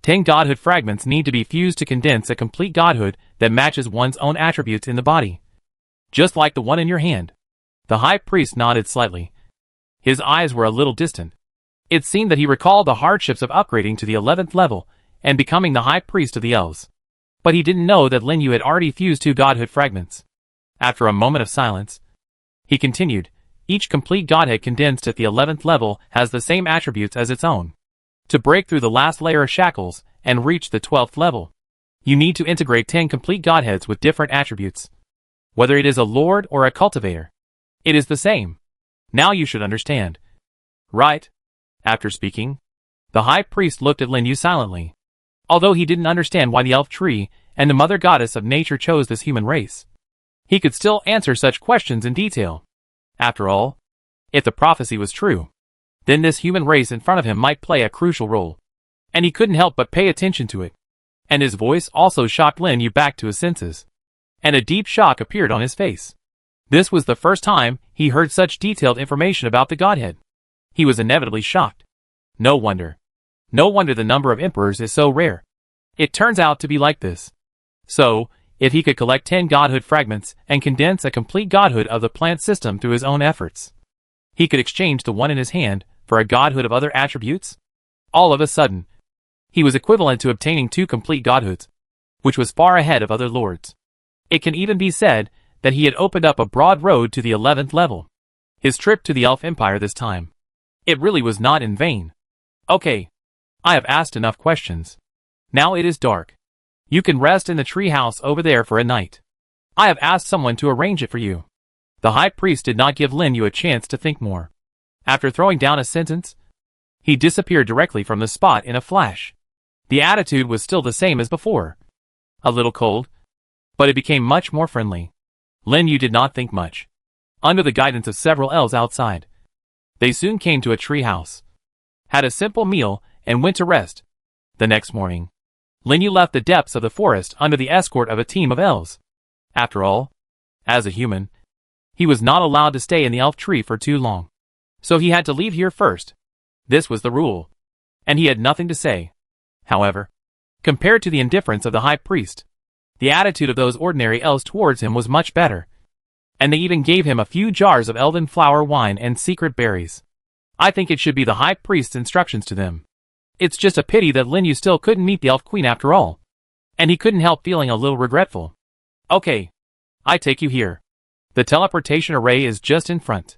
10 godhood fragments need to be fused to condense a complete godhood that matches one's own attributes in the body. Just like the one in your hand. The high priest nodded slightly. His eyes were a little distant. It seemed that he recalled the hardships of upgrading to the 11th level and becoming the high priest of the elves. But he didn't know that Lin Yu had already fused 2 godhood fragments. After a moment of silence, he continued, "Each complete godhead condensed at the 11th level has the same attributes as its own. To break through the last layer of shackles and reach the 12th level, you need to integrate 10 complete godheads with different attributes. Whether it is a lord or a cultivator, it is the same. Now you should understand." "Right." After speaking, the high priest looked at Lin Yu silently. Although he didn't understand why the elf tree and the mother goddess of nature chose this human race, he could still answer such questions in detail. After all, if the prophecy was true, then this human race in front of him might play a crucial role, and he couldn't help but pay attention to it. And his voice also shocked Lin Yu back to his senses, and a deep shock appeared on his face. This was the first time he heard such detailed information about the Godhead. He was inevitably shocked. No wonder. No wonder the number of emperors is so rare. It turns out to be like this. So, if he could collect 10 godhood fragments and condense a complete godhood of the plant system through his own efforts, he could exchange the one in his hand for a godhood of other attributes? All of a sudden, he was equivalent to obtaining 2 complete godhoods, which was far ahead of other lords. It can even be said that he had opened up a broad road to the 11th level. His trip to the Elf Empire this time. It really was not in vain. Okay. I have asked enough questions. Now it is dark. You can rest in the tree house over there for a night. I have asked someone to arrange it for you. The high priest did not give Lin Yu a chance to think more. After throwing down a sentence, he disappeared directly from the spot in a flash. The attitude was still the same as before. A little cold, but it became much more friendly. Lin Yu did not think much. Under the guidance of several elves outside, they soon came to a tree house, had a simple meal, and went to rest. The next morning, Lin Yu left the depths of the forest under the escort of a team of elves. After all, as a human, he was not allowed to stay in the elf tree for too long. So he had to leave here first. This was the rule. And he had nothing to say. However, compared to the indifference of the high priest, the attitude of those ordinary elves towards him was much better. And they even gave him a few jars of elven flower wine and secret berries. I think it should be the high priest's instructions to them. It's just a pity that Lin Yu still couldn't meet the elf queen after all. And he couldn't help feeling a little regretful. Okay. I take you here. The teleportation array is just in front.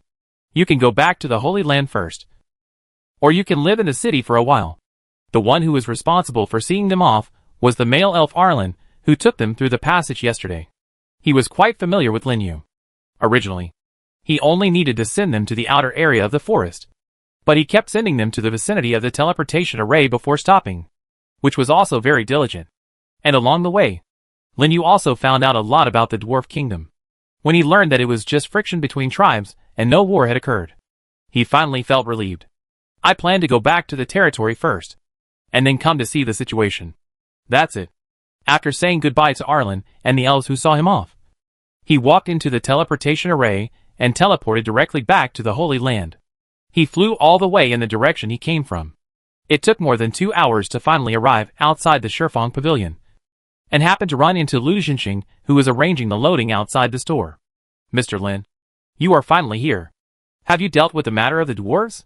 You can go back to the Holy Land first. Or you can live in the city for a while. The one who was responsible for seeing them off was the male elf Arlen, who took them through the passage yesterday. He was quite familiar with Lin Yu. Originally, he only needed to send them to the outer area of the forest. But he kept sending them to the vicinity of the teleportation array before stopping, which was also very diligent. And along the way, Lin Yu also found out a lot about the dwarf kingdom. When he learned that it was just friction between tribes and no war had occurred, he finally felt relieved. I plan to go back to the territory first, and then come to see the situation. That's it. After saying goodbye to Arlen and the elves who saw him off, he walked into the teleportation array and teleported directly back to the Holy Land. He flew all the way in the direction he came from. It took more than 2 hours to finally arrive outside the Shifeng Pavilion, and happened to run into Lu Jinxing, who was arranging the loading outside the store. Mr. Lin, you are finally here. Have you dealt with the matter of the dwarves?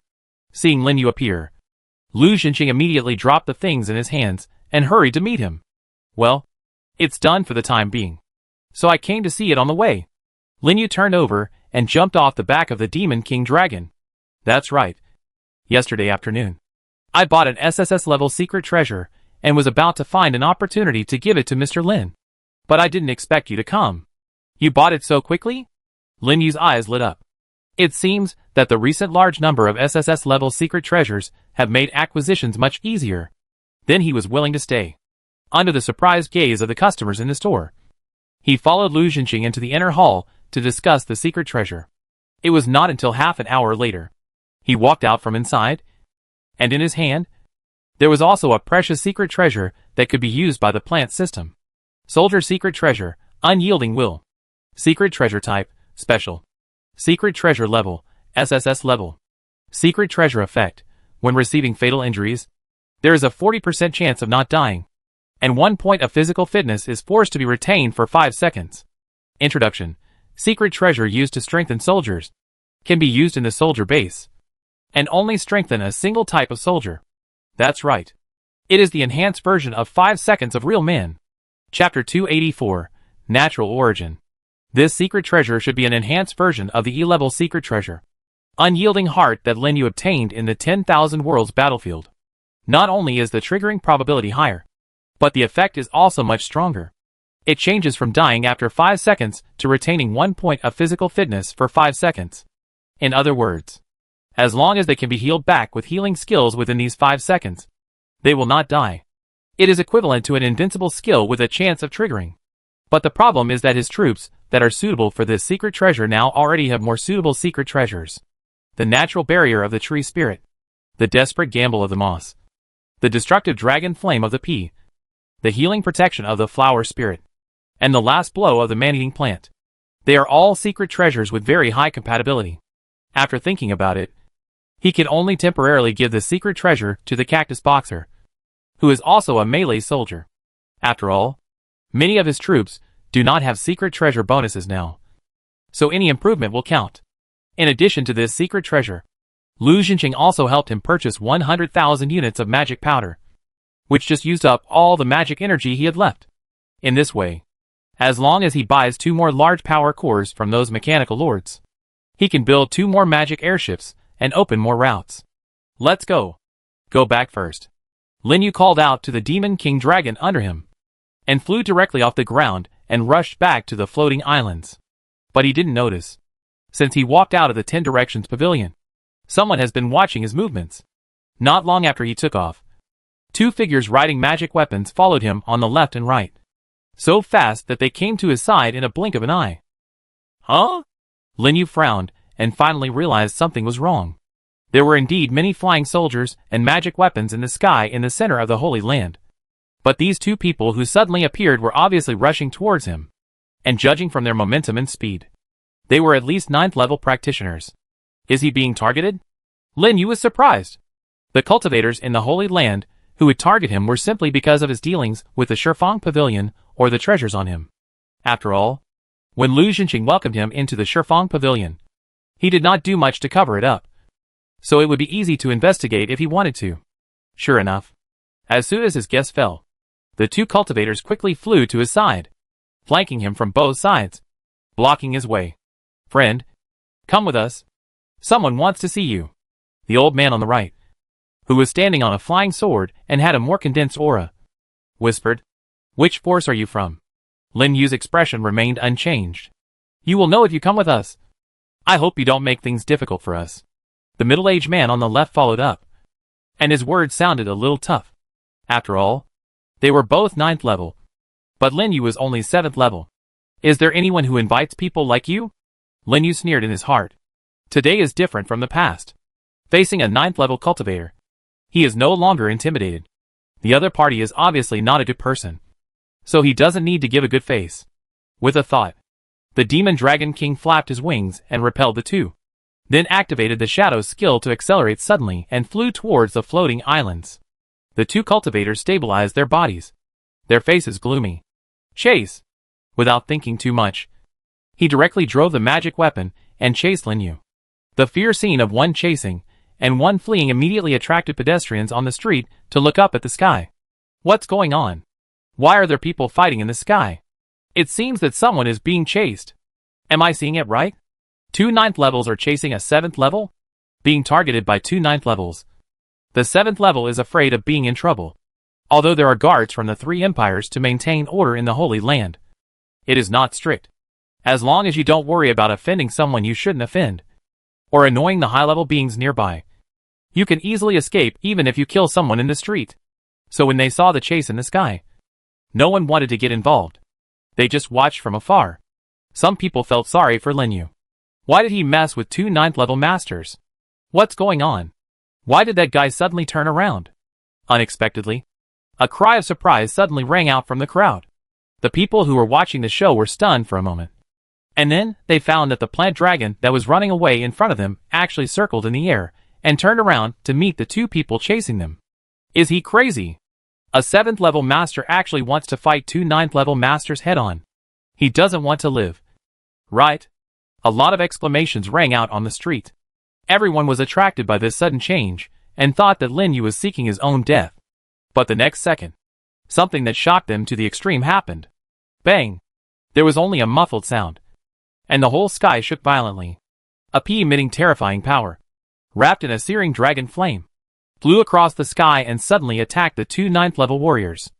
Seeing Lin Yu appear, Lu Jinxing immediately dropped the things in his hands and hurried to meet him. Well, it's done for the time being. So I came to see it on the way. Lin Yu turned over and jumped off the back of the Demon King Dragon. That's right. Yesterday afternoon, I bought an SSS level secret treasure and was about to find an opportunity to give it to Mr. Lin. But I didn't expect you to come. You bought it so quickly? Lin Yu's eyes lit up. It seems that the recent large number of SSS level secret treasures have made acquisitions much easier. Then he was willing to stay. Under the surprised gaze of the customers in the store, he followed Lu Jinxing into the inner hall to discuss the secret treasure. It was not until half an hour later he walked out from inside, and in his hand, there was also a precious secret treasure that could be used by the plant system. Soldier secret treasure, unyielding will. Secret treasure type, special. Secret treasure level, SSS level. Secret treasure effect, when receiving fatal injuries, there is a 40% chance of not dying, and 1 point of physical fitness is forced to be retained for 5 seconds. Introduction. Secret treasure used to strengthen soldiers. Can be used in the soldier base, and only strengthen a single type of soldier. That's right. It is the enhanced version of 5 seconds of Real Man. Chapter 284, Natural Origin. This secret treasure should be an enhanced version of the E-level secret treasure, Unyielding Heart, that Lin Yu obtained in the 10,000 Worlds battlefield. Not only is the triggering probability higher, but the effect is also much stronger. It changes from dying after 5 seconds to retaining 1 point of physical fitness for 5 seconds. In other words, as long as they can be healed back with healing skills within these 5 seconds, they will not die. It is equivalent to an invincible skill with a chance of triggering. But the problem is that his troops that are suitable for this secret treasure now already have more suitable secret treasures. The natural barrier of the tree spirit, the desperate gamble of the moss, the destructive dragon flame of the pea, the healing protection of the flower spirit, and the last blow of the man-eating plant. They are all secret treasures with very high compatibility. After thinking about it, He can only temporarily give the secret treasure to the cactus boxer, who is also a melee soldier. After all, many of his troops do not have secret treasure bonuses now, so any improvement will count. In addition to this secret treasure, Lu Xinqing also helped him purchase 100,000 units of magic powder, which just used up all the magic energy he had left. In this way, as long as he buys 2 more large power cores from those mechanical lords, he can build 2 more magic airships and open more routes. Let's go. Go back first. Lin Yu called out to the Demon King Dragon under him, and flew directly off the ground and rushed back to the floating islands. But he didn't notice, since he walked out of the 10 Directions pavilion, someone has been watching his movements. Not long after he took off, 2 figures riding magic weapons followed him on the left and right, so fast that they came to his side in a blink of an eye. Huh? Lin Yu frowned and finally realized something was wrong. There were indeed many flying soldiers and magic weapons in the sky in the center of the Holy Land. But these 2 people who suddenly appeared were obviously rushing towards him, and judging from their momentum and speed, they were at least 9th level practitioners. Is he being targeted? Lin Yu was surprised. The cultivators in the Holy Land who would target him were simply because of his dealings with the Shifang Pavilion or the treasures on him. After all, when Lu Xinqing welcomed him into the Shifang Pavilion, he did not do much to cover it up, so it would be easy to investigate if he wanted to. Sure enough, as soon as his guest fell, the 2 cultivators quickly flew to his side, flanking him from both sides, blocking his way. Friend, come with us. Someone wants to see you. The old man on the right, who was standing on a flying sword and had a more condensed aura, whispered. Which force are you from? Lin Yu's expression remained unchanged. You will know if you come with us. I hope you don't make things difficult for us. The middle-aged man on the left followed up, and his words sounded a little tough. After all, they were both 9th level, but Lin Yu was only 7th level. Is there anyone who invites people like you? Lin Yu sneered in his heart. Today is different from the past. Facing a 9th level cultivator, he is no longer intimidated. The other party is obviously not a good person, so he doesn't need to give a good face. With a thought, the Demon Dragon King flapped his wings and repelled the 2. Then activated the Shadow's skill to accelerate suddenly and flew towards the floating islands. The 2 cultivators stabilized their bodies, their faces gloomy. Chase! Without thinking too much, he directly drove the magic weapon and chased Lin Yu. The fear scene of one chasing and one fleeing immediately attracted pedestrians on the street to look up at the sky. What's going on? Why are there people fighting in the sky? It seems that someone is being chased. Am I seeing it right? 2 9th levels are chasing a 7th level? Being targeted by 2 9th levels. The 7th level is afraid of being in trouble. Although there are guards from the 3 empires to maintain order in the Holy Land, it is not strict. As long as you don't worry about offending someone you shouldn't offend, or annoying the high-level beings nearby, you can easily escape even if you kill someone in the street. So when they saw the chase in the sky, no one wanted to get involved. They just watched from afar. Some people felt sorry for Lin Yu. Why did he mess with 2 9th level masters? What's going on? Why did that guy suddenly turn around? Unexpectedly, a cry of surprise suddenly rang out from the crowd. The people who were watching the show were stunned for a moment. And then, they found that the plant dragon that was running away in front of them actually circled in the air and turned around to meet the 2 people chasing them. Is he crazy? A 7th level master actually wants to fight 2 9th level masters head-on. He doesn't want to live. Right? A lot of exclamations rang out on the street. Everyone was attracted by this sudden change and thought that Lin Yu was seeking his own death. But the next second, something that shocked them to the extreme happened. Bang! There was only a muffled sound, and the whole sky shook violently. A pea emitting terrifying power, wrapped in a searing dragon flame, flew across the sky and suddenly attacked the 2 9th level warriors.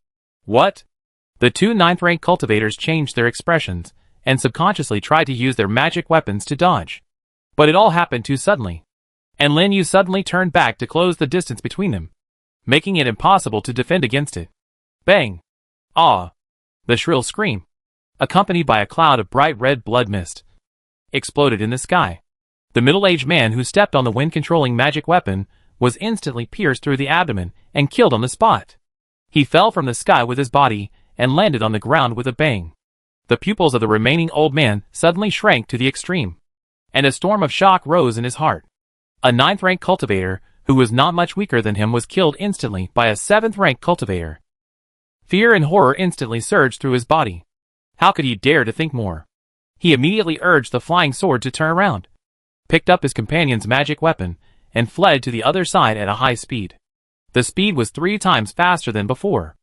What? The 2 9th rank cultivators changed their expressions and subconsciously tried to use their magic weapons to dodge. But it all happened too suddenly, and Lin Yu suddenly turned back to close the distance between them, making it impossible to defend against it. Bang! Ah! The shrill scream, accompanied by a cloud of bright red blood mist, exploded in the sky. The middle-aged man who stepped on the wind-controlling magic weapon was instantly pierced through the abdomen and killed on the spot. He fell from the sky with his body and landed on the ground with a bang. The pupils of the remaining old man suddenly shrank to the extreme, and a storm of shock rose in his heart. A 9th rank cultivator, who was not much weaker than him, was killed instantly by a 7th rank cultivator. Fear and horror instantly surged through his body. How could he dare to think more? He immediately urged the flying sword to turn around, picked up his companion's magic weapon, and fled to the other side at a high speed. The speed was 3 times faster than before.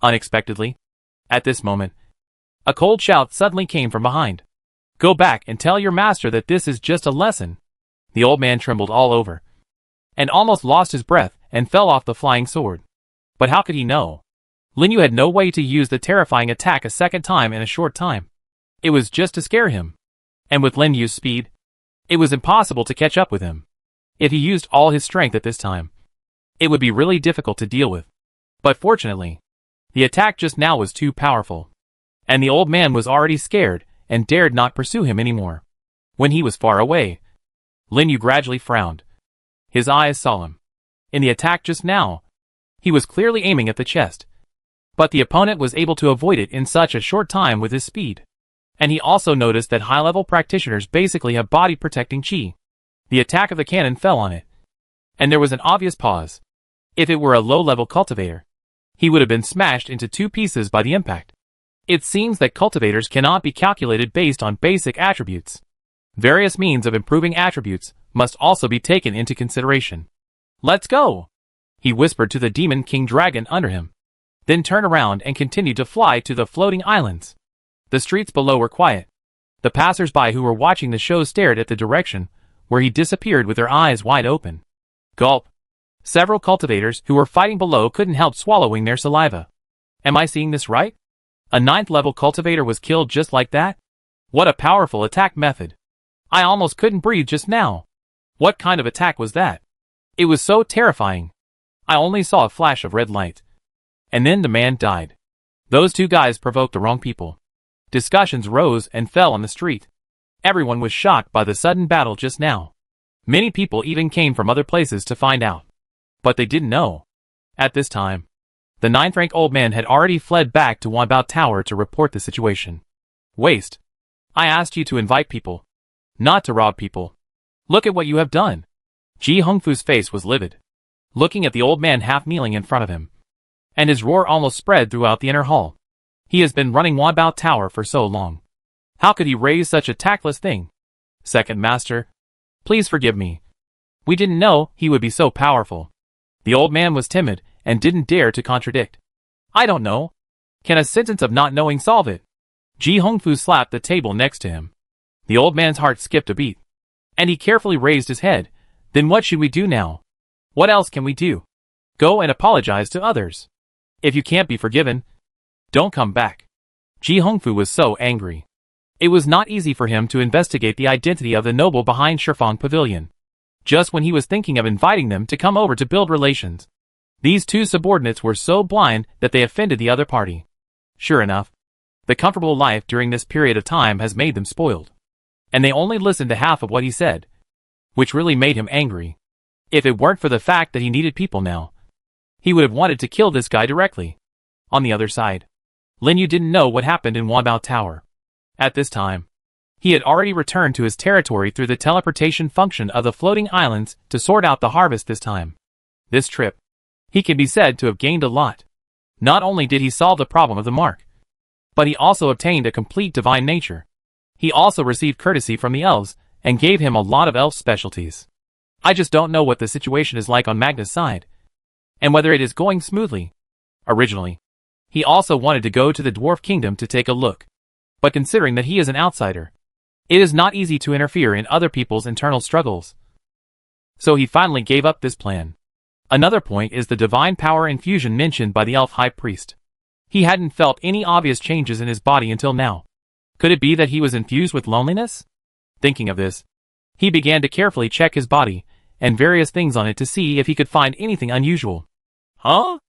Unexpectedly, at this moment, a cold shout suddenly came from behind. "Go back and tell your master that this is just a lesson." The old man trembled all over, and almost lost his breath and fell off the flying sword. But how could he know? Lin Yu had no way to use the terrifying attack a second time in a short time. It was just to scare him. And with Lin Yu's speed, it was impossible to catch up with him. If he used all his strength at this time, it would be really difficult to deal with. But fortunately, the attack just now was too powerful, and the old man was already scared and dared not pursue him anymore. When he was far away, Lin Yu gradually frowned, his eyes solemn. In the attack just now, he was clearly aiming at the chest, but the opponent was able to avoid it in such a short time with his speed. And he also noticed that high-level practitioners basically have body-protecting chi. The attack of the cannon fell on it, and there was an obvious pause. If it were a low-level cultivator, he would have been smashed into 2 pieces by the impact. It seems that cultivators cannot be calculated based on basic attributes. Various means of improving attributes must also be taken into consideration. "Let's go," he whispered to the demon king dragon under him, then turned around and continued to fly to the floating islands. The streets below were quiet. The passers-by who were watching the show stared at the direction where he disappeared with their eyes wide open. Gulp. Several cultivators who were fighting below couldn't help swallowing their saliva. Am I seeing this right? A 9th level cultivator was killed just like that? What a powerful attack method. I almost couldn't breathe just now. What kind of attack was that? It was so terrifying. I only saw a flash of red light. And then the man died. Those 2 guys provoked the wrong people. Discussions rose and fell on the street. Everyone was shocked by the sudden battle just now. Many people even came from other places to find out. But they didn't know. At this time, the 9th rank old man had already fled back to Wanbao Tower to report the situation. "Waste. I asked you to invite people, not to rob people. Look at what you have done." Ji Hongfu's face was livid, looking at the old man half kneeling in front of him. And his roar almost spread throughout the inner hall. He has been running Wanbao Tower for so long. How could he raise such a tactless thing? "Second master, please forgive me. We didn't know he would be so powerful." The old man was timid and didn't dare to contradict. "I don't know. Can a sentence of not knowing solve it?" Ji Hongfu slapped the table next to him. The old man's heart skipped a beat, and he carefully raised his head. "Then what should we do now? What else can we do? Go and apologize to others. If you can't be forgiven, don't come back." Ji Hongfu was so angry. It was not easy for him to investigate the identity of the noble behind Shifang Pavilion. Just when he was thinking of inviting them to come over to build relations, these 2 subordinates were so blind that they offended the other party. Sure enough, the comfortable life during this period of time has made them spoiled. And they only listened to half of what he said, which really made him angry. If it weren't for the fact that he needed people now, he would have wanted to kill this guy directly. On the other side, Lin Yu didn't know what happened in Wanbao Tower. At this time, he had already returned to his territory through the teleportation function of the floating islands to sort out the harvest this time. This trip, he can be said to have gained a lot. Not only did he solve the problem of the mark, but he also obtained a complete divine nature. He also received courtesy from the elves and gave him a lot of elf specialties. I just don't know what the situation is like on Magna's side, and whether it is going smoothly. Originally, he also wanted to go to the Dwarf Kingdom to take a look, but considering that he is an outsider, it is not easy to interfere in other people's internal struggles. So he finally gave up this plan. Another point is the divine power infusion mentioned by the elf high priest. He hadn't felt any obvious changes in his body until now. Could it be that he was infused with loneliness? Thinking of this, he began to carefully check his body and various things on it to see if he could find anything unusual. Huh?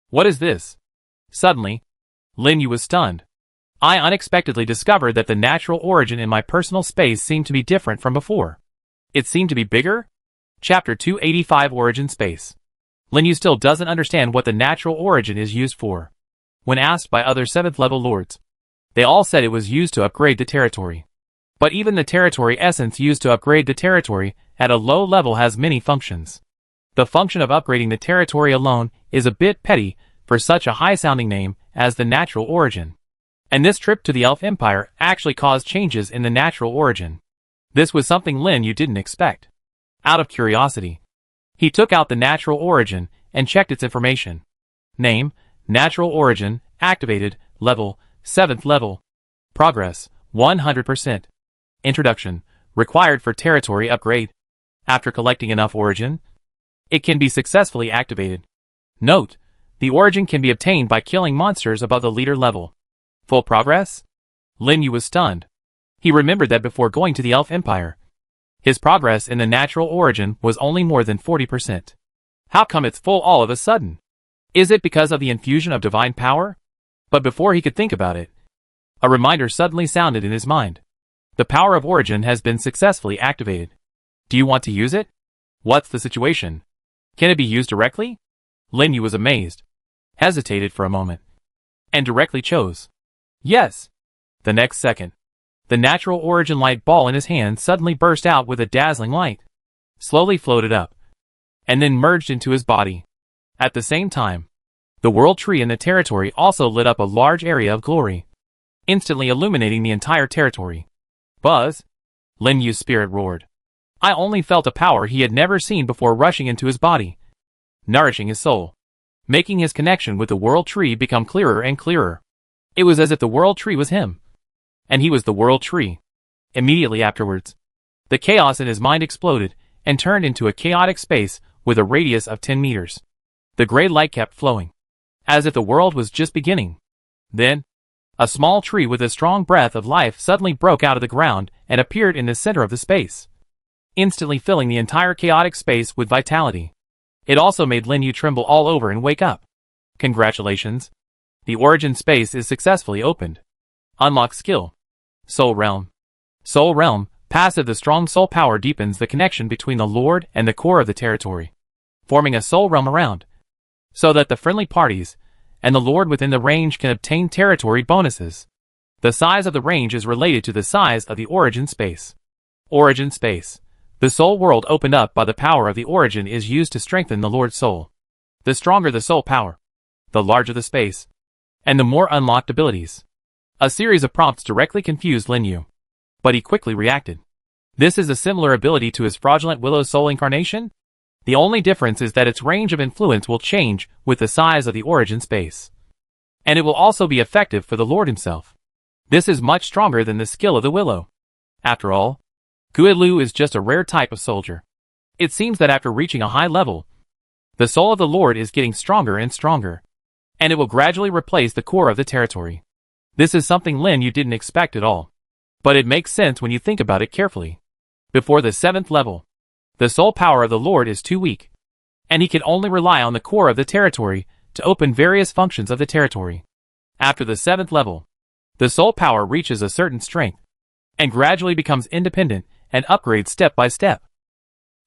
What is this? Suddenly, Lin Yu was stunned. I unexpectedly discovered that the natural origin in my personal space seemed to be different from before. It seemed to be bigger? Chapter 285 Origin Space. Lin Yu still doesn't understand what the natural origin is used for. When asked by other 7th level lords, they all said it was used to upgrade the territory. But even the territory essence used to upgrade the territory at a low level has many functions. The function of upgrading the territory alone is a bit petty for such a high-sounding name as the Natural Origin. And this trip to the Elf Empire actually caused changes in the Natural Origin. This was something Lin Yu didn't expect. Out of curiosity, he took out the Natural Origin and checked its information. Name, Natural Origin, activated, level, 7th level. Progress, 100%. Introduction, required for territory upgrade. After collecting enough Origin, it can be successfully activated. Note, the Origin can be obtained by killing monsters above the leader level. Full progress? Lin Yu was stunned. He remembered that before going to the Elf Empire, his progress in the Natural Origin was only more than 40%. How come it's full all of a sudden? Is it because of the infusion of divine power? But before he could think about it, a reminder suddenly sounded in his mind. The power of Origin has been successfully activated. Do you want to use it? What's the situation? Can it be used directly? Lin Yu was amazed, hesitated for a moment, and directly chose yes. The next second, the Natural Origin light ball in his hand suddenly burst out with a dazzling light, slowly floated up, and then merged into his body. At the same time, the world tree in the territory also lit up a large area of glory, instantly illuminating the entire territory. Buzz! Lin Yu's spirit roared. I only felt a power he had never seen before rushing into his body, nourishing his soul, making his connection with the world tree become clearer and clearer. It was as if the world tree was him, and he was the world tree. Immediately afterwards, the chaos in his mind exploded and turned into a chaotic space with a radius of 10 meters. The gray light kept flowing, as if the world was just beginning. Then, a small tree with a strong breath of life suddenly broke out of the ground and appeared in the center of the space, instantly filling the entire chaotic space with vitality. It also made Lin Yu tremble all over and wake up. Congratulations! The Origin space is successfully opened. Unlock skill. Soul Realm. Soul Realm, passive. The strong soul power deepens the connection between the Lord and the core of the territory, forming a soul realm around, so that the friendly parties and the Lord within the range can obtain territory bonuses. The size of the range is related to the size of the Origin space. Origin space. The soul world opened up by the power of the Origin is used to strengthen the Lord's soul. The stronger the soul power, the larger the space, and the more unlocked abilities. A series of prompts directly confused Lin Yu, but he quickly reacted. This is a similar ability to his fraudulent Willow Soul incarnation. The only difference is that its range of influence will change with the size of the Origin space, and it will also be effective for the Lord himself. This is much stronger than the skill of the Willow. After all, Guilu is just a rare type of soldier. It seems that after reaching a high level, the soul of the Lord is getting stronger and stronger, and it will gradually replace the core of the territory. This is something Lin Yu didn't expect at all, but it makes sense when you think about it carefully. Before the 7th level, the soul power of the Lord is too weak, and he can only rely on the core of the territory to open various functions of the territory. After the 7th level, the soul power reaches a certain strength, and gradually becomes independent and upgrades step by step.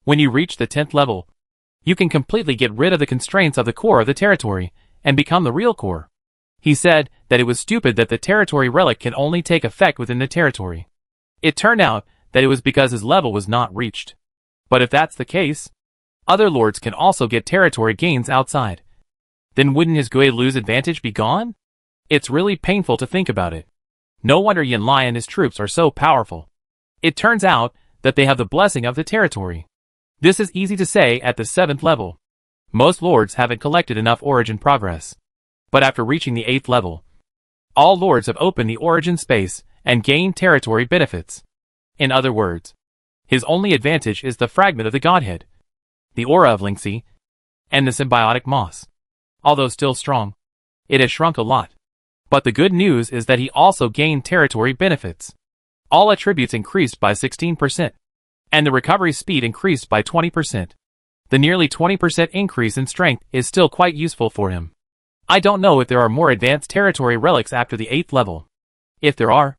When you reach the 10th level, you can completely get rid of the constraints of the core of the territory and become the real core. He said that it was stupid that the territory relic can only take effect within the territory. It turned out that it was because his level was not reached. But if that's the case, other lords can also get territory gains outside. Then wouldn't his Guilu's advantage be gone? It's really painful to think about it. No wonder Yin Lai and his troops are so powerful. It turns out that they have the blessing of the territory. This is easy to say at the 7th level. Most lords haven't collected enough Origin progress. But after reaching the 8th level, all lords have opened the Origin space and gained territory benefits. In other words, his only advantage is the fragment of the Godhead, the aura of Lingxi, and the symbiotic moss. Although still strong, it has shrunk a lot. But the good news is that he also gained territory benefits. All attributes increased by 16%, and the recovery speed increased by 20%. The nearly 20% increase in strength is still quite useful for him. I don't know if there are more advanced territory relics after the 8th level. If there are,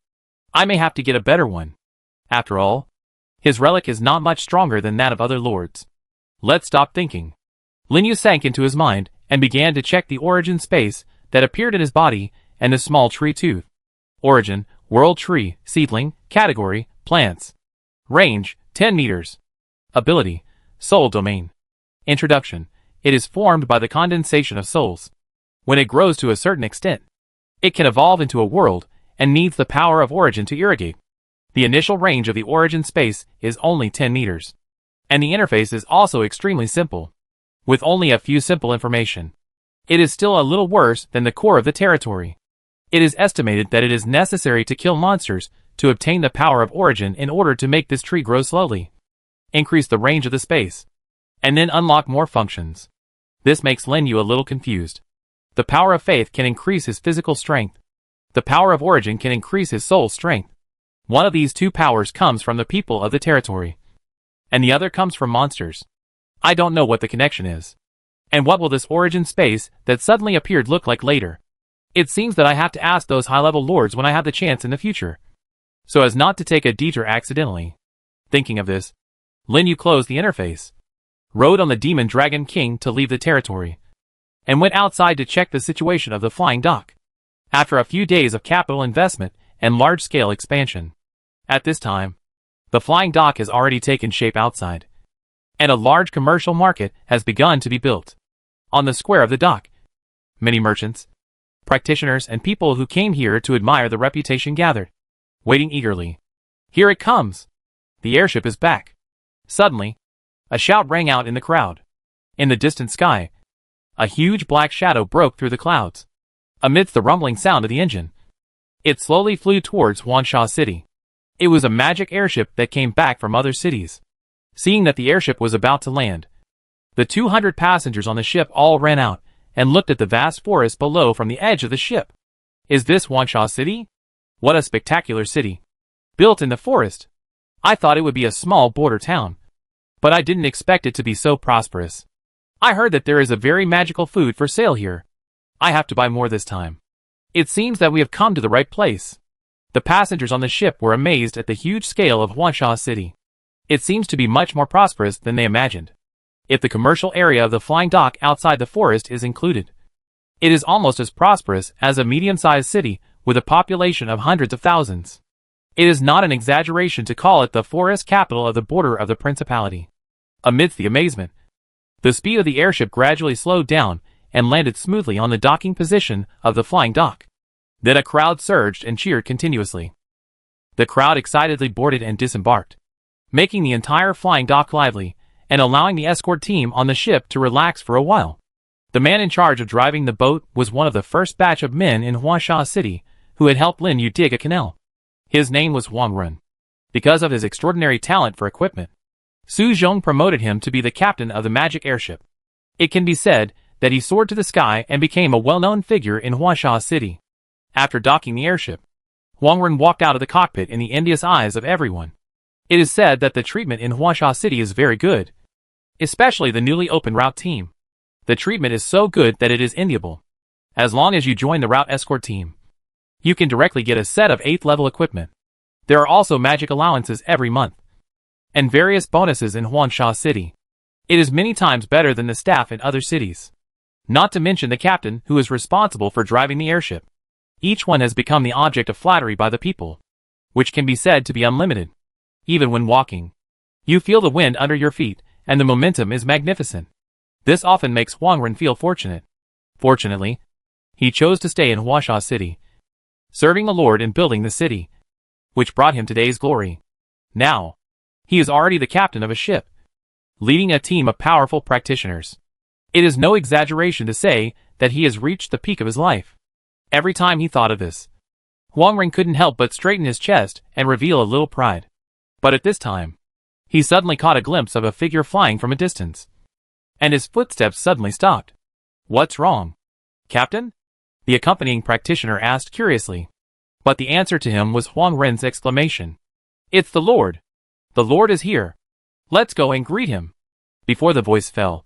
I may have to get a better one. After all, his relic is not much stronger than that of other lords. Let's stop thinking. Lin Yu sank into his mind and began to check the Origin space that appeared in his body and the small tree tooth. Origin, World Tree, Seedling, Category, Plants. Range, 10 meters. Ability: Soul Domain. Introduction: It is formed by the condensation of souls. When it grows to a certain extent, it can evolve into a world and needs the power of origin to irrigate. The initial range of the origin space is only 10 meters. And the interface is also extremely simple, with only a few simple information. It is still a little worse than the core of the territory. It is estimated that it is necessary to kill monsters to obtain the power of origin in order to make this tree grow slowly, increase the range of the space, and then unlock more functions. This makes Lin Yu a little confused. The power of faith can increase his physical strength. The power of origin can increase his soul strength. One of these two powers comes from the people of the territory, and the other comes from monsters. I don't know what the connection is. And what will this origin space that suddenly appeared look like later? It seems that I have to ask those high-level lords when I have the chance in the future, so as not to take a detour accidentally. Thinking of this, Lin Yu closed the interface, rode on the Demon Dragon King to leave the territory, and went outside to check the situation of the flying dock. After a few days of capital investment and large-scale expansion, at this time, the flying dock has already taken shape outside, and a large commercial market has begun to be built. On the square of the dock, many merchants, practitioners, and people who came here to admire the reputation gathered, waiting eagerly. Here it comes! The airship is back! Suddenly, a shout rang out in the crowd. In the distant sky, a huge black shadow broke through the clouds. Amidst the rumbling sound of the engine, it slowly flew towards Huansha City. It was a magic airship that came back from other cities. Seeing that the airship was about to land, the 200 passengers on the ship all ran out and looked at the vast forest below from the edge of the ship. Is this Huansha City? What a spectacular city! Built in the forest. I thought it would be a small border town, but I didn't expect it to be so prosperous. I heard that there is a very magical food for sale here. I have to buy more this time. It seems that we have come to the right place. The passengers on the ship were amazed at the huge scale of Huansha City. It seems to be much more prosperous than they imagined. If the commercial area of the flying dock outside the forest is included, it is almost as prosperous as a medium-sized city with a population of hundreds of thousands. It is not an exaggeration to call it the forest capital of the border of the principality. Amidst the amazement, the speed of the airship gradually slowed down and landed smoothly on the docking position of the flying dock. Then a crowd surged and cheered continuously. The crowd excitedly boarded and disembarked, making the entire flying dock lively and allowing the escort team on the ship to relax for a while. The man in charge of driving the boat was one of the first batch of men in Huansha City who had helped Lin Yu dig a canal. His name was Wang Run. Because of his extraordinary talent for equipment, Su Zhong promoted him to be the captain of the magic airship. It can be said that he soared to the sky and became a well-known figure in Huansha City. After docking the airship, Wang Run walked out of the cockpit in the envious eyes of everyone. It is said that the treatment in Huansha City is very good, especially the newly opened route team. The treatment is so good that it is enviable. As long as you join the route escort team, you can directly get a set of 8th level equipment. There are also magic allowances every month, and various bonuses in Huansha City. It is many times better than the staff in other cities. Not to mention the captain who is responsible for driving the airship. Each one has become the object of flattery by the people, which can be said to be unlimited. Even when walking, you feel the wind under your feet, and the momentum is magnificent. This often makes Wang Ren feel fortunate. Fortunately, he chose to stay in Huansha City, serving the Lord in building the city, which brought him today's glory. Now, he is already the captain of a ship, leading a team of powerful practitioners. It is no exaggeration to say that he has reached the peak of his life. Every time he thought of this, Wang Ren couldn't help but straighten his chest and reveal a little pride. But at this time, he suddenly caught a glimpse of a figure flying from a distance, and his footsteps suddenly stopped. What's wrong, Captain? The accompanying practitioner asked curiously. But the answer to him was Wang Ren's exclamation. It's the Lord! The Lord is here! Let's go and greet him! Before the voice fell,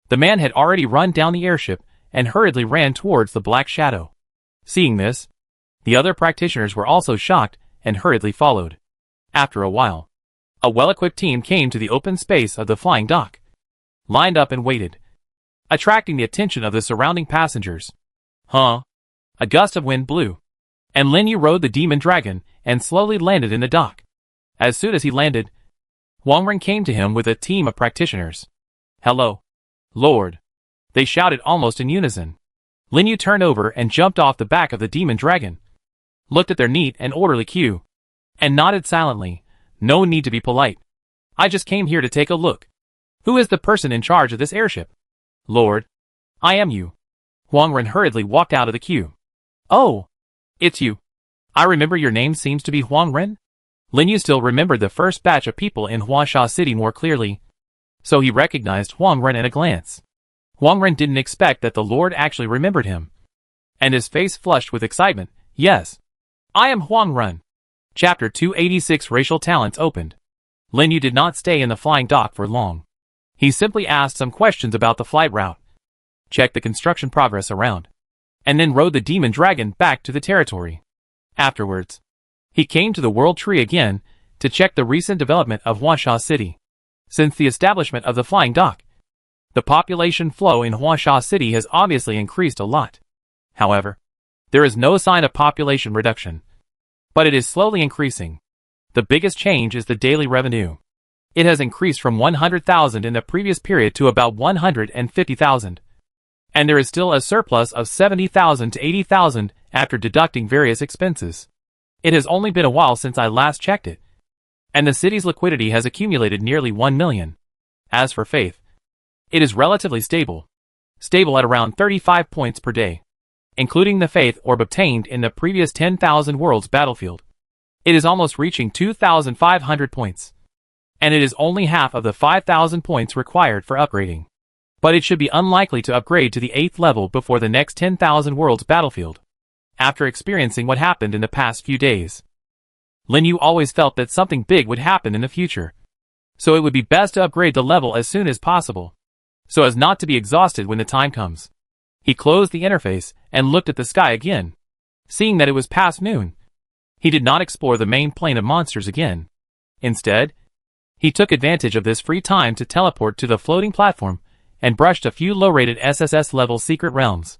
the man had already run down the airship and hurriedly ran towards the black shadow. Seeing this, the other practitioners were also shocked and hurriedly followed. After a while, a well-equipped team came to the open space of the flying dock, lined up and waited, attracting the attention of the surrounding passengers. A gust of wind blew, and Lin Yu rode the demon dragon and slowly landed in the dock. As soon as he landed, Huang Ren came to him with a team of practitioners. "Hello, Lord," they shouted almost in unison. Lin Yu turned over and jumped off the back of the demon dragon, looked at their neat and orderly queue, and nodded silently. "No need to be polite. I just came here to take a look. Who is the person in charge of this airship?" "Lord, I am you." Huang Ren hurriedly walked out of the queue. "Oh, it's you. I remember your name seems to be Huang Ren?" Lin Yu still remembered the first batch of people in Huasha City more clearly, so he recognized Huang Ren at a glance. Huang Ren didn't expect that the Lord actually remembered him, and his face flushed with excitement. "Yes, I am Huang Ren." Chapter 286 Racial Talents opened. Lin Yu did not stay in the flying dock for long. He simply asked some questions about the flight route, checked the construction progress around, and then rode the demon dragon back to the territory. Afterwards, he came to the World Tree again to check the recent development of Huasha City. Since the establishment of the flying dock, the population flow in Huasha City has obviously increased a lot. However, there is no sign of population reduction, but it is slowly increasing. The biggest change is the daily revenue. It has increased from 100,000 in the previous period to about 150,000. And there is still a surplus of 70,000 to 80,000 after deducting various expenses. It has only been a while since I last checked it, and the city's liquidity has accumulated nearly 1 million. As for faith, it is relatively stable at around 35 points per day, including the faith orb obtained in the previous 10,000 worlds battlefield. It is almost reaching 2,500 points, and it is only half of the 5,000 points required for upgrading. But it should be unlikely to upgrade to the 8th level before the next 10,000 worlds battlefield. After experiencing what happened in the past few days, Lin Yu always felt that something big would happen in the future. So it would be best to upgrade the level as soon as possible, so as not to be exhausted when the time comes. He closed the interface and looked at the sky again. Seeing that it was past noon, he did not explore the main plane of monsters again. Instead, he took advantage of this free time to teleport to the floating platform and brushed a few low-rated SSS-level secret realms.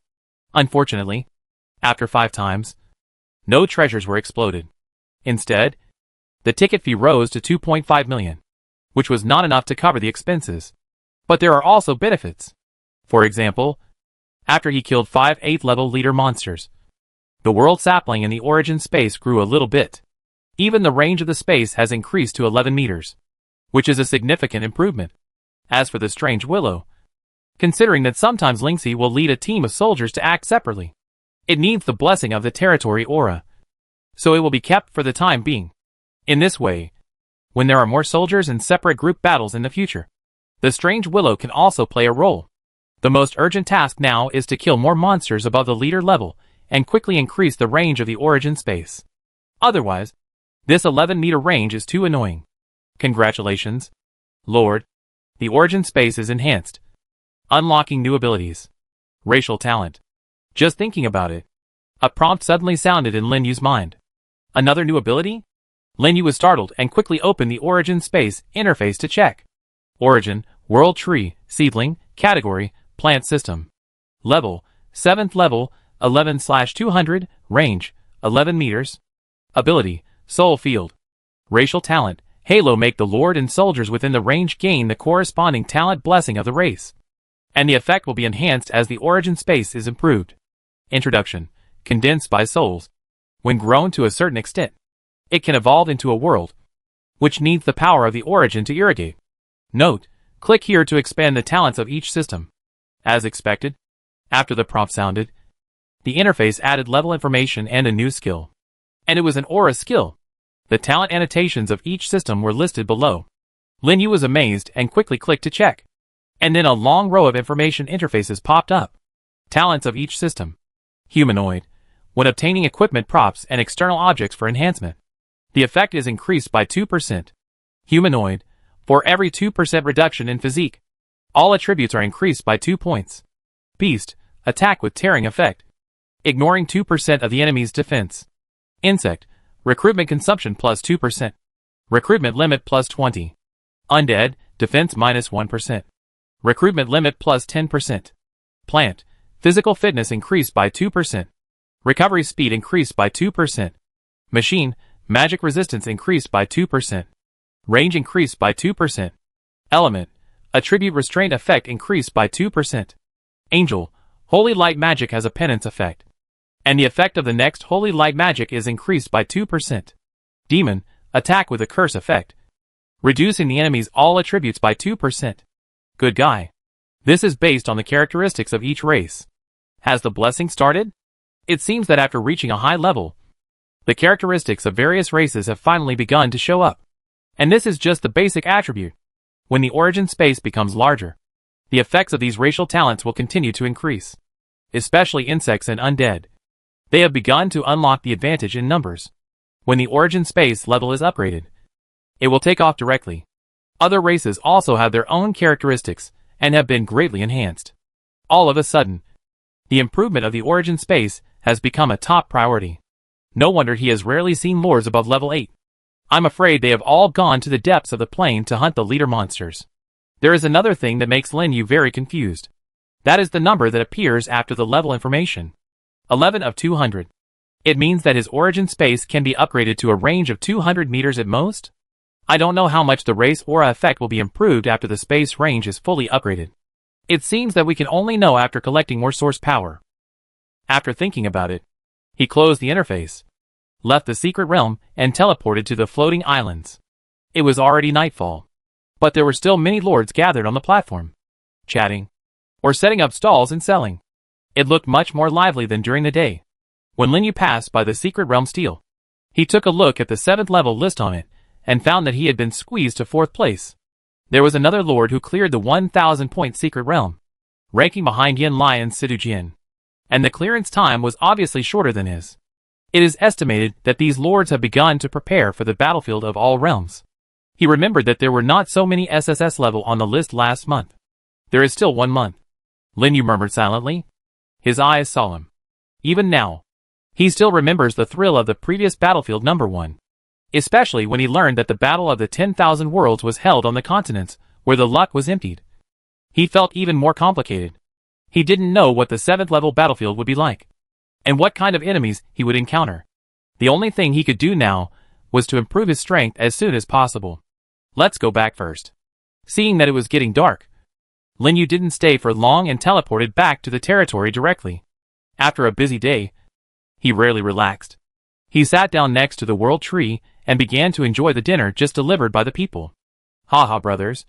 Unfortunately, after 5 times, no treasures were exploded. Instead, the ticket fee rose to 2.5 million, which was not enough to cover the expenses. But there are also benefits. For example, after he killed 5 8th-level leader monsters, the world sapling in the origin space grew a little bit. Even the range of the space has increased to 11 meters, which is a significant improvement. As for the strange willow, considering that sometimes Lingxi will lead a team of soldiers to act separately, it needs the blessing of the territory aura, so it will be kept for the time being. In this way, when there are more soldiers and separate group battles in the future, the strange willow can also play a role. The most urgent task now is to kill more monsters above the leader level and quickly increase the range of the origin space. Otherwise, this 11-meter range is too annoying. Congratulations, Lord. The origin space is enhanced. Unlocking new abilities. Racial talent. Just thinking about it, a prompt suddenly sounded in Lin Yu's mind. Another new ability? Lin Yu was startled and quickly opened the origin space interface to check. Origin, World Tree, Seedling, Category, Plant System. Level, 7th level, 11/200, Range, 11 meters. Ability, Soul Field. Racial talent, Halo. Make the Lord and soldiers within the range gain the corresponding talent blessing of the race, and the effect will be enhanced as the origin space is improved. Introduction, condensed by souls. When grown to a certain extent, it can evolve into a world, which needs the power of the origin to irrigate. Note, click here to expand the talents of each system. As expected, after the prompt sounded, the interface added level information and a new skill. And it was an aura skill. The talent annotations of each system were listed below. Lin Yu was amazed and quickly clicked to check. And then a long row of information interfaces popped up. Talents of each system. Humanoid. When obtaining equipment, props, and external objects for enhancement, the effect is increased by 2%. Humanoid. For every 2% reduction in physique, all attributes are increased by 2 points. Beast. Attack with tearing effect, ignoring 2% of the enemy's defense. Insect. Recruitment consumption plus 2%. Recruitment limit plus 20. Undead. Defense minus 1%. Recruitment limit plus 10%. Plant. Physical fitness increased by 2%. Recovery speed increased by 2%. Machine. Magic resistance increased by 2%. Range increased by 2%. Element, attribute restraint effect increased by 2%. Angel, holy light magic has a penance effect. And the effect of the next holy light magic is increased by 2%. Demon, attack with a curse effect, reducing the enemy's all attributes by 2%. Good guy. This is based on the characteristics of each race. Has the blessing started? It seems that after reaching a high level, the characteristics of various races have finally begun to show up. And this is just the basic attribute. When the origin space becomes larger, the effects of these racial talents will continue to increase. Especially insects and undead. They have begun to unlock the advantage in numbers. When the origin space level is upgraded, it will take off directly. Other races also have their own characteristics and have been greatly enhanced. All of a sudden, the improvement of the origin space has become a top priority. No wonder he has rarely seen lords above level 8. I'm afraid they have all gone to the depths of the plane to hunt the leader monsters. There is another thing that makes Lin Yu very confused. That is the number that appears after the level information. 11 of 200. It means that his origin space can be upgraded to a range of 200 meters at most? I don't know how much the race aura effect will be improved after the space range is fully upgraded. It seems that we can only know after collecting more source power. After thinking about it, he closed the interface, left the secret realm, and teleported to the floating islands. It was already nightfall, but there were still many lords gathered on the platform, chatting, or setting up stalls and selling. It looked much more lively than during the day. When Lin Yu passed by the secret realm stele, he took a look at the 7th level list on it, and found that he had been squeezed to 4th place. There was another lord who cleared the 1,000-point secret realm, ranking behind Yin Lai and Sidu Jin. And the clearance time was obviously shorter than his. It is estimated that these lords have begun to prepare for the battlefield of all realms. He remembered that there were not so many SSS level on the list last month. There is still 1 month. Lin Yu murmured silently, his eyes solemn. Even now, he still remembers the thrill of the previous battlefield number 1. Especially when he learned that the Battle of the 10,000 Worlds was held on the continents where the luck was emptied. He felt even more complicated. He didn't know what the 7th level battlefield would be like, and what kind of enemies he would encounter. The only thing he could do now was to improve his strength as soon as possible. Let's go back first. Seeing that it was getting dark, Lin Yu didn't stay for long and teleported back to the territory directly. After a busy day, he rarely relaxed. He sat down next to the world tree and began to enjoy the dinner just delivered by the people. Haha, brothers.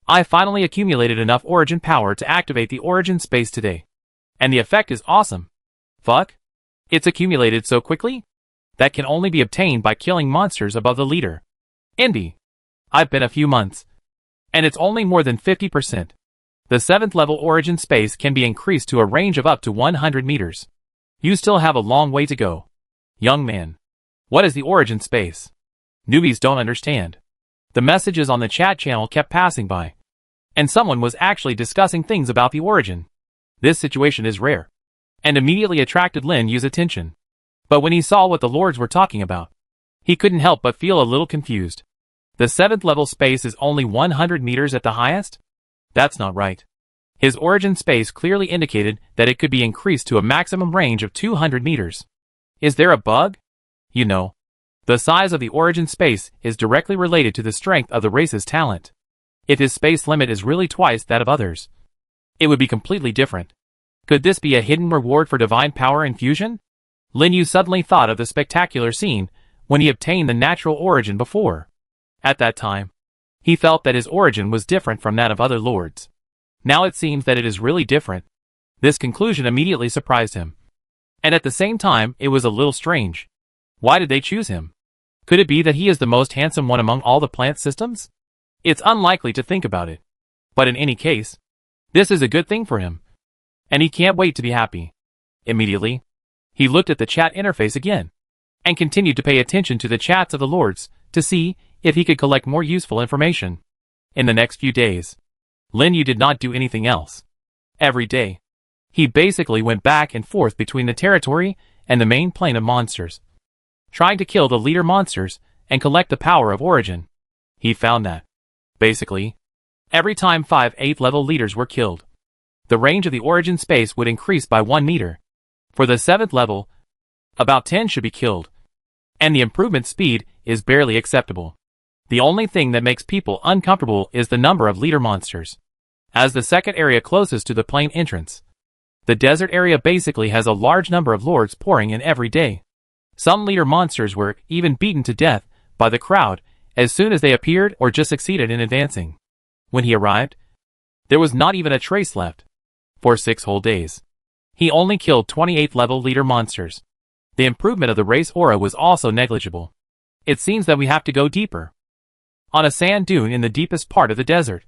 I finally accumulated enough origin power to activate the origin space today. And the effect is awesome. Fuck? It's accumulated so quickly? That can only be obtained by killing monsters above the leader. Envy. I've been a few months, and it's only more than 50%. The 7th level origin space can be increased to a range of up to 100 meters. You still have a long way to go. Young man. What is the origin space? Newbies don't understand. The messages on the chat channel kept passing by, and someone was actually discussing things about the origin. This situation is rare, and immediately attracted Lin Yu's attention. But when he saw what the lords were talking about, he couldn't help but feel a little confused. The 7th level space is only 100 meters at the highest? That's not right. His origin space clearly indicated that it could be increased to a maximum range of 200 meters. Is there a bug? You know, the size of the origin space is directly related to the strength of the race's talent. If his space limit is really twice that of others, it would be completely different. Could this be a hidden reward for divine power infusion? Lin Yu suddenly thought of the spectacular scene when he obtained the natural origin before. At that time, he felt that his origin was different from that of other lords. Now it seems that it is really different. This conclusion immediately surprised him. And at the same time, it was a little strange. Why did they choose him? Could it be that he is the most handsome one among all the plant systems? It's unlikely to think about it. But in any case, this is a good thing for him. And he can't wait to be happy. Immediately, he looked at the chat interface again, and continued to pay attention to the chats of the lords, to see if he could collect more useful information. In the next few days, Lin Yu did not do anything else. Every day, he basically went back and forth between the territory and the main plane of monsters, trying to kill the leader monsters and collect the power of origin. He found that, basically, every time 5 8th level leaders were killed, the range of the origin space would increase by 1 meter. For the 7th level, about 10 should be killed, and the improvement speed is barely acceptable. The only thing that makes people uncomfortable is the number of leader monsters. As the second area closest to the plain entrance, the desert area basically has a large number of lords pouring in every day. Some leader monsters were even beaten to death by the crowd as soon as they appeared or just succeeded in advancing. When he arrived, there was not even a trace left. For 6 whole days, he only killed 28 level leader monsters. The improvement of the race aura was also negligible. It seems that we have to go deeper. On a sand dune in the deepest part of the desert,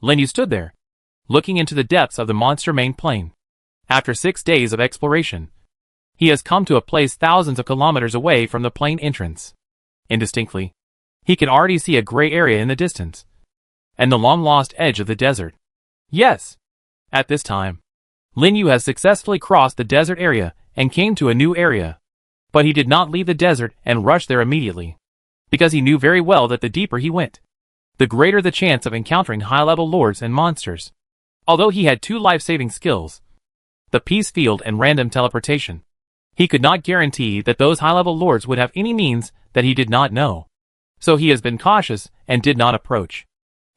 Lin Yu stood there, looking into the depths of the monster main plain. After 6 days of exploration, he has come to a place thousands of kilometers away from the plain entrance. Indistinctly, he can already see a gray area in the distance, and the long-lost edge of the desert. Yes! At this time, Lin Yu has successfully crossed the desert area and came to a new area. But he did not leave the desert and rush there immediately, because he knew very well that the deeper he went, the greater the chance of encountering high-level lords and monsters. Although he had 2 life-saving skills, the peace field and random teleportation, he could not guarantee that those high-level lords would have any means that he did not know. So he has been cautious and did not approach.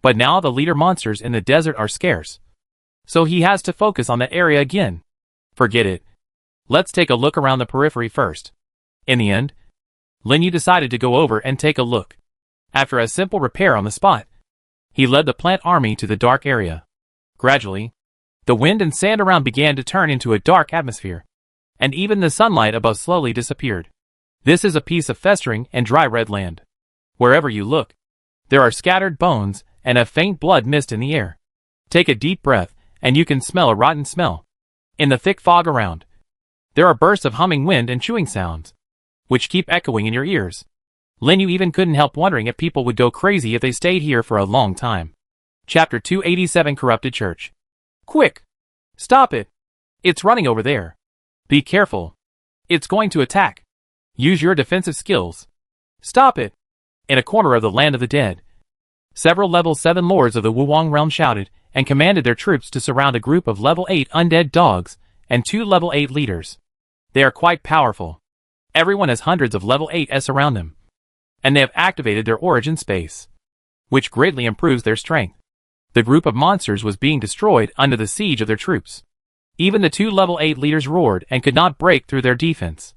But now the leader monsters in the desert are scarce, so he has to focus on that area again. Forget it. Let's take a look around the periphery first. In the end, Lin Yu decided to go over and take a look. After a simple repair on the spot, he led the plant army to the dark area. Gradually, the wind and sand around began to turn into a dark atmosphere, and even the sunlight above slowly disappeared. This is a piece of festering and dry red land. Wherever you look, there are scattered bones and a faint blood mist in the air. Take a deep breath, and you can smell a rotten smell. In the thick fog around, there are bursts of humming wind and chewing sounds, which keep echoing in your ears. Lin Yu even couldn't help wondering if people would go crazy if they stayed here for a long time. Chapter 287 Corrupted Church. Quick! Stop it! It's running over there. Be careful. It's going to attack. Use your defensive skills. Stop it! In a corner of the Land of the Dead, several level 7 lords of the Wuwang realm shouted and commanded their troops to surround a group of level 8 undead dogs and 2 level 8 leaders. They are quite powerful. Everyone has hundreds of level 8s around them, and they have activated their origin space, which greatly improves their strength. The group of monsters was being destroyed under the siege of their troops. Even the 2 level 8 leaders roared and could not break through their defense,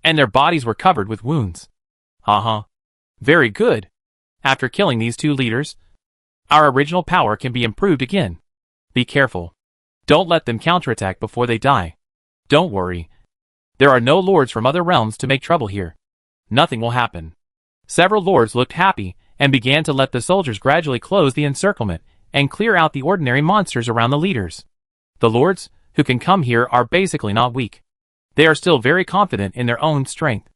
and their bodies were covered with wounds. Very good. After killing these 2 leaders, our original power can be improved again. Be careful. Don't let them counterattack before they die. Don't worry. There are no lords from other realms to make trouble here. Nothing will happen. Several lords looked happy and began to let the soldiers gradually close the encirclement and clear out the ordinary monsters around the leaders. The lords who can come here are basically not weak. They are still very confident in their own strength.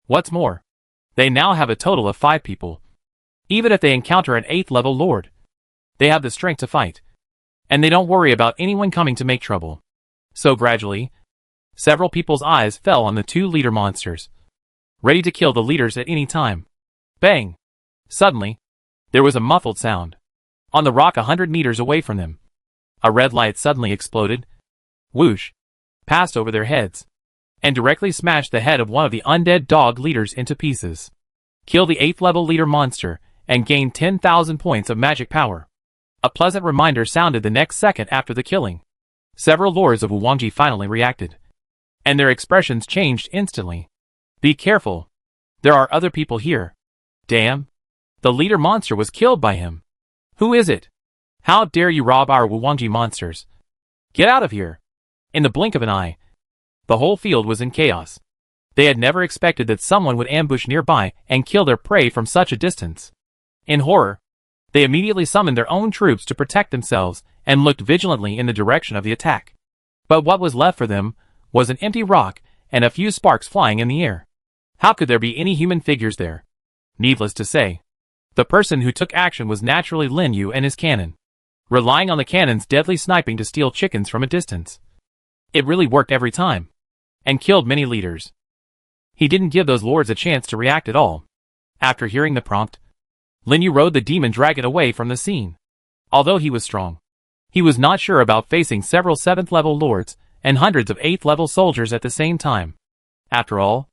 What's more, they now have a total of 5 people. Even if they encounter an 8th level lord, they have the strength to fight, and they don't worry about anyone coming to make trouble. So gradually, several people's eyes fell on the 2 leader monsters, ready to kill the leaders at any time. Bang! Suddenly, there was a muffled sound. On the rock 100 meters away from them, a red light suddenly exploded, whoosh, passed over their heads, and directly smashed the head of one of the undead dog leaders into pieces. Kill the 8th level leader monster, and gain 10,000 points of magic power. A pleasant reminder sounded the next second after the killing. Several lords of Wuwangji finally reacted, and their expressions changed instantly. Be careful. There are other people here. Damn. The leader monster was killed by him. Who is it? How dare you rob our Wuwangji monsters? Get out of here. In the blink of an eye, the whole field was in chaos. They had never expected that someone would ambush nearby and kill their prey from such a distance. In horror, they immediately summoned their own troops to protect themselves and looked vigilantly in the direction of the attack. But what was left for them was an empty rock and a few sparks flying in the air. How could there be any human figures there? Needless to say, the person who took action was naturally Lin Yu and his cannon, relying on the cannon's deadly sniping to steal chickens from a distance. It really worked every time, and killed many leaders. He didn't give those lords a chance to react at all. After hearing the prompt, Lin Yu rode the demon dragon away from the scene. Although he was strong, he was not sure about facing several 7th level lords and hundreds of 8th level soldiers at the same time. After all,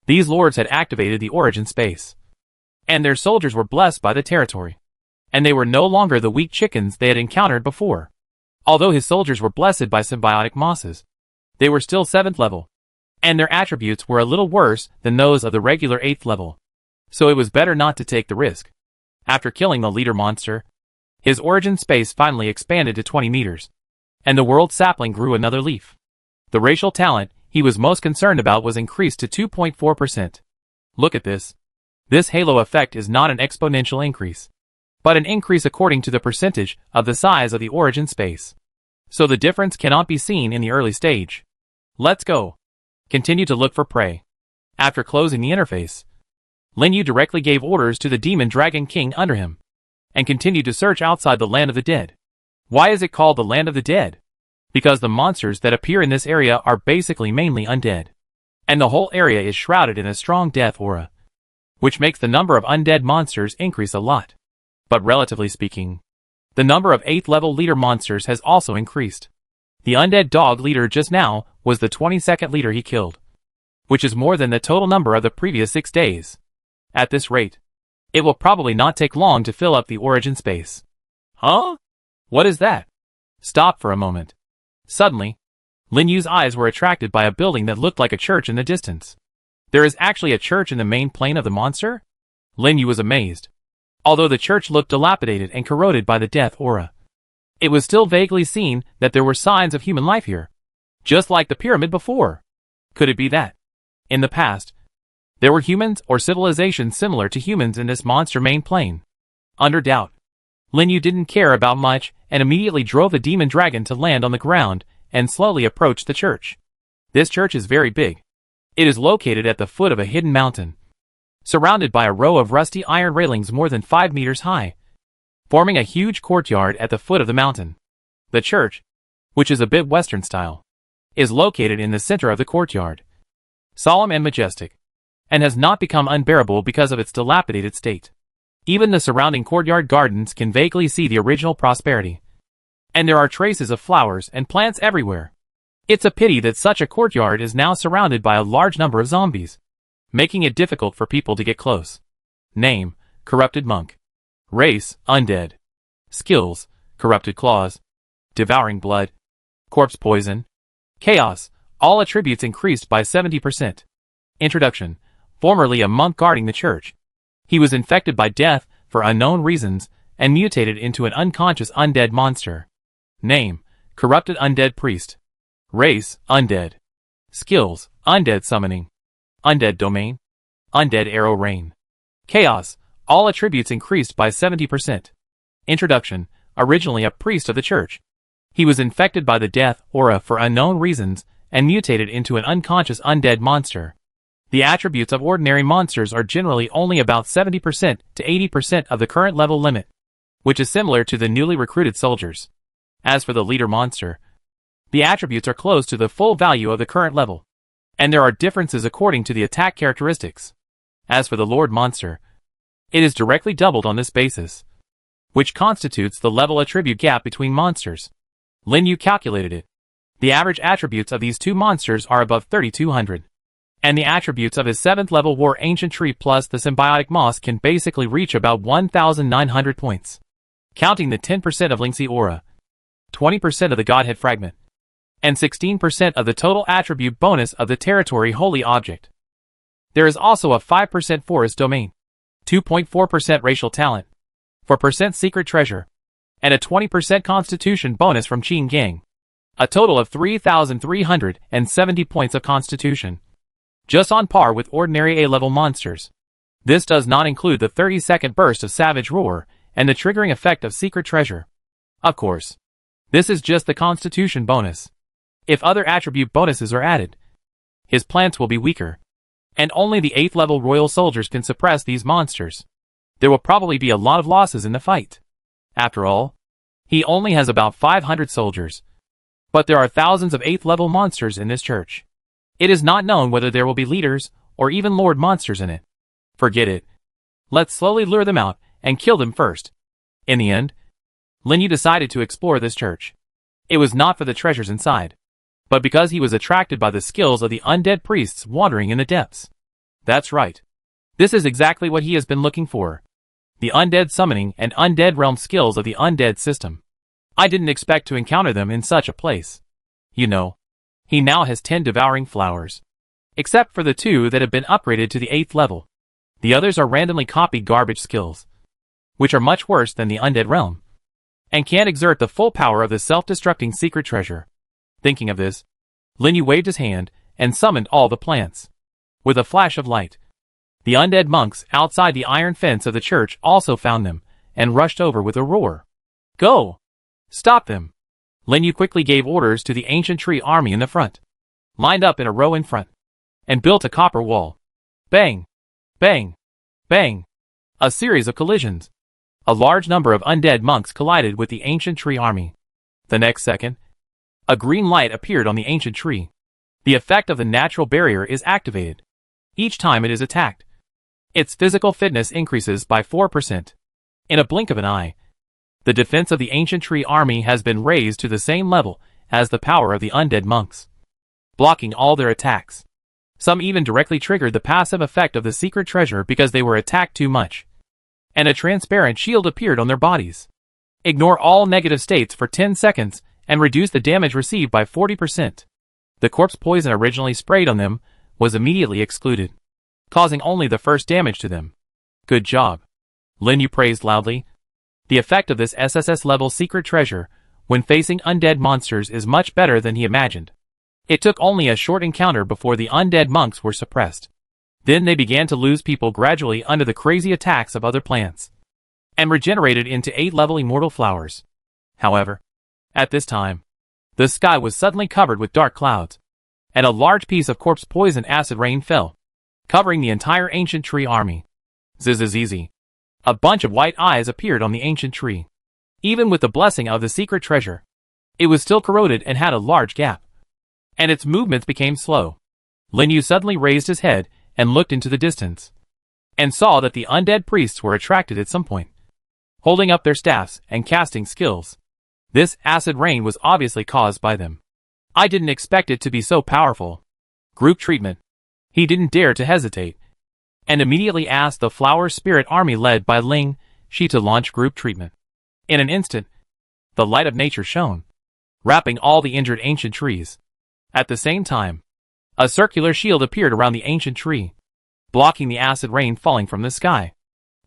these lords had activated the origin space. and their soldiers were blessed by the territory. And they were no longer the weak chickens they had encountered before. Although his soldiers were blessed by symbiotic mosses, they were still 7th level, and their attributes were a little worse than those of the regular 8th level. So it was better not to take the risk. After killing the leader monster, his origin space finally expanded to 20 meters, and the world sapling grew another leaf. The racial talent he was most concerned about was increased to 2.4%. Look at this. This halo effect is not an exponential increase, but an increase according to the percentage of the size of the origin space. So the difference cannot be seen in the early stage. Let's go. Continue to look for prey. After closing the interface, Lin Yu directly gave orders to the demon dragon king under him, and continued to search outside the land of the dead. Why is it called the land of the dead? Because the monsters that appear in this area are basically mainly undead, and the whole area is shrouded in a strong death aura, which makes the number of undead monsters increase a lot. But relatively speaking, the number of 8th level leader monsters has also increased. The undead dog leader just now was the 22nd leader he killed, which is more than the total number of the previous 6 days. At this rate, it will probably not take long to fill up the origin space. Huh? What is that? Stop for a moment. Suddenly, Lin Yu's eyes were attracted by a building that looked like a church in the distance. There is actually a church in the main plane of the monster? Lin Yu was amazed. Although the church looked dilapidated and corroded by the death aura, it was still vaguely seen that there were signs of human life here, just like the pyramid before. Could it be that, in the past, there were humans or civilizations similar to humans in this monster main plane? Under doubt, Lin Yu didn't care about much and immediately drove the demon dragon to land on the ground and slowly approached the church. This church is very big. It is located at the foot of a hidden mountain, surrounded by a row of rusty iron railings more than 5 meters high, forming a huge courtyard at the foot of the mountain. The church, which is a bit Western style, is located in the center of the courtyard, solemn and majestic, and has not become unbearable because of its dilapidated state. Even the surrounding courtyard gardens can vaguely see the original prosperity, and there are traces of flowers and plants everywhere. It's a pity that such a courtyard is now surrounded by a large number of zombies, making it difficult for people to get close. Name: Corrupted Monk. Race: Undead. Skills: Corrupted Claws, Devouring Blood, Corpse Poison, Chaos. All attributes increased by 70%. Introduction: Formerly a monk guarding the church, he was infected by death for unknown reasons and mutated into an unconscious undead monster. Name: Corrupted Undead Priest. Race: Undead. Skills: Undead Summoning, Undead Domain, Undead Arrow Rain. Chaos. All attributes increased by 70%. Introduction: Originally a priest of the church, he was infected by the death aura for unknown reasons and mutated into an unconscious undead monster. The attributes of ordinary monsters are generally only about 70% to 80% of the current level limit, which is similar to the newly recruited soldiers. As for the leader monster, the attributes are close to the full value of the current level, and there are differences according to the attack characteristics. As for the Lord monster, it is directly doubled on this basis, which constitutes the level attribute gap between monsters. Lin Yu calculated it. The average attributes of these two monsters are above 3200. And the attributes of his 7th level War Ancient Tree plus the Symbiotic Moss can basically reach about 1900 points. Counting the 10% of Lingxi Aura, 20% of the Godhead Fragment, and 16% of the total attribute bonus of the Territory Holy Object. There is also a 5% Forest Domain, 2.4% Racial Talent, 4% Secret Treasure, and a 20% Constitution bonus from Qin Gang. A total of 3,370 points of Constitution, just on par with ordinary A-level monsters. This does not include the 30-second burst of Savage Roar and the triggering effect of Secret Treasure. Of course, this is just the Constitution bonus. If other attribute bonuses are added, his plants will be weaker, and only the 8th level Royal Soldiers can suppress these monsters. There will probably be a lot of losses in the fight. After all, he only has about 500 soldiers, but there are thousands of 8th level monsters in this church. It is not known whether there will be leaders or even lord monsters in it. Forget it. Let's slowly lure them out and kill them first. In the end, Lin Yu decided to explore this church. It was not for the treasures inside, but because he was attracted by the skills of the undead priests wandering in the depths. That's right. This is exactly what he has been looking for. The undead summoning and undead realm skills of the undead system. I didn't expect to encounter them in such a place. You know, he now has 10 devouring flowers. Except for the 2 that have been upgraded to the 8th level. The others are randomly copied garbage skills, which are much worse than the undead realm, and can't exert the full power of the self-destructing secret treasure. Thinking of this, Lin Yu waved his hand and summoned all the plants. With a flash of light, the undead monks outside the iron fence of the church also found them and rushed over with a roar. Go! Stop them! Lin Yu quickly gave orders to the ancient tree army in the front, lined up in a row in front, and built a copper wall. Bang! Bang! Bang! A series of collisions. A large number of undead monks collided with the ancient tree army. The next second, a green light appeared on the ancient tree. The effect of the natural barrier is activated. Each time it is attacked, its physical fitness increases by 4%. In a blink of an eye, the defense of the ancient tree army has been raised to the same level as the power of the undead monks, blocking all their attacks. Some even directly triggered the passive effect of the secret treasure because they were attacked too much, and a transparent shield appeared on their bodies. Ignore all negative states for 10 seconds and reduce the damage received by 40%. The corpse poison originally sprayed on them was immediately excluded, causing only the first damage to them. Good job. Lin Yu praised loudly. The effect of this SSS-level secret treasure when facing undead monsters is much better than he imagined. It took only a short encounter before the undead monks were suppressed. Then they began to lose people gradually under the crazy attacks of other plants, and regenerated into 8th-level immortal flowers. However, at this time, the sky was suddenly covered with dark clouds, and a large piece of corpse poison acid rain fell, covering the entire ancient tree army. Zizizizi. A bunch of white eyes appeared on the ancient tree. Even with the blessing of the secret treasure, it was still corroded and had a large gap, and its movements became slow. Lin Yu suddenly raised his head and looked into the distance, and saw that the undead priests were attracted at some point, holding up their staffs and casting skills. This acid rain was obviously caused by them. I didn't expect it to be so powerful. Group treatment. He didn't dare to hesitate, and immediately asked the flower spirit army led by Ling Shi to launch group treatment. In an instant, the light of nature shone, wrapping all the injured ancient trees. At the same time, a circular shield appeared around the ancient tree, blocking the acid rain falling from the sky.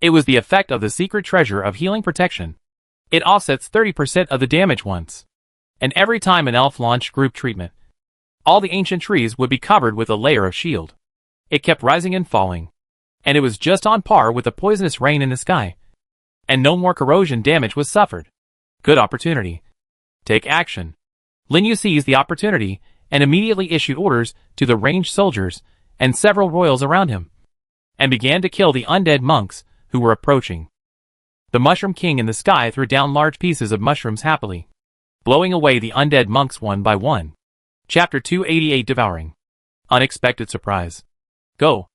It was the effect of the secret treasure of healing protection. It offsets 30% of the damage once, and every time an elf launched group treatment, all the ancient trees would be covered with a layer of shield. It kept rising and falling, and it was just on par with the poisonous rain in the sky, and no more corrosion damage was suffered. Good opportunity. Take action. Lin Yu seized the opportunity and immediately issued orders to the ranged soldiers and several royals around him, and began to kill the undead monks who were approaching. The Mushroom King in the sky threw down large pieces of mushrooms happily, blowing away the undead monks one by one. Chapter 288 Devouring. Unexpected surprise. Go.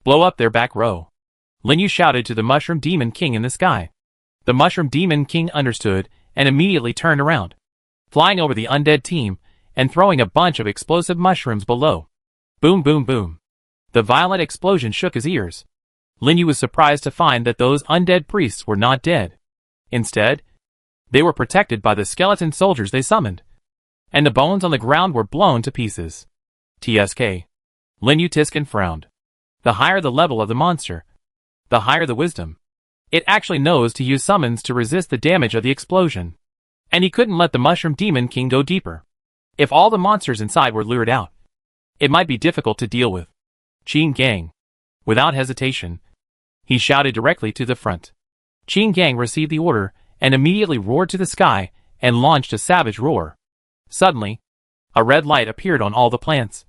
Blow up their back row. Lin Yu shouted to the Mushroom Demon King in the sky. The Mushroom Demon King understood and immediately turned around, flying over the undead team and throwing a bunch of explosive mushrooms below. Boom boom boom. The violent explosion shook his ears. Lin Yu was surprised to find that those undead priests were not dead. Instead, they were protected by the skeleton soldiers they summoned, and the bones on the ground were blown to pieces. TSK. Lin Yu Tiskin frowned. The higher the level of the monster, the higher the wisdom. It actually knows to use summons to resist the damage of the explosion, and he couldn't let the Mushroom Demon King go deeper. If all the monsters inside were lured out, it might be difficult to deal with. Qin Gang. Without hesitation, he shouted directly to the front. Qin Gang received the order and immediately roared to the sky and launched a savage roar. Suddenly, a red light appeared on all the plants,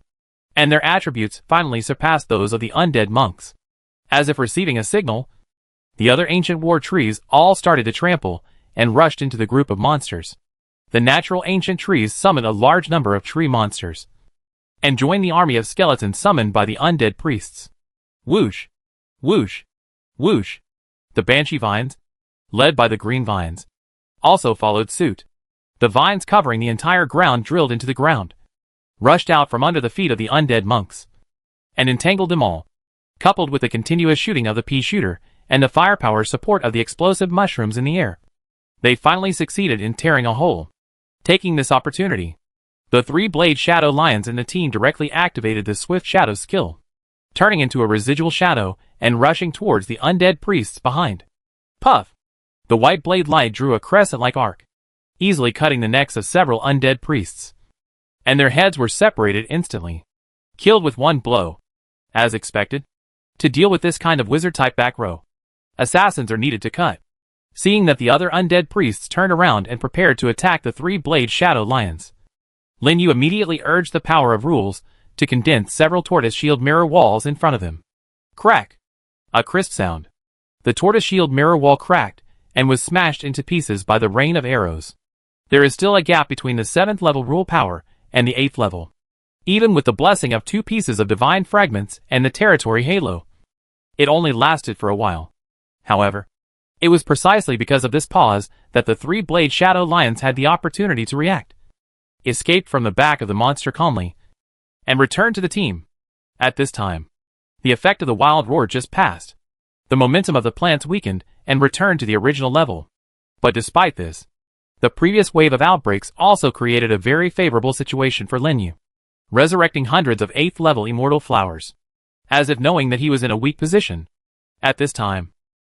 and their attributes finally surpassed those of the undead monks. As if receiving a signal, the other ancient war trees all started to trample and rushed into the group of monsters. The natural ancient trees summoned a large number of tree monsters, and joined the army of skeletons summoned by the undead priests. Whoosh! Whoosh! Whoosh! The banshee vines, led by the green vines, also followed suit. The vines covering the entire ground drilled into the ground, rushed out from under the feet of the undead monks, and entangled them all. coupled with the continuous shooting of the pea shooter and the firepower support of the explosive mushrooms in the air. They finally succeeded in tearing a hole. Taking this opportunity, the three-blade shadow lions in the team directly activated the swift shadow skill, turning into a residual shadow and rushing towards the undead priests behind. Puff! The white blade light drew a crescent-like arc, easily cutting the necks of several undead priests, and their heads were separated instantly, killed with one blow. As expected, to deal with this kind of wizard-type back row, assassins are needed to cut. Seeing that the other undead priests turned around and prepared to attack the three-blade shadow lions, Lin Yu immediately urged the power of rules to condense several tortoise shield mirror walls in front of him. Crack! A crisp sound. The tortoise shield mirror wall cracked and was smashed into pieces by the rain of arrows. There is still a gap between the 7th level rule power and the 8th level, even with the blessing of 2 pieces of divine fragments and the territory halo. It only lasted for a while. However, it was precisely because of this pause that the three-blade shadow lions had the opportunity to react, escaped from the back of the monster calmly, and returned to the team. At this time, the effect of the wild roar just passed. The momentum of the plants weakened and returned to the original level. But despite this, the previous wave of outbreaks also created a very favorable situation for Lin Yu, resurrecting hundreds of 8th level immortal flowers, as if knowing that he was in a weak position. At this time,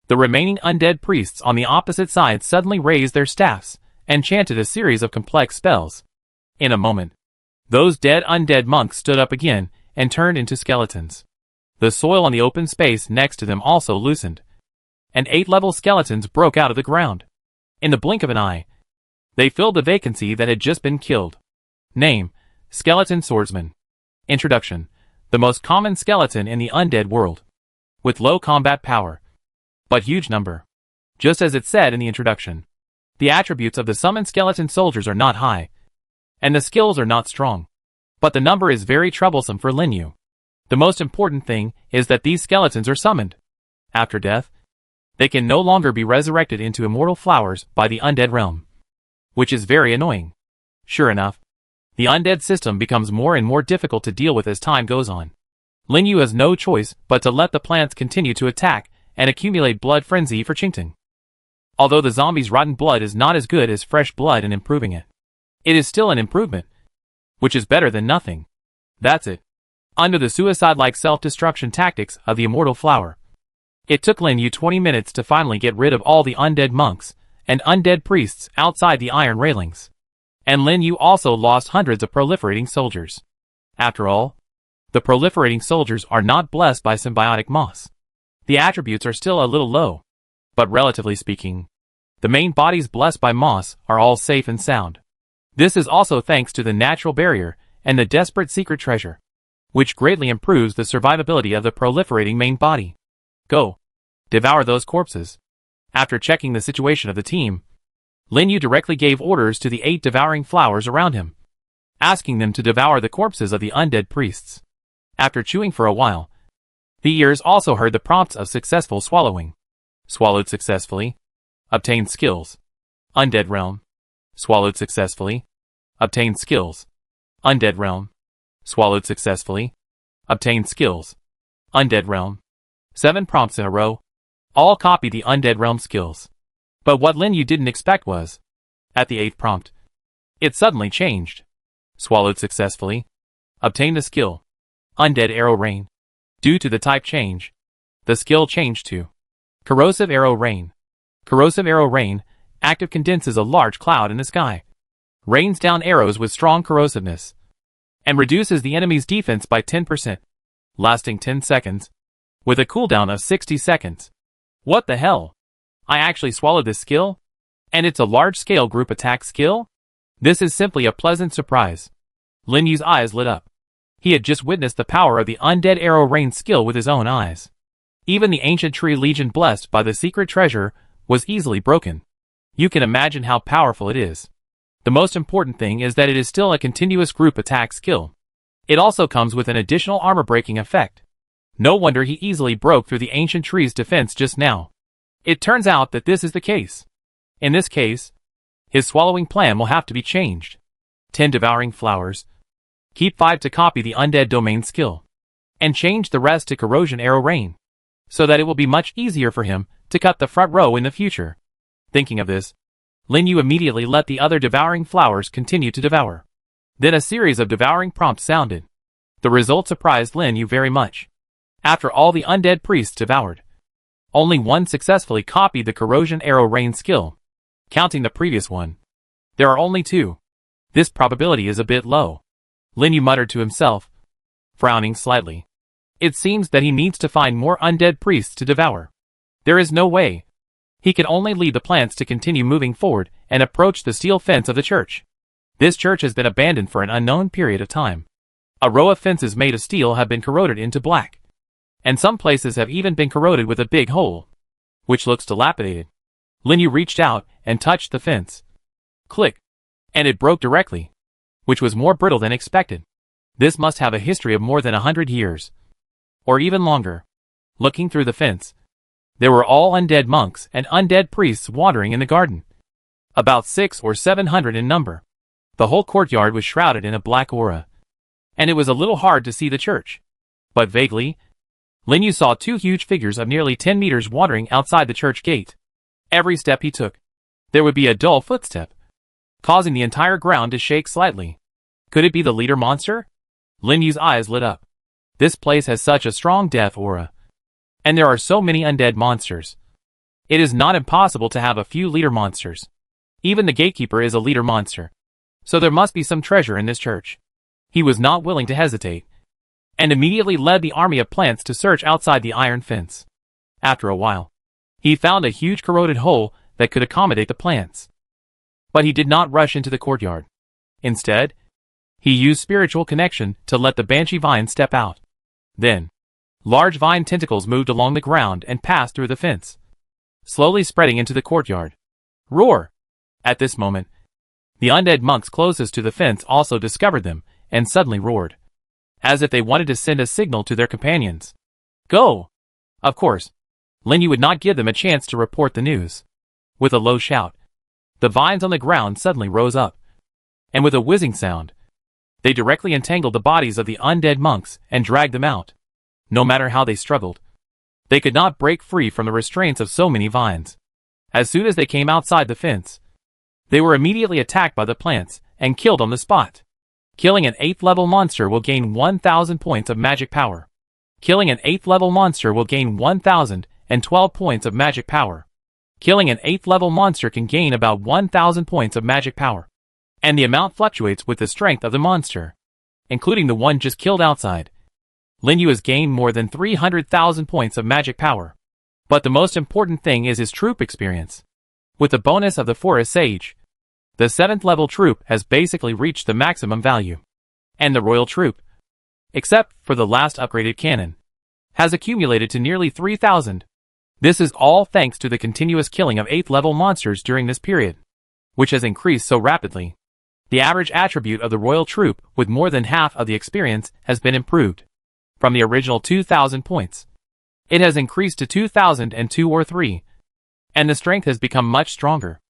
the remaining undead priests on the opposite side suddenly raised their staffs and chanted a series of complex spells. In a moment, those dead undead monks stood up again and turned into skeletons. The soil on the open space next to them also loosened, and 8th-level skeletons broke out of the ground. In the blink of an eye, they filled the vacancy that had just been killed. Name: Skeleton Swordsman. Introduction: the most common skeleton in the undead world, with low combat power, but huge number. Just as it said in the introduction, the attributes of the summoned skeleton soldiers are not high, and the skills are not strong, but the number is very troublesome for Lin Yu. The most important thing is that these skeletons are summoned. After death, they can no longer be resurrected into immortal flowers by the undead realm, which is very annoying. Sure enough, the undead system becomes more and more difficult to deal with as time goes on. Lin Yu has no choice but to let the plants continue to attack and accumulate blood frenzy for Qingtang. Although the zombies' rotten blood is not as good as fresh blood in improving it, it is still an improvement, which is better than nothing. That's it. Under the suicide-like self-destruction tactics of the immortal flower, it took Lin Yu 20 minutes to finally get rid of all the undead monks and undead priests outside the iron railings. And Lin Yu also lost hundreds of proliferating soldiers. After all, the proliferating soldiers are not blessed by symbiotic moss. The attributes are still a little low, but relatively speaking, the main bodies blessed by moss are all safe and sound. This is also thanks to the natural barrier and the desperate secret treasure, which greatly improves the survivability of the proliferating main body. Go. Devour those corpses. After checking the situation of the team, Lin Yu directly gave orders to the 8 devouring flowers around him, asking them to devour the corpses of the undead priests. After chewing for a while, the ears also heard the prompts of successful swallowing. Swallowed successfully. Obtained skills. Undead realm. Swallowed successfully. Obtained skills. Undead realm. Swallowed successfully. Obtained skills. Undead realm. 7 prompts in a row. All copy the undead realm skills. But what Lin Yu didn't expect was, at the 8th prompt, it suddenly changed. Swallowed successfully. Obtained a skill. Undead arrow rain. Due to the type change, the skill changed to corrosive arrow rain. Corrosive arrow rain active condenses a large cloud in the sky, rains down arrows with strong corrosiveness, and reduces the enemy's defense by 10%, lasting 10 seconds, with a cooldown of 60 seconds. What the hell? I actually swallowed this skill? And it's a large-scale group attack skill? This is simply a pleasant surprise. Lin Yu's eyes lit up. He had just witnessed the power of the undead arrow rain skill with his own eyes. Even the ancient tree legion blessed by the secret treasure was easily broken. You can imagine how powerful it is. The most important thing is that it is still a continuous group attack skill. It also comes with an additional armor-breaking effect. No wonder he easily broke through the ancient tree's defense just now. It turns out that this is the case. In this case, his swallowing plan will have to be changed. 10 devouring flowers. Keep 5 to copy the undead domain skill. and change the rest to corrosion arrow rain, so that it will be much easier for him to cut the front row in the future. Thinking of this, Lin Yu immediately let the other devouring flowers continue to devour. Then a series of devouring prompts sounded. The result surprised Lin Yu very much. After all the undead priests devoured, only one successfully copied the corrosion arrow rain skill. Counting the previous one, there are only 2. This probability is a bit low. Lin Yu muttered to himself, frowning slightly. It seems that he needs to find more undead priests to devour. There is no way. He can only lead the plants to continue moving forward and approach the steel fence of the church. This church has been abandoned for an unknown period of time. A row of fences made of steel have been corroded into black, and some places have even been corroded with a big hole, which looks dilapidated. Lin Yu reached out and touched the fence. Click. And it broke directly, which was more brittle than expected. This must have a history of more than 100 years, or even longer. Looking through the fence, there were all undead monks and undead priests wandering in the garden, about 600 or 700 in number. The whole courtyard was shrouded in a black aura, and it was a little hard to see the church. But vaguely, Lin Yu saw 2 huge figures of nearly 10 meters wandering outside the church gate. Every step he took, there would be a dull footstep, causing the entire ground to shake slightly. Could it be the leader monster? Lin Yu's eyes lit up. This place has such a strong death aura, and there are so many undead monsters. It is not impossible to have a few leader monsters. Even the gatekeeper is a leader monster, so there must be some treasure in this church. He was not willing to hesitate, and immediately led the army of plants to search outside the iron fence. After a while, he found a huge corroded hole that could accommodate the plants. But he did not rush into the courtyard. Instead, he used spiritual connection to let the banshee vine step out. Then, large vine tentacles moved along the ground and passed through the fence, slowly spreading into the courtyard. Roar! At this moment, the undead monks closest to the fence also discovered them, and suddenly roared, as if they wanted to send a signal to their companions. Go! Of course, Lin Yu would not give them a chance to report the news. With a low shout, the vines on the ground suddenly rose up, and with a whizzing sound, they directly entangled the bodies of the undead monks and dragged them out. No matter how they struggled, they could not break free from the restraints of so many vines. As soon as they came outside the fence, they were immediately attacked by the plants and killed on the spot. Killing an 8th level monster will gain 1000 points of magic power. Killing an 8th level monster will gain 1012 points of magic power. Killing an 8th level monster can gain about 1000 points of magic power, and the amount fluctuates with the strength of the monster, including the one just killed outside. Lin Yu has gained more than 300,000 points of magic power. But the most important thing is his troop experience. With the bonus of the Forest Sage, the 7th level troop has basically reached the maximum value. And the Royal Troop, except for the last upgraded cannon, has accumulated to nearly 3,000. This is all thanks to the continuous killing of 8th level monsters during this period, which has increased so rapidly. The average attribute of the Royal Troop with more than half of the experience has been improved. From the original 2,000 points, it has increased to 2,002 or 3, and the strength has become much stronger.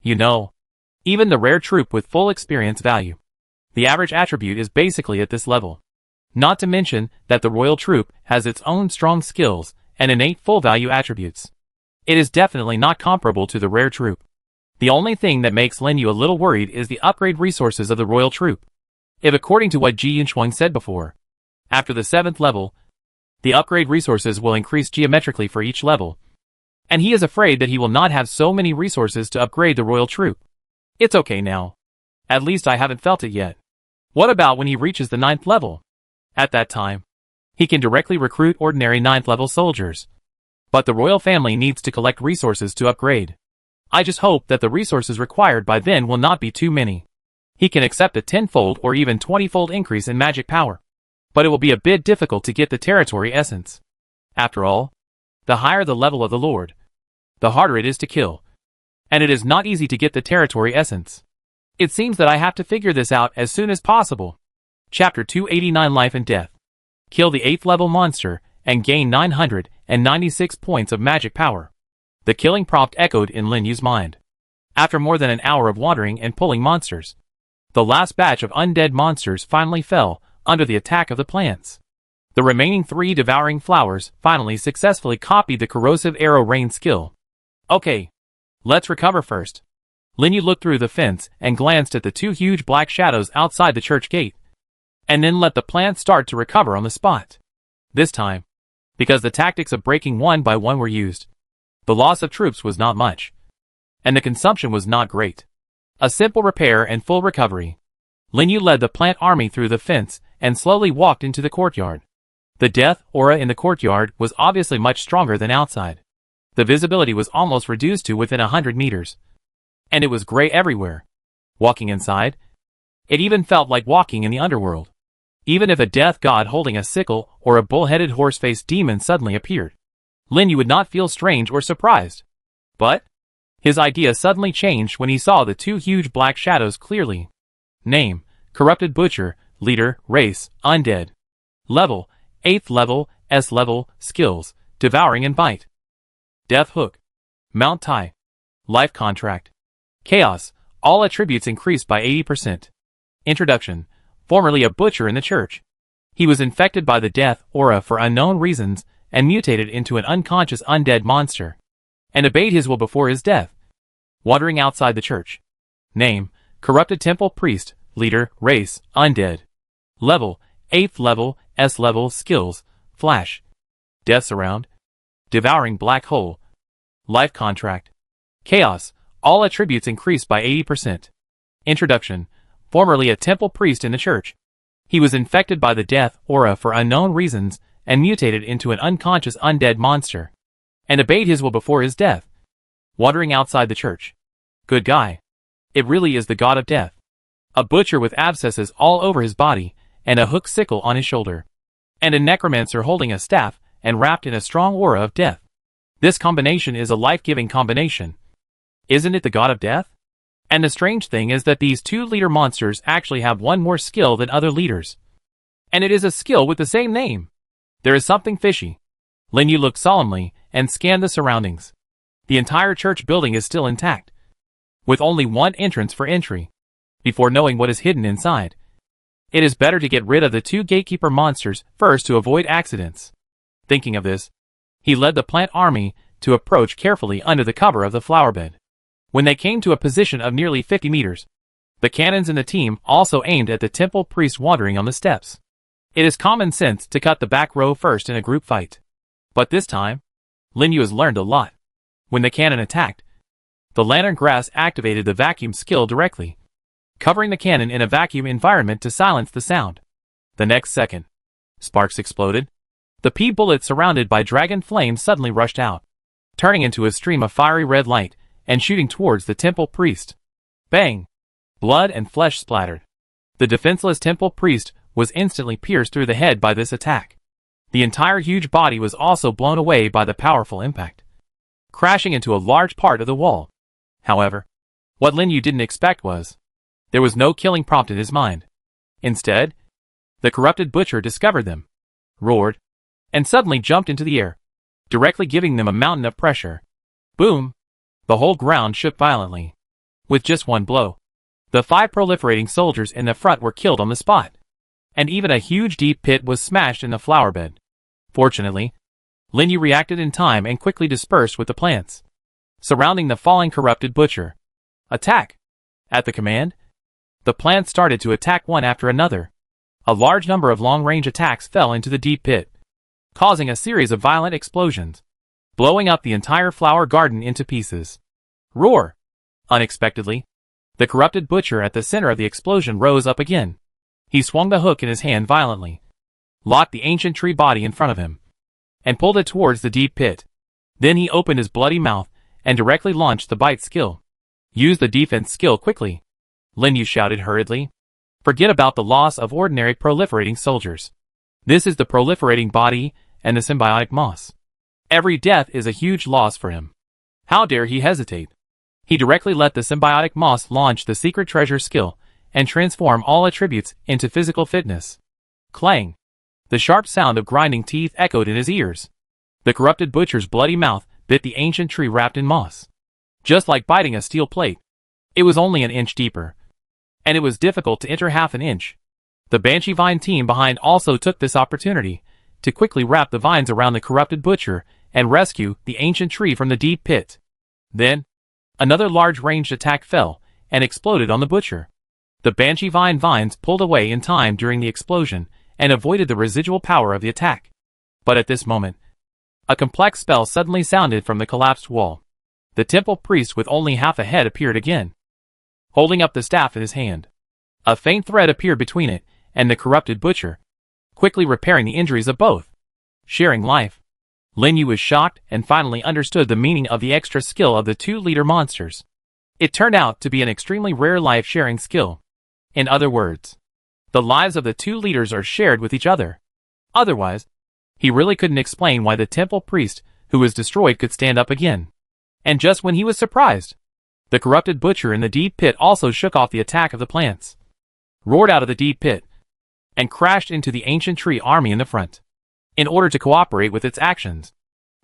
You know, even the rare troop with full experience value, the average attribute is basically at this level. Not to mention that the Royal Troop has its own strong skills and innate full value attributes. It is definitely not comparable to the rare troop. The only thing that makes Lin Yu a little worried is the upgrade resources of the Royal Troop. If according to what Ji Yunchuang said before, after the 7th level, the upgrade resources will increase geometrically for each level, and he is afraid that he will not have so many resources to upgrade the Royal Troop. It's okay now. At least I haven't felt it yet. What about when he reaches the 9th level? At that time, he can directly recruit ordinary 9th level soldiers. But the royal family needs to collect resources to upgrade. I just hope that the resources required by then will not be too many. He can accept a 10-fold or even 20-fold increase in magic power, but it will be a bit difficult to get the territory essence. After all, the higher the level of the Lord, the harder it is to kill, and it is not easy to get the territory essence. It seems that I have to figure this out as soon as possible. Chapter 289 Life and Death. Kill the 8th level monster and gain 996 points of magic power. The killing prompt echoed in Lin Yu's mind. After more than an hour of wandering and pulling monsters, the last batch of undead monsters finally fell under the attack of the plants. The remaining 3 devouring flowers finally successfully copied the corrosive arrow rain skill. Okay, let's recover first. Linyu looked through the fence and glanced at the 2 huge black shadows outside the church gate, and then let the plant start to recover on the spot. This time, because the tactics of breaking one by one were used, the loss of troops was not much, and the consumption was not great. A simple repair and full recovery. Linyu led the plant army through the fence and slowly walked into the courtyard. The death aura in the courtyard was obviously much stronger than outside. The visibility was almost reduced to within 100 meters. And it was gray everywhere. Walking inside, it even felt like walking in the underworld. Even if a death god holding a sickle or a bull-headed horse-faced demon suddenly appeared, Linyu would not feel strange or surprised. But his idea suddenly changed when he saw the 2 huge black shadows clearly. Name: Corrupted Butcher. Leader: Race: Undead. Level: 8th level, S level. Skills: Devouring and Bite. Death Hook. Mount Tai. Life Contract. Chaos. All attributes increased by 80%. Introduction. Formerly a butcher in the church, he was infected by the death aura for unknown reasons and mutated into an unconscious undead monster, and obeyed his will before his death. Wandering outside the church. Name: Corrupted Temple Priest. Leader: Race: Undead. Level: 8th level, S level. Skills: Flash. Death Surround. Devouring Black Hole. Life Contract. Chaos. All attributes increased by 80%. Introduction. Formerly a temple priest in the church, he was infected by the death aura for unknown reasons and mutated into an unconscious undead monster, and obeyed his will before his death. Wandering outside the church. Good guy. It really is the god of death. A butcher with abscesses all over his body and a hook sickle on his shoulder, and a necromancer holding a staff and wrapped in a strong aura of death. This combination is a life-giving combination. Isn't it the god of death? And the strange thing is that these 2 leader monsters actually have one more skill than other leaders. And it is a skill with the same name. There is something fishy. Linyu looked solemnly and scanned the surroundings. The entire church building is still intact, with only one entrance for entry. Before knowing what is hidden inside, it is better to get rid of the 2 gatekeeper monsters first to avoid accidents. Thinking of this, he led the plant army to approach carefully under the cover of the flower bed. When they came to a position of nearly 50 meters, the cannons in the team also aimed at the temple priest wandering on the steps. It is common sense to cut the back row first in a group fight. But this time, Linyu has learned a lot. When the cannon attacked, the lantern grass activated the vacuum skill directly, covering the cannon in a vacuum environment to silence the sound. The next second, sparks exploded. The pea bullet surrounded by dragon flames suddenly rushed out, turning into a stream of fiery red light and shooting towards the temple priest. Bang! Blood and flesh splattered. The defenseless temple priest was instantly pierced through the head by this attack. The entire huge body was also blown away by the powerful impact, crashing into a large part of the wall. However, what Linyu didn't expect was, there was no killing prompt in his mind. Instead, the corrupted butcher discovered them, roared, and suddenly jumped into the air, directly giving them a mountain of pressure. Boom! The whole ground shook violently. With just one blow, the 5 proliferating soldiers in the front were killed on the spot, and even a huge deep pit was smashed in the flower bed. Fortunately, Linyu reacted in time and quickly dispersed with the plants surrounding the falling corrupted butcher. Attack! At the command, the plants started to attack one after another. A large number of long-range attacks fell into the deep pit, causing a series of violent explosions, blowing up the entire flower garden into pieces. Roar! Unexpectedly, the corrupted butcher at the center of the explosion rose up again. He swung the hook in his hand violently, locked the ancient tree body in front of him, and pulled it towards the deep pit. Then he opened his bloody mouth and directly launched the bite skill. Use the defense skill quickly, Linyu shouted hurriedly. Forget about the loss of ordinary proliferating soldiers. This is the proliferating body and the symbiotic moss. Every death is a huge loss for him. How dare he hesitate? He directly let the symbiotic moss launch the secret treasure skill and transform all attributes into physical fitness. Clang! The sharp sound of grinding teeth echoed in his ears. The corrupted butcher's bloody mouth bit the ancient tree wrapped in moss, just like biting a steel plate. It was only an inch deeper, and it was difficult to enter half an inch. The Banshee Vine team behind also took this opportunity to quickly wrap the vines around the corrupted butcher and rescue the ancient tree from the deep pit. Then, another large ranged attack fell and exploded on the butcher. The banshee vines pulled away in time during the explosion and avoided the residual power of the attack. But at this moment, a complex spell suddenly sounded from the collapsed wall. The temple priest with only half a head appeared again, holding up the staff in his hand. A faint thread appeared between it and the corrupted butcher, quickly repairing the injuries of both, sharing life. Lin Yu was shocked and finally understood the meaning of the extra skill of the two leader monsters. It turned out to be an extremely rare life-sharing skill. In other words, the lives of the two leaders are shared with each other. Otherwise, he really couldn't explain why the temple priest who was destroyed could stand up again. And just when he was surprised, the corrupted butcher in the deep pit also shook off the attack of the plants, roared out of the deep pit, and crashed into the ancient tree army in the front. In order to cooperate with its actions,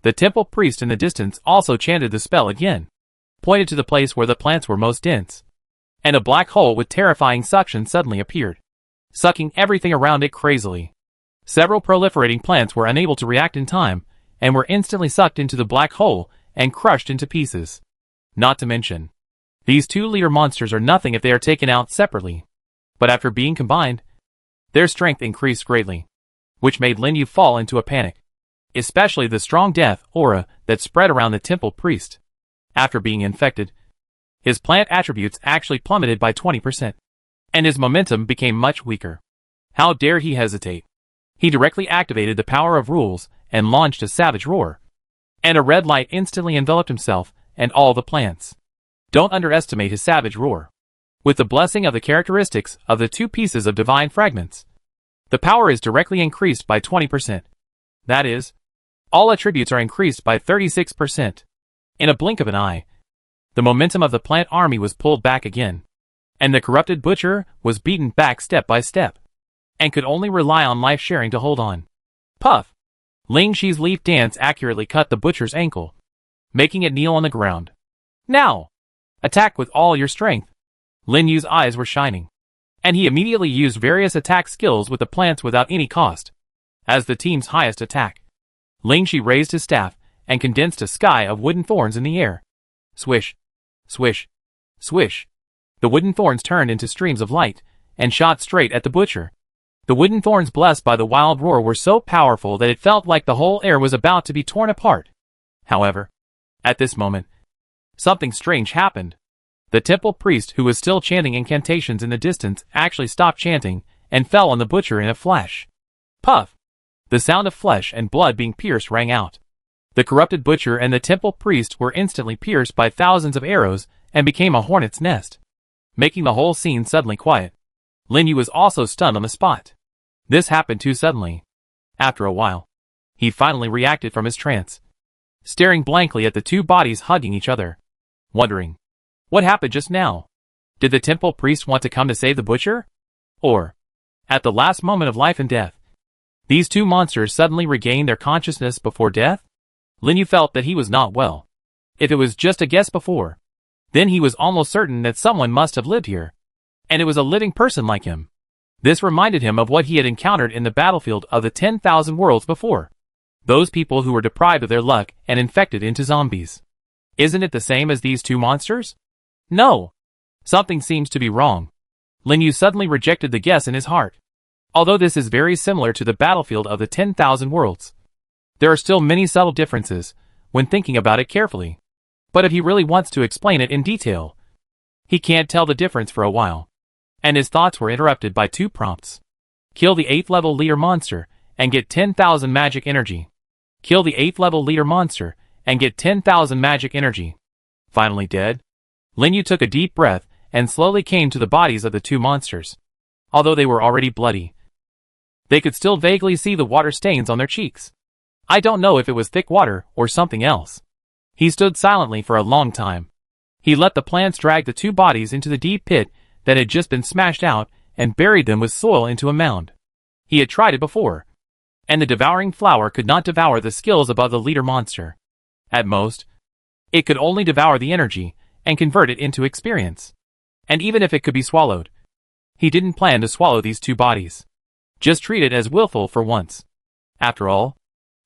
the temple priest in the distance also chanted the spell again, pointed to the place where the plants were most dense, and a black hole with terrifying suction suddenly appeared, sucking everything around it crazily. Several proliferating plants were unable to react in time, and were instantly sucked into the black hole and crushed into pieces. Not to mention, these two leader monsters are nothing if they are taken out separately. But after being combined, their strength increased greatly, which made Lin Yu fall into a panic, especially the strong death aura that spread around the temple priest. After being infected, his plant attributes actually plummeted by 20%, and his momentum became much weaker. How dare he hesitate? He directly activated the power of rules and launched a savage roar, and a red light instantly enveloped himself and all the plants. Don't underestimate his savage roar. With the blessing of the characteristics of the two pieces of divine fragments, the power is directly increased by 20%. That is, all attributes are increased by 36%. In a blink of an eye, the momentum of the plant army was pulled back again, and the corrupted butcher was beaten back step by step, and could only rely on life sharing to hold on. Puff! Ling Shi's leaf dance accurately cut the butcher's ankle, making it kneel on the ground. Now! Attack with all your strength! Lin Yu's eyes were shining, and he immediately used various attack skills with the plants without any cost. As the team's highest attack, Ling Shi raised his staff and condensed a sky of wooden thorns in the air. Swish! Swish! Swish! The wooden thorns turned into streams of light and shot straight at the butcher. The wooden thorns, blessed by the wild roar, were so powerful that it felt like the whole air was about to be torn apart. However, at this moment, something strange happened. The temple priest, who was still chanting incantations in the distance, actually stopped chanting and fell on the butcher in a flash. Puff! The sound of flesh and blood being pierced rang out. The corrupted butcher and the temple priest were instantly pierced by thousands of arrows and became a hornet's nest, making the whole scene suddenly quiet. Lin Yu was also stunned on the spot. This happened too suddenly. After a while, he finally reacted from his trance, staring blankly at the two bodies hugging each other, wondering, what happened just now? Did the temple priest want to come to save the butcher? Or, at the last moment of life and death, these two monsters suddenly regained their consciousness before death? Lin Yu felt that he was not well. If it was just a guess before, then he was almost certain that someone must have lived here, and it was a living person like him. This reminded him of what he had encountered in the battlefield of the 10,000 worlds before. Those people who were deprived of their luck and infected into zombies. Isn't it the same as these two monsters? No. Something seems to be wrong. Lin Yu suddenly rejected the guess in his heart. Although this is very similar to the battlefield of the 10,000 worlds, there are still many subtle differences when thinking about it carefully. But if he really wants to explain it in detail, he can't tell the difference for a while. And his thoughts were interrupted by two prompts. Kill the 8th level leader monster and get 10,000 magic energy. Kill the 8th level leader monster and get 10,000 magic energy. Finally dead, Lin Yu took a deep breath and slowly came to the bodies of the two monsters. Although they were already bloody, they could still vaguely see the water stains on their cheeks. I don't know if it was thick water or something else. He stood silently for a long time. He let the plants drag the two bodies into the deep pit that had just been smashed out and buried them with soil into a mound. He had tried it before, and the devouring flower could not devour the skills above the leader monster. At most, it could only devour the energy and convert it into experience. And even if it could be swallowed, he didn't plan to swallow these two bodies. Just treat it as willful for once. After all,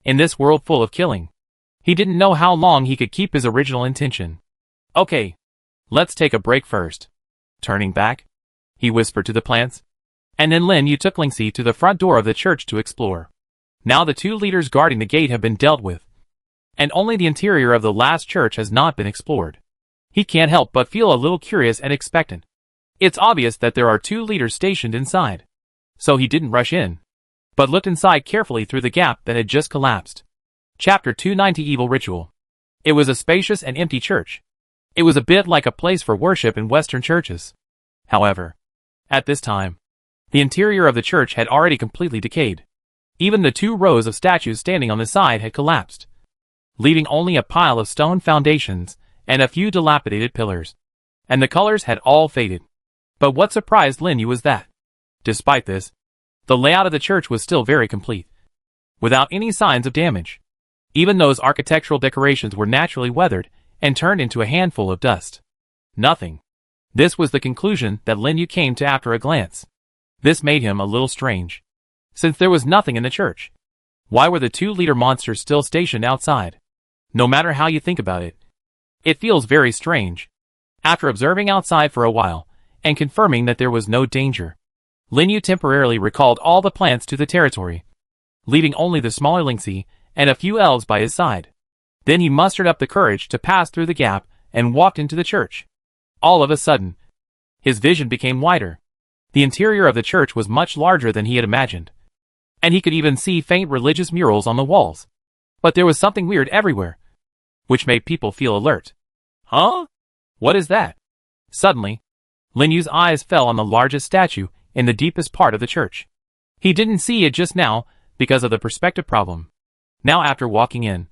in this world full of killing, he didn't know how long he could keep his original intention. Okay, let's take a break first. Turning back, he whispered to the plants. And then Lin Yu took Lingxi to the front door of the church to explore. Now the 2 leaders guarding the gate have been dealt with, and only the interior of the last church has not been explored. He can't help but feel a little curious and expectant. It's obvious that there are 2 leaders stationed inside, so he didn't rush in, but looked inside carefully through the gap that had just collapsed. Chapter 290 Evil Ritual. It was a spacious and empty church. It was a bit like a place for worship in Western churches. However, at this time, the interior of the church had already completely decayed. Even the 2 rows of statues standing on the side had collapsed, leaving only a pile of stone foundations and a few dilapidated pillars. And the colors had all faded. But what surprised Lin Yu was that, despite this, the layout of the church was still very complete, without any signs of damage. Even those architectural decorations were naturally weathered and turned into a handful of dust. Nothing. This was the conclusion that Lin Yu came to after a glance. This made him a little strange, since there was nothing in the church. Why were the 2 leader monsters still stationed outside? No matter how you think about it, it feels very strange. After observing outside for a while, and confirming that there was no danger, Lin Yu temporarily recalled all the plants to the territory, leaving only the smaller Lingxi and a few elves by his side. Then he mustered up the courage to pass through the gap and walked into the church. All of a sudden, his vision became wider. The interior of the church was much larger than he had imagined, and he could even see faint religious murals on the walls. But there was something weird everywhere, which made people feel alert. Huh? What is that? Suddenly, Lin Yu's eyes fell on the largest statue in the deepest part of the church. He didn't see it just now because of the perspective problem. Now after walking in,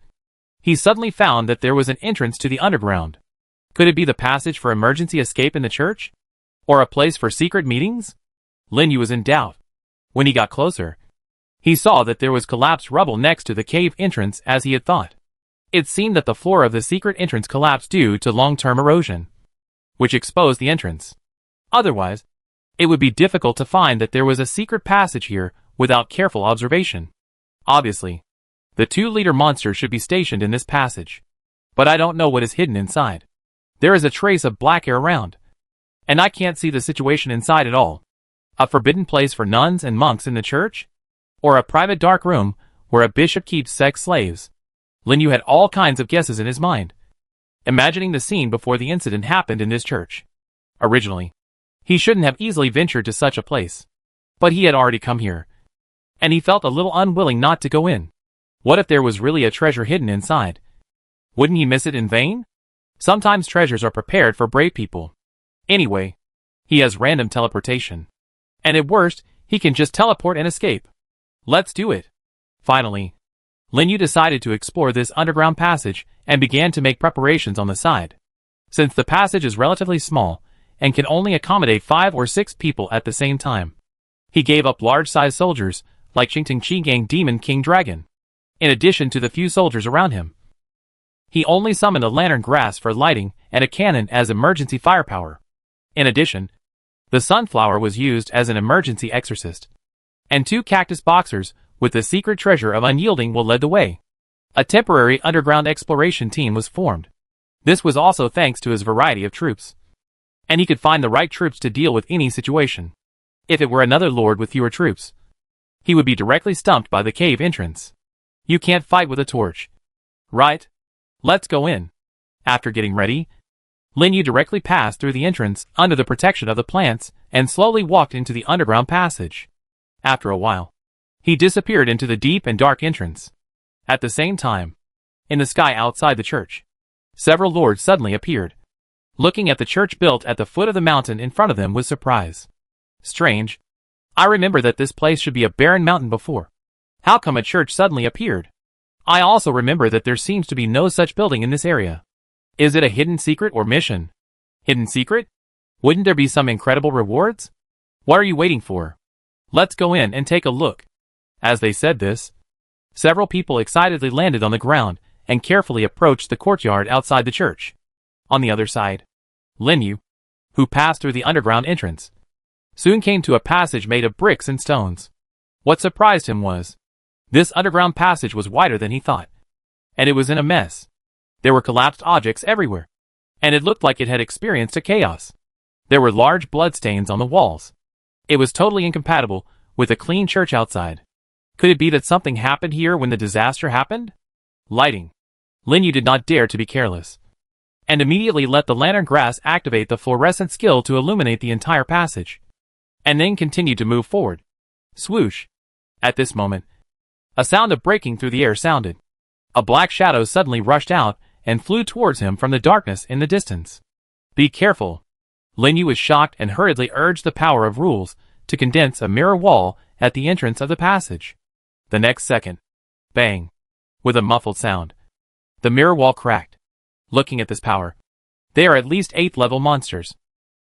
he suddenly found that there was an entrance to the underground. Could it be the passage for emergency escape in the church? Or a place for secret meetings? Lin Yu was in doubt. When he got closer, he saw that there was collapsed rubble next to the cave entrance as he had thought. It seemed that the floor of the secret entrance collapsed due to long-term erosion, which exposed the entrance. Otherwise, it would be difficult to find that there was a secret passage here without careful observation. Obviously, the 2 leader monsters should be stationed in this passage, but I don't know what is hidden inside. There is a trace of black air around, and I can't see the situation inside at all. A forbidden place for nuns and monks in the church? Or a private dark room where a bishop keeps sex slaves? Lin Yu had all kinds of guesses in his mind, imagining the scene before the incident happened in this church. Originally, he shouldn't have easily ventured to such a place, but he had already come here, and he felt a little unwilling not to go in. What if there was really a treasure hidden inside? Wouldn't he miss it in vain? Sometimes treasures are prepared for brave people. Anyway, he has random teleportation, and at worst, he can just teleport and escape. Let's do it. Finally, Lin Yu decided to explore this underground passage and began to make preparations on the side. Since the passage is relatively small and can only accommodate 5 or 6 people at the same time, he gave up large-sized soldiers like Qingting Qi Demon King Dragon, in addition to the few soldiers around him. He only summoned a lantern grass for lighting and a cannon as emergency firepower. In addition, the sunflower was used as an emergency exorcist, and 2 cactus boxers with the secret treasure of Unyielding will led the way. A temporary underground exploration team was formed. This was also thanks to his variety of troops, and he could find the right troops to deal with any situation. If it were another lord with fewer troops, he would be directly stumped by the cave entrance. You can't fight with a torch. Right? Let's go in. After getting ready, Lin Yu directly passed through the entrance under the protection of the plants and slowly walked into the underground passage. After a while, he disappeared into the deep and dark entrance. At the same time, in the sky outside the church, several lords suddenly appeared, looking at the church built at the foot of the mountain in front of them with surprise. Strange. I remember that this place should be a barren mountain before. How come a church suddenly appeared? I also remember that there seems to be no such building in this area. Is it a hidden secret or mission? Hidden secret? Wouldn't there be some incredible rewards? What are you waiting for? Let's go in and take a look. As they said this, several people excitedly landed on the ground and carefully approached the courtyard outside the church. On the other side, Lin Yu, who passed through the underground entrance, soon came to a passage made of bricks and stones. What surprised him was This underground passage was wider than he thought. And it was in a mess. There were collapsed objects everywhere. And it looked like it had experienced a chaos. There were large bloodstains on the walls. It was totally incompatible with a clean church outside. Could it be that something happened here when the disaster happened? Lighting. Lin Yu did not dare to be careless, and immediately let the lantern grass activate the fluorescent skill to illuminate the entire passage, and then continued to move forward. Swoosh. At this moment, a sound of breaking through the air sounded. A black shadow suddenly rushed out and flew towards him from the darkness in the distance. Be careful. Lin Yu was shocked and hurriedly urged the power of rules to condense a mirror wall at the entrance of the passage. The next second, bang, with a muffled sound, the mirror wall cracked. Looking at this power, they are at least 8th level monsters.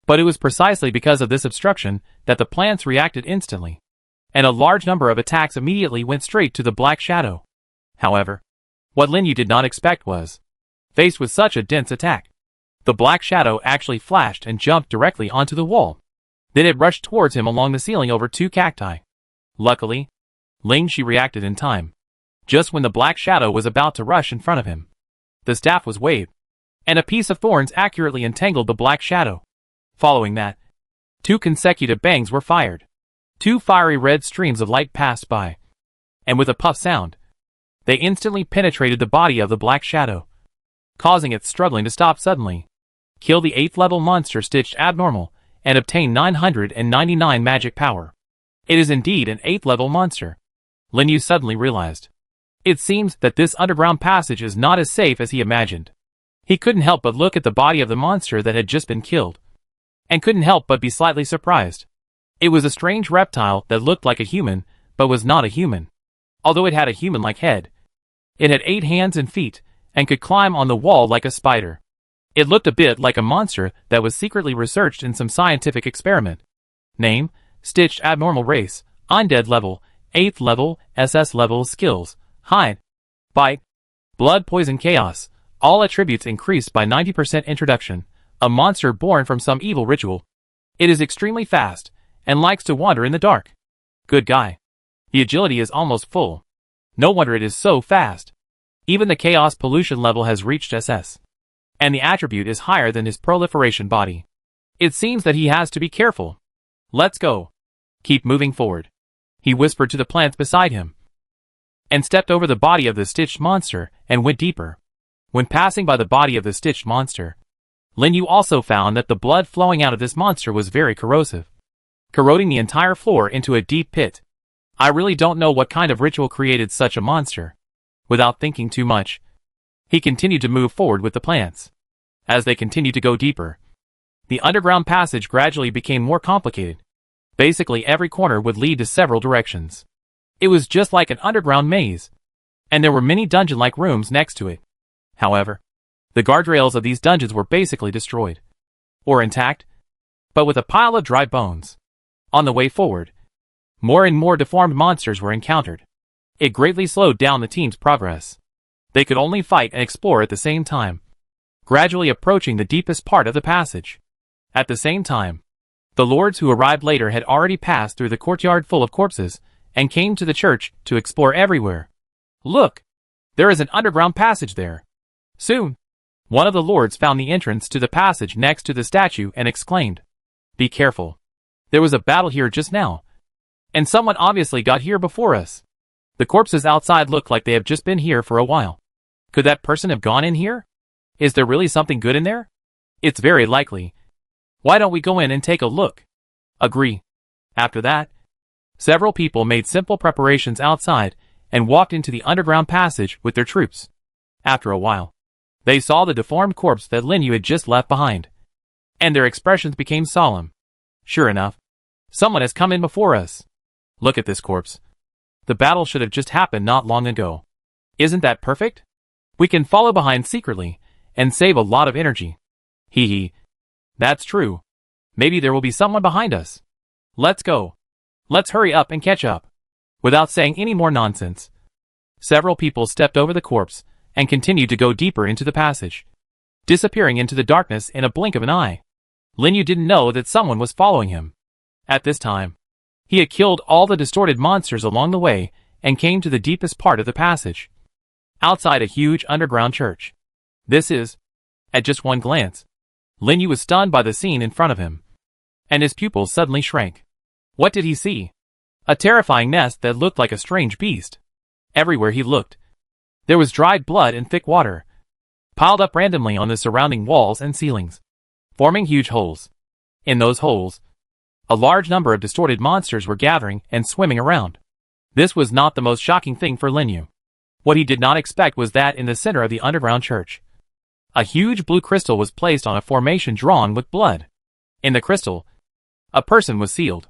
But it was precisely because of this obstruction that the plants reacted instantly, and a large number of attacks immediately went straight to the black shadow. However, what Lin Yu did not expect was, faced with such a dense attack, the black shadow actually flashed and jumped directly onto the wall. Then it rushed towards him along the ceiling over 2 cacti. Luckily, Ling Shi reacted in time. Just when the black shadow was about to rush in front of him, the staff was waved, and a piece of thorns accurately entangled the black shadow. Following that, 2 consecutive bangs were fired. 2 fiery red streams of light passed by, and with a puff sound, they instantly penetrated the body of the black shadow, causing it struggling to stop suddenly. Kill the 8th level monster stitched abnormal, and obtain 999 magic power. It is indeed an 8th level monster. Lin Yu suddenly realized. It seems that this underground passage is not as safe as he imagined. He couldn't help but look at the body of the monster that had just been killed, and couldn't help but be slightly surprised. It was a strange reptile that looked like a human, but was not a human. Although it had a human-like head, it had 8 hands and feet, and could climb on the wall like a spider. It looked a bit like a monster that was secretly researched in some scientific experiment. Name, Stitched Abnormal Race, Undead Level, 8th Level, SS Level Skills, Height, Bite, Blood Poison Chaos, all attributes increased by 90% introduction, a monster born from some evil ritual. It is extremely fast, and likes to wander in the dark. Good guy. The agility is almost full. No wonder it is so fast. Even the chaos pollution level has reached SS. And the attribute is higher than his proliferation body. It seems that he has to be careful. Let's go. Keep moving forward. He whispered to the plants beside him, and stepped over the body of the stitched monster and went deeper. When passing by the body of the stitched monster, Lin Yu also found that the blood flowing out of this monster was very corrosive, corroding the entire floor into a deep pit. I really don't know what kind of ritual created such a monster. Without thinking too much, he continued to move forward with the plants. As they continued to go deeper, the underground passage gradually became more complicated. Basically every corner would lead to several directions. It was just like an underground maze, and there were many dungeon-like rooms next to it. However, the guardrails of these dungeons were basically destroyed, or intact, but with a pile of dry bones. On the way forward, more and more deformed monsters were encountered. It greatly slowed down the team's progress. They could only fight and explore at the same time, gradually approaching the deepest part of the passage. At the same time, the lords who arrived later had already passed through the courtyard full of corpses and came to the church to explore everywhere. Look! There is an underground passage there. Soon, one of the lords found the entrance to the passage next to the statue and exclaimed, "Be careful. There was a battle here just now, and someone obviously got here before us. The corpses outside look like they have just been here for a while. Could that person have gone in here? Is there really something good in there? It's very likely. Why don't we go in and take a look?" Agree. After that, several people made simple preparations outside and walked into the underground passage with their troops. After a while, they saw the deformed corpse that Lin Yu had just left behind, and their expressions became solemn. Sure enough, someone has come in before us. Look at this corpse. The battle should have just happened not long ago. Isn't that perfect? We can follow behind secretly and save a lot of energy. Hee hee. That's true. Maybe there will be someone behind us. Let's go. Let's hurry up and catch up. Without saying any more nonsense, several people stepped over the corpse and continued to go deeper into the passage, disappearing into the darkness in a blink of an eye. Lin Yu didn't know that someone was following him. At this time, he had killed all the distorted monsters along the way and came to the deepest part of the passage. Outside a huge underground church. This is, at just one glance, Lin Yu was stunned by the scene in front of him, and his pupils suddenly shrank. What did he see? A terrifying nest that looked like a strange beast. Everywhere he looked, there was dried blood and thick water, piled up randomly on the surrounding walls and ceilings, forming huge holes. In those holes, a large number of distorted monsters were gathering and swimming around. This was not the most shocking thing for Lin Yu. What he did not expect was that in the center of the underground church, a huge blue crystal was placed on a formation drawn with blood. In the crystal, a person was sealed.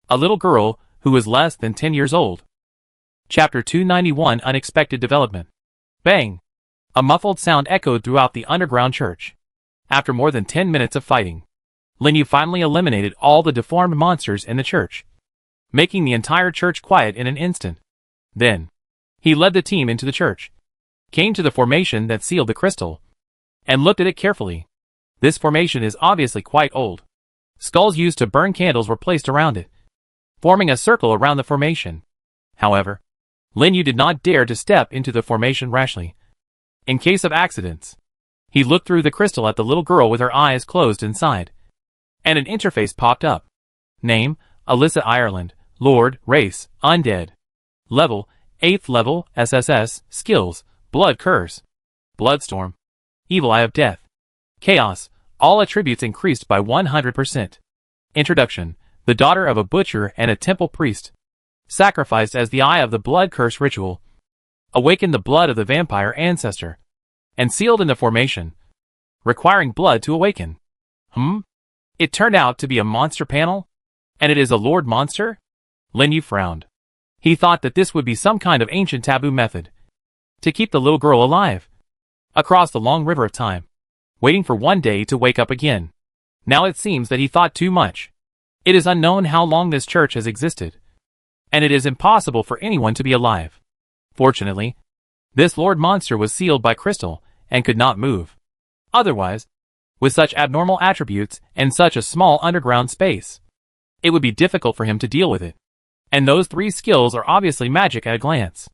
A little girl who was less than 10 years old. Chapter 291 Unexpected Development. Bang! A muffled sound echoed throughout the underground church. After more than 10 minutes of fighting, Lin Yu finally eliminated all the deformed monsters in the church, making the entire church quiet in an instant. Then, he led the team into the church, came to the formation that sealed the crystal, and looked at it carefully. This formation is obviously quite old. Skulls used to burn candles were placed around it, forming a circle around the formation. However, Lin Yu did not dare to step into the formation rashly. In case of accidents, he looked through the crystal at the little girl with her eyes closed inside, and an interface popped up. Name, Alyssa Ireland. Lord, race, undead. Level, 8th level, SSS, skills, blood curse, bloodstorm, evil eye of death, chaos, all attributes increased by 100%. Introduction, the daughter of a butcher and a temple priest, sacrificed as the eye of the blood curse ritual, awakened the blood of the vampire ancestor, and sealed in the formation, requiring blood to awaken. It turned out to be a monster panel? And it is a lord monster? Lin Yu frowned. He thought that this would be some kind of ancient taboo method to keep the little girl alive across the long river of time, waiting for one day to wake up again. Now it seems that he thought too much. It is unknown how long this church has existed, and it is impossible for anyone to be alive. Fortunately, this lord monster was sealed by crystal and could not move. Otherwise, with such abnormal attributes and such a small underground space, it would be difficult for him to deal with it. And those 3 skills are obviously magic at a glance.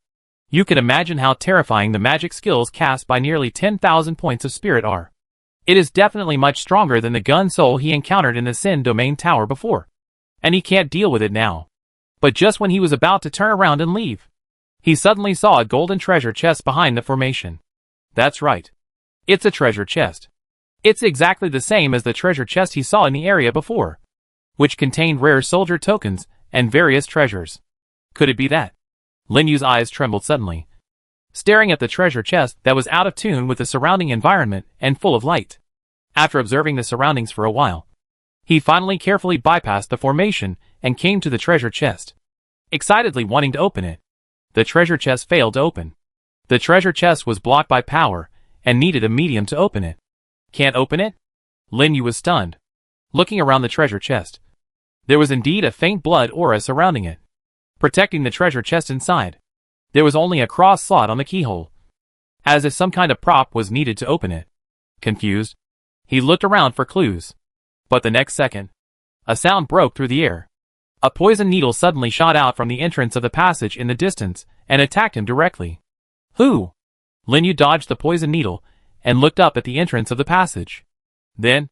You can imagine how terrifying the magic skills cast by nearly 10,000 points of spirit are. It is definitely much stronger than the gun soul he encountered in the Sin Domain Tower before. And he can't deal with it now. But just when he was about to turn around and leave, he suddenly saw a golden treasure chest behind the formation. That's right. It's a treasure chest. It's exactly the same as the treasure chest he saw in the area before, which contained rare soldier tokens and various treasures. Could it be that? Lin Yu's eyes trembled suddenly, staring at the treasure chest that was out of tune with the surrounding environment and full of light. After observing the surroundings for a while, he finally carefully bypassed the formation and came to the treasure chest, excitedly wanting to open it. The treasure chest failed to open. The treasure chest was blocked by power and needed a medium to open it. Can't open it? Lin Yu was stunned, looking around the treasure chest. There was indeed a faint blood aura surrounding it, protecting the treasure chest inside. There was only a cross slot on the keyhole, as if some kind of prop was needed to open it. Confused, he looked around for clues. But the next second, a sound broke through the air. A poison needle suddenly shot out from the entrance of the passage in the distance and attacked him directly. Who? Lin Yu dodged the poison needle and looked up at the entrance of the passage. Then,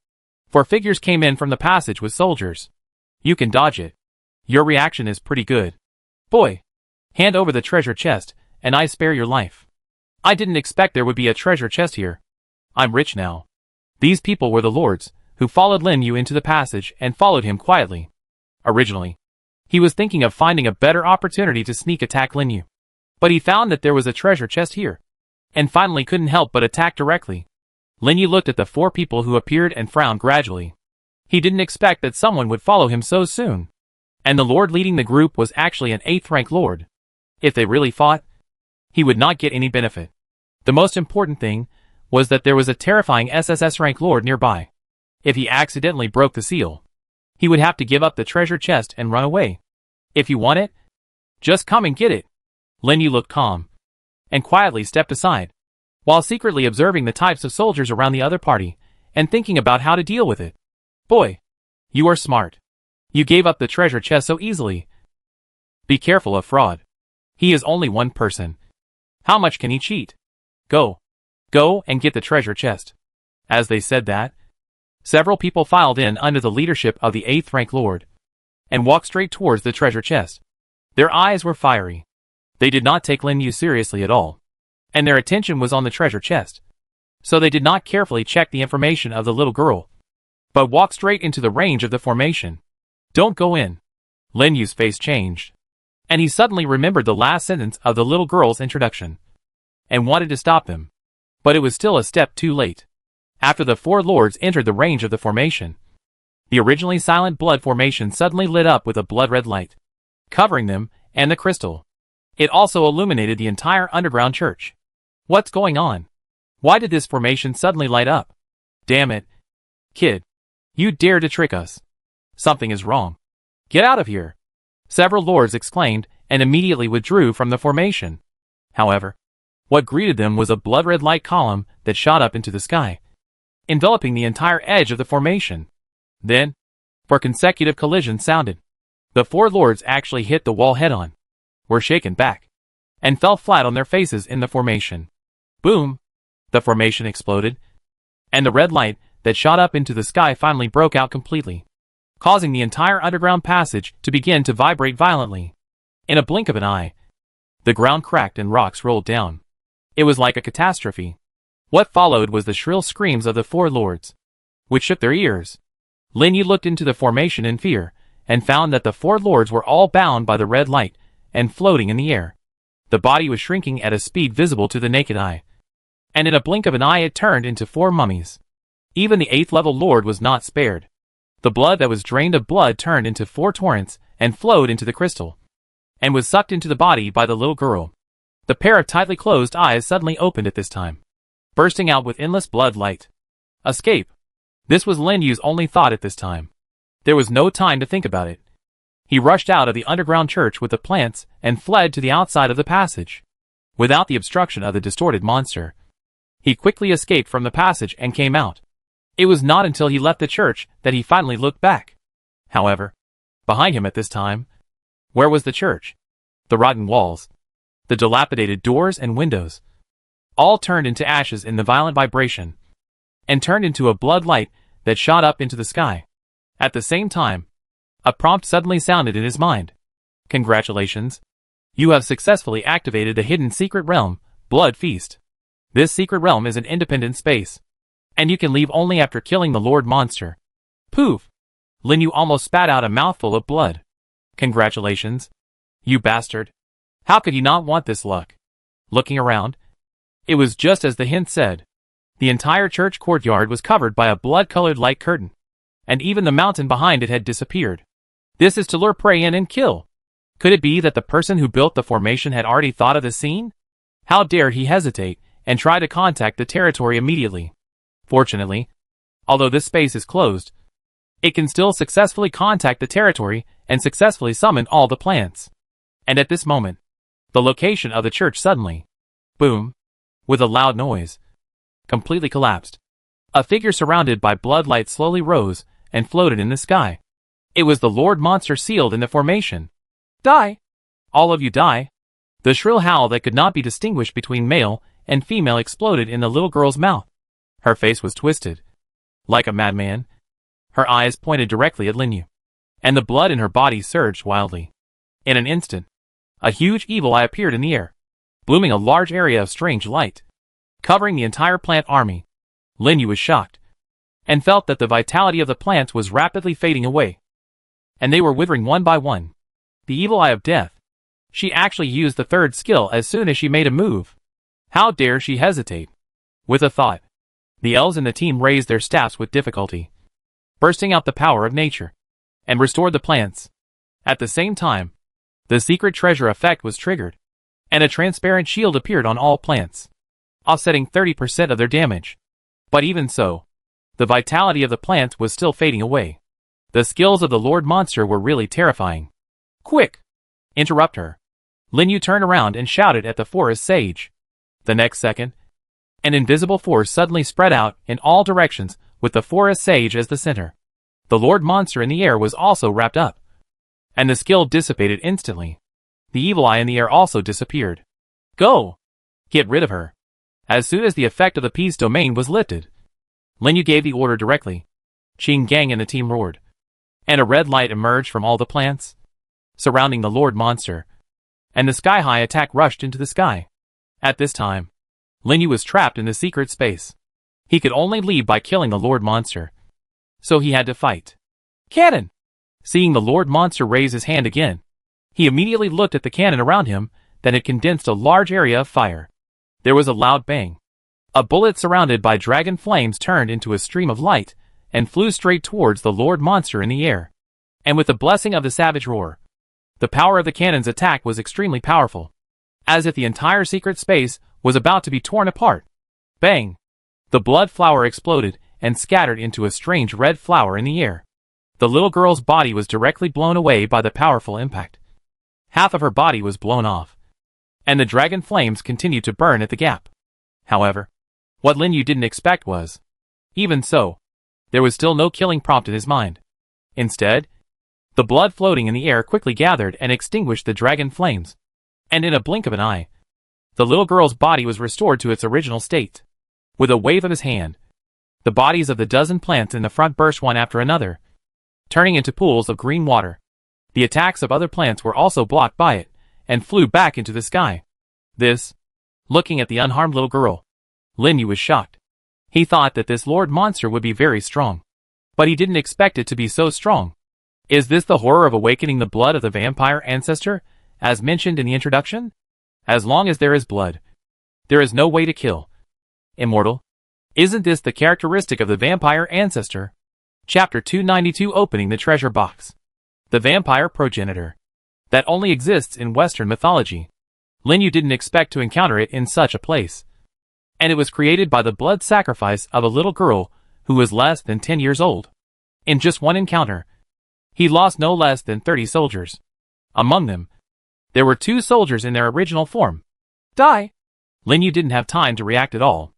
4 figures came in from the passage with soldiers. You can dodge it. Your reaction is pretty good. Boy, hand over the treasure chest, and I spare your life. I didn't expect there would be a treasure chest here. I'm rich now. These people were the lords, who followed Lin Yu into the passage and followed him quietly. Originally, he was thinking of finding a better opportunity to sneak attack Lin Yu, but he found that there was a treasure chest here, and finally couldn't help but attack directly. Lin Yu looked at the 4 people who appeared and frowned gradually. He didn't expect that someone would follow him so soon. And the lord leading the group was actually an 8th rank lord. If they really fought, he would not get any benefit. The most important thing was that there was a terrifying SSS rank lord nearby. If he accidentally broke the seal, he would have to give up the treasure chest and run away. If you want it, just come and get it. Lin Yu looked calm and quietly stepped aside, while secretly observing the types of soldiers around the other party and thinking about how to deal with it. Boy, you are smart. You gave up the treasure chest so easily. Be careful of fraud. He is only one person. How much can he cheat? Go. Go and get the treasure chest. As they said that, several people filed in under the leadership of the 8th rank lord and walked straight towards the treasure chest. Their eyes were fiery. They did not take Lin Yu seriously at all, and their attention was on the treasure chest. So they did not carefully check the information of the little girl, but walked straight into the range of the formation. Don't go in. Lin Yu's face changed, and he suddenly remembered the last sentence of the little girl's introduction, and wanted to stop them. But it was still a step too late. After the 4 lords entered the range of the formation, the originally silent blood formation suddenly lit up with a blood-red light, covering them and the crystal. It also illuminated the entire underground church. What's going on? Why did this formation suddenly light up? Damn it. Kid. You dare to trick us. Something is wrong. Get out of here. Several lords exclaimed and immediately withdrew from the formation. However, what greeted them was a blood-red light column that shot up into the sky, enveloping the entire edge of the formation. Then, 4 consecutive collisions sounded. The 4 lords actually hit the wall head-on, were shaken back, and fell flat on their faces in the formation. Boom! The formation exploded, and the red light that shot up into the sky finally broke out completely, causing the entire underground passage to begin to vibrate violently. In a blink of an eye, the ground cracked and rocks rolled down. It was like a catastrophe. What followed was the shrill screams of the 4 lords, which shook their ears. Lin Yu looked into the formation in fear, and found that the 4 lords were all bound by the red light, and floating in the air. The body was shrinking at a speed visible to the naked eye, and in a blink of an eye it turned into 4 mummies. Even the 8th level lord was not spared. The blood that was drained of blood turned into 4 torrents, and flowed into the crystal, and was sucked into the body by the little girl. The pair of tightly closed eyes suddenly opened at this time, bursting out with endless blood light. Escape. This was Lin Yu's only thought at this time. There was no time to think about it. He rushed out of the underground church with the plants and fled to the outside of the passage. Without the obstruction of the distorted monster, he quickly escaped from the passage and came out. It was not until he left the church that he finally looked back. However, behind him at this time, where was the church? The rotten walls, the dilapidated doors and windows, all turned into ashes in the violent vibration, and turned into a blood light that shot up into the sky. At the same time, a prompt suddenly sounded in his mind. Congratulations. You have successfully activated the hidden secret realm, Blood Feast. This secret realm is an independent space, and you can leave only after killing the Lord Monster. Poof! Lin Yu almost spat out a mouthful of blood. Congratulations. You bastard. How could he not want this luck? Looking around, it was just as the hint said. The entire church courtyard was covered by a blood-colored light curtain, and even the mountain behind it had disappeared. This is to lure prey in and kill. Could it be that the person who built the formation had already thought of the scene? How dare he hesitate and try to contact the territory immediately? Fortunately, although this space is closed, it can still successfully contact the territory and successfully summon all the plants. And at this moment, the location of the church suddenly, boom, with a loud noise, completely collapsed. A figure surrounded by blood light slowly rose and floated in the sky. It was the Lord Monster sealed in the formation. Die! All of you die! The shrill howl that could not be distinguished between male and female exploded in the little girl's mouth. Her face was twisted, like a madman. Her eyes pointed directly at Lin Yu, and the blood in her body surged wildly. In an instant, a huge evil eye appeared in the air, blooming a large area of strange light, covering the entire plant army. Lin Yu was shocked, and felt that the vitality of the plants was rapidly fading away, and they were withering one by one. The evil eye of death. She actually used the 3rd skill as soon as she made a move. How dare she hesitate? With a thought, the elves in the team raised their staffs with difficulty, bursting out the power of nature, and restored the plants. At the same time, the secret treasure effect was triggered, and a transparent shield appeared on all plants, offsetting 30% of their damage. But even so, the vitality of the plants was still fading away. The skills of the Lord Monster were really terrifying. Quick! Interrupt her. Lin Yu turned around and shouted at the forest sage. The next second, an invisible force suddenly spread out in all directions with the forest sage as the center. The Lord Monster in the air was also wrapped up, and the skill dissipated instantly. The evil eye in the air also disappeared. Go! Get rid of her. As soon as the effect of the peace domain was lifted, Lin Yu gave the order directly. Qing Gang and the team roared. And a red light emerged from all the plants surrounding the Lord Monster, and the sky-high attack rushed into the sky. At this time, Lin Yu was trapped in the secret space. He could only leave by killing the Lord Monster, so he had to fight. Cannon! Seeing the Lord Monster raise his hand again, he immediately looked at the cannon around him that had condensed a large area of fire. There was a loud bang. A bullet surrounded by dragon flames turned into a stream of light and flew straight towards the Lord Monster in the air. And with the blessing of the savage roar, the power of the cannon's attack was extremely powerful, as if the entire secret space was about to be torn apart. Bang! The blood flower exploded and scattered into a strange red flower in the air. The little girl's body was directly blown away by the powerful impact. Half of her body was blown off, and the dragon flames continued to burn at the gap. However, what Lin Yu didn't expect was, even so, there was still no killing prompt in his mind. Instead, the blood floating in the air quickly gathered and extinguished the dragon flames, and in a blink of an eye, the little girl's body was restored to its original state. With a wave of his hand, the bodies of the dozen plants in the front burst one after another, turning into pools of green water. The attacks of other plants were also blocked by it, and flew back into the sky. Looking at the unharmed little girl, Lin Yu was shocked. He thought that this Lord Monster would be very strong, but he didn't expect it to be so strong. Is this the horror of awakening the blood of the vampire ancestor, as mentioned in the introduction? As long as there is blood, there is no way to kill. Immortal? Isn't this the characteristic of the vampire ancestor? Chapter 292, Opening the Treasure Box. The vampire progenitor. That only exists in Western mythology. Lin Yu didn't expect to encounter it in such a place. And it was created by the blood sacrifice of a little girl who was less than 10 years old. In just one encounter, he lost no less than 30 soldiers. Among them, there were 2 soldiers in their original form. Die! Lin Yu didn't have time to react at all.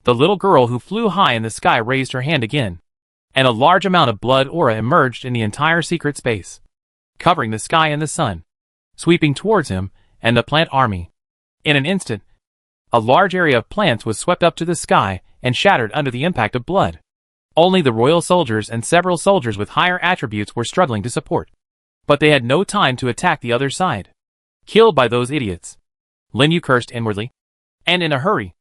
The little girl who flew high in the sky raised her hand again, and a large amount of blood aura emerged in the entire secret space, covering the sky and the sun, sweeping towards him and the plant army. In an instant, a large area of plants was swept up to the sky and shattered under the impact of blood. Only the royal soldiers and several soldiers with higher attributes were struggling to support. But they had no time to attack the other side. Killed by those idiots. Lin Yu cursed inwardly. And in a hurry,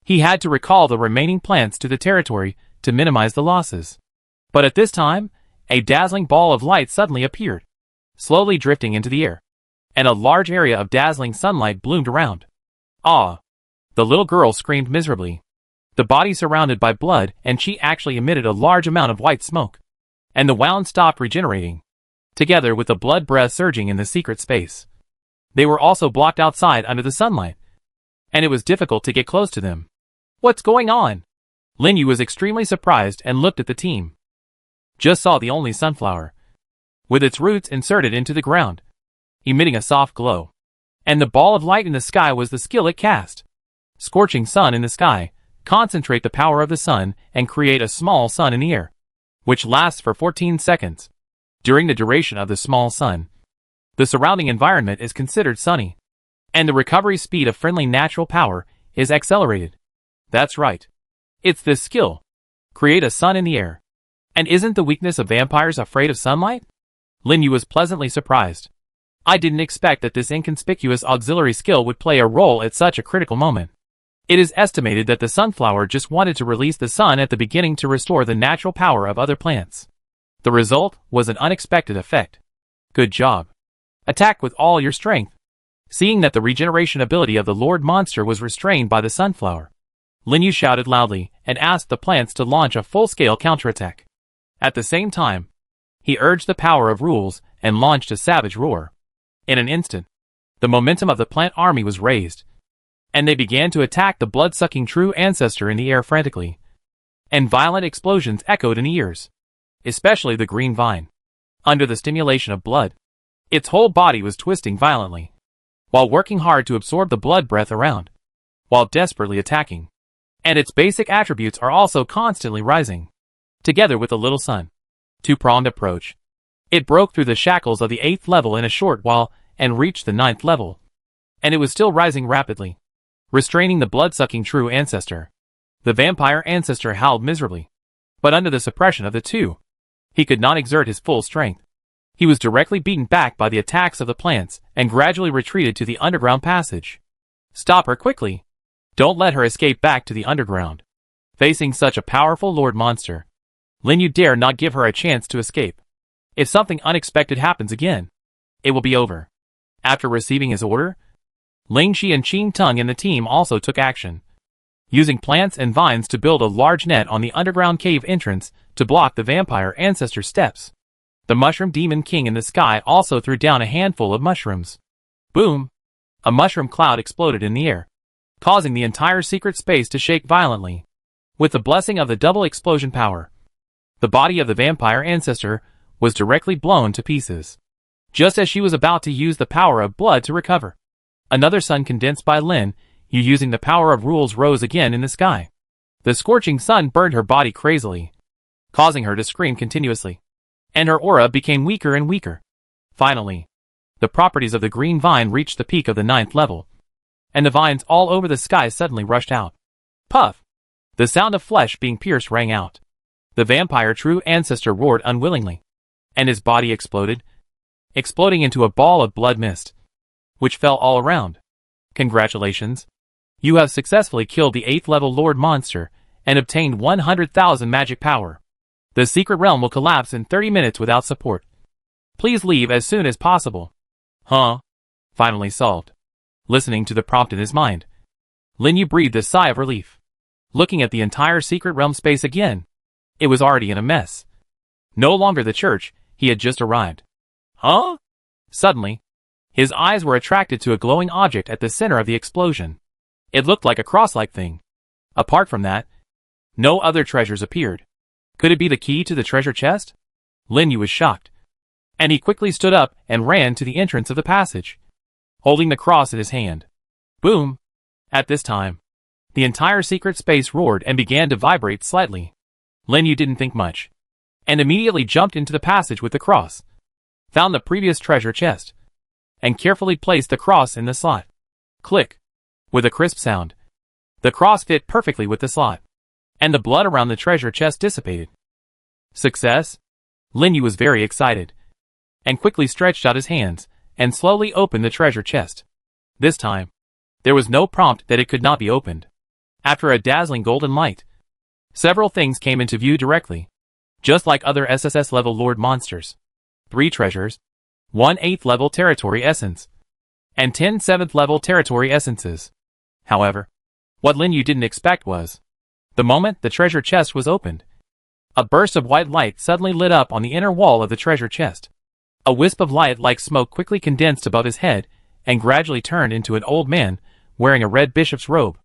he had to recall the remaining plants to the territory to minimize the losses. But at this time, a dazzling ball of light suddenly appeared, slowly drifting into the air, and a large area of dazzling sunlight bloomed around. Ah! The little girl screamed miserably. The body surrounded by blood, and she actually emitted a large amount of white smoke. And the wound stopped regenerating, together with the blood breath surging in the secret space. They were also blocked outside under the sunlight, and it was difficult to get close to them. What's going on? Lin Yu was extremely surprised and looked at the team. Just saw the only sunflower, with its roots inserted into the ground, emitting a soft glow. And the ball of light in the sky was the skill it cast. Scorching sun in the sky. Concentrate the power of the sun and create a small sun in the air, which lasts for 14 seconds. During the duration of the small sun, the surrounding environment is considered sunny, and the recovery speed of friendly natural power is accelerated. That's right. It's this skill. Create a sun in the air. And isn't the weakness of vampires afraid of sunlight? Lin Yu was pleasantly surprised. I didn't expect that this inconspicuous auxiliary skill would play a role at such a critical moment. It is estimated that the sunflower just wanted to release the sun at the beginning to restore the natural power of other plants. The result was an unexpected effect. Good job. Attack with all your strength. Seeing that the regeneration ability of the Lord Monster was restrained by the sunflower, Lin Yu shouted loudly and asked the plants to launch a full-scale counterattack. At the same time, he urged the power of rules and launched a savage roar. In an instant, the momentum of the plant army was raised, and they began to attack the blood-sucking true ancestor in the air frantically. And violent explosions echoed in the ears, especially the green vine. Under the stimulation of blood, its whole body was twisting violently, while working hard to absorb the blood breath around, while desperately attacking. And its basic attributes are also constantly rising, together with the little sun. Two-pronged approach. It broke through the shackles of the 8th level in a short while and reached the 9th level. And it was still rising rapidly, restraining the blood-sucking true ancestor. The vampire ancestor howled miserably. But under the suppression of the two, he could not exert his full strength. He was directly beaten back by the attacks of the plants and gradually retreated to the underground passage. Stop her quickly. Don't let her escape back to the underground. Facing such a powerful lord monster, Lin Yu dare not give her a chance to escape. If something unexpected happens again, it will be over. After receiving his order, Ling Shi and Qing Tung and the team also took action, using plants and vines to build a large net on the underground cave entrance to block the vampire ancestor's steps. The mushroom demon king in the sky also threw down a handful of mushrooms. Boom! A mushroom cloud exploded in the air, causing the entire secret space to shake violently. With the blessing of the double explosion power, the body of the vampire ancestor was directly blown to pieces, just as she was about to use the power of blood to recover. Another sun condensed by Lin Yu using the power of rules rose again in the sky. The scorching sun burned her body crazily, causing her to scream continuously, and her aura became weaker and weaker. Finally, the properties of the green vine reached the peak of the 9th level, and the vines all over the sky suddenly rushed out. Puff! The sound of flesh being pierced rang out. The vampire true ancestor roared unwillingly, and his body exploded, exploding into a ball of blood mist, which fell all around. Congratulations! You have successfully killed the 8th level Lord Monster and obtained 100,000 magic power. The secret realm will collapse in 30 minutes without support. Please leave as soon as possible. Huh? Finally solved. Listening to the prompt in his mind, Lin Yu breathed a sigh of relief. Looking at the entire secret realm space again, it was already in a mess. No longer the church, he had just arrived. Huh? Suddenly, his eyes were attracted to a glowing object at the center of the explosion. It looked like a cross-like thing. Apart from that, no other treasures appeared. Could it be the key to the treasure chest? Lin Yu was shocked, and he quickly stood up and ran to the entrance of the passage, holding the cross in his hand. Boom! At this time, the entire secret space roared and began to vibrate slightly. Lin Yu didn't think much, and immediately jumped into the passage with the cross, found the previous treasure chest, and carefully placed the cross in the slot. Click! With a crisp sound, the cross fit perfectly with the slot, and the blood around the treasure chest dissipated. Success? Lin Yu was very excited, and quickly stretched out his hands and slowly opened the treasure chest. This time, there was no prompt that it could not be opened. After a dazzling golden light, several things came into view directly, just like other SSS level Lord monsters. 3 treasures, 1 8th level territory essence, and 10 7th level territory essences. However, what Lin Yu didn't expect was, the moment the treasure chest was opened, a burst of white light suddenly lit up on the inner wall of the treasure chest. A wisp of light like smoke quickly condensed above his head and gradually turned into an old man wearing a red bishop's robe.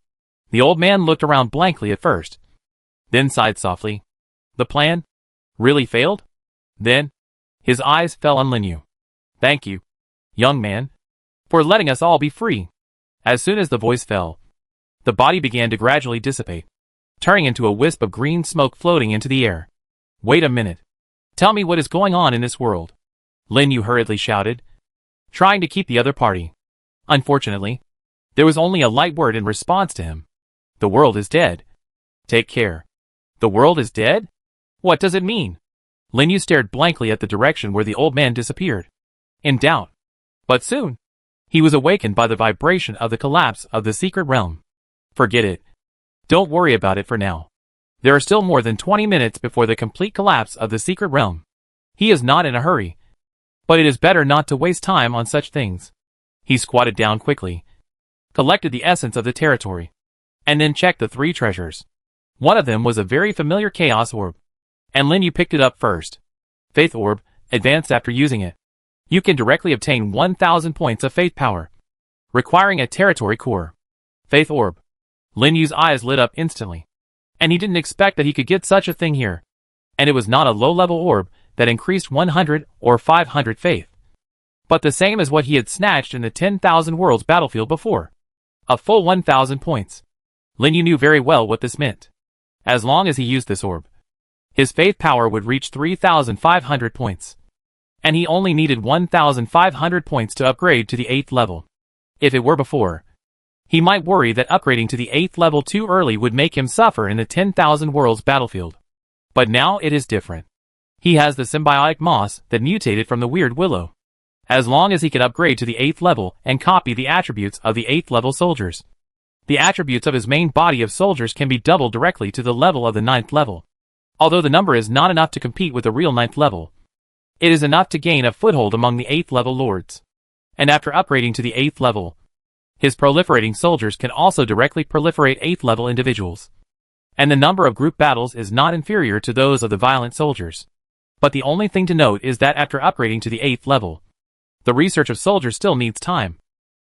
The old man looked around blankly at first, then sighed softly. The plan really failed? Then, his eyes fell on Lin Yu. Thank you, young man, for letting us all be free. As soon as the voice fell, the body began to gradually dissipate, turning into a wisp of green smoke floating into the air. Wait a minute. Tell me what is going on in this world. Lin Yu hurriedly shouted, trying to keep the other party. Unfortunately, there was only a light word in response to him. The world is dead. Take care. The world is dead? What does it mean? Lin Yu stared blankly at the direction where the old man disappeared, in doubt. But soon, he was awakened by the vibration of the collapse of the secret realm. Forget it. Don't worry about it for now. There are still more than 20 minutes before the complete collapse of the secret realm. He is not in a hurry, but it is better not to waste time on such things. He squatted down quickly, collected the essence of the territory, and then checked the 3 treasures. One of them was a very familiar Chaos Orb, and Lin Yu picked it up first. Faith Orb, advanced after using it. You can directly obtain 1,000 points of faith power, requiring a territory core. Faith Orb. Lin Yu's eyes lit up instantly, and he didn't expect that he could get such a thing here. And it was not a low-level orb that increased 100 or 500 faith, but the same as what he had snatched in the 10,000 Worlds battlefield before. A full 1,000 points. Lin Yu knew very well what this meant. As long as he used this orb, his faith power would reach 3,500 points. and he only needed 1,500 points to upgrade to the 8th level. If it were before, he might worry that upgrading to the 8th level too early would make him suffer in the 10,000 Worlds battlefield. But now it is different. He has the symbiotic moss that mutated from the weird willow. As long as he can upgrade to the 8th level and copy the attributes of the 8th level soldiers, the attributes of his main body of soldiers can be doubled directly to the level of the 9th level. Although the number is not enough to compete with the real 9th level, it is enough to gain a foothold among the 8th level lords. And after upgrading to the 8th level, his proliferating soldiers can also directly proliferate 8th level individuals. And the number of group battles is not inferior to those of the violent soldiers. But the only thing to note is that after upgrading to the 8th level, the research of soldiers still needs time.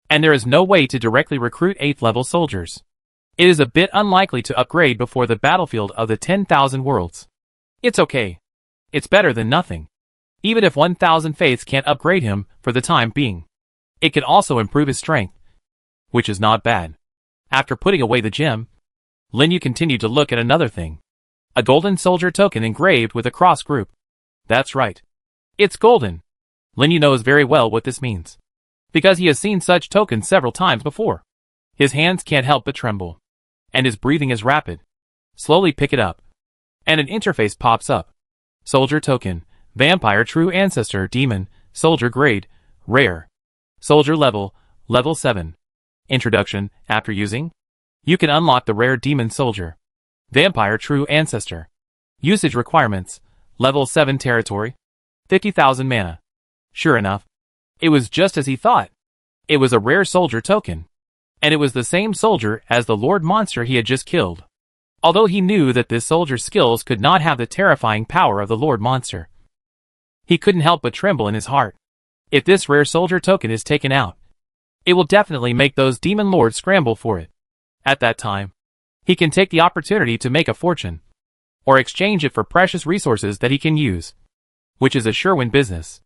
And there is no way to directly recruit 8th level soldiers. It is a bit unlikely to upgrade before the battlefield of the 10,000 Worlds. It's okay. It's better than nothing. Even if 1,000 faiths can't upgrade him for the time being, it can also improve his strength, which is not bad. After putting away the gem, Lin Yu continued to look at another thing. A golden soldier token engraved with a cross group. That's right. It's golden. Lin Yu knows very well what this means, because he has seen such tokens several times before. His hands can't help but tremble, and his breathing is rapid. Slowly pick it up, and an interface pops up. Soldier token, Vampire True Ancestor Demon, Soldier Grade, Rare. Soldier Level, Level 7. Introduction, after using, you can unlock the Rare Demon Soldier. Vampire True Ancestor. Usage requirements, Level 7 territory, 50,000 mana. Sure enough, it was just as he thought. It was a rare soldier token, and it was the same soldier as the Lord Monster he had just killed. Although he knew that this soldier's skills could not have the terrifying power of the Lord Monster, he couldn't help but tremble in his heart. If this rare soldier token is taken out, it will definitely make those demon lords scramble for it. At that time, he can take the opportunity to make a fortune, or exchange it for precious resources that he can use, which is a sure-win business.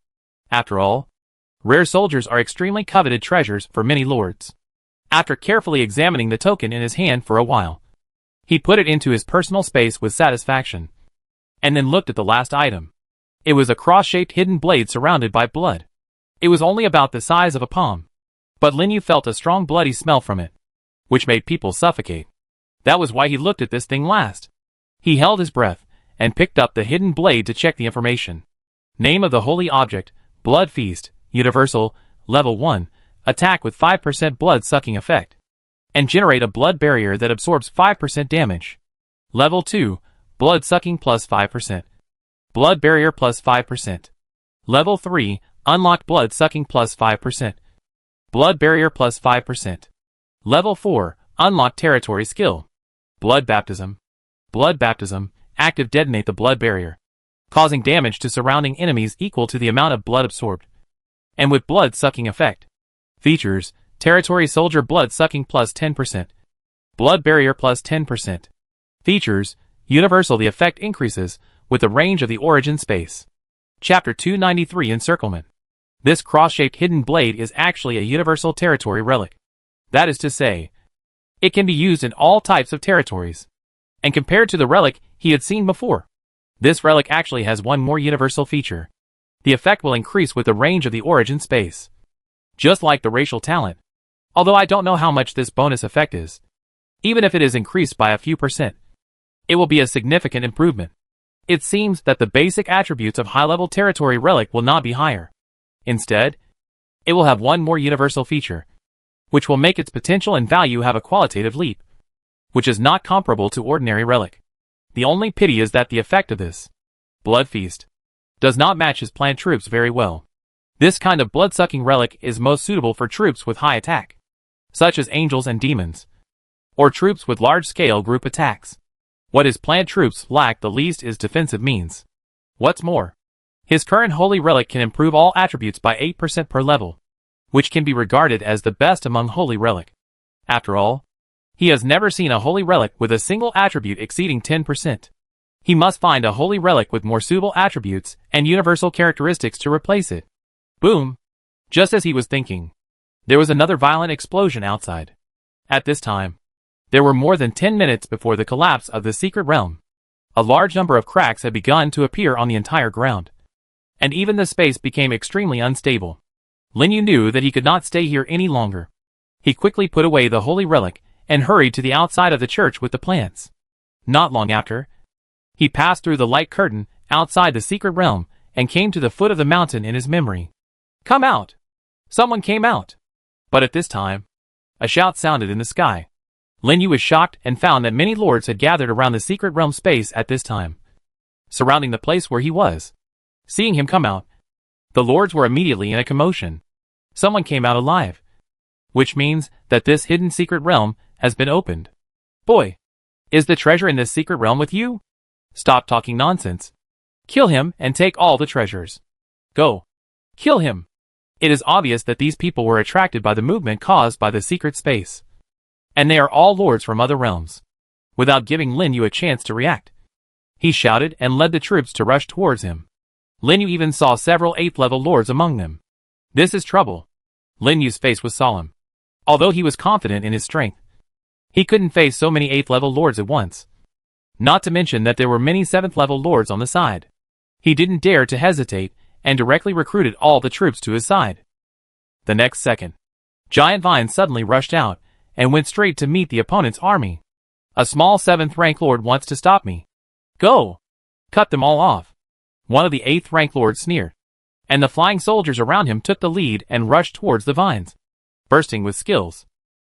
After all, rare soldiers are extremely coveted treasures for many lords. After carefully examining the token in his hand for a while, he put it into his personal space with satisfaction, and then looked at the last item. It was a cross-shaped hidden blade surrounded by blood. It was only about the size of a palm, but Lin Yu felt a strong bloody smell from it, which made people suffocate. That was why he looked at this thing last. He held his breath, and picked up the hidden blade to check the information. Name of the holy object, Blood Feast, Universal, Level 1, attack with 5% blood-sucking effect, and generate a blood barrier that absorbs 5% damage. Level 2, blood-sucking plus 5%. Blood barrier plus 5%. Level 3, unlock blood-sucking plus 5%. Blood barrier plus 5%. Level 4, unlock territory skill. Blood baptism. Blood baptism, active detonate the blood barrier, causing damage to surrounding enemies equal to the amount of blood absorbed, and with blood-sucking effect. Features, territory soldier blood-sucking plus 10%. Blood barrier plus 10%. Features, universal the effect increases with the range of the origin space. Chapter 293 Encirclement. This cross-shaped hidden blade is actually a universal territory relic. That is to say, it can be used in all types of territories. And compared to the relic he had seen before, this relic actually has one more universal feature. The effect will increase with the range of the origin space, just like the racial talent. Although I don't know how much this bonus effect is. Even if it is increased by a few percent, it will be a significant improvement. It seems that the basic attributes of high-level territory relic will not be higher. Instead, it will have one more universal feature, which will make its potential and value have a qualitative leap, which is not comparable to ordinary relic. The only pity is that the effect of this Blood Feast does not match his planned troops very well. This kind of blood-sucking relic is most suitable for troops with high attack, such as angels and demons, or troops with large-scale group attacks. What his planned troops lack the least is defensive means. What's more, his current holy relic can improve all attributes by 8% per level, which can be regarded as the best among holy relic. After all, he has never seen a holy relic with a single attribute exceeding 10%. He must find a holy relic with more suitable attributes and universal characteristics to replace it. Boom! Just as he was thinking, there was another violent explosion outside. At this time, there were more than 10 minutes before the collapse of the secret realm. A large number of cracks had begun to appear on the entire ground, and even the space became extremely unstable. Lin Yu knew that he could not stay here any longer. He quickly put away the holy relic and hurried to the outside of the church with the plants. Not long after, he passed through the light curtain outside the secret realm and came to the foot of the mountain in his memory. "Come out!" Someone came out. But at this time, a shout sounded in the sky. Lin Yu was shocked and found that many lords had gathered around the secret realm space at this time, surrounding the place where he was. Seeing him come out, the lords were immediately in a commotion. Someone came out alive, which means that this hidden secret realm has been opened. "Boy, is the treasure in this secret realm with you? Stop talking nonsense. Kill him and take all the treasures. Go. Kill him." It is obvious that these people were attracted by the movement caused by the secret space, and they are all lords from other realms. Without giving Lin Yu a chance to react, he shouted and led the troops to rush towards him. Lin Yu even saw several 8th level lords among them. This is trouble. Lin Yu's face was solemn. Although he was confident in his strength, he couldn't face so many 8th level lords at once. Not to mention that there were many 7th level lords on the side. He didn't dare to hesitate and directly recruited all the troops to his side. The next second, giant vines suddenly rushed out and went straight to meet the opponent's army. "A small 7th rank lord wants to stop me. Go! Cut them all off." One of the 8th rank lords sneered, and the flying soldiers around him took the lead and rushed towards the vines, bursting with skills.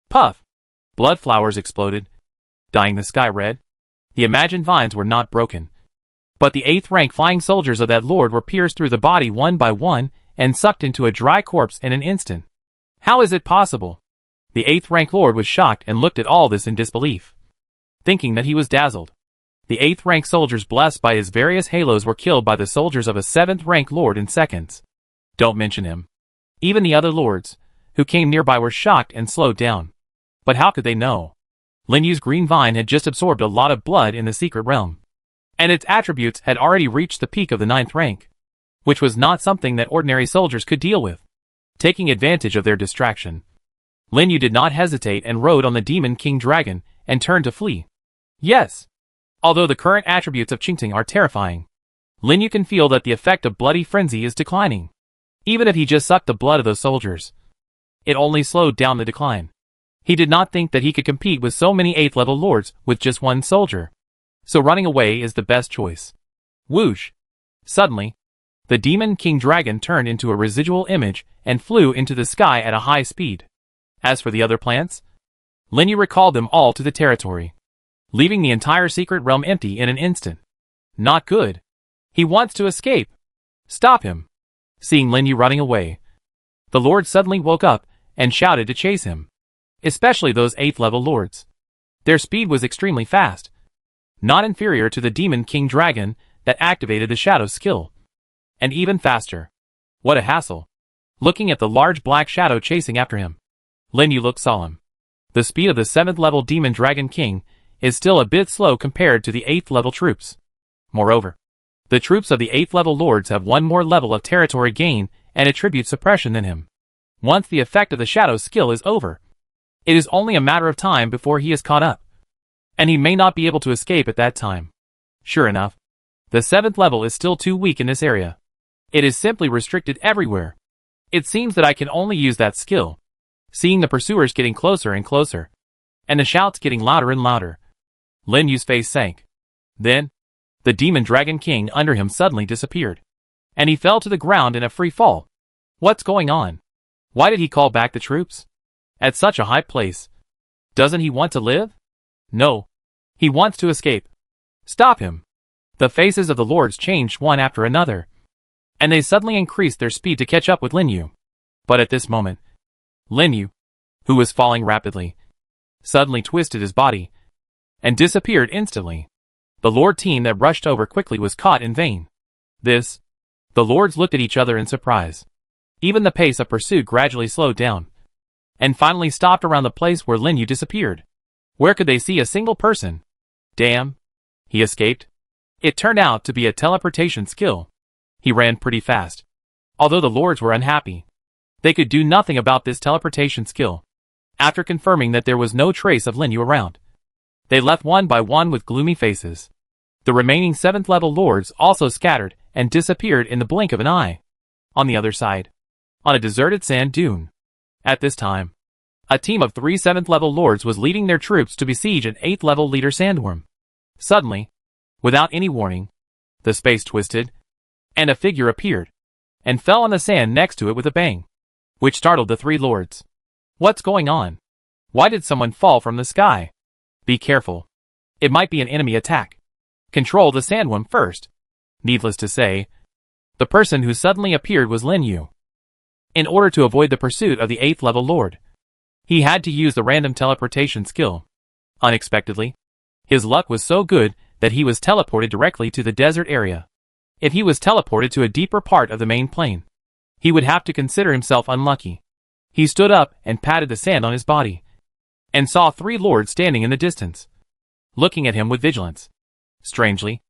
Puff! Blood flowers exploded, dyeing the sky red. The imagined vines were not broken, but the 8th rank flying soldiers of that lord were pierced through the body one by one and sucked into a dry corpse in an instant. How is it possible? The 8th rank lord was shocked and looked at all this in disbelief, thinking that he was dazzled. The 8th rank soldiers blessed by his various halos were killed by the soldiers of a 7th rank lord in seconds. Don't mention him. Even the other lords, who came nearby, were shocked and slowed down. But how could they know? Lin Yu's green vine had just absorbed a lot of blood in the secret realm, and its attributes had already reached the peak of the 9th rank, which was not something that ordinary soldiers could deal with. Taking advantage of their distraction, Lin Yu did not hesitate and rode on the Demon King Dragon and turned to flee. Yes! Although the current attributes of Qingting are terrifying, Lin Yu can feel that the effect of Bloody Frenzy is declining. Even if he just sucked the blood of those soldiers, it only slowed down the decline. He did not think that he could compete with so many 8th level lords with just one soldier. So running away is the best choice. Whoosh! Suddenly, the Demon King Dragon turned into a residual image and flew into the sky at a high speed. As for the other plants, Lin Yu recalled them all to the territory, leaving the entire secret realm empty in an instant. Not good. He wants to escape. Stop him. Seeing Lin Yu running away, the lord suddenly woke up and shouted to chase him, especially those 8th level lords. Their speed was extremely fast, not inferior to the Demon King Dragon that activated the Shadow skill, and even faster. What a hassle. Looking at the large black shadow chasing after him, Lin Yu looked solemn. The speed of the 7th level Demon Dragon King is still a bit slow compared to the 8th level troops. Moreover, the troops of the 8th level lords have one more level of territory gain and attribute suppression than him. Once the effect of the Shadow skill is over, it is only a matter of time before he is caught up, and he may not be able to escape at that time. Sure enough, the 7th level is still too weak in this area. It is simply restricted everywhere. It seems that I can only use that skill. Seeing the pursuers getting closer and closer, and the shouts getting louder and louder, Lin Yu's face sank. Then, the Demon Dragon King under him suddenly disappeared, and he fell to the ground in a free fall. What's going on? Why did he call back the troops? At such a high place. Doesn't he want to live? No. He wants to escape. Stop him. The faces of the lords changed one after another, and they suddenly increased their speed to catch up with Lin Yu. But at this moment, Lin Yu, who was falling rapidly, suddenly twisted his body and disappeared instantly. The lord team that rushed over quickly was caught in vain. The lords looked at each other in surprise. Even the pace of pursuit gradually slowed down, and finally stopped around the place where Lin Yu disappeared. Where could they see a single person? Damn. He escaped. It turned out to be a teleportation skill. He ran pretty fast. Although the lords were unhappy, they could do nothing about this teleportation skill. After confirming that there was no trace of Lin Yu around, they left one by one with gloomy faces. The remaining 7th level lords also scattered and disappeared in the blink of an eye. On the other side, on a deserted sand dune. At this time, a team of 3 7th-level lords was leading their troops to besiege an 8th-level leader sandworm. Suddenly, without any warning, the space twisted, and a figure appeared, and fell on the sand next to it with a bang, which startled the 3 lords. What's going on? Why did someone fall from the sky? Be careful. It might be an enemy attack. Control the sandworm first. Needless to say, the person who suddenly appeared was Lin Yu. In order to avoid the pursuit of the 8th level lord, he had to use the random teleportation skill. Unexpectedly, his luck was so good that he was teleported directly to the desert area. If he was teleported to a deeper part of the main plane, he would have to consider himself unlucky. He stood up and patted the sand on his body, and saw 3 lords standing in the distance, looking at him with vigilance. Strangely,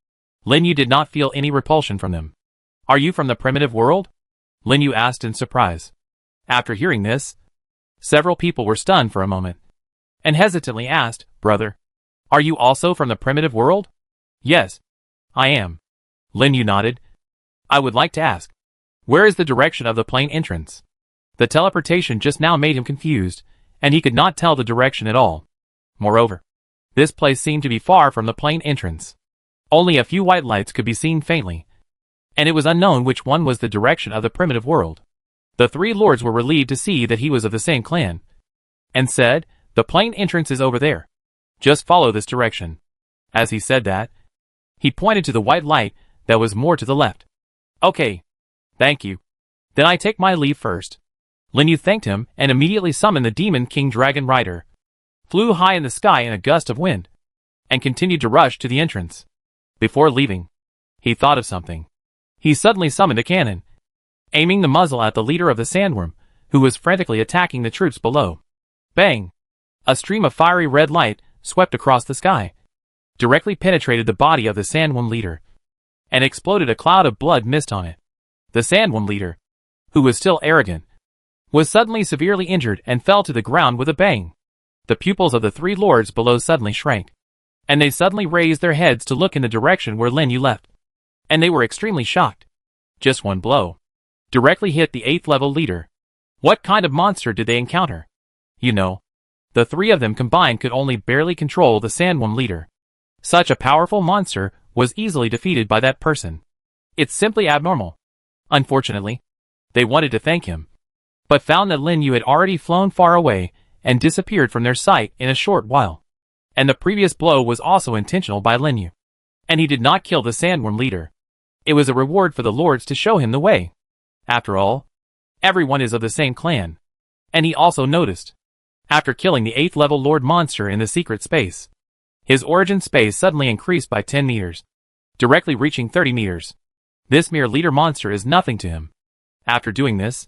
Lin Yu did not feel any repulsion from them. Are you from the primitive world? Lin Yu asked in surprise. After hearing this, several people were stunned for a moment, and hesitantly asked, Brother, are you also from the primitive world? Yes, I am. Lin Yu nodded. I would like to ask, where is the direction of the plane entrance? The teleportation just now made him confused, and he could not tell the direction at all. Moreover, this place seemed to be far from the plane entrance. Only a few white lights could be seen faintly, and it was unknown which one was the direction of the primitive world. The 3 lords were relieved to see that he was of the same clan, and said, the plane entrance is over there. Just follow this direction. As he said that, he pointed to the white light that was more to the left. Okay. Thank you. Then I take my leave first. Lin Yu thanked him and immediately summoned the demon King Dragon Rider, flew high in the sky in a gust of wind, and continued to rush to the entrance. Before leaving, he thought of something. He suddenly summoned a cannon, aiming the muzzle at the leader of the sandworm, who was frantically attacking the troops below. Bang! A stream of fiery red light swept across the sky, directly penetrated the body of the sandworm leader, and exploded a cloud of blood mist on it. The sandworm leader, who was still arrogant, was suddenly severely injured and fell to the ground with a bang. The pupils of the 3 lords below suddenly shrank, and they suddenly raised their heads to look in the direction where Lin Yu left. And they were extremely shocked. Just one blow directly hit the 8th level leader. What kind of monster did they encounter? You know, the 3 of them combined could only barely control the sandworm leader. Such a powerful monster was easily defeated by that person. It's simply abnormal. Unfortunately, they wanted to thank him, but found that Lin Yu had already flown far away and disappeared from their sight in a short while. And the previous blow was also intentional by Lin Yu, and he did not kill the sandworm leader. It was a reward for the lords to show him the way. After all, everyone is of the same clan. And he also noticed, after killing the 8th level lord monster in the secret space, his origin space suddenly increased by 10 meters, directly reaching 30 meters. This mere leader monster is nothing to him. After doing this,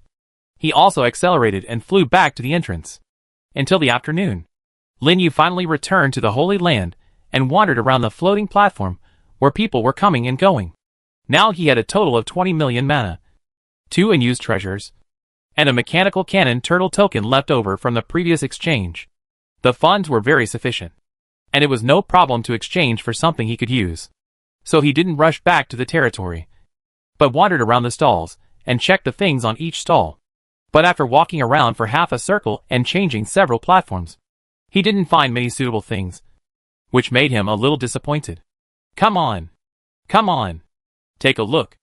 he also accelerated and flew back to the entrance. Until the afternoon, Lin Yu finally returned to the Holy Land and wandered around the floating platform where people were coming and going. Now he had a total of 20 million mana, 2 unused treasures, and a mechanical cannon turtle token left over from the previous exchange. The funds were very sufficient, and it was no problem to exchange for something he could use. So he didn't rush back to the territory, but wandered around the stalls and checked the things on each stall. But after walking around for half a circle and changing several platforms, he didn't find many suitable things, which made him a little disappointed. Come on! Come on! Take a look.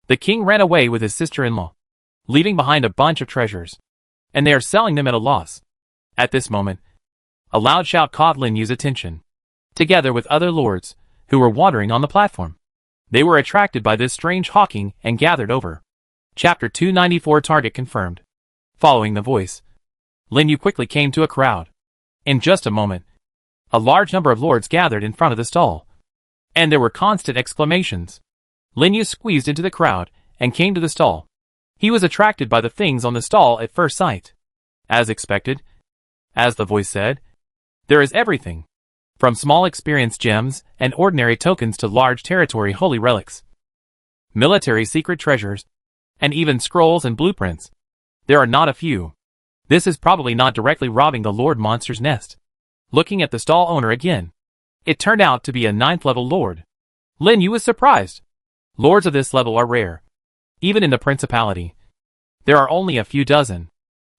The king ran away with his sister-in-law, leaving behind a bunch of treasures, and they are selling them at a loss. At this moment, a loud shout caught Lin Yu's attention, together with other lords who were wandering on the platform. They were attracted by this strange hawking and gathered over. Chapter 294 Target confirmed. Following the voice, Lin Yu quickly came to a crowd. In just a moment, a large number of lords gathered in front of the stall, and there were constant exclamations. Lin Yu squeezed into the crowd and came to the stall. He was attracted by the things on the stall at first sight. As expected, as the voice said, there is everything, from small experience gems and ordinary tokens to large territory holy relics, military secret treasures, and even scrolls and blueprints. There are not a few. This is probably not directly robbing the lord monster's nest. Looking at the stall owner again, it turned out to be a 9th level lord. Lin Yu was surprised. Lords of this level are rare. Even in the principality, there are only a few dozen.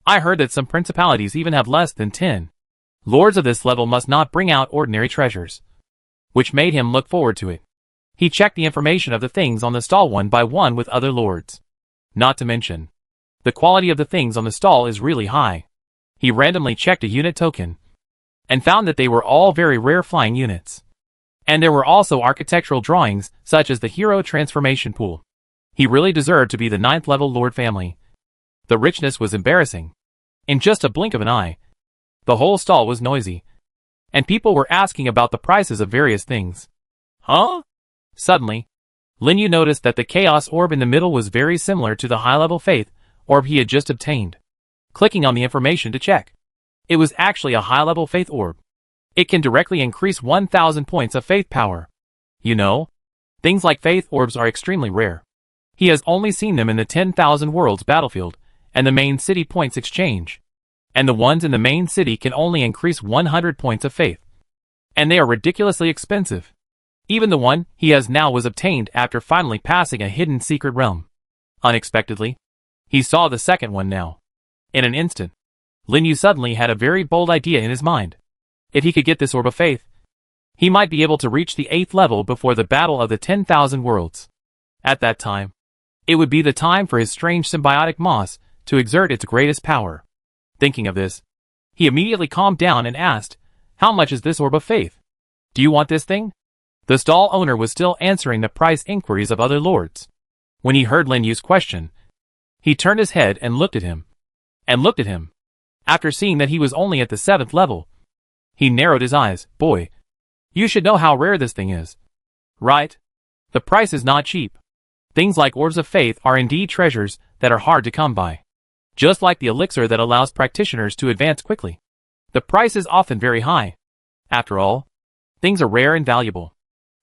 I heard that some principalities even have less than 10. Lords of this level must not bring out ordinary treasures, which made him look forward to it. He checked the information of the things on the stall one by one with other lords. Not to mention, the quality of the things on the stall is really high. He randomly checked a unit token and found that they were all very rare flying units. And there were also architectural drawings, such as the hero transformation pool. He really deserved to be the 9th level lord family. The richness was embarrassing. In just a blink of an eye, the whole stall was noisy, and people were asking about the prices of various things. Huh? Suddenly, Lin Yu noticed that the chaos orb in the middle was very similar to the high-level faith orb he had just obtained. Clicking on the information to check, it was actually a high-level faith orb. It can directly increase 1,000 points of faith power. You know, things like faith orbs are extremely rare. He has only seen them in the 10,000 Worlds battlefield and the main city points exchange. And the ones in the main city can only increase 100 points of faith. And they are ridiculously expensive. Even the one he has now was obtained after finally passing a hidden secret realm. Unexpectedly, he saw the second one now. In an instant, Lin Yu suddenly had a very bold idea in his mind. If he could get this orb of faith, he might be able to reach the 8th level before the battle of the 10,000 worlds. At that time, it would be the time for his strange symbiotic moss to exert its greatest power. Thinking of this, he immediately calmed down and asked, "How much is this orb of faith? Do you want this thing?" The stall owner was still answering the price inquiries of other lords. When he heard Lin Yu's question, he turned his head and looked at him. After seeing that he was only at the 7th level, he narrowed his eyes. "Boy, you should know how rare this thing is. Right? The price is not cheap. Things like orbs of faith are indeed treasures that are hard to come by. Just like the elixir that allows practitioners to advance quickly. The price is often very high. After all, things are rare and valuable.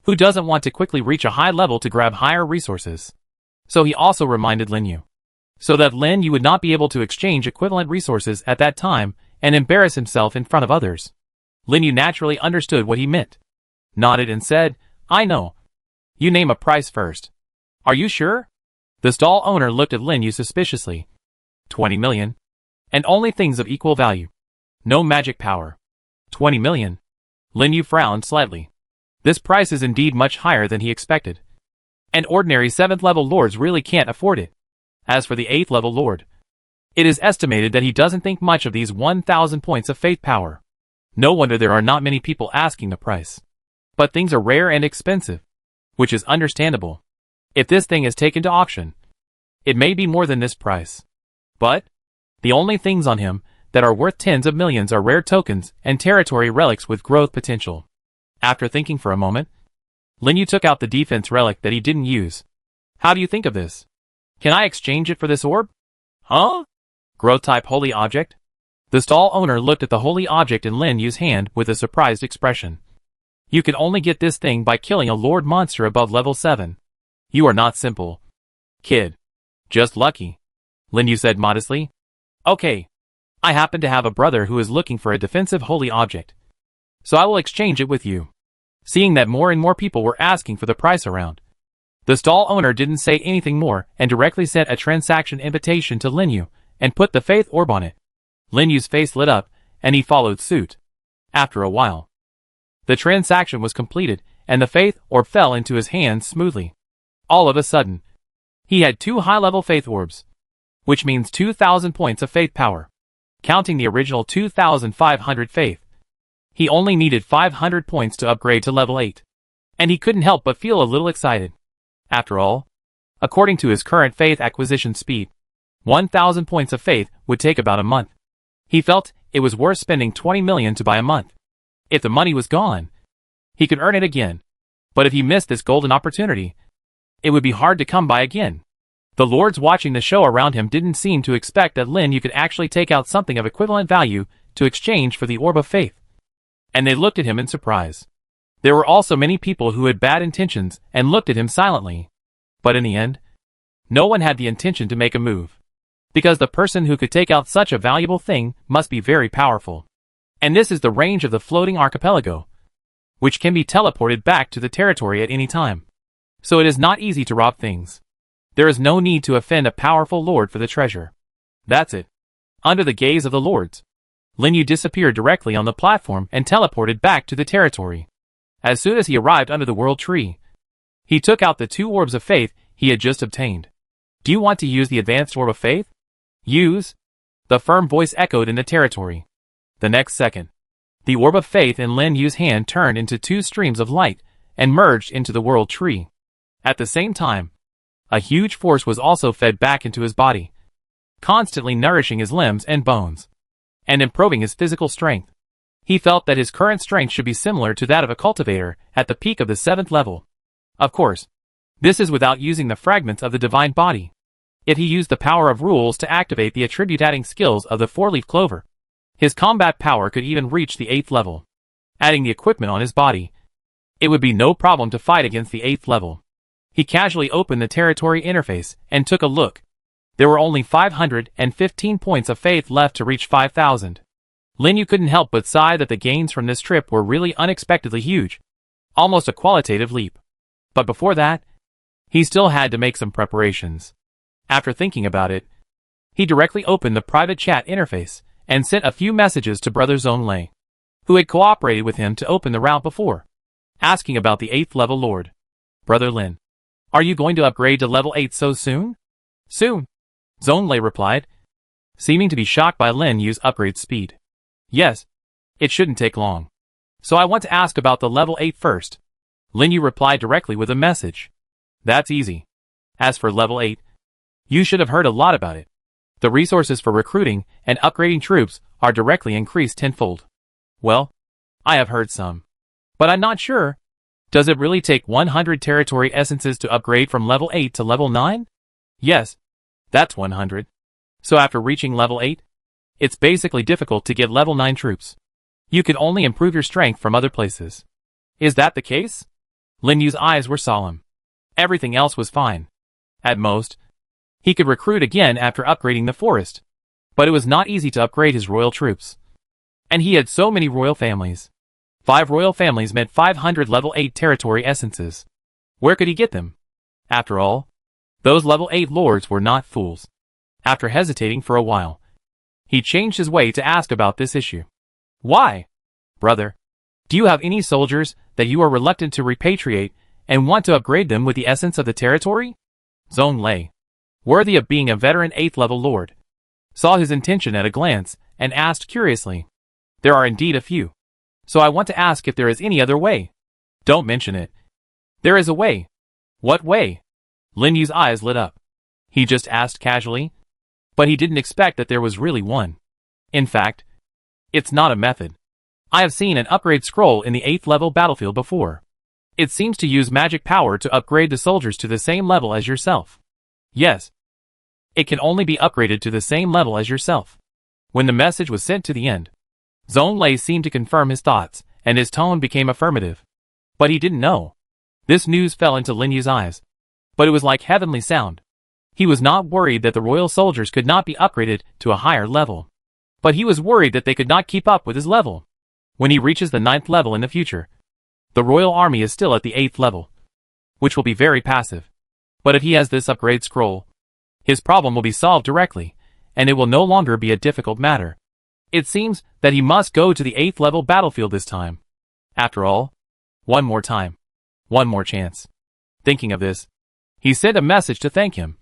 Who doesn't want to quickly reach a high level to grab higher resources?" So he also reminded Lin Yu, so that Lin Yu would not be able to exchange equivalent resources at that time and embarrass himself in front of others. Lin Yu naturally understood what he meant, nodded and said, "I know. You name a price first." "Are you sure?" The stall owner looked at Lin Yu suspiciously. 20 million. And only things of equal value. No magic power. 20 million. Lin Yu frowned slightly. This price is indeed much higher than he expected. And ordinary 7th level lords really can't afford it. As for the 8th level lord, it is estimated that he doesn't think much of these 1,000 points of faith power. No wonder there are not many people asking the price. But things are rare and expensive, which is understandable. If this thing is taken to auction, it may be more than this price. But the only things on him that are worth tens of millions are rare tokens and territory relics with growth potential. After thinking for a moment, Lin Yu took out the defense relic that he didn't use. "How do you think of this? Can I exchange it for this orb?" "Huh? Growth type holy object?" The stall owner looked at the holy object in Lin Yu's hand with a surprised expression. "You can only get this thing by killing a lord monster above level 7. You are not simple, kid. Just lucky," Lin Yu said modestly. "Okay. I happen to have a brother who is looking for a defensive holy object, so I will exchange it with you." Seeing that more and more people were asking for the price around, the stall owner didn't say anything more and directly sent a transaction invitation to Lin Yu and put the faith orb on it. Lin Yu's face lit up, and he followed suit. After a while, the transaction was completed, and the faith orb fell into his hands smoothly. All of a sudden, he had 2 high-level faith orbs, which means 2,000 points of faith power. Counting the original 2,500 faith, he only needed 500 points to upgrade to level 8. And he couldn't help but feel a little excited. After all, according to his current faith acquisition speed, 1,000 points of faith would take about a month. He felt it was worth spending 20 million to buy a month. If the money was gone, he could earn it again. But if he missed this golden opportunity, it would be hard to come by again. The lords watching the show around him didn't seem to expect that Lin Yu could actually take out something of equivalent value to exchange for the orb of faith. And they looked at him in surprise. There were also many people who had bad intentions and looked at him silently. But in the end, no one had the intention to make a move. Because the person who could take out such a valuable thing must be very powerful. And this is the range of the floating archipelago, which can be teleported back to the territory at any time. So it is not easy to rob things. There is no need to offend a powerful lord for the treasure. That's it. Under the gaze of the lords, Lin Yu disappeared directly on the platform and teleported back to the territory. As soon as he arrived under the world tree, he took out the 2 orbs of faith he had just obtained. Do you want to use the advanced orb of faith? Use. The firm voice echoed in the territory. The next second, the orb of faith in Lin Yu's hand turned into 2 streams of light and merged into the world tree. At the same time, a huge force was also fed back into his body, constantly nourishing his limbs and bones, and improving his physical strength. He felt that his current strength should be similar to that of a cultivator at the peak of the 7th level. Of course, this is without using the fragments of the divine body. If he used the power of rules to activate the attribute-adding skills of the 4-leaf clover, his combat power could even reach the 8th level. Adding the equipment on his body, it would be no problem to fight against the 8th level. He casually opened the territory interface and took a look. There were only 515 points of faith left to reach 5,000. Lin Yu couldn't help but sigh that the gains from this trip were really unexpectedly huge. Almost a qualitative leap. But before that, he still had to make some preparations. After thinking about it, he directly opened the private chat interface and sent a few messages to Brother Zonlei, who had cooperated with him to open the route before, asking about the 8th level lord. Brother Lin, are you going to upgrade to level 8 so soon? Soon, Zonlei replied, seeming to be shocked by Lin Yu's upgrade speed. Yes, it shouldn't take long. So I want to ask about the level 8 first. Lin Yu replied directly with a message. That's easy. As for level 8, you should have heard a lot about it. The resources for recruiting and upgrading troops are directly increased tenfold. Well, I have heard some. But I'm not sure. Does it really take 100 territory essences to upgrade from level 8 to level 9? Yes, that's 100. So after reaching level 8, it's basically difficult to get level 9 troops. You can only improve your strength from other places. Is that the case? Lin Yu's eyes were solemn. Everything else was fine. At most, he could recruit again after upgrading the forest. But it was not easy to upgrade his royal troops. And he had so many royal families. 5 royal families meant 500 level 8 territory essences. Where could he get them? After all, those level 8 lords were not fools. After hesitating for a while, he changed his way to ask about this issue. Why? Brother, do you have any soldiers that you are reluctant to repatriate and want to upgrade them with the essence of the territory? Zonlei, worthy of being a veteran 8th level lord, saw his intention at a glance and asked curiously. There are indeed a few. So I want to ask if there is any other way. Don't mention it. There is a way. What way? Lin Yu's eyes lit up. He just asked casually, but he didn't expect that there was really one. In fact, it's not a method. I have seen an upgrade scroll in the 8th level battlefield before. It seems to use magic power to upgrade the soldiers to the same level as yourself. Yes. It can only be upgraded to the same level as yourself. When the message was sent to the end, Zonlei seemed to confirm his thoughts, and his tone became affirmative. But he didn't know. This news fell into Lin Yu's eyes. But it was like heavenly sound. He was not worried that the royal soldiers could not be upgraded to a higher level. But he was worried that they could not keep up with his level. When he reaches the 9th level in the future, the royal army is still at the 8th level, which will be very passive. But if he has this upgrade scroll, his problem will be solved directly, and it will no longer be a difficult matter. It seems that he must go to the 8th level battlefield this time. After all, one more time. One more chance. Thinking of this, he sent a message to thank him,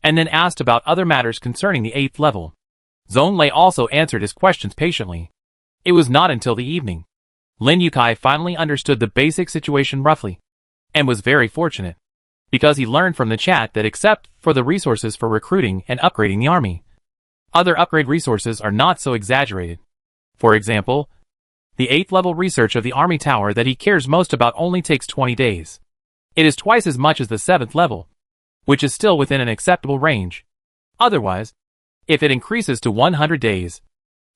and then asked about other matters concerning the 8th level. Zonlei also answered his questions patiently. It was not until the evening Lin Yukai finally understood the basic situation roughly, and was very fortunate, because he learned from the chat that except for the resources for recruiting and upgrading the army, other upgrade resources are not so exaggerated. For example, the 8th level research of the army tower that he cares most about only takes 20 days. It is twice as much as the 7th level, which is still within an acceptable range. Otherwise, if it increases to 100 days,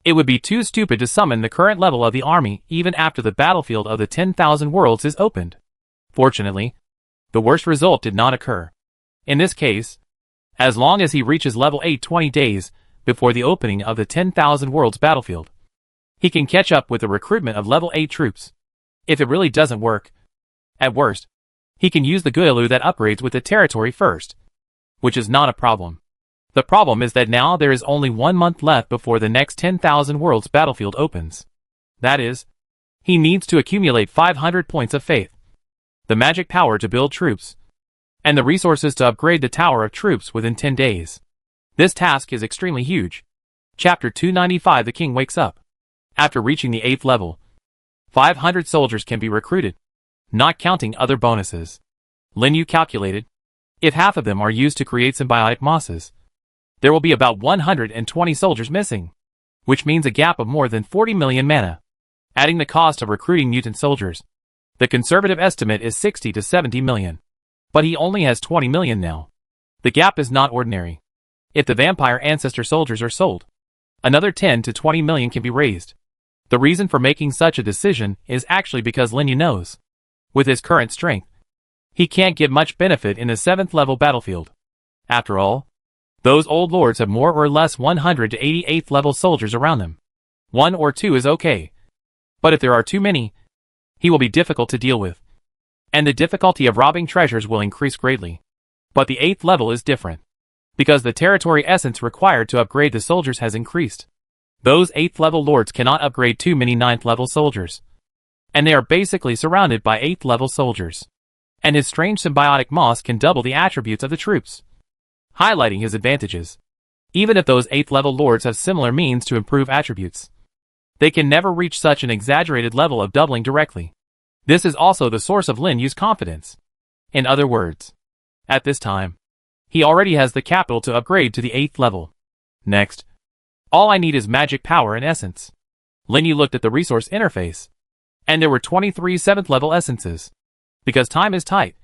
it would be too stupid to summon the current level of the army even after the battlefield of the 10,000 worlds is opened. Fortunately, the worst result did not occur. In this case, as long as he reaches level 8 20 days before the opening of the 10,000 worlds battlefield, he can catch up with the recruitment of level 8 troops. If it really doesn't work, at worst, He can use the Guilu that upgrades with the territory first, which is not a problem. The problem is that now there is only 1 month left before the next 10,000 worlds battlefield opens. That is, he needs to accumulate 500 points of faith, the magic power to build troops, and the resources to upgrade the Tower of Troops within 10 days. This task is extremely huge. Chapter 295 The King Wakes Up. After reaching the 8th level, 500 soldiers can be recruited, not counting other bonuses. Lin Yu calculated, if half of them are used to create symbiotic mosses, there will be about 120 soldiers missing, which means a gap of more than 40 million mana. Adding the cost of recruiting mutant soldiers, the conservative estimate is 60 to 70 million. But he only has 20 million now. The gap is not ordinary. If the vampire ancestor soldiers are sold, another 10 to 20 million can be raised. The reason for making such a decision is actually because Lin Yu knows, with his current strength, he can't get much benefit in the 7th level battlefield. After all, those old lords have more or less 100 to 88th level soldiers around them. 1 or 2 is okay. But if there are too many, he will be difficult to deal with. And the difficulty of robbing treasures will increase greatly. But the 8th level is different, because the territory essence required to upgrade the soldiers has increased. Those 8th level lords cannot upgrade too many 9th level soldiers, and they are basically surrounded by 8th level soldiers. And his strange symbiotic moss can double the attributes of the troops, highlighting his advantages. Even if those 8th level lords have similar means to improve attributes, they can never reach such an exaggerated level of doubling directly. This is also the source of Lin Yu's confidence. In other words, at this time, he already has the capital to upgrade to the 8th level. Next, all I need is magic power and essence. Lin Yu looked at the resource interface, and there were 23 7th level essences. Because time is tight,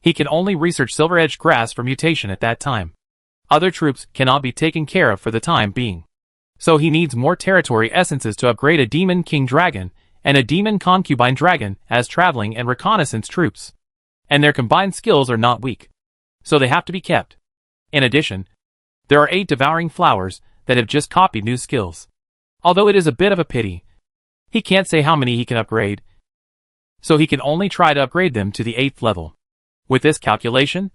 he can only research silver-edged grass for mutation at that time. Other troops cannot be taken care of for the time being. So he needs more territory essences to upgrade a demon king dragon and a demon concubine dragon as traveling and reconnaissance troops. And their combined skills are not weak, so they have to be kept. In addition, there are 8 devouring flowers that have just copied new skills. Although it is a bit of a pity, he can't say how many he can upgrade, so he can only try to upgrade them to the 8th level. With this calculation,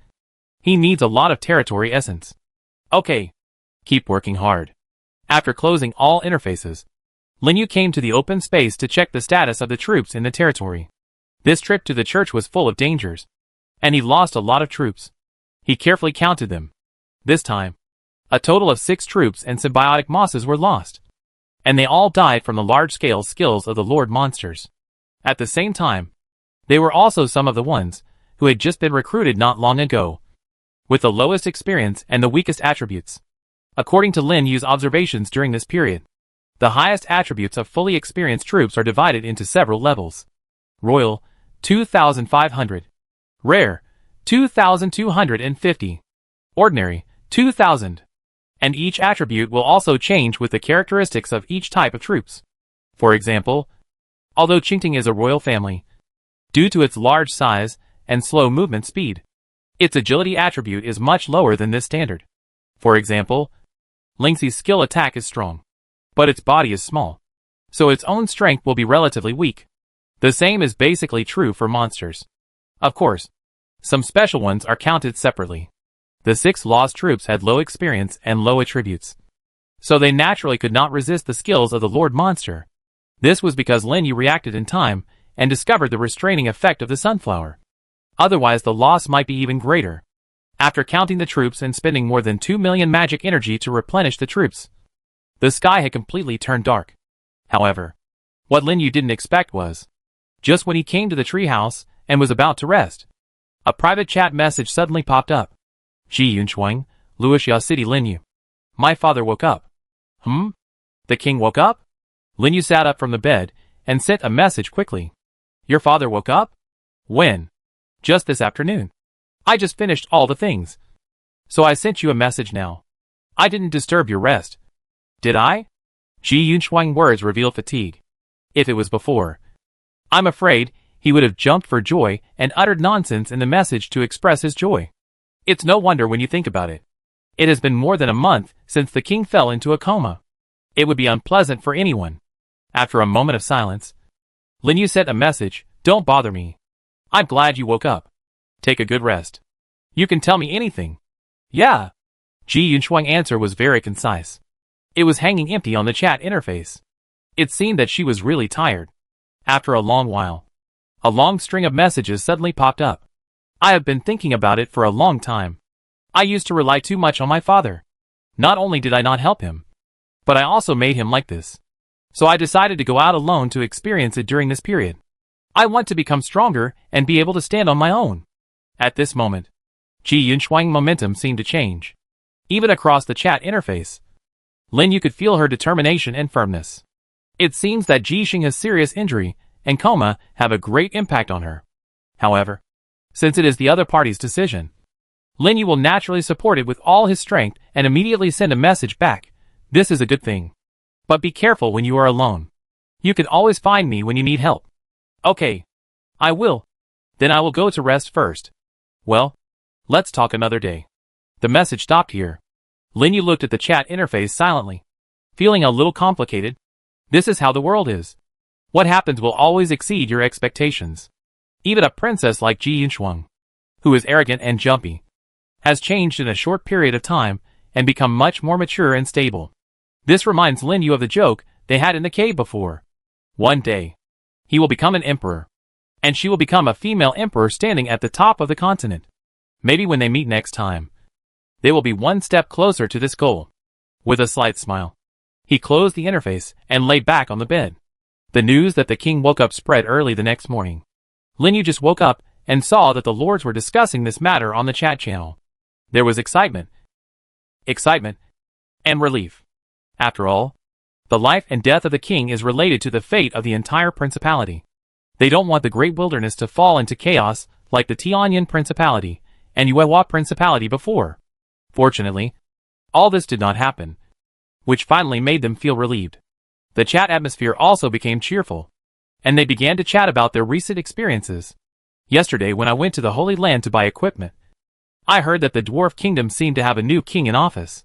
he needs a lot of territory essence. Okay, keep working hard. After closing all interfaces, Lin Yu came to the open space to check the status of the troops in the territory. This trip to the church was full of dangers, and he lost a lot of troops. He carefully counted them. This time, a total of 6 troops and symbiotic mosses were lost, and they all died from the large-scale skills of the Lord monsters. At the same time, they were also some of the ones who had just been recruited not long ago, with the lowest experience and the weakest attributes. According to Lin Yu's observations during this period, the highest attributes of fully experienced troops are divided into several levels. Royal, 2,500. Rare, 2,250. Ordinary, 2,000. And each attribute will also change with the characteristics of each type of troops. For example, although Qingting is a royal family, due to its large size and slow movement speed, its agility attribute is much lower than this standard. For example, Lingxi's skill attack is strong, but its body is small, so its own strength will be relatively weak. The same is basically true for monsters. Of course, some special ones are counted separately. The 6 lost troops had low experience and low attributes, so they naturally could not resist the skills of the Lord Monster. This was because Lin Yu reacted in time and discovered the restraining effect of the sunflower. Otherwise the loss might be even greater. After counting the troops and spending more than 2 million magic energy to replenish the troops, the sky had completely turned dark. However, what Lin Yu didn't expect was, just when he came to the treehouse and was about to rest, a private chat message suddenly popped up. Ji Yunchuang, Luoxia City Lin Yu. My father woke up. The king woke up? Lin Yu sat up from the bed and sent a message quickly. Your father woke up? When? Just this afternoon. I just finished all the things, so I sent you a message now. I didn't disturb your rest, did I? Ji Yunchuang's words revealed fatigue. If it was before, I'm afraid he would have jumped for joy and uttered nonsense in the message to express his joy. It's no wonder when you think about it. It has been more than a month since the king fell into a coma. It would be unpleasant for anyone. After a moment of silence, Lin Yu sent a message, don't bother me. I'm glad you woke up. Take a good rest. You can tell me anything. Yeah. Ji Yunshuang's answer was very concise. It was hanging empty on the chat interface. It seemed that she was really tired. After a long while, a long string of messages suddenly popped up. I have been thinking about it for a long time. I used to rely too much on my father. Not only did I not help him, but I also made him like this. So I decided to go out alone to experience it during this period. I want to become stronger and be able to stand on my own. At this moment, Ji Yunshuang's momentum seemed to change. Even across the chat interface, Lin Yu could feel her determination and firmness. It seems that Ji Xing's serious injury and coma have a great impact on her. However, since it is the other party's decision, Lin Yu will naturally support it with all his strength and immediately send a message back. This is a good thing. But be careful when you are alone. You can always find me when you need help. Okay. I will. Then I will go to rest first. Well, let's talk another day. The message stopped here. Lin Yu looked at the chat interface silently, feeling a little complicated. This is how the world is. What happens will always exceed your expectations. Even a princess like Ji Yunshuang, who is arrogant and jumpy, has changed in a short period of time and become much more mature and stable. This reminds Lin Yu of the joke they had in the cave before. One day, he will become an emperor, and she will become a female emperor standing at the top of the continent. Maybe when they meet next time, they will be one step closer to this goal. With a slight smile, he closed the interface and lay back on the bed. The news that the king woke up spread early the next morning. Lin Yu just woke up and saw that the lords were discussing this matter on the chat channel. There was excitement, and relief. After all, the life and death of the king is related to the fate of the entire principality. They don't want the great wilderness to fall into chaos like the Tianyan Principality and Yuehua Principality before. Fortunately, all this did not happen, which finally made them feel relieved. The chat atmosphere also became cheerful, and they began to chat about their recent experiences. Yesterday when I went to the Holy Land to buy equipment, I heard that the Dwarf Kingdom seemed to have a new king in office.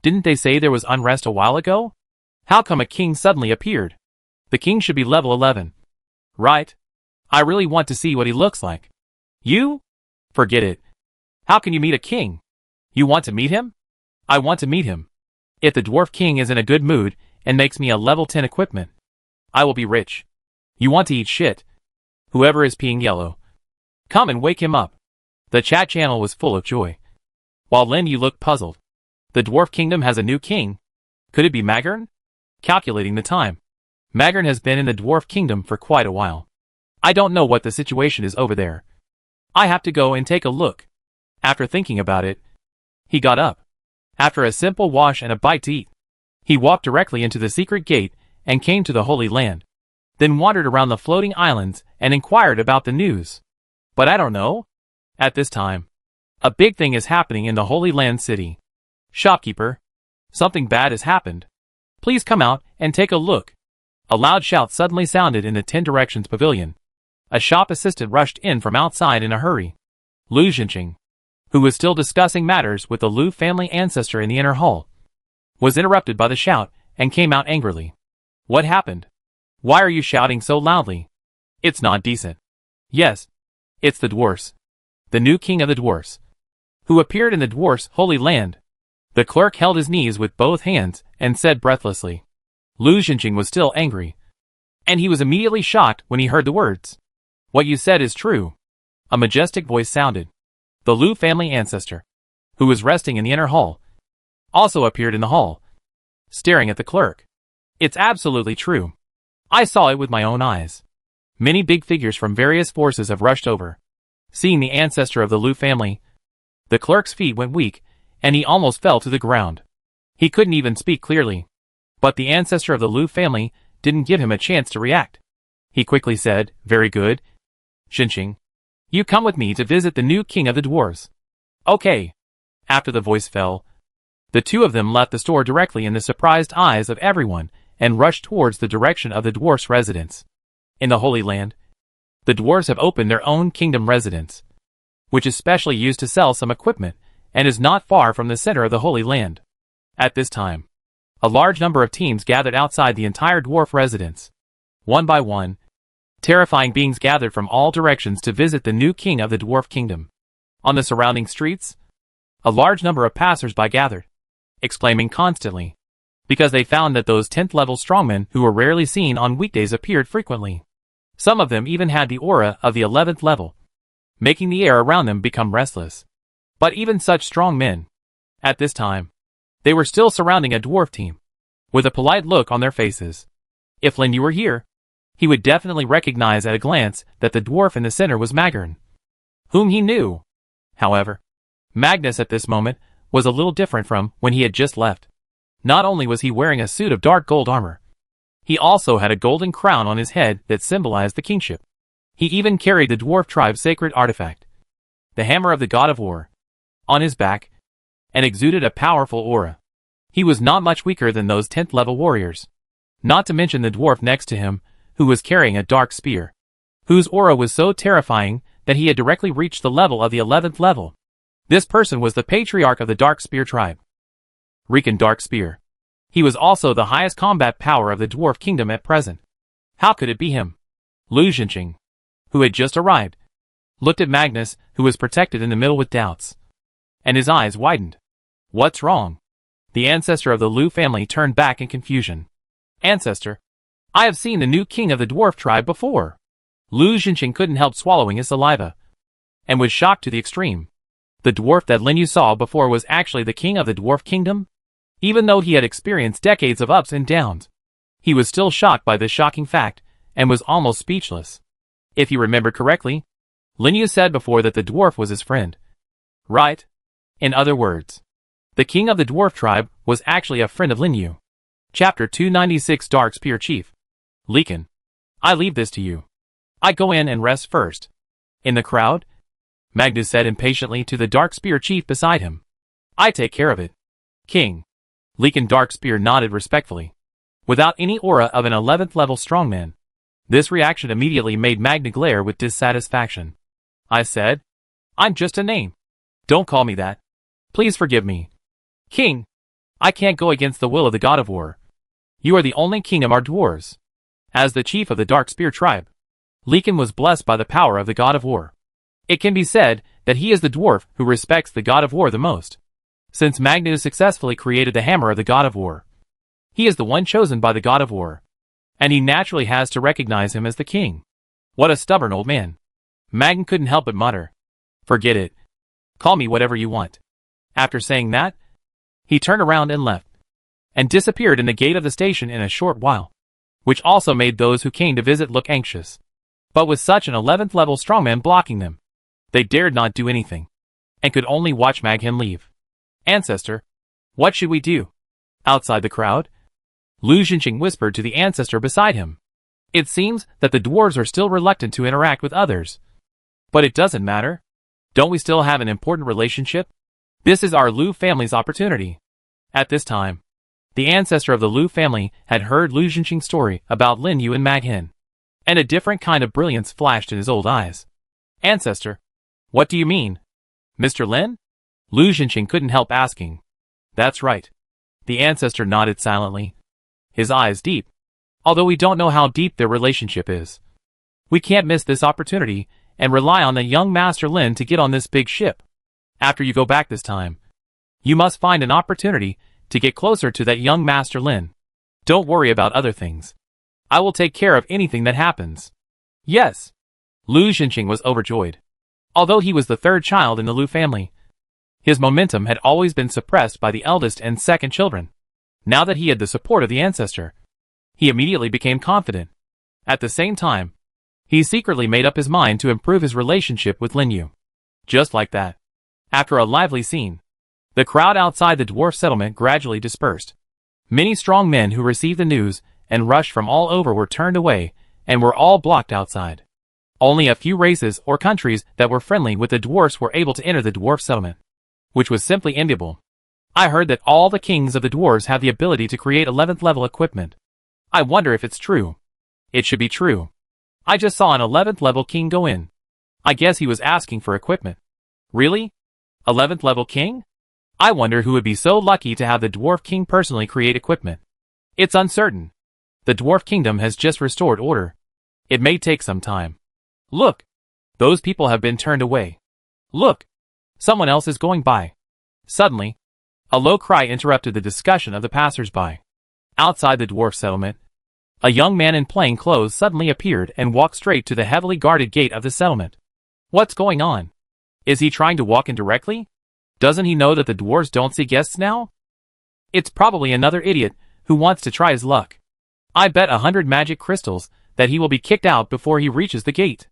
Didn't they say there was unrest a while ago? How come a king suddenly appeared? The king should be level 11. Right? I really want to see what he looks like. You? Forget it. How can you meet a king? You want to meet him? I want to meet him. If the Dwarf King is in a good mood and makes me a level 10 equipment, I will be rich. You want to eat shit? Whoever is peeing yellow, come and wake him up. The chat channel was full of joy, while Lin Yu looked puzzled. The Dwarf Kingdom has a new king. Could it be Magern? Calculating the time. Magern has been in the Dwarf Kingdom for quite a while. I don't know what the situation is over there. I have to go and take a look. After thinking about it, he got up. After a simple wash and a bite to eat, he walked directly into the secret gate and came to the Holy Land. Then wandered around the floating islands and inquired about the news. But I don't know. At this time, a big thing is happening in the Holy Land city. Shopkeeper, something bad has happened. Please come out and take a look. A loud shout suddenly sounded in the 10 Directions pavilion. A shop assistant rushed in from outside in a hurry. Lu Jinqing, who was still discussing matters with the Lu family ancestor in the inner hall, was interrupted by the shout and came out angrily. What happened? Why are you shouting so loudly? It's not decent. Yes, it's the dwarfs. The new king of the dwarfs, who appeared in the dwarfs' holy land. The clerk held his knees with both hands and said breathlessly. Lu Jinqing was still angry, and he was immediately shocked when he heard the words. What you said is true. A majestic voice sounded. The Lu family ancestor, who was resting in the inner hall, also appeared in the hall, staring at the clerk. It's absolutely true. I saw it with my own eyes. Many big figures from various forces have rushed over. Seeing the ancestor of the Lu family, the clerk's feet went weak, and he almost fell to the ground. He couldn't even speak clearly. But the ancestor of the Lu family didn't give him a chance to react. He quickly said, very good. Jinqing, you come with me to visit the new king of the dwarves. Okay. After the voice fell, the two of them left the store directly in the surprised eyes of everyone and rushed towards the direction of the dwarfs' residence. In the Holy Land, the dwarves have opened their own kingdom residence, which is specially used to sell some equipment and is not far from the center of the Holy Land. At this time, a large number of teams gathered outside the entire dwarf residence. One by one, terrifying beings gathered from all directions to visit the new king of the dwarf kingdom. On the surrounding streets, a large number of passers-by gathered, exclaiming constantly, because they found that those 10th level strongmen who were rarely seen on weekdays appeared frequently. Some of them even had the aura of the 11th level, making the air around them become restless. But even such strong men, at this time, they were still surrounding a dwarf team, with a polite look on their faces. If Lin Yu were here, he would definitely recognize at a glance that the dwarf in the center was Magern, whom he knew. However, Magnus at this moment was a little different from when he had just left. Not only was he wearing a suit of dark gold armor, he also had a golden crown on his head that symbolized the kingship. He even carried the dwarf tribe's sacred artifact, the hammer of the god of war, on his back, and exuded a powerful aura. He was not much weaker than those 10th level warriors, not to mention the dwarf next to him, who was carrying a dark spear, whose aura was so terrifying that he had directly reached the level of the 11th level. This person was the patriarch of the Dark Spear tribe, Riken Dark Spear. He was also the highest combat power of the dwarf kingdom at present. How could it be him? Lu Xinqing, who had just arrived, looked at Magnus, who was protected in the middle with doubts, and his eyes widened. What's wrong? The ancestor of the Lu family turned back in confusion. Ancestor, I have seen the new king of the dwarf tribe before. Lu Xinqing couldn't help swallowing his saliva, and was shocked to the extreme. The dwarf that Lin Yu saw before was actually the king of the dwarf kingdom? Even though he had experienced decades of ups and downs, he was still shocked by this shocking fact, and was almost speechless. If he remembered correctly, Lin Yu said before that the dwarf was his friend. Right? In other words, the king of the dwarf tribe was actually a friend of Lin Yu. Chapter 296 Dark Spear Chief. Liken, I leave this to you. I go in and rest first. In the crowd, Magnus said impatiently to the Dark Spear Chief beside him. I take care of it. King. Liken Dark Spear nodded respectfully, without any aura of an 11th level strongman. This reaction immediately made Magna glare with dissatisfaction. I said, I'm just a name. Don't call me that. Please forgive me. King, I can't go against the will of the god of war. You are the only king of our dwarves. As the chief of the Dark Spear tribe, Liken was blessed by the power of the god of war. It can be said that he is the dwarf who respects the god of war the most. Since Magnus successfully created the hammer of the god of war, he is the one chosen by the god of war, and he naturally has to recognize him as the king. What a stubborn old man. Magn couldn't help but mutter. Forget it. Call me whatever you want. After saying that, he turned around and left, and disappeared in the gate of the station in a short while, which also made those who came to visit look anxious. But with such an 11th level strongman blocking them, they dared not do anything, and could only watch Maghin leave. Ancestor, what should we do? Outside the crowd, Lu Xinqing whispered to the ancestor beside him. It seems that the dwarves are still reluctant to interact with others. But it doesn't matter. Don't we still have an important relationship? This is our Lu family's opportunity. At this time, the ancestor of the Lu family had heard Lu Xinqing's story about Lin Yu and Maghin, and a different kind of brilliance flashed in his old eyes. Ancestor, what do you mean? Mr. Lin? Lu Xinqing couldn't help asking. That's right. The ancestor nodded silently, his eyes deep. Although we don't know how deep their relationship is, we can't miss this opportunity and rely on the young Master Lin to get on this big ship. After you go back this time, you must find an opportunity to get closer to that young Master Lin. Don't worry about other things. I will take care of anything that happens. Yes. Lu Xinqing was overjoyed. Although he was the third child in the Lu family, his momentum had always been suppressed by the eldest and second children. Now that he had the support of the ancestor, he immediately became confident. At the same time, he secretly made up his mind to improve his relationship with Lin Yu. Just like that, after a lively scene, the crowd outside the dwarf settlement gradually dispersed. Many strong men who received the news and rushed from all over were turned away and were all blocked outside. Only a few races or countries that were friendly with the dwarfs were able to enter the dwarf settlement, which was simply enviable. I heard that all the kings of the dwarves have the ability to create 11th level equipment. I wonder if it's true. It should be true. I just saw an 11th level king go in. I guess he was asking for equipment. Really? 11th level king? I wonder who would be so lucky to have the dwarf king personally create equipment. It's uncertain. The dwarf kingdom has just restored order. It may take some time. Look! Those people have been turned away. Look! Someone else is going by. Suddenly, a low cry interrupted the discussion of the passers-by. Outside the dwarf settlement, a young man in plain clothes suddenly appeared and walked straight to the heavily guarded gate of the settlement. What's going on? Is he trying to walk in directly? Doesn't he know that the dwarves don't see guests now? It's probably another idiot who wants to try his luck. I bet 100 magic crystals that he will be kicked out before he reaches the gate.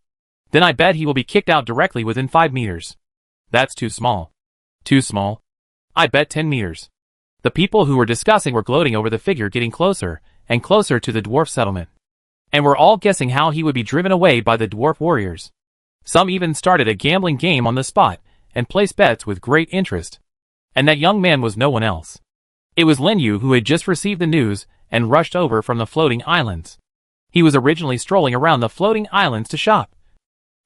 Then I bet he will be kicked out directly within 5 meters. That's too small. Too small. I bet 10 meters. The people who were discussing were gloating over the figure getting closer and closer to the dwarf settlement, and were all guessing how he would be driven away by the dwarf warriors. Some even started a gambling game on the spot and placed bets with great interest. And that young man was no one else. It was Lin Yu, who had just received the news and rushed over from the floating islands. He was originally strolling around the floating islands to shop,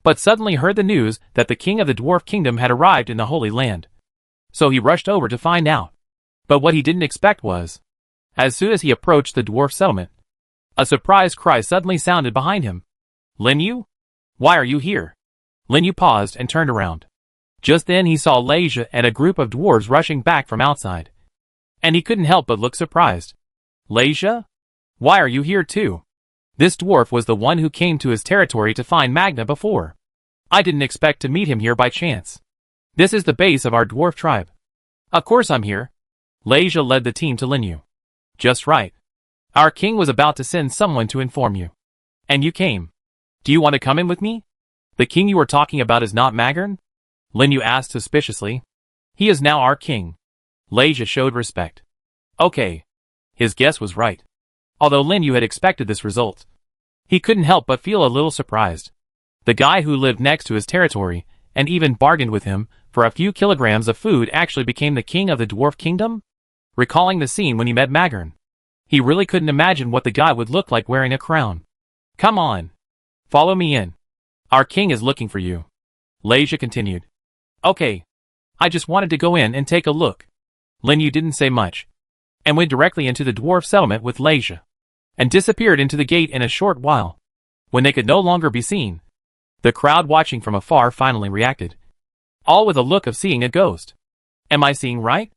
but suddenly heard the news that the king of the dwarf kingdom had arrived in the Holy Land. So he rushed over to find out. But what he didn't expect was, as soon as he approached the dwarf settlement, a surprised cry suddenly sounded behind him. Lin Yu? Why are you here? Lin Yu paused and turned around. Just then he saw Leisha and a group of dwarves rushing back from outside, and he couldn't help but look surprised. Leisha? Why are you here too? This dwarf was the one who came to his territory to find Magna before. I didn't expect to meet him here by chance. This is the base of our dwarf tribe. Of course I'm here. Leisha led the team to Lin Yu. Just right. Our king was about to send someone to inform you. And you came. Do you want to come in with me? The king you were talking about is not Magern? Lin Yu asked suspiciously. He is now our king. Leisha showed respect. Okay. His guess was right. Although Lin Yu had expected this result, he couldn't help but feel a little surprised. The guy who lived next to his territory and even bargained with him for a few kilograms of food actually became the king of the dwarf kingdom? Recalling the scene when he met Magern, he really couldn't imagine what the guy would look like wearing a crown. Come on. Follow me in. Our king is looking for you. Leisha continued. Okay. I just wanted to go in and take a look. Lin Yu didn't say much, and went directly into the dwarf settlement with Leisha, and disappeared into the gate in a short while. When they could no longer be seen, the crowd watching from afar finally reacted, all with a look of seeing a ghost. Am I seeing right?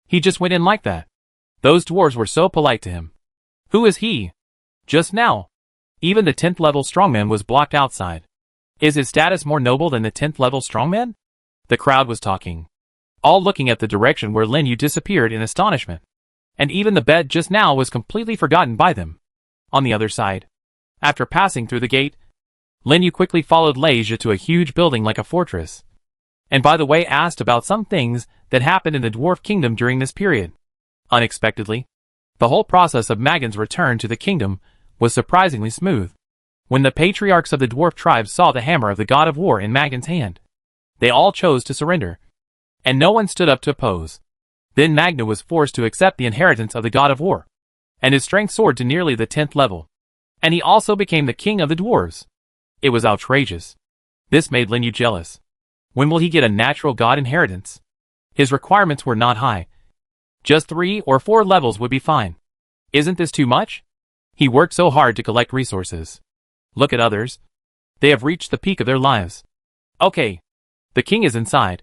He just went in like that. Those dwarves were so polite to him. Who is he? Just now, even the 10th level strongman was blocked outside. Is his status more noble than the 10th level strongman? The crowd was talking, all looking at the direction where Lin Yu disappeared in astonishment. And even the bet just now was completely forgotten by them. On the other side, after passing through the gate, Lin Yu quickly followed Leisha to a huge building like a fortress. And by the way asked about some things that happened in the dwarf kingdom during this period. Unexpectedly, the whole process of Magn's return to the kingdom was surprisingly smooth. When the patriarchs of the dwarf tribes saw the hammer of the god of war in Magn's hand, they all chose to surrender, and no one stood up to oppose. Then Magna was forced to accept the inheritance of the god of war, and his strength soared to nearly the 10th level. And he also became the king of the dwarves. It was outrageous. This made Lin Yu jealous. When will he get a natural god inheritance? His requirements were not high. Just 3 or 4 levels would be fine. Isn't this too much? He worked so hard to collect resources. Look at others. They have reached the peak of their lives. Okay. The king is inside.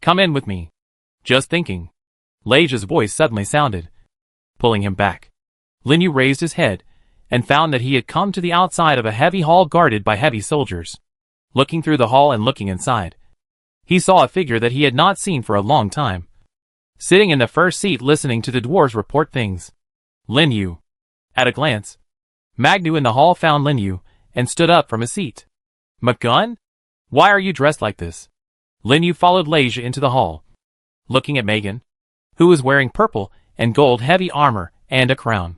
Come in with me. Just thinking. Leisha's voice suddenly sounded, pulling him back. Lin Yu raised his head and found that he had come to the outside of a heavy hall guarded by heavy soldiers. Looking through the hall and looking inside, he saw a figure that he had not seen for a long time, sitting in the first seat listening to the dwarves report things. Lin Yu. At a glance, Magnu in the hall found Lin Yu and stood up from his seat. McGunn? Why are you dressed like this? Lin Yu followed Leisha into the hall, looking at Megan, who was wearing purple and gold heavy armor and a crown,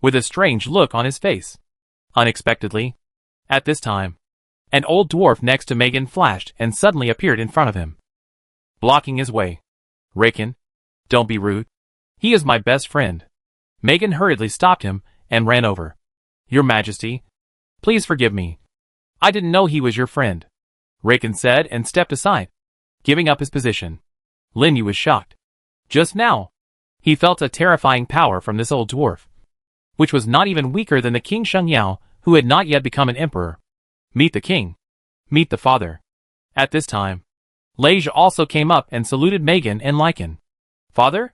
with a strange look on his face. Unexpectedly, at this time, an old dwarf next to Megan flashed and suddenly appeared in front of him, blocking his way. Raken, don't be rude. He is my best friend. Megan hurriedly stopped him and ran over. Your Majesty, please forgive me. I didn't know he was your friend, Raken said and stepped aside, giving up his position. Lin Yu was shocked. Just now, he felt a terrifying power from this old dwarf, which was not even weaker than the King Sheng Yao, who had not yet become an emperor. Meet the king. Meet the father. At this time, Leisha also came up and saluted Megan and Lycan. Father?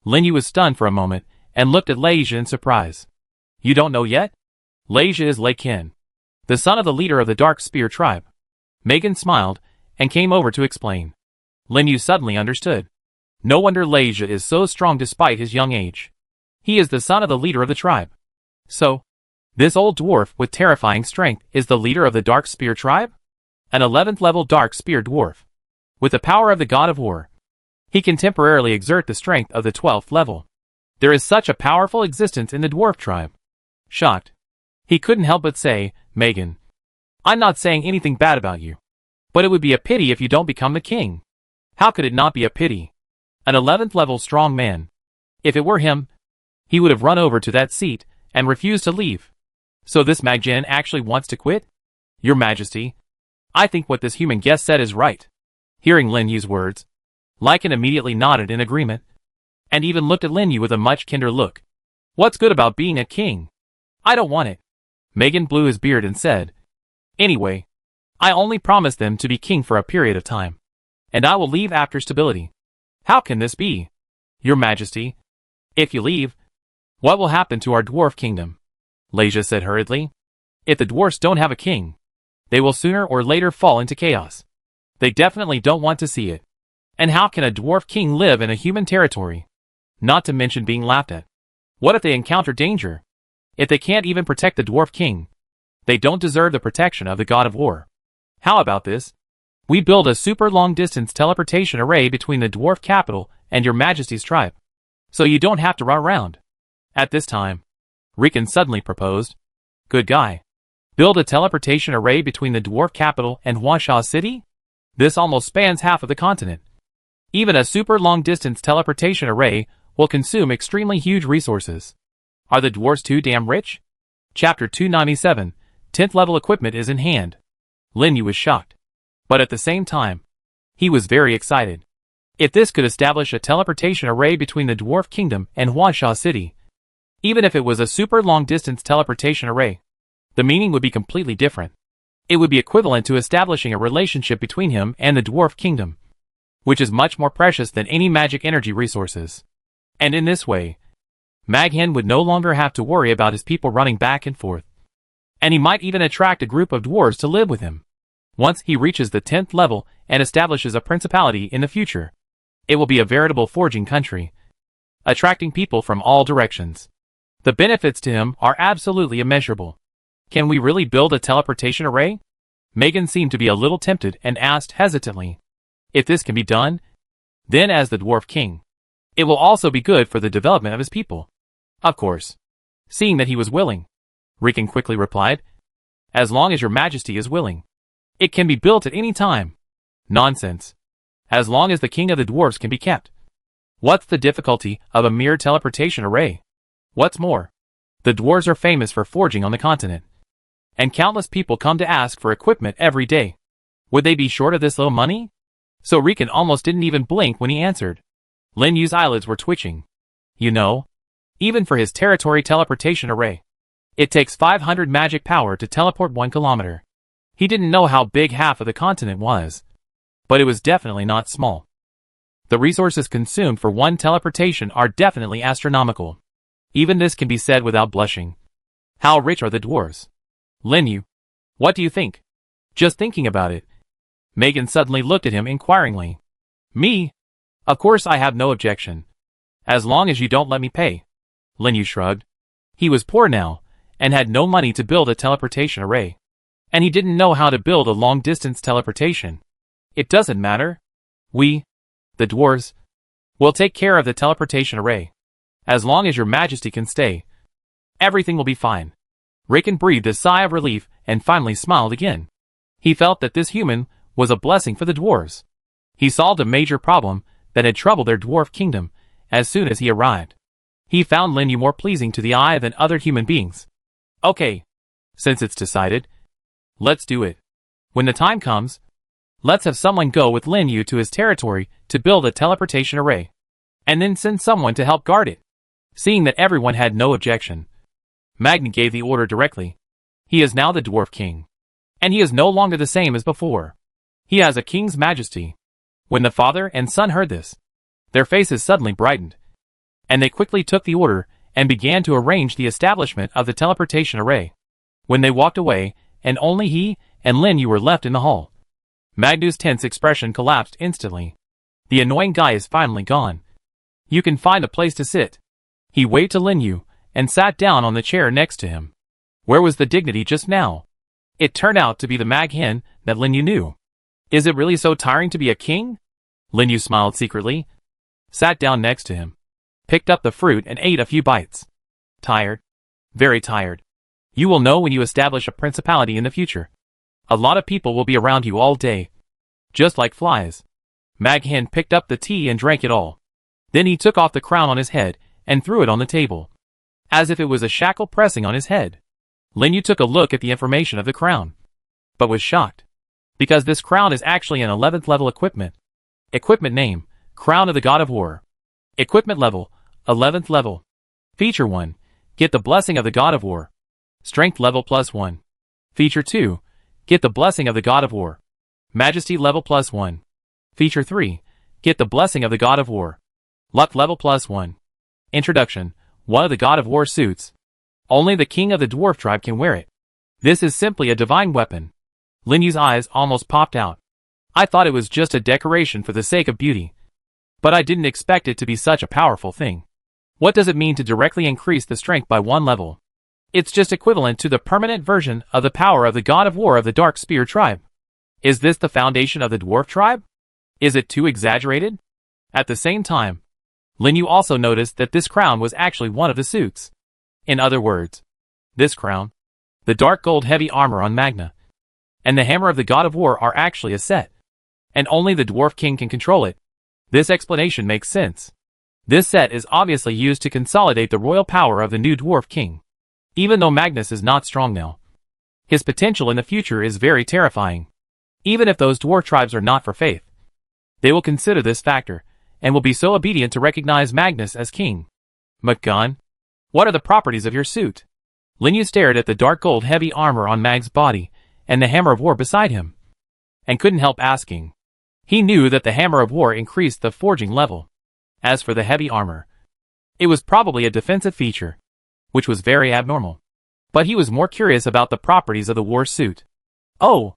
Lin Yu was stunned for a moment and looked at Leisha in surprise. You don't know yet? Leisha is Lycan, the son of the leader of the Dark Spear tribe. Megan smiled and came over to explain. Lin Yu suddenly understood. No wonder Leisha is so strong despite his young age. He is the son of the leader of the tribe. So, this old dwarf with terrifying strength is the leader of the Dark Spear tribe? An 11th level Dark Spear dwarf. With the power of the God of War, he can temporarily exert the strength of the 12th level. There is such a powerful existence in the dwarf tribe. Shocked, he couldn't help but say, Megan, I'm not saying anything bad about you. But it would be a pity if you don't become the king. How could it not be a pity? An 11th level strong man. If it were him, he would have run over to that seat and refused to leave. So this Magjan actually wants to quit? Your Majesty, I think what this human guest said is right. Hearing Lin Yu's words, Lycan immediately nodded in agreement, and even looked at Lin Yu with a much kinder look. What's good about being a king? I don't want it. Megan blew his beard and said, Anyway, I only promised them to be king for a period of time, and I will leave after stability. How can this be? Your Majesty, if you leave, what will happen to our dwarf kingdom? Leisha said hurriedly. If the dwarfs don't have a king, they will sooner or later fall into chaos. They definitely don't want to see it. And how can a dwarf king live in a human territory? Not to mention being laughed at. What if they encounter danger? If they can't even protect the dwarf king, they don't deserve the protection of the God of War. How about this? We build a super long-distance teleportation array between the dwarf capital and your Majesty's tribe, so you don't have to run around. At this time, Riken suddenly proposed. Good guy. Build a teleportation array between the dwarf capital and Huangsha City? This almost spans half of the continent. Even a super long-distance teleportation array will consume extremely huge resources. Are the dwarves too damn rich? Chapter 297, 10th level equipment is in hand. Lin Yu was shocked. But at the same time, he was very excited. If this could establish a teleportation array between the dwarf kingdom and Huangsha City, even if it was a super long-distance teleportation array, the meaning would be completely different. It would be equivalent to establishing a relationship between him and the dwarf kingdom, which is much more precious than any magic energy resources. And in this way, Maghan would no longer have to worry about his people running back and forth. And he might even attract a group of dwarves to live with him. Once he reaches the 10th level and establishes a principality in the future, it will be a veritable forging country, attracting people from all directions. The benefits to him are absolutely immeasurable. Can we really build a teleportation array? Megan seemed to be a little tempted and asked hesitantly. If this can be done, then as the dwarf king, it will also be good for the development of his people. Of course. Seeing that he was willing, Riken quickly replied. As long as your Majesty is willing. It can be built at any time. Nonsense. As long as the king of the dwarves can be kept. What's the difficulty of a mere teleportation array? What's more, the dwarves are famous for forging on the continent, and countless people come to ask for equipment every day. Would they be short of this little money? So Riken almost didn't even blink when he answered. Lin Yu's eyelids were twitching. You know, even for his territory teleportation array, it takes 500 magic power to teleport 1 kilometer. He didn't know how big half of the continent was, but it was definitely not small. The resources consumed for one teleportation are definitely astronomical. Even this can be said without blushing. How rich are the dwarves? Lin Yu, what do you think? Just thinking about it. Megan suddenly looked at him inquiringly. Me? Of course I have no objection. As long as you don't let me pay. Lin Yu shrugged. He was poor now, and had no money to build a teleportation array. And he didn't know how to build a long-distance teleportation. It doesn't matter. We, the dwarves, will take care of the teleportation array. As long as your Majesty can stay, everything will be fine. Riken breathed a sigh of relief and finally smiled again. He felt that this human was a blessing for the dwarves. He solved a major problem that had troubled their dwarf kingdom as soon as he arrived. He found Lin Yu more pleasing to the eye than other human beings. Okay, since it's decided, let's do it. When the time comes, let's have someone go with Lin Yu to his territory to build a teleportation array, and then send someone to help guard it. Seeing that everyone had no objection, Magni gave the order directly. He is now the dwarf king, and he is no longer the same as before. He has a king's majesty. When the father and son heard this, their faces suddenly brightened, and they quickly took the order and began to arrange the establishment of the teleportation array. When they walked away, and only he and Lin Yu were left in the hall, Magnu's tense expression collapsed instantly. The annoying guy is finally gone. You can find a place to sit. He waved to Lin Yu and sat down on the chair next to him. Where was the dignity just now? It turned out to be the Mag Hen that Lin Yu knew. Is it really so tiring to be a king? Lin Yu smiled secretly, sat down next to him, picked up the fruit and ate a few bites. Tired? Very tired. You will know when you establish a principality in the future. A lot of people will be around you all day, just like flies. Mag Hen picked up the tea and drank it all. Then he took off the crown on his head and threw it on the table, as if it was a shackle pressing on his head. Lin Yu took a look at the information of the crown, but was shocked, because this crown is actually an 11th level equipment. Equipment name, Crown of the God of War. Equipment level, 11th level. Feature 1, get the blessing of the God of War. Strength level +1. Feature 2, get the blessing of the God of War. Majesty level +1. Feature 3, get the blessing of the God of War. Luck level +1. Introduction, one of the God of War suits. Only the king of the dwarf tribe can wear it. This is simply a divine weapon. Lin Yu's eyes almost popped out. I thought it was just a decoration for the sake of beauty, but I didn't expect it to be such a powerful thing. What does it mean to directly increase the strength by 1 level? It's just equivalent to the permanent version of the power of the God of War of the Dark Spear tribe. Is this the foundation of the dwarf tribe? Is it too exaggerated? At the same time, Lin Yu also noticed that this crown was actually one of the suits. In other words, this crown, the dark gold heavy armor on Magna, and the hammer of the God of War are actually a set, and only the dwarf king can control it. This explanation makes sense. This set is obviously used to consolidate the royal power of the new dwarf king. Even though Magnus is not strong now, his potential in the future is very terrifying. Even if those dwarf tribes are not for faith, they will consider this factor, and will be so obedient to recognize Magnus as king. McGun, what are the properties of your suit? Lin Yu stared at the dark gold heavy armor on Mag's body, and the hammer of war beside him, and couldn't help asking. He knew that the hammer of war increased the forging level. As for the heavy armor, it was probably a defensive feature, which was very abnormal. But he was more curious about the properties of the war suit. Oh,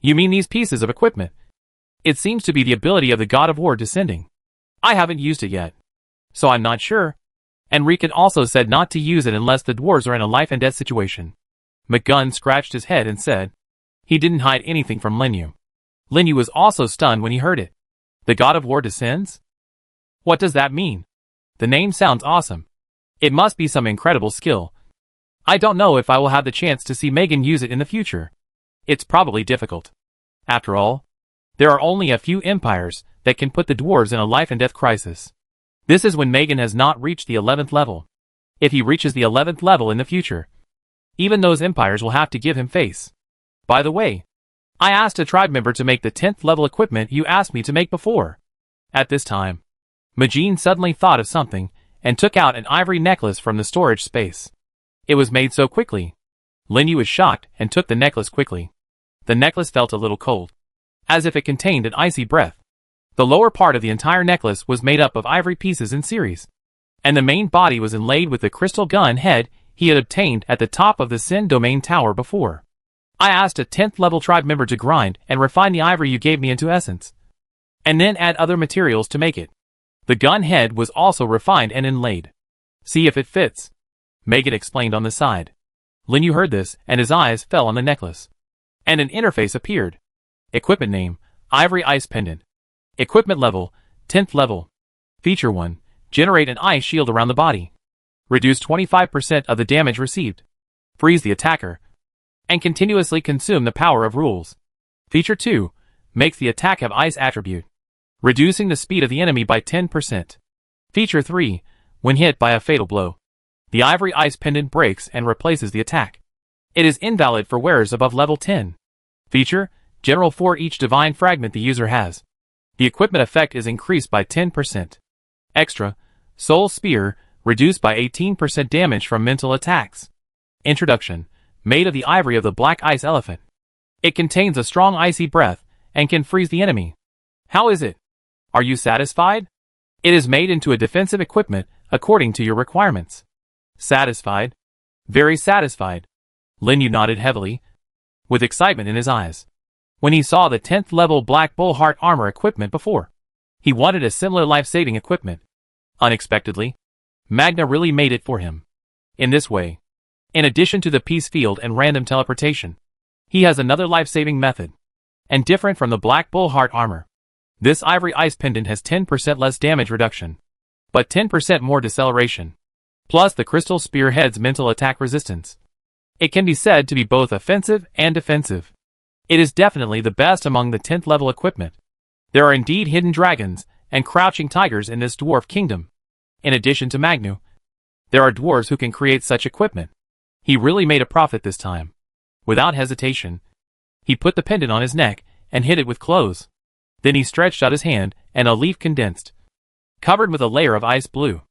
you mean these pieces of equipment? It seems to be the ability of the God of War descending. I haven't used it yet, so I'm not sure. And Riken also said not to use it unless the dwarves are in a life and death situation. McGun scratched his head and said, he didn't hide anything from Lin Yu. Lin Yu was also stunned when he heard it. The God of War descends? What does that mean? The name sounds awesome. It must be some incredible skill. I don't know if I will have the chance to see Megan use it in the future. It's probably difficult. After all, there are only a few empires that can put the dwarves in a life and death crisis. This is when Megan has not reached the 11th level. If he reaches the 11th level in the future, even those empires will have to give him face. By the way, I asked a tribe member to make the 10th level equipment you asked me to make before. At this time, Majin suddenly thought of something and took out an ivory necklace from the storage space. It was made so quickly. Lin Yu was shocked and took the necklace quickly. The necklace felt a little cold, as if it contained an icy breath. The lower part of the entire necklace was made up of ivory pieces in series, and the main body was inlaid with the crystal gun head he had obtained at the top of the Sin Domain Tower before. I asked a 10th level tribe member to grind and refine the ivory you gave me into essence, and then add other materials to make it. The gun head was also refined and inlaid. See if it fits, Megan explained on the side. Lin Yu heard this and his eyes fell on the necklace, and an interface appeared. Equipment name, Ivory Ice Pendant. Equipment level, 10th level. Feature 1, generate an ice shield around the body. Reduce 25% of the damage received. Freeze the attacker, and continuously consume the power of rules. Feature 2, makes the attack have ice attribute, reducing the speed of the enemy by 10%. Feature 3, when hit by a fatal blow, the ivory ice pendant breaks and replaces the attack. It is invalid for wearers above level 10. Feature, general for each divine fragment the user has. The equipment effect is increased by 10%. Extra, Soul Spear, reduced by 18% damage from mental attacks. Introduction, made of the ivory of the black ice elephant. It contains a strong icy breath and can freeze the enemy. How is it? Are you satisfied? It is made into a defensive equipment according to your requirements. Satisfied? Very satisfied. Lin Yu nodded heavily, with excitement in his eyes. When he saw the 10th level Black Bull Heart armor equipment before, he wanted a similar life-saving equipment. Unexpectedly, Magna really made it for him. In this way, in addition to the peace field and random teleportation, he has another life-saving method. And different from the Black Bull Heart armor, this ivory ice pendant has 10% less damage reduction, but 10% more deceleration, plus the crystal spearhead's mental attack resistance. It can be said to be both offensive and defensive. It is definitely the best among the 10th level equipment. There are indeed hidden dragons and crouching tigers in this dwarf kingdom. In addition to Magnu, there are dwarves who can create such equipment. He really made a profit this time. Without hesitation, he put the pendant on his neck and hid it with clothes. Then he stretched out his hand, and a leaf condensed, covered with a layer of ice blue,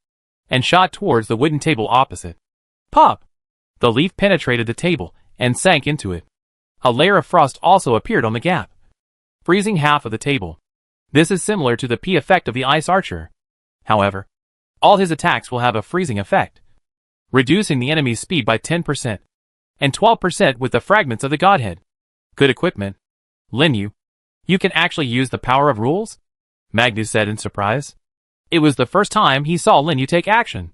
and shot towards the wooden table opposite. Pop! The leaf penetrated the table and sank into it. A layer of frost also appeared on the gap, freezing half of the table. This is similar to the P effect of the ice archer. However, all his attacks will have a freezing effect, reducing the enemy's speed by 10%, and 12% with the fragments of the godhead. Good equipment. Lin Yu, you can actually use the power of rules? Magnus said in surprise. It was the first time he saw Lin Yu take action,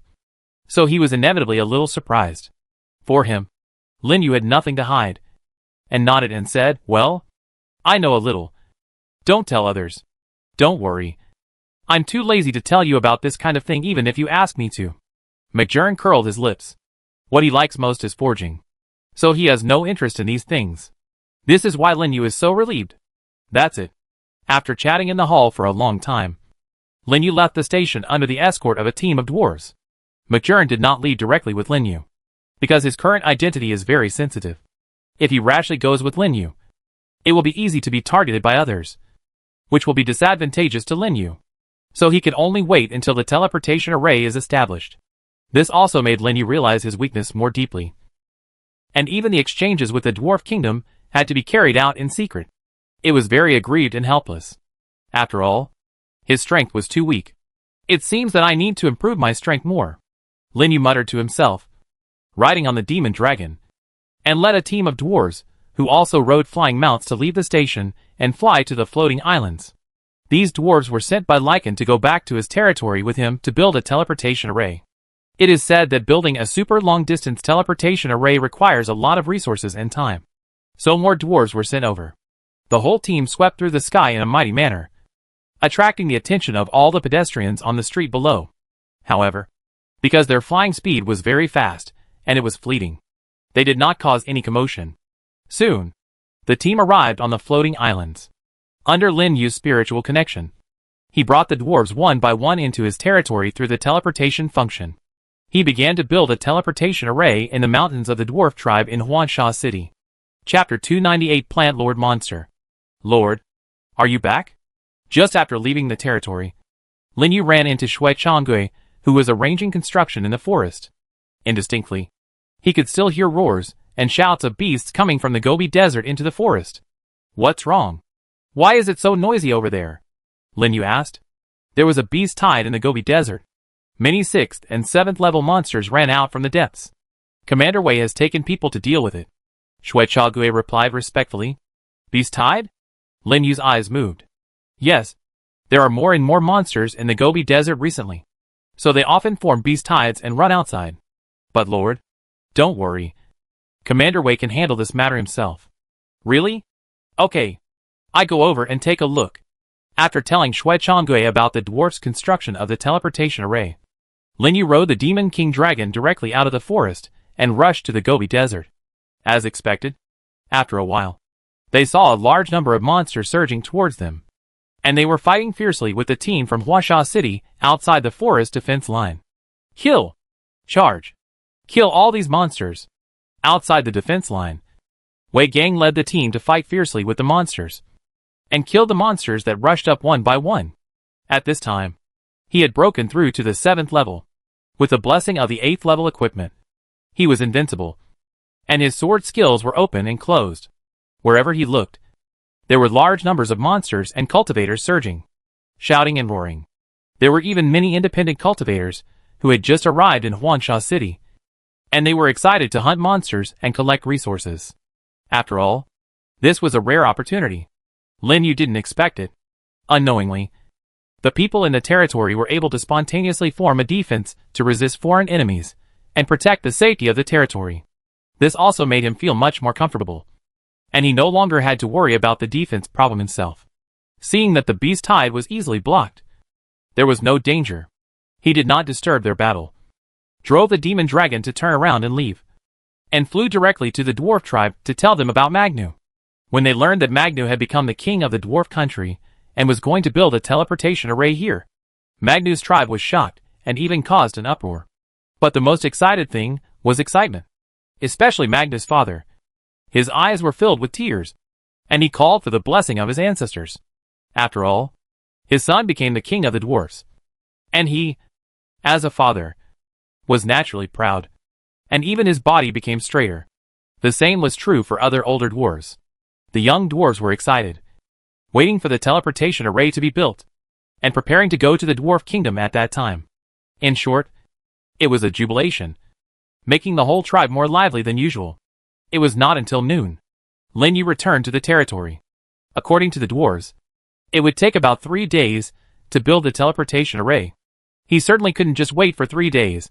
so he was inevitably a little surprised. For him, Lin Yu had nothing to hide, and nodded and said, well, I know a little. Don't tell others. Don't worry. I'm too lazy to tell you about this kind of thing even if you ask me to. McJern curled his lips. What he likes most is forging, so he has no interest in these things. This is why Lin Yu is so relieved. That's it. After chatting in the hall for a long time, Lin Yu left the station under the escort of a team of dwarves. McJern did not lead directly with Lin Yu, because his current identity is very sensitive. If he rashly goes with Lin Yu, it will be easy to be targeted by others, which will be disadvantageous to Lin Yu. So he could only wait until the teleportation array is established. This also made Lin Yu realize his weakness more deeply. And even the exchanges with the Dwarf Kingdom had to be carried out in secret. It was very aggrieved and helpless. After all, his strength was too weak. It seems that I need to improve my strength more, Lin Yu muttered to himself, riding on the demon dragon, and led a team of dwarves, who also rode flying mounts to leave the station and fly to the floating islands. These dwarves were sent by Lycan to go back to his territory with him to build a teleportation array. It is said that building a super long-distance teleportation array requires a lot of resources and time. So more dwarves were sent over. The whole team swept through the sky in a mighty manner, attracting the attention of all the pedestrians on the street below. However, because their flying speed was very fast, and it was fleeting, they did not cause any commotion. Soon, the team arrived on the floating islands. Under Lin Yu's spiritual connection, he brought the dwarves one by one into his territory through the teleportation function. He began to build a teleportation array in the mountains of the dwarf tribe in Huansha City. Chapter 298 Plant Lord Monster. Lord, are you back? Just after leaving the territory, Lin Yu ran into Shui Changgui, who was arranging construction in the forest. Indistinctly, he could still hear roars and shouts of beasts coming from the Gobi Desert into the forest. What's wrong? Why is it so noisy over there? Lin Yu asked. There was a beast tide in the Gobi Desert. Many 6th and 7th level monsters ran out from the depths. Commander Wei has taken people to deal with it, Shui Changgui replied respectfully. Beast tide? Lin Yu's eyes moved. Yes, there are more and more monsters in the Gobi Desert recently, so they often form beast tides and run outside. But Lord, don't worry. Commander Wei can handle this matter himself. Really? Okay. I go over and take a look. After telling Shui Changgui about the dwarf's construction of the teleportation array, Lin Yu rode the Demon King Dragon directly out of the forest and rushed to the Gobi Desert. As expected, after a while, they saw a large number of monsters surging towards them, and they were fighting fiercely with the team from Huansha City outside the forest defense line. Kill! Charge! Kill all these monsters! Outside the defense line, Wei Gang led the team to fight fiercely with the monsters, and killed the monsters that rushed up one by one. At this time, he had broken through to the 7th level, with the blessing of the 8th level equipment. He was invincible, and his sword skills were open and closed. Wherever he looked, there were large numbers of monsters and cultivators surging. shouting and roaring. There were even many independent cultivators who had just arrived in Huansha City, and they were excited to hunt monsters and collect resources. After all, this was a rare opportunity. Lin Yu didn't expect it. Unknowingly, the people in the territory were able to spontaneously form a defense to resist foreign enemies and protect the safety of the territory. This also made him feel much more comfortable, and he no longer had to worry about the defense problem himself. Seeing that the beast tide was easily blocked, there was no danger. He did not disturb their battle, drove the demon dragon to turn around and leave, and flew directly to the dwarf tribe to tell them about Magnu. When they learned that Magnu had become the king of the dwarf country and was going to build a teleportation array here, Magnu's tribe was shocked and even caused an uproar. But the most excited thing was excitement, especially Magnu's father. His eyes were filled with tears, and he called for the blessing of his ancestors. After all, his son became the king of the dwarfs, and he, as a father, was naturally proud, and even his body became straighter. The same was true for other older dwarves. The young dwarves were excited, waiting for the teleportation array to be built, and preparing to go to the dwarf kingdom at that time. In short, it was a jubilation, making the whole tribe more lively than usual. It was not until noon Lin Yu returned to the territory. According to the dwarves, it would take about 3 days to build the teleportation array. He certainly couldn't just wait for 3 days.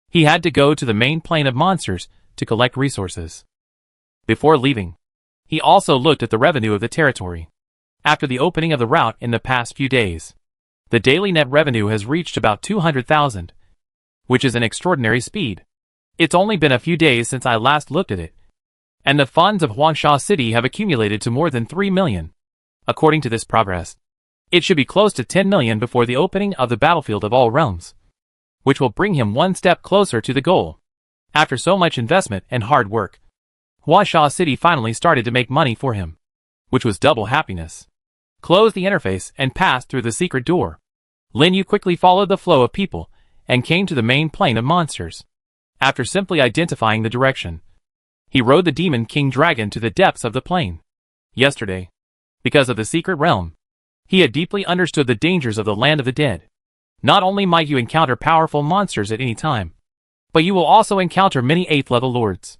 He had to go to the main plane of monsters to collect resources. Before leaving, he also looked at the revenue of the territory. After the opening of the route in the past few days, the daily net revenue has reached about 200,000, which is an extraordinary speed. It's only been a few days since I last looked at it, and the funds of Huansha City have accumulated to more than 3 million. According to this progress, it should be close to 10 million before the opening of the battlefield of all realms, which will bring him one step closer to the goal. After so much investment and hard work, Huansha City finally started to make money for him, which was double happiness. Closed the interface and passed through the secret door. Lin Yu quickly followed the flow of people and came to the main plane of monsters. After simply identifying the direction, he rode the demon king dragon to the depths of the plane. Yesterday, because of the secret realm, he had deeply understood the dangers of the land of the dead. Not only might you encounter powerful monsters at any time, but you will also encounter many 8th level lords.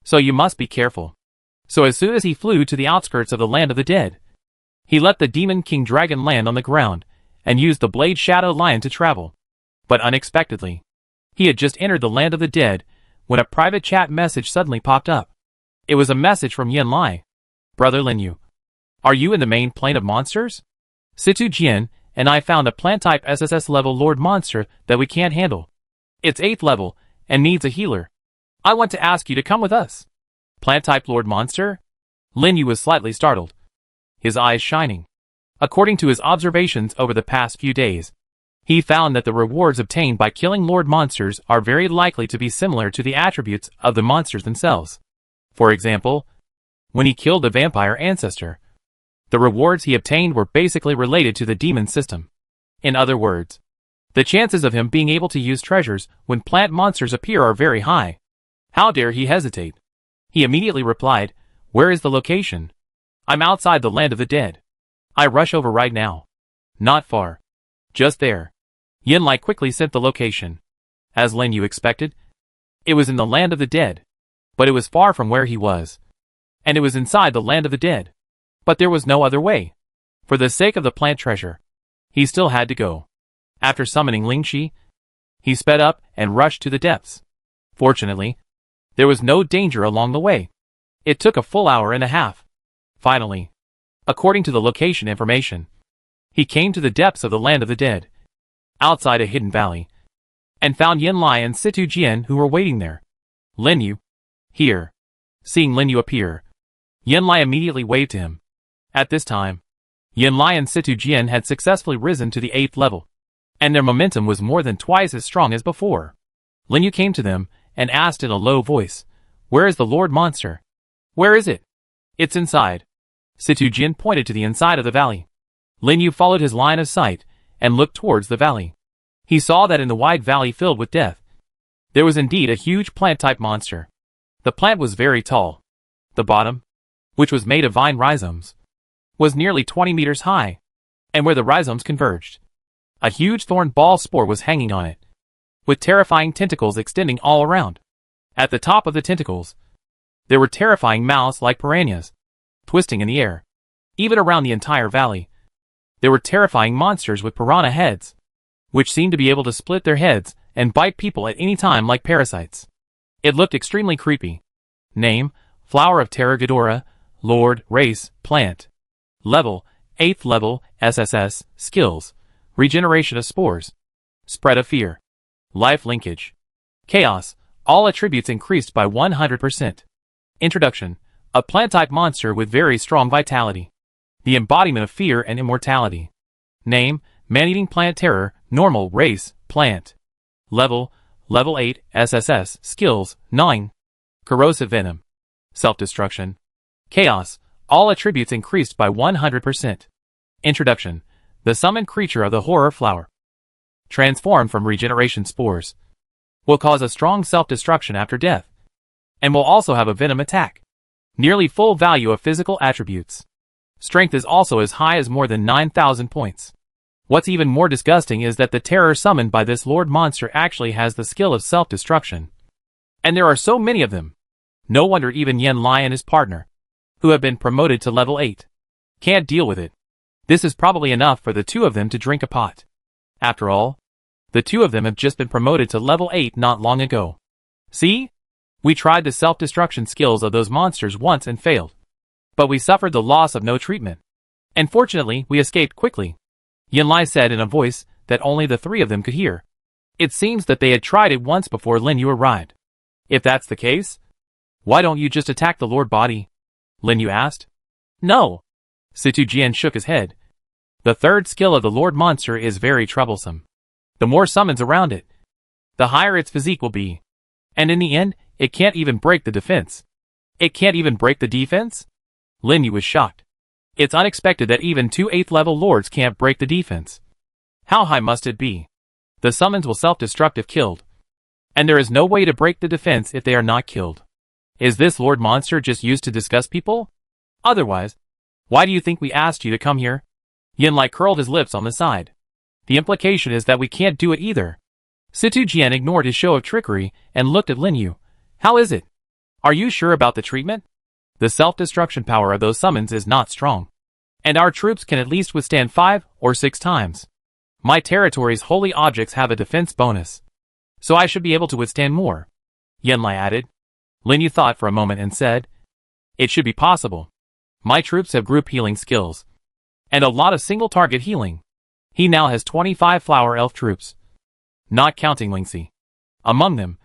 So you must be careful. So as soon as he flew to the outskirts of the land of the dead, he let the demon king dragon land on the ground and used the blade shadow lion to travel. But unexpectedly, he had just entered the land of the dead when a private chat message suddenly popped up. It was a message from Yin Lai. Brother Lin Yu, are you in the main plane of monsters? Situ Jian and I found a plant-type SSS level lord monster that we can't handle. It's 8th level and needs a healer. I want to ask you to come with us. Plant-type lord monster? Lin Yu was slightly startled, his eyes shining. According to his observations over the past few days, he found that the rewards obtained by killing lord monsters are very likely to be similar to the attributes of the monsters themselves. For example, when he killed the vampire ancestor, the rewards he obtained were basically related to the demon system. In other words, the chances of him being able to use treasures when plant monsters appear are very high. How dare he hesitate? He immediately replied, "Where is the location? I'm outside the land of the dead. I rush over right now." Not far. Just there. Yin Lai quickly sent the location. As Lin Yu expected, it was in the land of the dead. But it was far from where he was. And it was inside the land of the dead. But there was no other way. For the sake of the plant treasure, he still had to go. After summoning Lingxi, he sped up and rushed to the depths. Fortunately, there was no danger along the way. It took a full hour and a half. Finally, according to the location information, he came to the depths of the land of the dead, outside a hidden valley, and found Yin Lai and Situ Jian who were waiting there. Lin Yu, here. Seeing Lin Yu appear, Yin Lai immediately waved to him. At this time, Yin Lai and Situ Jian had successfully risen to the 8th level, and their momentum was more than twice as strong as before. Lin Yu came to them and asked in a low voice, "Where is the Lord Monster? Where is it?" "It's inside." Situ Jian pointed to the inside of the valley. Lin Yu followed his line of sight and looked towards the valley. He saw that in the wide valley filled with death, there was indeed a huge plant-type monster. The plant was very tall. The bottom, which was made of vine rhizomes, was nearly 20 meters high. and where the rhizomes converged, a huge thorn ball spore was hanging on it, with terrifying tentacles extending all around. At the top of the tentacles, there were terrifying mouths like piranhas, twisting in the air. Even around the entire valley, there were terrifying monsters with piranha heads, which seemed to be able to split their heads and bite people at any time like parasites. It looked extremely creepy. Name: Flower of Terror Ghidorah. Lord: Race: Plant. Level: 8th level, SSS. Skills: Regeneration of Spores. Spread of Fear. Life Linkage. Chaos: all attributes increased by 100%. Introduction: a plant-type monster with very strong vitality. The embodiment of fear and immortality. Name: Man-eating plant terror. Normal: Race: Plant. Level: Level 8, SSS. Skills: 9. Corrosive Venom. Self-destruction. Chaos: all attributes increased by 100%. Introduction: the summoned creature of the horror flower, transformed from regeneration spores, will cause a strong self-destruction after death, and will also have a venom attack. Nearly full value of physical attributes. Strength is also as high as more than 9,000 points. What's even more disgusting is that the terror summoned by this lord monster actually has the skill of self-destruction. And there are so many of them. No wonder even Yen Lai and his partner, who have been promoted to level 8, can't deal with it. This is probably enough for the two of them to drink a pot. After all, the two of them have just been promoted to level 8 not long ago. See? We tried the self-destruction skills of those monsters once and failed. But we suffered the loss of no treatment. And fortunately, we escaped quickly. Yen Lai said in a voice that only the three of them could hear. It seems that they had tried it once before Lin Yu arrived. If that's the case, why don't you just attack the Lord Body? Lin Yu asked. No. Situ Jian shook his head. The third skill of the Lord Monster is very troublesome. The more summons around it, the higher its physique will be. And in the end, it can't even break the defense. It can't even break the defense? Lin Yu was shocked. It's unexpected that even two 8th level lords can't break the defense. How high must it be? The summons will self-destruct if killed. And there is no way to break the defense if they are not killed. Is this Lord Monster just used to disgust people? Otherwise, why do you think we asked you to come here? Yen Lai curled his lips on the side. The implication is that we can't do it either. Situ Jian ignored his show of trickery and looked at Lin Yu. How is it? Are you sure about the treatment? The self-destruction power of those summons is not strong. And our troops can at least withstand 5 or 6 times. My territory's holy objects have a defense bonus, so I should be able to withstand more, Yen Lai added. Lin Yu thought for a moment and said, it should be possible. My troops have group healing skills, and a lot of single-target healing. He now has 25 flower elf troops, not counting Lingxi. Among them,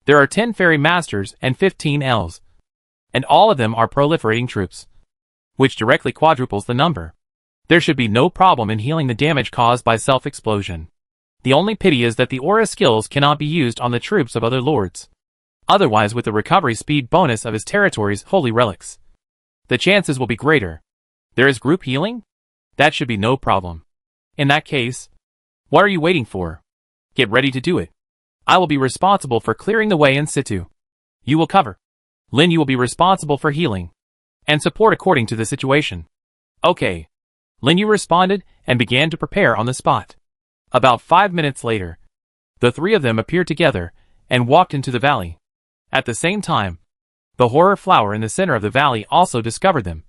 there are 10 fairy masters and 15 elves, and all of them are proliferating troops, which directly quadruples the number. There should be no problem in healing the damage caused by self-explosion. The only pity is that the aura skills cannot be used on the troops of other lords. Otherwise, with the recovery speed bonus of his territory's holy relics, the chances will be greater. There is group healing? That should be no problem. In that case, what are you waiting for? Get ready to do it. I will be responsible for clearing the way in situ. You will cover. Lin Yu will be responsible for healing and support according to the situation. Okay. Lin Yu responded and began to prepare on the spot. About 5 minutes later, the three of them appeared together and walked into the valley. At the same time, the horror flower in the center of the valley also discovered them,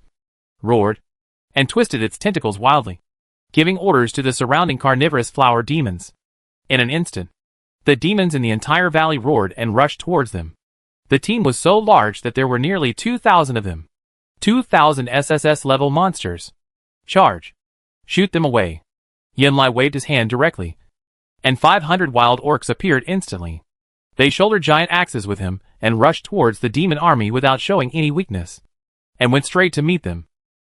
roared, and twisted its tentacles wildly, giving orders to the surrounding carnivorous flower demons. In an instant, the demons in the entire valley roared and rushed towards them. The team was so large that there were nearly 2,000 of them. 2,000 SSS level monsters. Charge. Shoot them away. Yen Lai waved his hand directly, and 500 wild orcs appeared instantly. They shouldered giant axes with him and rushed towards the demon army without showing any weakness, and went straight to meet them.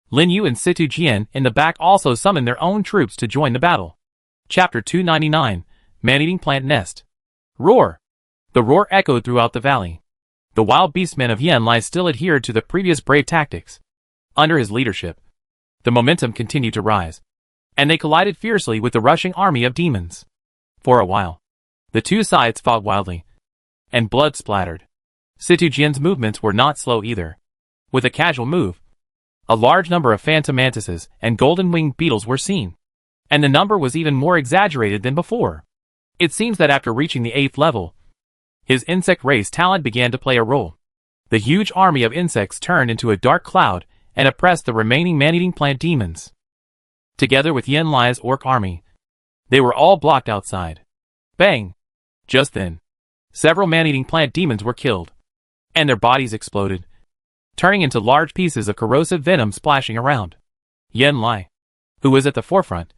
Lin Yu and Situ Jian in the back also summoned their own troops to join the battle. Chapter 299, Man-Eating Plant Nest. Roar! The roar echoed throughout the valley. The wild beastmen of Yen Lai still adhered to the previous brave tactics. Under his leadership, the momentum continued to rise, and they collided fiercely with the rushing army of demons. For a while, the two sides fought wildly, and blood splattered. Situ Jian's movements were not slow either. With a casual move, a large number of phantom mantises and golden-winged beetles were seen. And the number was even more exaggerated than before. It seems that after reaching the 8th level, his insect race talent began to play a role. The huge army of insects turned into a dark cloud and oppressed the remaining man-eating plant demons. Together with Yen Lai's orc army, they were all blocked outside. Bang! Just then, several man-eating plant demons were killed, and their bodies exploded, turning into large pieces of corrosive venom splashing around. Yen Lai, who was at the forefront,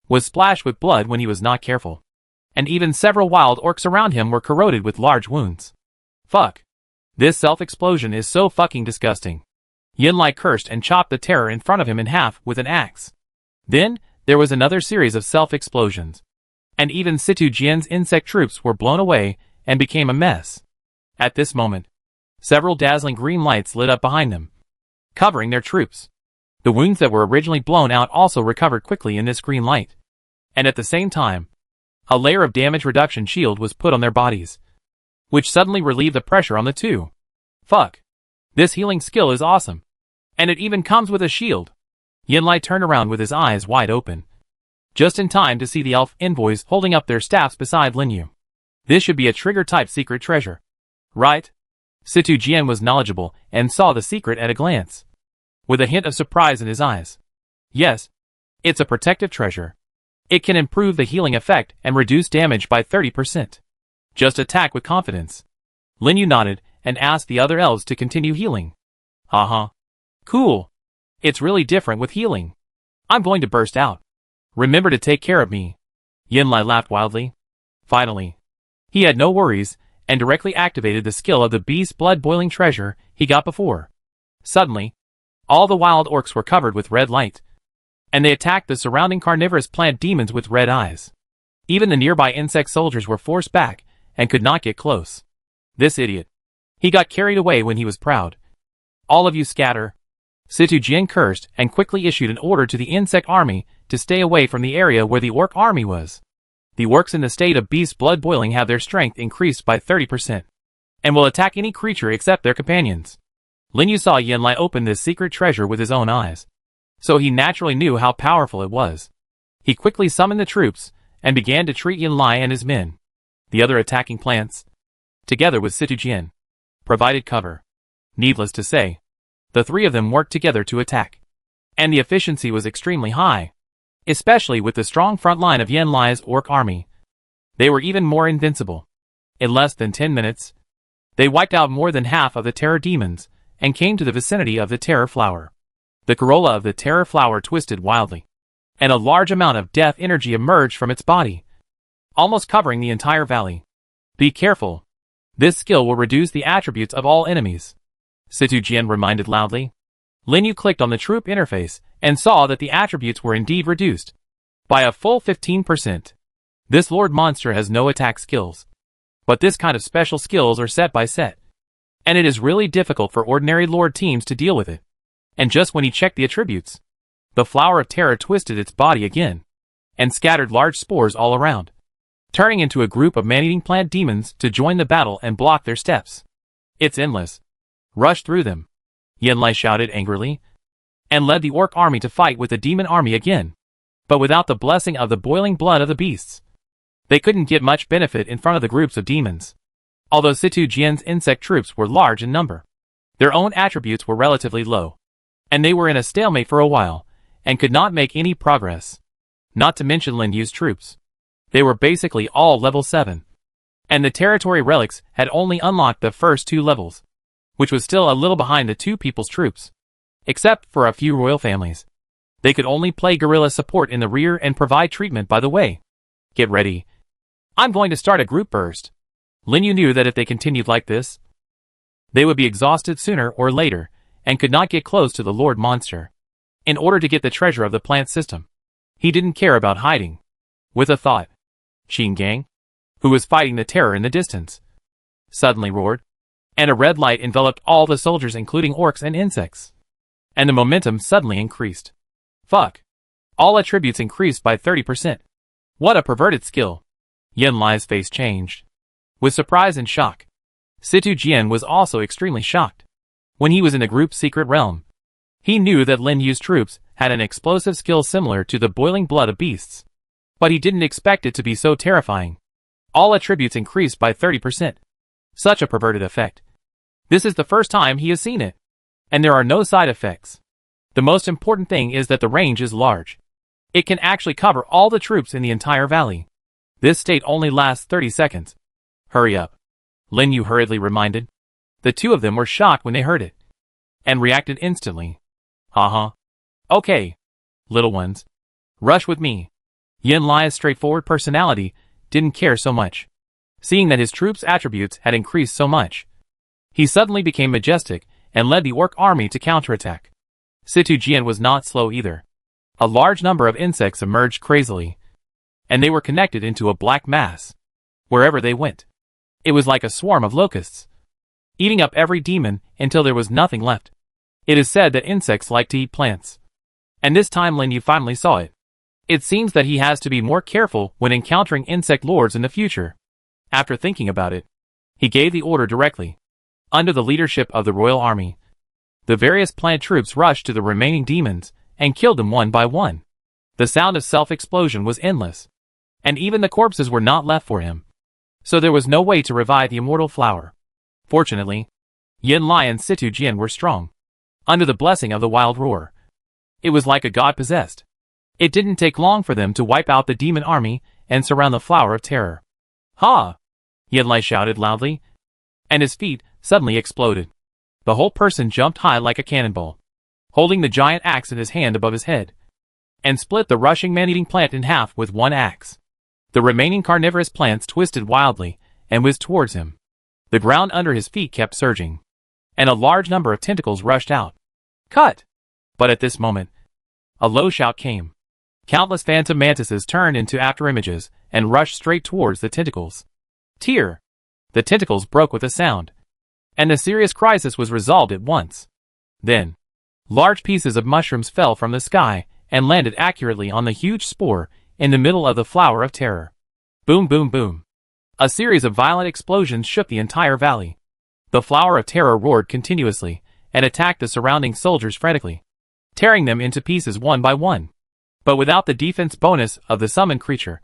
was splashed with blood when he was not careful, and even several wild orcs around him were corroded with large wounds. Fuck. This self-explosion is so fucking disgusting. Yen Lai cursed and chopped the terror in front of him in half with an axe. Then, there was another series of self-explosions, and even Situ Jian's insect troops were blown away and became a mess. At this moment, several dazzling green lights lit up behind them, covering their troops. The wounds that were originally blown out also recovered quickly in this green light. And at the same time, a layer of damage reduction shield was put on their bodies, which suddenly relieved the pressure on the two. Fuck. This healing skill is awesome. And it even comes with a shield. Yen Lai turned around with his eyes wide open, just in time to see the elf envoys holding up their staffs beside Lin Yu. This should be a trigger-type secret treasure. Right? Situ Jian was knowledgeable and saw the secret at a glance, with a hint of surprise in his eyes. Yes, it's a protective treasure. It can improve the healing effect and reduce damage by 30%. Just attack with confidence. Lin Yu nodded and asked the other elves to continue healing. Haha. Cool. It's really different with healing. I'm going to burst out. Remember to take care of me. Yen Lai laughed wildly. Finally, he had no worries and directly activated the skill of the beast's blood-boiling treasure he got before. Suddenly, all the wild orcs were covered with red light, and they attacked the surrounding carnivorous plant demons with red eyes. Even the nearby insect soldiers were forced back and could not get close. This idiot. He got carried away when he was proud. All of you scatter. Situ Jian cursed and quickly issued an order to the insect army to stay away from the area where the orc army was. The orcs in the state of beast blood boiling have their strength increased by 30%, and will attack any creature except their companions. Lin Yu saw Yen Lai open this secret treasure with his own eyes, so he naturally knew how powerful it was. He quickly summoned the troops and began to treat Yen Lai and his men. The other attacking plants, together with Situ Jian, provided cover. Needless to say, the three of them worked together to attack, and the efficiency was extremely high, especially with the strong front line of Yen Lai's orc army. They were even more invincible. In less than 10 minutes, they wiped out more than half of the terror demons and came to the vicinity of the terror flower. The corolla of the terror flower twisted wildly, and a large amount of death energy emerged from its body, almost covering the entire valley. Be careful. This skill will reduce the attributes of all enemies, Situ Jian reminded loudly. Lin Yu clicked on the troop interface and saw that the attributes were indeed reduced by a full 15%. This lord monster has no attack skills, but this kind of special skills are set by set, and it is really difficult for ordinary lord teams to deal with it. And just when he checked the attributes, the flower of terror twisted its body again, and scattered large spores all around, turning into a group of man-eating plant demons to join the battle and block their steps. It's endless. Rush through them, Yen Lai shouted angrily, and led the orc army to fight with the demon army again. But without the blessing of the boiling blood of the beasts, they couldn't get much benefit in front of the groups of demons. Although Situ Jian's insect troops were large in number, their own attributes were relatively low, and they were in a stalemate for a while, and could not make any progress. Not to mention Lin Yu's troops. They were basically all level 7. And the territory relics had only unlocked the first 2 levels, which was still a little behind the 2 people's troops. Except for a few royal families. They could only play guerrilla support in the rear and provide treatment by the way. Get ready. I'm going to start a group burst. Lin Yu knew that if they continued like this, they would be exhausted sooner or later, and could not get close to the Lord Monster. In order to get the treasure of the plant system, he didn't care about hiding. With a thought, Qin Gang, who was fighting the terror in the distance, suddenly roared, and a red light enveloped all the soldiers including orcs and insects. And the momentum suddenly increased. Fuck. All attributes increased by 30%. What a perverted skill. Yen Lai's face changed, with surprise and shock. Situ Jian was also extremely shocked. When he was in the group's secret realm, he knew that Lin Yu's troops had an explosive skill similar to the boiling blood of beasts. But he didn't expect it to be so terrifying. All attributes increased by 30%. Such a perverted effect. This is the first time he has seen it. And there are no side effects. The most important thing is that the range is large. It can actually cover all the troops in the entire valley. This state only lasts 30 seconds. Hurry up. Lin Yu hurriedly reminded. The two of them were shocked when they heard it. And reacted instantly. Haha. Okay. Little ones. Rush with me. Yin Lai's straightforward personality didn't care so much. Seeing that his troops' attributes had increased so much, he suddenly became majestic and led the orc army to counterattack. Situ Jian was not slow either. A large number of insects emerged crazily, and they were connected into a black mass. Wherever they went, it was like a swarm of locusts, eating up every demon until there was nothing left. It is said that insects like to eat plants. And this time Lin Yu finally saw it. It seems that he has to be more careful when encountering insect lords in the future. After thinking about it, he gave the order directly. Under the leadership of the royal army, the various plant troops rushed to the remaining demons and killed them one by one. The sound of self-explosion was endless, and even the corpses were not left for him. So there was no way to revive the immortal flower. Fortunately, Yin Lai and Situ Jian were strong. Under the blessing of the wild roar, it was like a god possessed. It didn't take long for them to wipe out the demon army and surround the flower of terror. Ha! Yin Lai shouted loudly, and his feet suddenly exploded. The whole person jumped high like a cannonball, holding the giant axe in his hand above his head, and split the rushing man-eating plant in half with one axe. The remaining carnivorous plants twisted wildly and whizzed towards him. The ground under his feet kept surging, and a large number of tentacles rushed out. Cut! But at this moment, a low shout came. Countless phantom mantises turned into afterimages and rushed straight towards the tentacles. Tear! The tentacles broke with a sound, and the serious crisis was resolved at once. Then, large pieces of mushrooms fell from the sky and landed accurately on the huge spore in the middle of the flower of terror. Boom, boom, boom. A series of violent explosions shook the entire valley. The flower of terror roared continuously and attacked the surrounding soldiers frantically, tearing them into pieces one by one. But without the defense bonus of the summoned creature,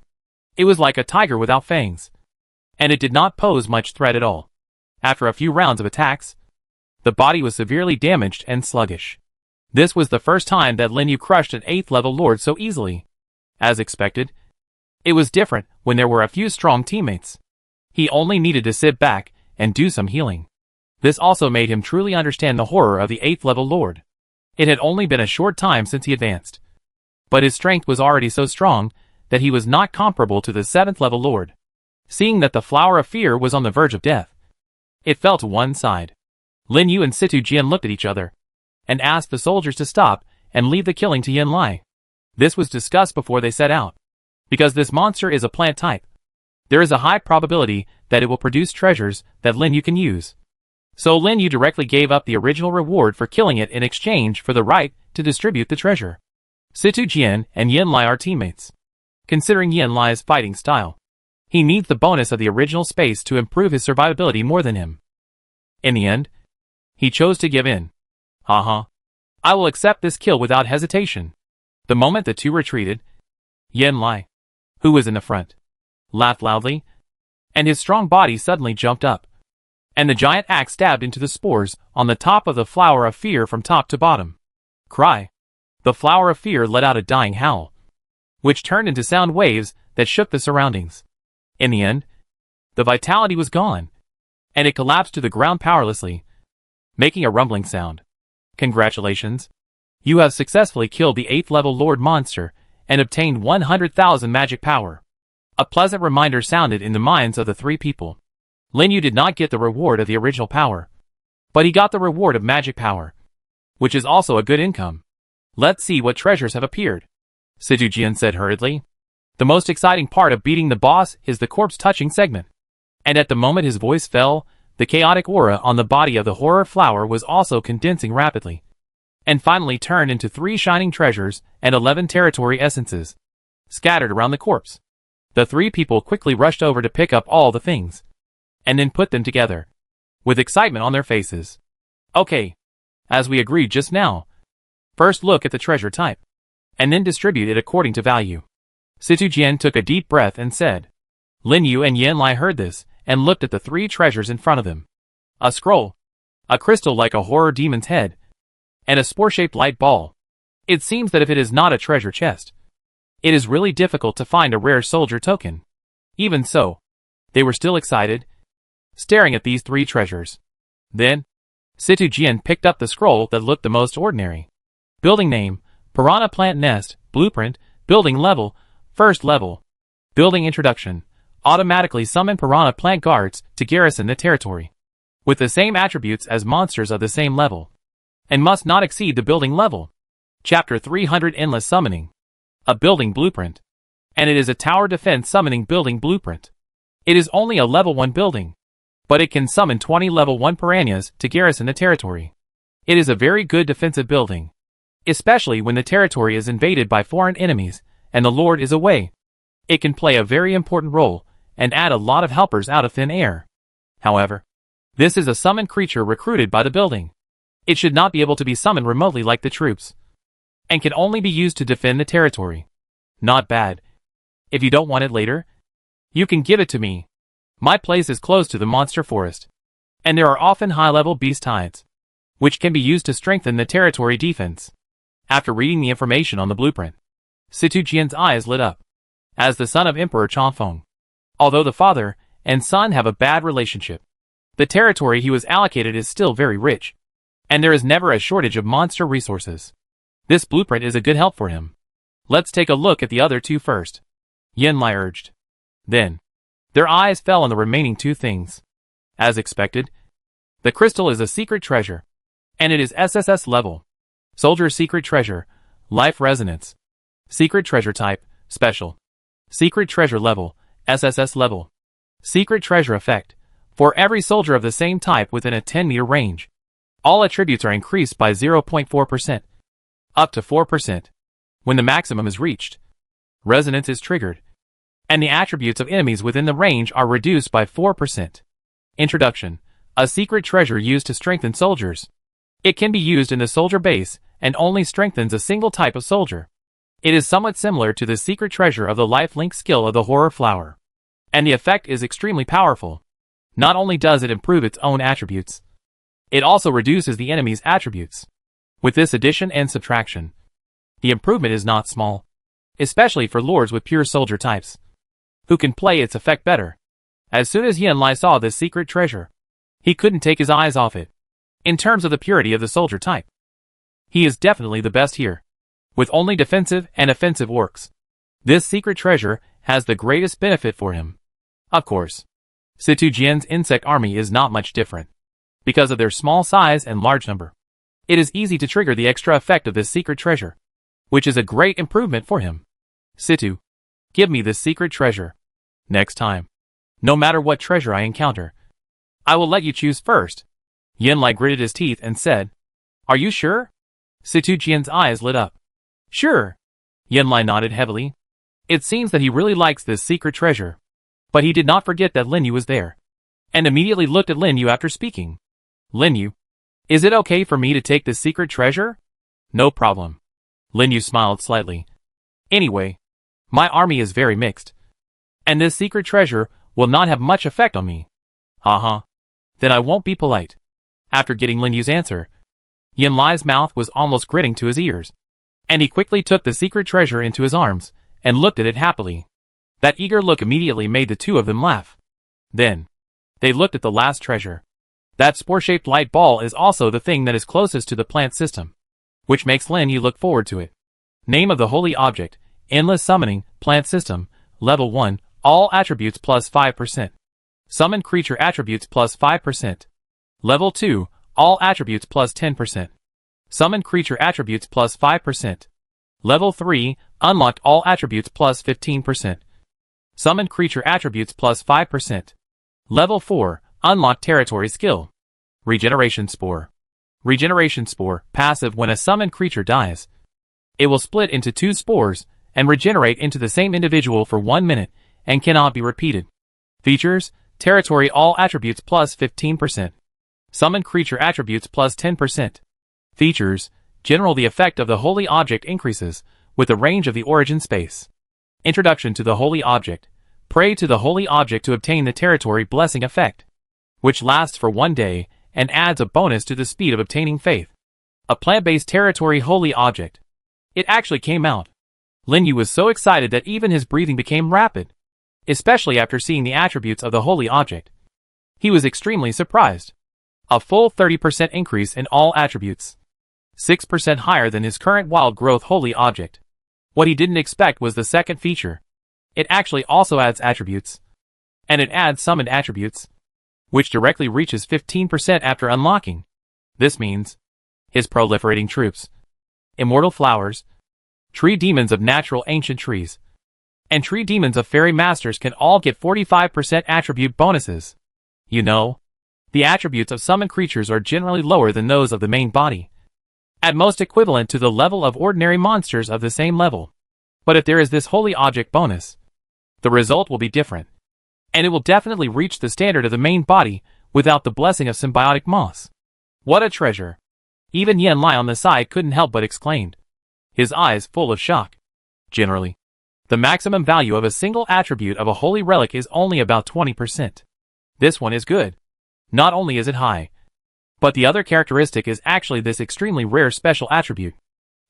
it was like a tiger without fangs, and it did not pose much threat at all. After a few rounds of attacks, the body was severely damaged and sluggish. This was the first time that Lin Yu crushed an 8th level lord so easily. As expected, it was different when there were a few strong teammates. He only needed to sit back and do some healing. This also made him truly understand the horror of the 8th level lord. It had only been a short time since he advanced, but his strength was already so strong that he was not comparable to the 7th level lord. Seeing that the flower of fear was on the verge of death, it fell to one side. Lin Yu and Situ Jian looked at each other and asked the soldiers to stop and leave the killing to Yin Lai. This was discussed before they set out. Because this monster is a plant type, there is a high probability that it will produce treasures that Lin Yu can use. So Lin Yu directly gave up the original reward for killing it in exchange for the right to distribute the treasure. Situ Jian and Yin Lai are teammates. Considering Yin Lai's fighting style, he needs the bonus of the original space to improve his survivability more than him. In the end, he chose to give in. Haha. I will accept this kill without hesitation. The moment the two retreated, Yin Lai, who was in the front, laughed loudly, and his strong body suddenly jumped up, and the giant axe stabbed into the spores on the top of the flower of fear from top to bottom. Cry! The flower of fear let out a dying howl, which turned into sound waves that shook the surroundings. In the end, the vitality was gone, and it collapsed to the ground powerlessly, making a rumbling sound. Congratulations! You have successfully killed the 8th level Lord Monster and obtained 100,000 magic power. A pleasant reminder sounded in the minds of the three people. Lin Yu did not get the reward of the original power, but he got the reward of magic power, which is also a good income. Let's see what treasures have appeared, Situ Jian said hurriedly. The most exciting part of beating the boss is the corpse-touching segment. And at the moment his voice fell, the chaotic aura on the body of the horror flower was also condensing rapidly, and finally turned into 3 shining treasures and 11 territory essences, scattered around the corpse. The 3 people quickly rushed over to pick up all the things, and then put them together, with excitement on their faces. Okay, as we agreed just now, first look at the treasure type. and then distribute it according to value. Situ Jian took a deep breath and said. Lin Yu and Yin Lai heard this, and looked at the three treasures in front of them. A scroll, a crystal like a horror demon's head, and a spore-shaped light ball. It seems that if it is not a treasure chest, it is really difficult to find a rare soldier token. Even so, they were still excited, staring at these three treasures. Then, Situ Jian picked up the scroll that looked the most ordinary. Building name, Piranha Plant Nest, Blueprint, Building Level, First Level. Building Introduction, automatically summon Piranha Plant Guards to garrison the territory, with the same attributes as monsters of the same level, and must not exceed the building level. Chapter 300 Endless Summoning. A Building Blueprint. And it is a tower defense summoning building blueprint. It is only a level 1 building, but it can summon 20 level 1 piranhas to garrison the territory. It is a very good defensive building, especially when the territory is invaded by foreign enemies and the Lord is away. It can play a very important role and add a lot of helpers out of thin air. However, this is a summoned creature recruited by the building. It should not be able to be summoned remotely like the troops, and can only be used to defend the territory. Not bad. If you don't want it later, you can give it to me. My place is close to the monster forest, and there are often high-level beast hides, which can be used to strengthen the territory defense. After reading the information on the blueprint, Situ Jian's eyes lit up. As the son of Emperor Changfeng, although the father and son have a bad relationship, the territory he was allocated is still very rich, and there is never a shortage of monster resources. This blueprint is a good help for him. Let's take a look at the other two first, Yin Lai urged. Then, their eyes fell on the remaining two things. As expected, the crystal is a secret treasure, and it is SSS level. Soldier Secret Treasure, Life Resonance. Secret Treasure Type, Special. Secret Treasure Level, SSS level. Secret Treasure Effect. For every soldier of the same type within a 10-meter range, all attributes are increased by 0.4%, up to 4%. When the maximum is reached, resonance is triggered, and the attributes of enemies within the range are reduced by 4%. Introduction. A secret treasure used to strengthen soldiers. It can be used in the soldier base and only strengthens a single type of soldier. It is somewhat similar to the secret treasure of the life link skill of the horror flower, and the effect is extremely powerful. Not only does it improve its own attributes, it also reduces the enemy's attributes. With this addition and subtraction, the improvement is not small, especially for lords with pure soldier types, who can play its effect better. As soon as Yin Lai saw this secret treasure, he couldn't take his eyes off it. In terms of the purity of the soldier type, he is definitely the best here, with only defensive and offensive works. This secret treasure has the greatest benefit for him. Of course, Situ Jian's insect army is not much different, because of their small size and large number. It is easy to trigger the extra effect of this secret treasure, which is a great improvement for him. Situ, give me this secret treasure. Next time, no matter what treasure I encounter, I will let you choose first. Yin Lai gritted his teeth and said, Are you sure? Situ Jian's eyes lit up. Sure. Yin Lai nodded heavily. It seems that he really likes this secret treasure. But he did not forget that Lin Yu was there, and immediately looked at Lin Yu after speaking. Lin Yu, is it okay for me to take this secret treasure? No problem. Lin Yu smiled slightly. Anyway, my army is very mixed, and this secret treasure will not have much effect on me. Haha. Then I won't be polite. After getting Lin Yu's answer, Yin Lai's mouth was almost gritting to his ears, and he quickly took the secret treasure into his arms and looked at it happily. That eager look immediately made the two of them laugh. Then, they looked at the last treasure. That spore-shaped light ball is also the thing that is closest to the plant system, which makes Lin Yu look forward to it. Name of the holy object, Endless Summoning, Plant System, Level 1, all attributes plus 5%. Summon creature attributes plus 5%. Level 2, all attributes plus 10%. Summon creature attributes plus 5%. Level 3, unlocked all attributes plus 15%. Summon creature attributes plus 5%. Level 4, unlocked territory skill. Regeneration Spore. Regeneration Spore, passive when a summoned creature dies. It will split into 2 spores and regenerate into the same individual for 1 minute and cannot be repeated. Features, territory all attributes plus 15%. Summon creature attributes plus 10%. Features, general the effect of the holy object increases with the range of the origin space. Introduction to the holy object. Pray to the holy object to obtain the territory blessing effect, which lasts for 1 day and adds a bonus to the speed of obtaining faith. A plant-based territory holy object. It actually came out. Lin Yu was so excited that even his breathing became rapid, especially after seeing the attributes of the holy object. He was extremely surprised. A full 30% increase in all attributes. 6% higher than his current wild growth holy object. What he didn't expect was the second feature. It actually also adds attributes. And it adds summoned attributes, which directly reaches 15% after unlocking. This means his proliferating troops, immortal flowers, tree demons of natural ancient trees, and tree demons of fairy masters can all get 45% attribute bonuses. You know, the attributes of summoned creatures are generally lower than those of the main body, at most equivalent to the level of ordinary monsters of the same level. But if there is this holy object bonus, the result will be different, and it will definitely reach the standard of the main body without the blessing of symbiotic moss. What a treasure! Even Yan Lai on the side couldn't help but exclaimed, his eyes full of shock. Generally, the maximum value of a single attribute of a holy relic is only about 20%. This one is good. Not only is it high, but the other characteristic is actually this extremely rare special attribute.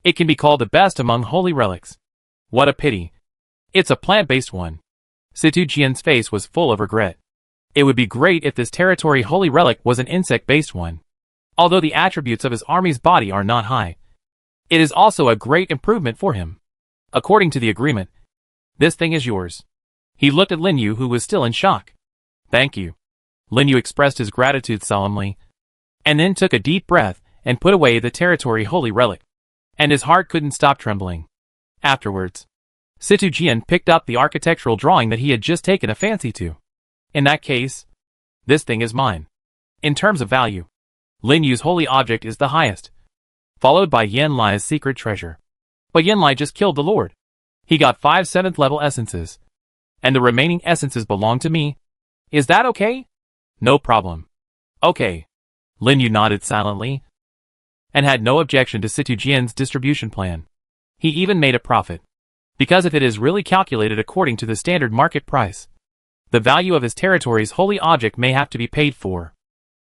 It can be called the best among holy relics. What a pity. It's a plant-based one. Situ Jian's face was full of regret. It would be great if this territory holy relic was an insect-based one. Although the attributes of his army's body are not high, it is also a great improvement for him. According to the agreement, this thing is yours. He looked at Lin Yu, who was still in shock. Thank you. Lin Yu expressed his gratitude solemnly, and then took a deep breath and put away the territory holy relic. And his heart couldn't stop trembling. Afterwards, Situ Jian picked up the architectural drawing that he had just taken a fancy to. In that case, this thing is mine. In terms of value, Lin Yu's holy object is the highest, followed by Yan Lai's secret treasure. But Yan Lai just killed the Lord. He got 5 7th level essences, and the remaining essences belong to me. Is that okay? No problem. Okay. Lin Yu nodded silently, and had no objection to Situ Jian's distribution plan. He even made a profit, because if it is really calculated according to the standard market price, the value of his territory's holy object may have to be paid for.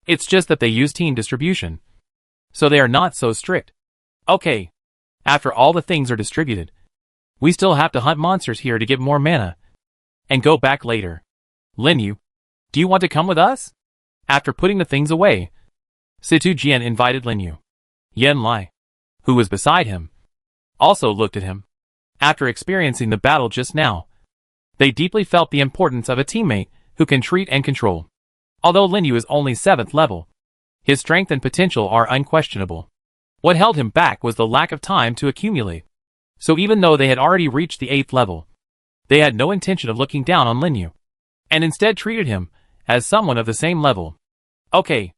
It's just that they use team distribution, so they are not so strict. Okay. After all the things are distributed, we still have to hunt monsters here to get more mana, and go back later. Lin Yu, do you want to come with us? After putting the things away, Situ Jian invited Lin Yu. Yan Lai, who was beside him, also looked at him. After experiencing the battle just now, they deeply felt the importance of a teammate who can treat and control. Although Lin Yu is only 7th level, his strength and potential are unquestionable. What held him back was the lack of time to accumulate. So even though they had already reached the 8th level, they had no intention of looking down on Lin Yu, and instead treated him as someone of the same level. Okay,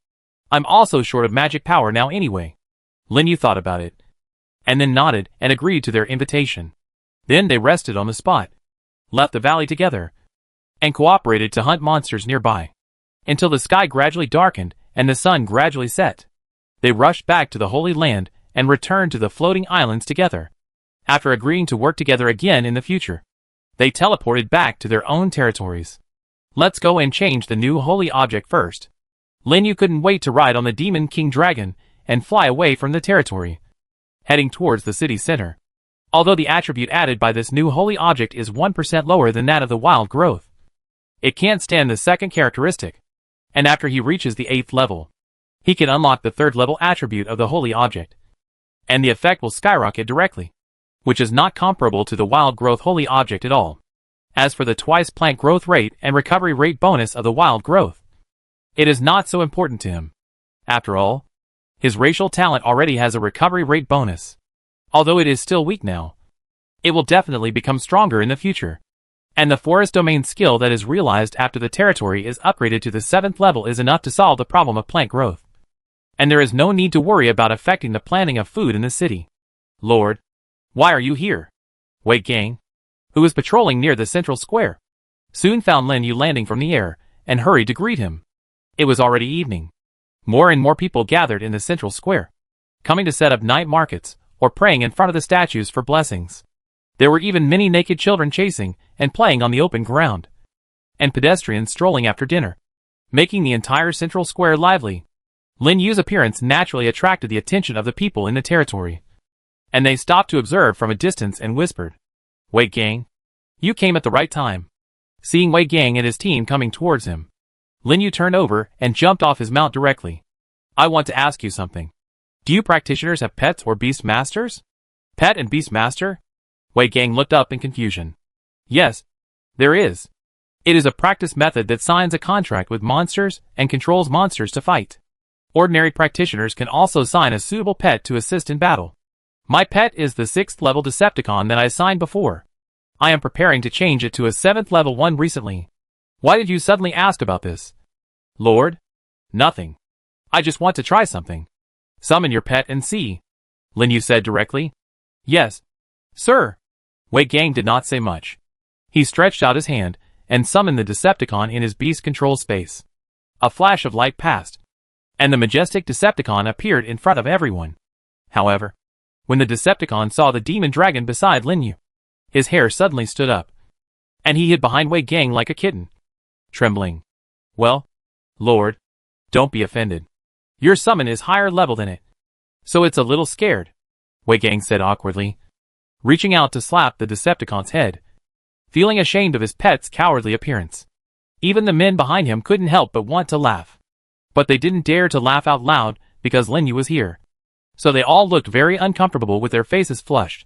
I'm also short of magic power now anyway. Lin Yu thought about it, and then nodded and agreed to their invitation. Then they rested on the spot, left the valley together, and cooperated to hunt monsters nearby, until the sky gradually darkened and the sun gradually set. They rushed back to the Holy Land and returned to the floating islands together. After agreeing to work together again in the future, they teleported back to their own territories. Let's go and change the new holy object first. Lin Yu couldn't wait to ride on the Demon King Dragon and fly away from the territory, heading towards the city center. Although the attribute added by this new holy object is 1% lower than that of the wild growth, it can't stand the second characteristic, and after he reaches the 8th level, he can unlock the 3rd level attribute of the holy object, and the effect will skyrocket directly, which is not comparable to the wild growth holy object at all. As for the twice plant growth rate and recovery rate bonus of the wild growth, it is not so important to him. After all, his racial talent already has a recovery rate bonus. Although it is still weak now, it will definitely become stronger in the future. And the forest domain skill that is realized after the territory is upgraded to the 7th level is enough to solve the problem of plant growth. And there is no need to worry about affecting the planting of food in the city. Lord, why are you here? Wei Gang, who was patrolling near the central square, soon found Lin Yu landing from the air and hurried to greet him. It was already evening. More and more people gathered in the central square, coming to set up night markets or praying in front of the statues for blessings. There were even many naked children chasing and playing on the open ground, and pedestrians strolling after dinner, making the entire central square lively. Lin Yu's appearance naturally attracted the attention of the people in the territory, and they stopped to observe from a distance and whispered, "Wait, gang. You came at the right time." Seeing Wei Gang and his team coming towards him, Lin Yu turned over and jumped off his mount directly. "I want to ask you something. Do you practitioners have pets or beast masters?" "Pet and beast master?" Wei Gang looked up in confusion. "Yes, there is. It is a practice method that signs a contract with monsters and controls monsters to fight. Ordinary practitioners can also sign a suitable pet to assist in battle. My pet is the 6th level Decepticon that I signed before. I am preparing to change it to a 7th level one recently. Why did you suddenly ask about this?" "Lord? Nothing. I just want to try something." "Summon your pet and see," Lin Yu said directly. "Yes, sir." Wei Gang did not say much. He stretched out his hand and summoned the Decepticon in his beast control space. A flash of light passed, and the majestic Decepticon appeared in front of everyone. However, when the Decepticon saw the demon dragon beside Lin Yu, his hair suddenly stood up, and he hid behind Wei Gang like a kitten, trembling. "Well, Lord, don't be offended. Your summon is higher level than it, so it's a little scared," Wei Gang said awkwardly, reaching out to slap the Decepticon's head, feeling ashamed of his pet's cowardly appearance. Even the men behind him couldn't help but want to laugh, but they didn't dare to laugh out loud because Lin Yu was here, so they all looked very uncomfortable with their faces flushed.